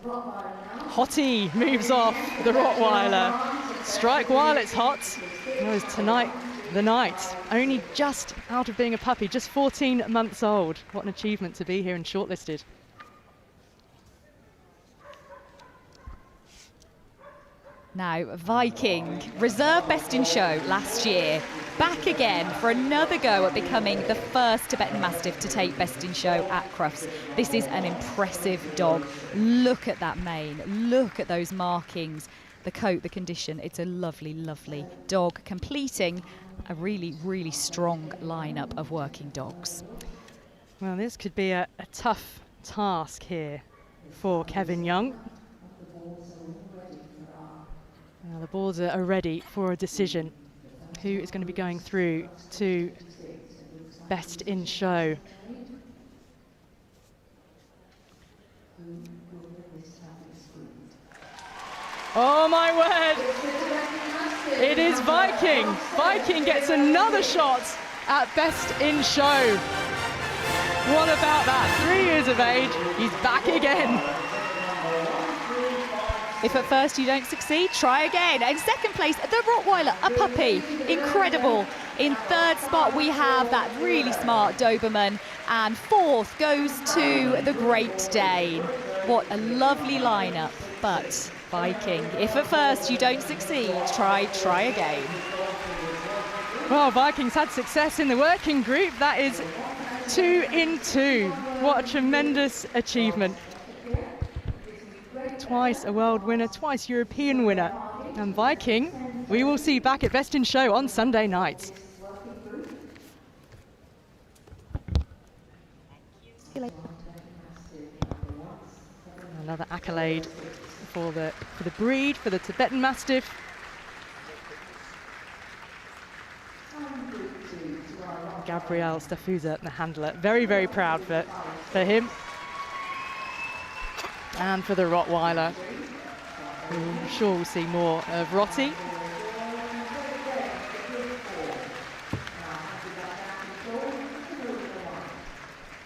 Hottie moves off the Rottweiler. Strike while it's hot. It was tonight the night. Only just out of being a puppy, just 14 months old. What an achievement to be here and shortlisted. Now, Viking, reserve Best in Show last year, back again for another go at becoming the first Tibetan Mastiff to take Best in Show at Crufts. This is an impressive dog. Look at that mane, look at those markings, the coat, the condition. It's a lovely, lovely dog, completing a really, really strong lineup of working dogs. Well, this could be a tough task here for Kevin Young. Now the boards are ready for a decision. Who is going to be going through to Best in Show? Oh my word! It is Viking. Viking gets another shot at Best in Show. What about that? 3 years of age, he's back again. If at first you don't succeed, try again. In second place, the Rottweiler, a puppy, incredible. In third spot, we have that really smart Doberman. And fourth goes to the Great Dane. What a lovely lineup, but Viking. If at first you don't succeed, try again. Well, Vikings had success in the working group. That is 2 in 2. What a tremendous achievement. Twice a world winner, twice European winner. And Viking, we will see back at Best in Show on Sunday night. Another accolade for the breed, for the Tibetan Mastiff. Gabriel Stafuza, the handler, very, very proud for him. And for the Rottweiler, who I'm sure we'll see more of Rotti.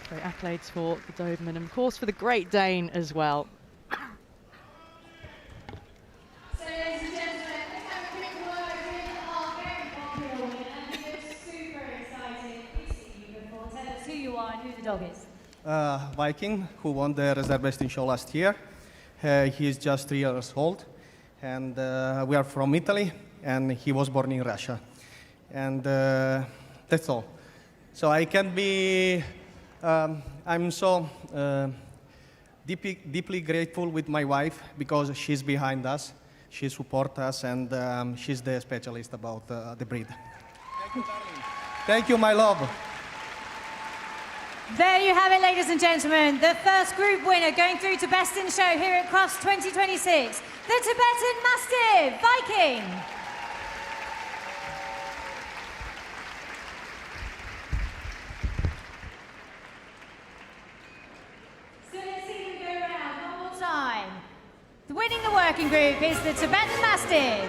Great accolades for the Doberman, and of course for the Great Dane as well. So, ladies and gentlemen, let's have a quick word with our very popular winner, and we're super excited to see you before. Tell us who you are and who the dog is. Viking, who won the Reserve Best in Show last year. He is just 3 years old, and we are from Italy, and he was born in Russia. And that's all. So I can be, I'm so deeply grateful with my wife, because she's behind us, she supports us, and she's the specialist about the breed. Thank you, darling. Thank you, my love. There you have it, ladies and gentlemen. The first group winner going through to Best in Show here at Crufts 2026, the Tibetan Mastiff Viking. So let's see them go around one more time. Winning the working group is the Tibetan Mastiff,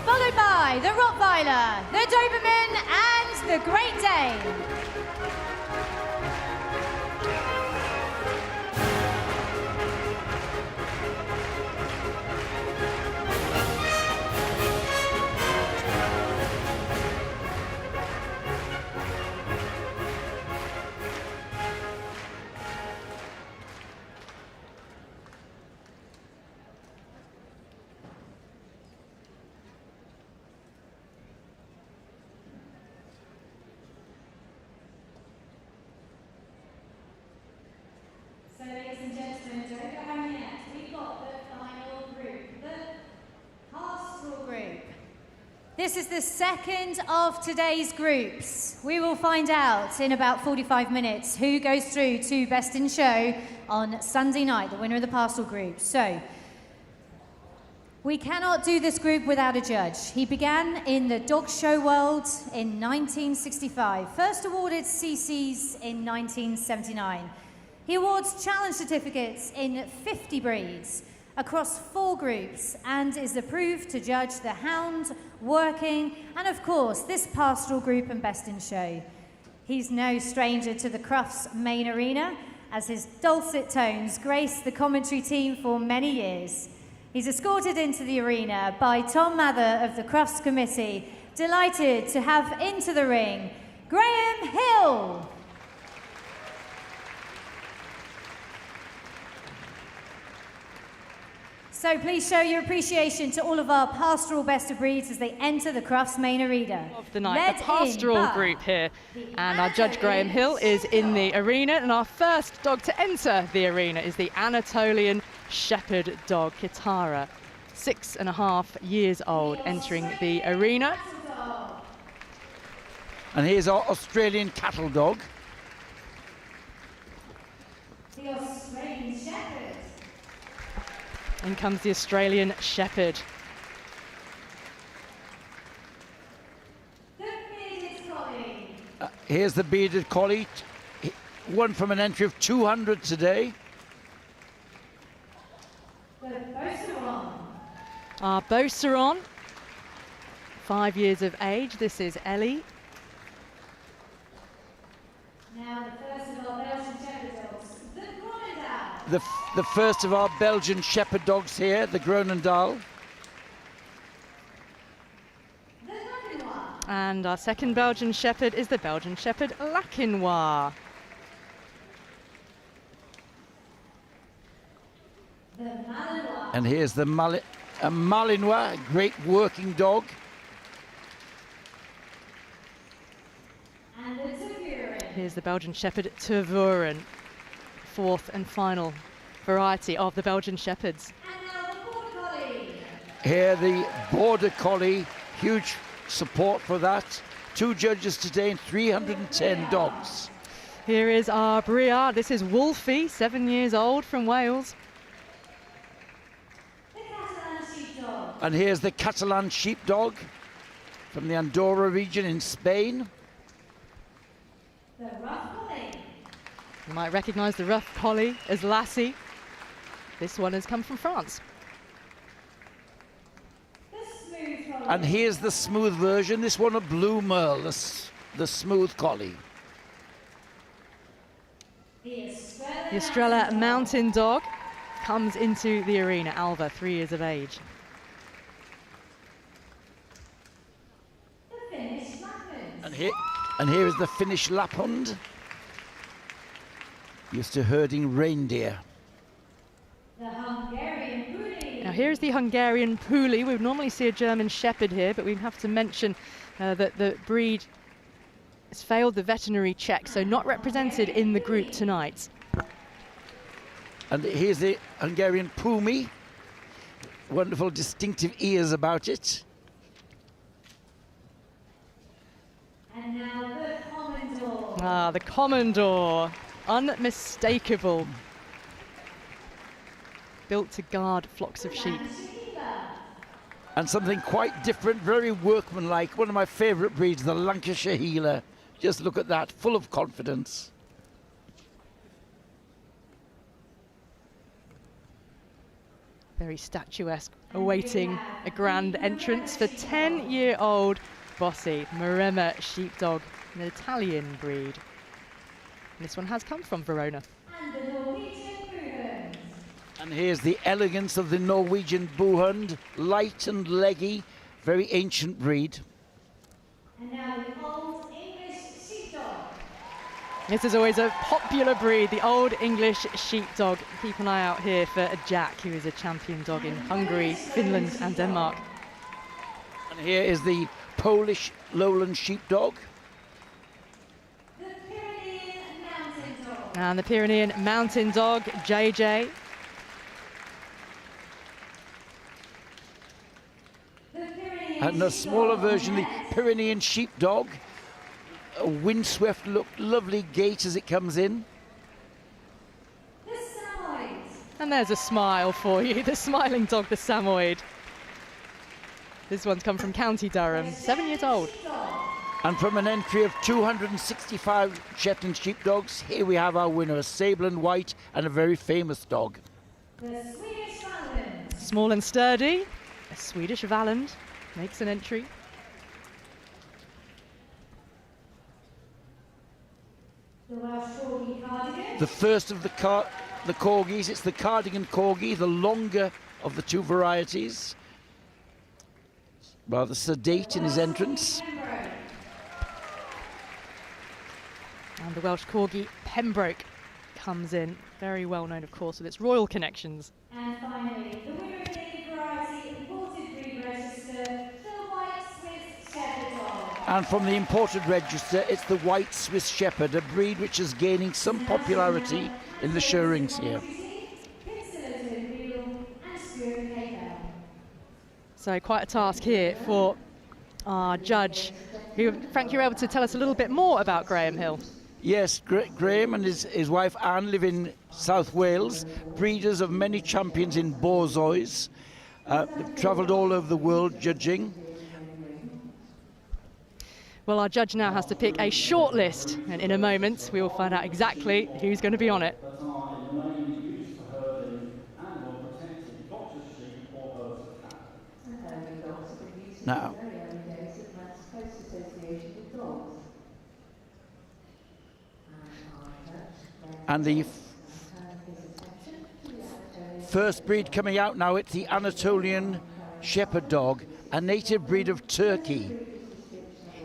followed by the Rottweiler, the Doberman and the Great Dane. So, ladies and gentlemen, don't go home yet. We've got the final group, the Pastoral group. This is the second of today's groups. We will find out in about 45 minutes who goes through to Best in Show on Sunday night, the winner of the Pastoral group. So, we cannot do this group without a judge. He began in the dog show world in 1965, first awarded CCs in 1979. He awards challenge certificates in 50 breeds across 4 groups and is approved to judge the hound, working, and of course this pastoral group and Best in Show. He's no stranger to the Crufts main arena, as his dulcet tones grace the commentary team for many years. He's escorted into the arena by Tom Mather of the Crufts Committee. Delighted to have into the ring, Graham Hill. So please show your appreciation to all of our pastoral best of breeds as they enter the Crufts main arena. Of the night, the pastoral group here. And our judge Graham Hill is in the arena, and our first dog to enter the arena is the Anatolian Shepherd dog, Kitara, 6.5 years old, entering the arena. And here's our Australian cattle dog. The Australian Shepherd. In comes the Australian Shepherd. Here's the bearded collie, won from an entry of 200 today. Our Beauceron, 5 years of age. This is Ellie. Now the first of our Belgian Shepherd dogs, the Groenendaal. The first of our Belgian Shepherd dogs here, the Groenendaal. And our second Belgian Shepherd is the Belgian Shepherd Lakinois. And here's the Malinois, great working dog. And the Tervuren. Here's the Belgian Shepherd Tervuren, fourth and final variety of the Belgian Shepherds. And now the Border Collie. Here the Border Collie, huge support for that. 2 judges today and 310 dogs. Here is our Briard. This is Wolfie, 7 years old, from Wales. And here's the Catalan sheepdog from the Andorra region in Spain. The Rough Collie. You might recognise the Rough Collie as Lassie. This one has come from France. The Smooth Collie. And here's the smooth version, this one a Blue Merle, the smooth collie. The Estrella Mountain Dog comes into the arena. Alva, 3 years of age. The Finnish Lapland. And here is the Finnish Lapland, used to herding reindeer. The Hungarian Puli. Now here's the Hungarian Puli. We would normally see a German Shepherd here, but we have to mention that the breed has failed the veterinary check, so not represented in the group tonight. And here's the Hungarian Pumi, wonderful distinctive ears about it. And now the Commodore. Ah, the Commodore. unmistakable. Built to guard flocks of sheep. And something quite different, very workmanlike. One of my favourite breeds, the Lancashire Heeler. Just look at that, full of confidence. Very statuesque, awaiting a grand entrance for 10-year-old Bossy Maremma sheepdog, an Italian breed. And this one has come from Verona. And here's the elegance of the Norwegian Boohund, light and leggy, very ancient breed. And now the Old English Sheepdog. This is always a popular breed, the Old English Sheepdog. Keep an eye out here for Jack, who is a champion dog in Hungary, Finland and Denmark. And here is the Polish Lowland Sheepdog. The Pyrenean Mountain Dog. And the Pyrenean Mountain Dog, JJ. And a smaller version, the Pyrenean Sheepdog. A windswept look, lovely gait as it comes in. The Samoyed. And there's a smile for you, the smiling dog, the Samoyed. This one's come from County Durham, 7 years old. And from an entry of 265 Shetland sheepdogs, here we have our winner, a sable and white and a very famous dog. The Swedish Valland. Small and sturdy, a Swedish Valland makes an entry. The Welsh Corgi Cardigan. The first of the corgis, it's the Cardigan Corgi, the longer of the two varieties. Rather sedate in his entrance. And the Welsh Corgi Pembroke comes in, very well known of course with its royal connections. And finally, the winner of the variety imported breed register, the White Swiss Shepherd Dog. And from the imported register, it's the White Swiss Shepherd, a breed which is gaining some popularity in the show rings here. So quite a task here for our judge, who, Frank, you're able to tell us a little bit more about Graham Hill. Yes, Graham and his wife Anne live in South Wales, breeders of many champions in Borzois. They've travelled all over the world judging. Well, our judge now has to pick a short list, and in a moment we will find out exactly who's going to be on it. Now, and the first breed coming out now, it's the Anatolian Shepherd Dog, a native breed of Turkey.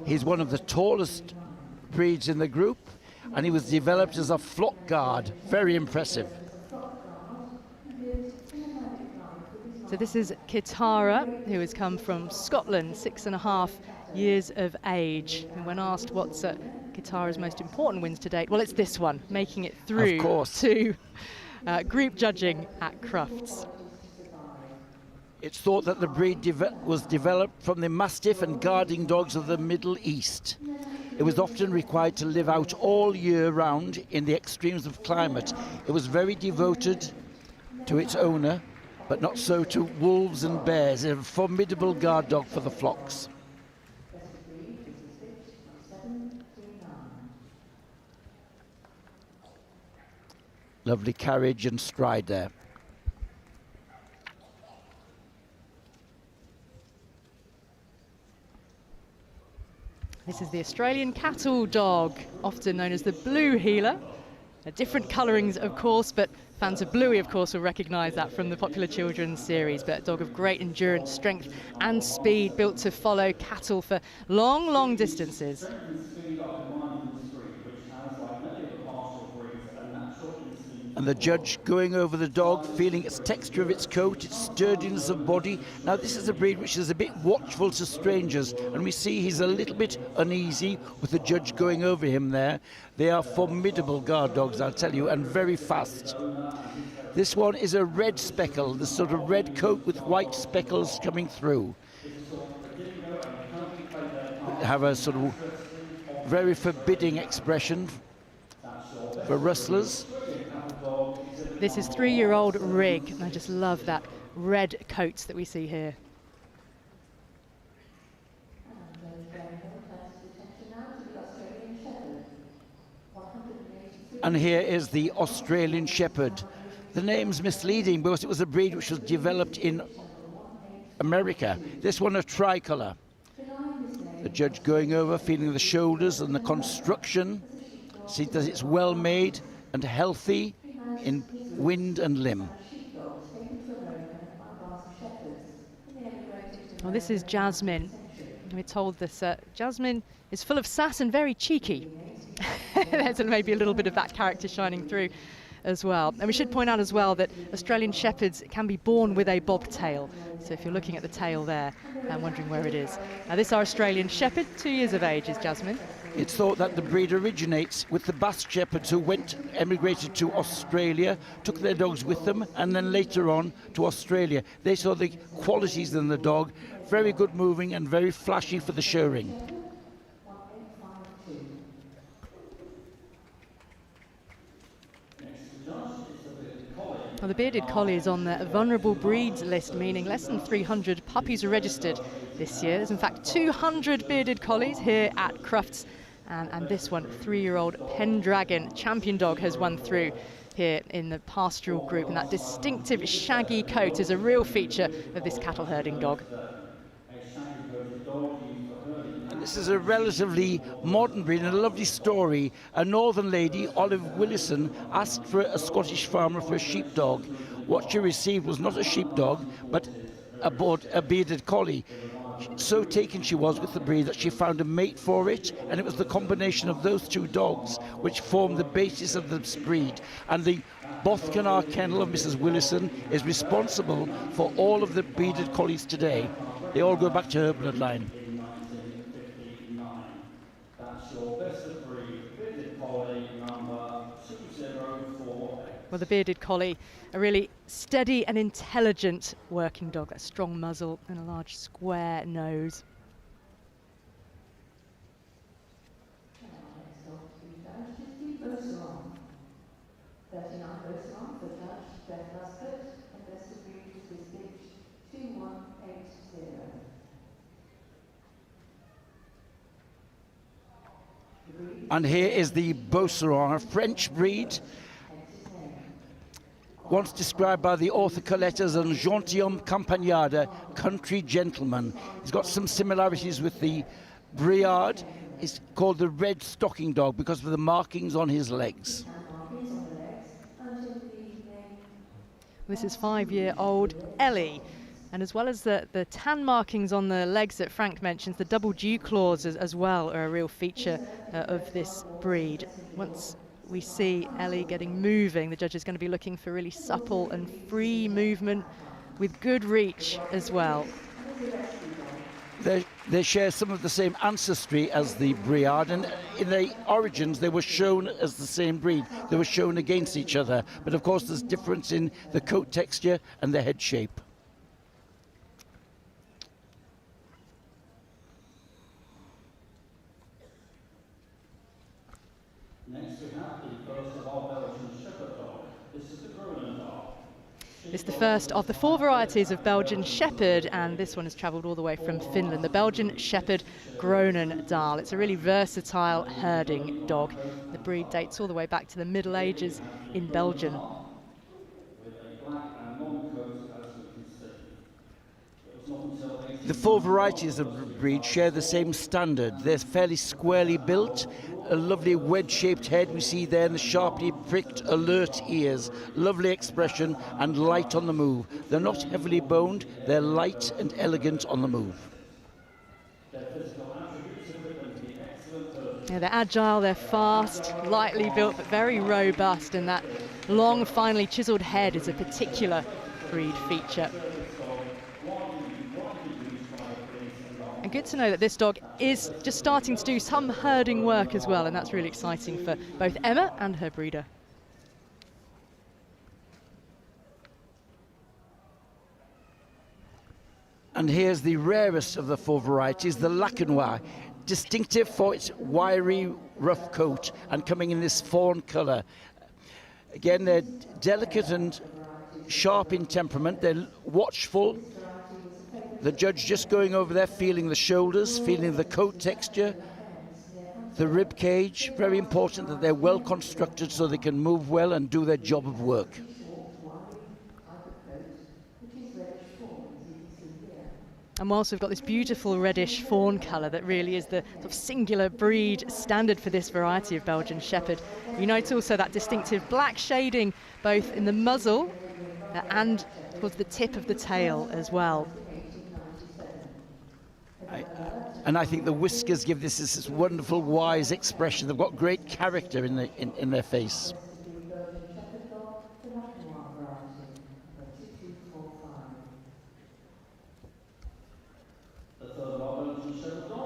He's one of the tallest breeds in the group, and he was developed as a flock guard. Very impressive. So this is Kitara, who has come from Scotland, 6.5 years of age. And when asked what's Kitara's most important wins to date, well, it's this one, making it through to group judging at Crufts. It's thought that the breed was developed from the Mastiff and guarding dogs of the Middle East. It was often required to live out all year round in the extremes of climate. It was very devoted to its owner, but not so to wolves and bears. A formidable guard dog for the flocks. Lovely carriage and stride there. This is the Australian cattle dog, often known as the blue heeler. Different colourings, of course, but fans of Bluey, of course, will recognise that from the popular children's series. But a dog of great endurance, strength and speed, built to follow cattle for long, long distances. And the judge going over the dog, feeling its texture of its coat, its sturdiness of body. Now this is a breed which is a bit watchful to strangers, and we see he's a little bit uneasy with the judge going over him there. They are formidable guard dogs, I'll tell you, and very fast. This one is a red speckle, the sort of red coat with white speckles coming through. Have a sort of very forbidding expression. for rustlers. This is 3-year-old Rig, and I just love that red coats that we see here. And here is the Australian Shepherd. The name's misleading because it was a breed which was developed in America. This one a tricolour. The judge going over, feeling the shoulders and the construction. See that it's well made and healthy in wind and limb. Well, this is Jasmine. We're told this Jasmine is full of sass and very cheeky. There's maybe a little bit of that character shining through as well. And we should point out as well that Australian Shepherds can be born with a bobtail. So if you're looking at the tail there and wondering where it is. Now this our Australian Shepherd, 2 years of age, is Jasmine. It's thought that the breed originates with the Basque Shepherds who emigrated to Australia, took their dogs with them, and then later on to Australia. They saw the qualities in the dog, very good moving and very flashy for the show ring. Well, the bearded collie is on the vulnerable breeds list, meaning less than 300 puppies are registered this year. There's in fact 200 bearded collies here at Crufts, and this one, 3-year-old Pendragon champion dog, has won through here in the pastoral group, and that distinctive shaggy coat is a real feature of this cattle herding dog. This is a relatively modern breed and a lovely story. A northern lady, Olive Willison, asked for a Scottish farmer for a sheepdog. What she received was not a sheepdog, but a bearded collie. So taken she was with the breed that she found a mate for it, and it was the combination of those two dogs which formed the basis of this breed. And the Bothcanar kennel of Mrs. Willison is responsible for all of the bearded collies today. They all go back to her bloodline. Well, the bearded collie, a really steady and intelligent working dog, a strong muzzle and a large square nose. And here is the Beauceron, a French breed, once described by the author Colette as un gentilhomme campagnard, country gentleman. He's got some similarities with the Briard. It's called the red stocking dog because of the markings on his legs. This is 5-year-old Ellie. And as well as the tan markings on the legs that Frank mentions, the double dew claws as well are a real feature of this breed. Once we see Ellie getting moving, the judge is going to be looking for really supple and free movement with good reach as well. They share some of the same ancestry as the Briard, and in their origins they were shown as the same breed. They were shown against each other, but of course there's difference in the coat texture and the head shape. Next we have the first of our Belgian Shepherd dog. This is the Grooming dog. It's the first of the 4 varieties of Belgian Shepherd, and this one has travelled all the way from Finland, the Belgian Shepherd Groenendaal. It's a really versatile herding dog. The breed dates all the way back to the Middle Ages in Belgium. The 4 varieties of the breed share the same standard. They're fairly squarely built, a lovely wedge-shaped head we see there, and the sharply pricked, alert ears, lovely expression and light on the move. They're not heavily boned, they're light and elegant on the move. Yeah, they're agile, they're fast, lightly built but very robust, and that long, finely chiselled head is a particular breed feature. And good to know that this dog is just starting to do some herding work as well, and that's really exciting for both Emma and her breeder. And here's the rarest of the 4 varieties, the Lacanois. distinctive for its wiry, rough coat and coming in this fawn colour. Again, they're delicate and sharp in temperament. They're watchful. The judge just going over there, feeling the shoulders, feeling the coat texture, the rib cage. Very important that they're well constructed so they can move well and do their job of work. And whilst we've got this beautiful reddish fawn colour that really is the sort of singular breed standard for this variety of Belgian Shepherd, you note also that distinctive black shading both in the muzzle and towards the tip of the tail as well. And I think the whiskers give this wonderful, wise expression. They've got great character in their face.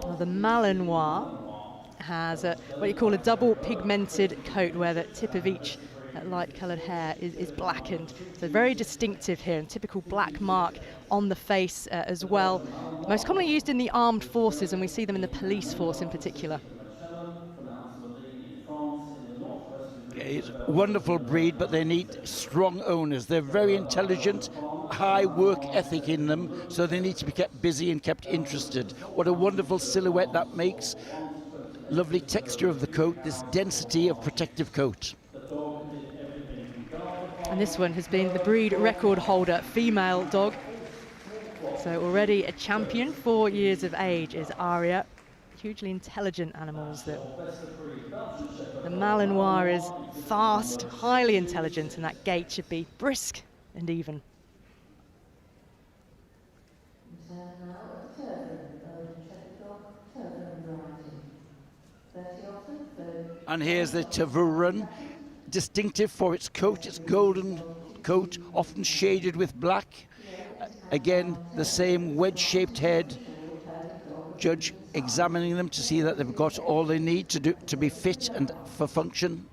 Well, the Malinois has what you call a double pigmented coat, where the tip of each light coloured hair is blackened. So very distinctive here, and typical black mark on the face as well. Most commonly used in the armed forces, and we see them in the police force in particular. It's a wonderful breed, but they need strong owners. They're very intelligent, high work ethic in them, so they need to be kept busy and kept interested. What a wonderful silhouette that makes. Lovely texture of the coat, this density of protective coat. And this one has been the breed record holder, female dog. So already a champion, 4 years of age is Aria. Hugely intelligent animals. The Malinois is fast, highly intelligent, and that gait should be brisk and even. And here's the Tervuren, distinctive for its coat, its golden coat, often shaded with black. Again, the same wedge-shaped head. Judge examining them to see that they've got all they need to be fit and for function.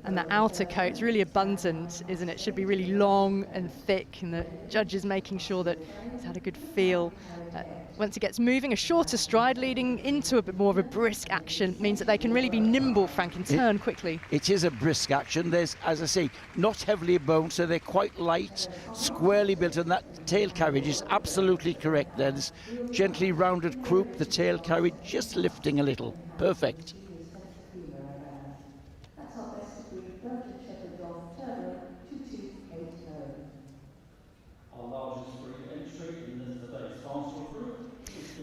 And the outer coat's really abundant, isn't it? Should be really long and thick, and the judge is making sure that it's had a good feel. Once it gets moving, a shorter stride leading into a bit more of a brisk action means that they can really be nimble, Frank, and turn quickly. It is a brisk action. There's, as I say, not heavily boned, so they're quite light, squarely built, and that tail carriage is absolutely correct there. This gently rounded croup, the tail carriage just lifting a little. Perfect.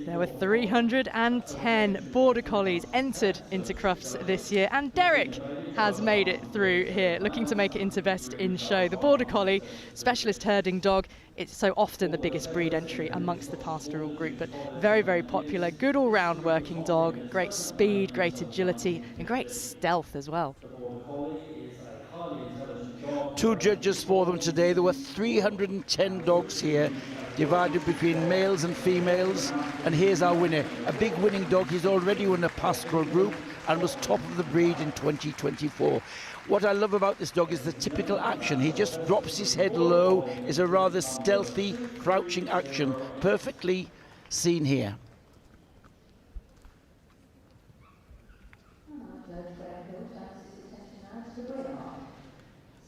There were 310 Border Collies entered into Crufts this year, and Derek has made it through here, looking to make it into Best in Show. The Border Collie, specialist herding dog, it's so often the biggest breed entry amongst the pastoral group, but very, very popular, good all-round working dog, great speed, great agility, and great stealth as well. 2 judges for them today. There were 310 dogs here, divided between males and females, and here's our winner, a big winning dog. He's already won a pastoral group and was top of the breed in 2024. What I love about this dog is the typical action. He just drops his head low, is a rather stealthy, crouching action, perfectly seen here.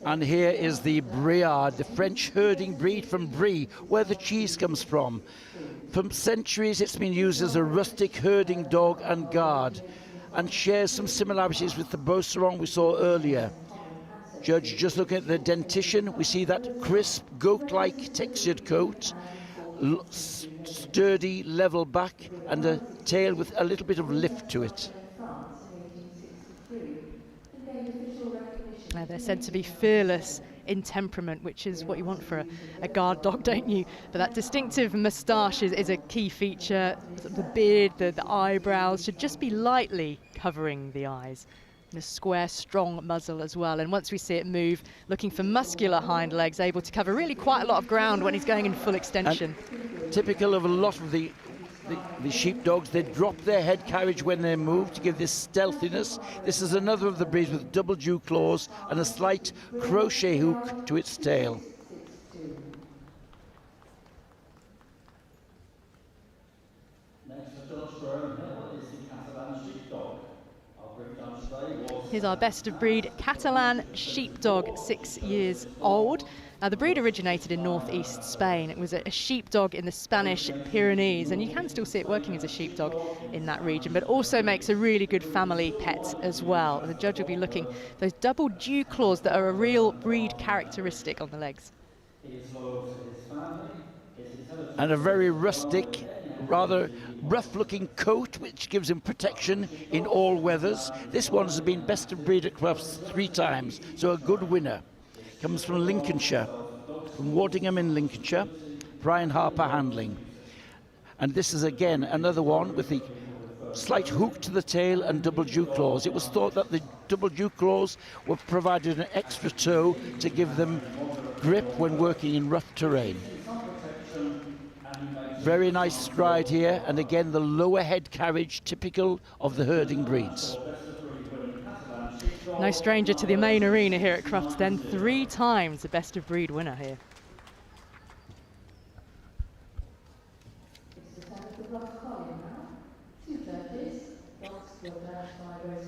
And here is the Briard, the French herding breed from Brie, where the cheese comes from. For centuries, it's been used as a rustic herding dog and guard, and shares some similarities with the Beauceron we saw earlier. Judge, just looking at the dentition, we see that crisp, goat-like textured coat, sturdy, level back, and a tail with a little bit of lift to it. They're said to be fearless in temperament, which is what you want for a guard dog, don't you? But that distinctive moustache is a key feature. The beard, the eyebrows should just be lightly covering the eyes. And a square, strong muzzle as well. And once we see it move, looking for muscular hind legs, able to cover really quite a lot of ground when he's going in full extension. And typical of a lot of the sheepdogs, they drop their head carriage when they move to give this stealthiness. This is another of the breeds with double dew claws and a slight crochet hook to its tail. Here's our best of breed Catalan sheepdog, 6 years old. Now, the breed originated in northeast Spain. It was a sheepdog in the Spanish Pyrenees, and you can still see it working as a sheepdog in that region, but also makes a really good family pet as well. And the judge will be looking at those double dew claws that are a real breed characteristic on the legs. And a very rustic, rather rough-looking coat, which gives him protection in all weathers. This one has been best of breed at Crufts 3 times, so a good winner. Comes from Lincolnshire, from Waddingham in Lincolnshire, Brian Harper handling. And this is again another one with the slight hook to the tail and double dew claws. It was thought that the double dew claws were provided an extra toe to give them grip when working in rough terrain. Very nice stride here, and again the lower head carriage typical of the herding breeds. No stranger to the main arena here at Crufts then, 3 times the best of breed winner here.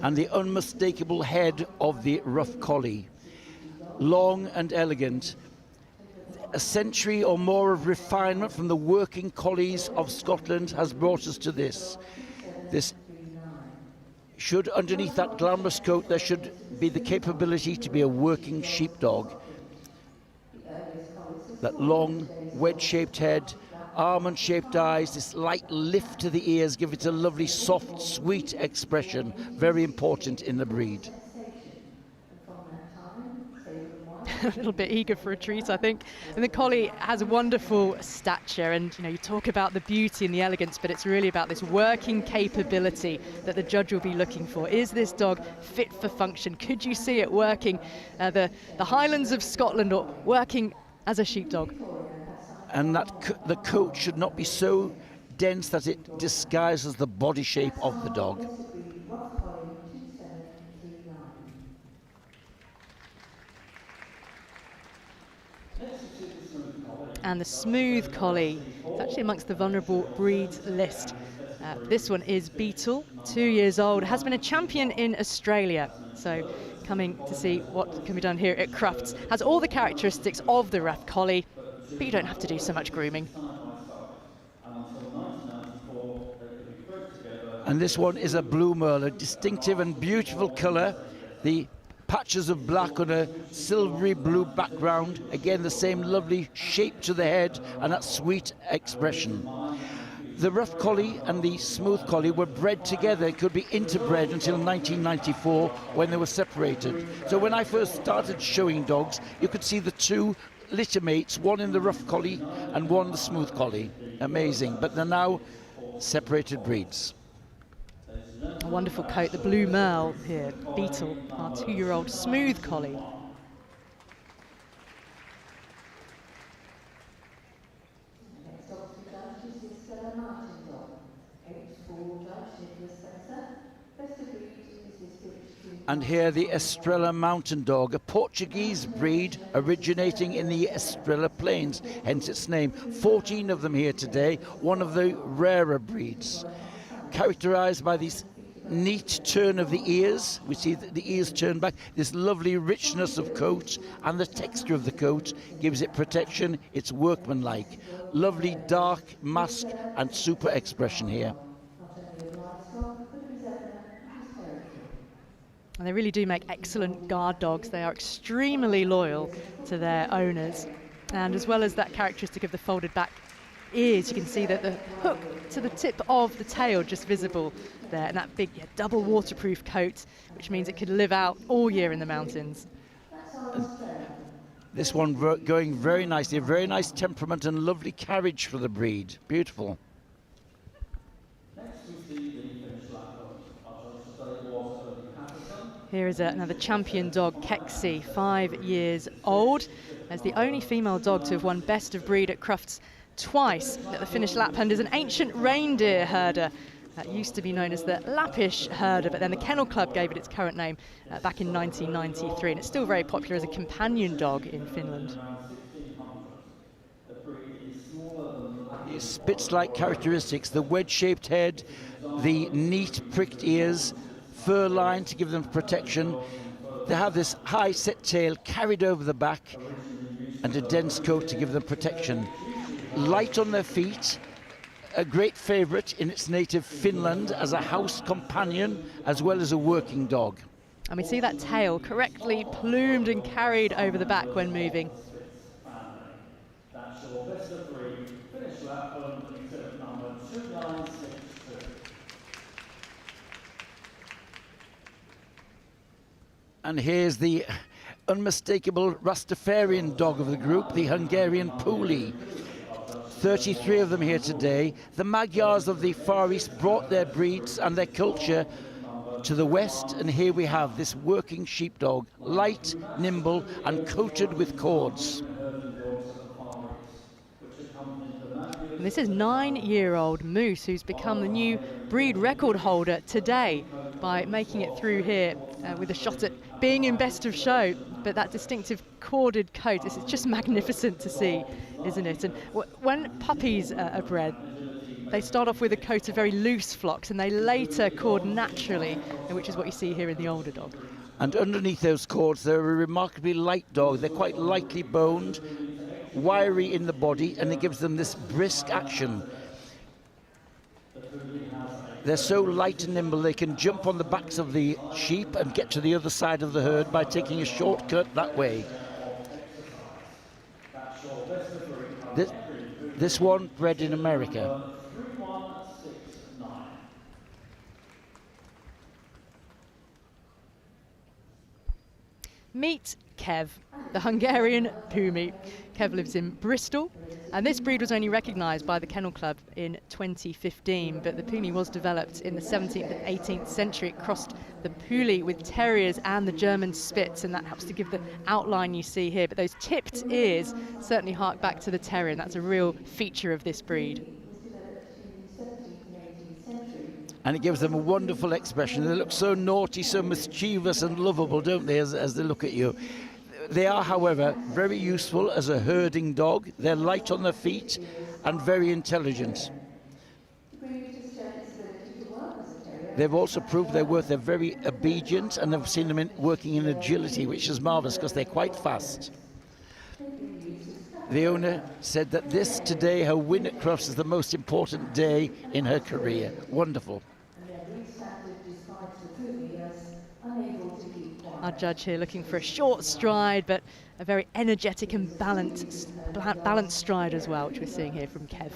And the unmistakable head of the rough collie. Long and elegant. A century or more of refinement from the working collies of Scotland has brought us to this. This should, underneath that glamorous coat, there should be the capability to be a working sheepdog. That long, wedge-shaped head, almond-shaped eyes, this light lift to the ears, give it a lovely, soft, sweet expression. Very important in the breed. A little bit eager for a treat, I think. And the collie has a wonderful stature, and you talk about the beauty and the elegance, but it's really about this working capability that the judge will be looking for. Is this dog fit for function? Could you see it working the Highlands of Scotland, or working as a sheepdog? And that the coat should not be so dense that it disguises the body shape of the dog. And the smooth collie, it's actually amongst the vulnerable breeds list. This one is Beetle, 2 years old, has been a champion in Australia. So coming to see what can be done here at Crufts. Has all the characteristics of the rough collie, but you don't have to do so much grooming. And this one is a blue merle, a distinctive and beautiful colour. The patches of black on a silvery blue background. Again, the same lovely shape to the head and that sweet expression. The rough collie and the smooth collie were bred together, could be interbred until 1994 when they were separated. So when I first started showing dogs, you could see the 2 litter mates, one in the rough collie and one the smooth collie. Amazing, but they're now separated breeds. A wonderful coat, the blue merle here, Beetle, our 2-year-old smooth collie. And here the Estrella Mountain Dog, a Portuguese breed originating in the Estrella Plains, hence its name. 14 of them here today, one of the rarer breeds. Characterized by this neat turn of the ears. We see the ears turn back. This lovely richness of coat, and the texture of the coat gives it protection. It's workmanlike. Lovely dark mask and super expression here. And they really do make excellent guard dogs. They are extremely loyal to their owners. And as well as that characteristic of the folded back ears, you can see that the hook to the tip of the tail just visible there, and that big double waterproof coat, which means it could live out all year in the mountains. This one going very nicely, a very nice temperament and lovely carriage for the breed. Beautiful. Here is another champion dog, Kexi, 5 years old, as the only female dog to have won best of breed at Crufts twice at the Finnish Lapland, is an ancient reindeer herder that used to be known as the Lappish herder, but then the Kennel Club gave it its current name back in 1993, and it's still very popular as a companion dog in Finland. Spitz-like characteristics, the wedge-shaped head, the neat pricked ears, fur line to give them protection. They have this high set tail carried over the back and a dense coat to give them protection. Light on their feet, a great favourite in its native Finland as a house companion as well as a working dog. And we see that tail correctly plumed and carried over the back when moving. And here's the unmistakable Rastafarian dog of the group, the Hungarian Puli. 33 of them here today. The Magyars of the Far East brought their breeds and their culture to the West, and here we have this working sheepdog, light, nimble, and coated with cords. And this is 9-year-old Moose, who's become the new breed record holder today by making it through here with a shot at being in best of show. But that distinctive corded coat, this is just magnificent to see, isn't it? And when puppies are bred, they start off with a coat of very loose flocks and they later cord naturally, which is what you see here in the older dog. And underneath those cords, they're a remarkably light dog. They're quite lightly boned, wiry in the body, and it gives them this brisk action. They're so light and nimble they can jump on the backs of the sheep and get to the other side of the herd by taking a shortcut that way. This one bred in America. Meet Kev, the Hungarian Pumi. Kev lives in Bristol, and this breed was only recognised by the Kennel Club in 2015, but the Pumi was developed in the 17th and 18th century. It crossed the Puli with terriers and the German Spitz, and that helps to give the outline you see here. But those tipped ears certainly hark back to the terrier, and that's a real feature of this breed. And it gives them a wonderful expression. They look so naughty, so mischievous and lovable, don't they, as they look at you. They are, however, very useful as a herding dog. They're light on their feet and very intelligent. They've also proved their worth. They're very obedient, and I've seen them working in agility, which is marvellous because they're quite fast. The owner said that this today, her win at Crufts, is the most important day in her career. Wonderful. Our judge here looking for a short stride, but a very energetic and balanced stride as well, which we're seeing here from Kev.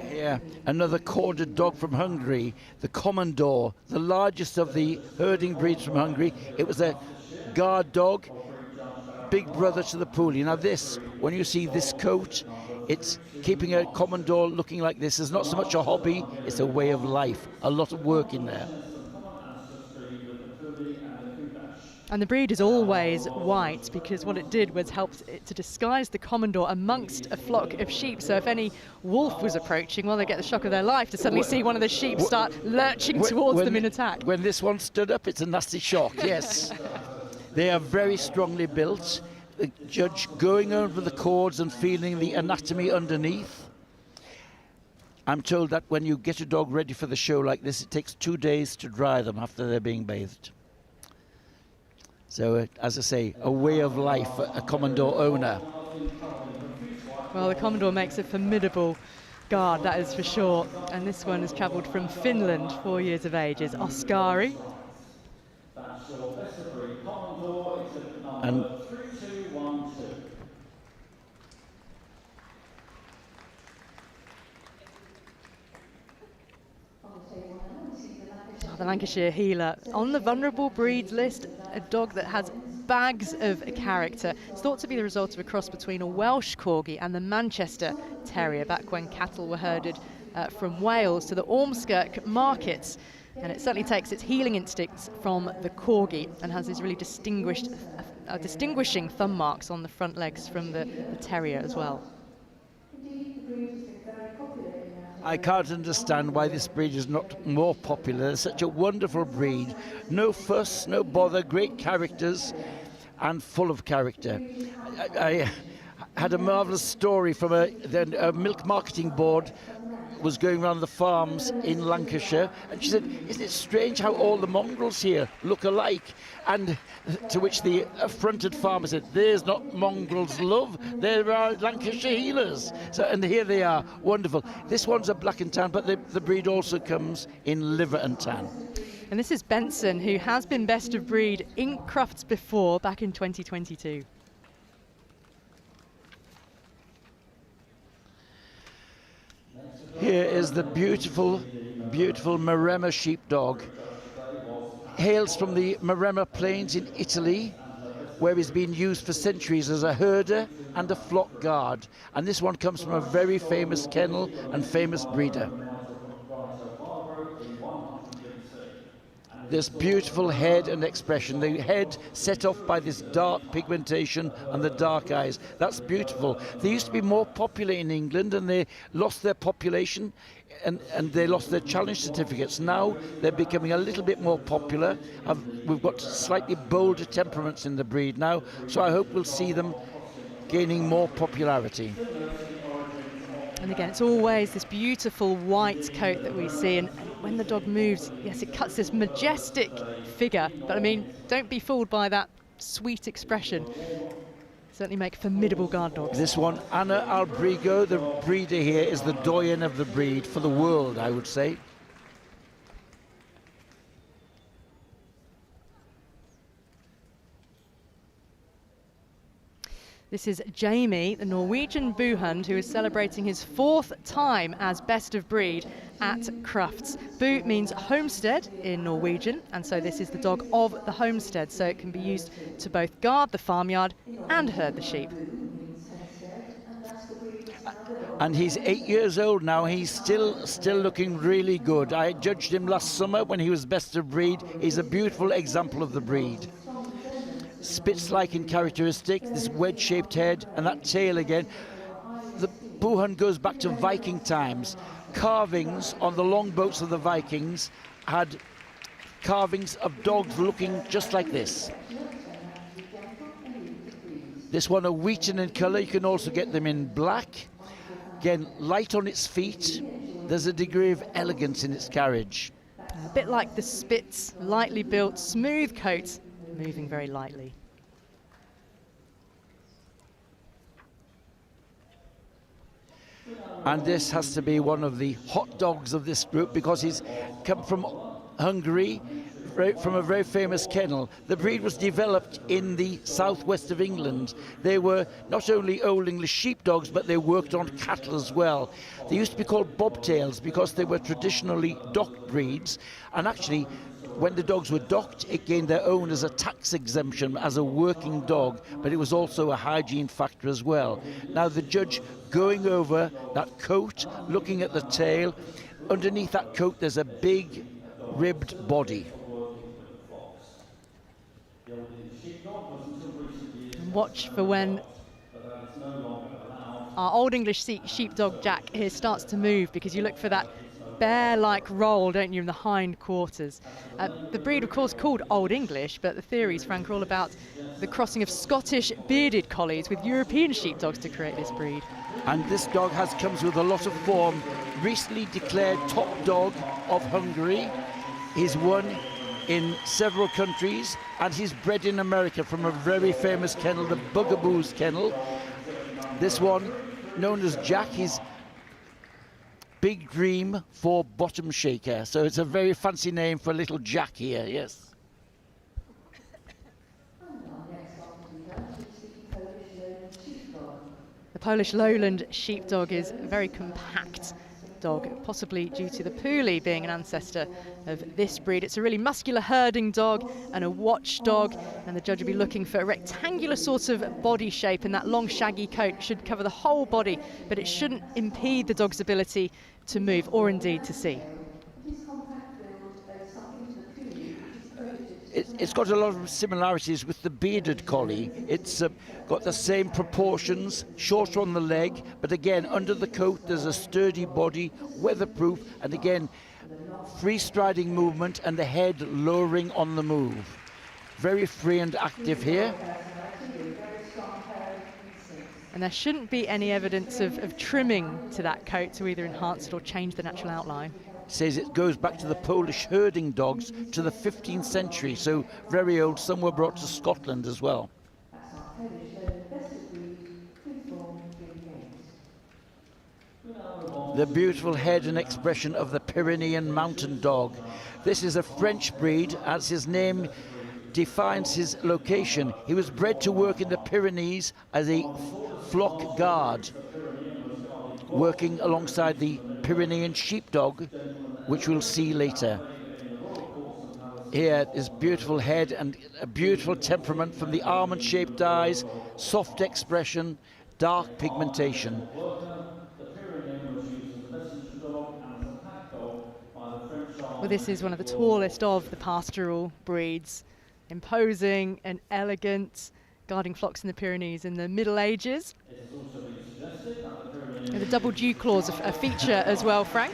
Here, another corded dog from Hungary, the Commodore, the largest of the herding breeds from Hungary. It was a guard dog, big brother to the Puli. Now this, when you see this coat, it's keeping a Commodore looking like this is not so much a hobby, it's a way of life. A lot of work in there. And the breed is always white because what it did was helped it to disguise the Commodore amongst a flock of sheep. So if any wolf was approaching, well, they get the shock of their life to suddenly see one of the sheep start lurching towards them in attack. When this one stood up, it's a nasty shock, yes. They are very strongly built. The judge going over the cords and feeling the anatomy underneath. I'm told that when you get a dog ready for the show like this, it takes 2 days to dry them after they're being bathed. So, as I say, a way of life for a Commodore owner. Well, the Commodore makes a formidable guard, that is for sure. And this one has travelled from Finland, 4 years of age, is Oskari. And the Lancashire Heeler on the vulnerable breeds list, a dog that has bags of character. It's thought to be the result of a cross between a Welsh Corgi and the Manchester Terrier back when cattle were herded from Wales to the Ormskirk markets. And it certainly takes its healing instincts from the Corgi and has these really distinguishing thumb marks on the front legs from the Terrier as well. I can't understand why this breed is not more popular. It's such a wonderful breed. No fuss, no bother, great characters. and full of character. I had a marvellous story from a milk marketing board was going around the farms in Lancashire, and she said, isn't it strange how all the mongrels here look alike? And to which the affronted farmer said, there's not mongrels, love, there are Lancashire heelers. So, and here they are, wonderful. This one's a black and tan, but the breed also comes in liver and tan. And this is Benson, who has been best of breed in Crufts before, back in 2022. Here is the beautiful, beautiful Maremma sheepdog. Hails from the Maremma Plains in Italy, where he's been used for centuries as a herder and a flock guard. And this one comes from a very famous kennel and famous breeder. This beautiful head and expression, the head set off by this dark pigmentation and the dark eyes. That's beautiful. They used to be more popular in England, and they lost their population and they lost their challenge certificates. Now they're becoming a little bit more popular. We've got slightly bolder temperaments in the breed now, so I hope we'll see them gaining more popularity. And again, it's always this beautiful white coat that we see, and when the dog moves, yes, it cuts this majestic figure, but I mean, don't be fooled by that sweet expression. Certainly make formidable guard dogs. This one, Anna Albrigo, the breeder here, is the doyen of the breed for the world, I would say. This is Jamie, the Norwegian Boohund, who is celebrating his 4th time as best of breed at Crufts. Boo means homestead in Norwegian, and so this is the dog of the homestead, so it can be used to both guard the farmyard and herd the sheep. And he's 8 years old now. He's still looking really good. I judged him last summer when he was best of breed. He's a beautiful example of the breed. Spitz-like in characteristic, this wedge-shaped head and that tail again. The Boohund goes back to Viking times. Carvings on the longboats of the Vikings had carvings of dogs looking just like this. This one a wheaten in colour. You can also get them in black. Again, light on its feet. There's a degree of elegance in its carriage. A bit like the Spitz, lightly built, smooth coat, moving very lightly. And this has to be one of the hot dogs of this group because he's come from Hungary, from a very famous kennel. The breed was developed in the southwest of England. They were not only Old English sheepdogs, but they worked on cattle as well. They used to be called bobtails because they were traditionally docked breeds, and actually when the dogs were docked, it gained their own as a tax exemption as a working dog, but it was also a hygiene factor as well. Now the judge going over that coat, looking at the tail, underneath that coat there's a big ribbed body. And watch for when our Old English sheepdog Jack here starts to move, because you look for that bear-like roll, don't you, in the hind quarters. The breed, of course, called Old English, but the theories, Frank, are all about the crossing of Scottish bearded collies with European sheepdogs to create this breed. And this dog comes with a lot of form. Recently declared top dog of Hungary. He's won in several countries, and he's bred in America from a very famous kennel, the Bugaboos Kennel. This one, known as Jack, he's Big Dream for Bottom Shaker. So it's a very fancy name for little Jack here, yes. The Polish lowland sheepdog is a very compact dog, possibly due to the Puli being an ancestor of this breed. It's a really muscular herding dog and a watch dog, and the judge will be looking for a rectangular sort of body shape, and that long shaggy coat should cover the whole body, but it shouldn't impede the dog's ability to move or indeed to see. It's got a lot of similarities with the bearded collie. It's got the same proportions, shorter on the leg, but again, under the coat there's a sturdy body, weatherproof, and again, free striding movement and the head lowering on the move. Very free and active here. And there shouldn't be any evidence of trimming to that coat to either enhance it or change the natural outline. Says it goes back to the Polish herding dogs to the 15th century, so very old. Some were brought to Scotland as well. The beautiful head and expression of the Pyrenean mountain dog. This is a French breed, as his name defines his location. He was bred to work in the Pyrenees as a flock guard, working alongside the Pyrenean sheepdog, which we'll see later. Here is beautiful head and a beautiful temperament from the almond-shaped eyes, soft expression, dark pigmentation. Well, this is one of the tallest of the pastoral breeds, imposing and elegant, guarding flocks in the Pyrenees in the Middle Ages. And the double dew claws, a feature as well, Frank.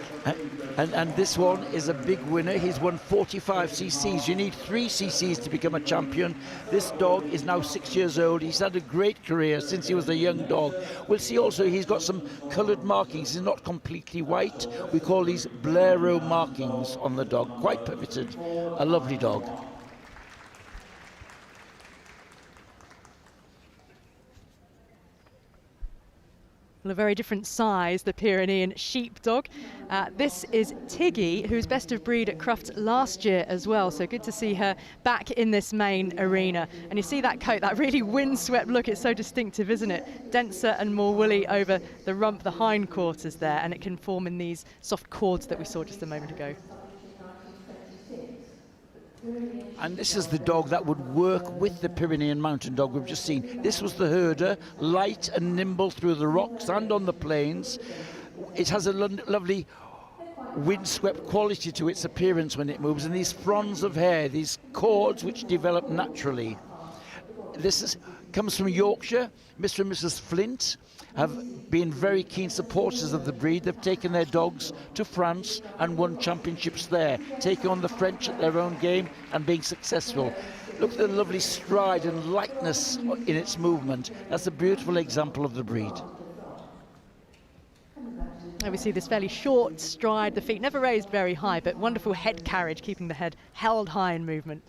And this one is a big winner. He's won 45 cc's. You need 3 cc's to become a champion. This dog is now 6 years old. He's had a great career since he was a young dog. We'll see also he's got some coloured markings. He's not completely white. We call these blaireau markings on the dog. Quite pivoted. A lovely dog. A very different size, the Pyrenean sheepdog. This is Tiggy, who's best of breed at Crufts last year as well, so good to see her back in this main arena. And you see that coat, that really windswept look, it's so distinctive, isn't it? Denser and more woolly over the rump, the hindquarters there, and it can form in these soft cords that we saw just a moment ago. And this is the dog that would work with the Pyrenean mountain dog we've just seen. This was the herder, light and nimble through the rocks and on the plains. It has a lovely windswept quality to its appearance when it moves, and these fronds of hair, these cords which develop naturally. This comes from Yorkshire. Mr. and Mrs. Flint have been very keen supporters of the breed. They've taken their dogs to France and won championships there, taking on the French at their own game and being successful. Look at the lovely stride and lightness in its movement. That's a beautiful example of the breed. And we see this fairly short stride, the feet never raised very high, but wonderful head carriage, keeping the head held high in movement.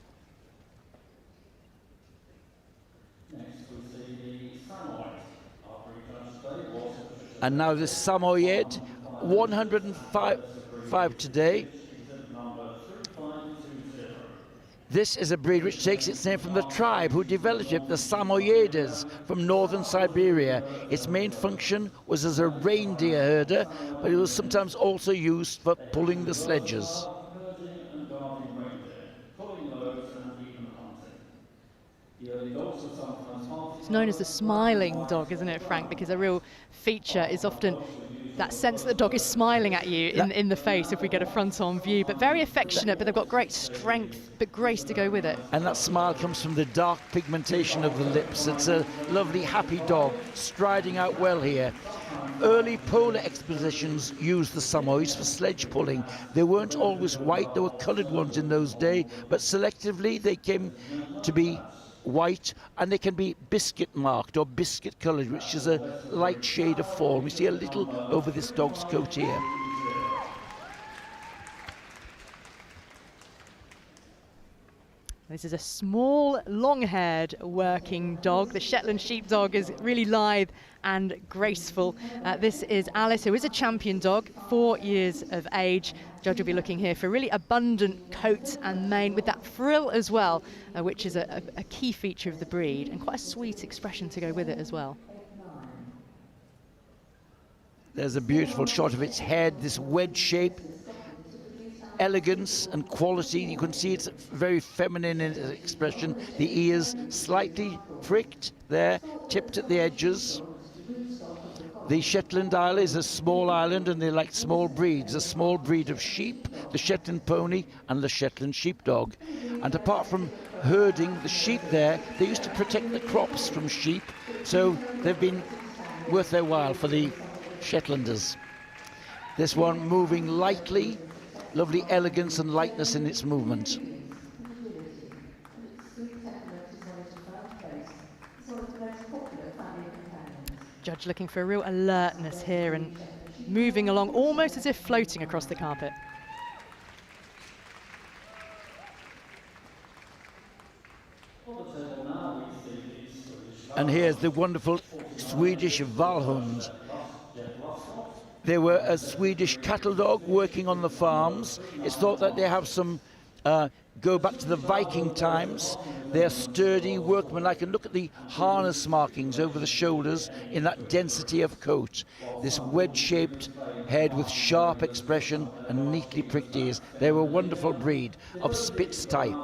And now the Samoyed, 105 today. This is a breed which takes its name from the tribe who developed it, the Samoyedes from northern Siberia. Its main function was as a reindeer herder, but it was sometimes also used for pulling the sledges. It's known as the smiling dog, isn't it, Frank? Because a real feature is often that sense that the dog is smiling at you in the face if we get a front-on view, but very affectionate, but they've got great strength, but grace to go with it. And that smile comes from the dark pigmentation of the lips. It's a lovely, happy dog, striding out well here. Early polar expeditions used the Samoyeds for sledge pulling. They weren't always white, there were coloured ones in those days, but selectively they came to be white, and they can be biscuit marked or biscuit coloured, which is a light shade of fawn. We see a little over this dog's coat here. This is a small, long-haired working dog. The Shetland sheepdog is really lithe and graceful. This is Alice, who is a champion dog, 4 years of age. Judge will be looking here for really abundant coat and mane with that frill as well, which is a key feature of the breed, and quite a sweet expression to go with it as well. There's a beautiful shot of its head, this wedge shape, elegance and quality. You can see it's very feminine in its expression. The ears slightly pricked there, tipped at the edges. The Shetland Isle is a small island, and they like small breeds. A small breed of sheep, the Shetland pony and the Shetland sheepdog. And apart from herding the sheep there, they used to protect the crops from sheep, so they've been worth their while for the Shetlanders. This one moving lightly, lovely elegance and lightness in its movement. Judge looking for a real alertness here and moving along almost as if floating across the carpet. And here's the wonderful Swedish Valhund. They were a Swedish cattle dog working on the farms. It's thought that they have some go back to the Viking times. They're sturdy, workmanlike, and look at the harness markings over the shoulders in that density of coat. This wedge-shaped head with sharp expression and neatly pricked ears. They were a wonderful breed of Spitz type.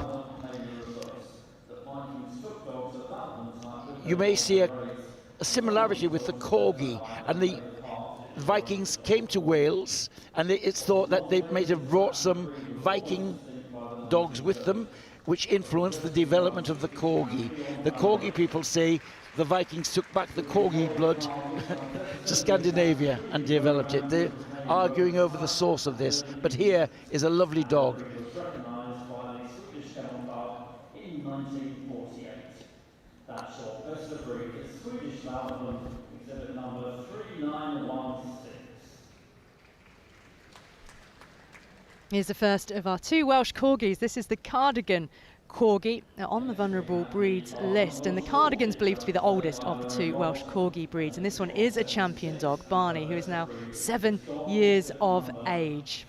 You may see a similarity with the Corgi, and the Vikings came to Wales, and it's thought that they might have brought some Viking dogs with them, which influenced the development of the Corgi. The Corgi people say the Vikings took back the Corgi blood to Scandinavia and developed it. They're arguing over the source of this, but here is a lovely dog. Here's the first of our 2 Welsh Corgis. This is the Cardigan Corgi on the vulnerable breeds list, and the Cardigan's believed to be the oldest of the 2 Welsh Corgi breeds, and this one is a champion dog, Barney, who is now 7 years of age.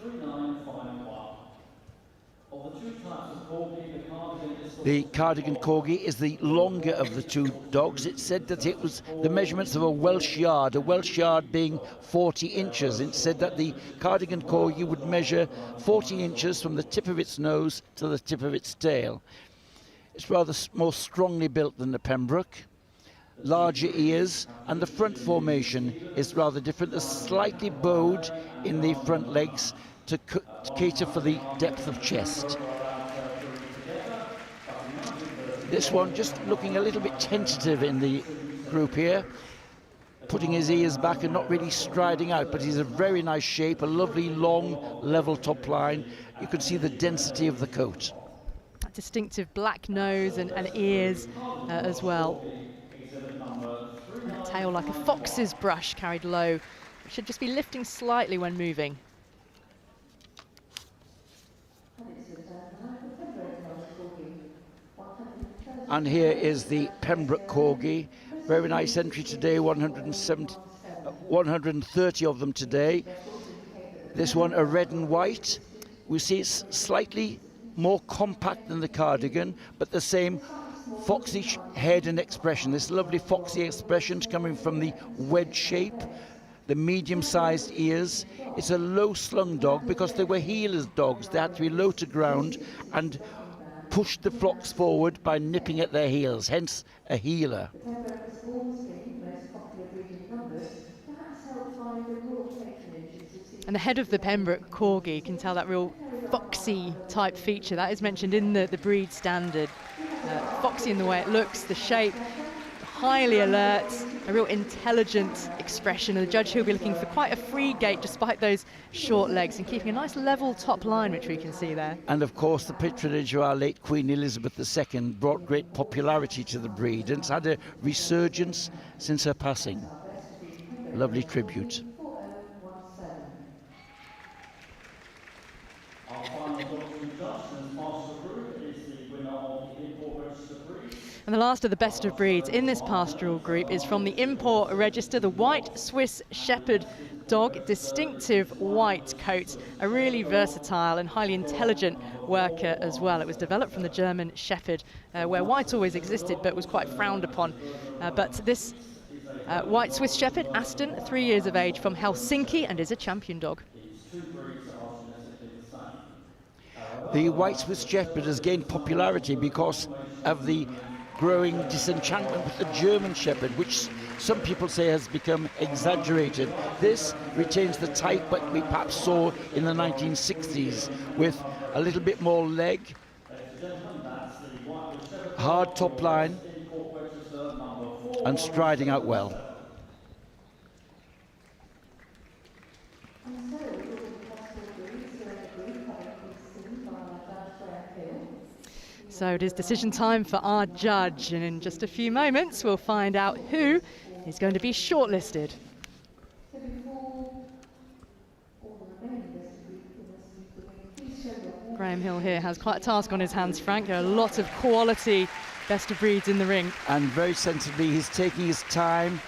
The Cardigan Corgi is the longer of the 2 dogs. It's said that it was the measurements of a Welsh yard being 40 inches. It's said that the Cardigan Corgi would measure 40 inches from the tip of its nose to the tip of its tail. It's rather more strongly built than the Pembroke, larger ears, and the front formation is rather different. They're slightly bowed in the front legs to cater for the depth of chest. This one just looking a little bit tentative in the group here, putting his ears back and not really striding out, but he's a very nice shape, a lovely long level top line. You can see the density of the coat. That distinctive black nose and ears as well. And a tail like a fox's brush carried low. It should just be lifting slightly when moving. And here is the Pembroke Corgi. Very nice entry today, 130 of them today. This one a red and white. We see it's slightly more compact than the Cardigan, but the same foxy head and expression. This lovely foxy expression coming from the wedge shape, the medium-sized ears. It's a low-slung dog because they were heelers dogs. They had to be low to ground and pushed the flocks forward by nipping at their heels, hence a heeler. And the head of the Pembroke Corgi, you can tell that real foxy type feature that is mentioned in the breed standard. Foxy in the way it looks, the shape, highly alert, a real intelligent expression. And the judge, who'll be looking for quite a free gait despite those short legs and keeping a nice level top line, which we can see there. And of course the patronage of our late Queen Elizabeth II brought great popularity to the breed, and it's had a resurgence since her passing. Lovely tribute. And the last of the best of breeds in this pastoral group is from the import register, the White Swiss Shepherd dog, distinctive white coat, a really versatile and highly intelligent worker as well. It was developed from the German Shepherd, where white always existed but was quite frowned upon. But this White Swiss Shepherd, Aston, 3 years of age, from Helsinki, and is a champion dog. The White Swiss Shepherd has gained popularity because of the growing disenchantment with the German Shepherd, which some people say has become exaggerated. This retains the type that we perhaps saw in the 1960s, with a little bit more leg, hard top line, and striding out well. So it is decision time for our judge, and in just a few moments we'll find out who is going to be shortlisted. Graham Hill here has quite a task on his hands, Frank. There are a lot of quality best of breeds in the ring. And very sensibly, he's taking his time,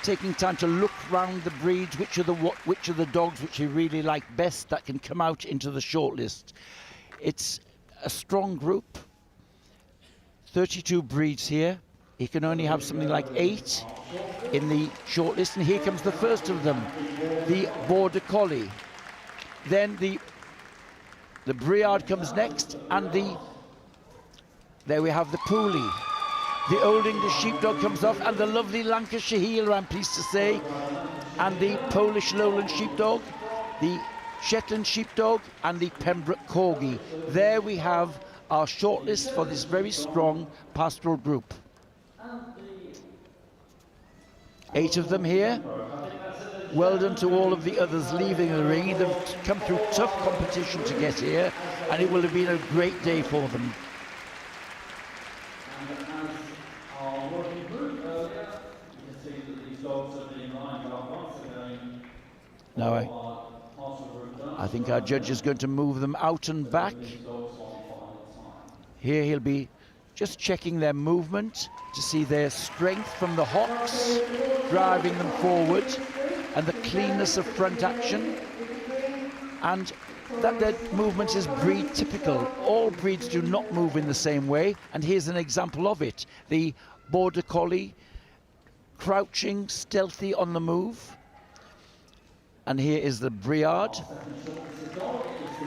taking time to look round the breeds, which are the dogs which he really like best that can come out into the shortlist. It's a strong group, 32 breeds here. He can only have something like 8 in the shortlist, and here comes the first of them, the Border Collie. Then the Briard comes next, and there we have the Pooley. The Old English Sheepdog comes off, and the lovely Lancashire Heeler, I'm pleased to say, and the Polish Lowland Sheepdog, the Shetland Sheepdog, and the Pembroke Corgi. There we have our shortlist for this very strong pastoral group. 8 of them here. Well done to all of the others leaving the ring. They've come through tough competition to get here, and it will have been a great day for them. Now I think our judge is going to move them out and back. Here he'll be just checking their movement to see their strength from the hocks, driving them forward, and the cleanness of front action, and that their movement is breed typical. All breeds do not move in the same way, and here's an example of it. The Border Collie, crouching, stealthy on the move. And here is the Briard,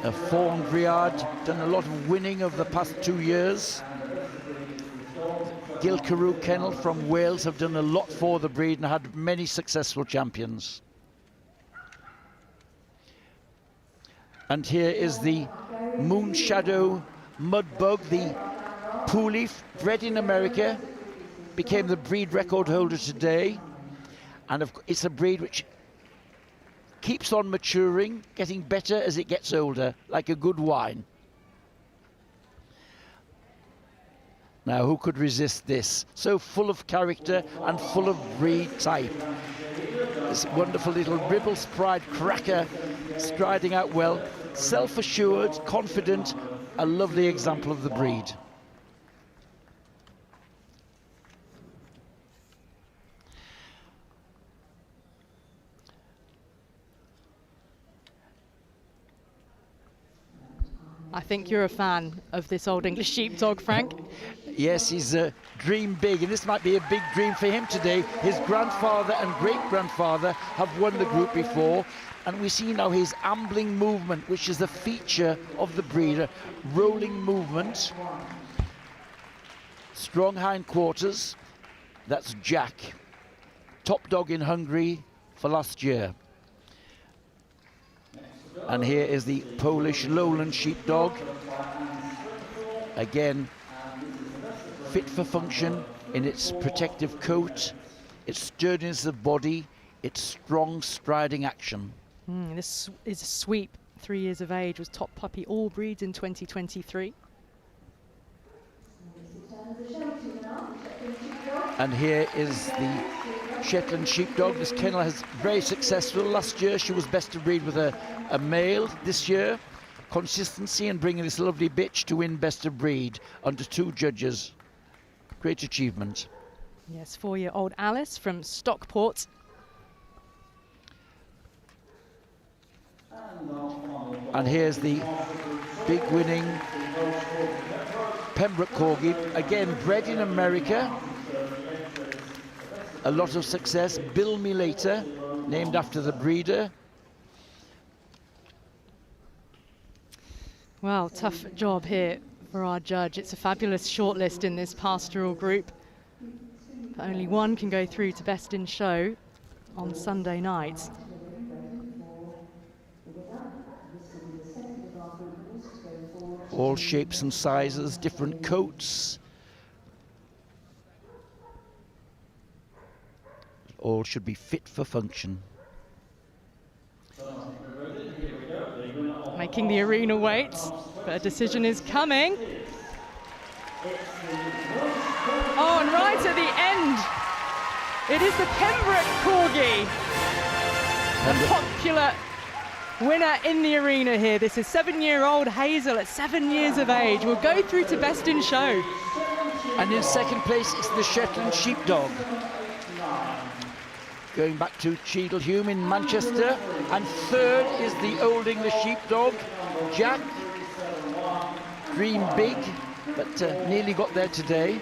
a fawn Briard, done a lot of winning over the past 2 years. Gilcarew Kennel from Wales have done a lot for the breed and had many successful champions. And here is the Moonshadow Mudbug, the Pooley, bred in America, became the breed record holder today. And it's a breed which keeps on maturing, getting better as it gets older, like a good wine. Now, who could resist this? So full of character and full of breed type. This wonderful little Ribbles Pride cracker, striding out well, self-assured, confident, a lovely example of the breed. I think you're a fan of this Old English Sheepdog, Frank. Yes, he's a dream big, and this might be a big dream for him today. His grandfather and great-grandfather have won the group before, and we see now his ambling movement, which is the feature of the breeder, rolling movement. Strong hindquarters, that's Jack. Top dog in Hungary for last year. And here is the Polish Lowland Sheepdog. Again, fit for function in its protective coat, its sturdiness of body, its strong striding action. This is a sweep, 3 years of age, was top puppy all breeds in 2023. And here is the Shetland Sheepdog. This kennel is very successful. Last year she was best of breed with a male. This year, consistency and bringing this lovely bitch to win best of breed under 2 judges. Great achievement. Yes, 4-year-old Alice from Stockport. And here's the big winning Pembroke Corgi, again bred in America. A lot of success. Bill Me Later, named after the breeder. Well, tough job here for our judge. It's a fabulous shortlist in this pastoral group, but only one can go through to best in show on Sunday night. All shapes and sizes, different coats. All should be fit for function. Making the arena wait, but a decision is coming. Oh, and right at the end, It is the Pembroke Corgi, the popular winner in the arena here. This is 7-year-old Hazel at 7 years of age. Will go through to Best in Show. And in second place is the Shetland Sheepdog. Going back to Cheadlehume in Manchester. And third is the Old English Sheepdog, Jack. Dream big, but nearly got there today.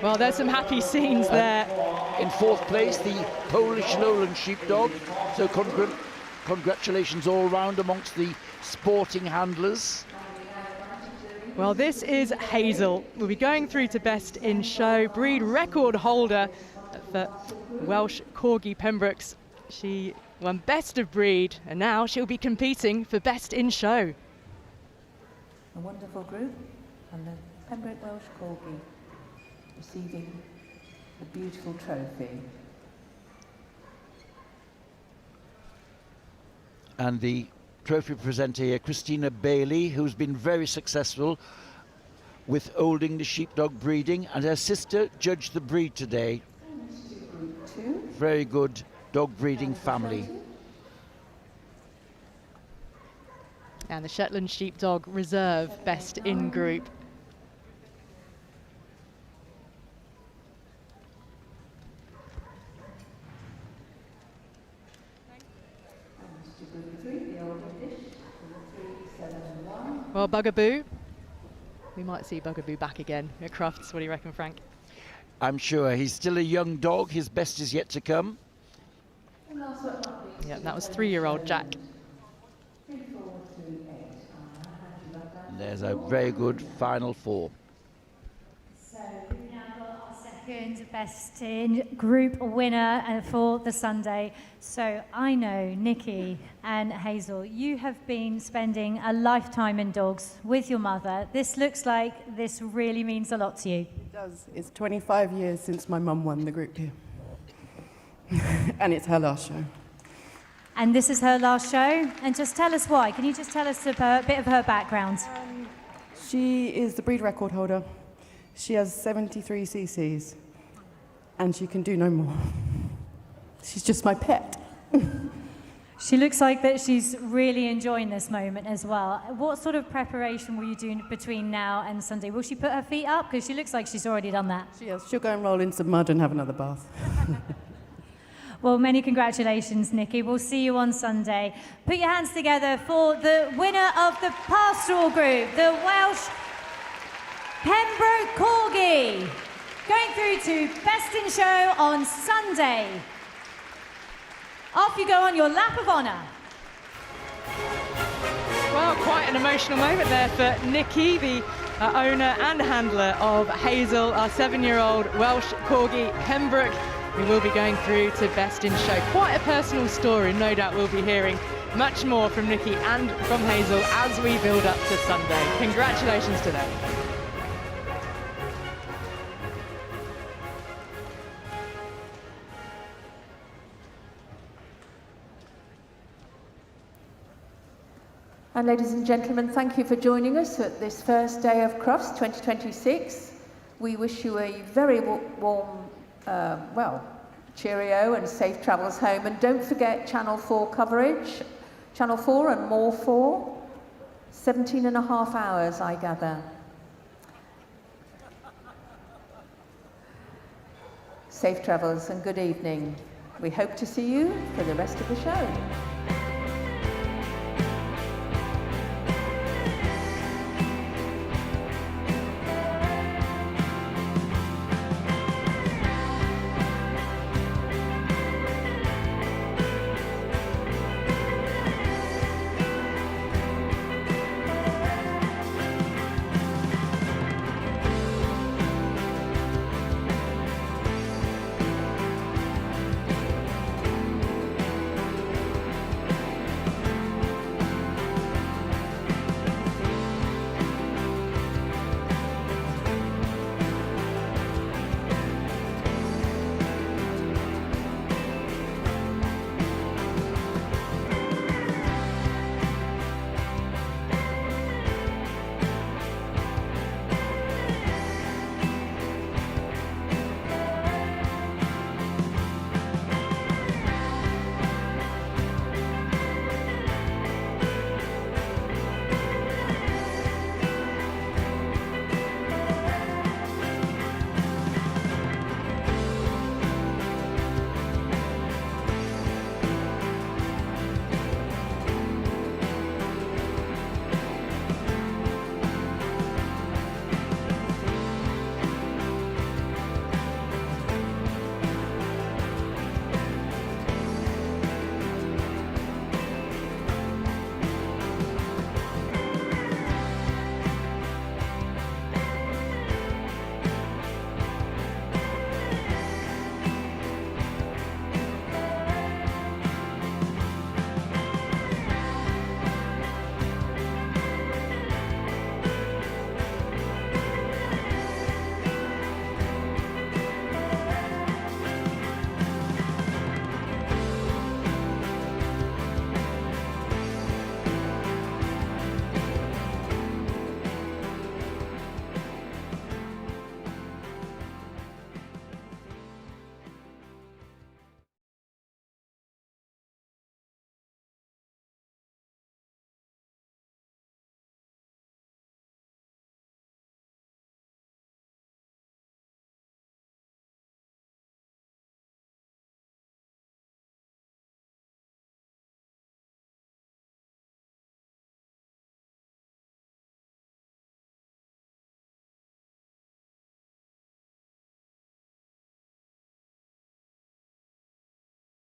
Well, there's some happy scenes there. In fourth place, the Polish Lowland Sheepdog. So congratulations all round amongst the sporting handlers. Well, this is Hazel. We'll be going through to Best in Show. Breed record holder for Welsh Corgi Pembrokes. She won Best of Breed, and now she'll be competing for Best in Show. A wonderful group, and the Pembroke Welsh Corgi receiving the beautiful trophy. And the trophy presenter here, Christina Bailey, who's been very successful with Old English Sheepdog breeding, and her sister judged the breed today. Very good dog breeding family. And the Shetland Sheepdog Reserve Best in Group. Well, Bugaboo, we might see Bugaboo back again at Crufts. What do you reckon, Frank? I'm sure. He's still a young dog. His best is yet to come. Yeah, that was 3-year-old Jack. There's a very good final four. So we've now got our second Best in Group winner for the Sunday. So I know, Nikki and Hazel, you have been spending a lifetime in dogs with your mother. This looks like this really means a lot to you. It does. It's 25 years since my mum won the group here. And it's her last show. And this is her last show. And just tell us why. Can you just tell us a bit of her background? She is the breed record holder. She has 73 cc's. And she can do no more. She's just my pet. She looks like that she's really enjoying this moment as well. What sort of preparation will you do between now and Sunday? Will she put her feet up? Because she looks like she's already done that. She is. She'll go and roll in some mud and have another bath. Well, many congratulations, Nikki. We'll see you on Sunday. Put your hands together for the winner of the Pastoral Group, the Welsh Pembroke Corgi, going through to Best in Show on Sunday. Off you go on your lap of honour. Well, quite an emotional moment there for Nikki, the owner and handler of Hazel, our 7-year-old Welsh Corgi Pembroke, who will be going through to Best in Show. Quite a personal story. No doubt we'll be hearing much more from Nikki and from Hazel as we build up to Sunday. Congratulations to them. And ladies and gentlemen, thank you for joining us at this first day of Crufts 2026. We wish you a very warm, cheerio and safe travels home. And don't forget Channel 4 coverage. Channel 4 and More 4. 17.5 hours, I gather. Safe travels and good evening. We hope to see you for the rest of the show.